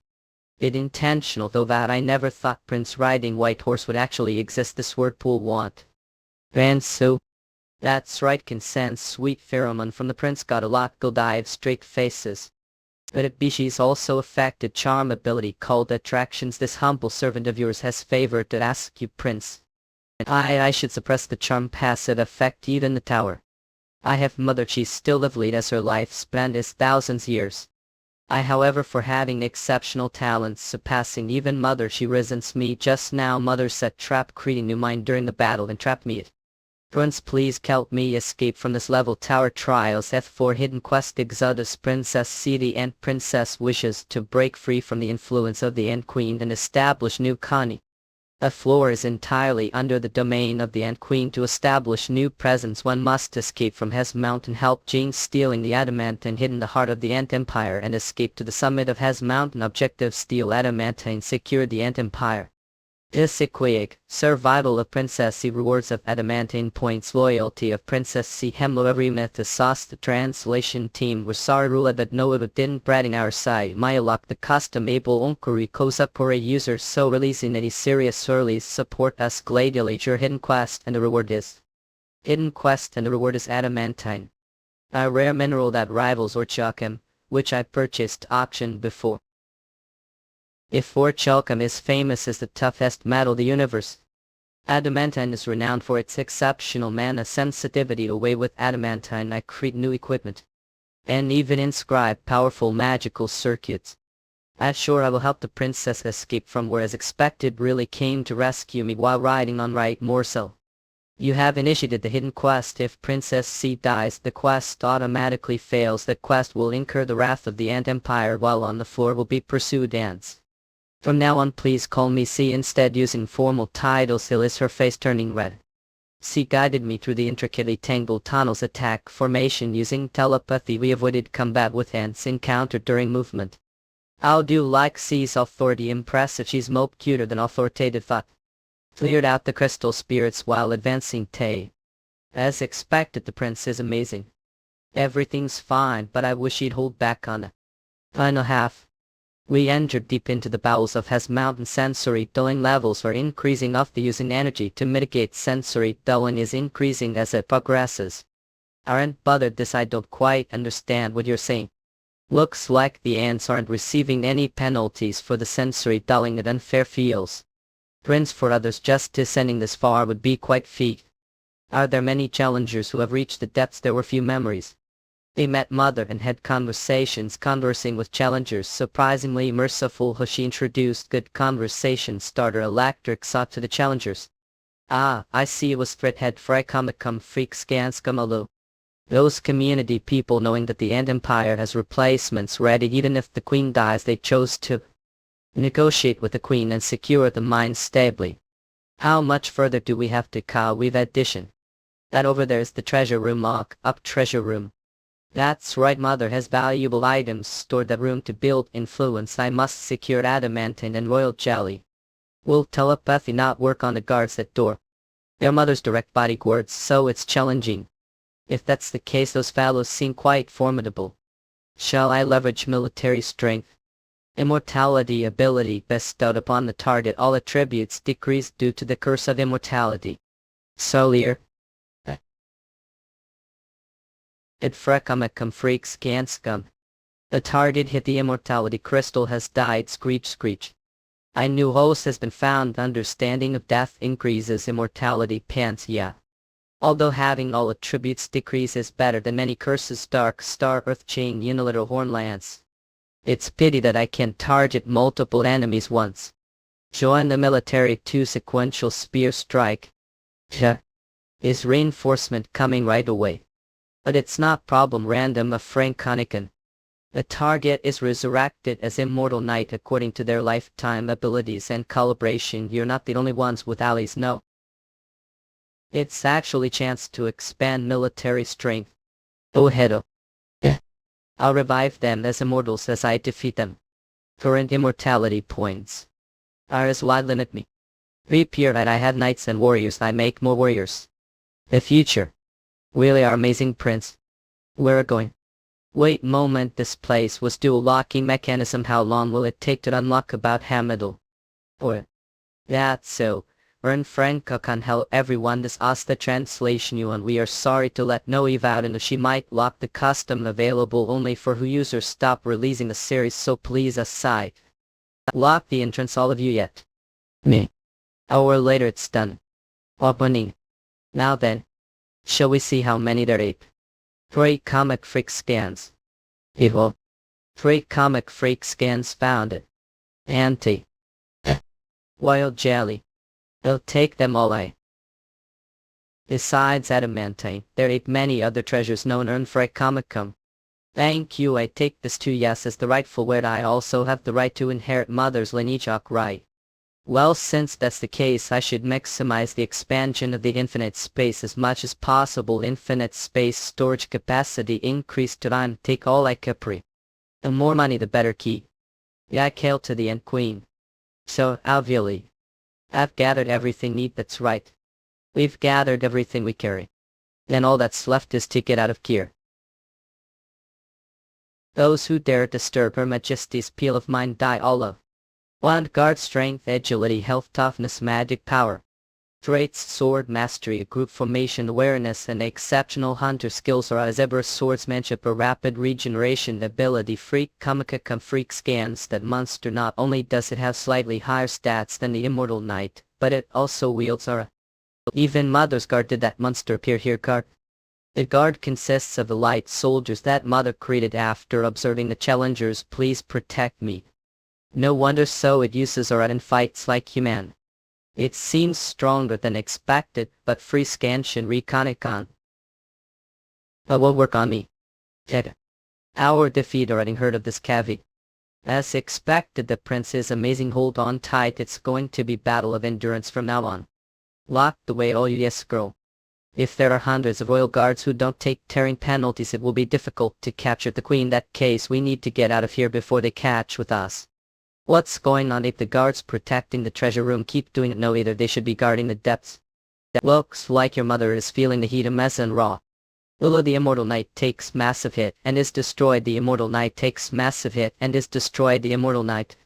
It intentional though that I never thought Prince riding white horse would actually exist. This word Pool want. And so. That's right, consent. Sweet pheromone from the prince got a lot. Go dive straight faces. But it be she's also affected charm ability called attractions. This humble servant of yours has favored to ask you, Prince. And I should suppress the charm passive effect even the tower. I have mother, she's still lovely as her lifespan is thousands years. I however for having exceptional talents surpassing even mother, she resents me just now. Mother set trap creating new mind during the battle and trapped me. Prince, please help me escape from this level. Tower Trials F4 Hidden Quest Exodus. Princess City and Princess wishes to break free from the influence of the Ant Queen and establish new colony. The floor is entirely under the domain of the Ant Queen. To establish new presence, one must escape from Hes Mountain, help Jean stealing the adamantine hidden in the heart of the Ant Empire, and escape to the summit of Hes Mountain. Objective: steal adamantine, secure the Ant Empire. Isiquiag, survival of Princess C. Rewards of adamantine points. Loyalty of Princess C. Hemlo agreement to sauce. The translation team was sorry rula that Noah didn't bring our side. Myalok the custom able onkuri kosapore users so releasing any serious earlies support us gladiator hidden quest and the reward is adamantine. A rare mineral that rivals orchacum, which I purchased auction before. If orchacum is famous as the toughest metal in the universe, adamantine is renowned for its exceptional mana sensitivity. Away with adamantine, I create new equipment and even inscribe powerful magical circuits. As sure I will help the princess escape from where as expected really came to rescue me while riding on right morsel. You have initiated the hidden quest. If Princess C dies, the quest automatically fails. The quest will incur the wrath of the Ant Empire while on the floor will be pursued ants. From now on please call me C instead, using formal titles. Is her face turning red? C guided me through the intricately tangled tunnels. Attack formation using telepathy. We avoided combat with ants encountered during movement. I'll do like C's authority impressive. She's more cuter than authoritative thought. Cleared out the crystal spirits while advancing. As expected, the prince is amazing. Everything's fine, but I wish he'd hold back on the final half. We entered deep into the bowels of Hes Mountain. Sensory dulling levels are increasing. Of the using energy to mitigate sensory dulling is increasing as it progresses. Aren't bothered this. I don't quite understand what you're saying. Looks like the ants aren't receiving any penalties for the sensory dulling. It unfair feels. Prince, for others just descending this far would be quite feat. Are there many challengers who have reached the depths? There were few memories. They met mother and had conversations. Conversing with challengers surprisingly merciful. She introduced good conversation starter electric sought to the challengers. Ah, I see, it was Frithead Freakomicum Freak Skanskamalu. Those community people, knowing that the Ant Empire has replacements ready even if the queen dies, they chose to negotiate with the queen and secure the mine stably. How much further do we have to go? We've addition. That over there is the treasure room. Mock up treasure room. That's right, mother has valuable items stored that room to build influence. I must secure adamantine and royal jelly. Will telepathy not work on the guards at door? Their mother's direct bodyguards, so it's challenging. If that's the case, those fellows seem quite formidable. Shall I leverage military strength? Immortality ability bestowed upon the target. All attributes decrease due to the curse of immortality. Solier. It freakomicum freak scanscum. The target hit the immortality crystal has died. Screech screech. I knew host has been found. Understanding of death increases immortality pants. Yeah. Although having all attributes decrease is better than many curses. Dark Star Earth Chain Unilateral Horn Lance. It's pity that I can't target multiple enemies once. Join the military. 2 sequential spear strike. Is reinforcement coming right away? But it's not problem random of Frank Conican. The target is resurrected as Immortal Knight according to their lifetime abilities and calibration. You're not the only ones with allies, no. It's actually chance to expand military strength. Oh hedo. I'll revive them as immortals as I defeat them. Current immortality points are as wide limit me. Reappear that I have knights and warriors. I make more warriors. The future. Really are amazing, prince. Where are going? Wait moment, this place was dual locking mechanism. How long will it take to unlock? About Hamidal. Or that's so. Earn Franca can help everyone. This us the translation you, and we are sorry to let Noe out, and she might lock the custom available only for who users. Stop releasing the series, so please aside. Lock the entrance, all of you yet. Me. Hour later it's done. Opening. Now then. Shall we see how many there ape? 3 comic freak scans. Evil. 3 comic freak scans found it. Anti. Wild jelly. I'll take them all. Besides adamantine, there ain't many other treasures known earned for a comicum. Thank you, I take this to yes as the rightful word. I also have the right to inherit mother's lineage, right? Well, since that's the case, I should maximize the expansion of the infinite space as much as possible. Infinite space storage capacity increased to time. Take all I capri. The more money the better key. Yeah, hail to the end queen. So, obviously, I've gathered everything neat, that's right. We've gathered everything we carry. Then all that's left is to get out of here. Those who dare disturb Her Majesty's peal of mind die all of. 1. Guard strength, agility, health, toughness, magic power. Traits: sword mastery, group formation awareness, and exceptional hunter skills are as ever swordsmanship, a rapid regeneration ability. Freak Kamikakam freak scans that monster. Not only does it have slightly higher stats than the Immortal Knight, but it also wields aura. Even Mother's Guard. Did that monster appear here? Guard. The Guard consists of the light soldiers that Mother created after observing the challengers. Please protect me. No wonder so, it uses aura in fights like human. It seems stronger than expected, but free scansion reconnicon. But will work on me. Ted. Our defeat. Already heard of this cavi. As expected, the prince is amazing. Hold on tight, it's going to be battle of endurance from now on. Lock the way, oh yes girl. If there are hundreds of royal guards who don't take tearing penalties, it will be difficult to capture the queen. In that case, we need to get out of here before they catch with us. What's going on? If the guards protecting the treasure room keep doing it, no, either they should be guarding the depths. That looks like your mother is feeling the heat of mess and raw. Ula the Immortal Knight takes massive hit and is destroyed. The Immortal Knight takes massive hit and is destroyed. The Immortal Knight.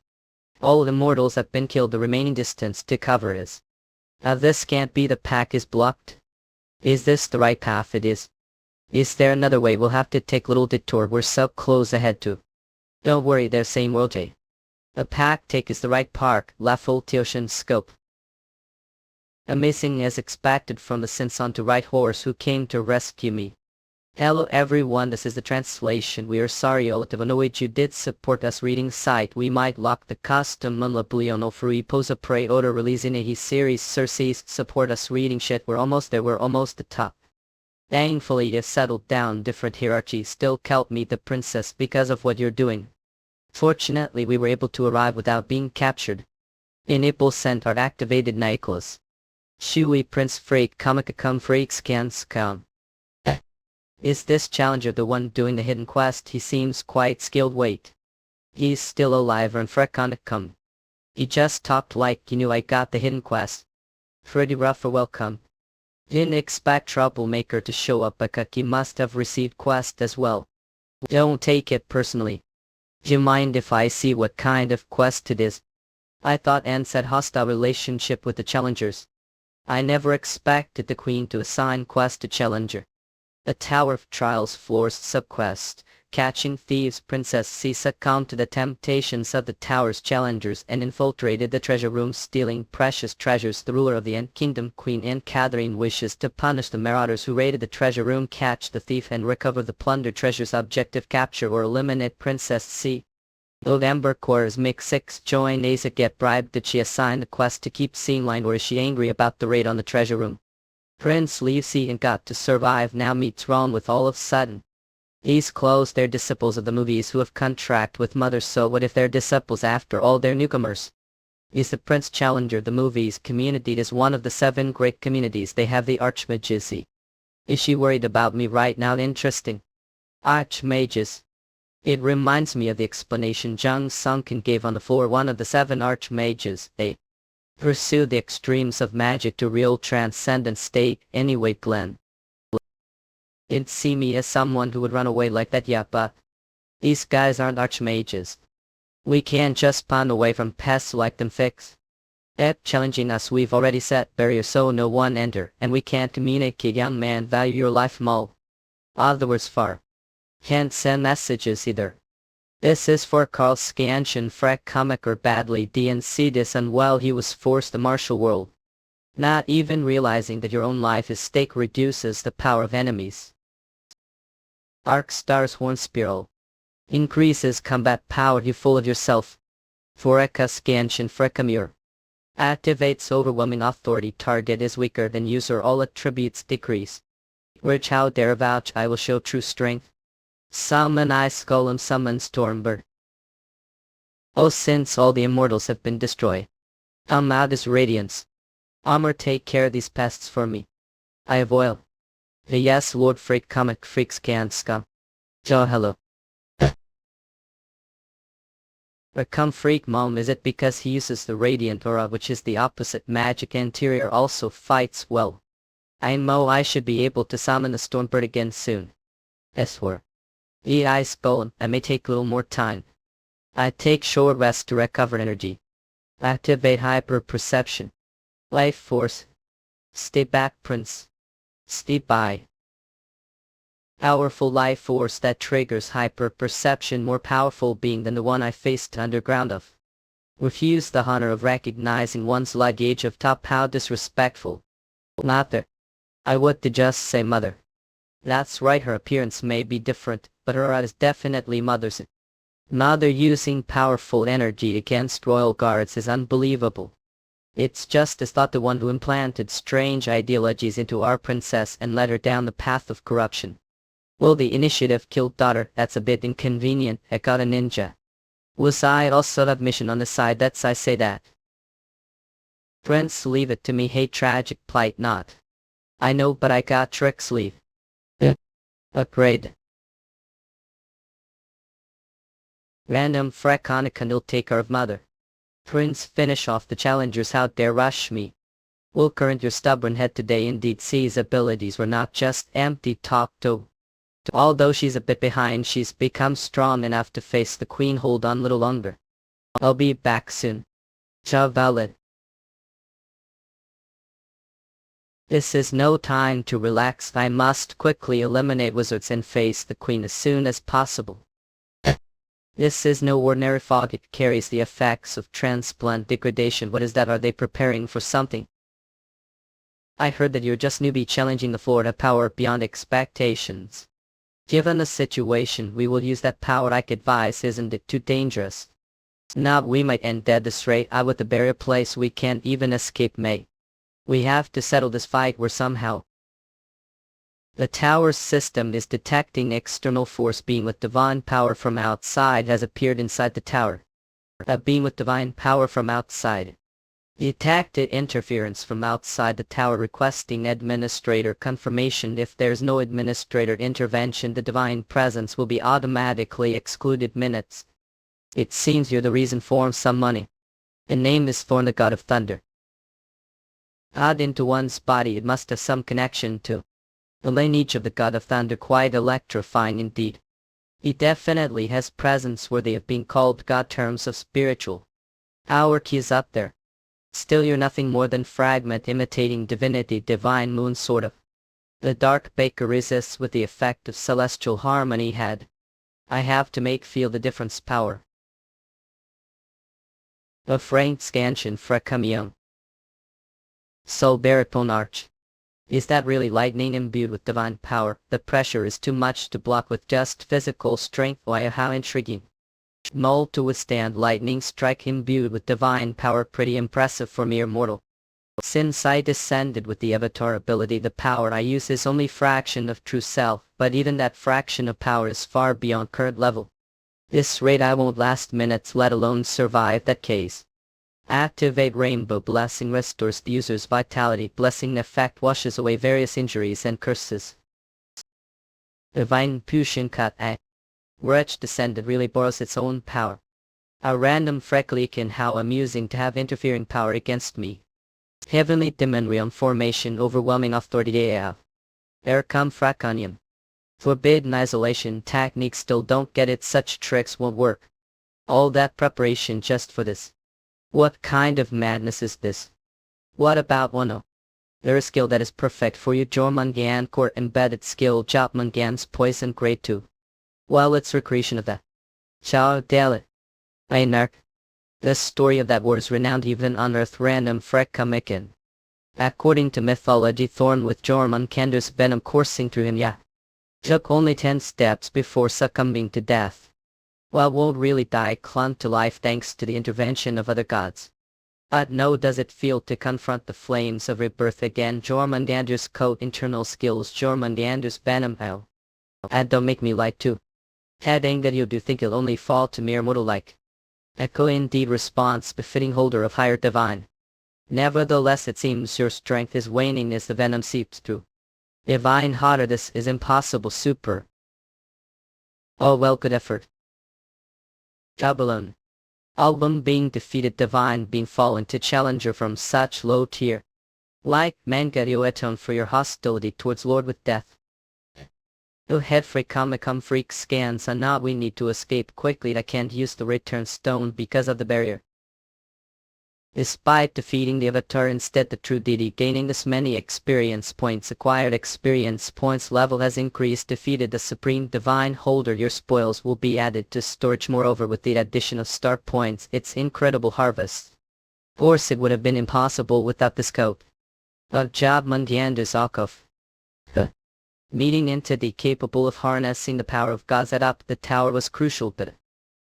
All immortals have been killed. The remaining distance to cover is. This can't be. The pack is blocked. Is this the right path? It is. Is there another way? We'll have to take little detour. We're so close ahead to. Don't worry, they're same world, Jay. The pack take is the right park, la full ocean scope. Amazing as expected from the Sinson to right horse who came to rescue me. Hello everyone, this is the translation. We are sorry all to annoyed you did support us reading site. We might lock the custom Munlabliono free posa pray order releasing a series Cersei's support us reading shit. We're almost there, we're almost the top. Thankfully you settled down. Different hierarchy still help meet the princess because of what you're doing. Fortunately we were able to arrive without being captured. Enable sent our activated necklace. Shui Prince Freak Kamikakam Freak scans come. Is this challenger the one doing the hidden quest? He seems quite skilled. Wait. He's still alive and Frekanakam. He just talked like he knew I got the hidden quest. Pretty rough for welcome. Didn't expect troublemaker to show up, but he must have received quest as well. Don't take it personally. Do you mind if I see what kind of quest it is? I thought Anne said hostile relationship with the challengers. I never expected the queen to assign quest to challenger. The Tower of Trials floors subquest. Catching thieves. Princess C succumbed to the temptations of the tower's challengers and infiltrated the treasure room, stealing precious treasures. The ruler of the End Kingdom, Queen Anne Catherine, wishes to punish the marauders who raided the treasure room. Catch the thief and recover the plundered treasures. Objective: capture or eliminate Princess C. November Quarters Mix 6 join Asa. Get bribed. Did she assign the quest to keep seeing line, or is she angry about the raid on the treasure room? Prince leaves C and got to survive. Now meets Ron with all of sudden. He's close. They're disciples of the movies who have contract with Mother, so what if they're disciples after all? They're newcomers. Is the Prince Challenger the movies community is one of the 7 great communities. They have the Archmages. Is she worried about me right now? Interesting. Archmages. It reminds me of the explanation Jung Sunken gave on the floor. One of the 7 Archmages. They pursue the extremes of magic to real transcendent state. Anyway, Glenn. Didn't see me as someone who would run away like that, yeah, but these guys aren't archmages. We can't just spawn away from pests like them. Fix it. Challenging us. We've already set barriers so no one enter, and we can't communicate. Young man, value your life more. Otherwise far. Can't send messages either. This is for Carl Scansion Freck comic or badly DNC this unwell. He was forced to martial world. Not even realizing that your own life is stake reduces the power of enemies. Arc Star's Horn Spiral. Increases combat power. You full of yourself. Foreka Scanshin Freckamure. Activates overwhelming authority. Target is weaker than user. All attributes decrease. Which how dare vouch I will show true strength. Summon Ice Golem. Summon Stormbird. Oh, since all the immortals have been destroyed, come out as radiance. Armor, take care of these pests for me. I have oil. The yes Lord Freak Comic Freaks can't scum. Joe hello. But come Freak Mom, is it because he uses the Radiant Aura, which is the opposite magic interior, also fights well? I know I should be able to summon the Stormbird again soon. S4. The Ice Golem, I may take a little more time. I take short rest to recover energy. Activate Hyper Perception. Life Force. Stay back, Prince. Stay by. Powerful life force that triggers hyper perception, more powerful being than the one I faced underground of. Refuse the honor of recognizing one's luggage of top, how disrespectful. Mother. I would to just say mother. That's right, her appearance may be different, but her aura is definitely mother's. Mother using powerful energy against royal guards is unbelievable. It's just as thought the one who implanted strange ideologies into our princess and led her down the path of corruption. Well, the initiative killed daughter, that's a bit inconvenient. I got a ninja. Was I also have mission on the side, that's I say that. Prince, leave it to me, hey tragic plight not. I know, but I got tricks, leave. Upgrade. Random Frekonica will take care of mother. Prince, finish off the challengers, how dare rush me. Will current your stubborn head today indeed sees abilities were not just empty talk though. Although she's a bit behind, she's become strong enough to face the queen. Hold on a little longer. I'll be back soon. Ciao Valid. This is no time to relax. I must quickly eliminate wizards and face the queen as soon as possible. This is no ordinary fog, it carries the effects of transplant degradation. What is that? Are they preparing for something? I heard that you're just newbie challenging the Florida power beyond expectations. Given the situation, we will use that power. I advise, isn't it too dangerous? Now we might end dead this rate. I would bury a place we can't even escape. May. We have to settle this fight where somehow. The tower's system is detecting external force. Being with divine power from outside has appeared inside the tower. A being with divine power from outside. Detected interference from outside the tower, requesting administrator confirmation. If there's no administrator intervention, the divine presence will be automatically excluded. Minutes. It seems you're the reason for some money. The name is Thorn, the god of thunder. Odd into one's body, it must have some connection to the lineage of the god of thunder. Quite electrifying indeed. He definitely has presence worthy of being called god. Terms of spiritual power, key is up there. Still, you're nothing more than fragment imitating divinity, divine moon sort of. The dark baker resists with the effect of celestial harmony had. I have to make feel the difference power. A frank scansion frecamium. Soul baritone arch. Is that really lightning imbued with divine power? The pressure is too much to block with just physical strength. Why, how intriguing. Mold to withstand lightning strike imbued with divine power, pretty impressive for mere mortal. Since I descended with the avatar ability, the power I use is only fraction of true self, but even that fraction of power is far beyond current level. This rate I won't last minutes, let alone survive that case. Activate Rainbow Blessing, restores the user's vitality. Blessing effect washes away various injuries and curses. Divine Fusion Cut A. Wretch descended really borrows its own power. A random Frecklekin, how amusing to have interfering power against me. Heavenly Demon Realm formation, overwhelming authority AF. There come Fraconium. Forbidden isolation techniques, still don't get it, such tricks won't work. All that preparation just for this. What kind of madness is this? What about Wano? There is skill that is perfect for you. Jormungan core embedded skill, Jopmungan's poison grade 2. Well, it's recreation of that. Ciao Dalit. Einark. The story of that war is renowned even on Earth. Random Freckamikin. According to mythology, Thorn with Jormungander's venom coursing through him, took only 10 steps before succumbing to death. Well, won't really die, clung to life thanks to the intervention of other gods. No, does it feel to confront the flames of rebirth again? Jormungandr's coat internal skills Jormungandr's venom hell. And don't make me lie too. Heading that you do think it'll only fall to mere mortal like. Echo indeed response befitting holder of higher divine. Nevertheless it seems your strength is waning as the venom seeps through. Divine hotter this is impossible super. Oh well good effort. Jabalon. Album being defeated divine being fallen to challenger from such low tier. Like manga you atone for your hostility towards Lord with death. Oh head freak come freak scans and now we need to escape quickly. I can't use the return stone because of the barrier. Despite defeating the avatar instead the true deity gaining this many experience points acquired experience points level has increased defeated the supreme divine holder your spoils will be added to storage moreover with the addition of star points it's incredible harvest. Of course it would have been impossible without this coat. Good job Mundiander Zakov. Meeting entity capable of harnessing the power of gods at up the tower was crucial but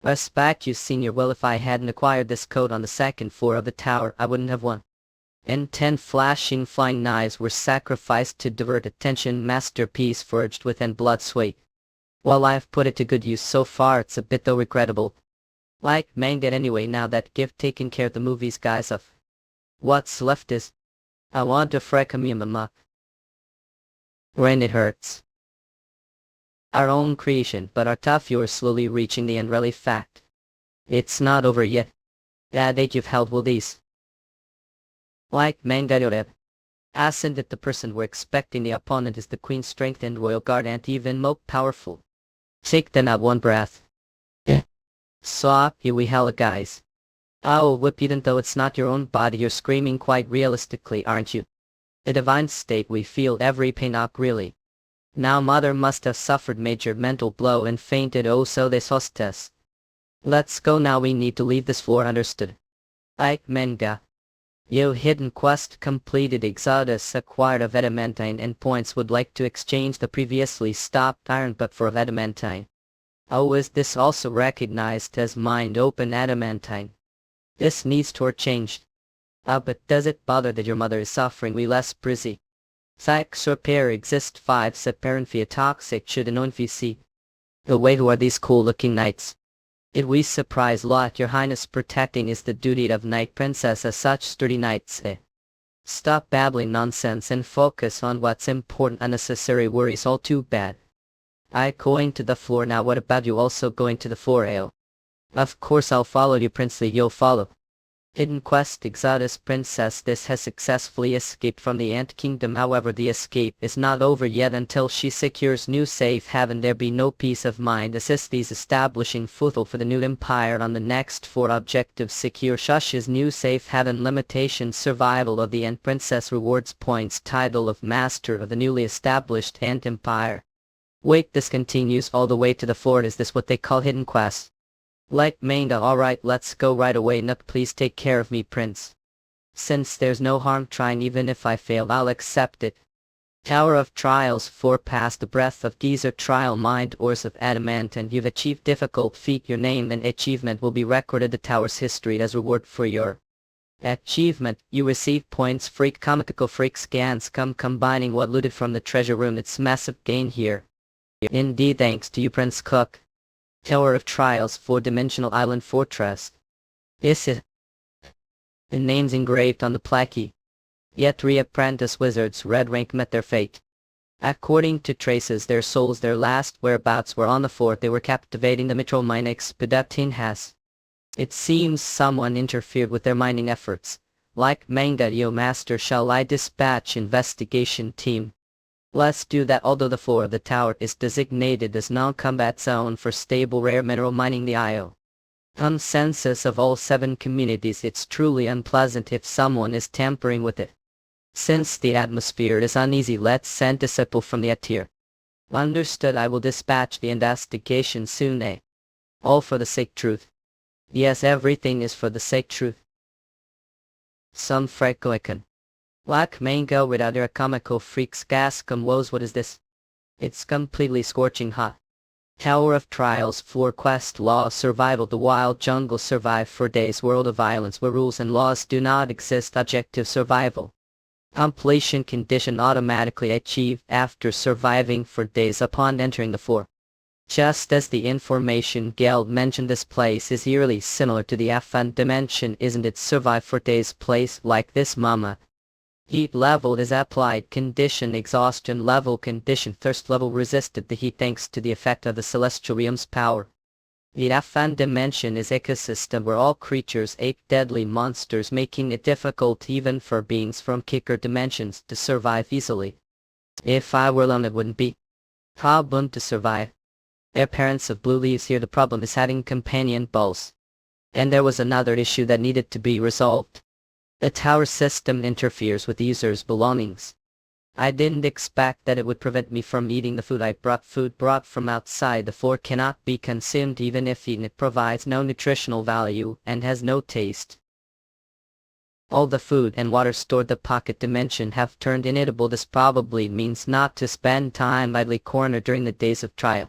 respect you senior well if I hadn't acquired this coat on the second floor of the tower I wouldn't have won. And 10 flashing flying knives were sacrificed to divert attention masterpiece forged with and blood sweat. While I've put it to good use so far it's a bit though regrettable. Like manga anyway now that gift taken care of the movies guys of. What's left is. I want to freck me mama. When it hurts. Our own creation but our tough you're slowly reaching the end really fact. It's not over yet. That age you've held will these. Like Mangadoreb. Ascend that the person we're expecting the opponent is the queen's strength and royal guard and even more powerful. Take them out one breath. Yeah. So here we hella guys. I'll whip even though it's not your own body you're screaming quite realistically aren't you? The divine state we feel every pain up really. Now mother must have suffered major mental blow and fainted oh so this hostess. Let's go now we need to leave this floor understood. Ike Menga. Yo hidden quest completed Exodus acquired of adamantine and points would like to exchange the previously stopped iron but for adamantine. Oh is this also recognized as mind open adamantine? This needs to be changed. But does it bother that your mother is suffering we less busy? Psych repair exist 5 separenfia toxic should an see. The way who are these cool looking knights? It we surprise lot your highness protecting is the duty of knight princess as such sturdy knights Stop babbling nonsense and focus on what's important unnecessary worries all too bad. I going to the floor now what about you also going to the floor ale? Of course I'll follow you princely you'll follow. Hidden quest Exodus princess this has successfully escaped from the Ant Kingdom however the escape is not over yet until she secures new safe haven there be no peace of mind assist these establishing foothold for the new empire on the next 4 objectives secure Shush's new safe haven limitation survival of the Ant princess rewards points title of master of the newly established Ant empire. Wait this continues all the way to the fort is this what they call hidden quest? Like manga alright let's go right away Nook please take care of me prince. Since there's no harm trying even if I fail I'll accept it. Tower of Trials 4 past the breath of Geezer trial mind ores of adamant and you've achieved difficult feat your name and achievement will be recorded the tower's history as reward for your achievement. You receive points freak comical freak scans combining what looted from the treasure room it's massive gain here. Indeed thanks to you Prince Cook. Tower of Trials 4-dimensional island fortress. This is the names engraved on the plaque. Yet 3 apprentice wizards red rank met their fate. According to traces their souls their last whereabouts were on the fort they were captivating the Mitchell mine expediting has. It seems someone interfered with their mining efforts. Like manga yo master shall I dispatch investigation team. Let's do that although the floor of the tower is designated as non-combat zone for stable rare mineral mining the IO. Consensus of all 7 communities it's truly unpleasant if someone is tampering with it. Since the atmosphere is uneasy let's send disciple from the Atir. Understood I will dispatch the investigation soon All for the sake truth. Yes everything is for the sake truth. Some frekoikan. Like mango without your comical freaks gas woes what is this? It's completely scorching hot. Tower of Trials, Floor Quest, Law of Survival. The wild jungle survive for days. World of violence where rules and laws do not exist. Objective survival. Completion condition automatically achieved after surviving for days upon entering the floor. Just as the information guild mentioned, this place is eerily similar to the FN dimension, isn't it? Survive for days place like this, mama. Heat level is applied condition, exhaustion level condition, thirst level resisted the heat thanks to the effect of the celestial realm's power. The FN dimension is ecosystem where all creatures ape deadly monsters, making it difficult even for beings from kicker dimensions to survive easily. If I were alone, it wouldn't be problem to survive. Their parents of blue leaves here. The problem is having companion bulls. And there was another issue that needed to be resolved. The tower system interferes with the user's belongings. I didn't expect that it would prevent me from eating the food I brought. Food brought from outside the floor cannot be consumed even if eaten. It provides no nutritional value and has no taste. All the food and water stored the pocket dimension have turned inedible. This probably means not to spend time idly cornered during the days of trial.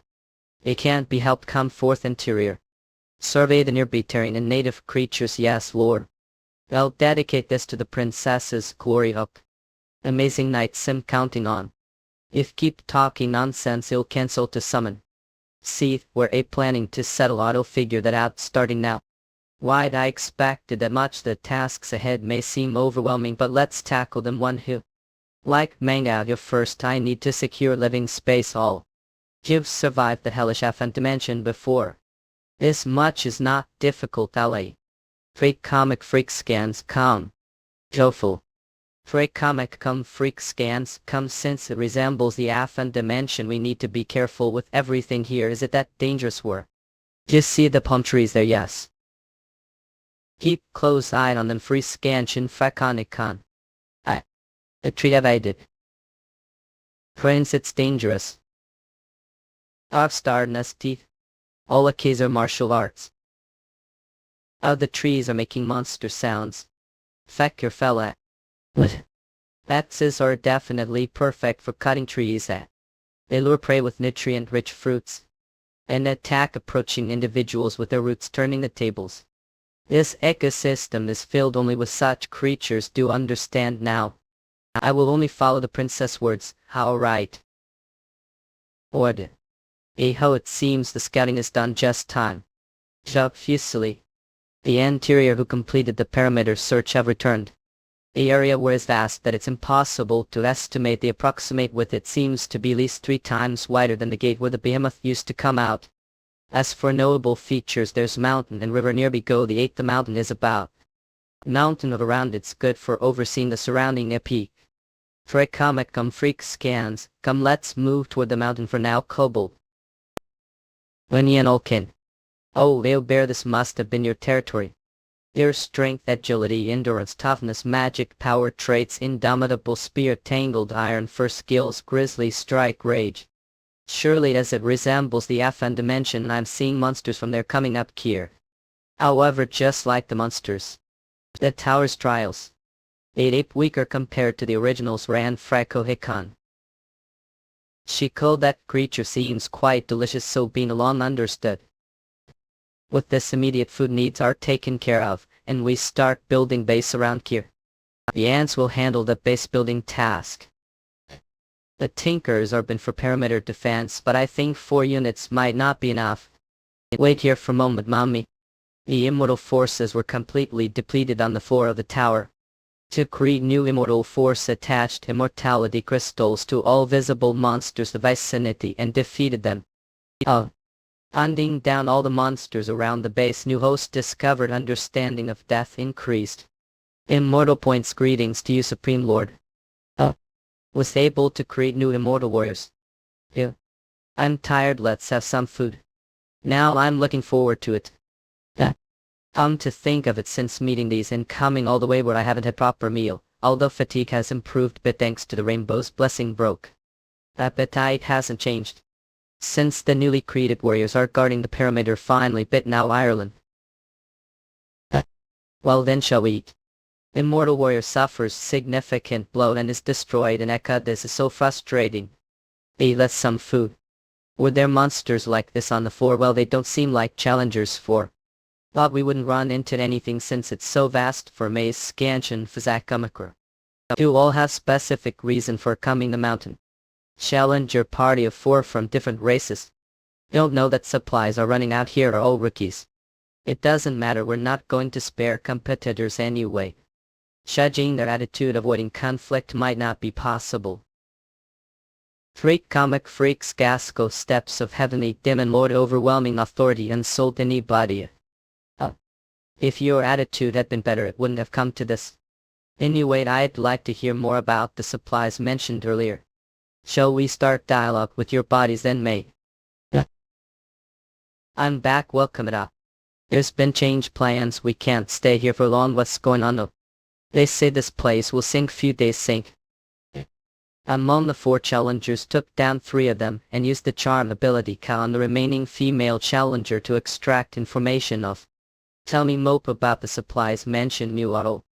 It can't be helped. Come forth interior. Survey the nearby terrain and native creatures. Yes, Lord. I'll dedicate this to the princess's glory. Up. Amazing night sim counting on. If keep talking nonsense, he'll cancel to summon. See, we're planning to settle. Auto figure that out starting now. Why'd I expected that much? The tasks ahead may seem overwhelming, but let's tackle them one who. Like Manhwa, first I need to secure living space. All. You've survived the hellish FN dimension before. This much is not difficult. LA. Freak comic freak scans come. Joyful. Freak comic come freak scans come. Since it resembles the FN dimension, we need to be careful with everything here. Is it that dangerous? Where? Just see the palm trees there. Yes. Keep close eye on them. Free scansion Frekonicon. A treat evaded. Friends, it's dangerous. I've starred in teeth. All keys are martial arts. The trees are making monster sounds. Feck your fella. What? Axes are definitely perfect for cutting trees. They lure prey with nutrient-rich fruits and attack approaching individuals with their roots, turning the tables. This ecosystem is filled only with such creatures. Do understand now? I will only follow the princess' words. How right? Order. How it seems the scouting is done just time. Obviously. The interior who completed the perimeter search have returned. The area where is vast that it's impossible to estimate. The approximate width it seems to be at least 3 times wider than the gate where the behemoth used to come out. As for notable features, there's mountain and river nearby. Go the 8th. The mountain is about mountain of around. It's good for overseeing the surrounding peak. Freak comic come freak scans. Come, let's move toward the mountain for now. Kobold. When Yen Olkin. Oh, they'll bear. This must have been your territory. Your strength, agility, endurance, toughness, magic, power traits, indomitable spirit, tangled iron for skills, grisly strike, rage. Surely as it resembles the FN dimension, I'm seeing monsters from there coming up here. However, just like the monsters, the tower's trials, 8 ape weaker compared to the originals. Ran Frekonicon. She called that creature seems quite delicious, so being along understood. With this, immediate food needs are taken care of, and we start building base around here. The ants will handle the base building task. The tinkers are been for perimeter defense, but I think 4 units might not be enough. Wait here for a moment, mommy. The immortal forces were completely depleted on the floor of the tower. To create new immortal force attached immortality crystals to all visible monsters of vicinity and defeated them. Hunting down all the monsters around the base, new host discovered. Understanding of death increased. Immortal points. Greetings to you, Supreme Lord. Was able to create new immortal warriors. I'm tired, let's have some food. Now I'm looking forward to it. Come to think of it, since meeting these and coming all the way where I haven't had proper meal, although fatigue has improved bit thanks to the rainbow's blessing broke. Appetite hasn't changed. Since the newly created warriors are guarding the perimeter finally bit now Ireland. Well then, shall we eat? Immortal warrior suffers significant blow and is destroyed, and Eka, this is so frustrating. Let's some food. Were there monsters like this on the floor? Well, they don't seem like challengers for. Thought we wouldn't run into anything since it's so vast for Maze Scansion Fizakamakra. You all have specific reason for coming the mountain. Challenger party of 4 from different races. Don't know that supplies are running out here are all rookies. It doesn't matter, we're not going to spare competitors anyway. Judging their attitude, avoiding conflict might not be possible. Freak comic freaks Gasco steps of heavenly demon lord overwhelming authority insult anybody. If your attitude had been better it wouldn't have come to this. Anyway, I'd like to hear more about the supplies mentioned earlier. Shall we start dialogue with your bodies then, May? I'm back, welcome it up. There's been change plans, we can't stay here for long, what's going on though? They say this place will sink few days sink. Among the 4 challengers took down 3 of them and used the charm ability on the remaining female challenger to extract information of. Tell me more about the supplies mentioned, Mulatto.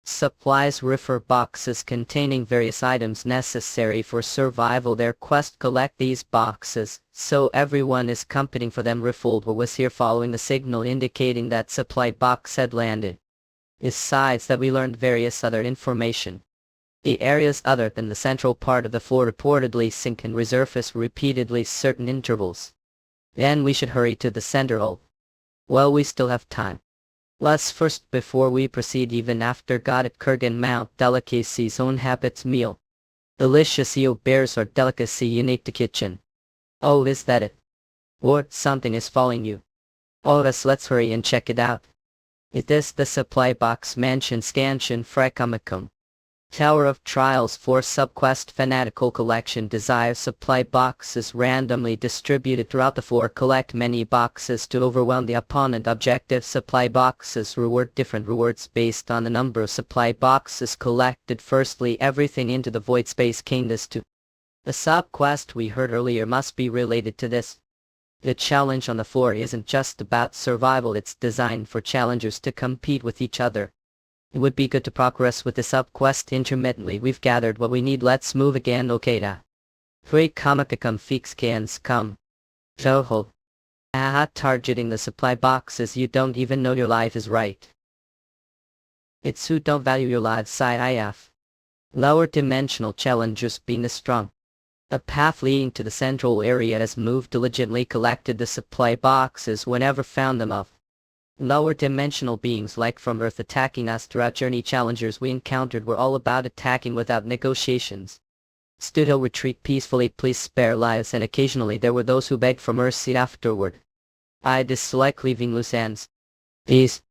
Supplies refer boxes containing various items necessary for survival. Their quest collect these boxes, so everyone is competing for them. Riffled was here following the signal indicating that supply box had landed. Besides that, we learned various other information. The areas other than the central part of the floor reportedly sink and resurface repeatedly certain intervals. Then we should hurry to the center hole. Well, we still have time. Let's first, before we proceed, even after God at Kurgan Mount Delicacy's own habits meal. Delicious eel bears are delicacy unique to kitchen. Oh, is that it? Or something is following you. Oh, let's hurry and check it out. It is the supply box mansion scansion Frekamicum. Tower of Trials for Subquest Fanatical Collection. Desire supply boxes randomly distributed throughout the floor. Collect many boxes to overwhelm the opponent. Objective supply boxes reward different rewards based on the number of supply boxes collected. Firstly, everything into the void space Kingdom 2. The subquest we heard earlier must be related to this. The challenge on the floor isn't just about survival, it's designed for challengers to compete with each other. It would be good to progress with the subquest intermittently. We've gathered what we need, let's move again. Okada. Three Kamikacum Feeks cans come. Joho. Targeting the supply boxes, you don't even know your life is right. It's who don't value your lives side if. Lower dimensional challengers being the strong. A path leading to the central area has moved diligently collected the supply boxes whenever found them of. Lower dimensional beings like from Earth attacking us throughout journey. Challengers we encountered were all about attacking without negotiations. Studio retreat peacefully, please spare lives, and occasionally there were those who begged for mercy afterward. I dislike leaving loose ends. These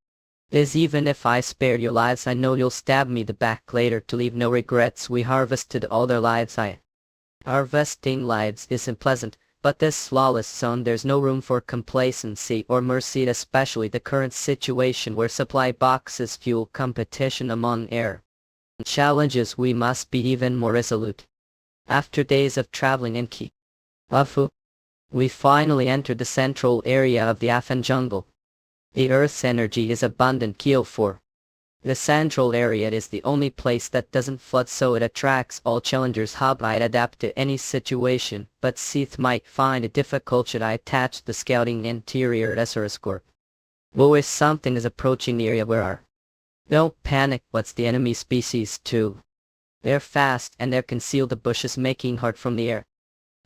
even if I spared your lives, I know you'll stab me the back later to leave no regrets. We harvested all their lives. Harvesting lives isn't pleasant. But this lawless zone, there's no room for complacency or mercy, especially the current situation where supply boxes fuel competition among air challenges. We must be even more resolute. After days of traveling in Kiafu, we finally entered the central area of the Afan jungle. The Earth's energy is abundant. For the central area is the only place that doesn't flood, so it attracts all challengers. Hub might adapt to any situation, but Seath might find it difficult. Should I attach the scouting interior Escorp? Well, if something is approaching the area, where are? Don't panic, what's the enemy species too? They're fast and they're concealed the bushes making hard from the air.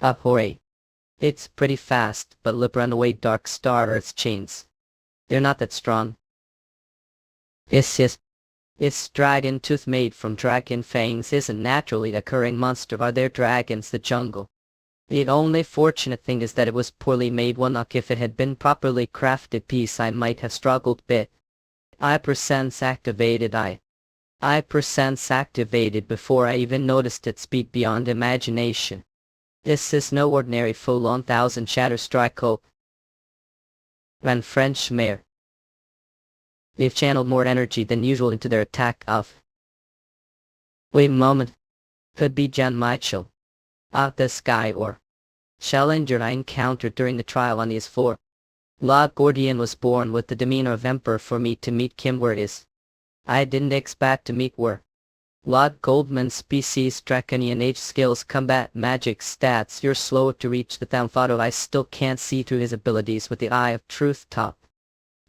Hooray. It's pretty fast, but lip runaway dark star Earth's chains. They're not that strong. Its dragon tooth made from dragon fangs isn't naturally occurring monster. Are there dragons the jungle? The only fortunate thing is that it was poorly made one. If it had been properly crafted piece, I might have struggled bit. I% activated. I% activated before I even noticed its speed beyond imagination. This is no ordinary full-on 1000 shatter strike hope. When French mare. They've channeled more energy than usual into their attack of. Wait a moment. Could be Jan Michael. This guy or challenger I encountered during the trial on his floor. Lord Gordian was born with the demeanor of emperor. For me to meet Kim where it is, I didn't expect to meet where. Lord Goldman species Draconian age skills combat magic stats. You're slower to reach the Thamphato. I still can't see through his abilities with the eye of truth top.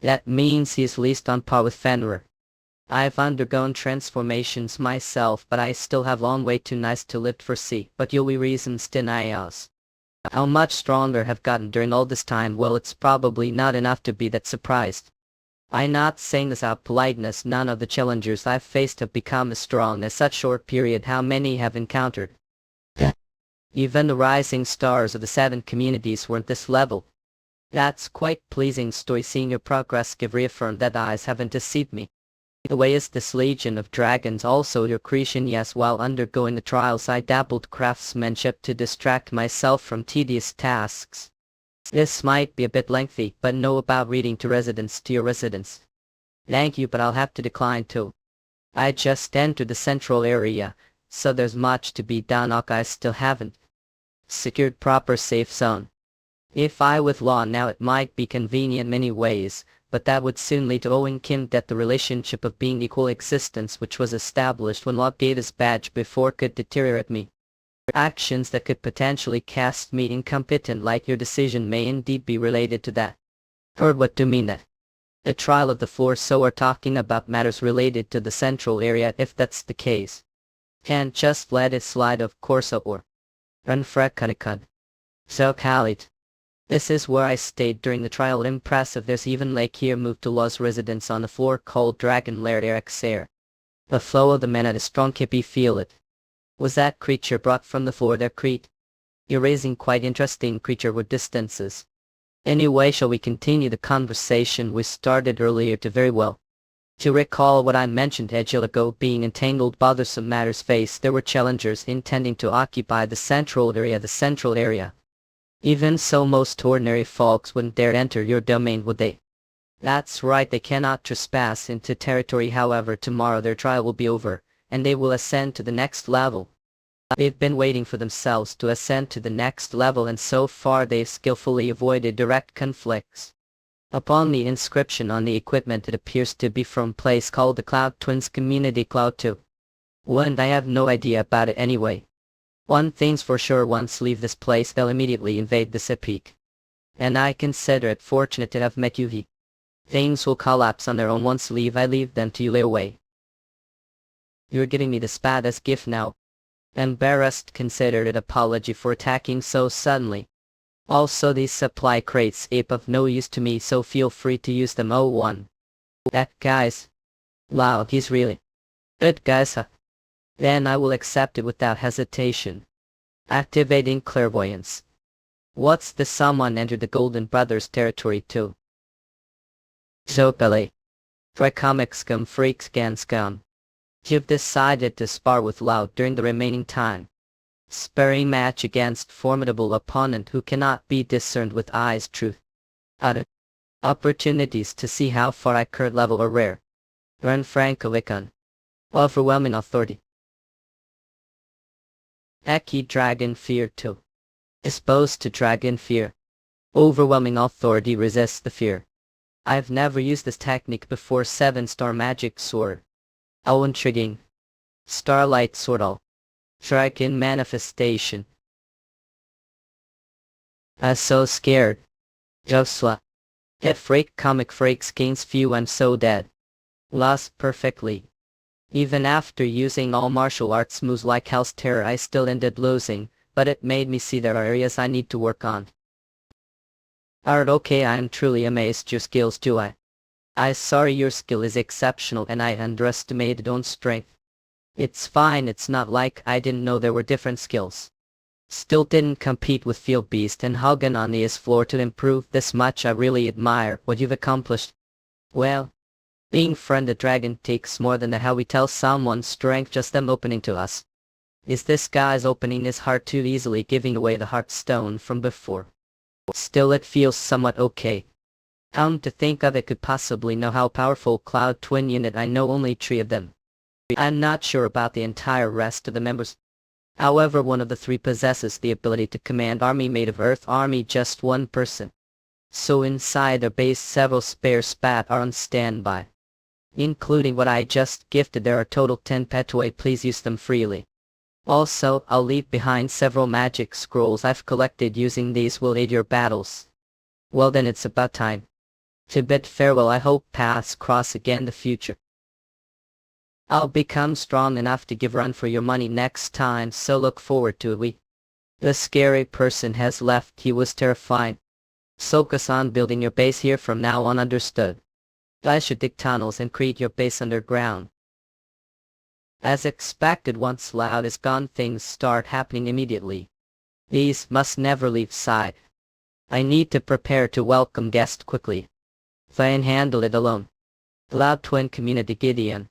That means he's least on par with Fenrir. I've undergone transformations myself, but I still have long way too nice to live for see. But you'll be reasons deny us. How much stronger have gotten during all this time? Well, it's probably not enough to be that surprised. I'm not saying this out of politeness. None of the challengers I've faced have become as strong as such short period. How many have encountered? Even the rising stars of the 7 communities weren't this level. That's quite pleasing story. Seeing your progress give reaffirm that eyes haven't deceived me. The way is this legion of dragons also your creation? Yes, while undergoing the trials I dabbled craftsmanship to distract myself from tedious tasks. This might be a bit lengthy, but know about reading to your residence. Thank you, but I'll have to decline too. I just entered the central area, so there's much to be done. I still haven't secured proper safe zone. If I withdraw now it might be convenient in many ways, but that would soon lead to owing Kim that the relationship of being equal existence which was established when Locke gave his badge before could deteriorate me. Actions that could potentially cast me incompetent, like your decision, may indeed be related to that. Or what do you mean that? The trial of the floor, so we're talking about matters related to the central area. If that's the case, can't just let it slide, of course, or unfrekanikud. So Khalid. This is where I stayed during the trial. Impressive. There's even lake here. Moved to Law's residence on the floor called Dragon Lair Erexair. The flow of the men at a strong kippy feel it. Was that creature brought from the floor there, Crete? You're raising quite interesting creature with distances. Anyway, shall we continue the conversation we started earlier? To very well. To recall what I mentioned a while ago, being entangled bothersome matters faced, there were challengers intending to occupy the central area. Even so, most ordinary folks wouldn't dare enter your domain, would they? That's right, they cannot trespass into territory. However, tomorrow their trial will be over, and they will ascend to the next level. They've been waiting for themselves to ascend to the next level, and so far they've skillfully avoided direct conflicts. Upon the inscription on the equipment, it appears to be from a place called the Cloud Twins Community Cloud 2. Well, and I have no idea about it anyway. One thing's for sure, once leave this place they'll immediately invade the peak. And I consider it fortunate to have met you. Things will collapse on their own once I leave them to you lay away. You're giving me the baddest gift now. Embarrassed considered an apology for attacking so suddenly. Also, these supply crates ape of no use to me, so feel free to use them. Oh, one. That guy's loud. He's really good, guys, huh? Then I will accept it without hesitation. Activating clairvoyance. What's this? Someone entered the Golden Brothers territory too. Zopele. Tricomic scum freak scan scum. You've decided to spar with Loud during the remaining time. Sparring match against formidable opponent who cannot be discerned with eyes truth. Other opportunities to see how far I current level are rare. Run Frankovikan. Overwhelming authority. Eki Dragon Fear 2. Exposed to Dragon Fear. Overwhelming authority resists the fear. I've never used this technique before. 7-star magic sword. Oh, intriguing. Starlight Swordal. Dragon manifestation. I'm so scared. Josla. Hit freak comic freaks gains few. I'm so dead. Lost perfectly. Even after using all martial arts moves like Hell's Terror, I still ended losing, but it made me see there are areas I need to work on. Alright, okay, I am truly amazed your skills too. I sorry, your skill is exceptional and I underestimated own strength. It's fine, it's not like I didn't know there were different skills. Still didn't compete with Field Beast and Hagen on the floor to improve this much. I really admire what you've accomplished. Well, being friend a dragon takes more than how we tell someone's strength, just them opening to us. Is this guy's opening his heart too easily, giving away the heartstone from before? Still, it feels somewhat okay. Come to think of it, could possibly know how powerful Cloud Twin unit. I know only 3 of them. I'm not sure about the entire rest of the members. However, one of the 3 possesses the ability to command army made of Earth army, just 1 person. So inside their base several spare spat are on standby. including what I just gifted. There are total 10 petway, please use them freely. Also, I'll leave behind several magic scrolls I've collected. Using these will aid your battles. Well then, it's about time to bid farewell. I hope paths cross again in the future. I'll become strong enough to give run for your money next time, so look forward to it. The scary person has left. He was terrifying. Focus on building your base here from now on, understood? I should dig tunnels and create your base underground. As expected, once Loud is gone, things start happening immediately. These must never leave sight. I need to prepare to welcome guests quickly. Can handle it alone. Loud Twin Community Gideon.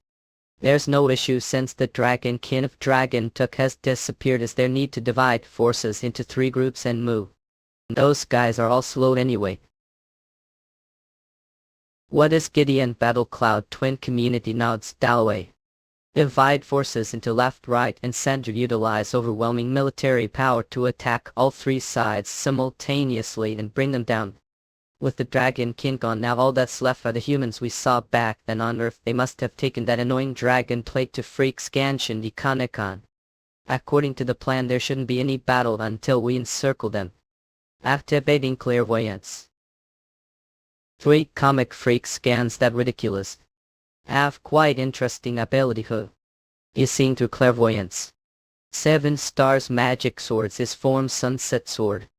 There's no issue since the Dragon King of Dragon Took has disappeared. Is there need to divide forces into 3 groups and move? Those guys are all slow anyway. What is Gideon? Battle Cloud Twin Community nods Dalway. Divide forces into left, right, and center. Utilize overwhelming military power to attack all 3 sides simultaneously and bring them down. With the Dragon King gone now, all that's left are the humans we saw back then on Earth. They must have taken that annoying dragon plate to freak Scanshin Econicon. According to the plan, there shouldn't be any battle until we encircle them. Activating clairvoyance. 3 comic freak scans that ridiculous. Have quite interesting ability who is seen through clairvoyance. 7 stars magic swords is form sunset sword.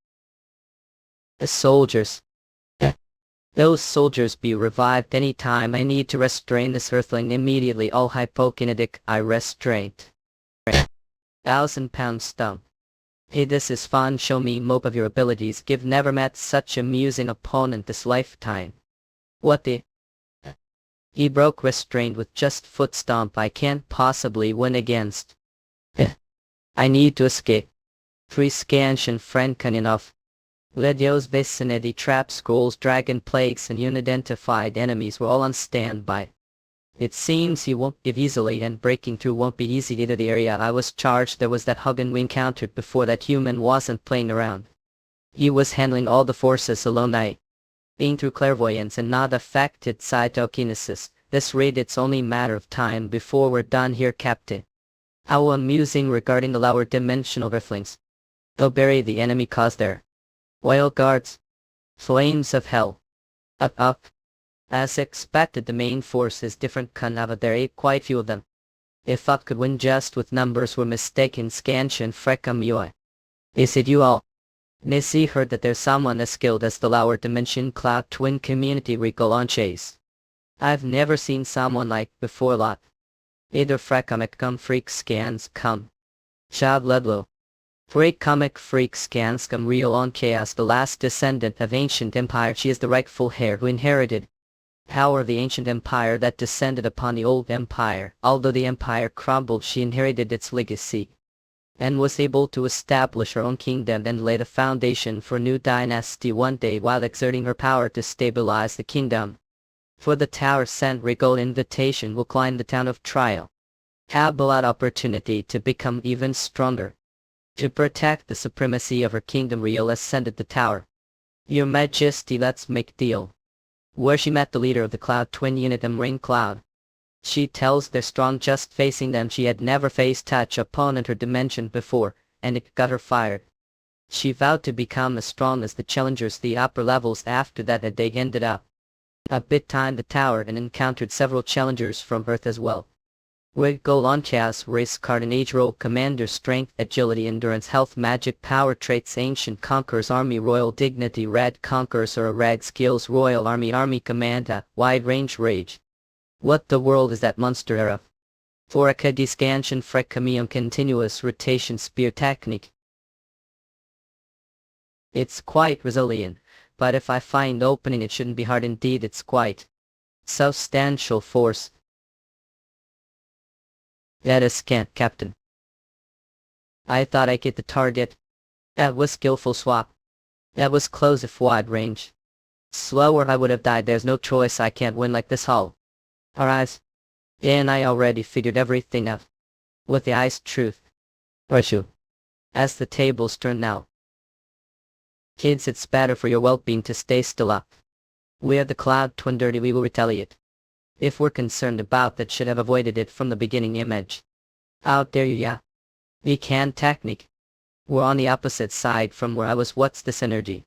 The soldiers. Those soldiers be revived anytime. I need to restrain this earthling immediately. All hypokinetic, I restraint. 1,000-pound stump. Hey, this is fun. Show me more of your abilities. Give never met such amusing opponent this lifetime. What the? He broke restraint with just foot stomp. I can't possibly win against. I need to escape. 3 Scanshin Franken enough. Ledio's vicinity, trap scrolls, dragon plagues, and unidentified enemies were all on standby. It seems he won't give easily, and breaking through won't be easy either. The area I was charged, there was that Hugin we encountered before. That human wasn't playing around. He was handling all the forces alone. Being through clairvoyance and not affected cytokinesis. This rate, it's only matter of time before we're done here, Captain. How amusing regarding the lower dimensional earthlings. They'll bury the enemy cause there. Oil guards. Flames of hell. Up. As expected, the main force is different. There ain't quite few of them. If I could win just with numbers, we're mistaken. Scanshin Frekam Yoi. Is it you all? Nissy heard that there's someone as skilled as the lower dimension Cloud Twin Community Regal on chase. I've never seen someone like before. Lot. Either Frekamek come freak scans come. Chad Ludlow. 3 comic freak scans come real on Chaos, the last descendant of ancient empire. She is the rightful heir who inherited power of the ancient empire that descended upon the old empire. Although the empire crumbled, she inherited its legacy and was able to establish her own kingdom and lay the foundation for a new dynasty. One day, while exerting her power to stabilize the kingdom, for the tower sent regal invitation, will climb the town of Trial. Have a lot opportunity to become even stronger. To protect the supremacy of her kingdom, Real ascended the tower. Your Majesty, let's make deal. Where she met the leader of the Cloud Twin unit, Ring Cloud. She tells they're strong just facing them. She had never faced such opponent her dimension before, and it got her fired. She vowed to become as strong as the challengers, the upper levels. After that, they ended up a bit time the tower and encountered several challengers from Earth as well. Regal on Chaos race card and age role: commander, strength, agility, endurance, health, magic, power traits. Ancient conquers army, royal dignity. Red conquers or rag skills, royal army commander, wide range rage. What the world is that monster era? For a Scanshin Frekamium continuous rotation spear technique. It's quite resilient, but if I find opening, it shouldn't be hard indeed. It's quite substantial force. That is scant, Captain. I thought I hit the target. That was skillful swap. That was close if wide range. Slower I would have died. There's no choice. I can't win like this. Hull. Alright. And I already figured everything out. With the ice truth. Issue. As the tables turn now. Kids, it's better for your well-being to stay still up. We are the Cloud Twin Dirty. We will retaliate. If we're concerned about that, should have avoided it from the beginning. Image. Out there, yeah. We can technique. We're on the opposite side from where I was. What's this energy?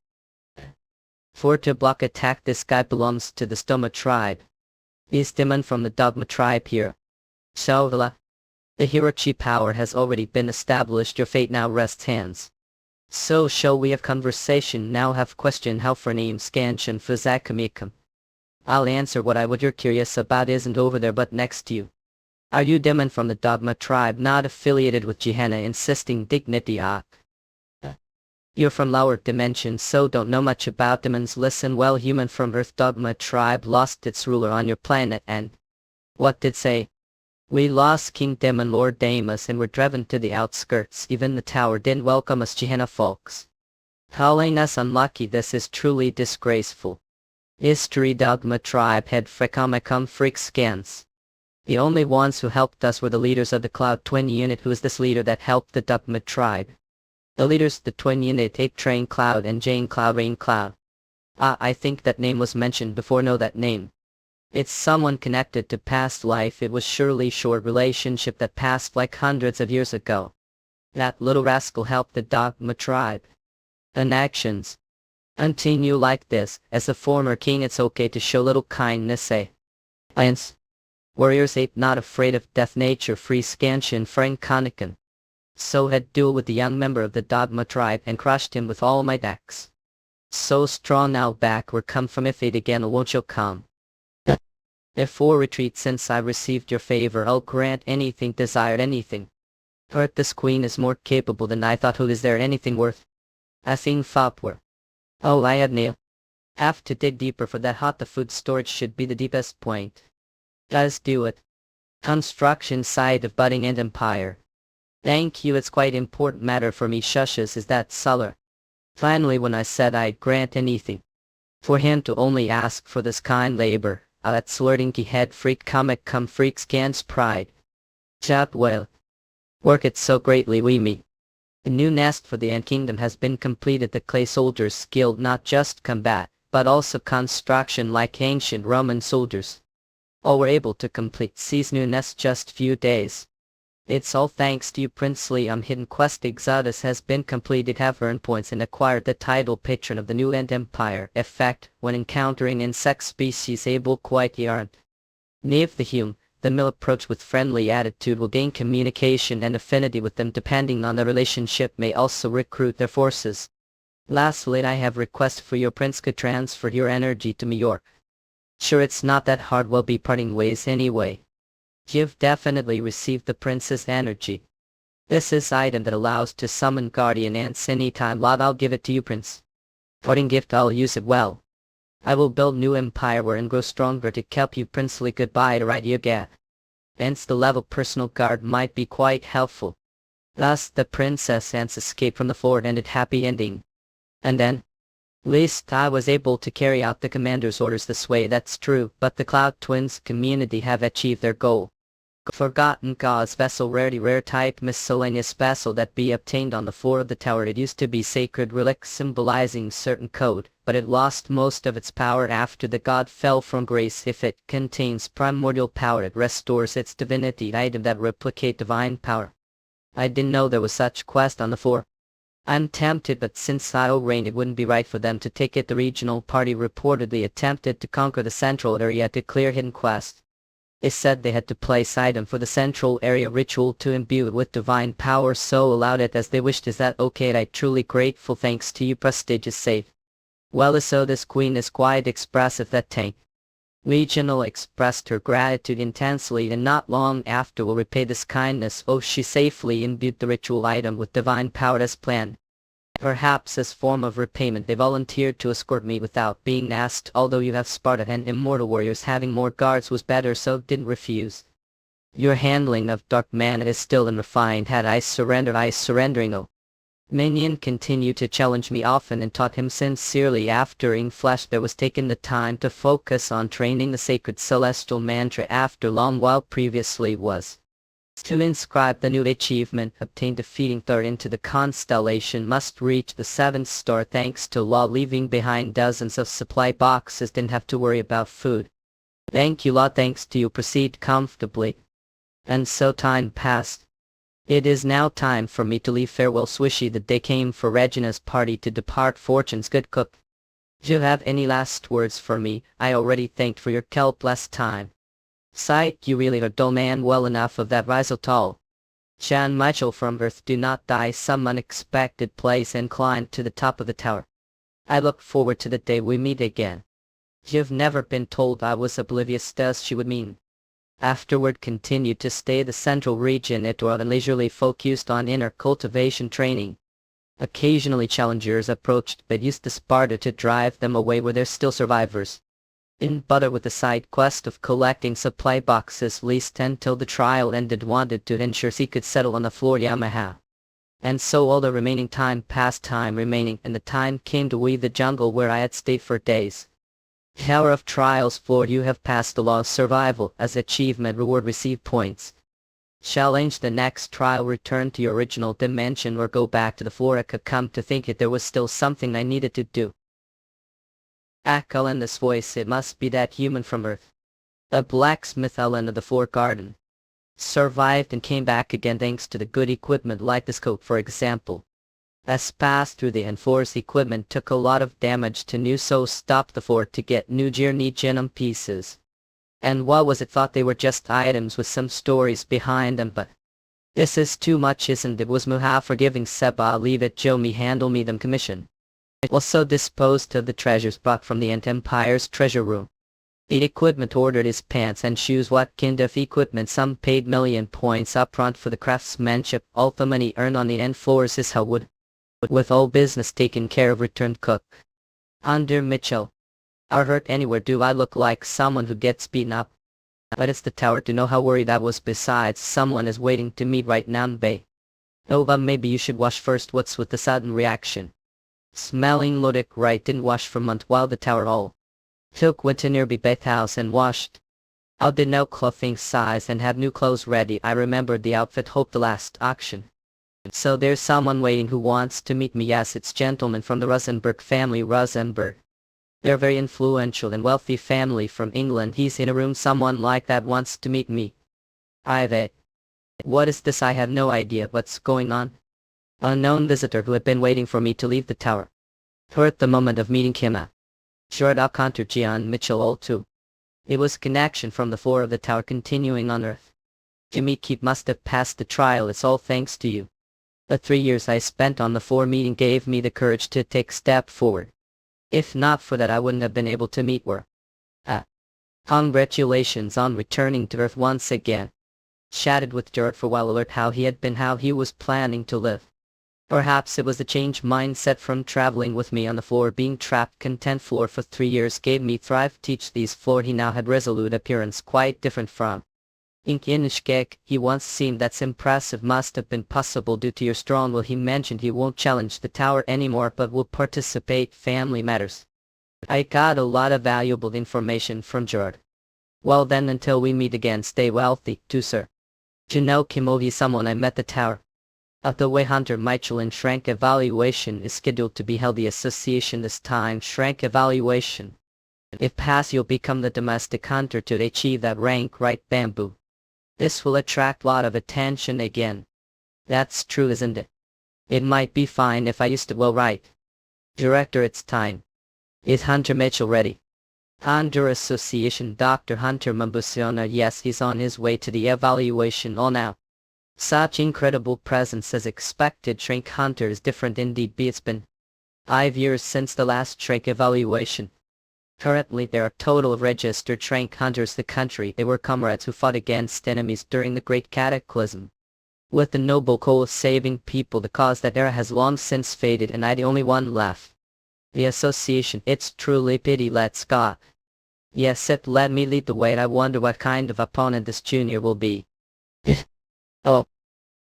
For to block attack, this guy belongs to the Stoma tribe. Is demon from the Dogma tribe here. So the hierarchy power has already been established. Your fate now rests hands. So shall we have conversation now? Have question how for name scanshan fizakamikum. I'll answer what I would. You're curious about isn't over there but next to you. Are you demon from the Dogma tribe, not affiliated with Gehenna, insisting dignity? You're from lower dimensions, so don't know much about demons. Listen well, human from Earth. Dogma tribe lost its ruler on your planet, and what did say? We lost King Demon Lord Damus and were driven to the outskirts. Even the tower didn't welcome us Gehenna folks. Calling us unlucky, this is truly disgraceful. History. Dogma tribe head Frekamacum freak scans. The only ones who helped us were the leaders of the Cloud Twin unit. Who is this leader that helped the Dogma tribe? The leaders, the Twin unit, Ape Train Cloud and Jane Cloud, Rain Cloud. I think that name was mentioned before. Know that name. It's someone connected to past life. It was surely short relationship that passed like hundreds of years ago. That little rascal helped the Dogma tribe. And actions. Continue like this. As a former king, it's okay to show little kindness. Alliance. Warriors ape not afraid of death. Nature free scanshin Frank Konikan. So had duel with the young member of the Dogma tribe and crushed him with all my decks. So strong now backward come from if it again won't you come. Therefore retreat since I received your favor. I'll grant anything desired. Anything. Heard this queen is more capable than I thought. Who is there anything worth? I think Fopware. Oh, I had nail. Have to dig deeper for that. Hot the food storage should be the deepest point. Let's do it. Construction site of budding and empire. Thank you, it's quite important matter for me. Shushes, is that Suller? Finally, when I said I'd grant anything for him to only ask for this kind labor, that slurtinky head freak comic come freak scans pride. Chap well. Work it so greatly we me. The new nest for the Ant Kingdom has been completed. The clay soldiers skilled not just combat, but also construction like ancient Roman soldiers. All were able to complete these new nests just few days. It's all thanks to you, princely hidden quest Exodus has been completed. Have earned points and acquired the title patron of the new End Empire. Effect, when encountering insect species able quite yarn. Nave the hume, the mill approach with friendly attitude will gain communication and affinity with them. Depending on the relationship may also recruit their forces. Lastly, I have request for your prince could transfer your energy to New York. Sure, it's not that hard. We'll be parting ways anyway. You've definitely received the prince's energy. This is item that allows to summon guardian ants anytime. Lot, I'll give it to you, prince. Parting gift, I'll use it well. I will build new empire where and grow stronger to help you, princely. Goodbye to right you get. Hence the level personal guard might be quite helpful. Thus the princess ants escape from the fort ended happy ending. And then? Least I was able to carry out the commander's orders this way. That's true, but the Cloud Twins community have achieved their goal. Forgotten God's vessel, rare type miscellaneous vessel that be obtained on the floor of the tower. It used to be sacred relic symbolizing certain code, but it lost most of its power after the god fell from grace. If it contains primordial power, it restores its divinity. Item that replicate divine power. I didn't know there was such quest on the floor. I'm tempted, but since I'll reign, it wouldn't be right for them to take it. The regional party reportedly attempted to conquer the central area to clear hidden quest. They said they had to place item for the central area ritual to imbue it with divine power, so allowed it as they wished. Is that okay? I truly grateful, thanks to you, prestigious safe. Well, so this queen is quite expressive. That tank regional expressed her gratitude intensely, and not long after will repay this kindness. Oh, she safely imbued the ritual item with divine power as planned. Perhaps as form of repayment they volunteered to escort me without being asked. Although you have Sparta and immortal warriors, having more guards was better, so didn't refuse. Your handling of dark mana is still unrefined. Had I surrendering. Oh. Minion continued to challenge me often and taught him sincerely. After in flesh there was taken the time to focus on training the sacred celestial mantra after long while previously was to inscribe the new achievement obtained. Defeating third into the constellation must reach the 7th star. Thanks to law, leaving behind dozens of supply boxes, didn't have to worry about food. Thank you lot, thanks to you, proceed comfortably. And so time passed. It is now time for me to leave. Farewell Swishy. The day came for Regina's party to depart. Fortune's good cook. Do you have any last words for me? I already thanked for your help last time. Sight, you really are dull man. Well enough of that risotol. Jan Michael from Earth, do not die some unexpected place and climb to the top of the tower. I look forward to the day we meet again. You've never been told I was oblivious, does she would mean. Afterward continued to stay the central region. It was leisurely focused on inner cultivation training. Occasionally challengers approached, but used the Sparta to drive them away where they're still survivors. In butter with the side quest of collecting supply boxes least until the trial ended, wanted to ensure he could settle on the floor Yamaha. And so all the remaining time passed, time remaining, and the time came to weave the jungle where I had stayed for days. Hour of trials floor, you have passed the law of survival as achievement reward, receive points. Challenge the next trial, return to your original dimension or go back to the floor. I could come to think it there was still something I needed to do. Echo in this voice, it must be that human from Earth. A blacksmith Ellen of the floor garden. Survived and came back again thanks to the good equipment like the scope for example. As passed through the enforced equipment took a lot of damage to new, so stopped the fort to get new journey genome pieces. And what was it, thought they were just items with some stories behind them, but this is too much, isn't it? Was Muha forgiving Seba, leave it Joe, me handle me them commission. It was so disposed of the treasures brought from the Ant Empire's treasure room. The equipment ordered his pants and shoes. What kind of equipment? Some paid million points upfront for the craftsmanship, all the money earned on the end floors is how would. With all business taken care of, returned cook. Under Mitchell. Are hurt anywhere? Do I look like someone who gets beaten up? But it's the tower to know how worried I was. Besides, someone is waiting to meet right now, Bay. Oh, but maybe you should wash first. What's with the sudden reaction? Smelling Lodic right, didn't wash for a month while the tower all. Took went to nearby Beth house and washed. I did no clothing size and have new clothes ready. I remembered the outfit, hoped the last auction. So there's someone waiting who wants to meet me. Yes, it's gentleman from the Rosenberg family. Rosenberg. They're a very influential and wealthy family from England. He's in a room. Someone like that wants to meet me. What is this? I have no idea what's going on. Unknown visitor who had been waiting for me to leave the tower. Heard the moment of meeting him at. Short up counter Gian Mitchell all too. It was connection from the floor of the tower continuing on Earth. Jimmy Keep must have passed the trial. It's all thanks to you. The 3 years I spent on the floor meeting gave me the courage to take a step forward. If not for that, I wouldn't have been able to meet her. Congratulations on returning to Earth once again. Chatted with Jared for a while, alert how he had been, how he was planning to live. Perhaps it was the changed mindset from traveling with me on the floor. Being trapped content floor for 3 years gave me thrive. Teach these floor. He now had resolute appearance, quite different from Inkinishkek. He once seemed that's impressive. Must have been possible due to your strong will. He mentioned he won't challenge the tower anymore but will participate. Family matters. I got a lot of valuable information from Jared. Well then, until we meet again, stay wealthy too, sir. Janelle Kimogi, someone I met the tower. Of the way Hunter Michael and Shrank evaluation is scheduled to be held. The association this time. Shrank evaluation. If pass, you'll become the domestic hunter to achieve that rank, right? Bamboo. This will attract a lot of attention again. That's true, isn't it? It might be fine if I used it well, right? Director, it's time. Is Hunter Mitchell ready? Hunter Association. Dr. Hunter Mambusiona. Yes, he's on his way to the evaluation all now. Such incredible presence as expected. Shrink Hunter is different indeed. It's been 5 years since the last Shrink evaluation. Currently there are a total of registered Shrink Hunters the country. They were comrades who fought against enemies during the Great Cataclysm. With the noble goal of saving people, the cause that era has long since faded and I the only one left. The association, it's truly pity. Let's go. Yes, it let me lead the way, and I wonder what kind of opponent this junior will be. Oh.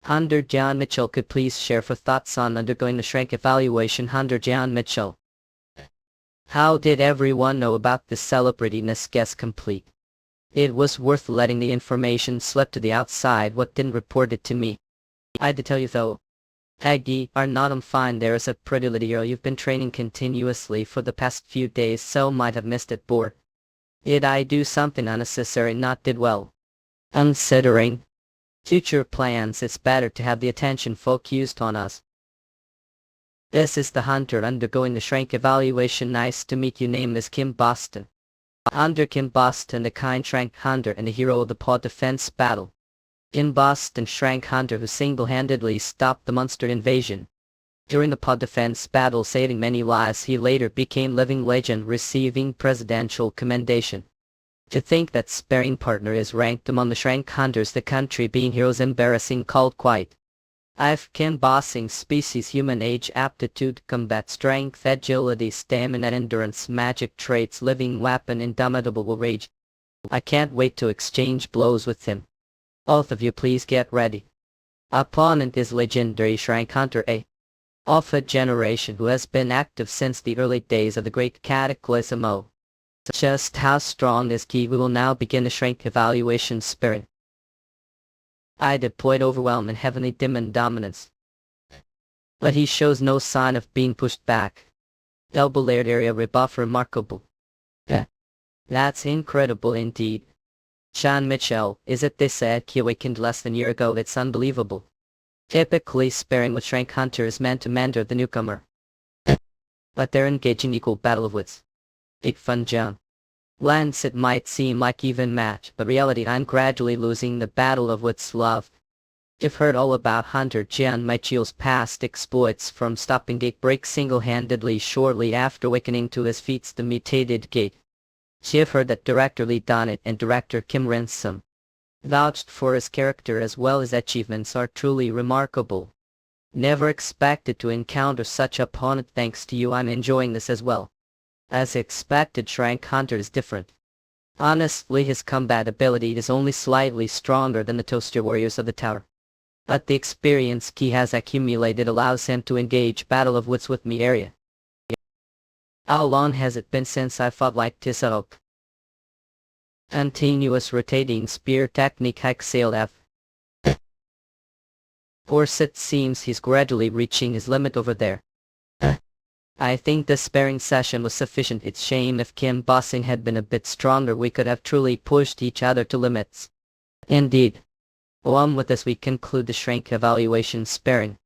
Hunter John Mitchell, could please share for thoughts on undergoing the Shrink evaluation. Hunter John Mitchell. How did everyone know about this celebrityness? Guess complete. It was worth letting the information slip to the outside. What didn't report it to me? I had to tell you though. Aggie, are not fine. There is a pretty little girl you've been training continuously for the past few days, so might have missed it. Bored. Did I do something unnecessary not did well? Considering future plans, it's better to have the attention focused on us. This is the hunter undergoing the shrink evaluation. Nice to meet you. Name is Kim Boston. Under Kim Boston, the kind shrank hunter and the hero of the pod defense battle. Kim Boston shrank hunter who single-handedly stopped the monster invasion. During the pod defense battle, saving many lives, he later became living legend, receiving presidential commendation. To think that sparring partner is ranked among the shrank hunters, the country being heroes, embarrassing. Called quite. I've Kim bossing species, human age, aptitude, combat, strength, agility, stamina, endurance, magic traits, living weapon, indomitable rage. I can't wait to exchange blows with him. Both of you please get ready. Opponent is legendary shrank hunter A. Of a generation who has been active since the early days of the Great Cataclysm. Oh, just how strong is he? We will now begin the shrink evaluation. Spirit. I deployed overwhelm and heavenly demon dominance. But he shows no sign of being pushed back. Double layered area rebuff remarkable. That's incredible indeed. Sean Mitchell, is it? They said he awakened less than a year ago. It's unbelievable. Typically, sparring with shrank hunter is meant to mentor the newcomer. But they're engaging equal battle of wits. Big fun, John. Lance, it might seem like even match, but reality, I'm gradually losing the battle of wits. Love. You've heard all about Hunter Jian Michiel's past exploits, from stopping gate break single-handedly shortly after awakening to his feats the mutated gate. You've heard that director Lee Donnet and director Kim Ransom vouched for his character, as well as achievements are truly remarkable. Never expected to encounter such opponent. Thanks to you, I'm enjoying this as well. As expected, shrank hunter is different. Honestly, his combat ability is only slightly stronger than the toaster warriors of the tower. But the experience he has accumulated allows him to engage battle of wits with me area. How long has it been since I fought like this? Continuous rotating spear technique, exhale F. Course, it seems he's gradually reaching his limit over there. I think the sparring session was sufficient. It's shame if Kim bossing had been a bit stronger, we could have truly pushed each other to limits. Indeed. Along with this, we conclude the shrink evaluation sparring.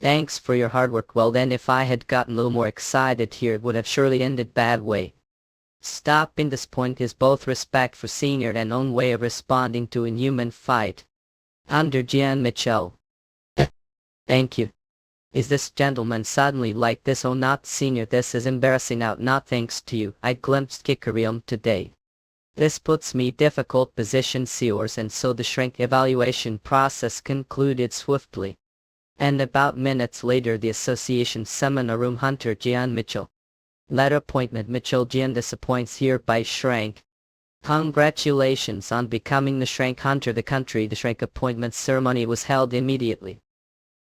Thanks for your hard work. Well then, if I had gotten a little more excited here, it would have surely ended bad way. Stopping this point is both respect for senior and own way of responding to a human fight. Under Jian Mitchell. Thank you. Is this gentleman suddenly like this? Oh, not senior, this is embarrassing. Out, not thanks to you. I glimpsed Kikarium today. This puts me difficult position, yours, and so the shrink evaluation process concluded swiftly. And about minutes later, the association seminar room, Hunter Jian Mitchell. Letter appointment, Mitchell Jian disappoints hereby shrank. Congratulations on becoming the shrank hunter. The country, the shrank appointment ceremony was held immediately.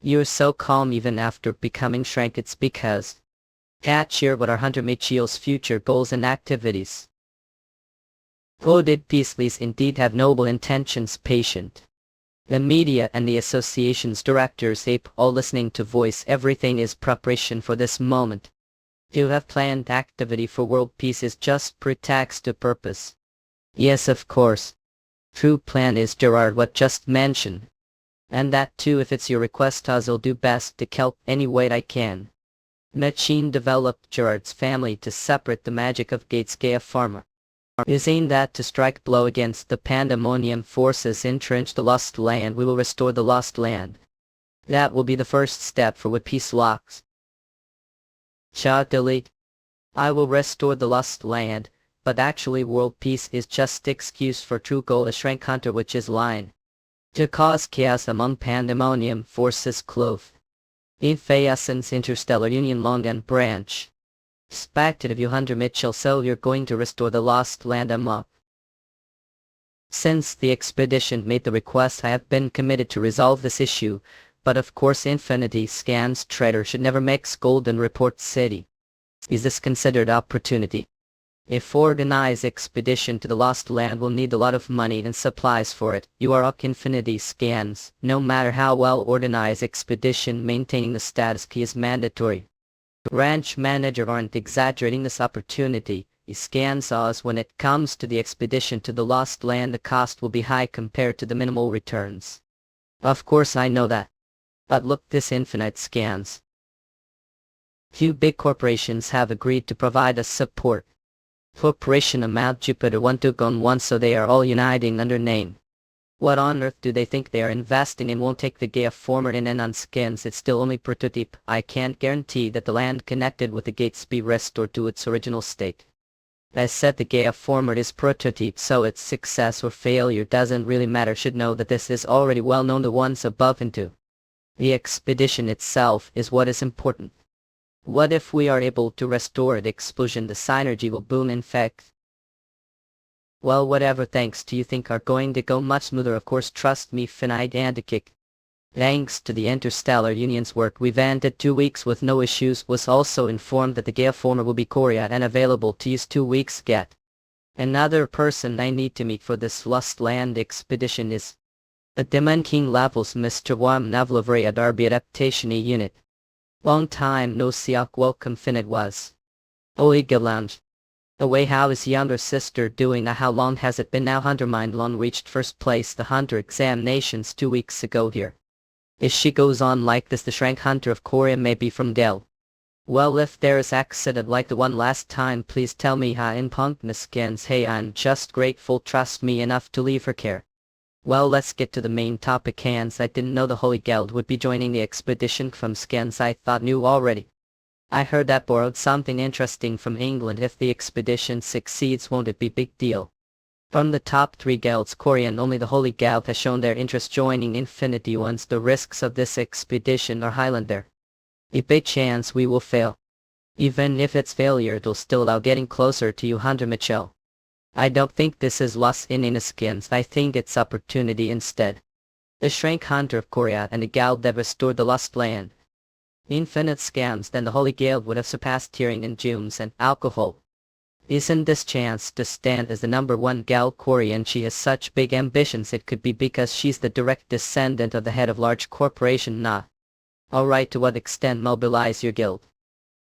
You're so calm even after becoming shrank. It's because catch here what are Hunter Mitchell's future goals and activities. Coded Peasleys indeed have noble intentions. Patient. The media and the association's directors ape all listening to voice. Everything is preparation for this moment. To have planned activity for world peace is just pretext to purpose. Yes, of course. True plan is Gerard what just mentioned. And that too, if it's your request, I'll do best to help any way I can. Machine developed Gerard's family to separate the magic of Gatesgaya Farmer. Is aimed at to strike blow against the pandemonium forces entrenched the lost land. We will restore the lost land. That will be the first step for what peace locks. Delete. I will restore the lost land, but actually world peace is just excuse for true goal, a shrank hunter, which is line. To cause chaos among pandemonium forces clove. In Phaeacen's interstellar union long and branch. Expected of you, Hunter Mitchell, so you're going to restore the lost land. Up. Since the expedition made the request, I have been committed to resolve this issue, but of course Infinity Scan's trader should never mix Golden Report City. Is this considered opportunity? If organized expedition to the lost land will need a lot of money and supplies for it, you are up Infinity Scans. No matter how well organized expedition, maintaining the status quo is mandatory. Ranch manager aren't exaggerating this opportunity. scans us when it comes to the expedition to the Lost Land, the cost will be high compared to the minimal returns. Of course I know that. But look, this infinite scans. Few big corporations have agreed to provide us support. Corporation amount Jupiter 1 took on one, so they are all uniting under name. What on earth do they think they are investing in? Won't take the Gaia former in and on scans, it's still only prototype. I can't guarantee that the land connected with the gates be restored to its original state. As said, the Gaia former is prototype, so its success or failure doesn't really matter. Should know that this is already well known, the ones above and to. The expedition itself is what is important. What if we are able to restore the explosion? The synergy will boom. In fact, well, whatever thanks to you think are going to go much smoother. Of course, trust me, finite and a kick. Thanks to the Interstellar Union's work, we've ended 2 weeks with no issues. Was also informed that the Gaia former will be Korea and available to use 2 weeks. Get another person I need to meet for this Lost Land expedition is a Demon King levels Mr. Wam Navlavray at RB Adaptation Unit. Long time no see. Welcome Finite was. Oiga Lounge. Away, how is younger sister doing? How long has it been now? Hunter Mindlon reached first place the Hunter examinations 2 weeks ago here. If she goes on like this, the Shrank Hunter of Korea may be from Del. Well, if there is accident like the one last time, please tell me how in punkness scans. Hey, I'm just grateful, trust me enough to leave her care. Well, let's get to the main topic. Hands, I didn't know the Holy Guild would be joining the expedition. From scans I thought knew already. I heard that borrowed something interesting from England. If the expedition succeeds, won't it be big deal? From the top 3 guilds, Korean only the Holy Guild has shown their interest joining Infinity Ones. The risks of this expedition are highland there. A big chance we will fail. Even if it's failure, it'll still allow getting closer to you, Hunter Mitchell. I don't think this is loss in Inaskins, I think it's opportunity instead. The Shrank Hunter of Korea and the Guild that restored the Lost Land. Infinite scans, then the Holy Guild would have surpassed Tearing and Jumes and Alcohol. Isn't this chance to stand as the #1 Guild Korean? She has such big ambitions. It could be because she's the direct descendant of the head of large corporation. Nah. Alright, to what extent mobilize your guild?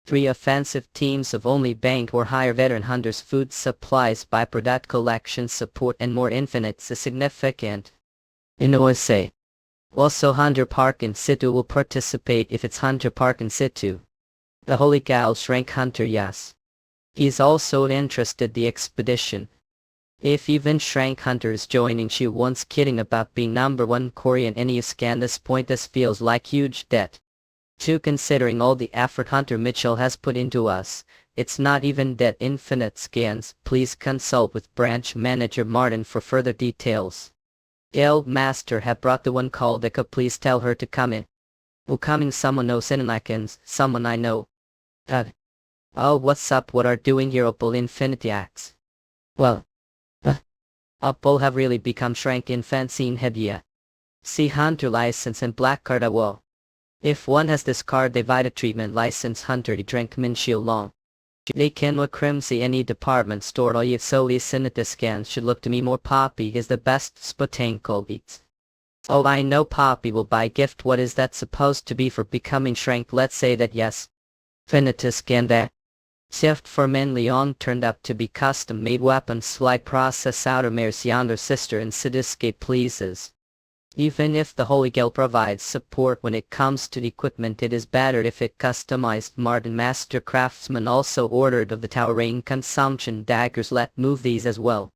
3 offensive teams of only bank or higher veteran hunters, food supplies, byproduct collection, support and more. Infinite's is significant. In OSA. Also, Hunter Park in situ will participate if it's Hunter Park in situ. The Holy Guild Shrank Hunter, yes. He's also interested the expedition. If even Shrank Hunter is joining, she once kidding about being #1 Korean. Any scan this point, this feels like huge debt. Too, considering all the effort Hunter Mitchell has put into us, it's not even debt. Infinite scans, please consult with branch manager Martin for further details. Guild Master have brought the one called Eka, please tell her to come in. Will coming someone knows Sinanakins, someone I know. Oh, what's up, what are doing here? Opal Infinity Acts. Well, Opal have really become Shrank in fanzine head yet. See Hunter license and black card. Well, if one has this card, they Vita treatment license Hunter, they drink Min Shield long. They can look crimsy any department store. All you solely Sinita scans should look to me more. Poppy is the best spotanko beats. Oh, I know Poppy will buy gift. What is that supposed to be for becoming Shrank? Let's say that yes. Finita scan that. Sift for Min Leon turned out to be custom made weapons. Slide process outer mare's yonder sister and cityscape pleases. Even if the Holy Guild provides support when it comes to the equipment, it is better if it customized. Martin Master Craftsman also ordered of the towering consumption daggers. Let move these as well.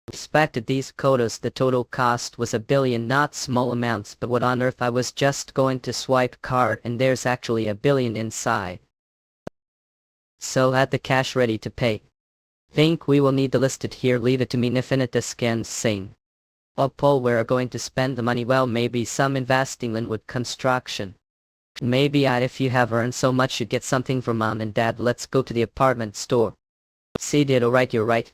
Expected these quotas, the total cost was $1 billion, not small amounts, but what on earth? I was just going to swipe card and there's actually $1 billion inside. So had the cash ready to pay. Think we will need to list it here. Leave it to me. Infinita scans sing. Paul, where are going to spend the money? Well, maybe some investing in wood construction. Maybe if you have earned so much you get something from mom and dad. Let's go to the apartment store. See, did alright, you're right.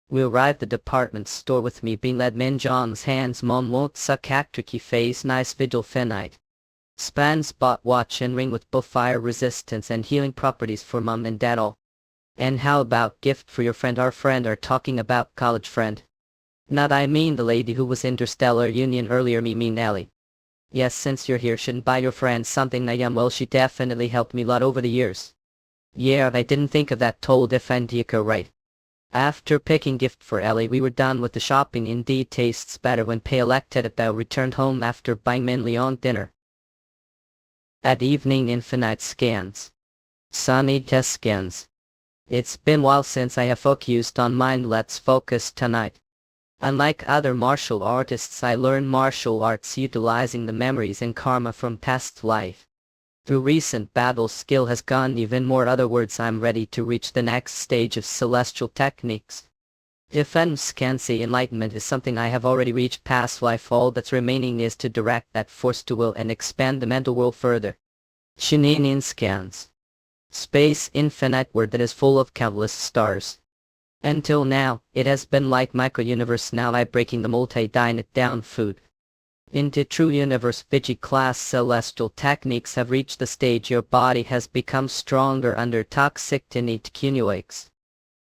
We arrived at the department store with me being led. Min John's hands, mom won't suck actricky face, nice vigil finite. Span spot watch and ring with both fire resistance and healing properties for mom and dad all. And how about gift for your friend? Our friend are talking about college friend. Not I mean the lady who was Interstellar Union earlier, me mean Ellie. Yes, since you're here, shouldn't buy your friend something. Nayam, well, she definitely helped me a lot over the years. Yeah, I didn't think of that. Told Defendica right. After picking gift for Ellie, we were done with the shopping. Indeed tastes better when Pei elected it. Thou returned home after buying mainly on dinner. At evening infinite scans. Sunny test scans. It's been while since I have focused on mine. Let's focus tonight. Unlike other martial artists, I learned martial arts utilizing the memories and karma from past life. Through recent battles, skill has gone even more. Other words, I'm ready to reach the next stage of celestial techniques. Defense can say enlightenment is something I have already reached past life. All that's remaining is to direct that force to will and expand the mental world further. Shenanian scans. Space infinite word that is full of countless stars. Until now, it has been like micro-universe. Now I breaking the multi-dine it down food into true universe. Vigi class celestial techniques have reached the stage your body has become stronger under toxic accumulates.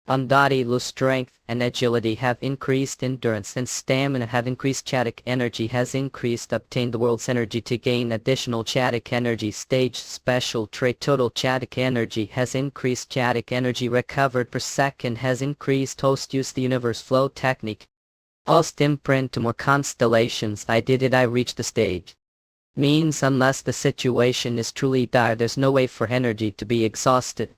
Body low strength and agility have increased, endurance and stamina have increased, chatic energy has increased, obtain the world's energy to gain additional chatic energy. Stage special trait total chatic energy has increased, chatic energy recovered per second has increased. Host use the universe flow technique. Host imprint to more constellations. I did it, I reached the stage. Means unless the situation is truly dire, there's no way for energy to be exhausted.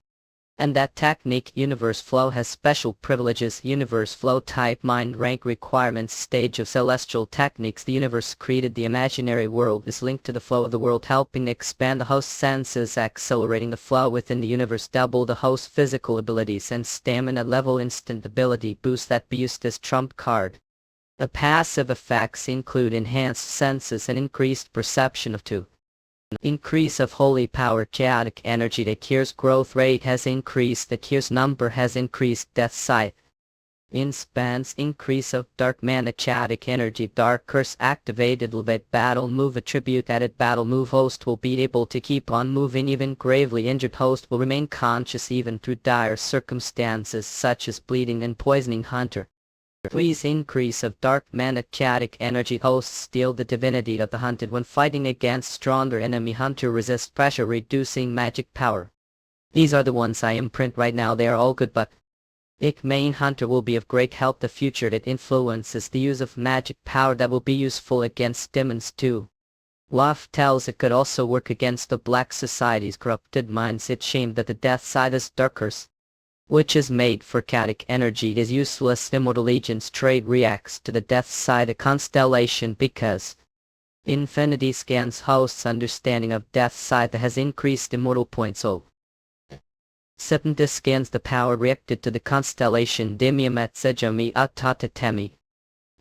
And that technique universe flow has special privileges. Universe flow type mind rank requirements. Stage of celestial techniques. The universe created the imaginary world is linked to the flow of the world, helping expand the host senses, accelerating the flow within the universe, double the host physical abilities and stamina level. Instant ability boost that be used as trump card. The passive effects include enhanced senses and increased perception of two. Increase of holy power, chaotic energy. The cure's growth rate has increased, the cure's number has increased. Death sight. In spans increase of dark mana, chaotic energy. Dark curse activated. Elevate battle move attribute added. Battle move host will be able to keep on moving. Even gravely injured host will remain conscious even through dire circumstances such as bleeding and poisoning. Hunter. Please increase of dark mana, chaotic energy. Hosts steal the divinity of the hunted when fighting against stronger enemy. Hunter resist pressure, reducing magic power. These are the ones I imprint right now. They are all good, but main hunter will be of great help the future. It influences the use of magic power that will be useful against demons too. Luff tells it could also work against the Black Society's corrupted minds. It's shame that the death side is darkers, which is made for chaotic energy. It is useless. Immortal Legion's trade reacts to the death side of constellation because infinity scans hosts understanding of death side that has increased immortal points. Oh, Septintus scans the power reacted to the constellation Dimiamet Sejami Atatatemi.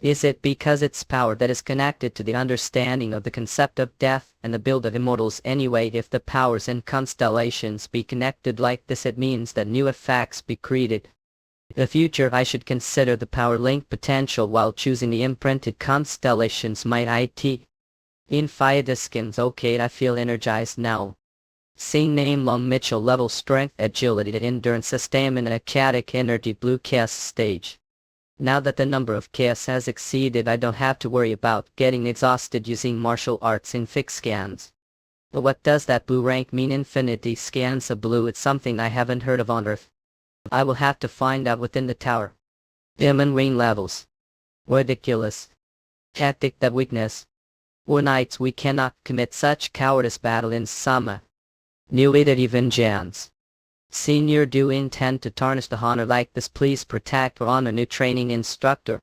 Is it because its power that is connected to the understanding of the concept of death and the build of immortals anyway? If the powers and constellations be connected like this, it means that new effects be created. The future I should consider the power link potential while choosing the imprinted constellations. Might it Infinite skins. Okay, I feel energized now. Scene name Long Mitchell. Level strength, agility, endurance, stamina, chaotic energy. Blue chaos stage. Now that the number of chaos has exceeded, I don't have to worry about getting exhausted using martial arts in fixed scans. But what does that blue rank mean? Infinity scans of blue. It's something I haven't heard of on Earth. I will have to find out within the tower. Dim and rain levels. Ridiculous. Tactic that weakness. Or nights we cannot commit such cowardice battle in summer. New it even Jans. Senior, do intend to tarnish the honor like this? Please protect or honor new training instructor.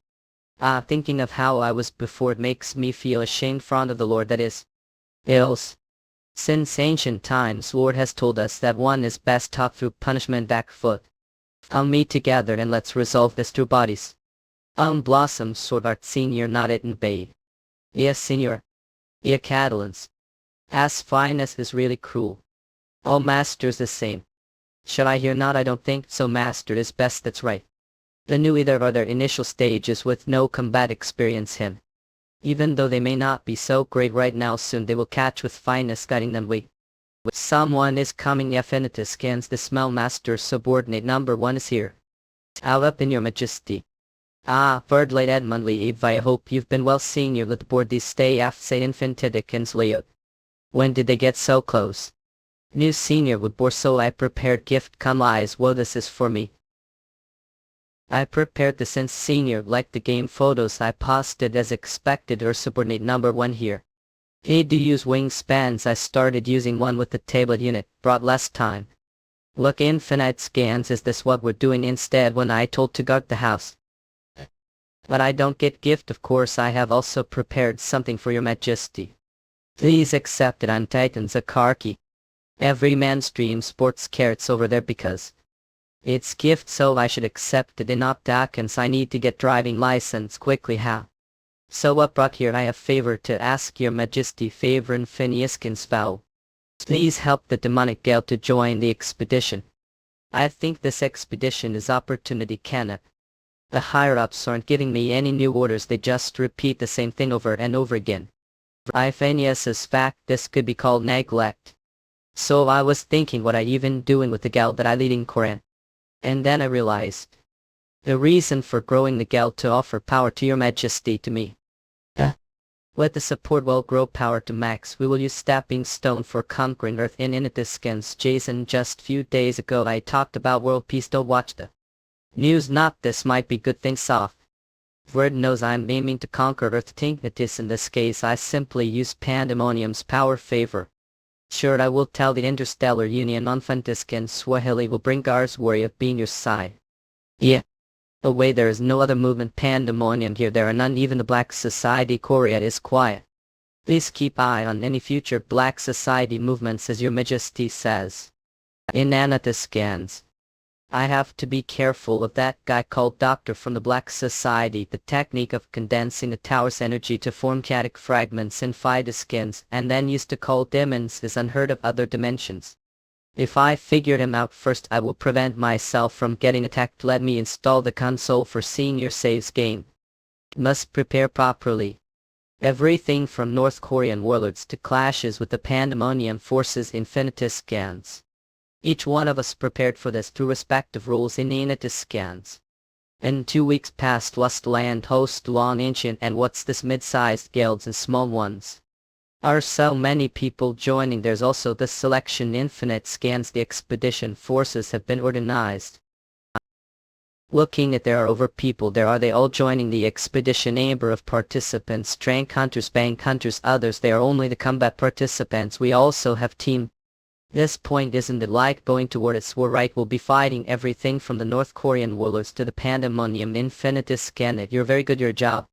Thinking of how I was before, it makes me feel ashamed front of the Lord, that is. Ills. Since ancient times, Lord has told us that one is best taught through punishment. Back foot. Meet together and let's resolve this through bodies. Blossom sword art. Senior, not it and babe. Yes, senior. Yeah, Catalans. As fineness is really cruel. All masters the same. Should I hear not? I don't think so. Master is best, that's right. The new either are their initial stages with no combat experience him. Even though they may not be so great right now, soon they will catch with fineness guiding them. Someone is coming. Affinitus scans the smell. Master subordinate number 1 is here. Out up in your majesty. Birdlight Edmundly Eve, I hope you've been well. Senior, let board these stay af say infantidicans Leo. When did they get so close? New senior would bore, so I prepared gift. Come eyes, woe this is for me. I prepared the since senior like the game photos I posted as expected or subordinate number 1 here. Hey, do use wingspans. I started using one with the tablet unit, brought less time. Look, infinite scans, is this what we're doing instead when I told to guard the house? But I don't get gift, of course. I have also prepared something for your majesty. Please accept it. I'm Titan Zakarki. Every man streams sports carrots over there because it's gift, so I should accept it. In Optakins I need to get driving license quickly. How? So what brought here? I have favor to ask your majesty, favor in Phineaskin's vow. Please help the demonic Gale to join the expedition. I think this expedition is opportunity cannot. The higher-ups aren't giving me any new orders, they just repeat the same thing over and over again. I Phineas's fact, this could be called neglect. So I was thinking what I even doing with the Gal that I leading Koran. And then I realized the reason for growing the Gal to offer power to your majesty to me. With the support will grow power to max. We will use stepping stone for conquering Earth in Initiskans. Jason, just few days ago I talked about world peace. Don't watch the news. Not this might be good things off. Word knows I'm aiming to conquer Earth. Think it is in this case I simply use Pandemonium's power favor. Sure, I will tell the Interstellar Union on Fantiscan Swahili will bring Gar's worry of being your side. Yeah. Away, there is no other movement. Pandemonium here, there are none. Even the Black Society Korea is quiet. Please keep eye on any future Black Society movements, as your majesty says. Inanita scans. I have to be careful of that guy called Doctor from the Black Society. The technique of condensing the tower's energy to form chaotic fragments in Phytoskins and then used to call demons is unheard of other dimensions. If I figured him out first, I will prevent myself from getting attacked. Let me install the console for senior saves game. Must prepare properly. Everything from North Korean warlords to clashes with the Pandemonium forces. Infinitus scans. Each one of us prepared for this through respective rules in Infinitus scans. In 2 weeks past, Lust Land host long ancient and what's this mid-sized guilds and small ones. Are so many people joining. There's also the selection infinite scans. The expedition forces have been organized. Looking at there are over people there. Are they all joining the expedition? Number of participants: strength hunters, bank hunters, others. They are only the combat participants. We also have team. This point isn't it like going toward its war, right? We'll be fighting everything from the North Korean warlords to the Pandemonium. Infinitus scan it. You're very good your job.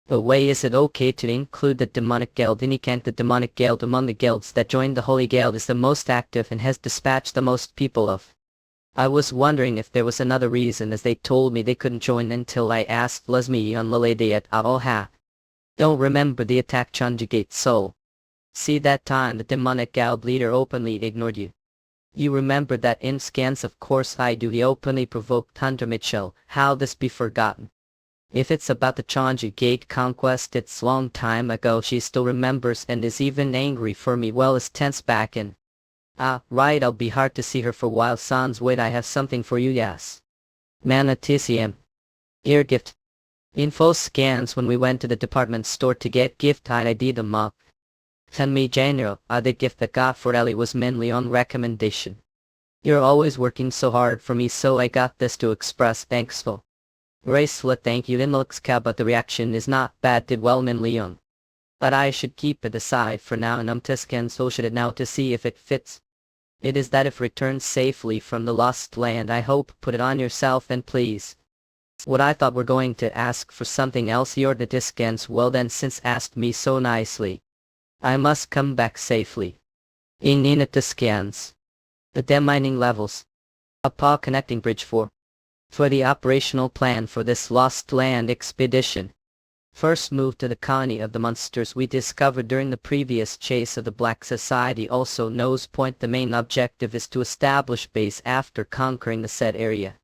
But way, is it okay to include the demonic guild? Can't the demonic guild among the guilds that joined the holy guild is the most active and has dispatched the most people of. I was wondering if there was another reason, as they told me they couldn't join until I asked Lesmi on the lady at Aoha. Don't remember the attack Chunjigate soul. See that time the demonic guild leader openly ignored you. You remember that in scans? Of course I do. He openly provoked Hunter Mitchell. How this be forgotten? If it's about the Chonju Gate conquest, it's long time ago. She still remembers and is even angry for me. Well, is tense back in. Ah, right, I'll be hard to see her for a while. Sans, wait, I have something for you. Yes. Manatisium. Ear gift. Info scans. When we went to the department store to get gift, I ID them up. Tell me, General, the gift that got for Ellie was mainly on recommendation. You're always working so hard for me, so I got this to express thankful. Bracelet, thank you. It looks cool, but the reaction is not bad. Did well, Min Leon. But I should keep it aside for now, and Tiscan so should it now to see if it fits. It is that if returned safely from the lost land, I hope. Put it on yourself and please. What I thought we're going to ask for something else. You're the Tiscans. Well then, since asked me so nicely, I must come back safely. In Tiscans. The demining levels. A paw connecting bridge for the operational plan for this Lost Land expedition. First move to the colony of the monsters we discovered during the previous chase of the Black Society. Also nose point. The main objective is to establish base after conquering the said area.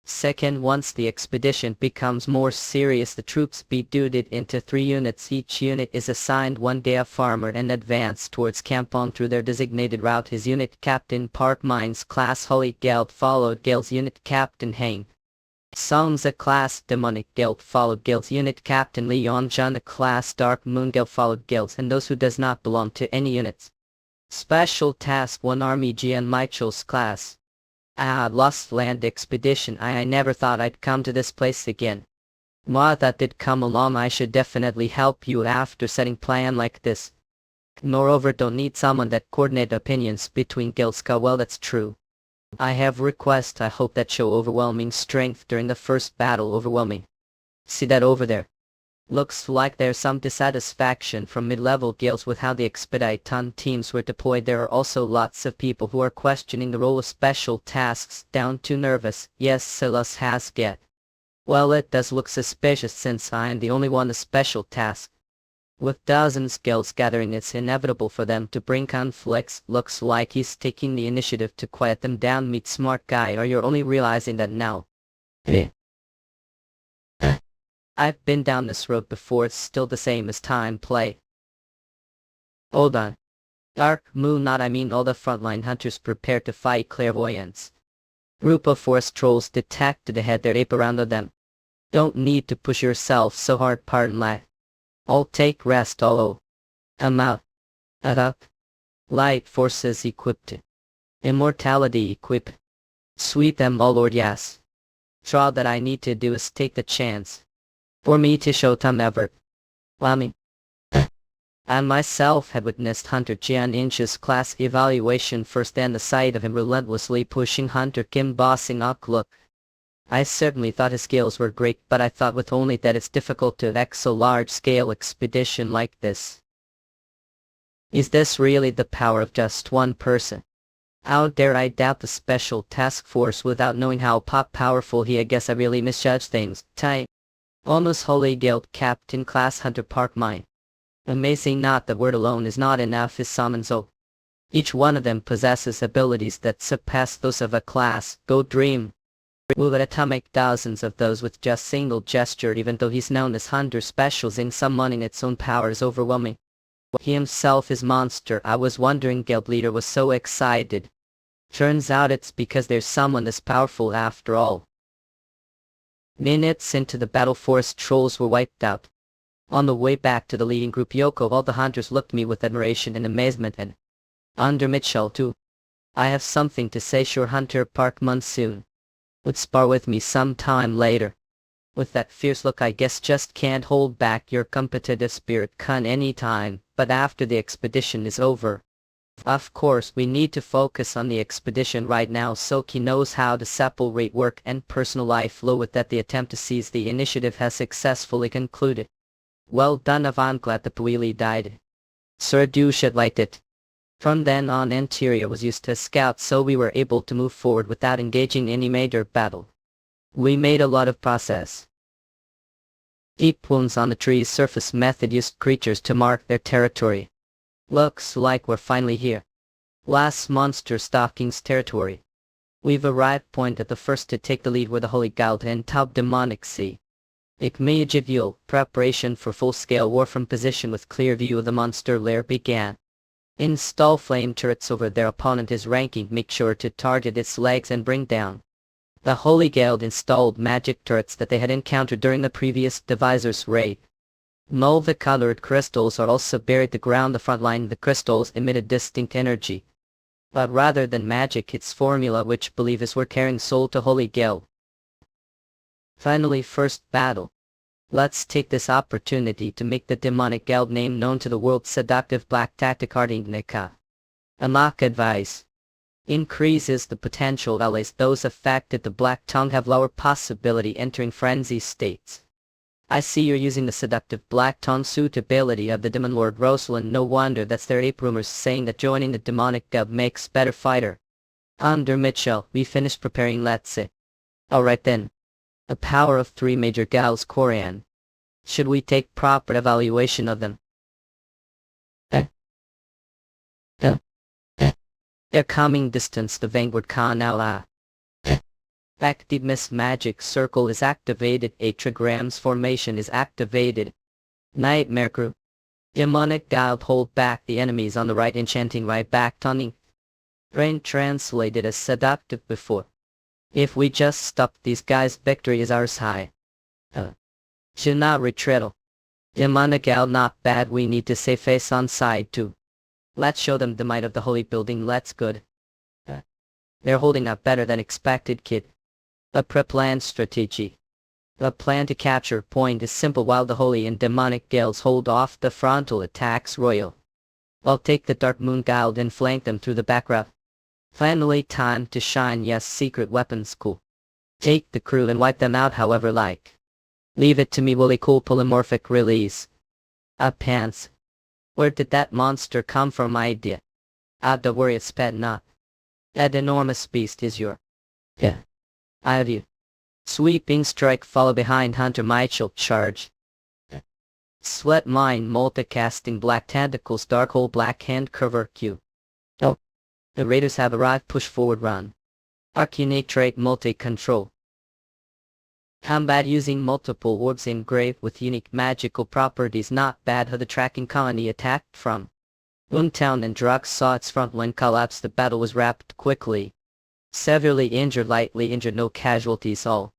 Second, once the expedition becomes more serious, the troops be divided into 3 units. Each unit is assigned 1 Gaia farmer and advance towards Kampong through their designated route. His unit captain Park Mines class Holy Guild followed Guild's unit captain Hang Songza class Demonic Guild followed Guild's unit captain Leon Jana class Dark Moon Guild followed Guilds and those who does not belong to any units. Special Task 1 Army Jian Michael's class Ah, Lost Land Expedition. I never thought I'd come to this place again. Ma, that did come along. I should definitely help you after setting plan like this. Moreover, don't need someone that coordinate opinions between guilds. Well, that's true. I have request. I hope that show overwhelming strength during the first battle. Overwhelming. See that over there? Looks like there's some dissatisfaction from mid-level guilds with how the expedition teams were deployed. There are also lots of people who are questioning the role of special tasks. Down too nervous. Yes, Silas has get. Well, it does look suspicious since I am the only one a special task. With dozens guilds gathering, it's inevitable for them to bring conflicts. Looks like he's taking the initiative to quiet them down. Meet smart guy, or you're only realizing that now? I've been down this road before. It's still the same as time play. Hold on. Dark moon, not I mean all the frontline hunters prepare to fight clairvoyance. Group of forest trolls detected ahead. There ape around them. Don't need to push yourself so hard, pardon lad. I'll take rest. I'm out. Up. Light forces equipped. Immortality equipped. Sweep them all, Lord, yes. All that I need to do is take the chance. For me to show them effort. Lami. I myself had witnessed Hunter Jian Inch's class evaluation first, and the sight of him relentlessly pushing Hunter Kim bossing up. Look. I certainly thought his skills were great, but I thought with only that it's difficult to ex a large-scale expedition like this. Is this really the power of just one person? How dare I doubt the special task force without knowing how powerful he? I guess I really misjudged things. Type. Almost Holy Guild Captain Class Hunter Park Mine. Amazing, not the word alone is not enough, his summons. Each one of them possesses abilities that surpass those of a class. Go dream. Will it atomic dozens of those with just single gesture, even though he's known as Hunter Specials in summoning its own power is overwhelming. He himself is monster. I was wondering guild leader was so excited. Turns out it's because there's someone this powerful after all. Minutes into the battle, forest trolls were wiped out. On the way back to the leading group, Yoko, all the hunters looked at me with admiration and amazement, and under Mitchell too. I have something to say, sure. Hunter Park Monsoon would spar with me some time later. With that fierce look, I guess just can't hold back your competitive spirit. Can any time, but after the expedition is over. Of course, we need to focus on the expedition right now, so he knows how to separate work and personal life. Flow with that. The attempt to seize the initiative has successfully concluded. Well done, I'm glad the Puili died. Sir, do shit like it. From then on, Interior was used as scout, so we were able to move forward without engaging any major battle. We made a lot of progress. Deep wounds on the tree's surface method used creatures to mark their territory. Looks like we're finally here. Last monster stalking's territory. We've arrived. Point at the first to take the lead were the Holy Guild and top demonic sea. Immediate preparation for full-scale war from position with clear view of the monster lair began. Install flame turrets over their opponent is ranking. Make sure to target its legs and bring down. The Holy Guild installed magic turrets that they had encountered during the previous Divisor's raid. Multicolored crystals are also buried the ground. The front line, the crystals emitted distinct energy. But rather than magic, it's formula which believers were carrying soul to Holy Guild. Finally, first battle. Let's take this opportunity to make the demonic guild name known to the world. Seductive black tactic Nika. Amok advice. Increases the potential allies. Those affected the Black Tongue have lower possibility entering frenzy states. I see you're using the seductive Black Tongue suit ability of the Demon Lord Rosalind. No wonder that's their ape rumors saying that joining the demonic guild makes better fighter. Under Mitchell, we finished preparing, let's say. Alright then. The power of 3 major guilds. Korean. Should we take proper evaluation of them? Their coming distance, the Vanguard Kanala. Active Miss Magic Circle is activated. A Trigrams formation is activated. Nightmare Crew. Demonic Guild hold back the enemies on the right. Enchanting right back. Tunning. Rain translated as seductive before. If we just stop these guys, victory is ours. High. Should not retreat. Demonic Guild not bad. We need to save face on side too. Let's show them the might of the holy building. Let's good. They're holding up better than expected, kid. A pre-planned strategy. The plan to capture point is simple while the holy and demonic gales hold off the frontal attacks royal. I'll take the Dark Moon Guild and flank them through the back route. Finally time to shine, yes, secret weapons cool. Take the crew and wipe them out however like. Leave it to me, Willy cool polymorphic release. Pants. Where did that monster come from, my idea? Don't worry, it's pet not. That enormous beast is your. Yeah. I have you. Sweeping strike follow behind Hunter Michael charge. Sweat mine multicasting black tentacles dark hole black hand cover Q. Oh. The raiders have arrived, push forward run. Arcanic trait multi-control. Combat using multiple orbs engraved with unique magical properties, not bad. How the tracking colony attacked from. Boomtown and Drax saw its front line collapse. The battle was wrapped quickly. Severely injured, lightly injured, no casualties all.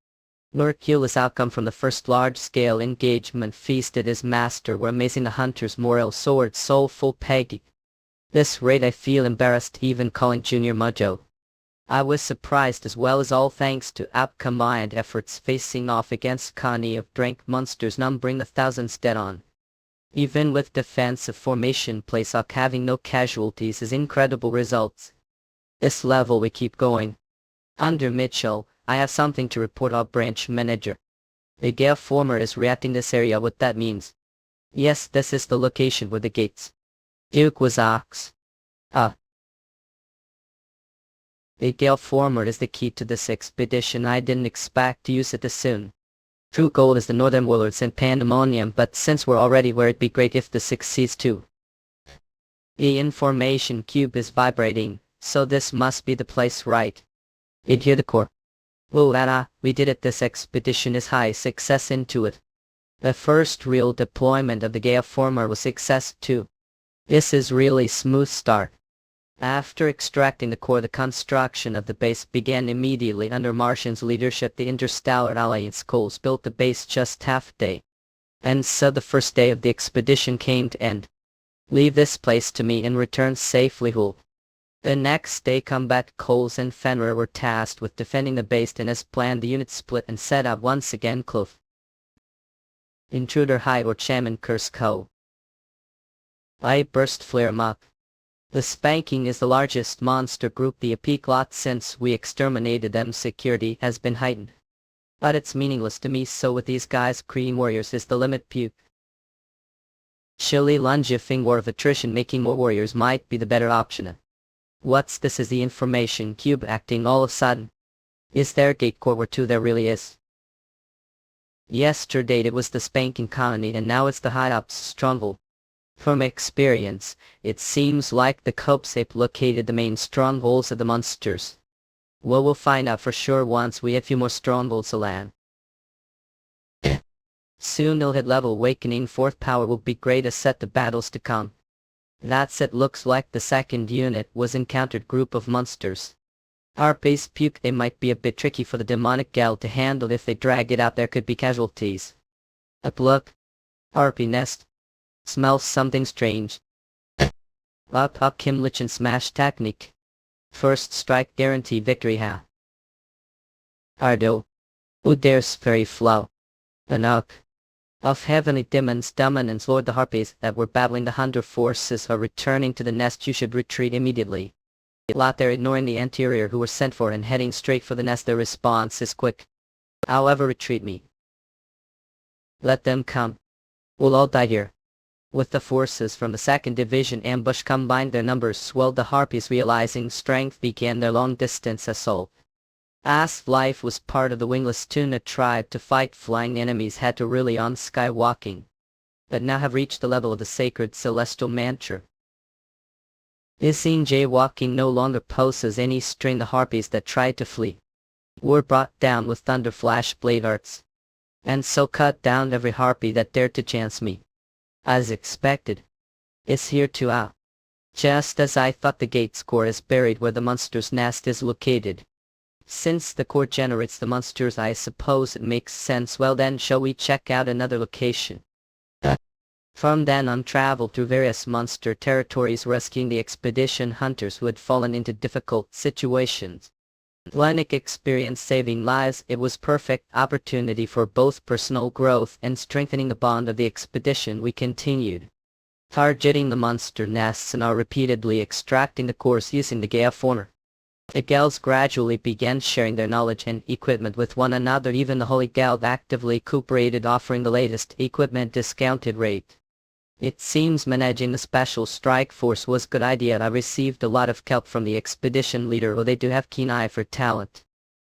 Miraculous outcome from the first large-scale engagement. Feasted his master were amazing. The hunter's morale soared, soulful Peggy. This raid I feel embarrassed even calling Junior Mojo. I was surprised as well as all thanks to combined efforts facing off against Connie of Drank monsters numbering the thousands dead on. Even with defensive formation place off having no casualties is incredible results. This level we keep going. Under Mitchell, I have something to report our branch manager. The Gale Former is reacting this area, what that means. Yes, this is the location where the gates. Duke was ox. The Gale Former is the key to this expedition. I didn't expect to use it this soon. True goal is the Northern Warlords and Pandemonium, but since we're already where, it'd be great if this succeeds too. The information cube is vibrating, so this must be the place, right? It hear the core. Whoa, we did it. This expedition is high success into it. The first real deployment of the Gale Former was success too. This is really smooth start. After extracting the core, the construction of the base began immediately under Martian's leadership. The Interstellar Alliance Coles built the base just half a day. And so the first day of the expedition came to end. Leave this place to me and return safely home. The next day combat Coles and Fenrir were tasked with defending the base, and as planned the unit split and set out once again close. Intruder high or Chairman curse Co. I burst flare 'em up. The Spanking is the largest monster group the Epic lot since we exterminated them. Security has been heightened. But it's meaningless to me, so with these guys Cream Warriors is the limit. Puke. Chilly lungifying war of attrition, making more warriors might be the better option. What's this? Is the information cube acting all of a sudden? Is there gate core where 2 there really is? Yesterday it was the Spanking colony and now it's the high ups stronghold. From experience, it seems like the Copesape located the main strongholds of the monsters. Well, we'll find out for sure once we have a few more strongholds to land. Soon they'll hit level awakening. 4th power will be great to set the battles to come. That's it. Looks like the second unit was encountered group of monsters. Our base puke, they might be a bit tricky for the demonic gal to handle. If they drag it out there could be casualties. Look. RP nest. Smells something strange. Up Kimlich and smash technique. First strike guarantee victory ha. Ardo. Udair's fairy flow. Anuk. Of heavenly demons dominance Lord, the harpies that were battling the hunter forces are returning to the nest. You should retreat immediately. Lot there ignoring the anterior who were sent for and heading straight for the nest. Their response is quick. However, retreat me. Let them come. We'll all die here. With the forces from the 2nd Division ambush combined, their numbers swelled. The harpies, realizing strength, began their long-distance assault. As life was part of the wingless tuna tribe, to fight flying enemies had to rely on skywalking. But now have reached the level of the sacred celestial mantra. This scene jaywalking no longer poses any strain. The harpies that tried to flee were brought down with thunder flash blade arts. And so cut down every harpy that dared to chance me. As expected. It's here too. Just as I thought, the gate's core is buried where the monster's nest is located. Since the core generates the monsters, I suppose it makes sense. Well then, shall we check out another location? From then on, travel through various monster territories, rescuing the expedition hunters who had fallen into difficult situations. Lennick experienced saving lives. It was perfect opportunity for both personal growth and strengthening the bond of the expedition. We continued targeting the monster nests and are repeatedly extracting the cores using the Gaia former. The Gals gradually began sharing their knowledge and equipment with one another. Even the Holy Gal actively cooperated, offering the latest equipment discounted rate. It seems managing the special strike force was a good idea. I received a lot of help from the expedition leader. They do have keen eye for talent.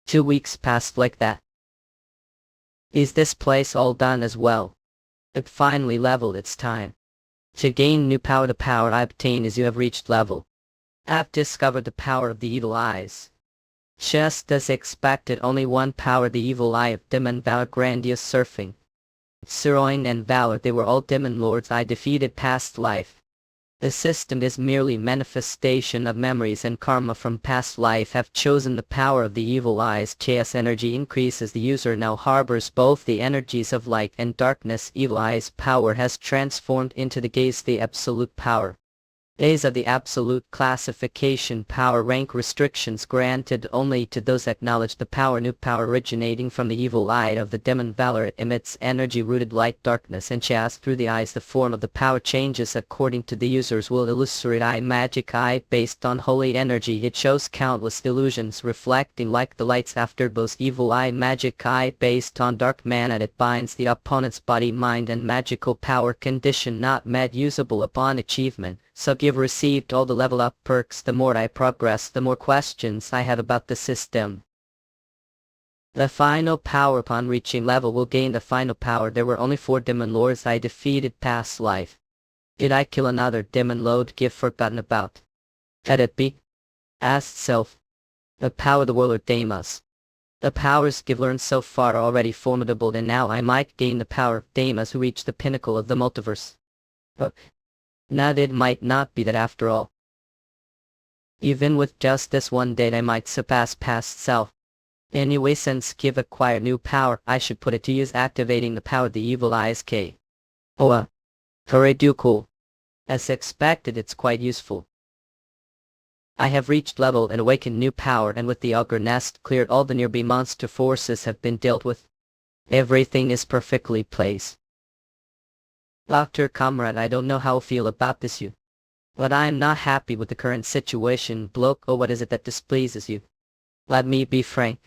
2 weeks passed like that. Is this place all done as well? It finally leveled. It's time to gain new power. The power I obtain as you have reached level. I've discovered the power of the evil eyes. Just as expected, only one power, the evil eye of Demon Valor. Grandiose surfing. Siroin and Valor, they were all demon lords I defeated past life. The system is merely manifestation of memories and karma from past life. Have chosen the power of the evil eyes. Chaos energy increases. The user now harbors both the energies of light and darkness. Evil eyes power has transformed into the gaze, the absolute power. Days of the absolute classification. Power rank restrictions granted only to those acknowledge the power. New power originating from the evil eye of the demon Valor. It emits energy rooted light, darkness and chaos through the eyes. The form of the power changes according to the user's will. Illusory eye, magic eye based on holy energy. It shows countless illusions reflecting like the lights after both. Evil eye, magic eye based on dark mana. It binds the opponent's body, mind and magical power. Condition not met, usable upon achievement. So you've received all the level up perks. The more I progress, the more questions I have about the system. The final power. Upon reaching level will gain the final power. There were only 4 demon lords I defeated past life. Did I kill another demon lord? Give forgotten about. Had it be? Asked self. The power of the warlord Deimos. The powers give learned so far are already formidable, and now I might gain the power of Deimos, who reached the pinnacle of the multiverse. But now it might not be that after all. Even with just this one date I might surpass past self. Anyway, since give acquire new power, I should put it to use activating the power of the evil eyes. K. Oa. Hooray, do cool. As expected, it's quite useful. I have reached level and awakened new power, and with the Ogre Nest cleared, all the nearby monster forces have been dealt with. Everything is perfectly placed. Dr. Comrade, I don't know how I feel about this you. But I am not happy with the current situation. Bloke, oh, what is it that displeases you? Let me be frank.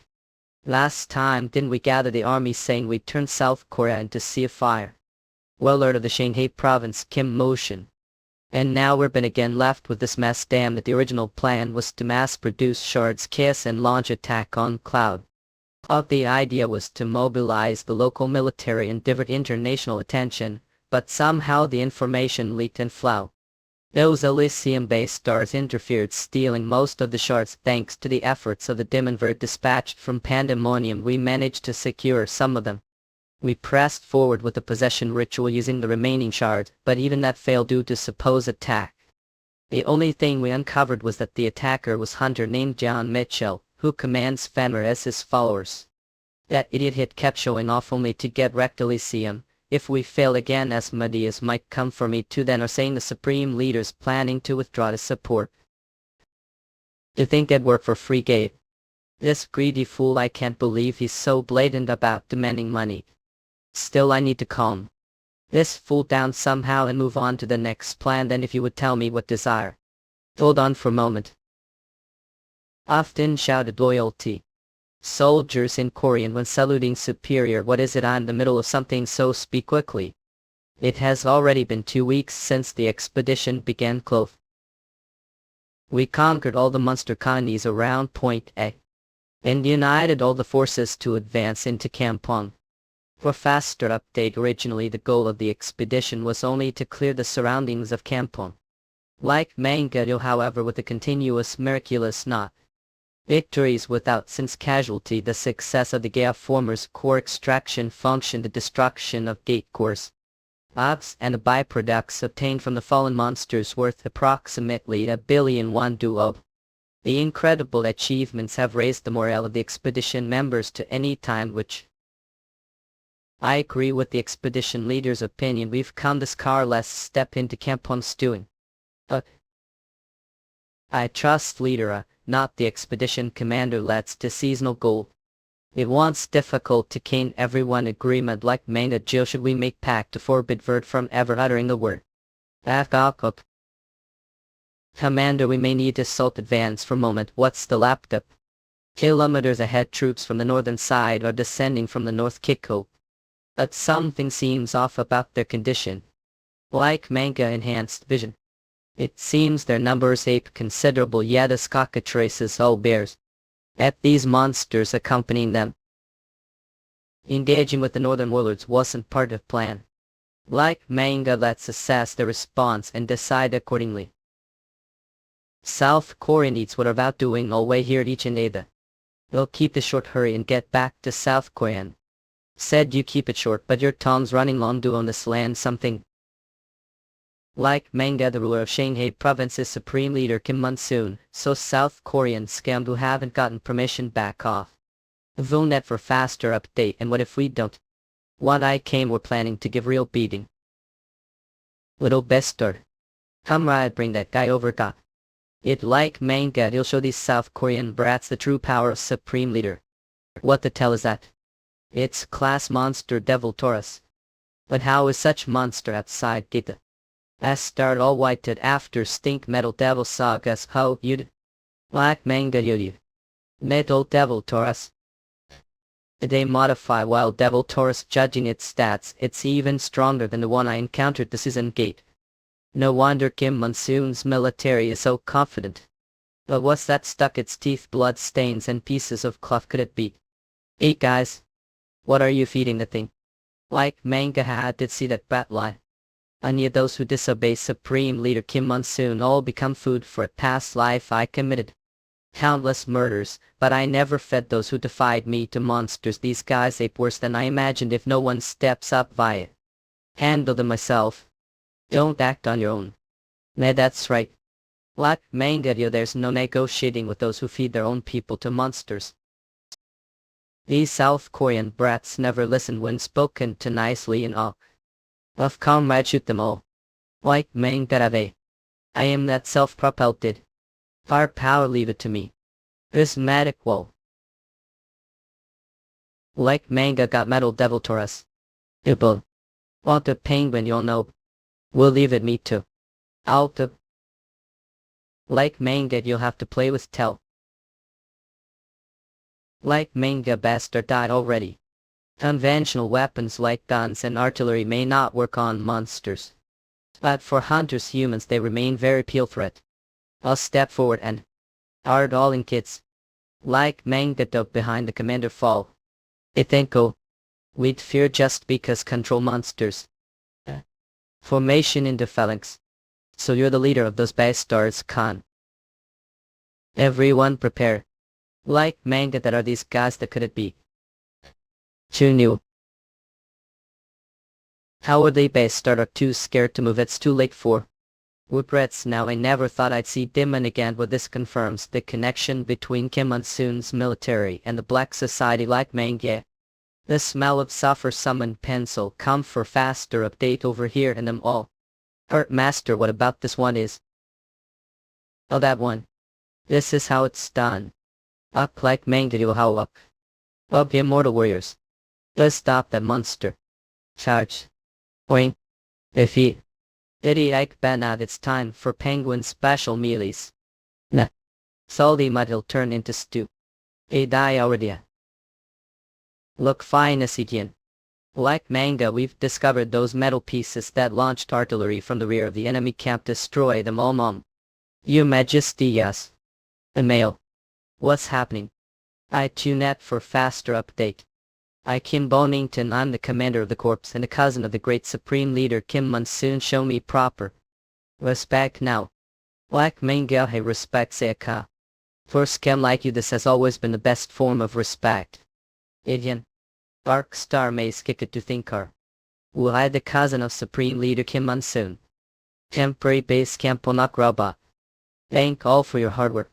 Last time didn't we gather the army saying we'd turn South Korea into sea of fire? Well, out of the Shanghai province, Kim Motion. And now we've been again left with this mess. Damn it, the original plan was to mass produce shards, chaos and launch attack on Cloud. The idea was to mobilize the local military and divert international attention. But somehow the information leaked and flew. Those Elysium-based stars interfered, stealing most of the shards. Thanks to the efforts of the Demonvert dispatched from Pandemonium, we managed to secure some of them. We pressed forward with the possession ritual using the remaining shards, but even that failed due to supposed attack. The only thing we uncovered was that the attacker was hunter named John Mitchell, who commands Fenrir as his followers. That idiot hit kept showing off only to get wrecked. Elysium. If we fail again, Asmodeus might come for me too. Then are saying the Supreme Leader's planning to withdraw his support. You think that'd work for Free Gabe? This greedy fool, I can't believe he's so blatant about demanding money. Still, I need to calm this fool down somehow and move on to the next plan. Then if you would tell me what desire. Hold on for a moment. Often shouted loyalty. Soldiers in Korean when saluting superior. What is it? I'm in the middle of something, so speak quickly. It has already been 2 weeks since the expedition began. Clove. We conquered all the monster colonies around Point A. And united all the forces to advance into Kampong. For faster update, originally the goal of the expedition was only to clear the surroundings of Kampong. Like Mangadio, however, with a continuous miraculous knot. Victories without since casualty. The success of the Gaia Former's core extraction function, the destruction of gate cores, ops and the byproducts obtained from the fallen monsters worth approximately $1 billion duo. The incredible achievements have raised the morale of the expedition members to any time, which I agree with the expedition leader's opinion. We've come this carless step into Kampong stewing. I trust leader not the expedition commander leads to seasonal goal. It once difficult to gain everyone agreement like manga Jill should we make pact to forbid Vert from ever uttering the word. Afgakuk. Commander, we may need to salt advance for a moment. What's the laptop? Kilometers ahead, troops from the northern side are descending from the North Kiko. But something seems off about their condition. Like manga enhanced vision. It seems their numbers ape considerable yet as cockatrices all bears. At these monsters accompanying them. Engaging with the northern warlords wasn't part of plan. Like manga, let's assess the response and decide accordingly. South Korea needs what are about doing all way here at each and Ada. We'll keep the short hurry and get back to South Korean. Said you keep it short but your tongue's running long, do on this land something. Like manga, the ruler of Shanghai province's supreme leader Kim Monsoon, so South Korean scammed who haven't gotten permission back off. VONet for faster update, and what if we don't? What I came we're planning to give real beating. Little bastard. Come right, bring that guy over got. It like manga, he'll show these South Korean brats the true power of supreme leader. What the hell is that? It's class monster Devil Taurus. But how is such monster outside Gita? I start all whited after stink metal devil sagas how you'd like manga you metal devil Taurus. They modify wild devil Taurus, judging its stats, it's even stronger than the one I encountered the season gate. No wonder Kim Monsoon's military is so confident. But what's that stuck its teeth, blood stains and pieces of cloth could it be? Hey guys. What are you feeding the thing? Like manga, I did see that bat lie. Any of those who disobey Supreme Leader Kim Monsoon all become food for a past life I committed. Countless murders, but I never fed those who defied me to monsters. These guys ape worse than I imagined if no one steps up via. Handle them myself. Don't act on your own. Nah, that's right. Like manga, there's no negotiating with those who feed their own people to monsters. These South Korean brats never listen when spoken to nicely and all. Of comrade, shoot them all. Like manga, I am that self-propelled did. Firepower, leave it to me. Prismatic wall. Like manga, got metal devil Taurus. Ibble. Want a penguin, you'll know. We'll leave it me too. Out of. Like manga, you'll have to play with tell. Like manga, bastard died already. Conventional weapons like guns and artillery may not work on monsters. But for hunters humans they remain very real threat. I'll step forward and art all in kids. Like manga, dug behind the commander fall. Ithenko. We'd fear just because control monsters. Formation into phalanx. So you're the leader of those bastards, Khan. Everyone prepare. Like manga, that are these guys that could it be? Chunyu. How are they bastard are too scared to move, it's too late for. Regrets now, I never thought I'd see Dimon again, but this confirms the connection between Kim Monsoon's military and the Black Society like manga. The smell of sulfur summoned pencil, come for faster update over here and them all. Hurt master, what about this one is? Oh, that one. This is how it's done. Up like manga, you'll how up. Up immortal warriors. Let's stop that monster. Charge. Oink. Defeat. Diddy Ike Banat, it's time for penguin special mealies. Nah. Salty mud he'll turn into stew. A die already. Look fine Asidian. Like manga, we've discovered those metal pieces that launched artillery from the rear of the enemy camp. Destroy them all, mom. Your Majesty, yes. A male. What's happening? I tune net for faster update. I Kim Bonington, I'm the commander of the corps and a cousin of the great supreme leader Kim Monsoon. Show me proper respect now. Like manga, I respect Seaka. For scam like you, this has always been the best form of respect. Idian. Dark Star Mace kick it to thinker. I the cousin of supreme leader Kim Monsoon. Temporary base camp on Akraba. Thank all for your hard work.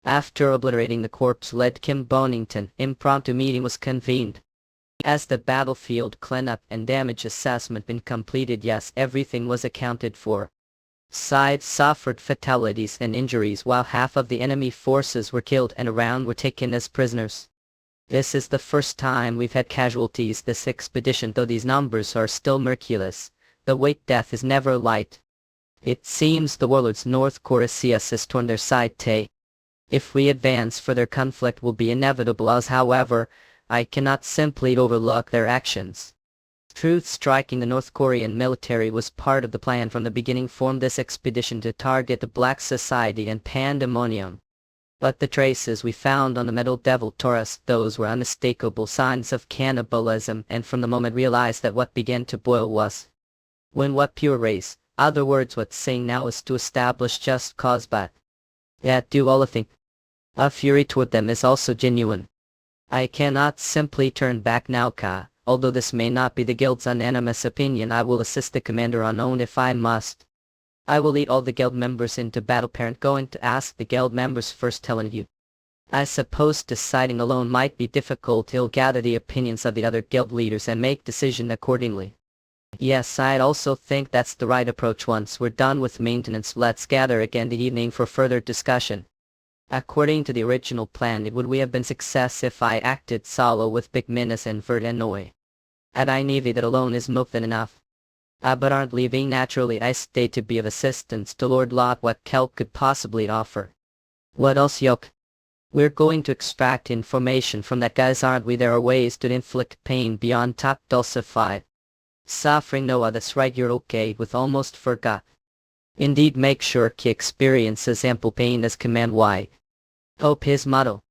After obliterating the corpse led Kim Bonington, impromptu meeting was convened. Has the battlefield cleanup and damage assessment been completed? Yes, everything was accounted for. sides suffered fatalities and injuries while half of the enemy forces were killed and around were taken as prisoners. This is the first time we've had casualties this expedition, though these numbers are still merciless. The weight death is never light. It seems the warlords North Korea has torn their side tay. If we advance further, conflict will be inevitable, as however, I cannot simply overlook their actions. Truth striking, the North Korean military was part of the plan from the beginning, formed this expedition to target the Black Society and Pandemonium. But the traces we found on the Metal Devil Taurus, those were unmistakable signs of cannibalism, and from the moment realized that what began to boil was what pure race. Other words, what's saying now is to establish just cause, but yet do all a thing. Our fury toward them is also genuine. I cannot simply turn back now, although this may not be the guild's unanimous opinion. I will assist the commander unknown if I must. I will lead all the guild members into battle. Parent going to ask the guild members first, telling you. I suppose deciding alone might be difficult. He'll gather the opinions of the other guild leaders and make decision accordingly. Yes, I'd also think that's the right approach. Once we're done with maintenance, let's gather again the evening for further discussion. According to the original plan, it would have been success if I acted solo with Big Minas and Verdanoi. Had I Navy that alone is more than enough. But aren't leaving. Naturally I stayed to be of assistance to Lord Lot. What Kelp could possibly offer. What else, Yoke? We're going to extract information from that guys, aren't we? There are ways to inflict pain beyond top dulcified suffering. No, that's right, you're okay with almost forgot. Indeed, make sure he experiences ample pain as command. Why? Hope his motto.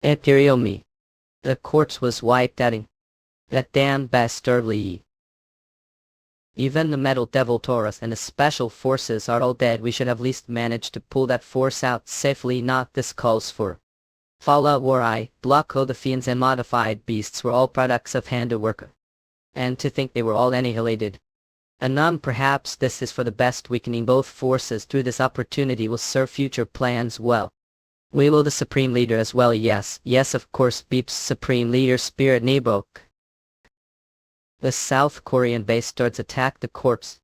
Imperial me. The corpse was wiped out. That damn bastardly. Even the Metal Devil Taurus and the special forces are all dead. We should have at least managed to pull that force out safely. Not this calls for Fallout War. I, Blocko, the fiends and modified beasts were all products of handiwork. And to think they were all annihilated. And perhaps this is for the best. Weakening both forces through this opportunity will serve future plans well. We will the Supreme Leader as well. Yes, of course, beeps Supreme Leader Spirit Nebok. The South Korean base starts attack the corpse.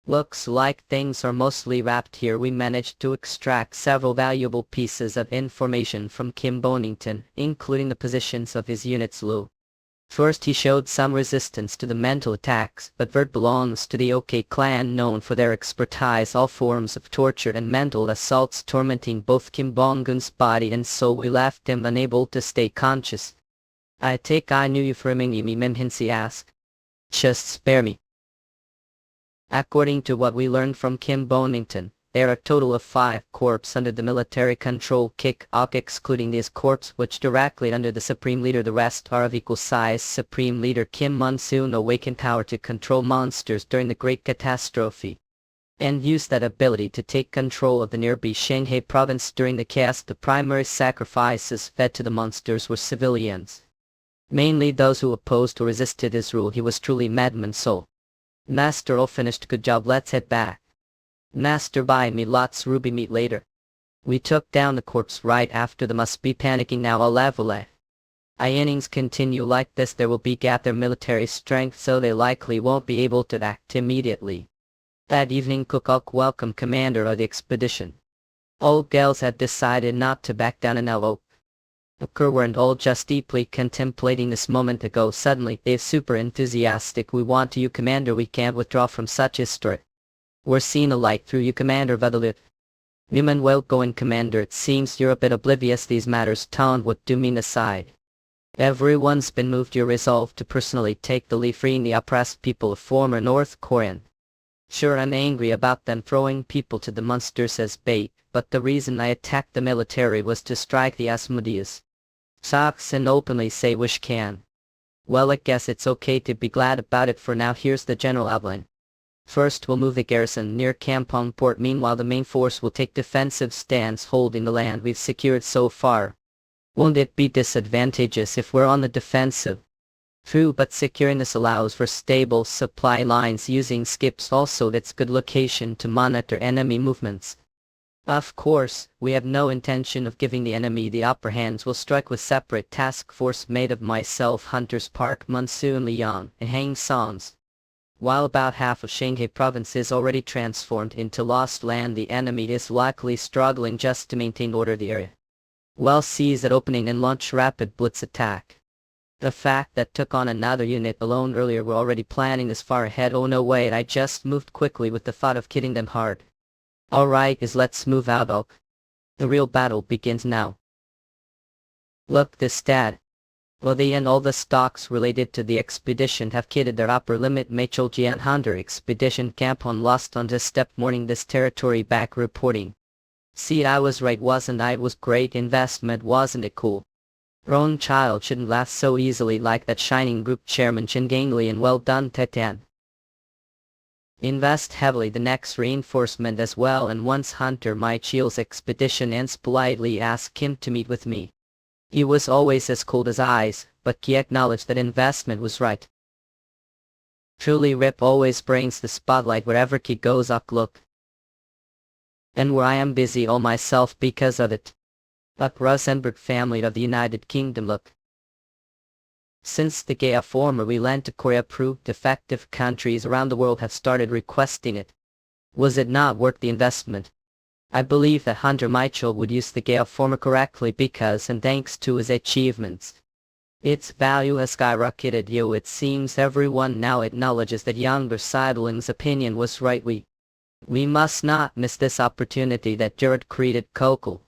Looks like things are mostly wrapped here. We managed to extract several valuable pieces of information from Kim Bonington, including the positions of his units. Lu. First, he showed some resistance to the mental attacks, but Vert belongs to the OK clan, known for their expertise all forms of torture and mental assaults, tormenting both Kim Bong-gun's body and soul. We left him unable to stay conscious. I take I knew you for me, Memhinsi asked. Just spare me. According to what we learned from Kim Bonington, there are a total of 5 corps under the military control, excluding this corps which directly under the Supreme Leader. The rest are of equal size. Supreme Leader Kim Monsoon awakened power to control monsters during the Great Catastrophe, and used that ability to take control of the nearby Shanghai province during the chaos. The primary sacrifices fed to the monsters were civilians, mainly those who opposed or resisted his rule. He was truly madman soul. Master, all finished. Good job, let's head back. Master, buy me lots ruby meat later. We took down the corpse right after the must be panicking now. I'll level it. Innings continue like this, there will be gap their military strength, so they likely won't be able to act immediately. That evening, Cook welcomed commander of the expedition. All girls had decided not to back down, and now weren't all just deeply contemplating this moment ago. Suddenly, they're super enthusiastic. We want you, commander. We can't withdraw from such history. We're seeing a light through you, Commander Vadalit. Newman, well going, Commander. It seems you're a bit oblivious these matters. Town, what do mean aside? Everyone's been moved. Your resolve to personally take the lead, freeing the oppressed people of former North Korean. Sure, I'm angry about them throwing people to the monsters as bait, but the reason I attacked the military was to strike the Asmodeus. Socks and openly say wish can. Well, I guess it's okay to be glad about it for now. Here's the general outline. First, we'll move the garrison near Kampong Port. Meanwhile, the main force will take defensive stance holding the land we've secured so far. Won't it be disadvantageous if we're on the defensive? True, but securing this allows for stable supply lines using skips. Also, that's good location to monitor enemy movements. Of course, we have no intention of giving the enemy the upper hands. We'll strike with separate task force made of myself, Hunters Park, Monsoon Leon, and Hang Sons. While about half of Shanghai province is already transformed into lost land, the enemy is likely struggling just to maintain order in the area. Well sees that opening and launch rapid blitz attack. The fact that took on another unit alone earlier were already planning this far ahead. Oh no wait, I just moved quickly with the thought of hitting them hard. Alright let's move out. Oh. The real battle begins now. Look this stat. Well they and all the stocks related to the expedition have kitted their upper limit. Machel Jian Hunter expedition camp on lost on this step morning this territory back reporting. See I was right wasn't I? It was great investment wasn't it cool? Your own child shouldn't last so easily like that shining group chairman Chin Gangley and well done Titan. Invest heavily the next reinforcement as well and once Hunter Michiel's expedition ends politely ask him to meet with me. He was always as cold as ice, but he acknowledged that investment was right. Truly Rip always brings the spotlight wherever he goes up look. And where I am busy all myself because of it. But Rosenberg family of the United Kingdom look. Since the Gaia former we lent to Korea proved effective, countries around the world have started requesting it. Was it not worth the investment? I believe that Hunter Michel would use the Gaia former correctly because and thanks to his achievements. Its value has skyrocketed. It seems everyone now acknowledges that younger sibling's opinion was right. We must not miss this opportunity that Jared created Kokol.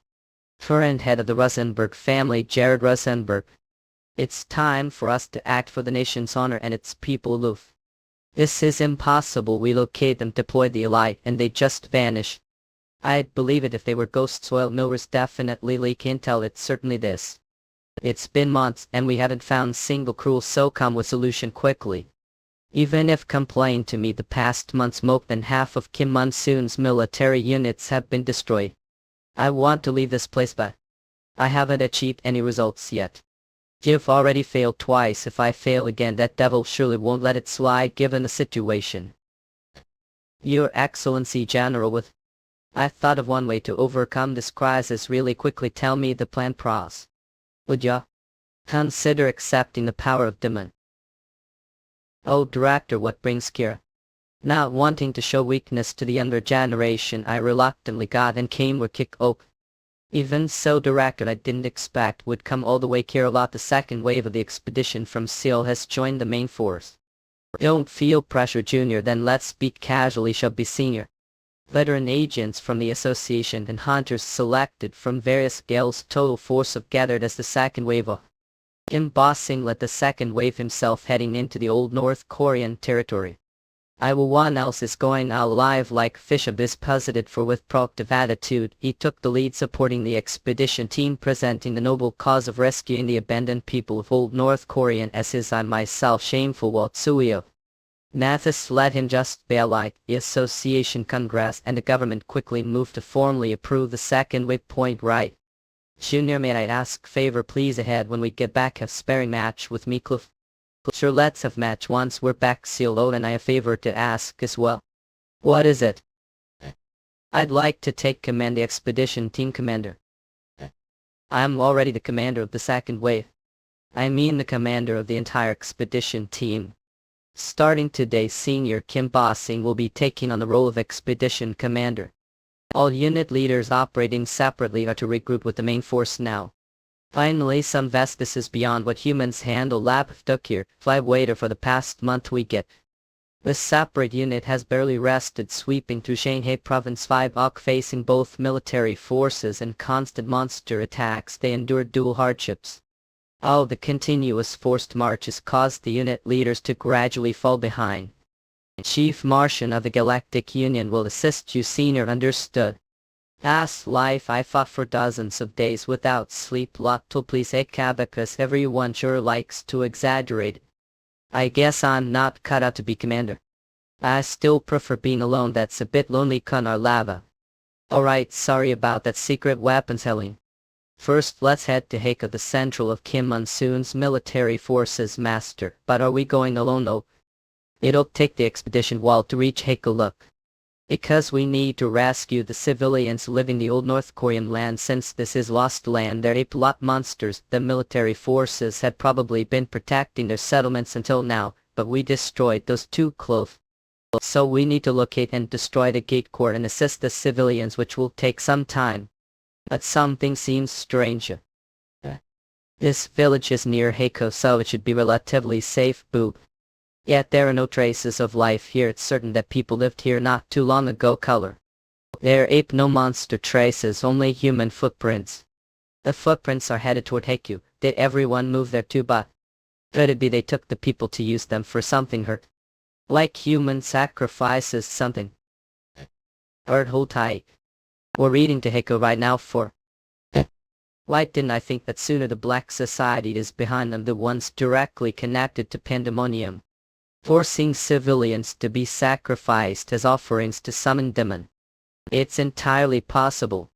Current head of the Rosenberg family Jared Rosenberg. It's time for us to act for the nation's honor and its people aloof. This is impossible. We locate them, deploy the elite, and they just vanish. I'd believe it if they were ghosts. Well no risk definitely leak intel. It's certainly this. It's been months and we haven't found single cruel so come with solution quickly. Even if complained to me the past months more than half of Kim Monsoon's military units have been destroyed. I want to leave this place but I haven't achieved any results yet. You've already failed twice. If I fail again that devil surely won't let it slide given the situation. Your Excellency General I thought of one way to overcome this crisis really quickly. Tell me the plan pros. Would ya? Consider accepting the power of demon. Oh Director, what brings Kira? Not wanting to show weakness to the younger generation I reluctantly got and came where kick oak. Even so Director, I didn't expect would come all the way. Kirillot, the second wave of the expedition from Seoul has joined the main force. Don't feel pressure Junior, then let's speak casually. Shall be Senior. Veteran agents from the association and hunters selected from various scales. Total force of gathered as the second wave of embossing led the second wave himself heading into the old North Korean territory. One else is going out alive like fish abyss posited for with proactive attitude. He took the lead supporting the expedition team presenting the noble cause of rescuing the abandoned people of old North Korean as his I myself shameful Watsuyo. Mathis led him just bailout. The association congress and the government quickly moved to formally approve the second wave. Point right. Junior, may I ask favor please ahead when we get back have sparring match with me Cliff? Sure, let's have match once we're back. Sealed, and I have a favor to ask as well. What is it? I'd like to take command the expedition team commander. I am already the commander of the second wave. I mean the commander of the entire expedition team. Starting today, Senior Kim Bossing will be taking on the role of expedition commander. All unit leaders operating separately are to regroup with the main force now. Finally, some vestiges beyond what humans handle. Lab took here, fly waiter for the past month we get. The separate unit has barely rested, sweeping through Shanghai province 5 ok facing both military forces and constant monster attacks. They endured dual hardships. Oh, the continuous forced marches caused the unit leaders to gradually fall behind. Chief Martian of the Galactic Union will assist you. Senior, understood. Past life I fought for dozens of days without sleep. Lotto please because everyone sure likes to exaggerate. I guess I'm not cut out to be commander. I still prefer being alone. That's a bit lonely. Kunar lava. Alright, sorry about that. Secret weapons Helen. First let's head to Haika, the central of Kim Monsoon's military forces. Master, but are we going alone? No. It'll take the expedition while to reach Haika. Look. Because we need to rescue the civilians living the old North Korean land. Since this is lost land, they're ape-lot monsters. The military forces had probably been protecting their settlements until now, but we destroyed those two close. So we need to locate and destroy the gate core and assist the civilians, which will take some time. But something seems strange. This village is near Heiko, so it should be relatively safe, boo. Yet there are no traces of life here. It's certain that people lived here not too long ago. Color. There ape no monster traces, only human footprints. The footprints are headed toward Heiko. Did everyone move there too? But could it be they took the people to use them for something hurt? Like human sacrifices something. Or hold tight. We're reading to Heiko right now for. Why didn't I think that sooner? The Black Society is behind them, the ones directly connected to Pandemonium, forcing civilians to be sacrificed as offerings to summon demon. It's entirely possible.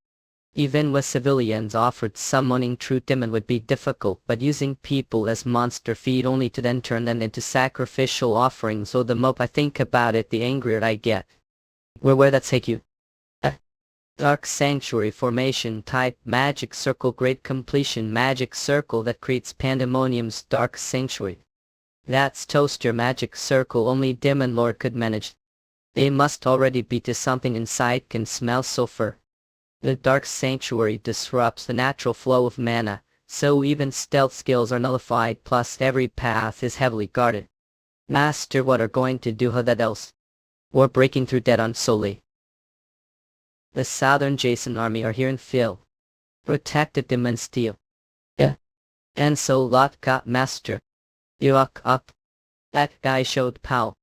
Even with civilians offered, summoning true demon would be difficult, but using people as monster feed only to then turn them into sacrificial offerings. So the more I think about it, the angrier I get. Where that take you? Dark Sanctuary formation type magic circle, great completion magic circle that creates Pandemonium's Dark Sanctuary. That's toaster magic circle only Demon Lord could manage. They must already be to something inside can smell sulfur. The Dark Sanctuary disrupts the natural flow of mana, so even stealth skills are nullified, plus every path is heavily guarded. Master, what are going to do that else? We're breaking through dead on solely. The Southern Jason army are here in Phil. Protected them in steel. Yeah. And so lot got master. You up. That guy showed pow.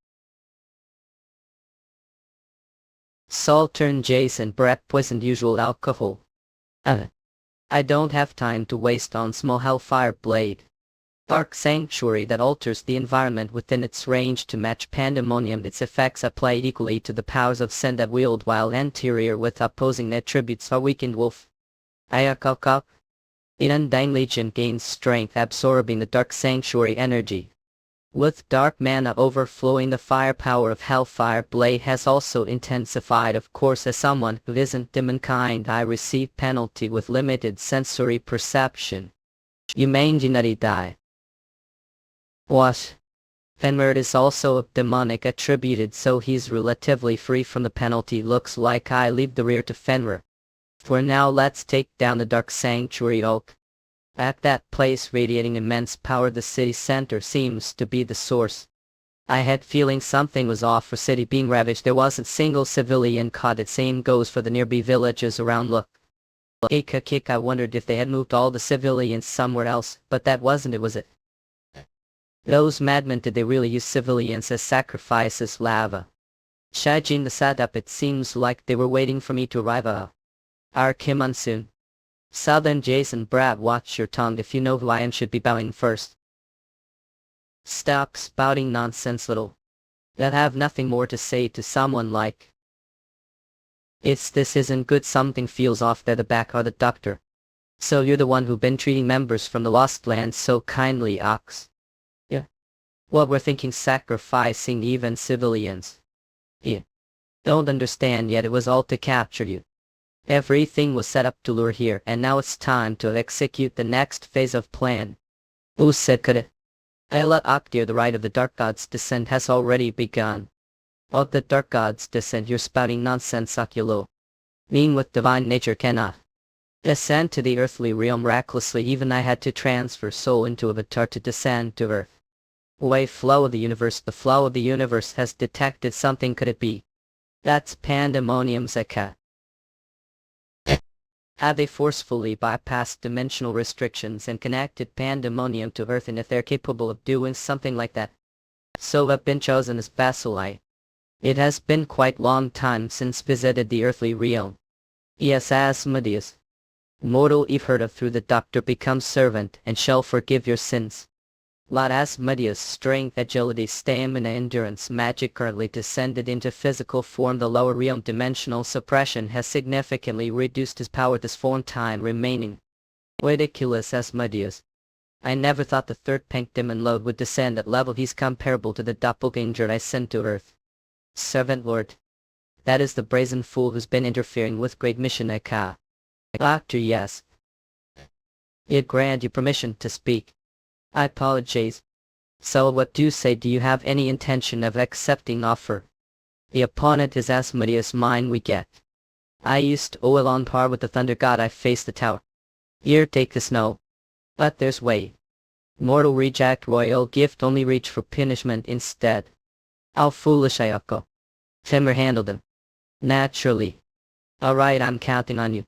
Salt turned Jason Brett poisoned usual alcohol. I don't have time to waste on small hellfire blade. Dark Sanctuary that alters the environment within its range to match Pandemonium. Its effects apply equally to the powers of Sen that wield, while anterior with opposing attributes are weakened. Wolf. Ayakakak. The Undying Legion gains strength, absorbing the Dark Sanctuary energy. With dark mana overflowing, the firepower of Hellfire Blade has also intensified. Of course, as someone who isn't demonkind, I receive penalty with limited sensory perception. You mangy die. What? Fenrir is also a demonic attributed, so he's relatively free from the penalty. Looks like I leave the rear to Fenrir. For now, let's take down the Dark Sanctuary Oak. At that place radiating immense power, the city center seems to be the source. I had feeling something was off. For city being ravaged, there wasn't single civilian caught. It same goes for the nearby villages around. Look. Kick, I wondered if they had moved all the civilians somewhere else, but that wasn't it, was it? Those madmen, did they really use civilians as sacrifices? Lava. Shajin the setup, it seems like they were waiting for me to arrive. Our Kim soon. Southern Jason Brad, watch your tongue. If you know who I am, should be bowing first. Stop spouting nonsense, little. That have nothing more to say to someone like. This isn't good. Something feels off there. The back or the doctor. So you're the one who been treating members from the Lost Lands so kindly, Ox. Yeah. Well, we're thinking sacrificing even civilians. Yeah. Don't understand yet. It was all to capture you. Everything was set up to lure here, and now it's time to execute the next phase of plan. Who said could it? Ela Akdir, the rite of the Dark God's descent has already begun. Of the Dark God's descent, you're spouting nonsense, Oculo. Mean with divine nature cannot descend to the earthly realm miraculously. Even I had to transfer soul into avatar to descend to earth. Way flow of the universe. The flow of the universe has detected something. Could it be? That's Pandemonium Zakat. Have they forcefully bypassed dimensional restrictions and connected Pandemonium to Earth? And if they're capable of doing something like that, so have been chosen as Basilite. It has been quite long time since visited the earthly realm. Yes, Asmodeus. Mortal Eve heard of through the doctor becomes servant and shall forgive your sins. Lot Asmodeus, strength, agility, stamina, endurance, magic currently descended into physical form. The lower realm dimensional suppression has significantly reduced his power, this form time remaining. Ridiculous, Asmodeus. I never thought the third pink demon load would descend at level. He's comparable to the doppelganger I sent to Earth. Servant Lord. That is the brazen fool who's been interfering with great mission Eka. Doctor, yes. It grant you permission to speak. I apologize. So what do you say? Do you have any intention of accepting offer? The opponent is Asmodeus, mine we get. I used to oil on par with the thunder god. I faced the tower. Here, take the snow. But there's way. Mortal reject royal gift, only reach for punishment instead. How foolish I go. Timur handled him. Naturally. Alright, I'm counting on you.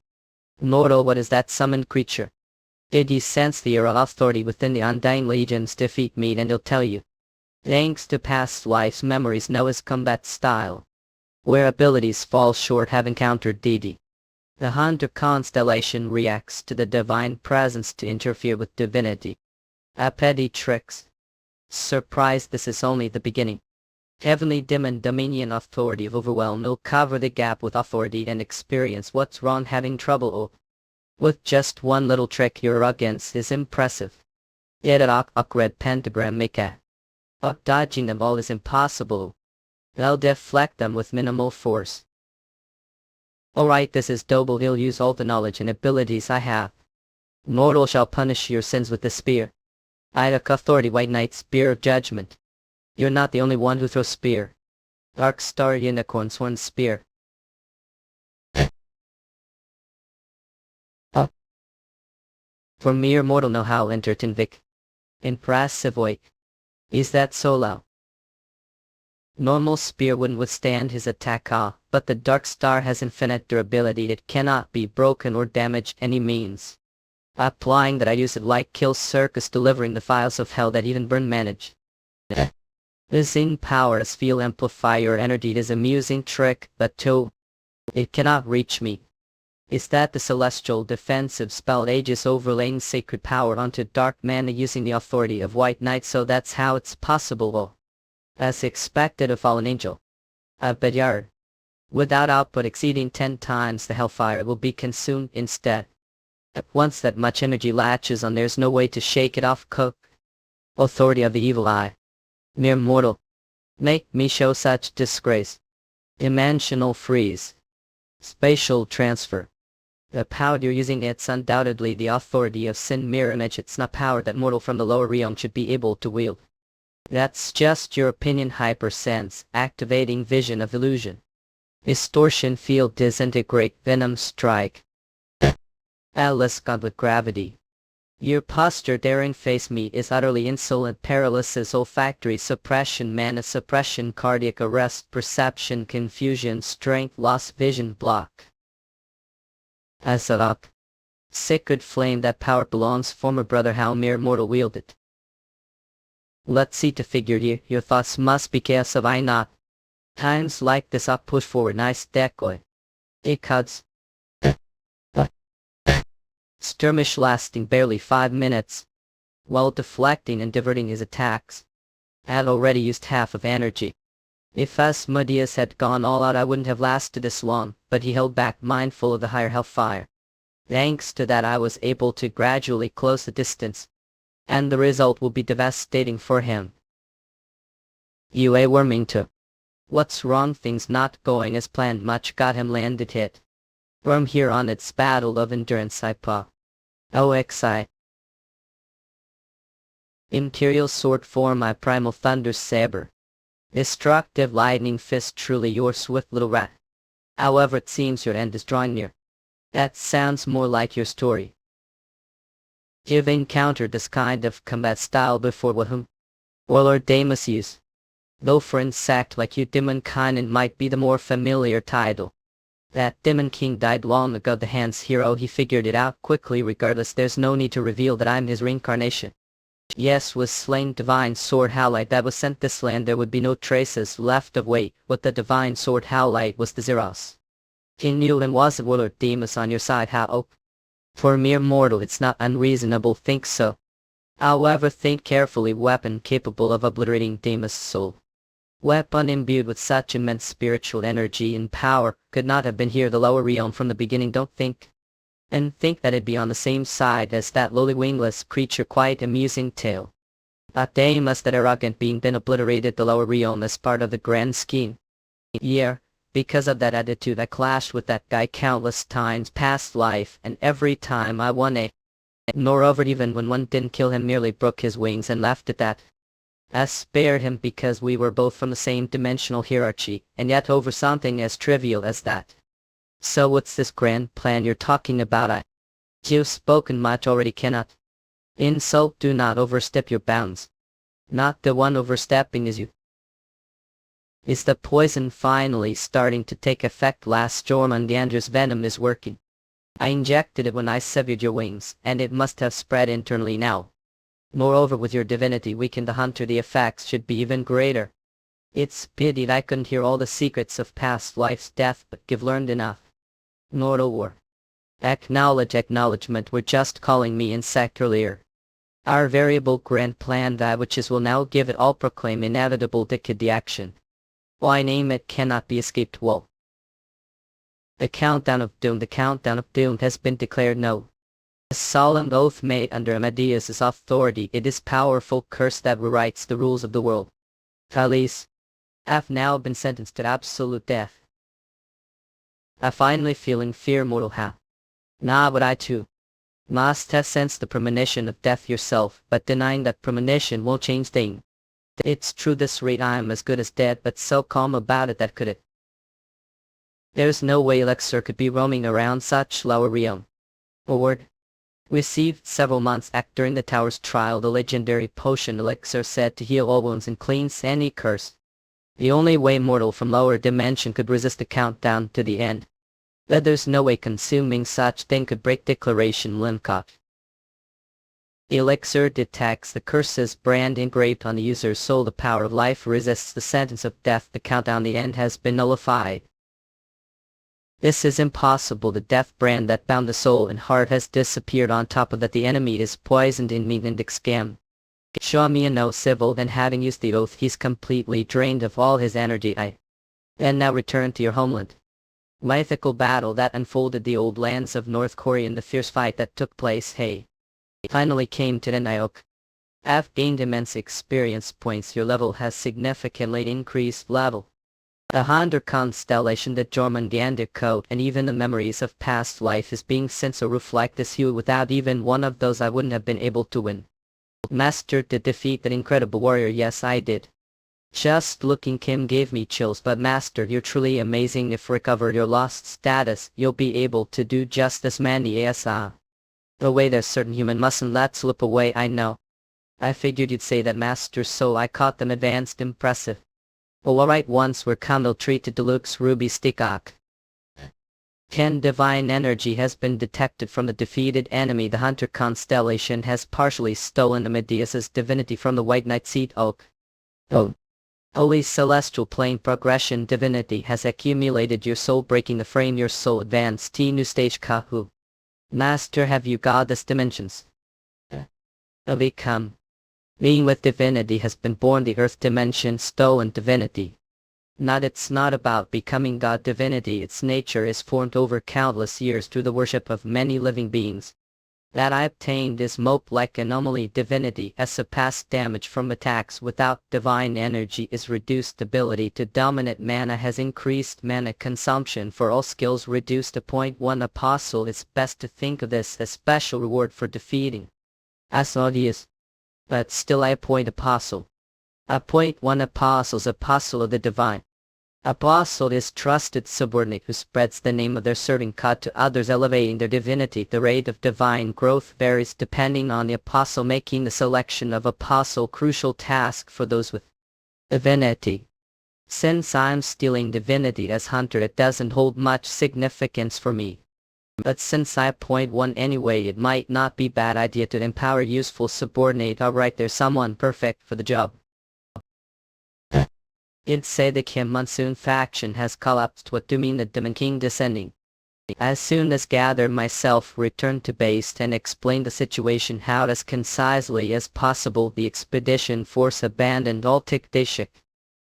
Mortal, what is that summoned creature? Did you sense the era of authority within the Undying Legions? Defeat me and he'll tell you. Thanks to past life's memories, know his combat style. Where abilities fall short, have encountered deity. The Hunter constellation reacts to the divine presence to interfere with divinity. A petty tricks. Surprise, this is only the beginning. Heavenly demon dominion authority of overwhelm will cover the gap with authority and experience. What's wrong having trouble? Oh. With just one little trick your against is impressive. Yet at red pentagram make a. Dodging them all is impossible. I'll deflect them with minimal force. Alright, this is double. He'll use all the knowledge and abilities I have. Mortal shall punish your sins with the spear. I took authority, White Knight, spear of judgment. You're not the only one who throws spear. Dark Star Unicorn Sworn Spear. For mere mortal know how entertain Vic. Impressive way. Is that so loud? Normal spear wouldn't withstand his attack, but the Dark Star has infinite durability. It cannot be broken or damaged any means. Applying that, I use it like Kill Circus, delivering the files of hell that even Burn manage. This in power as feel amplify your energy. It is amusing trick, but too. It cannot reach me. Is that the celestial defensive spell Aegis overlaying sacred power onto dark mana using the authority of White Knight? So that's how it's possible. As expected, a fallen angel. A Bedyard. Without output exceeding 10 times the hellfire, it will be consumed instead. Once that much energy latches on, there's no way to shake it off. Cook. Authority of the evil eye. Mere mortal. Make me show such disgrace. Dimensional freeze. Spatial transfer. The power you're using, it's undoubtedly the authority of sin. Mirror image, it's not power that mortal from the lower realm should be able to wield. That's just your opinion. Hypersense, activating vision of illusion. Distortion field, disintegrate, venom strike. Alice God with gravity. Your posture daring face me is utterly insolent. Paralysis, olfactory suppression, mana suppression, cardiac arrest, perception confusion, strength loss, vision block. Asadok. Sacred flame, that power belongs former brother. How mere mortal wield it. Let's see to figure you. Your thoughts must be chaos of I not. Times like this I push forward. Nice decoy. Cuds. Skirmish lasting barely 5 minutes. While deflecting and diverting his attacks, I had already used half of energy. If Asmodeus had gone all out, I wouldn't have lasted this long, but he held back, mindful of the higher hellfire. Thanks to that, I was able to gradually close the distance, and the result will be devastating for him. UA Wormington. What's wrong? Things not going as planned. Much got him landed hit. From here on, it's battle of endurance. OXI. Imperial sword form, my primal thunder saber. Destructive lightning fist, truly your swift little rat. However, it seems your end is drawing near. That sounds more like your story. You've encountered this kind of combat style before. What whom? Warlord Damus use. Though for insect like you, Demon Kynan might be the more familiar title. That Demon King died long ago, the Hands hero. He figured it out quickly. Regardless, there's no need to reveal that I'm his reincarnation. Yes, was slain divine sword Howlite that was sent this land. There would be no traces left of weight. What the divine sword Howlite was the Zeros. He knew and wasn't Warlord Demus on your side. How? For mere mortal, it's not unreasonable think so. However, think carefully. Weapon capable of obliterating Demus' soul. Weapon imbued with such immense spiritual energy and power could not have been here, the lower realm, from the beginning. Don't think. And think that it'd be on the same side as that lowly wingless creature. Quite amusing tale. That Demus, that arrogant being, been obliterated the lower realm as part of the grand scheme. Yeah, because of that attitude I clashed with that guy countless times past life, and every time I won a. Moreover, even when one didn't kill him, merely broke his wings and left at that. I spared him because we were both from the same dimensional hierarchy, and yet over something as trivial as that. So what's this grand plan you're talking about? You've spoken much already, cannot. Insult, do not overstep your bounds. Not the one overstepping is you. Is the poison finally starting to take effect? Last Jormungandr's venom is working. I injected it when I severed your wings, and it must have spread internally now. Moreover, with your divinity weakened the hunter, the effects should be even greater. It's pity I couldn't hear all the secrets of past life's death, but you've learned enough. Mortal war. Acknowledgement, we're just calling me insect earlier. Our variable grand plan, that which is, will now give it all, proclaim inevitable decade the action. Why name it cannot be escaped. Well, the countdown of doom has been declared no. A solemn oath made under Amadeus's authority, it is powerful curse that rewrites the rules of the world. Khalees, I've now been sentenced to absolute death. I finally feeling fear mortal Nah, but I too must have sensed the premonition of death yourself, but denying that premonition won't change thing. It's true, this rate I am as good as dead, but so calm about it that could it. There's no way Elixir could be roaming around such lower realm. Word. Received several months back during the tower's trial, the legendary potion Elixir said to heal all wounds and cleanse any curse. The only way mortal from lower dimension could resist the countdown to the end. That there's no way consuming such thing could break declaration Limcott. Elixir detects the curse's brand engraved on the user's soul. The power of life resists the sentence of death. The countdown, the end, has been nullified. This is impossible. The death brand that bound the soul and heart has disappeared. On top of that, the enemy is poisoned in meat and scam. Show me no civil, then having used the oath, he's completely drained of all his energy. And now return to your homeland. Mythical battle that unfolded the old lands of North Korea, in the fierce fight that took place. Finally came to the Nyok. I've gained immense experience points. Your level has significantly increased. Level. The Hunter constellation, the Jormungandr code, and even the memories of past life is being sent to reflect this hue. Without even one of those, I wouldn't have been able to win. Master, to defeat that incredible warrior, yes I did. Just looking him gave me chills, but Master, you're truly amazing. If recovered your lost status, you'll be able to do just as many as The way there's certain human mustn't let slip away. I know. I figured you'd say that, Master, so I caught them advanced impressive. Well, alright, once we're come, they'll treat to Deluxe Ruby Stickok. Divine energy has been detected from the defeated enemy. The Hunter constellation has partially stolen Amadeus's divinity from the White Knight Seat Oak. Holy celestial plane progression divinity has accumulated your soul, breaking the frame. Your soul advanced T new stage. Kahu. Master, have you goddess dimensions? Become. Being with divinity has been born. The earth dimension stolen divinity. It's not about becoming god divinity. Its nature is formed over countless years through the worship of many living beings. That I obtained is mope-like anomaly divinity, as surpassed damage from attacks without divine energy is reduced ability to dominate mana has increased mana consumption for all skills reduced to 0.1 apostle. It's best to think of this as special reward for defeating Asmodeus. But still I appoint apostle. Appoint one apostle's apostle of the divine. Apostle is trusted subordinate who spreads the name of their serving god to others, elevating their divinity. The rate of divine growth varies depending on the apostle, making the selection of apostle crucial task for those with divinity. Since I'm stealing divinity as hunter, it doesn't hold much significance for me. But since I appoint one anyway, it might not be bad idea to empower useful subordinate. Alright, there's someone perfect for the job. You'd say the Kim Monsoon faction has collapsed. What do you mean, the Demon King descending? As soon as gathered myself, returned to base and explained the situation how as concisely as possible. The expedition force abandoned all Tikdishik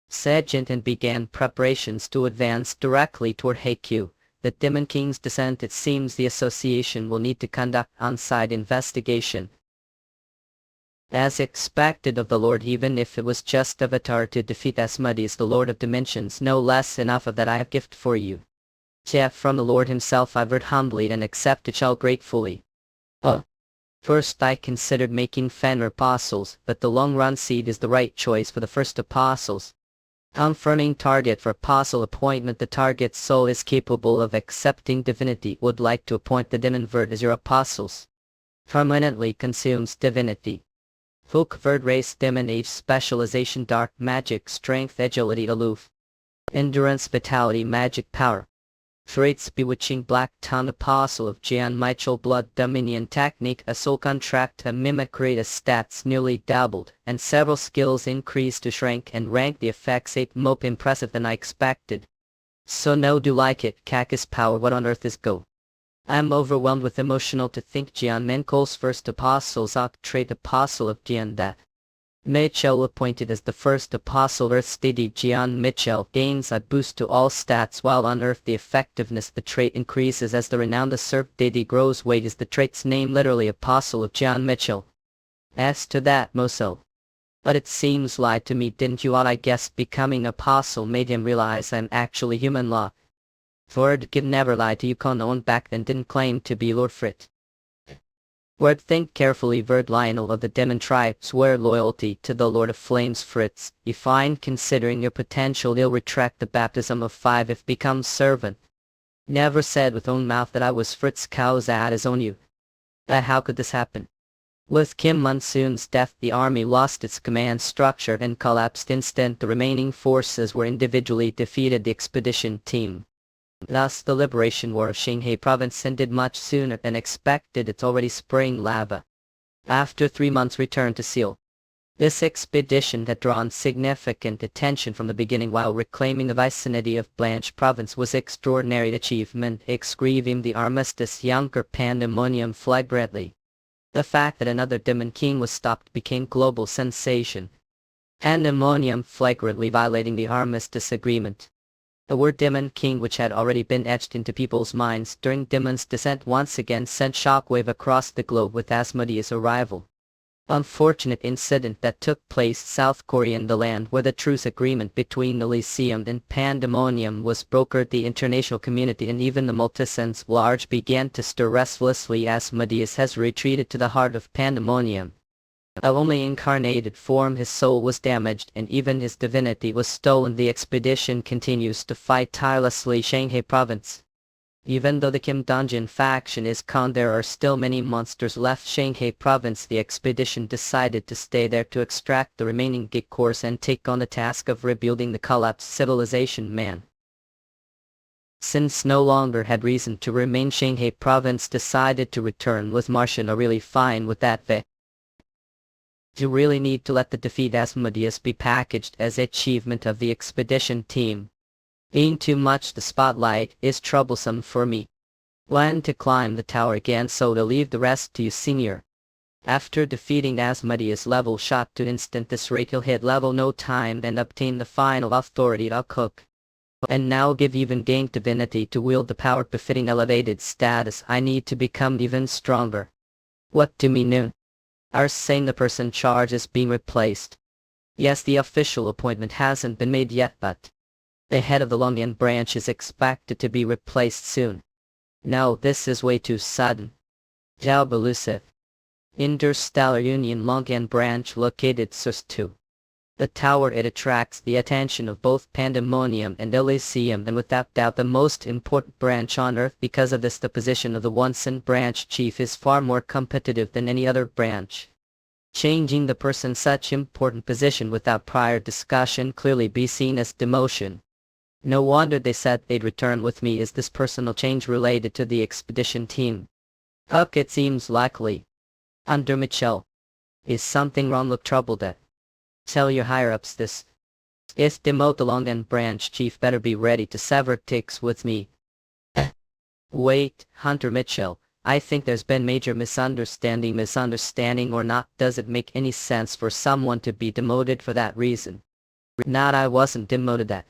Segent and began preparations to advance directly toward Hakyu, the Demon King's descent. It seems the association will need to conduct on-site investigation. As expected of the Lord, even if it was just avatar to defeat Asmodeus, the Lord of Dimensions, no less. Enough of that, I have gift for you. From the Lord himself I've heard humbly and accepted shall gratefully. First I considered making Fenrir apostles, but the long-run seed is the right choice for the first apostles. Confirming target for apostle appointment. The target soul is capable of accepting divinity, would like to appoint the demon vert as your apostles. Permanently consumes divinity. Folk vert race demon age specialization dark magic strength agility aloof. Endurance vitality magic power. Traits bewitching black tongue apostle of Jian Michael blood dominion technique a soul contract a mimicry a stats nearly doubled and several skills increased to shrink and rank the effects 8 more impressive than I expected. So no do like it cactus power what on earth is go. I'm overwhelmed with emotional to think Jian Michael's first apostles trait apostle of Jian that. Mitchell appointed as the first apostle Earth steady Jian Mitchell gains a boost to all stats while on Earth the effectiveness the trait increases as the renowned usurped deity grows weight is the trait's name literally apostle of Jian Mitchell. As to that Moso. But it seems lied to me didn't you I guess becoming apostle made him realize I'm actually human law. Ford give never lied to you con on back then didn't claim to be Lord Frit. Word think carefully Verd Lionel of the demon tribe swear loyalty to the Lord of Flames Fritz, you find considering your potential you'll retract the baptism of 5 if becomes servant. Never said with own mouth that I was Fritz cows at his own you. How could this happen? With Kim Monsoon's death the army lost its command structure and collapsed instant the remaining forces were individually defeated the expedition team. Thus the liberation war of Shanghai province ended much sooner than expected it's already spraying lava. After 3 months return to Seoul. This expedition had drawn significant attention from the beginning while reclaiming the vicinity of Blanche province was extraordinary achievement excreting the armistice younger pandemonium flagrantly. The fact that another demon king was stopped became global sensation. Pandemonium flagrantly violating the armistice agreement. The word Demon King which had already been etched into people's minds during Demon's descent once again sent shockwave across the globe with Asmodeus' arrival. Unfortunate incident that took place South Korea the land where the truce agreement between Elysium and Pandemonium was brokered the international community and even the multisense large began to stir restlessly Asmodeus has retreated to the heart of Pandemonium. A only incarnated form his soul was damaged and even his divinity was stolen the expedition continues to fight tirelessly Shanghai province. Even though the Kim Dungeon faction is gone there are still many monsters left Shanghai province the expedition decided to stay there to extract the remaining geek cores and take on the task of rebuilding the collapsed civilization man. Since no longer had reason to remain Shanghai province decided to return with Martian are really fine with that You really need to let the defeat Asmodeus be packaged as achievement of the expedition team. Being too much the spotlight is troublesome for me. Plan to climb the tower again so to leave the rest to you senior. After defeating Asmodeus level shot to instant this rate he'll hit level no time and obtain the final authority to cook. And now give even gain divinity to wield the power befitting elevated status I need to become even stronger. What do me new? Are saying the person charge is being replaced. Yes the official appointment hasn't been made yet but the head of the Longian branch is expected to be replaced soon. No this is way too sudden. How elusive. Interstellar Union Longian branch located Source 2. The tower it attracts the attention of both Pandemonium and Elysium and without doubt the most important branch on Earth because of this the position of the Onsen branch chief is far more competitive than any other branch. Changing the person such important position without prior discussion clearly be seen as demotion. No wonder they said they'd return with me is this personal change related to the expedition team. It seems likely. Under Mitchell. Is something wrong look troubled at? Tell your higher-ups this. If demote the Longian branch chief better be ready to sever ticks with me. Wait, Hunter Mitchell, I think there's been major misunderstanding or not does it make any sense for someone to be demoted for that reason? Not I wasn't demoted at.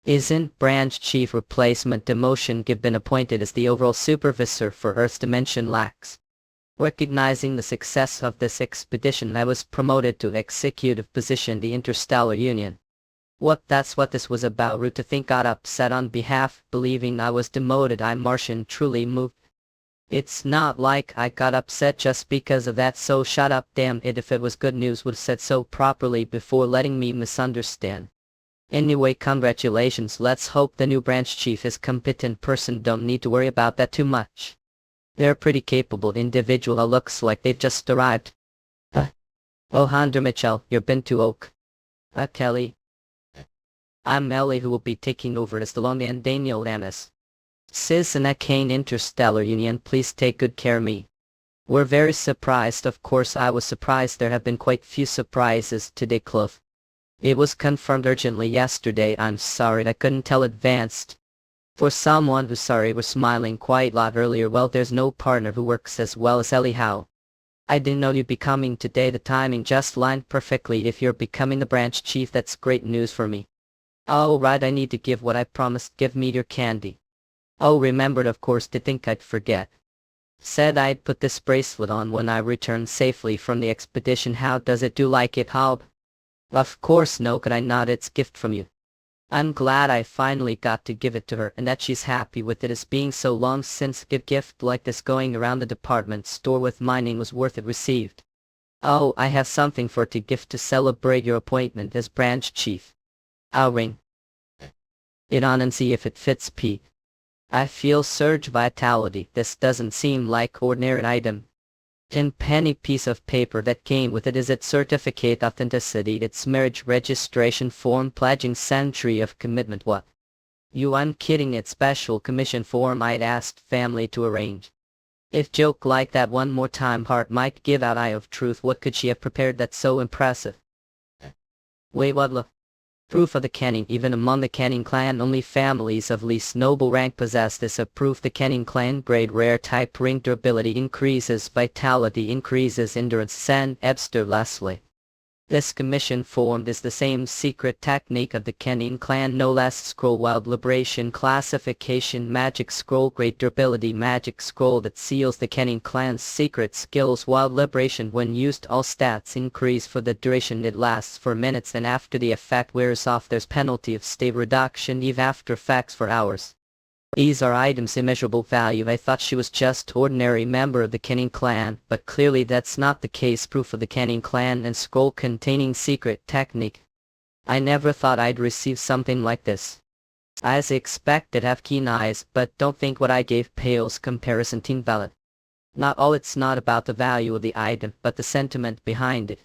Isn't branch chief replacement demotion been appointed as the overall supervisor for Earth's dimension lax? Recognizing the success of this expedition I was promoted to executive position the Interstellar Union. That's what this was about Root to think got upset on behalf, believing I was demoted I'm Martian truly moved. It's not like I got upset just because of that, so shut up, damn it. If it was good news would have said so properly before letting me misunderstand. Anyway, congratulations. Let's hope the new branch chief is competent person. Don't need to worry about that too much. They're a pretty capable individual. Looks like they've just arrived. Oh, Hunter Mitchell, you've been to Oak. Kelly. I'm Ellie, who will be taking over as the long and Daniel Lamis. Sis and Kane Interstellar Union, please take good care of me. We're very surprised. Of course I was surprised. There have been quite few surprises today, Cliff. It was confirmed urgently yesterday. I'm sorry I couldn't tell advanced. For someone who's sorry, we're smiling quite a lot earlier. Well, there's no partner who works as well as Ellie. How? I didn't know you'd be coming today. The timing just lined perfectly. If you're becoming the branch chief, that's great news for me. Oh right, I need to give what I promised. Give me your candy. Oh, remembered of course, to think I'd forget. Said I'd put this bracelet on when I return safely from the expedition. How does it do? Like it, Hob? Of course no, could I not? It's gift from you. I'm glad I finally got to give it to her and that she's happy with it. It's being so long since a gift like this going around the department store with mining was worth it received. Oh, I have something for to gift to celebrate your appointment as branch chief. I'll ring it on and see if it fits, Pete. I feel surge vitality. This doesn't seem like ordinary item. Penny piece of paper that came with it is its certificate authenticity, its marriage registration form pledging century of commitment. What? I'm kidding. It's special commission form I'd asked family to arrange. If joke like that one more time, heart might give out. Eye of truth. What could she have prepared that's so impressive? Wait, what? Look. Proof of the Canning. Even among the Canning clan, only families of least noble rank possess this proof. The Canning clan grade rare type ring. Durability increases, vitality increases, endurance. San Ebster Leslie. This commission form is the same secret technique of the Canning clan, no less. Scroll wild liberation classification magic scroll great durability magic scroll that seals the Canning clan's secret skills. Wild liberation, when used all stats increase for the duration it lasts, for minutes, and after the effect wears off there's penalty of state reduction even after effects for hours. These are items immeasurable value. I thought she was just ordinary member of the Canning clan, but clearly that's not the case. Proof of the Canning clan and scroll containing secret technique. I never thought I'd receive something like this. As expected, have keen eyes, but don't think what I gave pales comparison teen valid. Not all. It's not about the value of the item, but the sentiment behind it.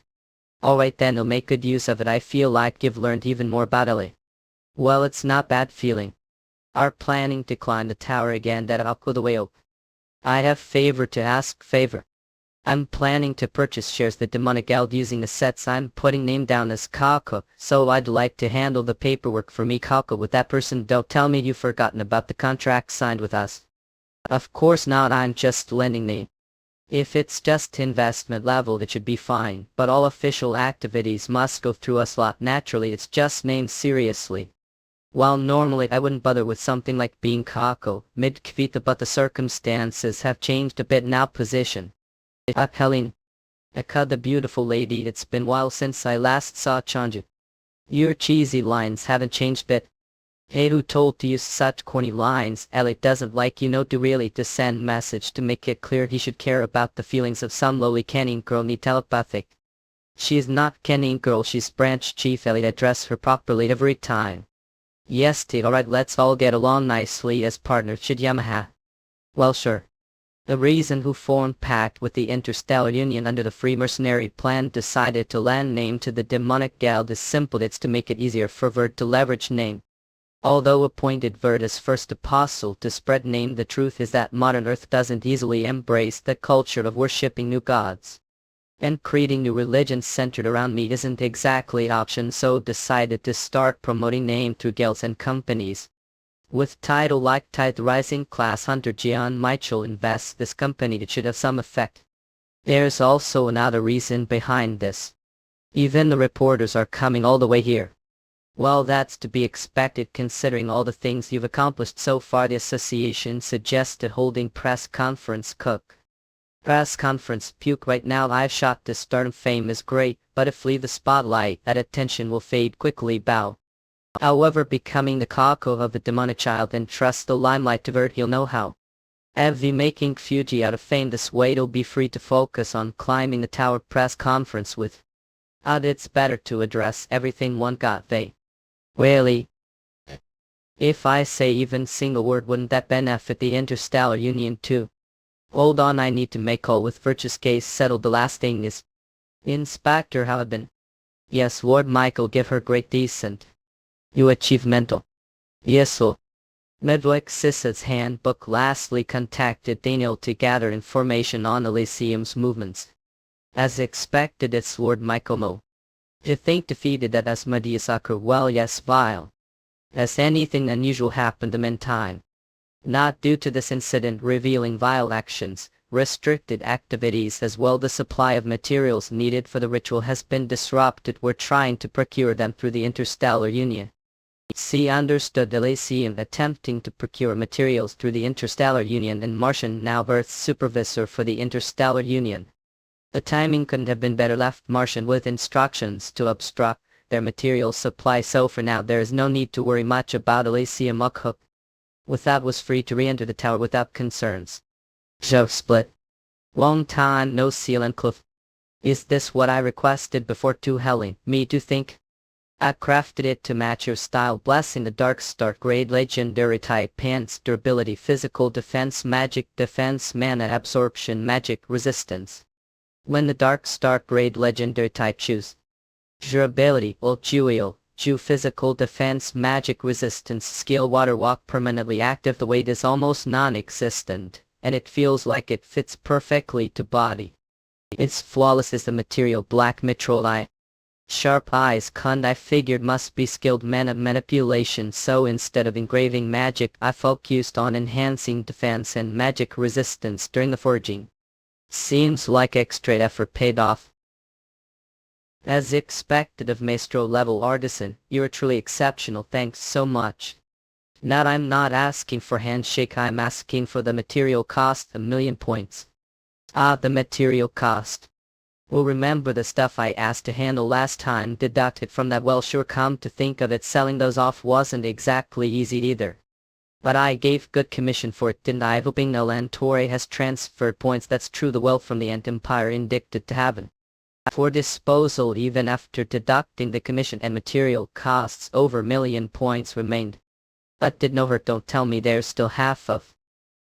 Alright then, I'll make good use of it. I feel like you've learned even more about Ellie. Well, it's not bad feeling. Are planning to climb the tower again. That I'll go the way up. I have favor to ask. Favor. I'm planning to purchase shares the demonic guild using the sets. I'm putting name down as Kako, so I'd like to handle the paperwork for me. Kako with that person. Don't tell me you've forgotten about the contract signed with us. Of course not, I'm just lending name. If it's just investment level it should be fine, but all official activities must go through us lot. Naturally it's just named seriously. While normally I wouldn't bother with something like being Kako, mid-kvita, but the circumstances have changed a bit now. Position. Helene. Aka the beautiful lady, it's been while since I last saw Chanju. Your cheesy lines haven't changed bit. Hey, who told to use such corny lines? Ellie doesn't like you know to really to send message to make it clear he should care about the feelings of some lowly Canning girl. Need telepathic. She's not Canning girl, she's branch chief. Ellie, address her properly every time. Yes, T. Alright, let's all get along nicely as partners. Should Yamaha? Well, sure. The reason who formed pact with the Interstellar Union under the Free Mercenary Plan decided to lend name to the demonic guild is simple. It's to make it easier for Verd to leverage name. Although appointed Verd as first apostle to spread name, the truth is that modern Earth doesn't easily embrace the culture of worshipping new gods. And creating new religions centered around me isn't exactly option, so decided to start promoting name through guilds and companies. With title like Tide Rising Class Hunter Jian Michael invests this company, it should have some effect. There's also another reason behind this. Even the reporters are coming all the way here. Well, that's to be expected considering all the things you've accomplished so far. The association suggested holding press conference. Cook. Press conference. Puke. Right now I've shot to stardom. Fame is great, but if leave the spotlight, that attention will fade quickly. Bow. However, becoming the Kako of the demonic child and trust the limelight to Vert, he'll know how. Evie making Fuji out of fame this way it'll be free to focus on climbing the tower press conference with. It's better to address everything one got they. Really? If I say even single word wouldn't that benefit the interstellar union too? Hold on, I need to make call with Virtue's case settled. The last thing is. Inspector, how have been? Yes, Lord Michael, give her great decent. You achievemental. Yes, so. Medwick Sissa's handbook lastly contacted Daniel to gather information on Elysium's movements. As expected, it's Lord Michael Mo. You think defeated that Asmodeus occur? Well, yes, vile. Has anything unusual happened in time? Not due to this incident revealing vile actions, restricted activities as well. The supply of materials needed for the ritual has been disrupted. We're trying to procure them through the interstellar union. See, understood. Elysium attempting to procure materials through the interstellar union, and Martian now Earth's supervisor for the interstellar union. The timing couldn't have been better. Left Martian with instructions to obstruct their material supply, so for now there is no need to worry much about Elysium Ukhook. With that was free to re-enter the tower without concerns. Joe split. Long time no see, Cliff. Is this what I requested before to Helen? Me to think? I crafted it to match your style, blessing the Dark Star grade legendary type pants, durability, physical defense, magic defense, mana absorption, magic resistance. When the Dark Star grade legendary type choose durability, Ju physical defense, magic resistance, skill water walk permanently active. The weight is almost non-existent, and it feels like it fits perfectly to body. It's flawless as the material. Black mitral eye. Sharp eyes. I figured must be skilled mana manipulation, so instead of engraving magic I focused on enhancing defense and magic resistance during the forging. Seems like extra effort paid off. As expected of maestro level artisan, you're truly exceptional. Thanks so much. Now I'm not asking for handshake, I'm asking for the material cost, 1,000,000 points. The material cost. Well, remember the stuff I asked to handle last time deducted from that? Well, sure, come to think of it, selling those off wasn't exactly easy either. But I gave good commission for it, didn't I? Hoping no Torre has transferred points. That's true, the wealth from the Ant Empire indicted to heaven. For disposal even after deducting the commission and material costs, over 1,000,000 points remained. But did no hurt, don't tell me there's still half of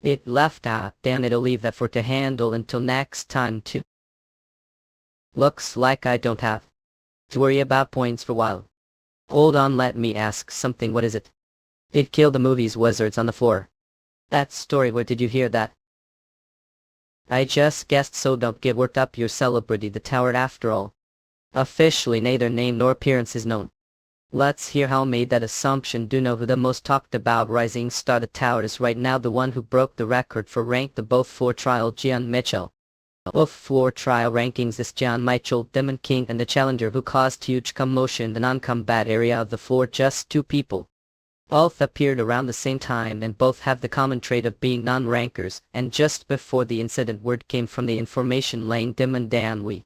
it left. Damn it, I'll leave that for to handle until next time too. Looks like I don't have to worry about points for a while. Hold on, let me ask something. What is it? It killed the movie's wizards on the floor. That story, where did you hear that? I just guessed, so don't get worked up, your celebrity. The tower after all. Officially neither name nor appearance is known. Let's hear how made that assumption. Do know who the most talked about rising star the tower is right now? The one who broke the record for rank the both floor trial, Gian Mitchell. Both floor trial rankings is John Mitchell, Demon King, and the challenger who caused huge commotion in the non-combat area of the floor. Just two people. Both appeared around the same time and both have the common trait of being non-rankers, and just before the incident word came from the information lane Demon Danwi.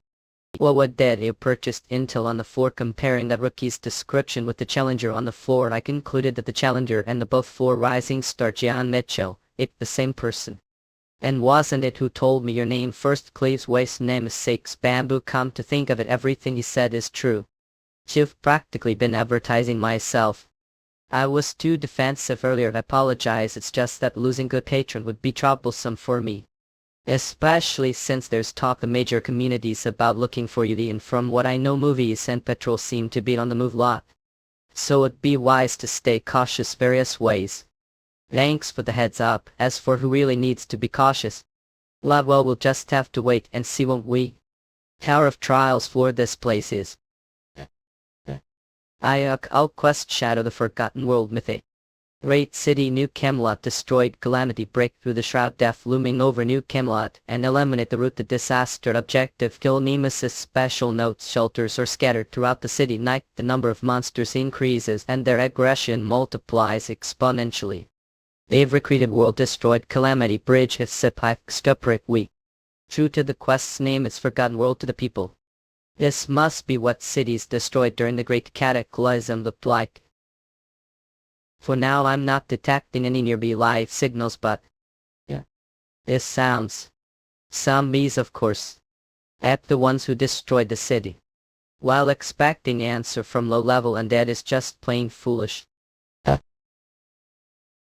Well, what did you purchased intel on the floor? Comparing that rookie's description with the challenger on the floor, I concluded that the challenger and the both floor rising star Gian Mitchell, it the same person. And wasn't it who told me your name first? Cleve's waist namesakes Bamboo. Come to think of it, everything he said is true. You've practically been advertising myself. I was too defensive earlier, I apologize. It's just that losing good patron would be troublesome for me. Especially since there's talk in major communities about looking for you, and from what I know movies and petrol seem to be on the move lot. So it'd be wise to stay cautious various ways. Thanks for the heads up. As for who really needs to be cautious, well, we'll just have to wait and see, won't we? Tower of Trials floor this place is. I'll quest Shadow the Forgotten World Mythic. Great City New Camelot destroyed. Calamity break through the shroud. Death looming over New Camelot and eliminate the root to disaster. Objective kill Nemesis. Special notes: shelters are scattered throughout the city. Night the number of monsters increases and their aggression multiplies exponentially. They've recreated world destroyed. Calamity bridge has Stuprik weak. True to the quest's name, it's Forgotten World to the people. This must be what cities destroyed during the Great Cataclysm looked like. For now I'm not detecting any nearby life signals, but It sounds. Zombies, of course. At the ones who destroyed the city. While expecting answer from low-level undead is just plain foolish.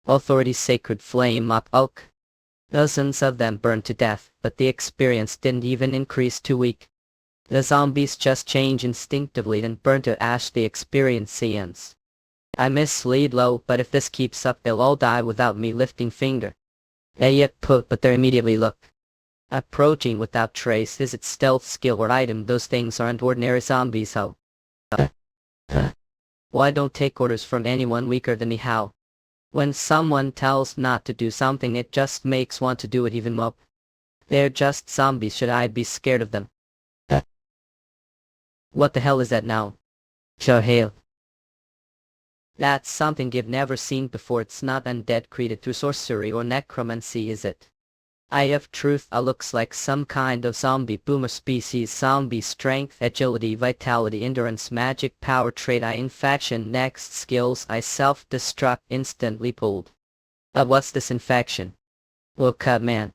Authority's sacred flame up oak. Dozens of them burned to death, but the experience didn't even increase 2 weeks. The zombies just change instinctively and burn to ash. The experience ends. I mislead low, but if this keeps up they'll all die without me lifting finger. They yet put, but they immediately look. Approaching without trace. Is it stealth skill or item? Those things aren't ordinary zombies. How? Why don't take orders from anyone weaker than me? How? When someone tells not to do something it just makes want to do it even more. They're just zombies. Should I be scared of them? What the hell is that now? Shahale. That's something you've never seen before. It's not undead created through sorcery or necromancy, is it? Eye of Truth looks like some kind of zombie boomer species. Zombie strength, agility, vitality, endurance, magic, power trait, eye infection. Next skills, I self-destruct, instantly pulled. What's this infection? Look up, man.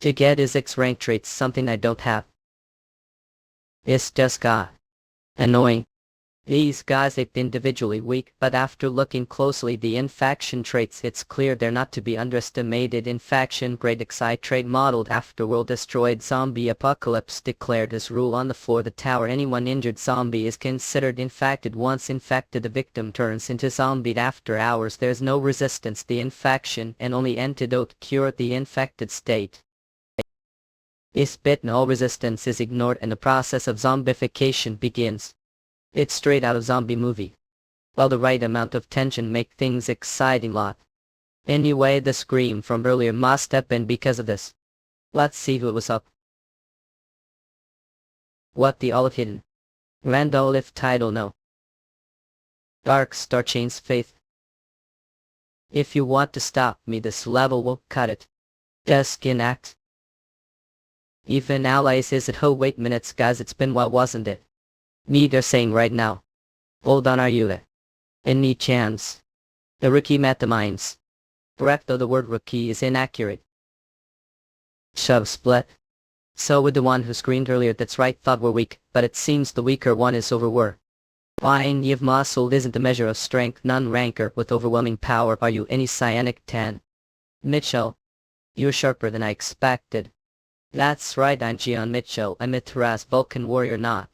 To get his X-rank traits, something I don't have. It's just got annoying. These guys act individually weak, but after looking closely the infection traits it's clear they're not to be underestimated. Infection grade XI trait modeled after world destroyed zombie apocalypse declared as rule on the floor of the tower. Anyone injured zombie is considered infected. Once infected the victim turns into zombie after hours. There's no resistance to the infection and only antidote cure the infected state. Is bitten, all resistance is ignored and the process of zombification begins. It's straight out of zombie movie. Well, the right amount of tension make things exciting lot. Anyway, the scream from earlier must have been because of this. Let's see who it was up. What the olive hidden? Randall if title no. Dark Star Chains Faith. If you want to stop me this level will cut it. Just enact. Even allies is it? Oh wait minutes guys, it's been what wasn't it? Me they're saying right now. Hold on, are you there? Any chance? The rookie metamines. Correct though the word rookie is inaccurate. Shove split. So with the one who screamed earlier, that's right, thought we're weak, but it seems the weaker one is overwar. Fine, you've muscled isn't the measure of strength, none ranker with overwhelming power. Are you any psionic 10? Mitchell. You're sharper than I expected. That's right, I'm Gian Mitchell, I'm a Taras Vulcan warrior not.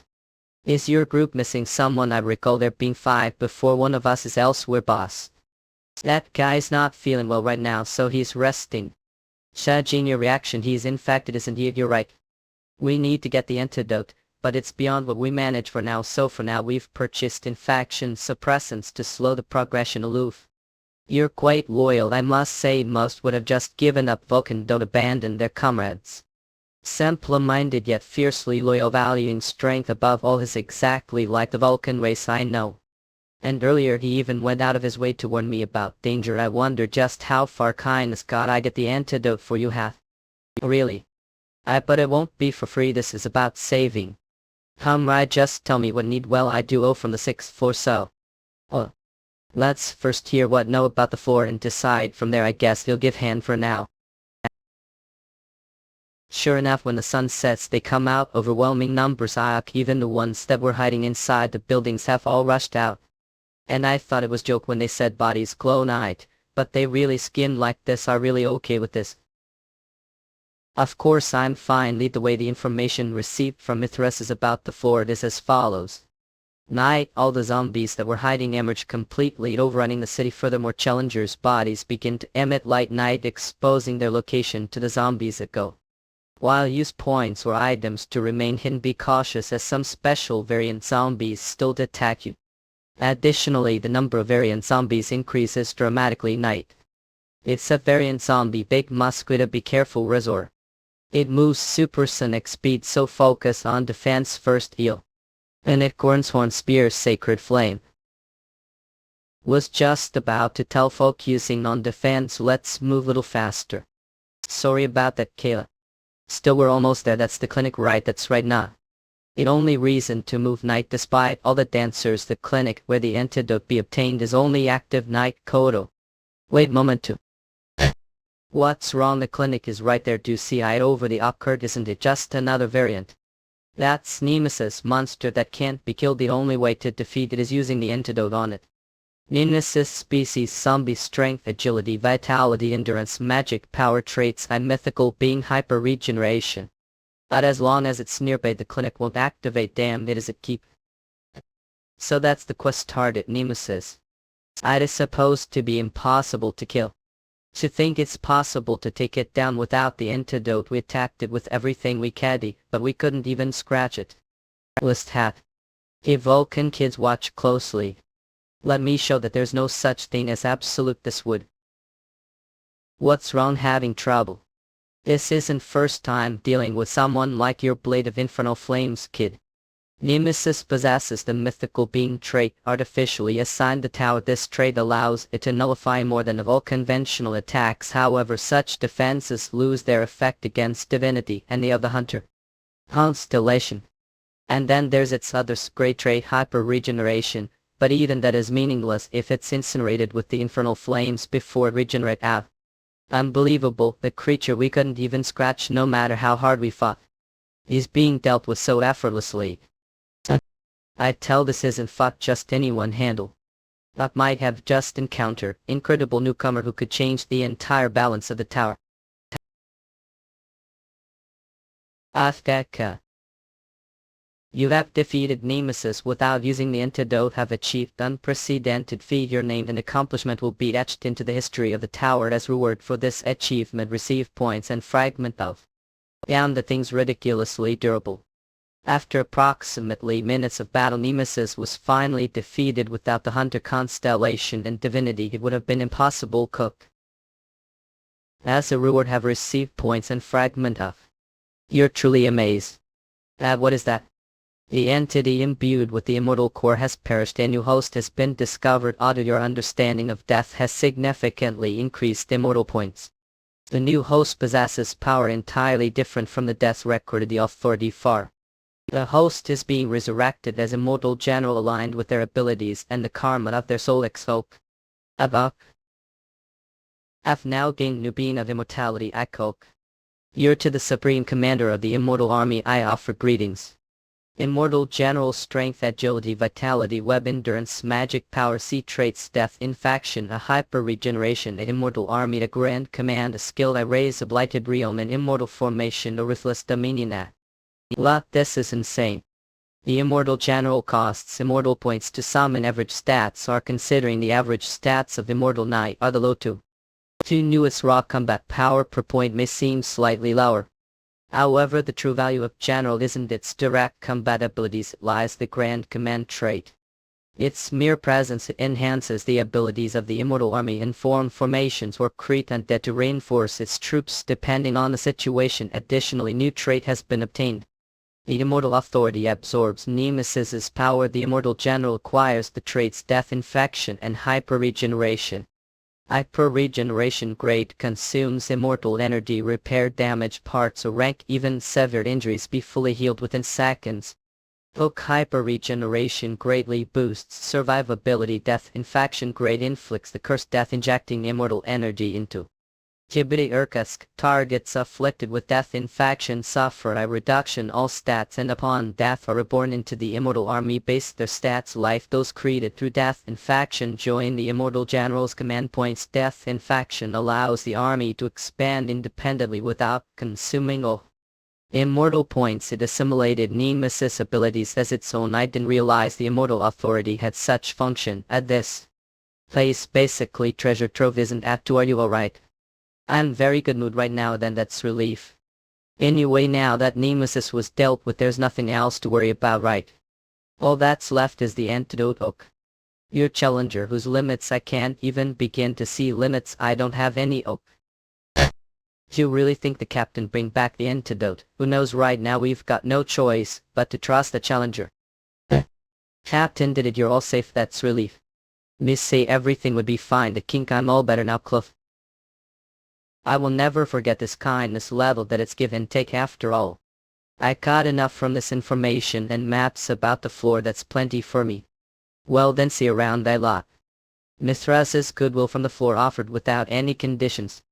Is your group missing someone? I recall there being 5 before. One of us is elsewhere, boss. That guy's not feeling well right now, so he's resting. Judging your reaction, he's infected, isn't he? You're right. We need to get the antidote, but it's beyond what we manage for now, so for now we've purchased infection suppressants to slow the progression aloof. You're quite loyal, I must say. Most would have just given up. Vulcan don't abandon their comrades. Simple-minded yet fiercely loyal, valuing strength above all is exactly like the Vulcan race I know. And earlier he even went out of his way to warn me about danger. I wonder just how far kindness got. I get the antidote for you, Hath. Really? But it won't be for free. This is about saving. Right, just tell me what need. Well, I do owe from the 6th floor, so. Oh. Let's first hear what know about the floor and decide from there. I guess he'll give hand for now. Sure enough, when the sun sets they come out, overwhelming numbers. Even the ones that were hiding inside the buildings have all rushed out. And I thought it was joke when they said bodies glow night, but they really skin like this. Are really okay with this? Of course I'm fine. Lead the way. The information received from Mithras is about the floor. It is as follows. Night, all the zombies that were hiding emerge completely, overrunning the city. Furthermore, challengers' bodies begin to emit light. Night, exposing their location to the zombies that go. While use points or items to remain hidden. Be cautious as some special variant zombies still attack you. Additionally, the number of variant zombies increases dramatically. Night. It's a variant zombie, big mosquito. Be careful, Resort. It moves supersonic speed, so focus on defense first. Heal. And it Horn Spear's sacred flame. Was just about to tell focusing on defense. Let's move a little faster. Sorry about that, Kayla. Still, we're almost there. That's the clinic, right? That's right now. It only reason to move. Night. Despite all the dancers, the clinic where the antidote be obtained is only active. Night. Kodo. Wait moment to. What's wrong? The clinic is right there. Do see it over the occurred? Isn't it just another variant? That's Nemesis monster that can't be killed. The only way to defeat it is using the antidote on it. Nemesis species zombie strength, agility, vitality, endurance, magic, power traits, and mythical being hyper regeneration. But as long as it's nearby, the clinic won't activate. Damn it, is it keep. So that's the quest target, Nemesis. It is supposed to be impossible to kill. To think it's possible to take it down without the antidote. We attacked it with everything we could, but we couldn't even scratch it. List hat. Hey Vulcan kids, watch closely. Let me show that there's no such thing as absolute this would. What's wrong? Having trouble? This isn't first time dealing with someone like your blade of infernal flames, kid. Nemesis possesses the mythical being trait artificially assigned the tower. This trait allows it to nullify more than all conventional attacks. However, such defenses lose their effect against divinity and the other hunter. Constellation. And then there's its other great trait, hyper regeneration, but even that is meaningless if it's incinerated with the infernal flames before it regenerates out. Unbelievable, the creature we couldn't even scratch no matter how hard we fought. He's being dealt with so effortlessly. I tell this isn't fought just anyone handle. That might have just encountered incredible newcomer who could change the entire balance of the tower. Afgaka. You have defeated Nemesis without using the antidote, have achieved unprecedented feat. Your name and accomplishment will be etched into the history of the tower. As reward for this achievement, receive points and fragment of. And the thing's ridiculously durable. After approximately minutes of battle, Nemesis was finally defeated. Without the hunter constellation and divinity, it would have been impossible to cook. As a reward, have received points and fragment of. You're truly amazed. What is that? The entity imbued with the immortal core has perished. A new host has been discovered. Auto, your understanding of death has significantly increased immortal points. The new host possesses power entirely different from the death record of the authority far. The host is being resurrected as immortal general aligned with their abilities and the karma of their soul exoke. Abok. Have now gained new being of immortality Akok. You're to the supreme commander of the immortal army. I offer greetings. Immortal general strength, agility, vitality, web endurance, magic power, C traits, death, infaction, a hyper regeneration, an immortal army, a grand command, a skill, a raise, a blighted realm, an immortal formation, a ruthless dominion. This is insane. The immortal general costs immortal points to summon. Average stats are considering the average stats of immortal knight are the low two. Two newest raw combat power per point may seem slightly lower. However, the true value of general isn't its direct combat abilities, it lies the grand command trait. Its mere presence enhances the abilities of the immortal army and form formations or create undead to reinforce its troops depending on the situation. Additionally, new trait has been obtained. The immortal authority absorbs Nemesis's power. The immortal general acquires the traits death, infection, and hyper regeneration. Hyper regeneration grade consumes immortal energy. Repair damaged parts or rank even severed injuries be fully healed within seconds. Poke hyper regeneration greatly boosts survivability. Death infection grade inflicts the cursed death, injecting immortal energy into Kibidi Irkutsk. Targets afflicted with death infection suffer a reduction all stats and upon death are reborn into the immortal army base. Their stats life. Those created through death infection join the immortal general's command points. Death infection allows the army to expand independently without consuming all immortal points. It assimilated Nemesis abilities as its own. I didn't realize the immortal authority had such function. At this place basically treasure trove, isn't that too? Are you alright? I'm very good mood right now. Then that's relief. Anyway, now that Nemesis was dealt with, there's nothing else to worry about, right? All that's left is the antidote. Oak. Your challenger whose limits I can't even begin to see. Limits? I don't have any. Oak. You really think the captain bring back the antidote? Who knows? Right now we've got no choice but to trust the challenger. Captain did it. You're all safe. That's relief. Miss say everything would be fine. The king, I'm all better now, Cliff. I will never forget this kindness level that it's give and take. After all, I got enough from this information and maps about the floor. That's plenty for me. Well then, see around. I lot. Mithras's goodwill from the floor offered without any conditions.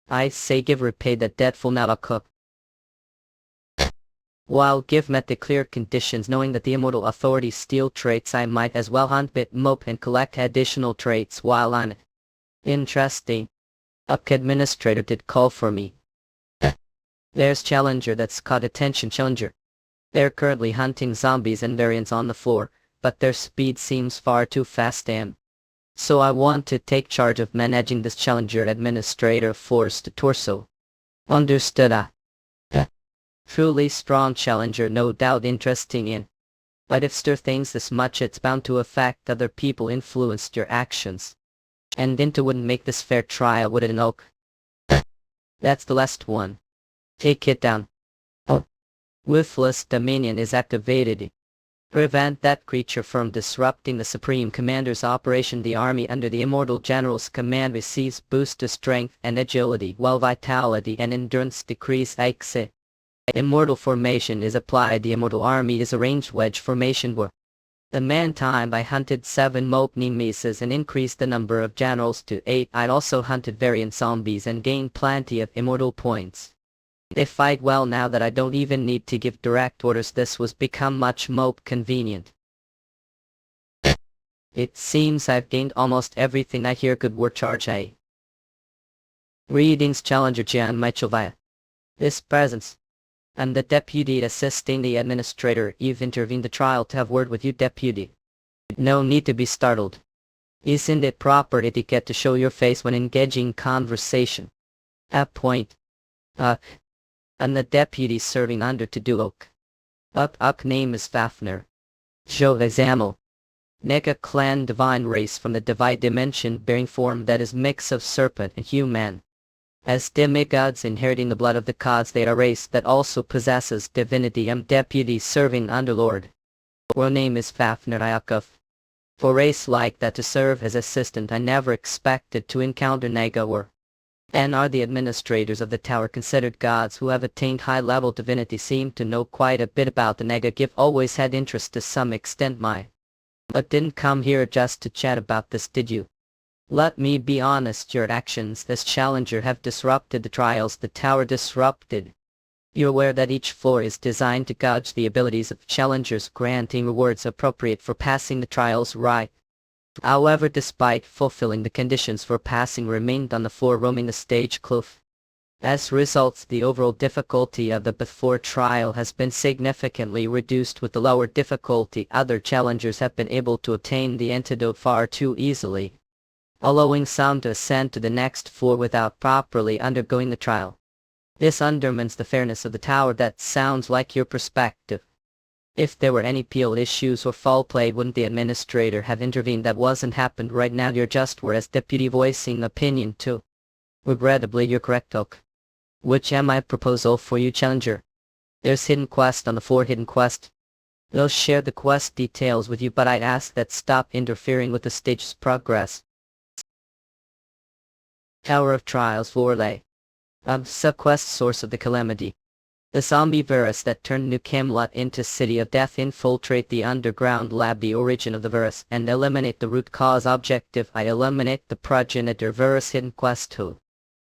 I say give repay the debt full now cook. While give met the clear conditions knowing that the immortal authority steal traits I might as well hunt bit mope and collect additional traits while on it. Interesting. Up administrator did call for me. There's Challenger that's caught attention Challenger. They're currently hunting zombies and variants on the floor, but their speed seems far too fast so I want to take charge of managing this Challenger administrator force to torso. Understood Truly strong Challenger no doubt interesting in. But if stir things this much it's bound to affect other people influenced your actions. And into wouldn't make this fair trial would it an oak? That's the last one. Take it down. Ruthless Dominion is activated. Prevent that creature from disrupting the Supreme Commander's operation. The army under the Immortal General's command receives boost to strength and agility while vitality and endurance decrease exit. Immortal formation is applied. The Immortal Army is a ranged wedge formation where the man time I hunted 7 mope nemesis and increased the number of generals to 8. I also hunted variant zombies and gained plenty of immortal points. They fight well now that I don't even need to give direct orders. This was become much mope convenient. It seems I've gained almost everything I hear. Good work charge Readings Challenger Jan Michelvia. This presence. I'm the deputy assisting the administrator. You've intervened the trial to have word with you deputy. No need to be startled. Isn't it proper etiquette to show your face when engaging conversation? At point. I'm the deputy serving under to Duok. Name is Fafner. Jo Examel. Nega clan divine race from the divine dimension bearing form that is mix of serpent and human. As demigods inheriting the blood of the gods, they are a race that also possesses divinity. I'm deputy serving under Lord. Your name is Fafner Iakov. For race like that to serve as assistant I never expected to encounter Nega or and are the administrators of the tower considered gods who have attained high-level divinity. Seem to know quite a bit about the Nega. Give always had interest to some extent but didn't come here just to chat about this, did you? Let me be honest, your actions this Challenger have disrupted the trials the tower disrupted. You're aware that each floor is designed to gauge the abilities of challengers, granting rewards appropriate for passing the trials right. However, despite fulfilling the conditions for passing remained on the floor roaming the stage cliff. As results, the overall difficulty of the before trial has been significantly reduced. With the lower difficulty, other challengers have been able to obtain the antidote far too easily, allowing some to ascend to the next floor without properly undergoing the trial. This undermines the fairness of the tower. That sounds like your perspective. If there were any appeal issues or foul play, wouldn't the administrator have intervened? That wasn't happened right now. You're just were as deputy voicing opinion too. Regrettably, you're correct, Oak. Which am I proposal for you, Challenger? There's hidden quest on the floor. Hidden quest. They'll share the quest details with you, but I'd ask that stop interfering with the stage's progress. Tower of Trials floor lay. Sub-quest source of the calamity. The zombie virus that turned New Camelot into City of Death. Infiltrate the underground lab, the origin of the virus, and eliminate the root cause. Objective: I eliminate the progenitor virus. Hidden quest 2.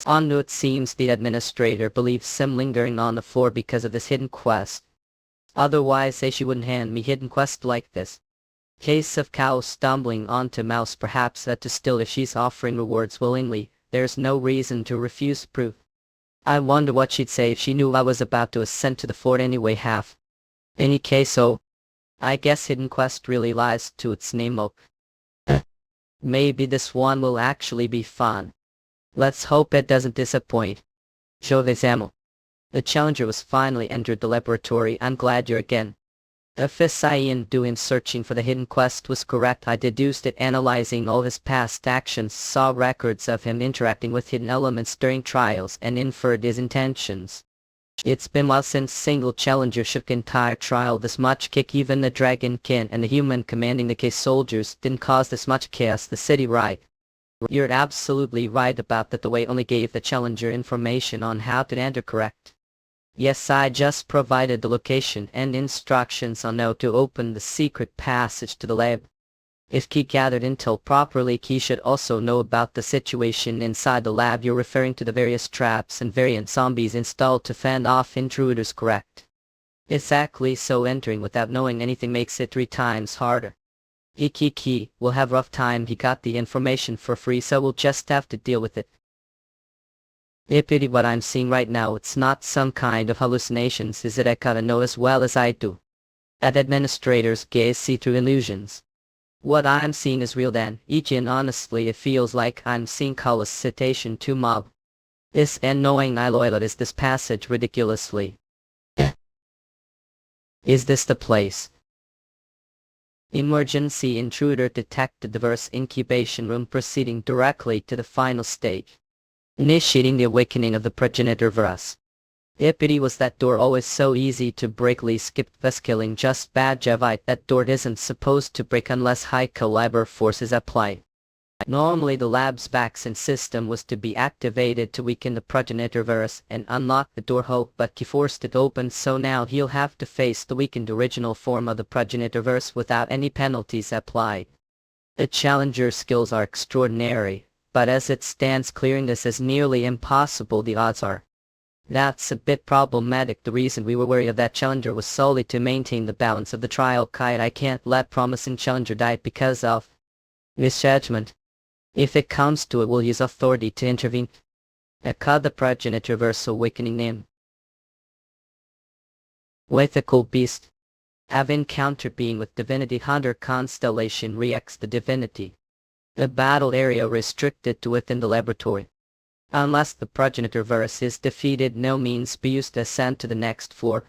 On it seems the administrator believes some lingering on the floor because of this hidden quest. Otherwise she wouldn't hand me hidden quest like this. Case of cow stumbling onto mouse. Perhaps that to still if she's offering rewards willingly, there's no reason to refuse proof. I wonder what she'd say if she knew I was about to ascend to the fort anyway. Any case, I guess hidden quest really lies to its name. Maybe this one will actually be fun. Let's hope it doesn't disappoint. Show this ammo. The Challenger was finally entered the laboratory. I'm glad you're again. If Isayan doing searching for the hidden quest was correct, I deduced it analyzing all his past actions, saw records of him interacting with hidden elements during trials, and inferred his intentions. It's been while since single Challenger shook entire trial this much. Kick even the Dragon Kin and the human commanding the case soldiers didn't cause this much chaos. The city right. You're absolutely right about that. The way only gave the Challenger information on how to enter correct. Yes, I just provided the location and instructions on how to open the secret passage to the lab. If Ki gathered intel properly, Ki should also know about the situation inside the lab. You're referring to the various traps and variant zombies installed to fend off intruders, correct? Exactly, so entering without knowing anything makes it 3 times harder. Ki will have rough time. He got the information for free, so we'll just have to deal with it. Pity what I'm seeing right now, it's not some kind of hallucinations, is it? I gotta know as well as I do. At administrators gaze see through illusions. What I'm seeing is real then, and honestly it feels like I'm seeing hallucination to mob. This and knowing I loyal is this passage ridiculously. Is this the place? Emergency intruder detected. Diverse incubation room, proceeding directly to the final stage. Initiating the awakening of the progenitor virus. Pity was that door always so easy to break. Lee skipped past killing just bad Javite. That door isn't supposed to break unless high caliber force is applied. Normally the lab's vaccine system was to be activated to weaken the progenitor virus and unlock the door hole, but he forced it open, so now he'll have to face the weakened original form of the progenitor virus without any penalties applied. The challenger's skills are extraordinary, but as it stands clearing this is nearly impossible. The odds are. That's a bit problematic. The reason we were wary of that challenger was solely to maintain the balance of the trial kite. I can't let promising challenger die because of misjudgment. If it comes to it, we'll use authority to intervene. I call the progenitor verse awakening name. Mythical beast. Have encountered being with divinity hunter constellation reacts the divinity. The battle area restricted to within the laboratory. Unless the progenitor virus is defeated, no means be used to ascend to the next floor.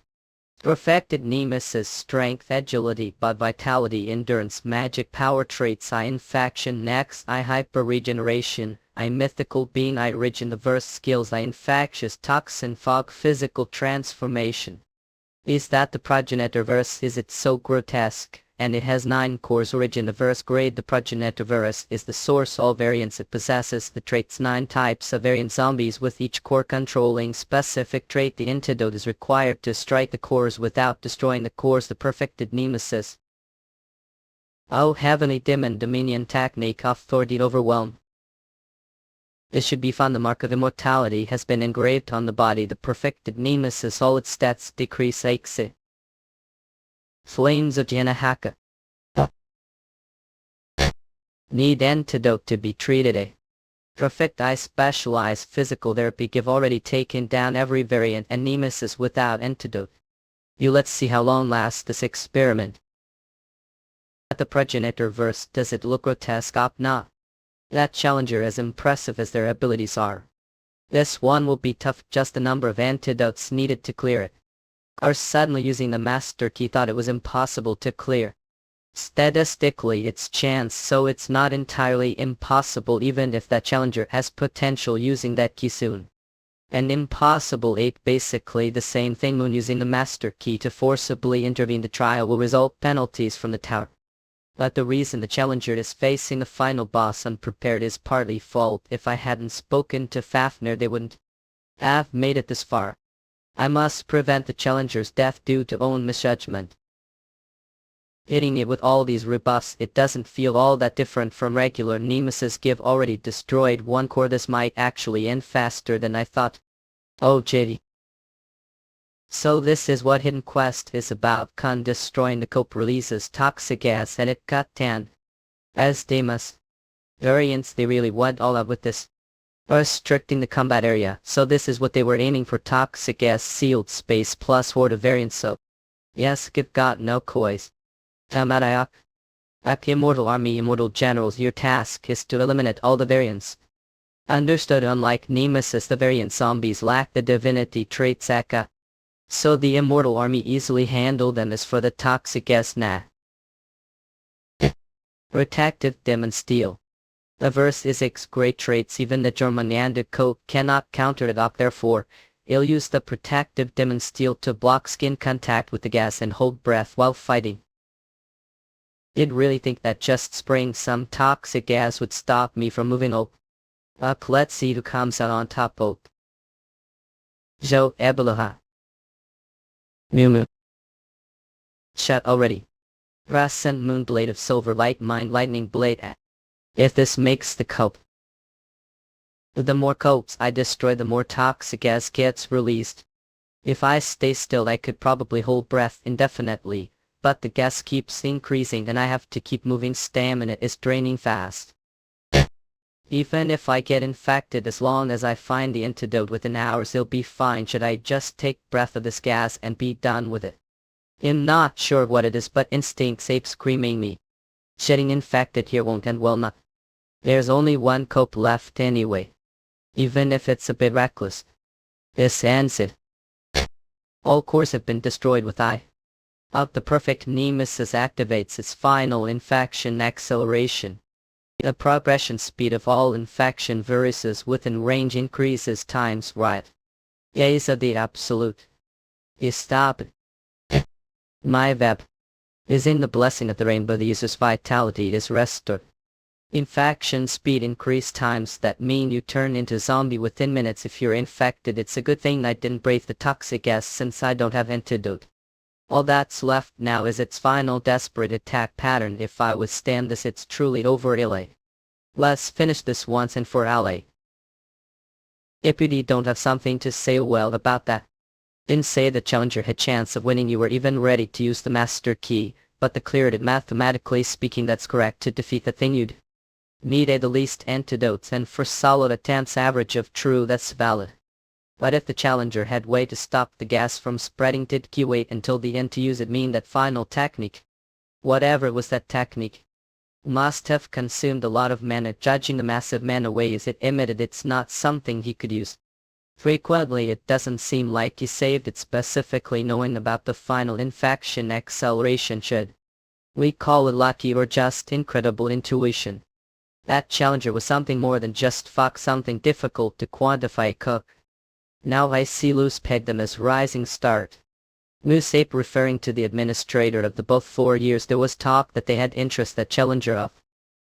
Perfected Nemesis strength, agility, but vitality, endurance, magic, power traits. I infection, next I hyper regeneration, I mythical being, I regen the verse skills, I infectious toxin fog, physical transformation. Is that the progenitor verse? Is it so grotesque? And it has 9 cores. Origin the verse grade. The progenitor verse is the source all variants. It possesses the traits 9 types of variant zombies, with each core controlling specific trait. The antidote is required to strike the cores without destroying the cores. The perfected nemesis. Oh heavenly demon dominion technique, authority overwhelm. This should be fun. The mark of immortality has been engraved on the body. The perfected nemesis, all its stats decrease. Axe. Flames of Janahaka. Need antidote to be treated. Perfect I specialize physical therapy. Give already taken down every variant and nemesis without antidote. Let's see how long lasts this experiment. At the progenitor verse, does it look grotesque? Nah. That challenger as impressive as their abilities are. This one will be tough, just the number of antidotes needed to clear it. Are suddenly using the master key, thought it was impossible to clear. Statistically it's chance, so it's not entirely impossible even if that challenger has potential using that key soon. An impossible 8, basically the same thing. When using the master key to forcibly intervene, the trial will result penalties from the tower. But the reason the challenger is facing the final boss unprepared is partly fault. If I hadn't spoken to Fafnir, they wouldn't have made it this far. I must prevent the challenger's death due to own misjudgment. Hitting it with all these rebuffs, it doesn't feel all that different from regular nemesis. Give already destroyed 1 core. This might actually end faster than I thought. Oh JD. So this is what Hidden Quest is about. Destroying the cope releases toxic gas and it got 10. As Demas. Variants, they really went all out with this. Restricting the combat area, so this is what they were aiming for. Toxic gas sealed space plus horde of variants. So yes, give got no coys. Tamadayak. Immortal army, immortal generals, your task is to eliminate all the variants. Understood. Unlike nemesis, the variant zombies lack the divinity trait Saka. So the immortal army easily handle them. As for the toxic gas, nah. Protective demon steel. The verse is X great traits, even the German and coat cannot counter it up. Therefore, it'll use the protective demon steel to block skin contact with the gas and hold breath while fighting. You'd really think that just spraying some toxic gas would stop me from moving up. Let's see who comes out on top. Joe Ebeluha. Mew Mew. Shut already. Crescent moon blade of silver light mind lightning blade. If this makes the cope. The more copes I destroy, the more toxic gas gets released. If I stay still, I could probably hold breath indefinitely, but the gas keeps increasing and I have to keep moving. Stamina is draining fast. Even if I get infected, as long as I find the antidote within hours, it'll be fine. Should I just take breath of this gas and be done with it? I'm not sure what it is, but instincts ape screaming me. Getting infected here won't end well. Not. There's only one cope left anyway. Even if it's a bit reckless. This ends it. All cores have been destroyed with I. The perfect nemesis activates its final infection acceleration. The progression speed of all infection viruses within range increases times right. Is the absolute. Is stop. My web. Is in the blessing of the rainbow, the user's vitality is restored. Infection speed increase times that mean you turn into zombie within minutes if you're infected. It's a good thing I didn't breathe the toxic gas since I don't have antidote. All that's left now is its final desperate attack pattern. If I withstand this, it's truly over. LA. Let's finish this once and for all. If you don't have something to say well about that. Didn't say the challenger had chance of winning, you were even ready to use the master key, but the cleared it. Mathematically speaking, that's correct. To defeat the thing you'd need the least antidotes, and for solid attempts average of true, that's valid. But if the challenger had way to stop the gas from spreading, did he wait until the end to use it? Mean that final technique, whatever was that technique, must have consumed a lot of mana. Judging the massive mana waves it emitted, it's not something he could use frequently. It doesn't seem like he saved it specifically knowing about the final infection acceleration. Should we call it lucky or just incredible intuition? That challenger was something more than just fuck, something difficult to quantify. Cook. Now I see loose peg them as rising start. Moose ape referring to the administrator of the both 4 years. There was talk that they had interest that challenger of.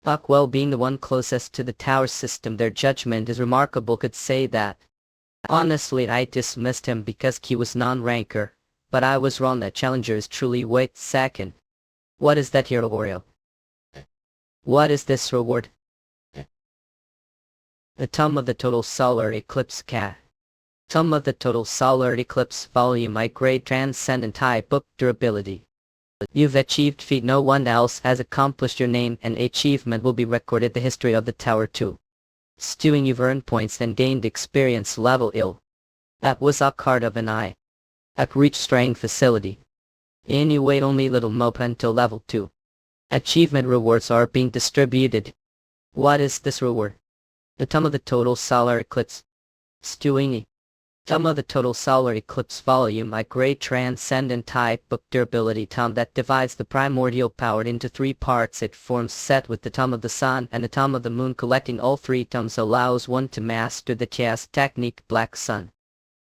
Buckwell being the one closest to the tower system, their judgment is remarkable. Could say that. Honestly, I dismissed him because he was non-ranker, but I was wrong. That challenger is truly. Wait second. What is that here, Oreo? What is this reward? The Tome of the Total Solar Eclipse Cat. Tome of the Total Solar Eclipse Volume I Grade Transcendent High Book Durability. You've achieved feat no one else has accomplished. Your name and achievement will be recorded the history of the tower too. Stewing, you've earned points and gained experience level ill. That was a card of an eye. At reach strength facility. You wait only little mope until level 2. Achievement rewards are being distributed. What is this reward? The Tome of the Total Solar Eclipse. Stewing. Tome of the Total Solar Eclipse Volume I Grade Transcendent Type Book Durability Tome that divides the primordial power into 3 parts. It forms set with the Tome of the Sun and the Tome of the Moon. Collecting all 3 tomes allows one to master the chaos technique Black Sun.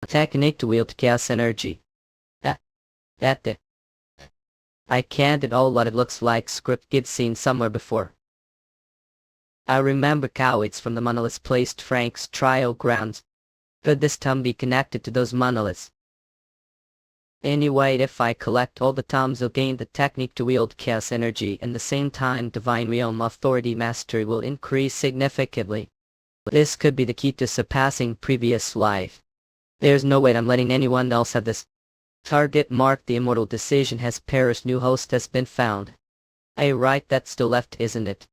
Technique to wield chaos energy. I can't at all what it looks like. Script you've seen somewhere before. I remember cowards from the monoliths placed Frank's trial grounds. Could this tome be connected to those monoliths? Anyway, if I collect all the tomes, I'll gain the technique to wield chaos energy, and the same time divine realm authority mastery will increase significantly. This could be the key to surpassing previous life. There's no way I'm letting anyone else have this. Target marked. The immortal decision has perished. New host has been found. Right, that's still left, isn't it?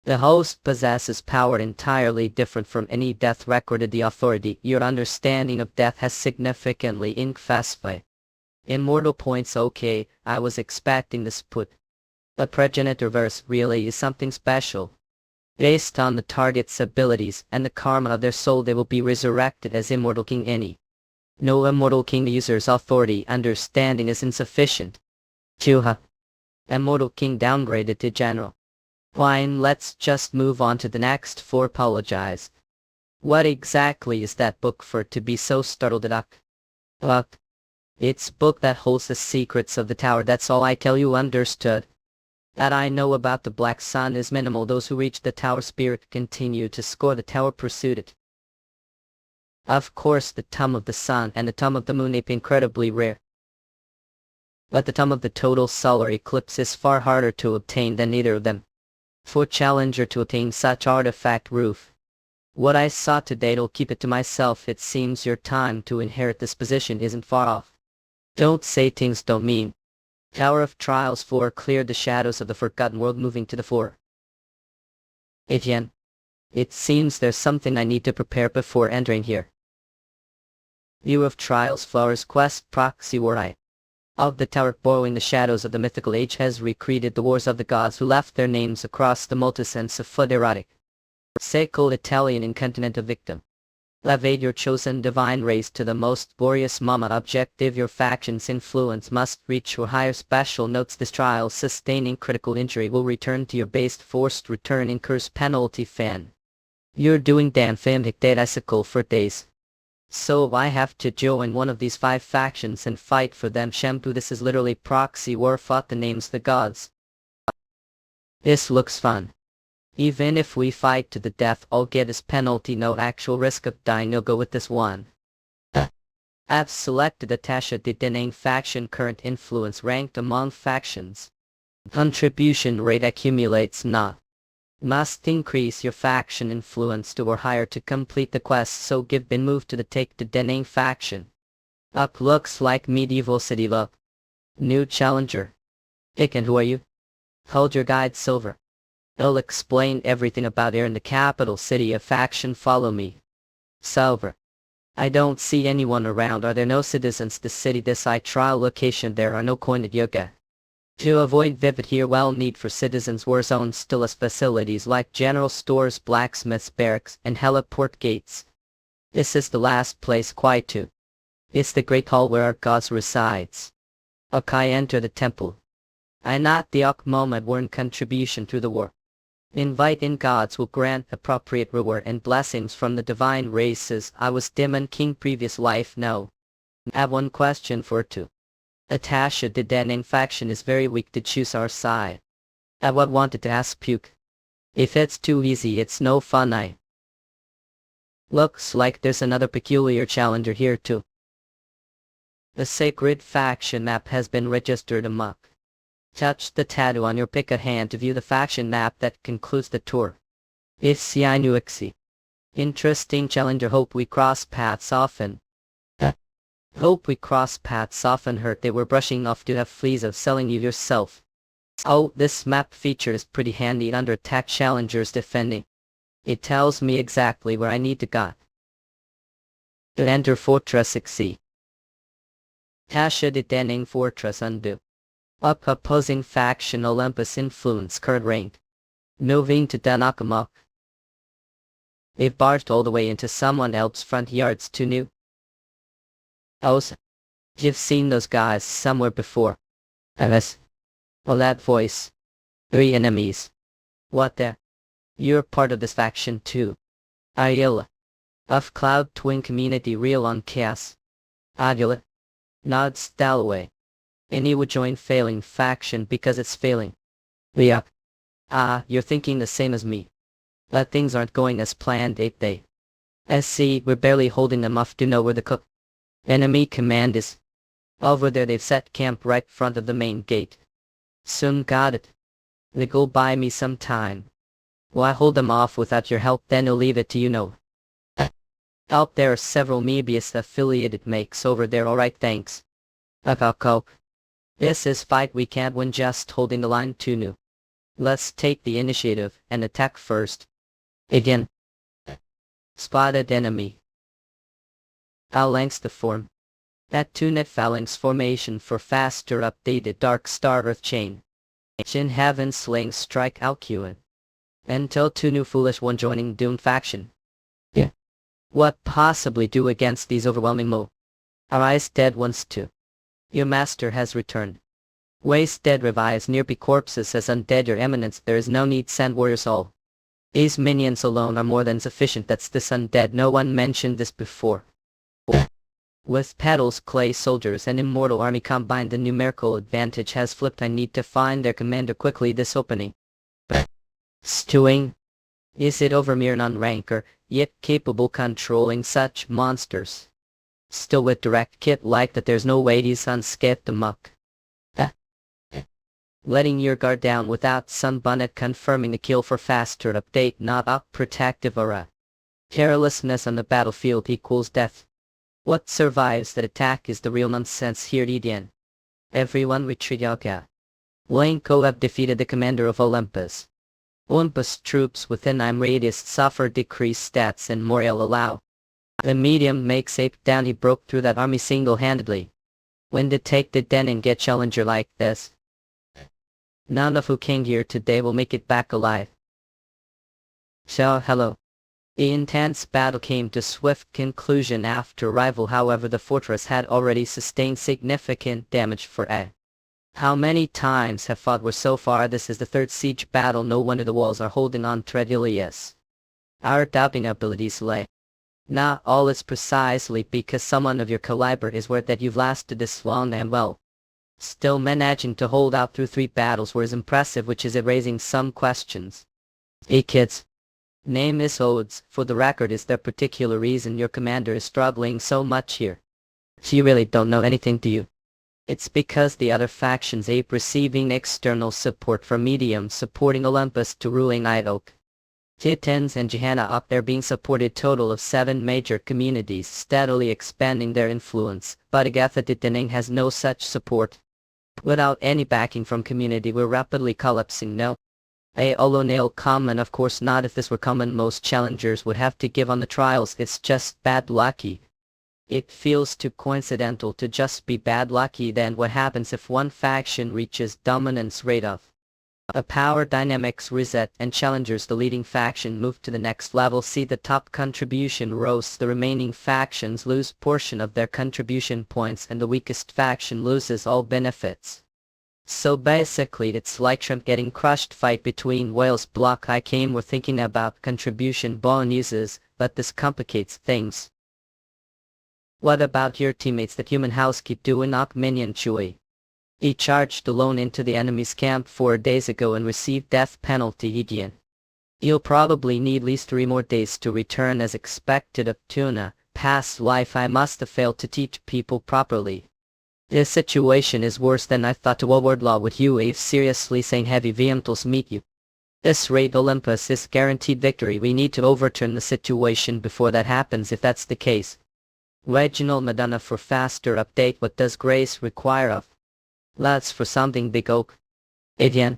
The host possesses power entirely different from any death recorded. The authority, your understanding of death has significantly increased. Immortal points. Okay, I was expecting this put. But progenitor verse really is something special. Based on the target's abilities and the karma of their soul, they will be resurrected as Immortal King. Any. No Immortal King user's authority understanding is insufficient. Chuha. Immortal King downgraded to General. Fine, let's just move on to the next 4. Apologize. What exactly is that book for to be so startled at? Look. It's book that holds the secrets of the tower. That's all I tell you. Understood? That I know about the Black Sun is minimal. Those who reach the tower spirit continue to score. The tower pursued it. Of course, the Tome of the Sun and the Tome of the Moon are incredibly rare. But the time of the total solar eclipse is far harder to obtain than either of them. For Challenger to obtain such artifact roof. What I saw today'll keep it to myself. It seems your time to inherit this position isn't far off. Don't say things don't mean. Tower of Trials 4 cleared the shadows of the Forgotten World, moving to the fore. Etienne. It seems there's something I need to prepare before entering here. View of Trials Flowers Quest Proxy War of the tower borrowing the shadows of the mythical age has recreated the wars of the gods who left their names across the multisense of foot erotic. Secol Italian incontinent victim. Elevate your chosen divine race to the most glorious moment. Objective: your faction's influence must reach your higher special notes. This trial sustaining critical injury will return to your base. Forced return incurs penalty. Fan. You're doing damn fantastic for days. So I have to join one of these 5 factions and fight for them. Shampoo, this is literally proxy war. Fought the names the gods. This looks fun. Even if we fight to the death, I'll get his penalty. No actual risk of dying. I'll go with this one. I've selected Atasha the Denang faction. Current influence ranked among factions. Contribution rate accumulates not. Must increase your faction influence to or higher to complete the quest, so give been moved to the take the Denang faction. Up looks like medieval city look. New challenger. Pick, and who are you? Hold your guide Silver. I'll explain everything about here in the capital city of faction. Follow me. Silver. I don't see anyone around. Are there no citizens? The city decide trial location. There are no coined yoga. To avoid vivid here, well need for citizens war zone still as facilities like general stores, blacksmiths, barracks, and heliport gates. This is the last place quite to. It's the great hall where our gods resides. Okay, enter the temple. I not the moment warn contribution to the war. Invite in gods will grant appropriate reward and blessings from the divine races. I was Demon King previous life. No. I have one question for two. Atasha the Denang faction is very weak to choose our side. I would wanted to ask Puke. If it's too easy, it's no fun. Looks like there's another peculiar challenger here too. The sacred faction map has been registered amok. Touch the tattoo on your pick a hand to view the faction map that concludes the tour. It's Inuixi. Interesting challenger. Hope we cross paths often. Hope we cross paths often. Heard they were brushing off to have fleas of selling you yourself. Oh, this map feature is pretty handy under attack challengers defending. It tells me exactly where I need to go. To enter Fortress XC. Tasha the Denang Fortress undo. Up opposing faction Olympus influence current rank. Moving to Danakamok. They've barged all the way into someone else's front yards to new. Oh, you've seen those guys somewhere before. Well, that voice. 3 enemies. What the? You're part of this faction too. Ayla. Of Cloud Twin Community real on Chaos. Adula. Nods Dalloway. And you would join failing faction because it's failing. Yup. You're thinking the same as me. But things aren't going as planned, ain't they? SC, we're barely holding them off to know where the cook. Enemy command is. Over there. They've set camp right front of the main gate. Soon got it. They'll buy me some time. Will I hold them off without your help? Then I'll leave it to you know. Out there are several Mebius affiliated makes over there. Alright, thanks. Cope. This is fight we can't win just holding the line too new. Let's take the initiative and attack first. Again. Spotted enemy. Phalanx the form. That 2-net phalanx formation for faster updated Dark Star Earth chain. Shin Heaven Sling Strike Alcuin. Until 2 new foolish one joining Dune faction. Yeah. What possibly do against these overwhelming mo? Our eyes dead ones too. Your master has returned. Waste dead revives nearby corpses as undead your eminence. There is no need send warriors all. These minions alone are more than sufficient. That's this undead. No one mentioned this before. With petals, clay soldiers and immortal army combined, the numerical advantage has flipped. I need to find their commander quickly. This opening. Stewing. Is it over mere non-ranker, yet capable controlling such monsters? Still with direct kit like that, there's no way he's unscathed amok. letting your guard down without sunbonnet confirming the kill for faster update not up protective aura. Carelessness on the battlefield equals death. What survives that attack is the real nonsense here Edian. Everyone retreat Yoga. Wayne have defeated the commander of Olympus. Olympus troops within I'm radius suffer decreased stats and morale allow. The medium makes ape down he broke through that army single-handedly. When did take the den and get challenger like this? None of who came here today will make it back alive. So hello. The intense battle came to swift conclusion after arrival however the fortress had already sustained significant damage for A. How many times have fought were so far this is the third siege battle no wonder the walls are holding on readily yes. Our doubting abilities lay. Not all is precisely because someone of your caliber is worth that you've lasted this long and well. Still managing to hold out through 3 battles was impressive which is raising some questions. Hey kids. Name is Odes, for the record is there particular reason your commander is struggling so much here? You really don't know anything do you? It's because the other factions ape receiving external support from medium supporting Olympus to ruling Night Oak. Titans and Johanna up there being supported total of 7 major communities steadily expanding their influence, but Agatha Titaning has no such support. Without any backing from community we're rapidly collapsing no. Nail common of course not if this were common most challengers would have to give on the trials it's just bad lucky. It feels too coincidental to just be bad lucky then what happens if one faction reaches dominance rate of a power dynamics reset and challengers the leading faction move to the next level see the top contribution rose the remaining factions lose portion of their contribution points and the weakest faction loses all benefits. So basically it's like Trump getting crushed fight between whales block I came we're thinking about contribution bonuses but this complicates things. What about your teammates that human house keep doing up minion Chewy? He charged alone into the enemy's camp 4 days ago and received death penalty Edian. You'll probably need at least 3 more days to return as expected of tuna, past life I must have failed to teach people properly. This situation is worse than I thought to World Law with you if seriously saying heavy vehicles meet you. This rate Olympus is guaranteed victory we need to overturn the situation before that happens if that's the case. Reginald Madonna for faster update what does Grace require of? Lads for something big oak. Edian.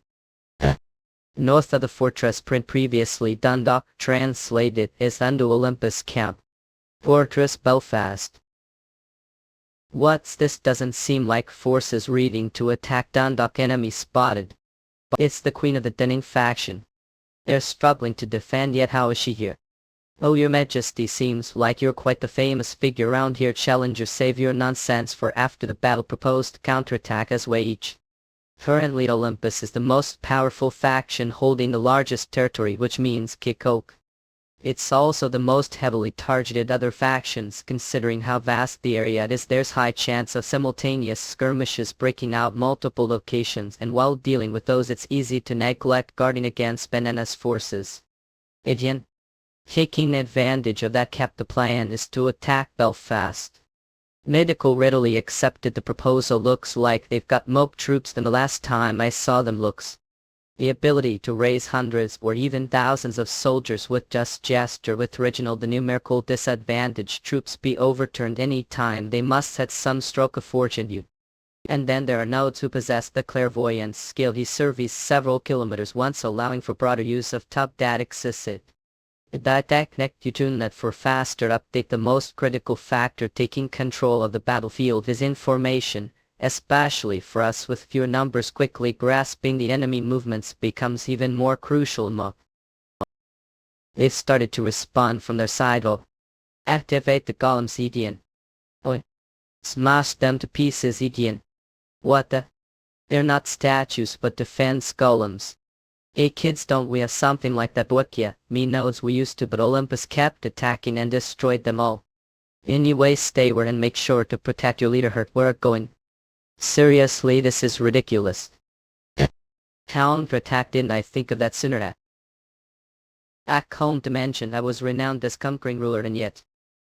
North of the fortress print previously Dundalk translated is under Olympus camp. Fortress Belfast. What's this doesn't seem like forces reading to attack Dundalk enemy spotted. But it's the queen of the Denning faction. They're struggling to defend yet how is she here? Oh your majesty seems like you're quite the famous figure around here challenger save your nonsense for after the battle proposed counterattack as wage. Currently Olympus is the most powerful faction holding the largest territory which means kick oak. It's also the most heavily targeted other factions considering how vast the area is there's high chance of simultaneous skirmishes breaking out multiple locations and while dealing with those it's easy to neglect guarding against Banana's forces. Edian. Taking advantage of that kept the plan is to attack Belfast. Medical readily accepted the proposal looks like they've got more troops than the last time I saw them looks. The ability to raise hundreds or even thousands of soldiers with just gesture with Reginald the numerical disadvantage troops be overturned any time they must set some stroke of fortune you. And then there are nodes who possess the clairvoyance skill he surveys several kilometers once allowing for broader use of top data access. That connect you to net for faster update the most critical factor taking control of the battlefield is information, especially for us with fewer numbers quickly grasping the enemy movements becomes even more crucial. They've started to respond from their side activate the golems Edian. Smash them to pieces Edian. What the? They're not statues but defense golems. Hey kids don't we have something like that book yet, me knows we used to but Olympus kept attacking and destroyed them all. Anyway stay where and make sure to protect your leader hurt we're going. Seriously this is ridiculous. Counterattack didn't I think of that sooner At home dimension I was renowned as conquering ruler and yet.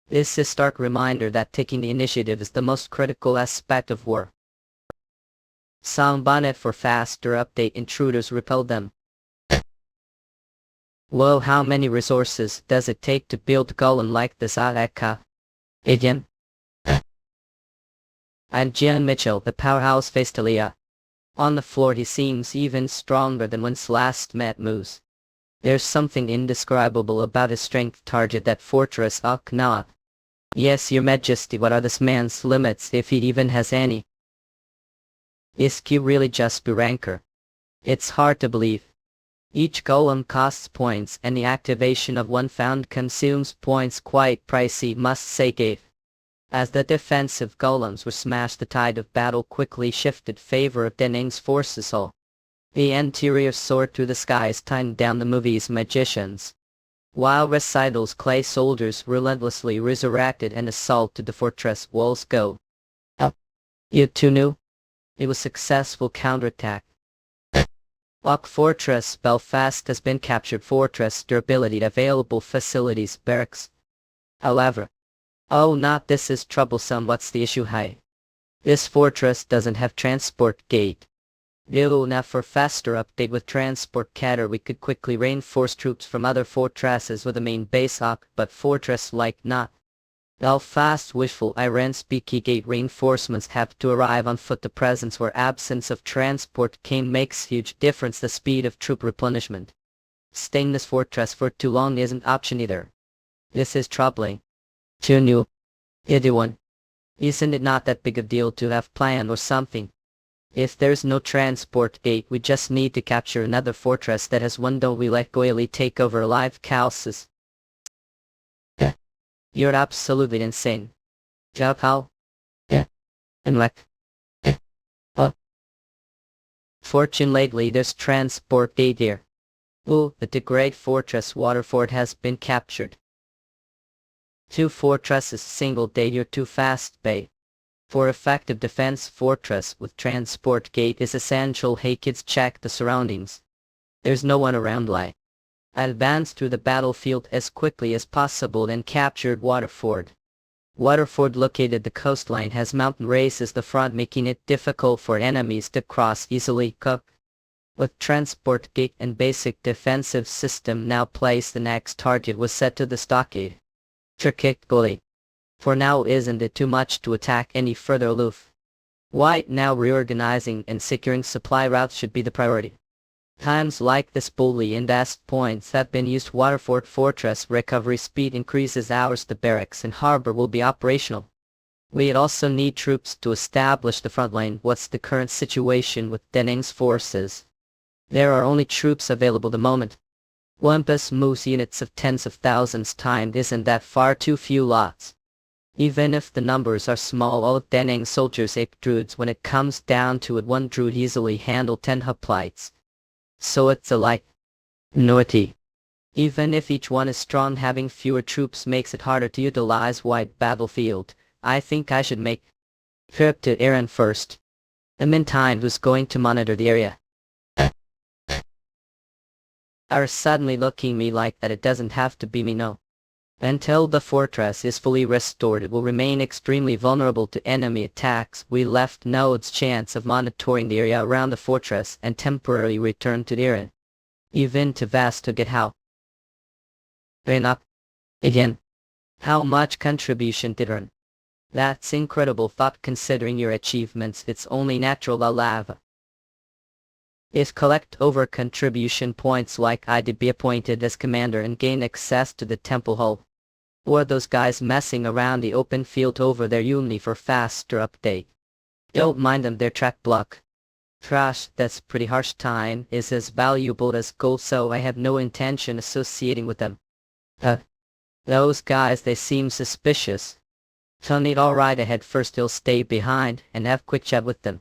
This is stark reminder that taking the initiative is the most critical aspect of war. Sound bonnet for faster update intruders repel them. Well, how many resources does it take to build a golem like this Aleka? Again? And Gian Mitchell, the powerhouse faced Talia. On the floor he seems even stronger than when last met Moose. There's something indescribable about his strength. Target that fortress Akna. Yes, your majesty, what are this man's limits if he even has any? Is he really just a ranker? It's hard to believe. Each golem costs points and the activation of one found consumes points, quite pricey must say Gave. As the defensive golems were smashed, the tide of battle quickly shifted favor of Dening's forces. All the interior soared through the skies, tying down the movie's magicians. While Recital's clay soldiers relentlessly resurrected and assaulted the fortress walls. Go. Up. You too knew? It was successful counterattack. Lock Fortress Belfast has been captured. Fortress durability available facilities barracks. However. Oh, not this is troublesome. What's the issue? Hi. This fortress doesn't have transport gate. Now for faster update with transport cater we could quickly reinforce troops from other fortresses with a main base up, but fortress like not. Belfast wishful Iran speaky gate reinforcements have to arrive on foot. The presence or absence of transport cane makes huge difference. The speed of troop replenishment. Staying this fortress for too long isn't option either. This is troubling. Too new. One. Isn't it not that big a deal to have plan or something? If there's no transport gate, we just need to capture another fortress that has one. Don't we let Goyali take over live houses? You're absolutely insane. Job how? And like. Fortune lately there's transport gate here. Ooh, the great fortress Waterford has been captured. 2 fortresses single day. You're too fast, babe. For effective defense, fortress with transport gate is essential. Hey kids, check the surroundings. There's no one around. Like. Advance through the battlefield as quickly as possible and captured Waterford. Waterford located the coastline has mountain races the front, making it difficult for enemies to cross easily. Cook. With transport gate and basic defensive system now placed, the next target was set to the stockade. Trick goalie. For now, isn't it too much to attack any further aloof? Why now reorganizing and securing supply routes should be the priority. Times like this bully invest points have been used. Waterford Fortress recovery speed increases hours. The barracks and harbor will be operational. We also need troops to establish the front line. What's the current situation with Dening's forces? There are only troops available the moment. Olympus moves units of tens of thousands timed. Isn't that far too few lots? Even if the numbers are small, all of Dening's soldiers ape druids. When it comes down to it, one druid easily handle 10 hoplites. So it's a like annuity. Even if each one is strong, having fewer troops makes it harder to utilize wide battlefield. I think I should make trip to Aaron first. The meantime, who's going to monitor the area? Are suddenly looking me like that. It doesn't have to be me, no. Until the fortress is fully restored, it will remain extremely vulnerable to enemy attacks. We left Node's chance of monitoring the area around the fortress and temporarily returned to the area. Even to Vast to get how. Up. Again. How much contribution did earn? That's incredible thought considering your achievements. It's only natural. La lava. If collect over contribution points like I did, be appointed as commander and gain access to the temple hall. Or those guys messing around the open field over there, only for faster update. Don't mind them, their track block. Trash, that's pretty harsh. Time is as valuable as gold, so I have no intention associating with them. Those guys, they seem suspicious. Turn it alright ahead first, you'll stay behind and have quick chat with them.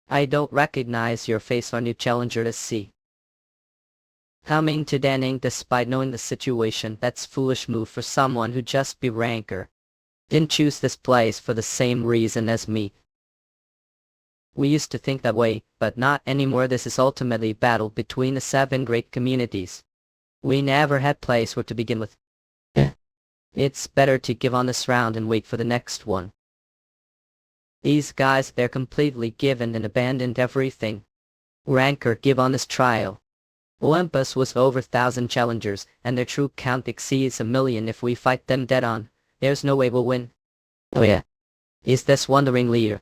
I don't recognize your face, our new challenger to see. Coming to Denning despite knowing the situation, that's foolish move for someone who just be ranker. Didn't choose this place for the same reason as me. We used to think that way, but not anymore. This is ultimately a battle between the 7 great communities. We never had place where to begin with. It's better to give on this round and wait for the next one. These guys, they're completely given and abandoned everything. Rancor give on this trial. Olympus was over 1,000 challengers, and their true count exceeds 1,000,000 if we fight them dead on. There's no way we'll win. Oh yeah. Is this wandering leader?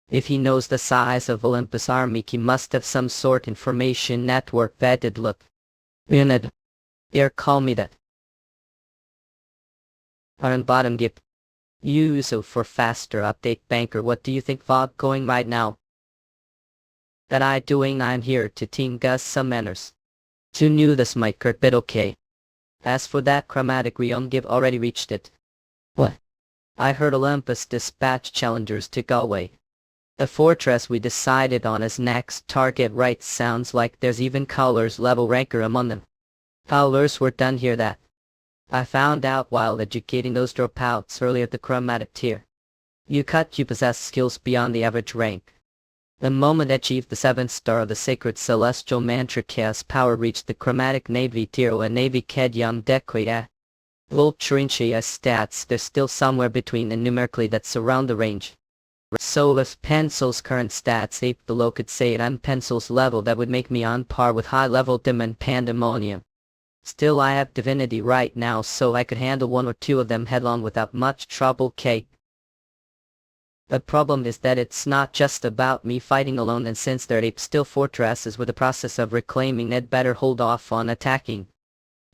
If he knows the size of Olympus' army, he must have some sort information network vetted. Look. Unit. Here, call me that. On bottom gip. So for faster update banker, what do you think Vog going right now? That I'm here to team Gus some manners. Who knew this might hurt, but okay. As for that chromatic realm, give already reached it. What? I heard Olympus dispatch challengers to Galway. The fortress we decided on as next target, right? Sounds like there's even Cowler's level ranker among them. Cowlers were done here that. I found out while educating those dropouts earlier at the chromatic tier. You possess skills beyond the average rank. The moment achieved the 7th star of the sacred celestial mantra, chaos power reached the chromatic navy tier and navy kedyam dekoya. Vulturinchia stats, they're still somewhere between and numerically that surround the range. So if Pencil's current stats ape below, could say I'm Pencil's level, that would make me on par with high level Dim and Pandemonium. Still, I have divinity right now, so I could handle 1 or 2 of them headlong without much trouble. The problem is that it's not just about me fighting alone, and since they're still fortresses with the process of reclaiming, I'd better hold off on attacking.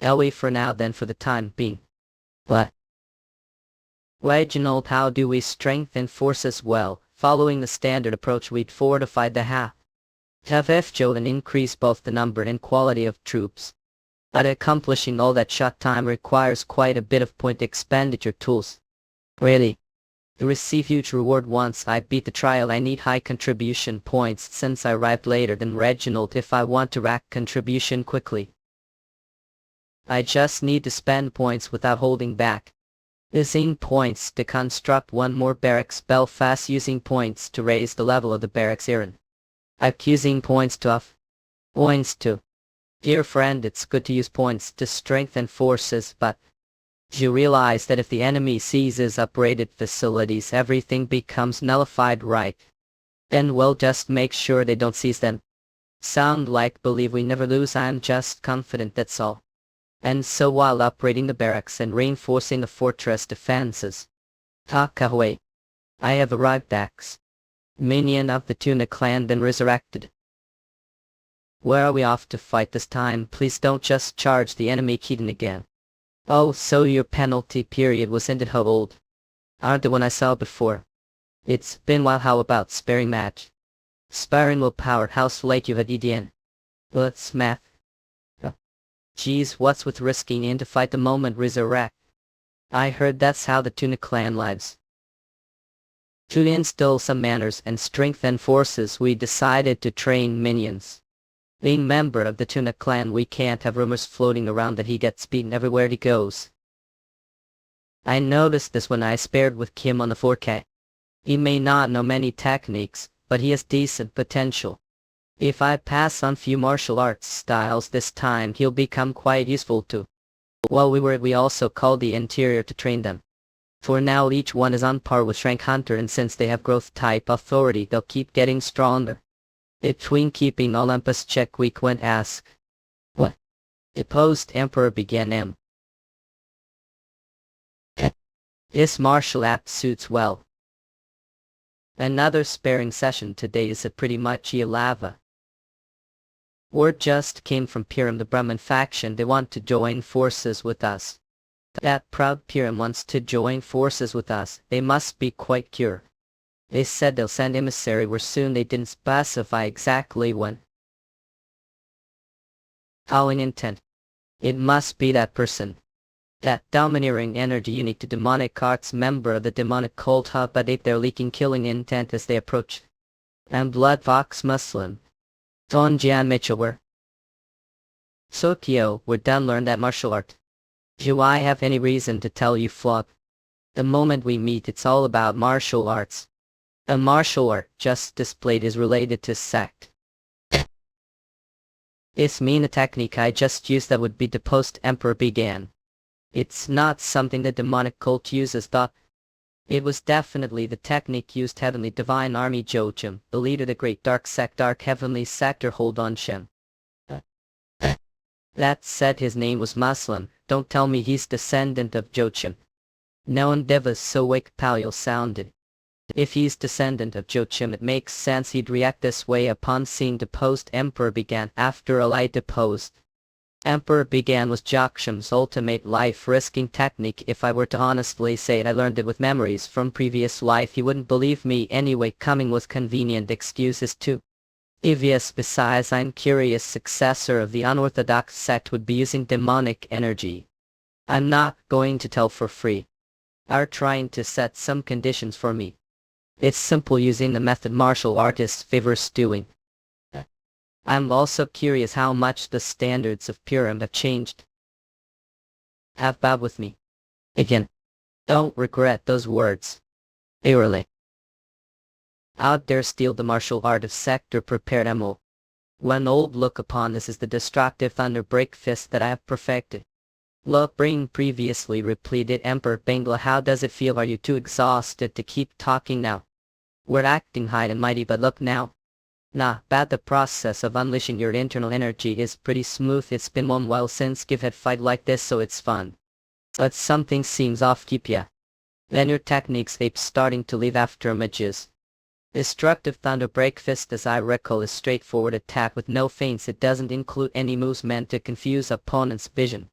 I'll wait for now then, for the time being. What? Reginald, how do we strengthen forces? Well, following the standard approach, we'd fortify the half. Have FJO and increase both the number and quality of troops. But accomplishing all that short time requires quite a bit of point expenditure tools. Really? To receive huge reward once I beat the trial, I need high contribution points since I arrived later than Reginald if I want to rack contribution quickly. I just need to spend points without holding back. Using points to construct 1 more barracks Belfast, using points to raise the level of the barracks Iran. I'm using points to off. Points to. Dear friend, it's good to use points to strengthen forces, but you realize that if the enemy seizes upgraded facilities, everything becomes nullified, right? Then we'll just make sure they don't seize them. Sound like believe we never lose? I'm just confident, that's all. And so while upgrading the barracks and reinforcing the fortress defenses, Takaway, I have arrived. Axe, minion of the Tuna clan, been resurrected. Where are we off to fight this time? Please don't just charge the enemy Keaton again. Oh, so your penalty period was ended. How old? Aren't the one I saw before. It's been a while. How about sparing match? Sparring will power house like you had EDN. Let's math. Geez, what's with risking in to fight the moment resurrect? I heard that's how the Tuna clan lives. To instill some manners and strengthen forces, we decided to train minions. Being member of the Tuna clan, we can't have rumors floating around that he gets beaten everywhere he goes. I noticed this when I sparred with Kim on the 4K. He may not know many techniques, but he has decent potential. If I pass on few martial arts styles this time, he'll become quite useful too. While we also called the interior to train them. For now each one is on par with Shrink Hunter, and since they have growth type authority, they'll keep getting stronger. Between keeping Olympus check, we went ask. What? Deposed Emperor began M. This martial act suits well. Another sparring session today is a pretty much lava. Word just came from Piram, the Brahmin faction. They want to join forces with us. That proud Piram wants to join forces with us. They must be quite cure. They said they'll send emissary where soon. They didn't specify exactly when. Calling intent. It must be that person. That domineering energy unique to demonic arts member of the demonic cult hub, but they're leaking killing intent as they approach. And Blood Fox Muslim. Don Jan Mitchell were. Sokyo, we're done learn that martial art. Do I have any reason to tell you, Flop? The moment we meet, it's all about martial arts. A martial art just displayed is related to sect. It's mean a technique I just used that would be the post-emperor began. It's not something the demonic cult uses, thought. It was definitely the technique used Heavenly Divine Army Joachim, the leader of the Great Dark Heavenly Sector hold on Shem. That said, his name was Muslim. Don't tell me he's descendant of Joachim. No endeavors so wake paleo sounded. If he's descendant of Joachim, it makes sense he'd react this way upon seeing deposed Emperor Began. After Eli deposed Emperor Began was Joachim's ultimate life-risking technique. If I were to honestly say it, I learned it with memories from previous life. You wouldn't believe me anyway, coming with convenient excuses too. Obvious. Besides, I'm curious successor of the unorthodox sect would be using demonic energy. I'm not going to tell for free. Are trying to set some conditions for me. It's simple, using the method martial artists favors doing. I'm also curious how much the standards of Purim have changed. Have bowed with me. Again. Don't regret those words. Eerily. Out there steal the martial art of sector prepared MO. One old look upon this is the destructive thunder break fist that I have perfected. Look, bring previously repleted Emperor Bangla, how does it feel? Are you too exhausted to keep talking now? We're acting high and mighty, but look now. Nah, bad. The process of unleashing your internal energy is pretty smooth. It's been one while since you've had fight like this, so it's fun. But something seems off, keep ya. Then your techniques ape starting to leave after images. Destructive thunder break fist, as I recall, is straightforward attack with no feints. It doesn't include any moves meant to confuse opponent's vision.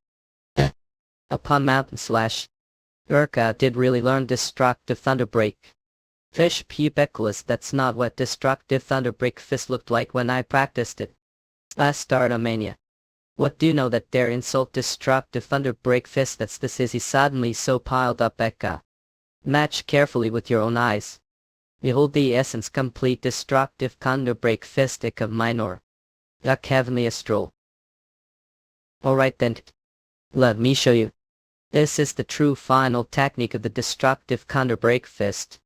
Upon mountain slash. Urka did really learn destructive thunder break. Fish pubeckless, that's not what destructive thunder break fist looked like when I practiced it. Stardomania. What do you know that dare insult destructive thunder break fist? That's this is he suddenly so piled up Eka. Match carefully with your own eyes. Behold the essence complete destructive thunder break fist Eka minor. Duck heavenly astral. Alright then. Let me show you. This is the true final technique of the destructive thunder break fist.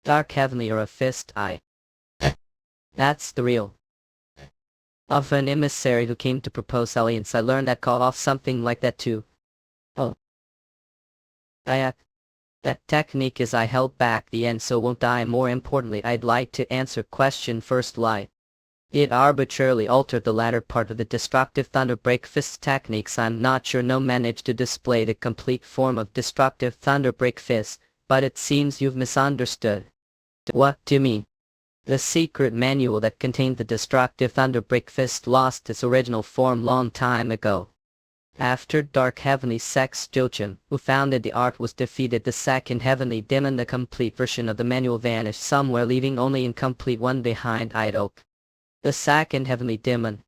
Dark heavenly or a fist eye. That's the real. Of an emissary who came to propose alliance. I learned that call off something like that too. Oh. That technique is I held back the end so won't die. More importantly, I'd like to answer question first. Lie. It arbitrarily altered the latter part of the destructive thunder break fist techniques. I'm not sure no managed to display the complete form of destructive thunder break fist, but it seems you've misunderstood. What do you mean? The secret manual that contained the destructive thunder break fist lost its original form long time ago. After Dark Heavenly Sex Joachim, who founded the art, was defeated, the second Heavenly Demon, the complete version of the manual vanished somewhere, leaving only incomplete one behind Idok. The second Heavenly Demon.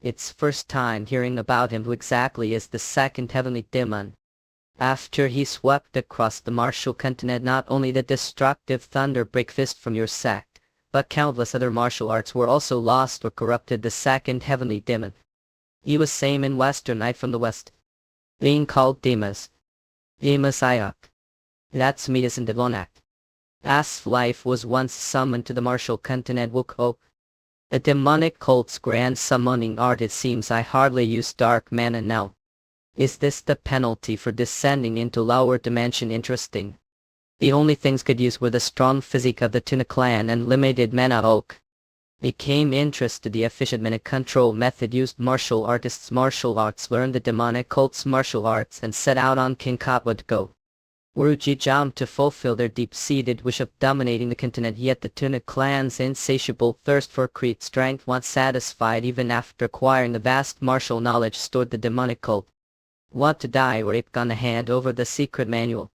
It's first time hearing about him. Who exactly is the second Heavenly Demon? After he swept across the martial continent, not only the destructive thunder break fist from your sect, but countless other martial arts were also lost or corrupted. The second Heavenly Demon. He was same in Western Knight from the West, being called Demas. Demas Ayak. That's me isn't Devonak. As life was once summoned to the martial continent Wukho. A demonic cult's grand summoning art. It seems I hardly use dark mana now. Is this the penalty for descending into lower dimension? Interesting. The only things could use were the strong physique of the Tuna clan and limited mana oak. Became interested the efficient mana control method used. Martial artists martial arts learned the demonic cult's martial arts and set out on King Katwa to go. Wuruji Jam to fulfill their deep-seated wish of dominating the continent, yet the Tuna clan's insatiable thirst for creed strength once satisfied even after acquiring the vast martial knowledge stored the demonic cult. Want to die or ape gonna hand over the secret manual.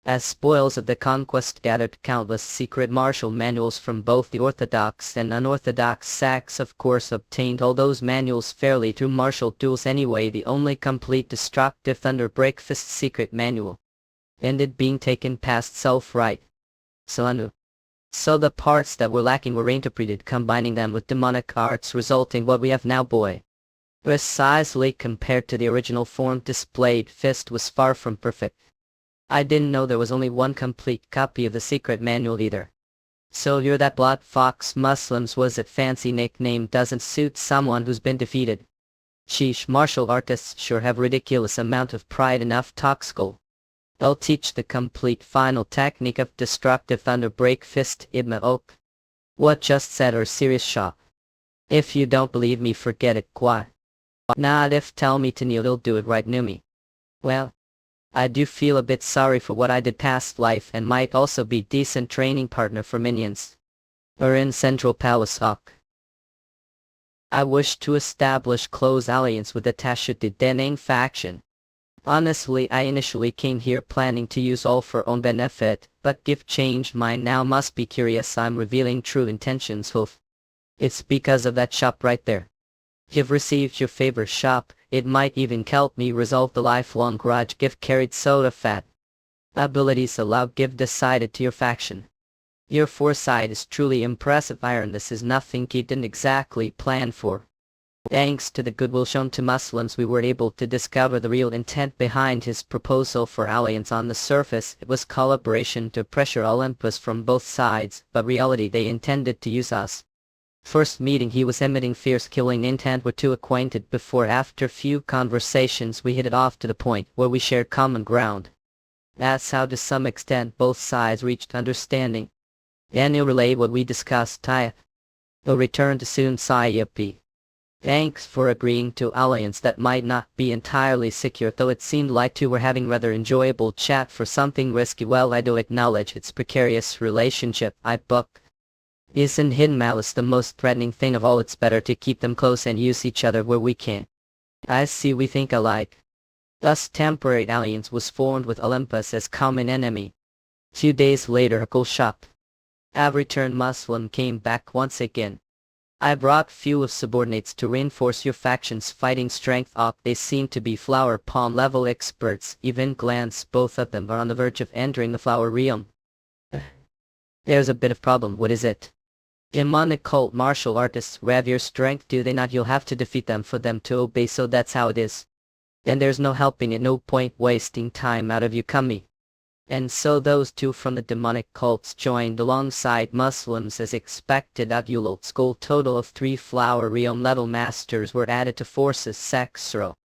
As spoils of the conquest gathered countless secret martial manuals from both the orthodox and unorthodox sects, of course obtained all those manuals fairly through martial duels anyway. The only complete destructive thunder break fist secret manual ended being taken past self-right. So the parts that were lacking were reinterpreted, combining them with demonic arts, resulting what we have now. Boy. Precisely compared to the original form displayed, fist was far from perfect. I didn't know there was only one complete copy of the secret manual either. So you're that blood fox Muslims was it? Fancy nickname doesn't suit someone who's been defeated. Sheesh, martial artists sure have ridiculous amount of pride enough talk skull. I'll teach the complete final technique of destructive thunder break fist ibma ok. What just said or serious shot. If you don't believe me, forget it, kwa. Not if tell me to kneel, you'll do it right near me. Well, I do feel a bit sorry for what I did past life and might also be decent training partner for minions. Or in Central Palace ok. I wish to establish close alliance with the Tashuti Denang faction. Honestly, I initially came here planning to use all for own benefit, but give changed mind now, must be curious I'm revealing true intentions. Hoof. It's because of that shop right there. You've received your favor shop, it might even help me resolve the lifelong grudge give carried soda fat. Abilities allowed give decided to your faction. Your foresight is truly impressive, Iron. This is nothing you didn't exactly plan for. Thanks to the goodwill shown to Muslims, we were able to discover the real intent behind his proposal for alliance. On the surface, it was collaboration to pressure Olympus from both sides, but reality they intended to use us. First meeting he was emitting fierce killing intent, were too acquainted before after few conversations we hit it off to the point where we shared common ground. That's how to some extent both sides reached understanding. And he'll relay what we discussed. He'll return to soon Sayapi. Thanks for agreeing to alliance that might not be entirely secure, though it seemed like two were having rather enjoyable chat for something risky. Well, I do acknowledge it's precarious relationship I book. Isn't hidden malice the most threatening thing of all? It's better to keep them close and use each other where we can. I see we think alike. Thus temporary alliance was formed with Olympus as common enemy. Few days later, Akul shop. A returned Muslim came back once again. I brought few of subordinates to reinforce your faction's fighting strength up. They seem to be flower palm level experts. Even glance, both of them are on the verge of entering the flower realm. There's a bit of problem. What is it? Demonic cult martial artists rev your strength, do they not? You'll have to defeat them for them to obey, so that's how it is. And there's no helping it, no point wasting time out of you kami. And so those two from the demonic cults joined alongside Muslims as expected. Abulal school total of 3 flower realm level masters were added to forces. Sexro.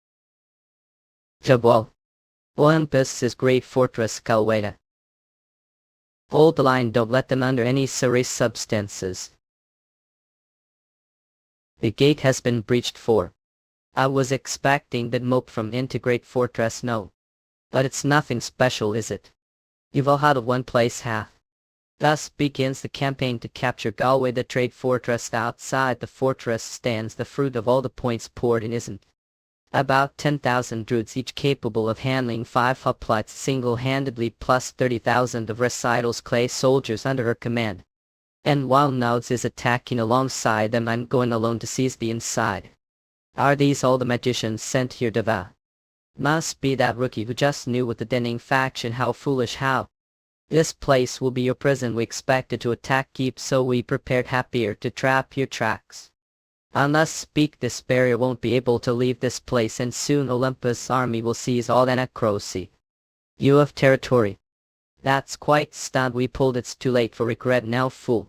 Jabal. Olympus is great fortress Kalweda. Hold the line, don't let them under any serious substances. The gate has been breached for. I was expecting that mope from Integrate Fortress, no. But it's nothing special, is it? You've all had of one place half. Thus begins the campaign to capture Galway, the trade fortress. Outside the fortress stands the fruit of all the points poured in, isn't. About 10,000 druids, each capable of handling 5 hoplites single-handedly, plus 30,000 of recitals clay soldiers under her command. And while Nauds is attacking alongside them, I'm going alone to seize the inside. Are these all the magicians sent here to vow? Must be that rookie who just knew with the Denning faction. How foolish, how. This place will be your prison. We expected to attack keep, so we prepared happier to trap your tracks. Unless speak, this barrier won't be able to leave this place, and soon Olympus' army will seize all the necrocy. You have territory. That's quite stunned. We pulled, it's too late for regret now, fool.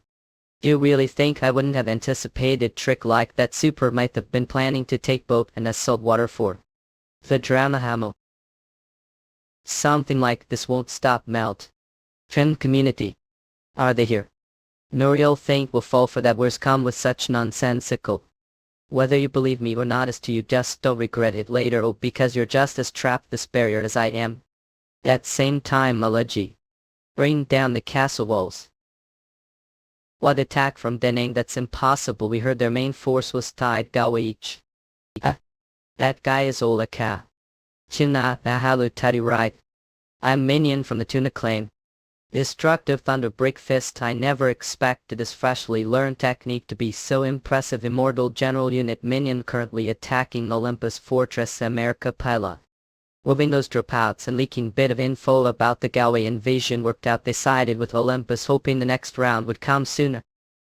You really think I wouldn't have anticipated trick like that? Super might have been planning to take boat and assault water for the drama hamo. Something like this won't stop melt. Trim community. Are they here? No real think will fall for that. Words come with such nonsensical. Whether you believe me or not is to you, just don't regret it later, or because you're just as trapped this barrier as I am. At same time, Malaji. Bring down the castle walls. What attack from Denang? That's impossible. We heard their main force was tied Gawich. That guy is Olaka. China Nahalu Tadi right. I'm minion from the Tuna clan. Destructive Thunder Break Fist. I never expected this freshly learned technique to be so impressive. Immortal General Unit minion currently attacking Olympus Fortress America Pila. Moving those dropouts and leaking bit of info about the Galway invasion worked out. They sided with Olympus, hoping the next round would come sooner.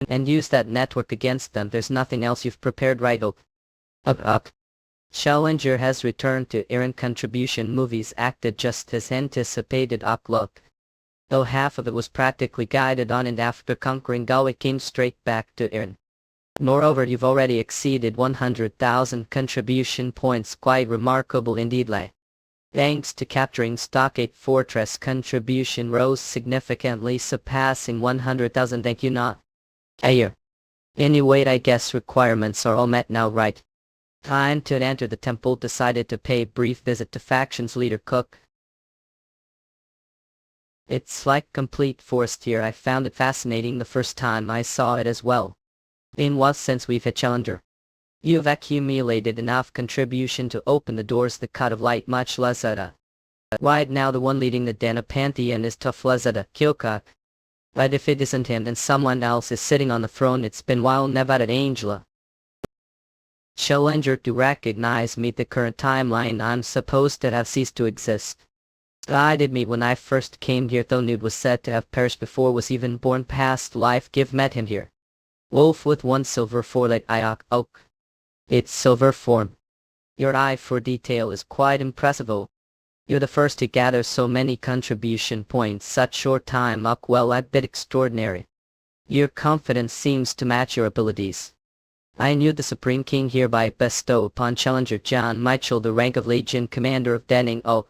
And use that network against them. There's nothing else you've prepared, right? Up. Challenger has returned to Iran. Contribution movies acted just as anticipated. Look. Though half of it was practically guided on, and after conquering Galway came straight back to Iran. Moreover, you've already exceeded 100,000 contribution points. Quite remarkable indeed, lay. Thanks to capturing Stockade Fortress, contribution rose significantly, surpassing 100,000. Thank you not. Ayer. Anyway, I guess requirements are all met now, right? Time to enter the temple. Decided to pay a brief visit to factions leader Cook. It's like complete forest here. I found it fascinating the first time I saw it as well. In what sense? We've hit challenger. You've accumulated enough contribution to open the doors the cut of light much Lazada. Right now the one leading the Den of Pantheon is tough Lazada, Kyoka. But if it isn't him then someone else is sitting on the throne. It's been while Nevada Angela. Challenger to recognize me. The current timeline I'm supposed to have ceased to exist. I did meet when I first came here, though Nude was said to have perished before was even born. Past life give met him here. Wolf with one silver foreleg Iok Oak. Its silver form. Your eye for detail is quite impressive. Oh. You're the first to gather so many contribution points such short time. Ock, well, a bit extraordinary. Your confidence seems to match your abilities. I knew the Supreme King hereby bestow upon Challenger John Mitchell the rank of Legion Commander of Denning. Oh.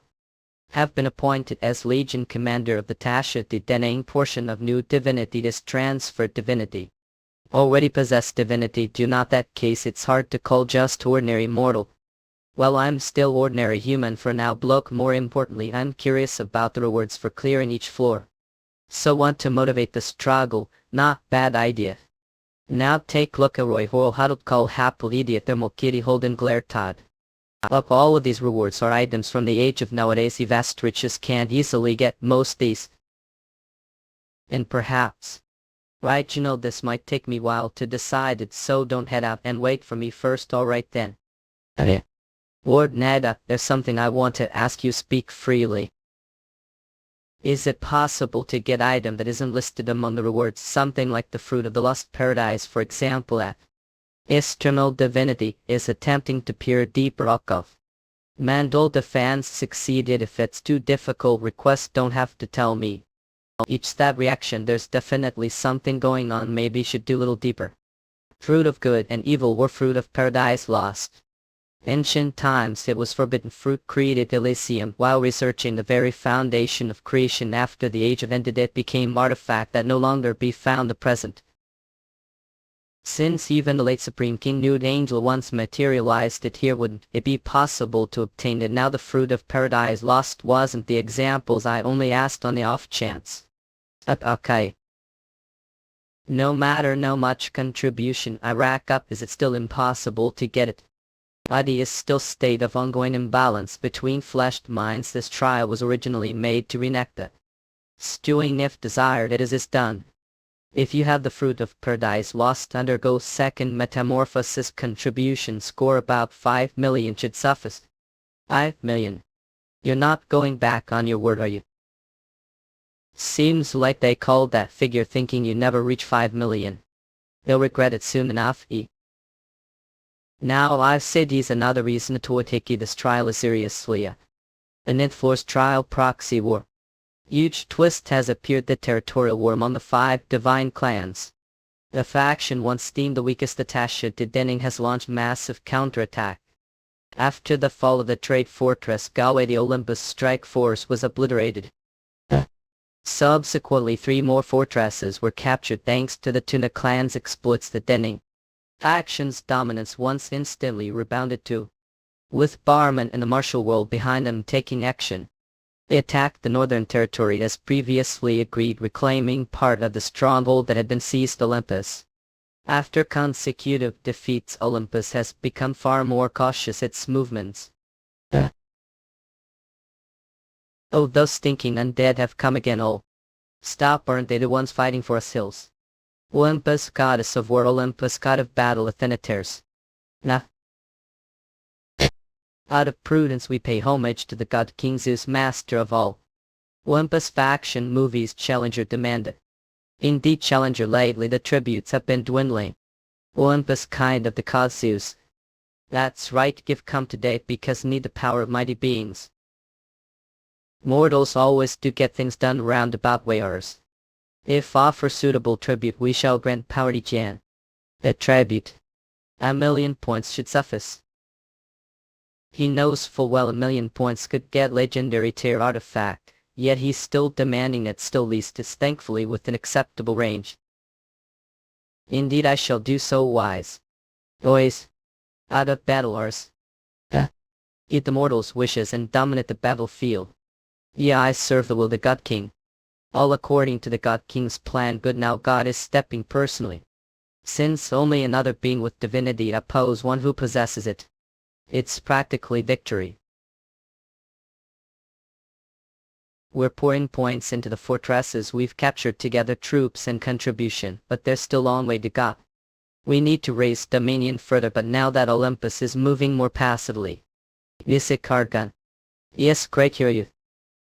Have been appointed as Legion Commander of the Tasha de Denning portion of New Divinity. This transferred divinity. Already possess divinity. Do not that case it's hard to call just ordinary mortal. Well, I'm still ordinary human for now. Bloke, more importantly I'm curious about the rewards for clearing each floor. So want to motivate the struggle. Not bad idea. Now take look at Roy Hoyle huddled call happily idiot thermal kitty holden glare Todd. Up all of these rewards are items from the age of nowadays. Vast riches can't easily get most these. And perhaps. Right, you know this might take me a while to decide it, so don't head out and wait for me first. Alright then. Okay. Lord Nada, there's something I want to ask you. Speak freely. Is it possible to get item that isn't listed among the rewards? Something like the fruit of the lost paradise, for example. At External divinity is attempting to peer deeper. Of Mandol the fans succeeded. If it's too difficult, request don't have to tell me. Each stab reaction, there's definitely something going on. Maybe should do a little deeper. Fruit of good and evil or fruit of paradise lost. Ancient times it was forbidden fruit, created Elysium. While researching the very foundation of creation after the age of ended, it became artifact that no longer be found the present. Since even the late Supreme King Nude Angel once materialized it here, wouldn't it be possible to obtain it now? The fruit of paradise lost wasn't the examples I only asked on the off chance. Okay. No matter how much contribution I rack up, is it still impossible to get it? Body is still state of ongoing imbalance between fleshed minds. This trial was originally made to reenact the stewing. If desired, it is done. If you have the fruit of paradise lost, undergo second metamorphosis. Contribution score about 5 million should suffice. 5 million. You're not going back on your word, are you? Seems like they called that figure thinking you never reach 5 million. They'll regret it soon enough. Now I've said is another reason to take this trial is seriously. An enforced trial proxy war. Huge twist has appeared. The territorial war among the 5 divine clans. The faction once deemed the weakest, the Tasha de Denning, has launched massive counterattack. After the fall of the trade fortress Galway, the Olympus strike force was obliterated. Subsequently 3 more fortresses were captured thanks to the Tuna clan's exploits. The Denning faction's dominance once instantly rebounded too, with Barman and the martial world behind them taking action. They attacked the northern territory as previously agreed, reclaiming part of the stronghold that had been seized. Olympus. After consecutive defeats, Olympus has become far more cautious its movements. Oh, those stinking undead have come again. Oh, stop, aren't they the ones fighting for us hills? Olympus, goddess of war, Olympus, god of battle, Athenaters. Nah. Out of prudence we pay homage to the god King Zeus, master of all. Olympus faction movies. Challenger demanded. Indeed, Challenger, lately the tributes have been dwindling. Olympus, kind of the cause Zeus. That's right, give come today because need the power of mighty beings. Mortals always do get things done roundabout ways. If offer suitable tribute, we shall grant power to Jan. The tribute. 1,000,000 points should suffice. He knows full well 1,000,000 points could get legendary tier artifact, yet he's still demanding it still least is thankfully within acceptable range. Indeed I shall do so wise. Boys. Out of battle ours. Eat the mortal's wishes and dominate the battlefield. Yeah, I serve the will of the God King. All according to the God King's plan. Good, now God is stepping personally. Since only another being with divinity oppose one who possesses it. It's practically victory. We're pouring points into the fortresses we've captured to gather troops and contribution, but there's still a long way to go. We need to raise dominion further, but now that Olympus is moving more passively. Isik Kargan. Yes, great hear you.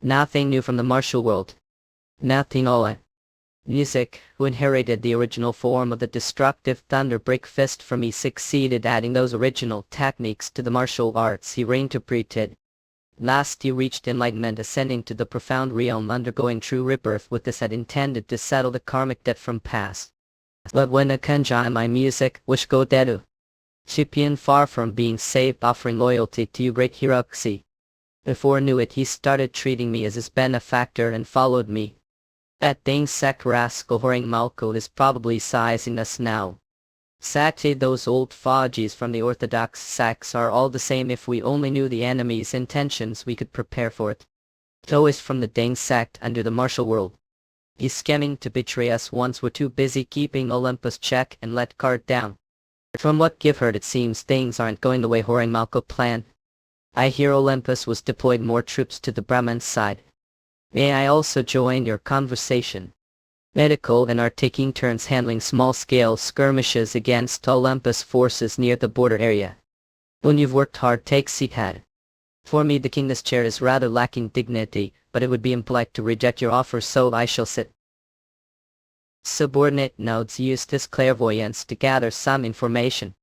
Nothing new from the martial world. Nothing all. Music, who inherited the original form of the destructive thunder break fist from me, succeeded adding those original techniques to the martial arts he reinterpreted. Last he reached enlightenment, ascending to the profound realm, undergoing true rebirth. With this had intended to settle the karmic debt from past. But when a kanjai my music, which go dedu. Shipian, far from being saved, offering loyalty to you, great Hiroxi. Before I knew it, he started treating me as his benefactor and followed me. That dang sack rascal Horing Malko is probably sizing us now. Sati, those old fogies from the orthodox sects are all the same. If we only knew the enemy's intentions, we could prepare for it. Though is from the dang sect under the martial world. He's scheming to betray us once we're too busy keeping Olympus check and let guard down. From what I've heard, it seems things aren't going the way Horing Malko planned. I hear Olympus was deployed more troops to the Brahman side. May I also join your conversation? Medical and are taking turns handling small-scale skirmishes against Olympus forces near the border area. When you've worked hard, take seat head. For me the king's chair is rather lacking dignity, but it would be impolite to reject your offer, so I shall sit. Subordinate nodes used his clairvoyance to gather some information.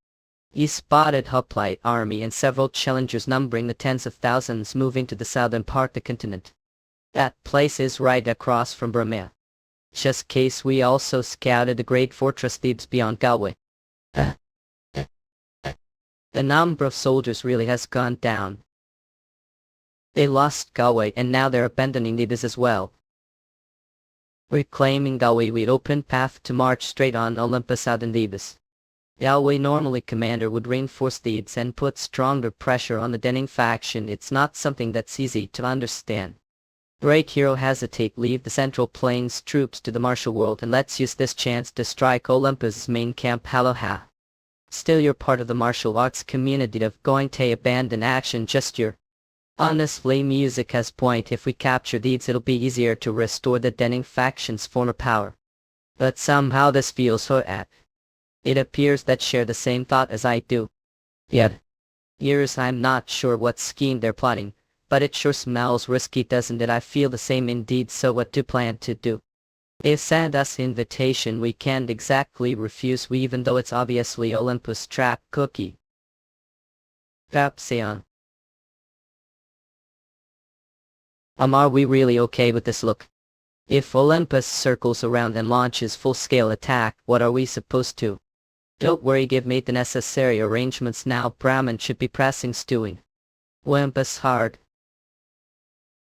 He spotted hoplite army and several challengers numbering the tens of thousands moving to the southern part of the continent. That place is right across from Burma. Just case we also scouted the great fortress Thebes beyond Galway. The number of soldiers really has gone down. They lost Galway and now they're abandoning Thebes as well. Reclaiming Galway, we'd open path to march straight on Olympus out in Thebes. Galway normally commander would reinforce Thebes and put stronger pressure on the Denning faction. It's not something that's easy to understand. Great hero hesitate, leave the Central Plains troops to the martial world, and let's use this chance to strike Olympus' main camp Haloha. Still, you're part of the martial arts community of going to abandon action just your. Honestly, music has point. If we capture these, it'll be easier to restore the Denning faction's former power. But somehow this feels so at. It appears that share the same thought as I do. Yet, years I'm not sure what scheme they're plotting, but it sure smells risky, doesn't it? I feel the same indeed. So what do plan to do? They sent us invitation we can't exactly refuse, even though it's obviously Olympus trap cookie. Papseon. Are we really okay with this look? If Olympus circles around and launches full-scale attack, what are we supposed to? Don't worry, give me the necessary arrangements now. Brahman should be pressing stewing. Olympus hard.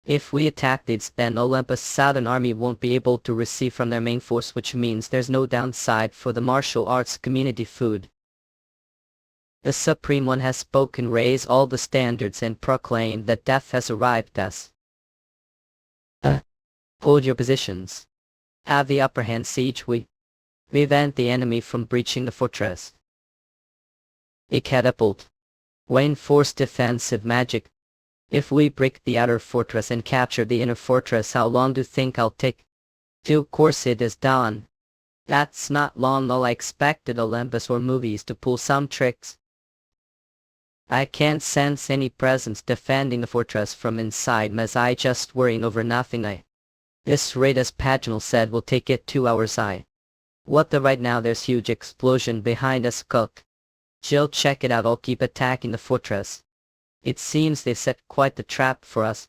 If we attack these, then Olympus' southern army won't be able to receive from their main force, which means there's no downside for the martial arts community food. The Supreme One has spoken, raise all the standards and proclaim that death has arrived us. Hold your positions. Have the upper hand, siege we. Prevent the enemy from breaching the fortress. A catapult. Reinforce defensive magic. If we break the outer fortress and capture the inner fortress, how long do you think I'll take? Of course it is done. That's not long, though. I expected Olympus or movies to pull some tricks. I can't sense any presence defending the fortress from inside. As I just worrying over nothing. This raid, as Paginal said, will take it 2 hours. What the right now? There's huge explosion behind us. Cook. Jill, check it out. I'll keep attacking the fortress. It seems they've set quite the trap for us.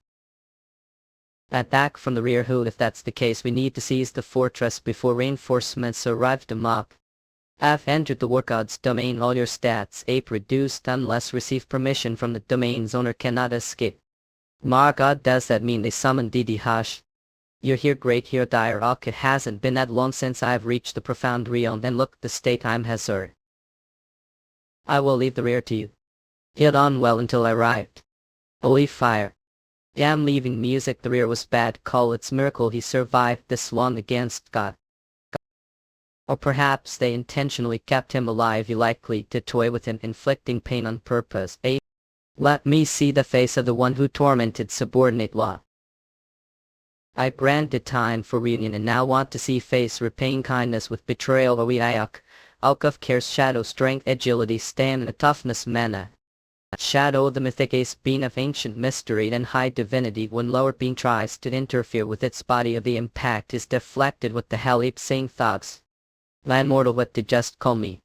Attack from the rear. Who? If that's the case, we need to seize the fortress before reinforcements arrive to mob. I've entered the work god's domain. All your stats ape reduced unless receive permission from the domain's owner cannot escape. My god, does that mean they summon DD Hush? You're here, great here, dire ok. It hasn't been that long since I've reached the profound realm, and look the state I'm hazard. I will leave the rear to you. Hit on well until I arrived. Holy fire. Yeah, I'm leaving music. The rear was bad call. It's miracle he survived this long against God. Or perhaps they intentionally kept him alive. You likely to toy with him, inflicting pain on purpose. Let me see the face of the one who tormented subordinate law. I branded time for reunion and now want to see face repaying kindness with betrayal. Owiayuk. Alkov cares shadow strength agility stamina toughness mana. Shadow the mythic ace being of ancient mystery and high divinity. When lower being tries to interfere with its body, of the impact is deflected. What the hell ape saying thugs? Man mortal, what did just call me?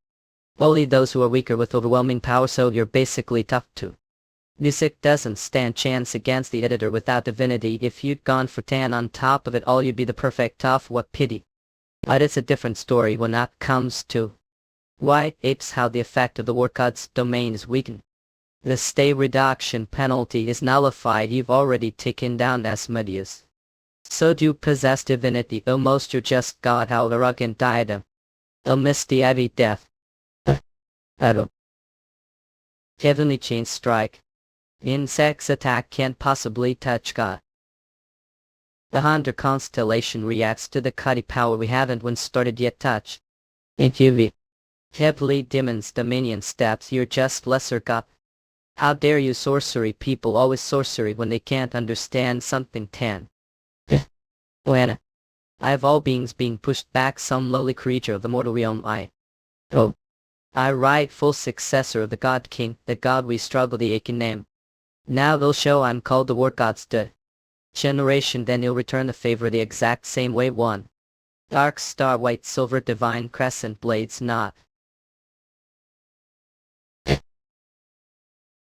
Only those who are weaker with overwhelming power, so you're basically tough too. Music doesn't stand chance against the editor without divinity. If you'd gone for tan on top of it all, you'd be the perfect tough. What pity. But it's a different story when that comes to white apes, how the effect of the war god's domain is weakened. The stay reduction penalty is nullified. You've already taken down Asmodeus. So do you possess divinity. Almost you're just God. How arrogant diadem. A misty heavy death. Adam. Heavenly chain strike. Insects attack can't possibly touch God. The Hunter constellation reacts to the Cuddy power we haven't when started yet touch. In UV. Heavily demons dominion steps. You're just lesser God. How dare you, sorcery people always sorcery when they can't understand something. Tan. When I have all beings being pushed back, some lowly creature of the mortal realm. I rightful successor of the God King, the God we struggle the aching name. Now they'll show I'm called the war god's generation, then he'll return the favor the exact same way. One. Dark star white silver divine crescent blades not.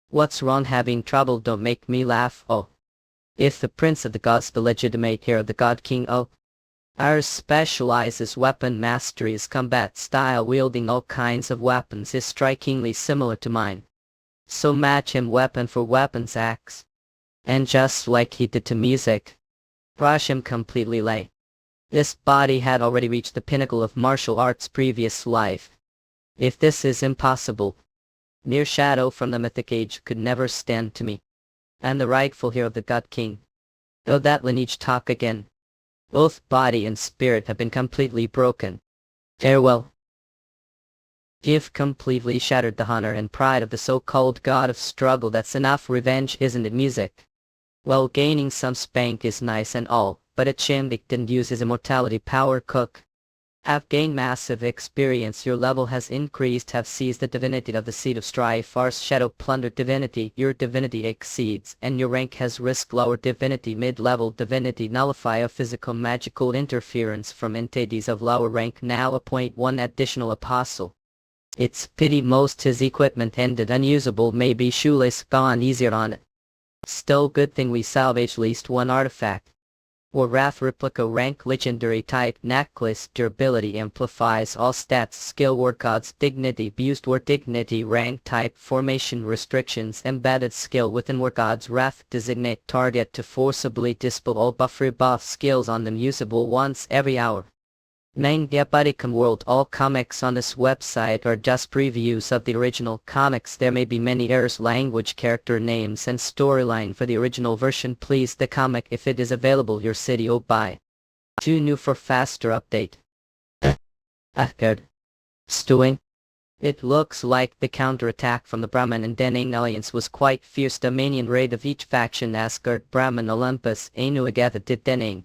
What's wrong? Having trouble? Don't make me laugh. Oh. If the prince of the gods, the legitimate heir of the God King, ours specializes weapon mastery. His combat style, wielding all kinds of weapons, is strikingly similar to mine. So match him weapon for weapons axe. And just like he did to music, crush him completely. Lay. This body had already reached the pinnacle of martial arts previous life. If this is impossible, mere shadow from the mythic age could never stand to me. I'm the rightful hero of the God King. Though that lineage talk again. Both body and spirit have been completely broken. Farewell. You've completely shattered the honor and pride of the so-called god of struggle. That's enough revenge, isn't it? Music. Well, gaining some spank is nice and all, but a Chambik didn't use his immortality power. Cook. Have gained massive experience. Your level has increased. Have seized the divinity of the seed of strife. Arse shadow plundered divinity. Your divinity exceeds, and your rank has risked lower divinity. Mid-level divinity nullify a physical magical interference from entities of lower rank. Now appoint one additional apostle. It's pity most his equipment ended unusable. Maybe shoelace gone easier on it. Still good thing we salvaged least one artifact. Or Wrath replica rank legendary type necklace. Durability amplifies all stats. Skill war gods dignity abused war dignity rank type formation restrictions embedded skill within war gods Wrath designate target to forcibly dispel all buff rebuff skills on them usable once every hour. Manga Bodycom World. All comics on this website are just previews of the original comics. There may be many errors, language, character names, and storyline for the original version. Please the comic if it is available your city. Oh buy. 2 new for faster update. Good. Stewing. It looks like the counterattack from the Brahman and Denning Alliance was quite fierce. Dominion raid of each faction. Asgard, Brahman, Olympus, Anu Agatha did Denning.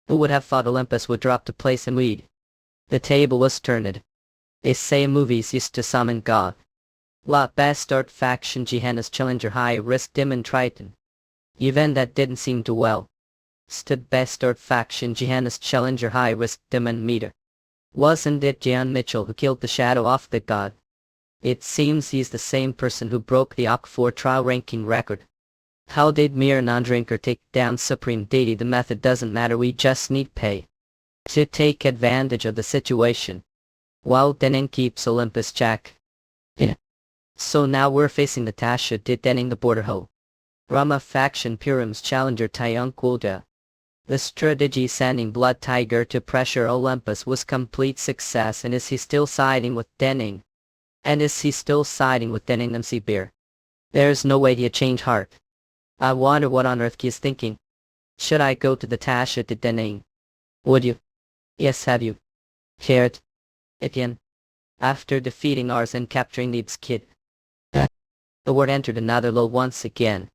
Who would have thought Olympus would drop to place and weed? The table was turned. They say movies used to summon God. La Bastard faction Gehenna's challenger high risk Demon Triton. Even that didn't seem too well. Stood Bastard faction Gehenna's challenger high risk Demon Meter. Wasn't it Jan Mitchell who killed the shadow off the god? It seems he's the same person who broke the OC4 trial ranking record. How did mere non-drinker take down Supreme Deity? The method doesn't matter, we just need pay to take advantage of the situation. while Denning keeps Olympus check. Yeah. So now we're facing Natasha Denning the border hoe. Rama faction Purim's challenger Taeyong Kulda. The strategy sending Blood Tiger to pressure Olympus was complete success, and is he still siding with Denning? And is he still siding with Denning MC Beer? There's no way he'd change heart. I wonder what on earth he is thinking. Should I go to the Tasha to Denning? Would you? Yes, have you? Cared? Etienne. After defeating Ars and capturing Neeb's kid. The word entered another lull once again.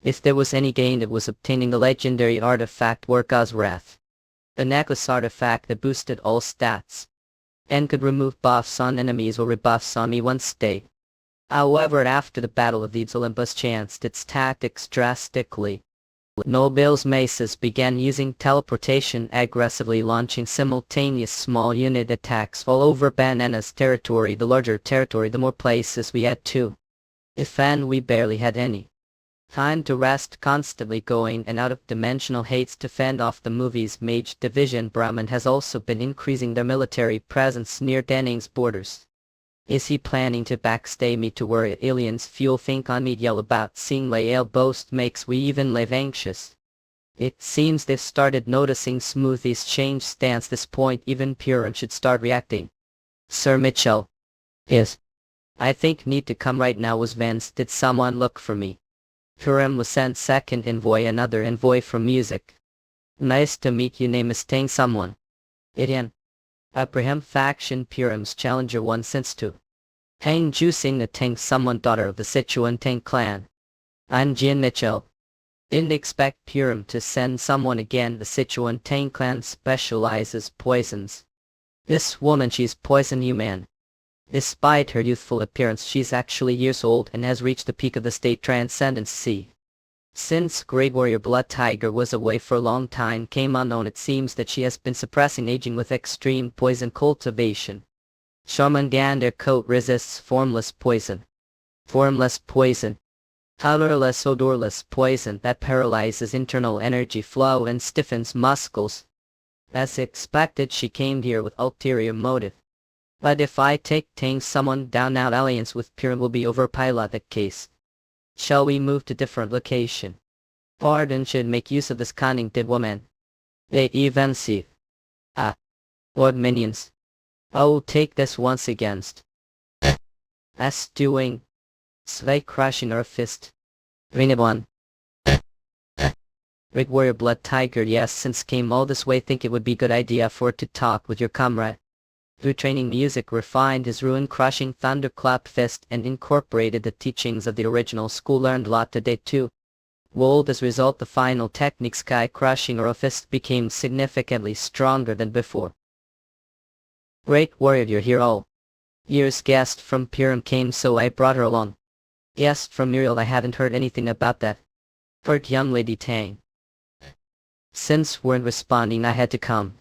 If there was any gain, it was obtaining the legendary artifact Warka's Wrath. The necklace artifact that boosted all stats, and could remove buffs on enemies or rebuffs on me once day. However, after the Battle of Thebes, Olympus changed its tactics drastically. Nobles Maces began using teleportation, aggressively launching simultaneous small unit attacks all over Banana's territory. The larger territory, the more places we had to defend. We barely had any time to rest, constantly going and out of dimensional hates to fend off the movie's Mage Division. Brahman has also been increasing their military presence near Denning's borders. Is he planning to backstab me to worry aliens fuel think on me? Yell about seeing Lael boast makes we even live anxious. It seems they've started noticing Smoothie's change stance. This point even Purim should start reacting. Sir Mitchell. Yes. I think need to come right now. Was Vance? Did someone look for me? Purim was sent second envoy, another envoy from music. Nice to meet you. Name is Tang someone. Etienne. Abraham faction Purim's challenger 1 since 2. Tang Jusing the Tang someone, daughter of the Sichuan Tang clan. I'm Jian Mitchell. Didn't expect Purim to send someone again. The Sichuan Tang clan specializes poisons. This woman, she's poison human. Despite her youthful appearance, she's actually years old and has reached the peak of the state transcendency. Since Great Warrior Blood Tiger was away for a long time, came unknown, it seems that she has been suppressing aging with extreme poison cultivation. Charmangander coat resists formless poison. Formless poison. Colorless, odorless poison that paralyzes internal energy flow and stiffens muscles. As expected, she came here with ulterior motive. But if I take someone down now, alliance with Purim will be over. Pilot the case. Shall we move to different location? Pardon should make use of this cunning dead woman. They even see. Lord minions. I will take this once against. As doing. Slay crushing her fist. Reborn. Great Warrior Blood Tiger, yes, since came all this way, think it would be good idea for to talk with your comrade. Through training music, refined his ruin-crushing thunderclap fist and incorporated the teachings of the original school. Learned a lot today too. Wold as result, the final technique sky-crushing or fist became significantly stronger than before. Great Warrior, you're here all. Year's guest from Purim came, so I brought her along. Guest from Muriel, I haven't heard anything about that. Heard young lady Tang. Since weren't responding, I had to come.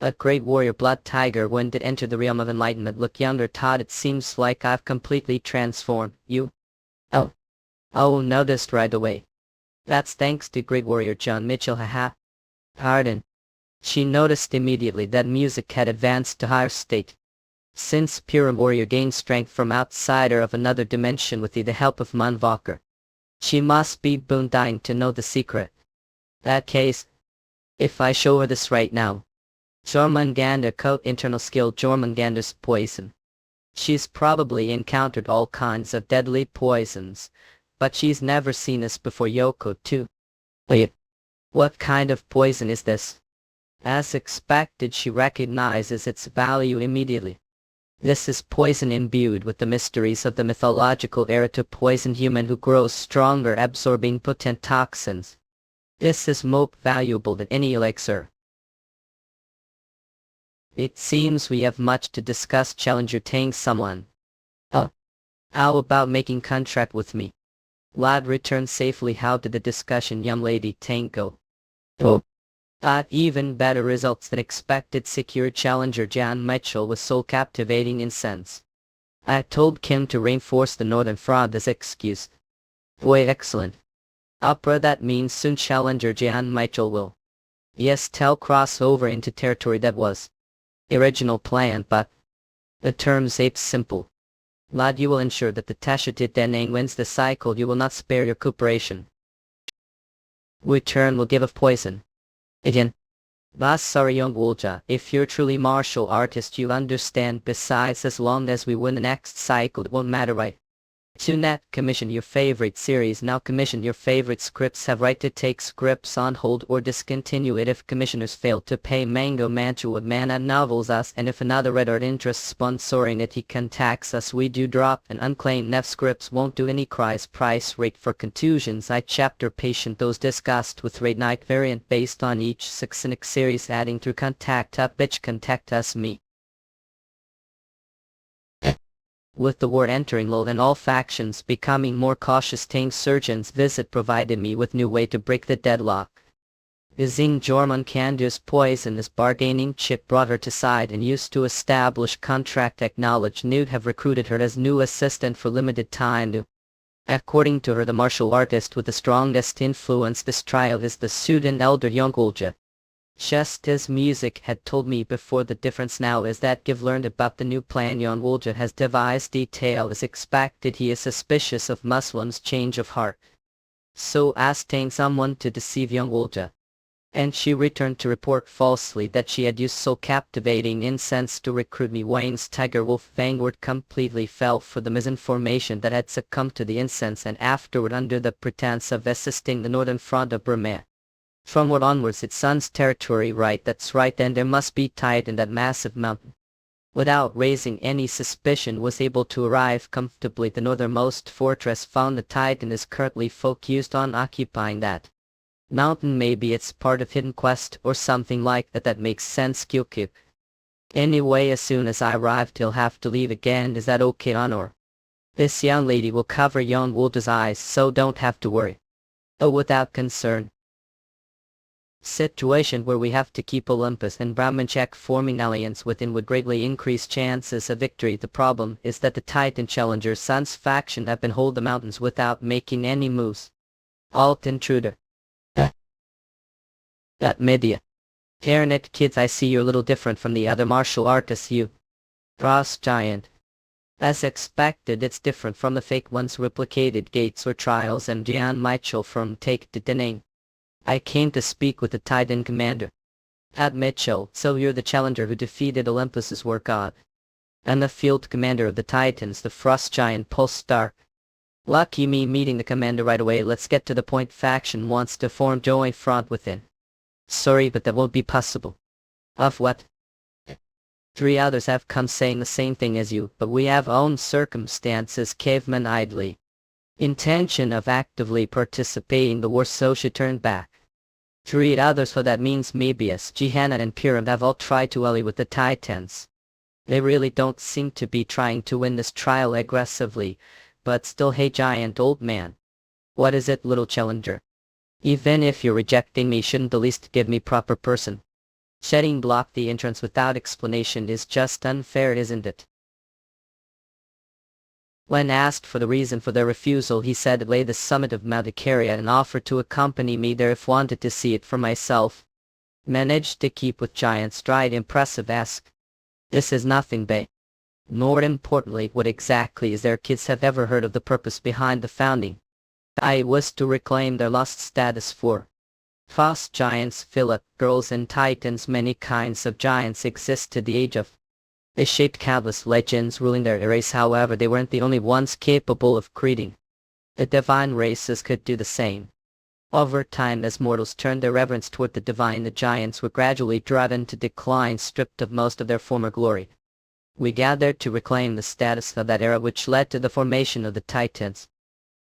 But Great Warrior Blood Tiger, when did enter the realm of enlightenment? Look younger, Todd. It seems like I've completely transformed. You? Oh, noticed right away. That's thanks to Great Warrior John Mitchell, haha. Pardon. She noticed immediately that music had advanced to higher state. Since Pure Warrior gained strength from outsider of another dimension with the help of Manhwa. She must be dying to know the secret. That case. If I show her this right now. Jormungandr coat internal skill Jormungandr's poison. She's probably encountered all kinds of deadly poisons, but she's never seen this before. Yoko too. Wait. What kind of poison is this? As expected, she recognizes its value immediately. This is poison imbued with the mysteries of the mythological era to poison human who grows stronger, absorbing potent toxins. This is more valuable than any elixir. It seems we have much to discuss. Challenger Tang someone. How about making contract with me? Lad returned safely. How did the discussion, young lady Tang, go? Got even better results than expected. Secure Challenger Jan Mitchell was so captivating in sense. I told Kim to reinforce the northern front as excuse. Boy, excellent. Opera, that means soon Challenger Jan Mitchell will. Yes, tell cross over into territory. That was original plan, but The term's ape simple. Lad, you will ensure that the Tasha Denang wins the cycle. You will not spare your cooperation. Return will give of poison. Again. Bas sorry young Wolja, if you're truly martial artist you understand, besides as long as we win the next cycle it won't matter, right? To net commission your favorite series. Now commission your favorite scripts. Have right to take scripts on hold or discontinue it if commissioners fail to pay. Mango Mantua Mana novels us, and if another Red Art interest sponsoring it he contacts us. We do drop and unclaimed nef scripts, won't do any cries. Price rate for contusions I chapter patient those discussed with rate night variant based on each succinct series adding through contact up bitch contact us me. With the war entering lull and all factions becoming more cautious, Tang Surgeon's visit provided me with new way to break the deadlock. Izing Jorman Kandu's poisonous bargaining chip brought her to side and used to establish contract acknowledged Nude have recruited her as new assistant for limited time. According to her, the martial artist with the strongest influence this trial is the student elder Yongulja. Just as music had told me before, the difference now is that Give learned about the new plan Yongulja has devised. Detail as expected, he is suspicious of Muslims' change of heart. So asking someone to deceive Yongulja. And she returned to report falsely that she had used so captivating incense to recruit me. Wayne's tiger wolf Vanguard completely fell for the misinformation that had succumbed to the incense, and afterward under the pretense of assisting the northern front of Burma. From what onwards it's Sun's territory, right? That's right, and there must be tide in that massive mountain. Without raising any suspicion was able to arrive comfortably. The northernmost fortress found the Titan is currently focused on occupying that mountain. Maybe it's part of hidden quest or something like that. That makes sense, Kyukyu. Anyway, as soon as I arrived he'll have to leave again. Is that okay, Honor? This young lady will cover young Wolda's eyes, so don't have to worry. Oh, without concern. Situation where we have to keep Olympus and Brahmanchek forming alliance within would greatly increase chances of victory. The problem is that the Titan Challenger Sun's faction have been hold the mountains without making any moves. Alt intruder. That media. Internet kids, I see you're a little different from the other martial artists. You. Frost Giant. As expected, it's different from the fake ones. Replicated Gates or Trials and Jian Mitchell from Take to Denang. I came to speak with the Titan commander. At Mitchell, so you're the challenger who defeated Olympus's war god. And the field commander of the Titans, the Frost Giant Pulse Star. Lucky me meeting the commander right away. Let's get to the point. Faction wants to form joint front within. Sorry, but that won't be possible. Of what? 3 others have come saying the same thing as you, but we have own circumstances. Caveman idly. Intention of actively participating the war, so she turned back. 3 others, so that means Mebius, Jihanna and Piram have all tried to ally with the Titans. They really don't seem to be trying to win this trial aggressively, but still, hey giant old man. What is it, little challenger? Even if you're rejecting me, shouldn't at least give me proper person. Shedding block the entrance without explanation is just unfair, isn't it? When asked for the reason for their refusal, he said it lay the summit of Mount Icaria and offered to accompany me there if wanted to see it for myself. Managed to keep with giant stride. Impressive. Ask. This is nothing, bae. More importantly, what exactly is their kids have ever heard of the purpose behind the founding? I was to reclaim their lost status for fast giants, Philip, girls and titans. Many kinds of giants exist to the age of. They shaped countless legends ruling their race, however they weren't the only ones capable of creating. The divine races could do the same. Over time, as mortals turned their reverence toward the divine, the giants were gradually driven to decline, stripped of most of their former glory. We gathered to reclaim the status of that era, which led to the formation of the Titans.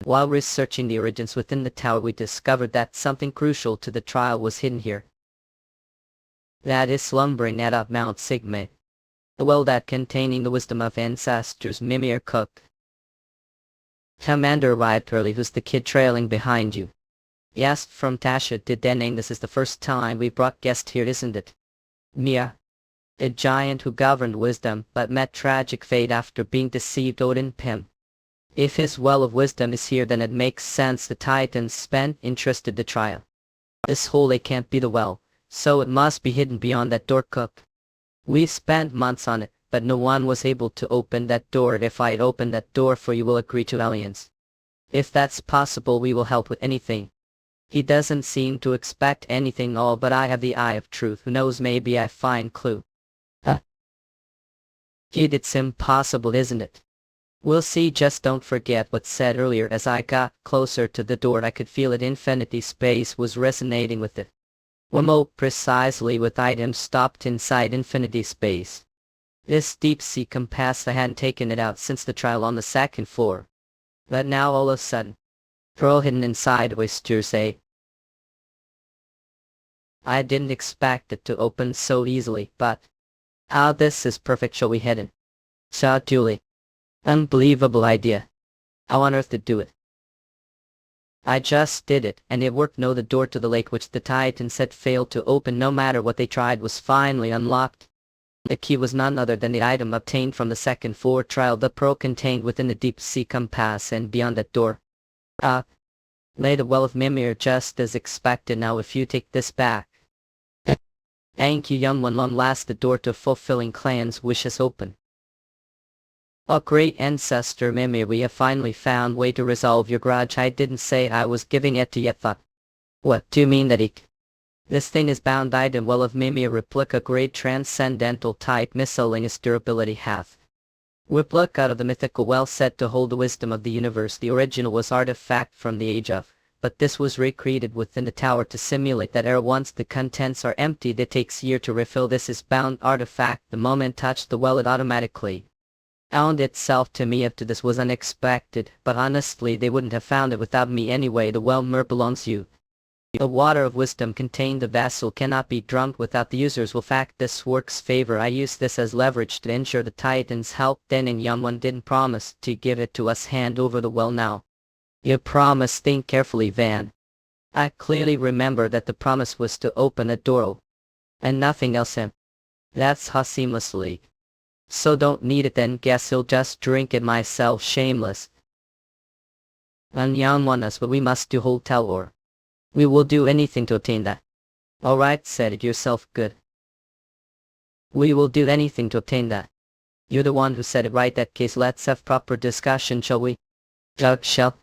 While researching the origins within the tower, we discovered that something crucial to the trial was hidden here. That is slumbering at Mount Sigma. The well that containing the wisdom of ancestors. Mimir Cook. Commander arrived early. Who's the kid trailing behind you? Yes, from Tasha to Denning. This is the first time we brought guest here, isn't it? Mia. A giant who governed wisdom, but met tragic fate after being deceived. Odin Pym. If his well of wisdom is here, then it makes sense the Titans spent interested the trial. This hole they can't be the well, so it must be hidden beyond that door. Cook. We spent months on it, but no one was able to open that door. If I open that door for you, will agree to alliance. If that's possible, we will help with anything. He doesn't seem to expect anything all, but I have the eye of truth. Who knows, maybe I find clue. It's impossible, isn't it? We'll see. Just don't forget what said earlier. As I got closer to the door, I could feel it. Infinity space was resonating with it. More precisely, with items stopped inside infinity space. This deep sea compass, I hadn't taken it out since the trial on the second floor. But now all of a sudden, pearl hidden inside was to say. I didn't expect it to open so easily, but this is perfect. Shall we head in? Saw Julie. Unbelievable idea. How on earth did do it? I just did it, and it worked. No, the door to the lake, which the Titans had failed to open no matter what they tried, was finally unlocked. The key was none other than the item obtained from the second floor trial, the pearl contained within the deep sea compass, and beyond that door lay the well of Mimir, just as expected. Now if you take this back. Thank you, young one. Long last the door to fulfilling clan's wishes open. Oh, great ancestor Mimir, we have finally found way to resolve your grudge. I didn't say I was giving it to you. Thought. What do you mean that this thing is bound item well of Mimir replica, grade transcendental type, miscellaneous durability half. Replica out of the mythical well, said to hold the wisdom of the universe. The original was artifact from the age of, but this was recreated within the tower to simulate that era. Once the contents are emptied, it takes year to refill. This is bound artifact. The moment touched the well, it automatically found itself. To me, up to this was unexpected, but honestly they wouldn't have found it without me anyway. The well belongs you. The water of wisdom contained the vessel cannot be drunk without the user's will. Fact, this works favor. I use this as leverage to ensure the Titans help. Then and young one didn't promise to give it to us. Hand over the well now. You promise. Think carefully, Van. I clearly remember that the promise was to open a door. And nothing else. That's how seamlessly. So don't need it then. Guess he'll just drink it myself. Shameless. And young one us, but we must do hotel or. We will do anything to obtain that. Alright, said it yourself. Good. We will do anything to obtain that. You're the one who said it, right? That case, let's have proper discussion, shall we? Shall.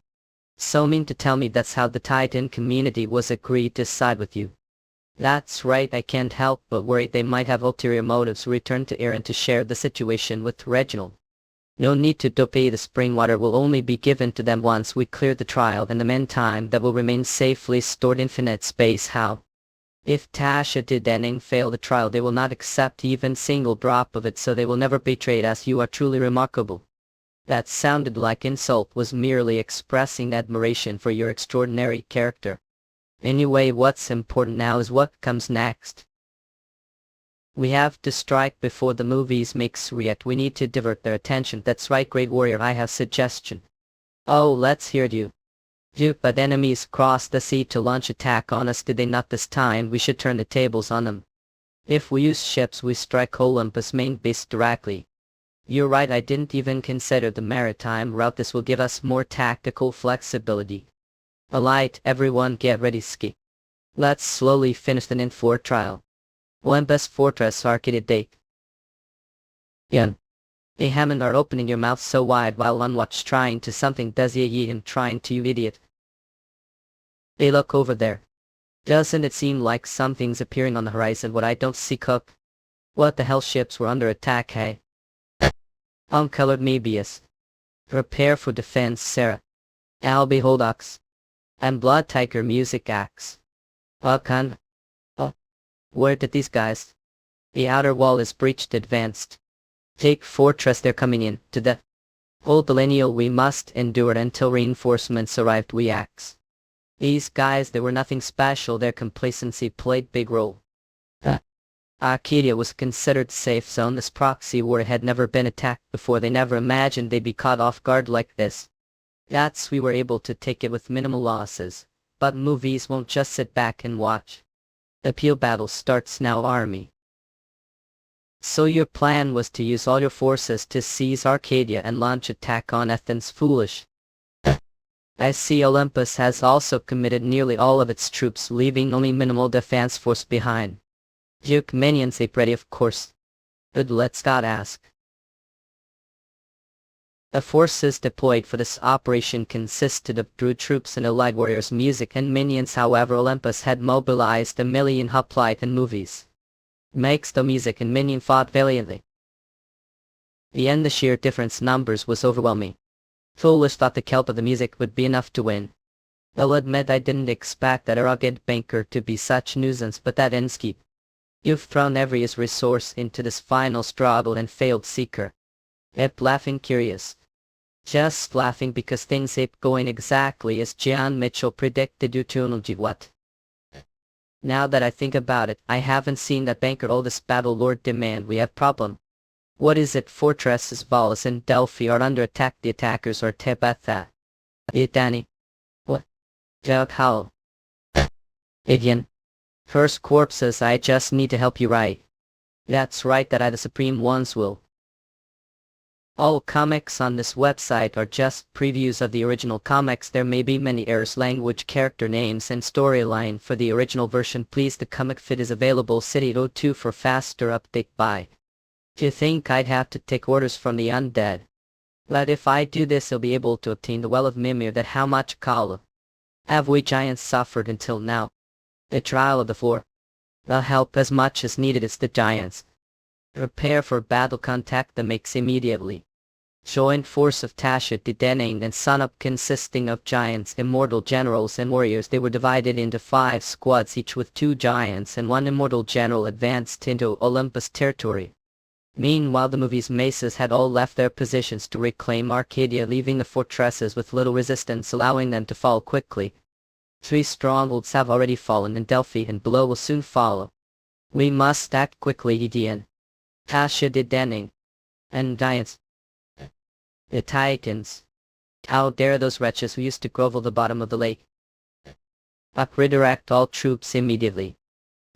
So mean to tell me that's how the Titan community was agreed to side with you? That's right. I can't help but worry they might have ulterior motives. Return to Aaron to share the situation with Reginald. No need to dope. The spring water will only be given to them once we clear the trial, and the meantime that will remain safely stored infinite space. How? If Tasha did and fail the trial, they will not accept even single drop of it, so they will never betray us. You are truly remarkable. That sounded like insult. Was merely expressing admiration for your extraordinary character. Anyway, what's important now is what comes next. We have to strike before the movies makes react. We need to divert their attention. That's right, great warrior. I have suggestion. Oh, let's hear you. But enemies crossed the sea to launch attack on us, did they not? This time we should turn the tables on them. If we use ships, we strike Olympus main base directly. You're right, I didn't even consider the maritime route. This will give us more tactical flexibility. Alright, everyone get ready. Ski. Let's slowly finish the Nin4 trial. Olympus Fortress Arcade Date. Yan. Hey Hammond, are opening your mouth so wide while unwatched trying to something. Does ye and trying to, you idiot? Hey, look over there. Doesn't it seem like something's appearing on the horizon? What I don't see, Cook? What the hell? Ships were under attack, hey? Uncolored Mebius. Prepare for defense, Sarah. I'll behold Ox. And Blood Tiger music acts. Kan. Where did these guys? The outer wall is breached. Advanced. Take fortress, they're coming in. To the hold the lineal. We must endure until reinforcements arrived. We axe. These guys, they were nothing special. Their complacency played big role. Arcadia was considered safe zone. This proxy war had never been attacked before. They never imagined they'd be caught off guard like this. That's we were able to take it with minimal losses. But movies won't just sit back and watch. The appeal battle starts now, army. So your plan was to use all your forces to seize Arcadia and launch attack on Athens? Foolish. I see Olympus has also committed nearly all of its troops, leaving only minimal defense force behind. Duke minions, they ready, of course. But let's not ask. The forces deployed for this operation consisted of Druid troops and allied warriors, music and minions. However, Olympus had mobilized 1,000,000 hoplite and movies. Makes the music and minion fought valiantly. The end, the sheer difference numbers was overwhelming. Foolish thought the kelp of the music would be enough to win. I'll admit I didn't expect that rugged banker to be such nuisance, but that ends keep. You've thrown every resource into this final struggle and failed, Seeker. Ep laughing curious. Just laughing because things ain't going exactly as John Mitchell predicted. What? Now that I think about it, I haven't seen that banker all this battle. Lord demand we have problem. What is it? Fortresses Valus and Delphi are under attack. The attackers are Tebetha. Danny. What? Joke howl. Idian. First corpses, I just need to help you right. That's right, that I the supreme ones will. All comics on this website are just previews of the original comics. There may be many errors, language, character names, and storyline for the original version. Please, the comic fit is available City 02 for faster update. Bye. Do you think I'd have to take orders from the undead? But if I do this, I'll be able to obtain the Well of Mimir. That how much Kala have we giants suffered until now? The trial of the four. They'll help as much as needed as the giants. Prepare for battle. Contact the Mix immediately. Joint force of Tasha Dedenane and Sunup consisting of giants, immortal generals and warriors. They were divided into 5 squads, each with 2 giants and 1 immortal general, advanced into Olympus territory. Meanwhile, the movie's maces had all left their positions to reclaim Arcadia, leaving the fortresses with little resistance, allowing them to fall quickly. 3 strongholds have already fallen, and Delphi and below will soon follow. We must act quickly, Edian. Tasha Dedenane. And giants. The Titans. How dare those wretches who used to grovel the bottom of the lake? Up, redirect all troops immediately.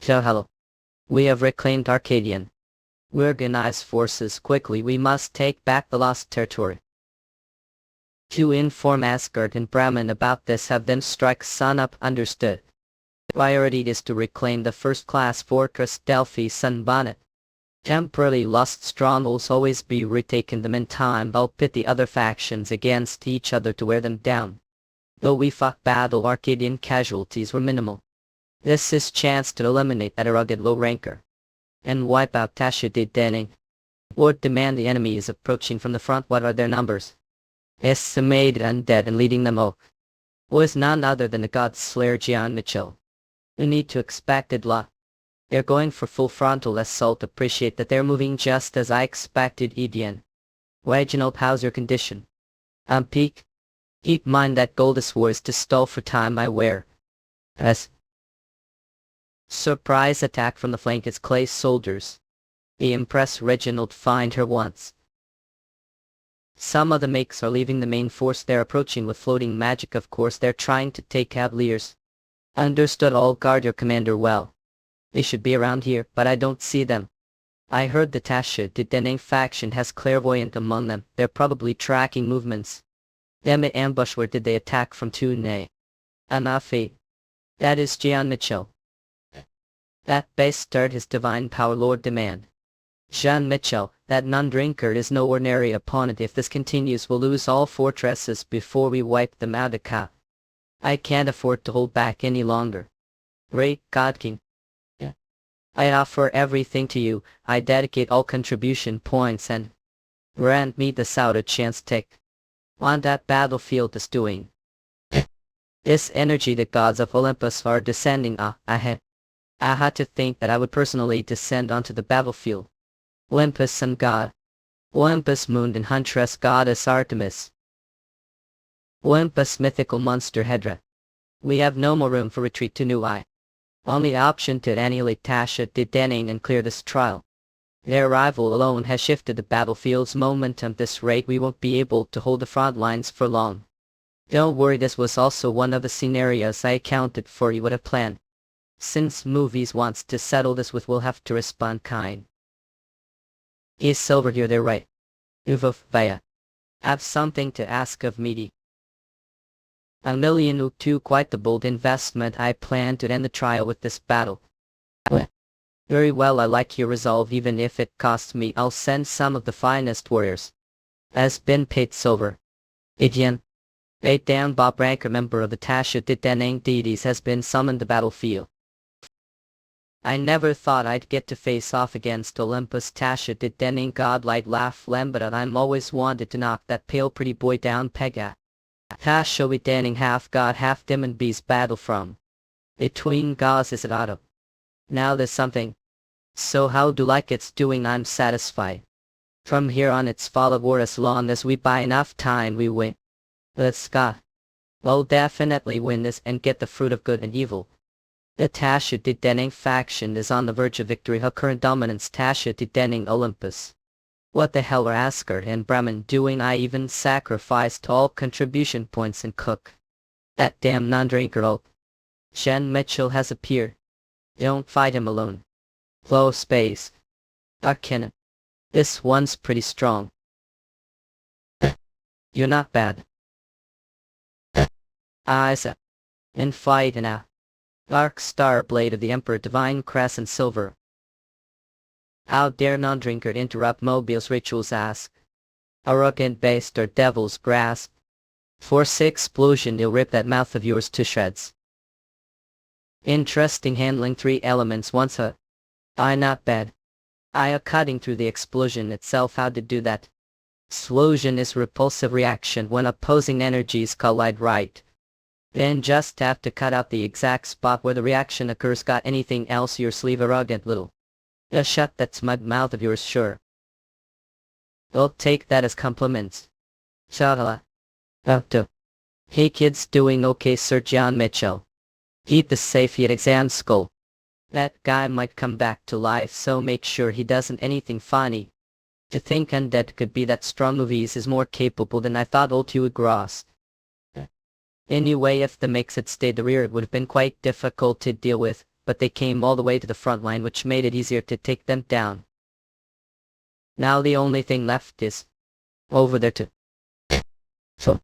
Hello. We have reclaimed Arcadian. We organize forces quickly. We must take back the lost territory. To inform Asgard and Brahman about this, have them strike Sunup. Understood. Priority is to reclaim the first-class fortress Delphi Sunbonnet. Temporarily lost strongholds always be retaken. The meantime, I'll pit the other factions against each other to wear them down. Though we fought battle, Arcadian casualties were minimal. This is chance to eliminate that rugged low ranker and wipe out Tasha Dedenane. Lord demand, the enemy is approaching from the front. What are their numbers? Estimated undead, and leading them all was none other than the god slayer Gian Mitchell. You need to expected lot. They're going for full frontal assault. Appreciate that they're moving just as I expected. Edian. Reginald, how's your condition? Peak. Keep mind that Goldus war is to stall for time. I wear. As surprise attack from the flank is Clay's soldiers. The impress Reginald, find her once. Some of the makes are leaving the main force. They're approaching with floating magic. Of course, they're trying to take Cavaliers. Understood. All guard your commander well. They should be around here, but I don't see them. I heard the Tasha Dedenane faction has clairvoyant among them. They're probably tracking movements. Them at ambush. Where did they attack from? Tunay. Anafi. That is Gian Mitchell. That base stirred his divine power. Lord demand. Jean Mitchell, that non-drinker is no ordinary opponent. If this continues, we'll lose all fortresses before we wipe them out of Ka. I can't afford to hold back any longer. Great God King. I offer everything to you. I dedicate all contribution points and grant me the Sauda chance take on that battlefield is doing. This energy the gods of Olympus are descending. I had to think that I would personally descend onto the battlefield. Olympus sun god. Olympus moon and huntress goddess Artemis. Olympus mythical monster Hydra. We have no more room for retreat to New Eye. Only option to annihilate Tasha Dedenane and clear this trial. Their arrival alone has shifted the battlefield's momentum. At this rate, we won't be able to hold the front lines for long. Don't worry, this was also one of the scenarios I accounted for. You would have planned. Since movies wants to settle this with, we'll have to respond kind. Is Silver here? They're right. Uvov Vaya. Have something to ask of me. $1,000,000 quite the bold investment. I plan to end the trial with this battle. Very well, I like your resolve. Even if it costs me, I'll send some of the finest warriors. Has been paid silver. Again. A down Bob Ranker member of the Tasha Detenang deities has been summoned to battlefield. I never thought I'd get to face off against Olympus Tasha Detenang godlike laugh Lambda. I'm always wanted to knock that pale pretty boy down pega. Tasha Detenang half god half demon beast battle from. Between gods is it auto. Now there's something. So how do like it's doing I'm satisfied. From here on it's follow as long as we buy enough time we win. Let's go. We'll definitely win this and get the fruit of good and evil. The Tasha Detenang faction is on the verge of victory. Her current dominance Tasha Detenang Olympus. What the hell are Asgard and Brahman doing? I even sacrificed all contribution points and cook. That damn non-drinker oak. Shen Mitchell has appeared. Don't fight him alone. Low space. Arcana. This one's pretty strong. You're not bad. Isa. In fight and a Dark Star Blade of the Emperor Divine Crescent Silver. How dare non-drinker interrupt Mobile's rituals ask. Arrogant beast or devil's grasp. Force explosion he'll rip that mouth of yours to shreds. Interesting handling 3 elements once I not bad. I cutting through the explosion itself. How to do that? Explosion is repulsive reaction when opposing energies collide right. Then just have to cut out the exact spot where the reaction occurs. Got anything else your sleeve arrogant little? Shut that smug mouth of yours sure. I'll take that as compliments. Shala. Doctor. Hey kids doing okay Sir John Mitchell. Eat the safe yet exam skull. That guy might come back to life so make sure he doesn't anything funny. To think undead could be that strong movies is more capable than I thought. Old Hugh Gross. Anyway if the makes it stayed the rear it would have been quite difficult to deal with, but they came all the way to the front line which made it easier to take them down. Now the only thing left is over there to. So.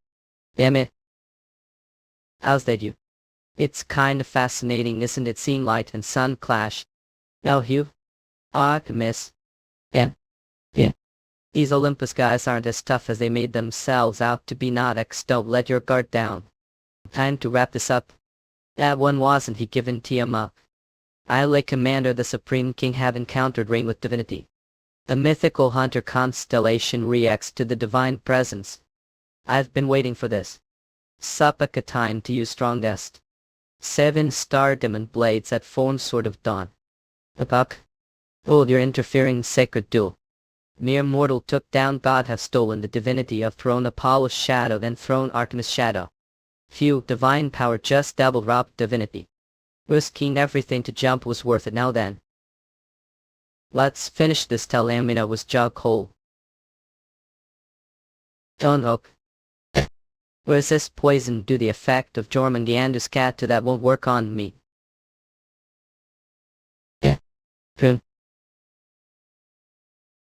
Damn it. How's that you? It's kinda fascinating isn't it seeing light and sun clash. Now Hugh? Miss. Yeah. These Olympus guys aren't as tough as they made themselves out to be. Not X don't let your guard down. Time to wrap this up. That one wasn't he given Tiamat. I like Commander the Supreme King have encountered Reign with Divinity. The mythical hunter constellation reacts to the divine presence. I've been waiting for this. Supaka time to use strongest. 7-star demon blades at form sword of dawn. Buck. Oh you're interfering sacred duel. Mere mortal took down God have stolen the divinity of throne Apollo's shadow then throne Artemis shadow. Phew divine power just double robbed divinity. Risking everything to jump was worth it now then. Let's finish this till Amina was jug hole. Don't hook. Resist poison do the effect of Jormundianus cat to that won't work on me. Yeah. Boom.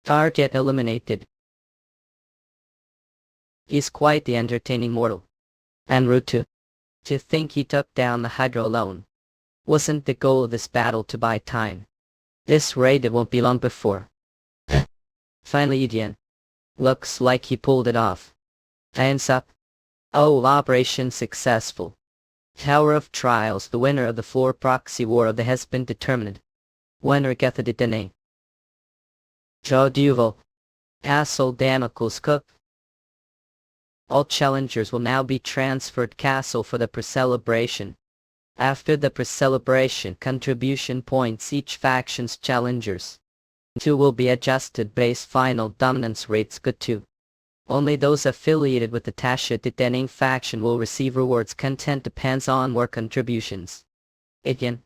Target eliminated. He's quite the entertaining mortal. En route to. To think he took down the Hydra alone. Wasn't the goal of this battle to buy time. This raid it won't be long before. Finally Idian. Looks like he pulled it off. Hands up. Oh operation successful. Tower of Trials the winner of the floor proxy war of the has been determined. Winner Getha de Dene. Joe Duval. Castle Damocles Cook. All challengers will now be transferred castle for the pre-celebration. After the pre-celebration contribution points each faction's challengers. 2 will be adjusted base final dominance rates good too. Only those affiliated with the Tasha Detenang faction will receive rewards content depends on war contributions. Again.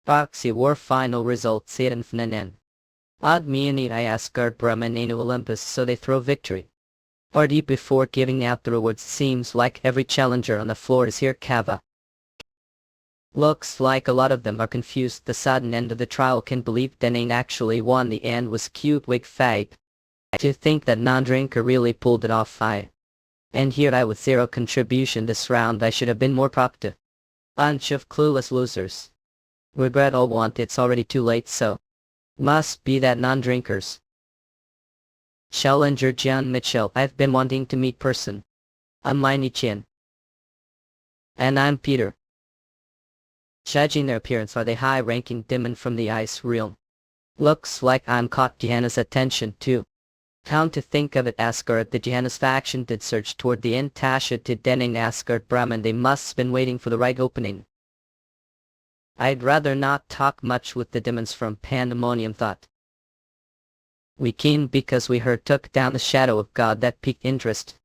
Proxy war final results hidden fnanen. Odd meanid I Asgard Brahman Anu Olympus so they throw victory. Party before giving out the rewards seems like every challenger on the floor is here Kava. Looks like a lot of them are confused the sudden end of the trial can believe Denane actually won the end was cute wig fag. To think that non-drinker really pulled it off And here I with 0 contribution this round I should have been more proactive. Bunch of clueless losers. Regret all want it's already too late so. Must be that non-drinkers. Challenger John Mitchell. I've been wanting to meet person. I'm Miney Chin. And I'm Peter. Judging their appearance, are they high-ranking demon from the ice realm? Looks like I'm caught Gehenna's attention too. Come to think of it, Asgard, the Gehenna's faction did search toward the end Tasha to denning Asgard Brahman. They must've been waiting for the right opening. I'd rather not talk much with the demons from Pandemonium, thought. We came because we heard took down the shadow of God. That piqued interest.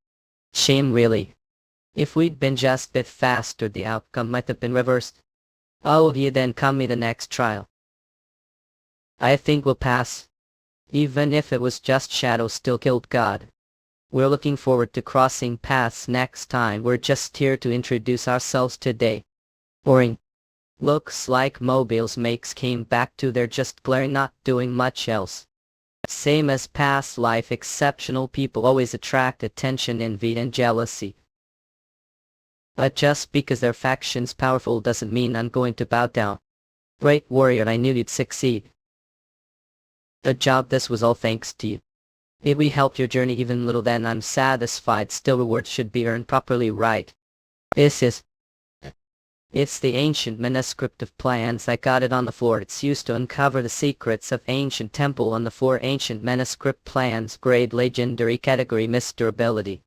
Shame really. If we'd been just a bit faster, the outcome might have been reversed. Oh, you then come me the next trial. I think we'll pass. Even if it was just shadow still killed God. We're looking forward to crossing paths next time. We're just here to introduce ourselves today. Boring. Looks like mobiles makes came back to they're just glaring, not doing much else. Same as past life, exceptional people always attract attention, envy and jealousy. But just because their faction's powerful doesn't mean I'm going to bow down. Great warrior, I knew you'd succeed. Good job, this was all thanks to you. If we helped your journey even little, then I'm satisfied. Still, rewards should be earned properly, right? It's the ancient manuscript of plans. I got it on the floor. It's used to uncover the secrets of ancient temple on the floor. Ancient manuscript plans, grade legendary category, Mr. Ability.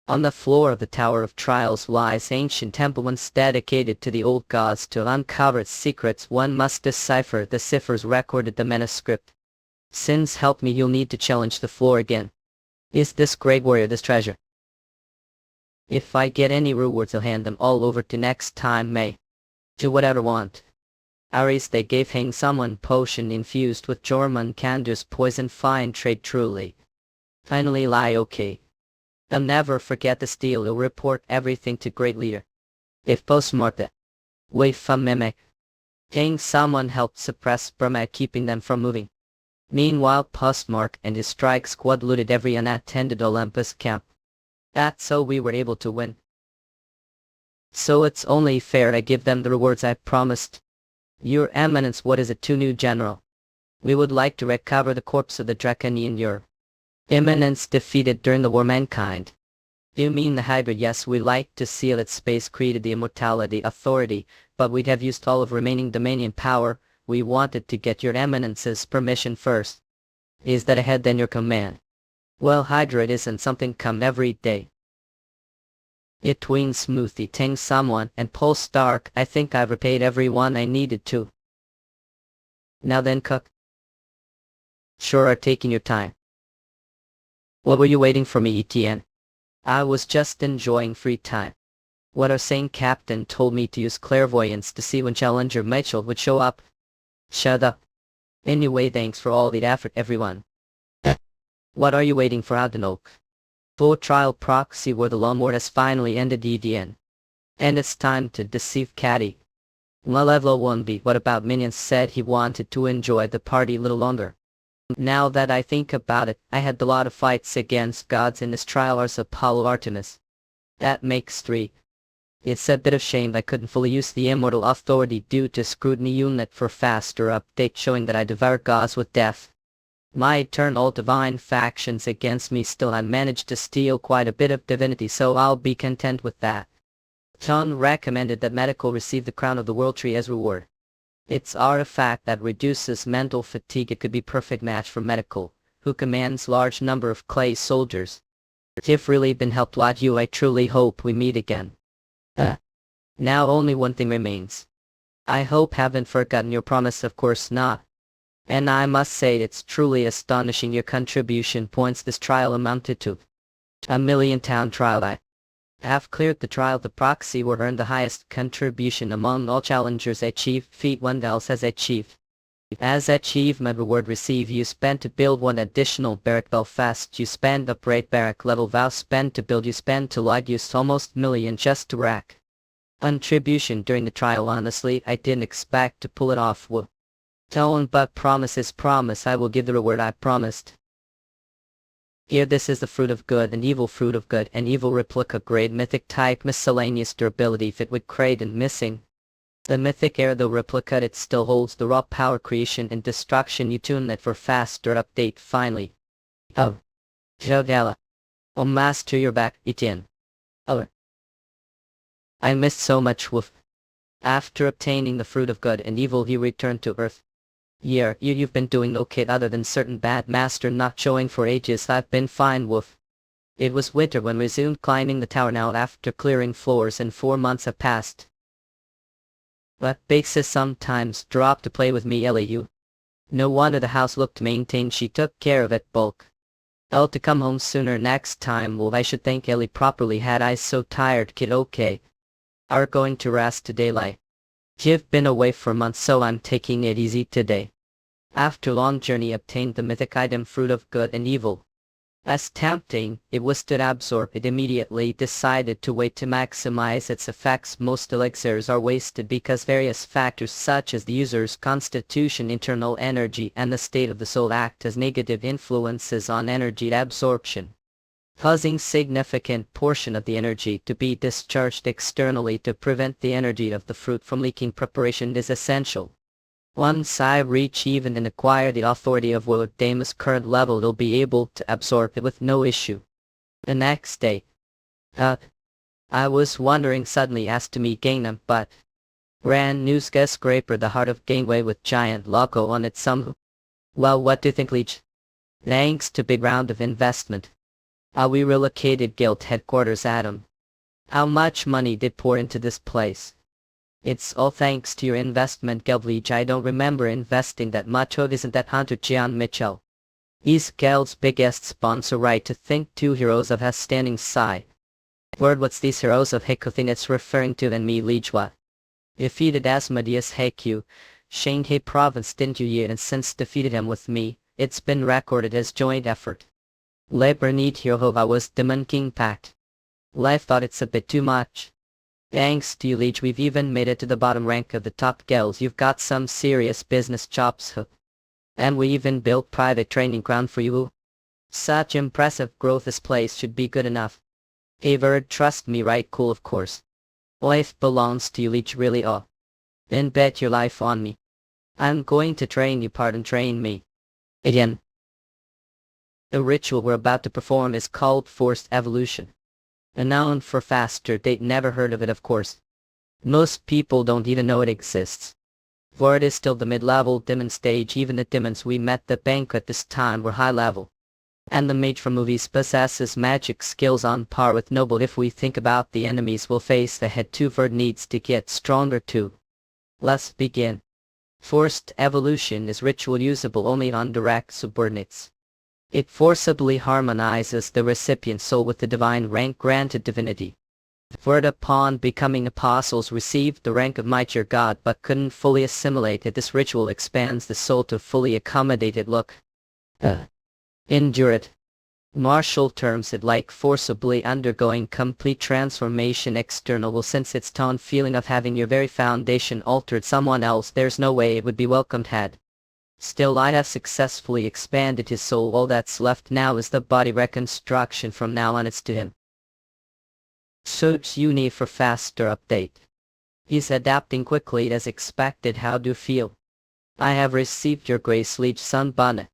On the floor of the Tower of Trials lies ancient temple once dedicated to the old gods. To uncover its secrets, one must decipher the ciphers recorded the manuscript. Since help me, you'll need to challenge the floor again. Is this great warrior this treasure? If I get any rewards, I'll hand them all over to next time. May. Do whatever want. Ares, they gave hang someone potion infused with Jormung Kandu's poison. Fine trade truly. Finally lie okay. I'll never forget this deal. You'll report everything to great leader. If postmortem. Wait from mimic. Hang someone helped suppress Brahma, keeping them from moving. Meanwhile, Postmark and his strike squad looted every unattended Olympus camp. That's so we were able to win. So it's only fair I give them the rewards I promised. Your Eminence, what is it to new general? We would like to recover the corpse of the Draconian Your Eminence defeated during the war. Mankind. You mean the Hydra? Yes, we like to seal its space, created the immortality authority, but we'd have used all of remaining dominion power. We wanted to get your Eminence's permission first. Is that ahead than your command? Well, Hydra, it isn't something come every day. It tween smoothie ting someone and Pulse Stark. I think I've repaid everyone I needed to. Now then, cook. Sure are taking your time. What were you waiting for me, Etienne? I was just enjoying free time. What our sane captain told me to use clairvoyance to see when Challenger Mitchell would show up. Shut up. Anyway, thanks for all the effort, everyone. What are you waiting for, Adenok? Full trial proxy where the long war has finally ended, EDN. And it's time to deceive Caddy. Well, level 1B, what about Minions? Said he wanted to enjoy the party a little longer. Now that I think about it, I had a lot of fights against gods in this trial, as Apollo, Artemis. That makes 3. It's a bit of shame I couldn't fully use the immortal authority due to scrutiny unit for faster update showing that I devour gods with death. My eternal divine factions against me. Still, I managed to steal quite a bit of divinity, so I'll be content with that. John recommended that Medical receive the crown of the world tree as reward. It's artifact that reduces mental fatigue. It could be perfect match for Medical, who commands large number of clay soldiers. If really been helped lot you, I truly hope we meet again. Now only one thing remains. I hope haven't forgotten your promise. Of course not. And I must say it's truly astonishing your contribution points this trial amounted to. 1,000,000 town trial. I have cleared the trial. The proxy were earned the highest contribution among all challengers. Achieved feat 1 else has achieved. As achievement reward receive, you spend to build 1 additional barrack. Belfast, you spend upgrade barrack level. Vow spend to build, you spend to light. Use almost million just to rack. Contribution during the trial. Honestly, I didn't expect to pull it off. Tone, but promise is promise. I will give the reward I promised. Here, this is the fruit of good and evil. Fruit of good and evil replica grade mythic type miscellaneous durability fit with crate and missing. The mythic air, the replica, it still holds the raw power creation and destruction. You tune that for faster update finally. Jodela. Oh master, you're back, Etienne. Oh. I missed so much Wolf. After obtaining the fruit of good and evil he returned to Earth. Yeah, you've been doing okay other than certain bad master not showing for ages. I've been fine, Wolf. It was winter when we resumed climbing the tower now after clearing floors and 4 months have passed. But Basis sometimes dropped to play with me LAU. No wonder the house looked maintained, she took care of it bulk. To come home sooner next time. Well, I should thank Ellie properly, had I so tired kid. Okay. Are going to rest today like. You've been away for months so I'm taking it easy today. After long journey obtained the mythic item fruit of good and evil. As tempting it was to absorb it immediately, decided to wait to maximize its effects. Most elixirs are wasted because various factors such as the user's constitution, internal energy and the state of the soul act as negative influences on energy absorption, causing significant portion of the energy to be discharged externally. To prevent the energy of the fruit from leaking, preparation is essential. Once I reach even and acquire the authority of Damus' current level, they'll be able to absorb it with no issue. The next day. I was wondering suddenly asked to meet Gangnam, but brand new skyscraper, the heart of Gangway with giant logo on it some. Well, what do you think, Leech? Thanks to big round of investment. We relocated guild headquarters Adam. How much money did pour into this place? It's all thanks to your investment, Gelvleach. I don't remember investing that much. Oh, isn't that Hunter Gian Mitchell? He's Gel's biggest sponsor, right? To think two heroes of us standing side. Word, what's these heroes of Heiku thing it's referring to? Then me, Leech, what? Defeated Asmodeus Heiku, Shanghai province, didn't you yet? And since defeated him with me, it's been recorded as joint effort. Labor need hero I was Demon King Pact. Life thought it's a bit too much. Thanks to you, Leech, we've even made it to the bottom rank of the top guilds. You've got some serious business chops, huh? And we even built private training ground for you. Such impressive growth, this place should be good enough. Averd, trust me, right? Cool, of course. Life belongs to you, Leech, really. Oh. Then bet your life on me. I'm going to train you, train me. Again. The ritual we're about to perform is called forced evolution. A noun for faster date, never heard of it of course. Most people don't even know it exists. For it is still the mid-level demon stage. Even the demons we met the banquet this time were high level. And the mage from movies possesses magic skills on par with noble. If we think about the enemies we'll face ahead, Verd needs to get stronger too. Let's begin. Forced evolution is ritual usable only on direct subordinates. It forcibly harmonizes the recipient's soul with the divine rank granted divinity. Verd upon becoming apostles received the rank of mightier god but couldn't fully assimilate it. This ritual expands the soul to fully accommodate it. Look. Endure it. Martial terms it like forcibly undergoing complete transformation. External will sense its tone feeling of having your very foundation altered. Someone else, there's no way it would be welcomed had. Still, I have successfully expanded his soul. All that's left now is the body reconstruction. From now on it's to him. Suits uni for faster update. He's adapting quickly as expected. How do you feel? I have received your grace, Leech Sunbana.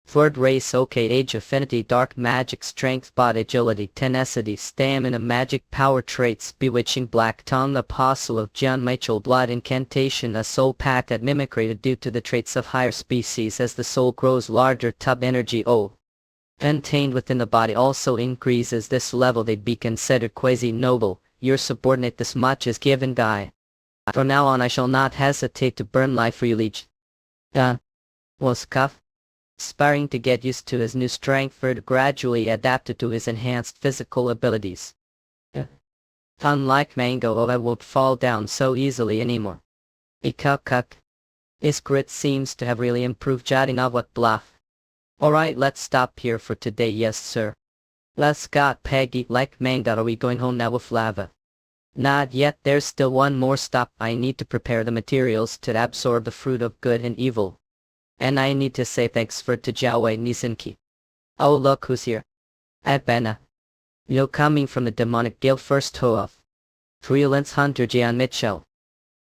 Third race, okay. Age, affinity, dark magic, strength, bot, agility, tenacity, stamina, magic, power traits, bewitching, black tongue, apostle of John Mitchell, blood incantation, a soul pact at mimicry due to the traits of higher species. As the soul grows larger, tub energy contained within the body also increases. This level they'd be considered quasi-noble. Your subordinate this much is given die. From now on I shall not hesitate to burn life for you, Leech. Was cuff? Aspiring to get used to his new strength, Verd gradually adapted to his enhanced physical abilities. Unlike Mango, I won't fall down so easily anymore. Ikuk. His grit seems to have really improved. Jotting of what bluff. Alright, let's stop here for today. Yes sir. Let's got Peggy. Like Mango, are we going home now with lava? Not yet, there's still one more stop. I need to prepare the materials to absorb the fruit of good and evil. And I need to say thanks for to Jiaowei Nisenki. Oh look who's here. Abena. You're coming from the demonic guild first off. Freelance hunter Jian Mitchell.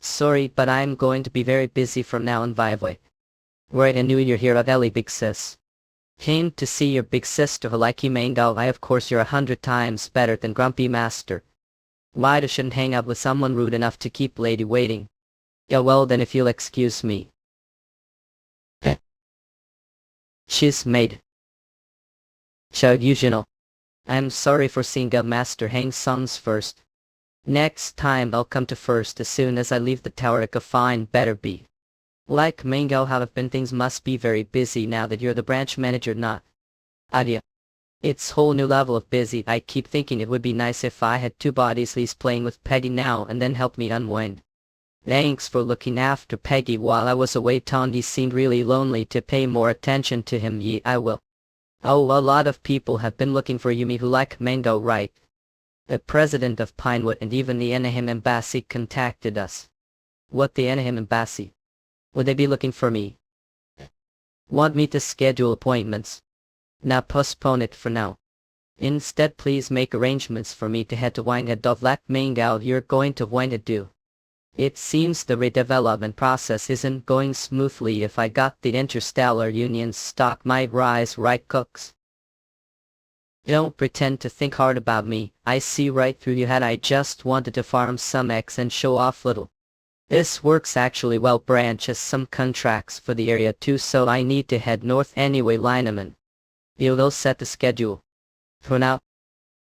Sorry, but I'm going to be very busy from now on. Viveway. Right, I knew you're here of Ellie Big Sis. Came to see your big sister who like you mango. I of course you're 100 times better than Grumpy Master. Why I shouldn't hang out with someone rude enough to keep lady waiting. Yeah well then if you'll excuse me. She's made. So usual. I'm sorry for seeing a master hang sons first. Next time I'll come to first as soon as I leave the tower. A fine better be. Like mango how have been things must be very busy now that you're the branch manager not. Adia. It's whole new level of busy. I keep thinking it would be nice if I had two bodies least playing with Peggy now and then help me unwind. Thanks for looking after Peggy while I was away. Tondi seemed really lonely. To pay more attention to him. Ye I will. Oh a lot of people have been looking for Yumi who like mango right? The president of Pinewood and even the Anaheim embassy contacted us. What the Anaheim embassy? Would they be looking for me? Want me to schedule appointments? Now postpone it for now. Instead please make arrangements for me to head to Winehead. Like mango you're going to Winehead do. It seems the redevelopment process isn't going smoothly. If I got the interstellar union's stock might rise right cooks. Don't pretend to think hard about me. I see right through you. Had I just wanted to farm some X and show off little. This works actually well. Branch has some contracts for the area too so I need to head north anyway. Lineman. You'll set the schedule. For now.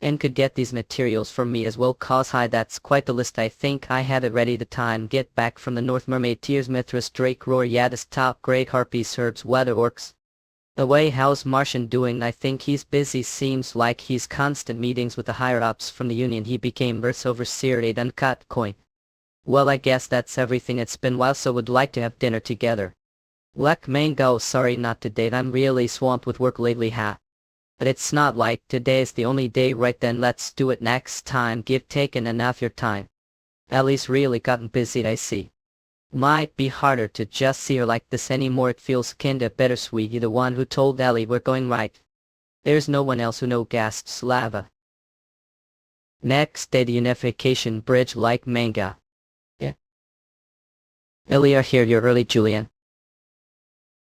And could get these materials from me as well cause hi that's quite the list. I think I have it ready. The time get back from the North Mermaid Tears Mithras Drake Roar Yadis Top Great Harpies Herbs Weather Orcs. The way how's Martian doing? I think he's busy. Seems like he's constant meetings with the higher ups from the union. He became Earth's overseer. A uncut coin. Well I guess that's everything. It's been a while so would like to have dinner together. Lek mango sorry not to date. I'm really swamped with work lately ha. But it's not like today is the only day. Right then let's do it next time. Give taken enough your time. Ellie's really gotten busy I see. Might be harder to just see her like this anymore. It feels kinda bittersweet. You're the one who told Ellie we're going right. There's no one else who know gasps lava. Next day the unification bridge like manga. Yeah. Ellie are here. You're early Julian.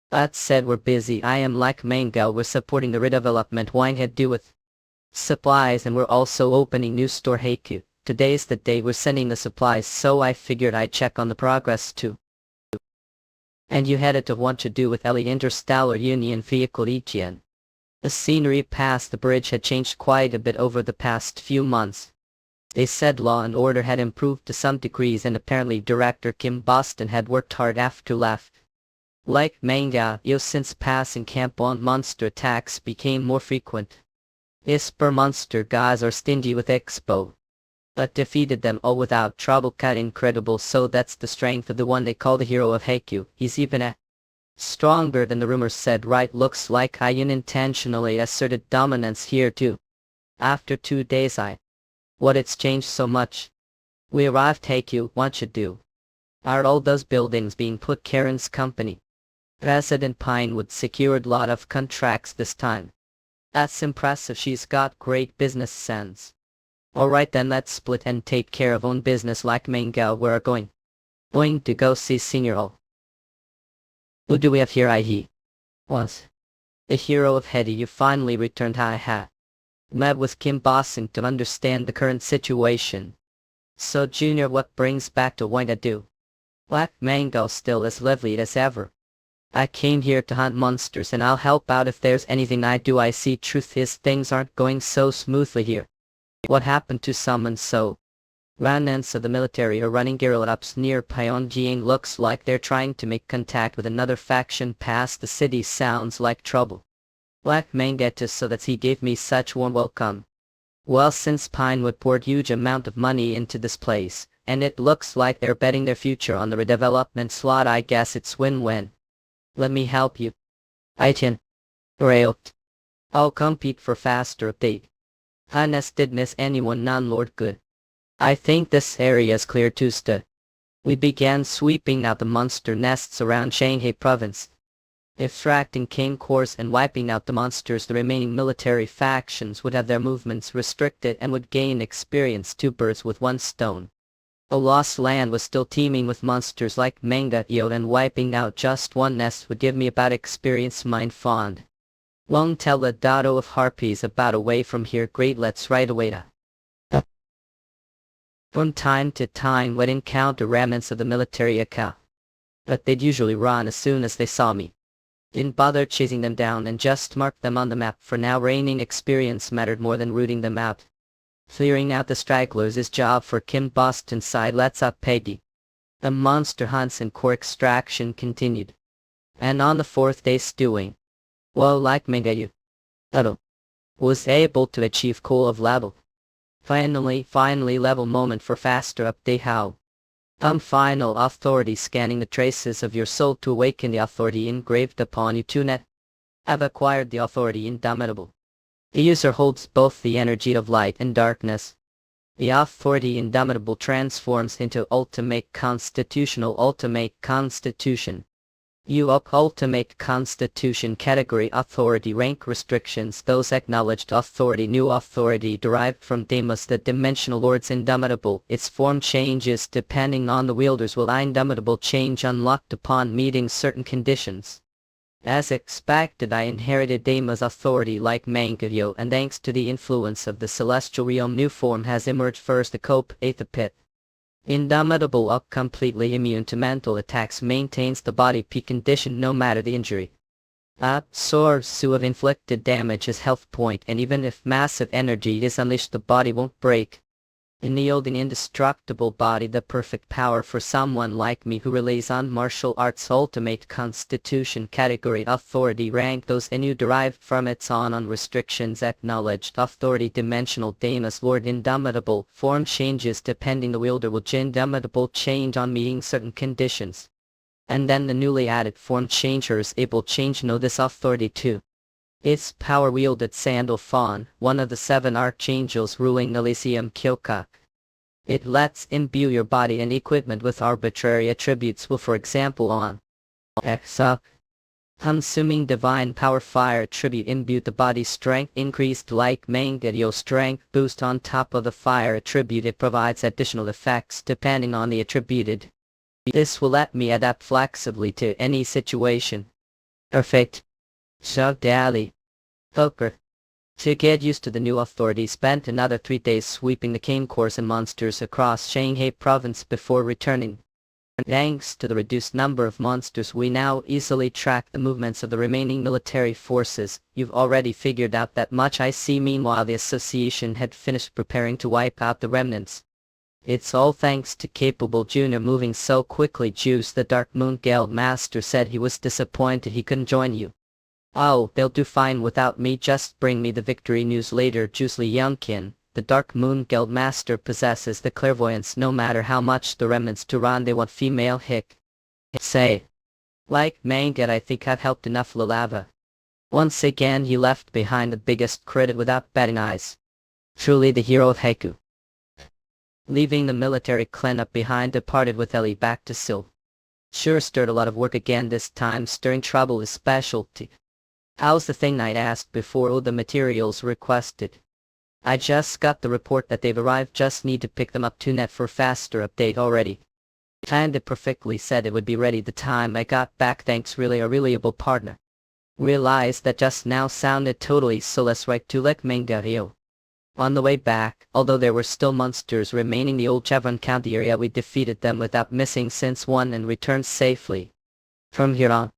That said we're busy. I am like mango. We're supporting the redevelopment Winehead do with supplies and we're also opening new store. Heiku. Today's the day we're sending the supplies so I figured I'd check on the progress too. And you had it to want to do with Ellie Interstellar Union Vehicle Ichian. The scenery past the bridge had changed quite a bit over the past few months. They said law and order had improved to some degrees and apparently Director Kim Boston had worked hard after left. Like manga, since passing camp on monster attacks became more frequent. Isper monster guys are stingy with expo. But defeated them all without trouble. Cut incredible. So that's the strength of the one they call the hero of Heiku. He's even stronger than the rumors said right. Looks like I unintentionally asserted dominance here too. After 2 days what it's changed so much. We arrived Heiku. What you do? Are all those buildings being put Karen's company? President Pinewood secured lot of contracts this time. That's impressive. She's got great business sense. Alright then let's split and take care of own business like mango. We're going to go see Senior All. Who do we have here? He was the hero of Hetty. You finally returned. Ha. Met with Kim Boston to understand the current situation. So Junior what brings back to Winehead do? Black mango still as lively as ever. I came here to hunt monsters and I'll help out if there's anything I do. I see truth is things aren't going so smoothly here. What happened to someone so? Remnants of the military are running guerrilla ups near Pyongyang. Looks like they're trying to make contact with another faction past the city. Sounds like trouble. Black Mangettus so that he gave me such warm welcome. Well since Pinewood poured huge amount of money into this place, and it looks like they're betting their future on the redevelopment slot, I guess it's win-win. Let me help you. I can. Railed. I'll compete for faster update. Hannes did miss anyone non-lord good. I think this area is clear too. We began sweeping out the monster nests around Shanghai province. Extracting cane cores and wiping out the monsters. The remaining military factions would have their movements restricted and would gain experience. 2 birds with 1 stone. The lost land was still teeming with monsters like manga and wiping out just 1 nest would give me about experience. Mind fond. Won't tell a dodo of harpies about away from here. Great, let's right away to. From time to time would encounter remnants of the military account, but they'd usually run as soon as they saw me. Didn't bother chasing them down and just marked them on the map. For now, raining experience mattered more than rooting them out. Clearing out the stragglers is job for Kim Boston side. Let's up Peggy. The monster hunts and core extraction continued. And on the fourth day stewing, well, like Mengayu, was able to achieve cool of level. Finally level moment for faster update. How? Final authority scanning the traces of your soul to awaken the authority engraved upon you. Tunet. Have acquired the authority indomitable. The user holds both the energy of light and darkness. The authority indomitable transforms into ultimate constitution. You up ultimate constitution category authority rank restrictions. Those acknowledged authority. New authority derived from Deimos, the dimensional lords. Indomitable. Its form changes depending on the wielders. Will indomitable change unlocked upon meeting certain conditions. As expected, I inherited Deimos authority like Manhwa, and thanks to the influence of the celestial realm, new form has emerged. First the cope, the pit. Indomitable up completely immune to mental attacks, maintains the body peak condition no matter the injury. Absorbs of inflicted damage as health point, and even if massive energy is unleashed the body won't break. In the old and indestructible body, the perfect power for someone like me who relies on martial arts. Ultimate constitution category authority rank. Those new derived from its on restrictions. Acknowledged authority dimensional Deimos lord. Indomitable form changes depending the wielder. Will indomitable change on meeting certain conditions. And then the newly added form changer is able change. Know this authority too. Its power wielded Sandalphon, one of the 7 archangels ruling Elysium Kyokak. It lets imbue your body and equipment with arbitrary attributes. Will, for example, on consuming divine power fire attribute imbue the body's strength increased like Manhwa strength boost. On top of the fire attribute, it provides additional effects depending on the attributed. This will let me adapt flexibly to any situation. Perfect. Daily. Poker. To get used to the new authority, spent another 3 days sweeping the cane course and monsters across Shanghai province before returning. Thanks to the reduced number of monsters, we now easily track the movements of the remaining military forces. You've already figured out that much, I see. Meanwhile, the association had finished preparing to wipe out the remnants. It's all thanks to capable Junior moving so quickly. Juice, the Dark Moon Guild master, said he was disappointed he couldn't join you. Oh, they'll do fine without me, just bring me the victory news later. Juice Li Youngkin, the Dark Moon Guild master, possesses the clairvoyance. No matter how much the remnants to run, they want female hick. Say. Like Mangat, I think I've helped enough. Lalava. Once again he left behind the biggest credit without batting eyes. Truly the hero of Haiku. Leaving the military cleanup behind, departed with Ellie back to Sil. Sure stirred a lot of work again this time. Stirring trouble is specialty. How's the thing? I'd asked before. Oh, the materials requested. I just got the report that they've arrived, just need to pick them up. Net for faster update already. Kinda perfectly said it would be ready the time I got back. Thanks, really a reliable partner. Realized that just now sounded totally so less right to like Mangario. On the way back, although there were still monsters remaining the old Chevron County area, we defeated them without missing since one and returned safely. From here on,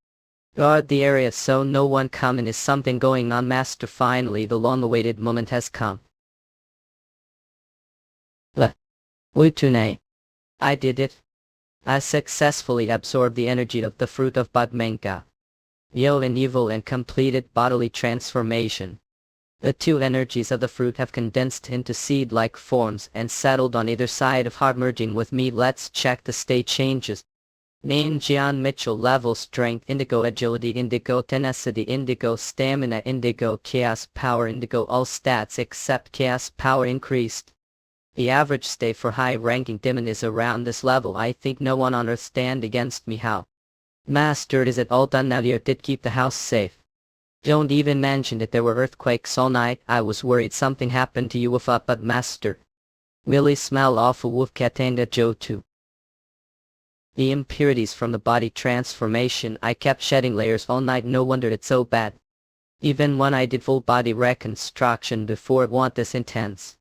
guard the area so no one coming. Is something going on, master? Finally the long-awaited moment has come. Wutune. I did it. I successfully absorbed the energy of the fruit of Badmenka. Yo and evil and completed bodily transformation. The 2 energies of the fruit have condensed into seed-like forms and settled on either side of heart, merging with me. Let's check the state changes. Name Gian Mitchell. Level strength indigo, agility indigo, tenacity indigo, stamina indigo, chaos power indigo. All stats except chaos power increased. The average stay for high-ranking demon is around this level. I think no one on earth stand against me. How? Master, is it all done now? You did keep the house safe. Don't even mention it. There were earthquakes all night. I was worried something happened to you with up, but master. Really smell awful. Wolf Katanga Joe too. The impurities from the body transformation. I kept shedding layers all night. No wonder it's so bad. Even when I did full body reconstruction before, it want this intense.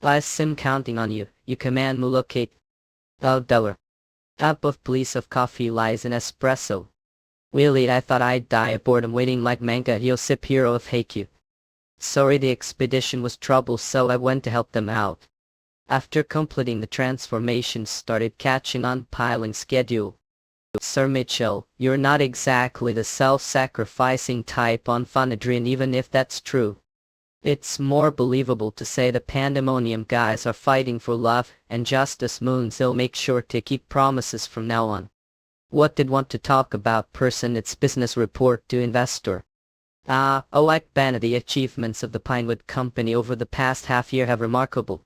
I sim counting on you, you command me locate. Oh dollar. Up of police of coffee lies in espresso. Really, I thought I'd die of boredom waiting like manga Yosip hero of Haikyuu. Sorry, the expedition was trouble, so I went to help them out. After completing the transformations, started catching on piling schedule. Sir Mitchell, you're not exactly the self-sacrificing type on Funadrian, even if that's true. It's more believable to say the Pandemonium guys are fighting for love and justice. Moons, they'll make sure to keep promises from now on. What did want to talk about person? Its business report to investor. Like Banna, the achievements of the Pinewood Company over the past half year have remarkable.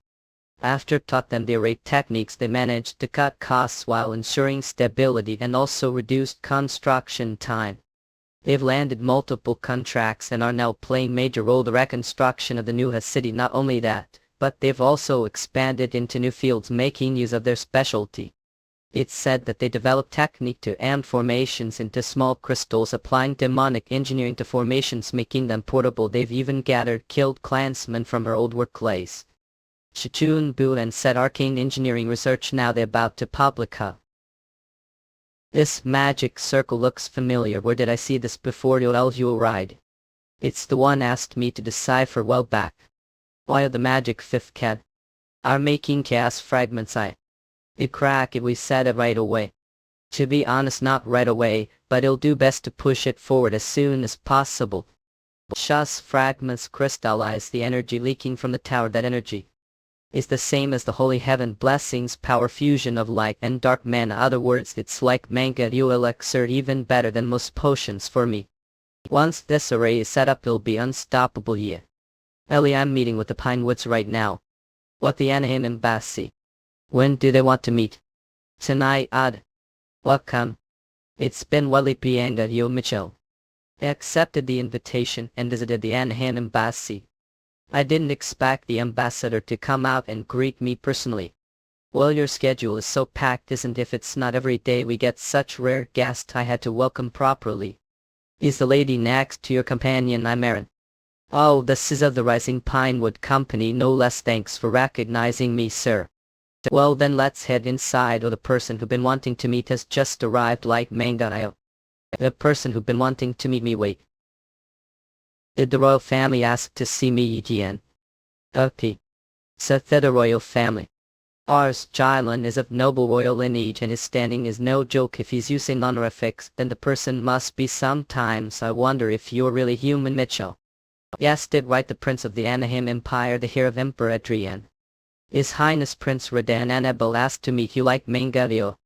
After taught them the rate techniques, they managed to cut costs while ensuring stability and also reduced construction time. They've landed multiple contracts and are now playing major role in the reconstruction of the new city. Not only that, but they've also expanded into new fields, making use of their specialty. It's said that they developed technique to amp formations into small crystals, applying demonic engineering to formations, making them portable. They've even killed clansmen from her old workplace. Shichun Bu and said arcane engineering research now they're about to publica. This magic circle looks familiar. Where did I see this before? You ride. It's the one asked me to decipher well back. Why the magic fifth cat are making chaos fragments. It crack it, we said it right away. To be honest, not right away, but it'll do best to push it forward as soon as possible. Shas fragments crystallize the energy leaking from the tower. That energy is the same as the holy heaven blessings, power fusion of light and dark mana. Other words, it's like manga Ryu elixir, even better than most potions for me. Once this array is set up, it'll be unstoppable. Yeah. Ellie, I'm meeting with the Pinewoods right now. What, the Anaheim embassy? When do they want to meet? Tonight. Welcome. It's been Wally Pianga Yo Mitchell. I accepted the invitation and visited the Anaheim embassy. I didn't expect the ambassador to come out and greet me personally. Well, your schedule is so packed, isn't it? If it's not every day we get such rare guests, I had to welcome properly. Is the lady next to your companion? I'm Aaron. Oh, this is of the Rising Pinewood Company, no less. Thanks for recognizing me, sir. Well then, let's head inside, or the person who've been wanting to meet has just arrived. Like manga. The person who've been wanting to meet me, wait. Did the royal family ask to see me again? Okay. Said the royal family. Ours, Jylin, is of noble royal lineage, and his standing is no joke. If he's using honorifics, then the person must be. Sometimes I wonder if you're really human, Mitchell. Yes, did right. The Prince of the Anaheim Empire, the heir of Emperor Adrian. His Highness Prince Redan Annabelle asked to meet you. Like Mangario.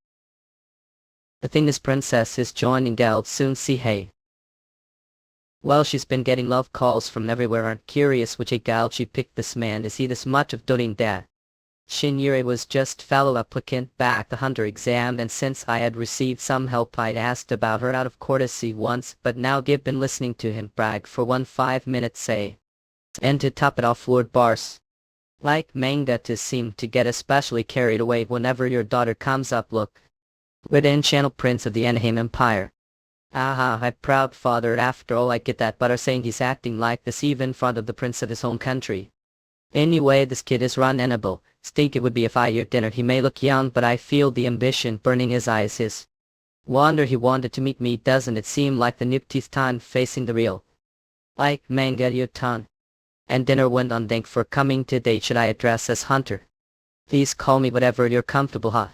The thing is, Princess is joining Del soon. See, hey. Well, she's been getting love calls from everywhere. Aren't curious which gal she picked. This man, is he this much of doing that? Shinyuri was just fellow applicant back the hunter exam, and since I had received some help, I'd asked about her out of courtesy once, but now I've been listening to him brag for 5 minutes, say. And to top it off, Lord Bars. Like manga to seem to get especially carried away whenever your daughter comes up. Look. Within channel Prince of the Anaheim Empire. My proud father. After all, I get that, but are saying he's acting like this even in front of the prince of his home country. Anyway, this kid is Ron Annabelle. Think it would be if I ate dinner. He may look young, but I feel the ambition burning his eyes. His wonder he wanted to meet me. Doesn't it seem like the Niptith time facing the real? Like manga Yutan. And dinner went on. Thank for coming today. Should I address as Hunter? Please call me whatever you're comfortable, huh?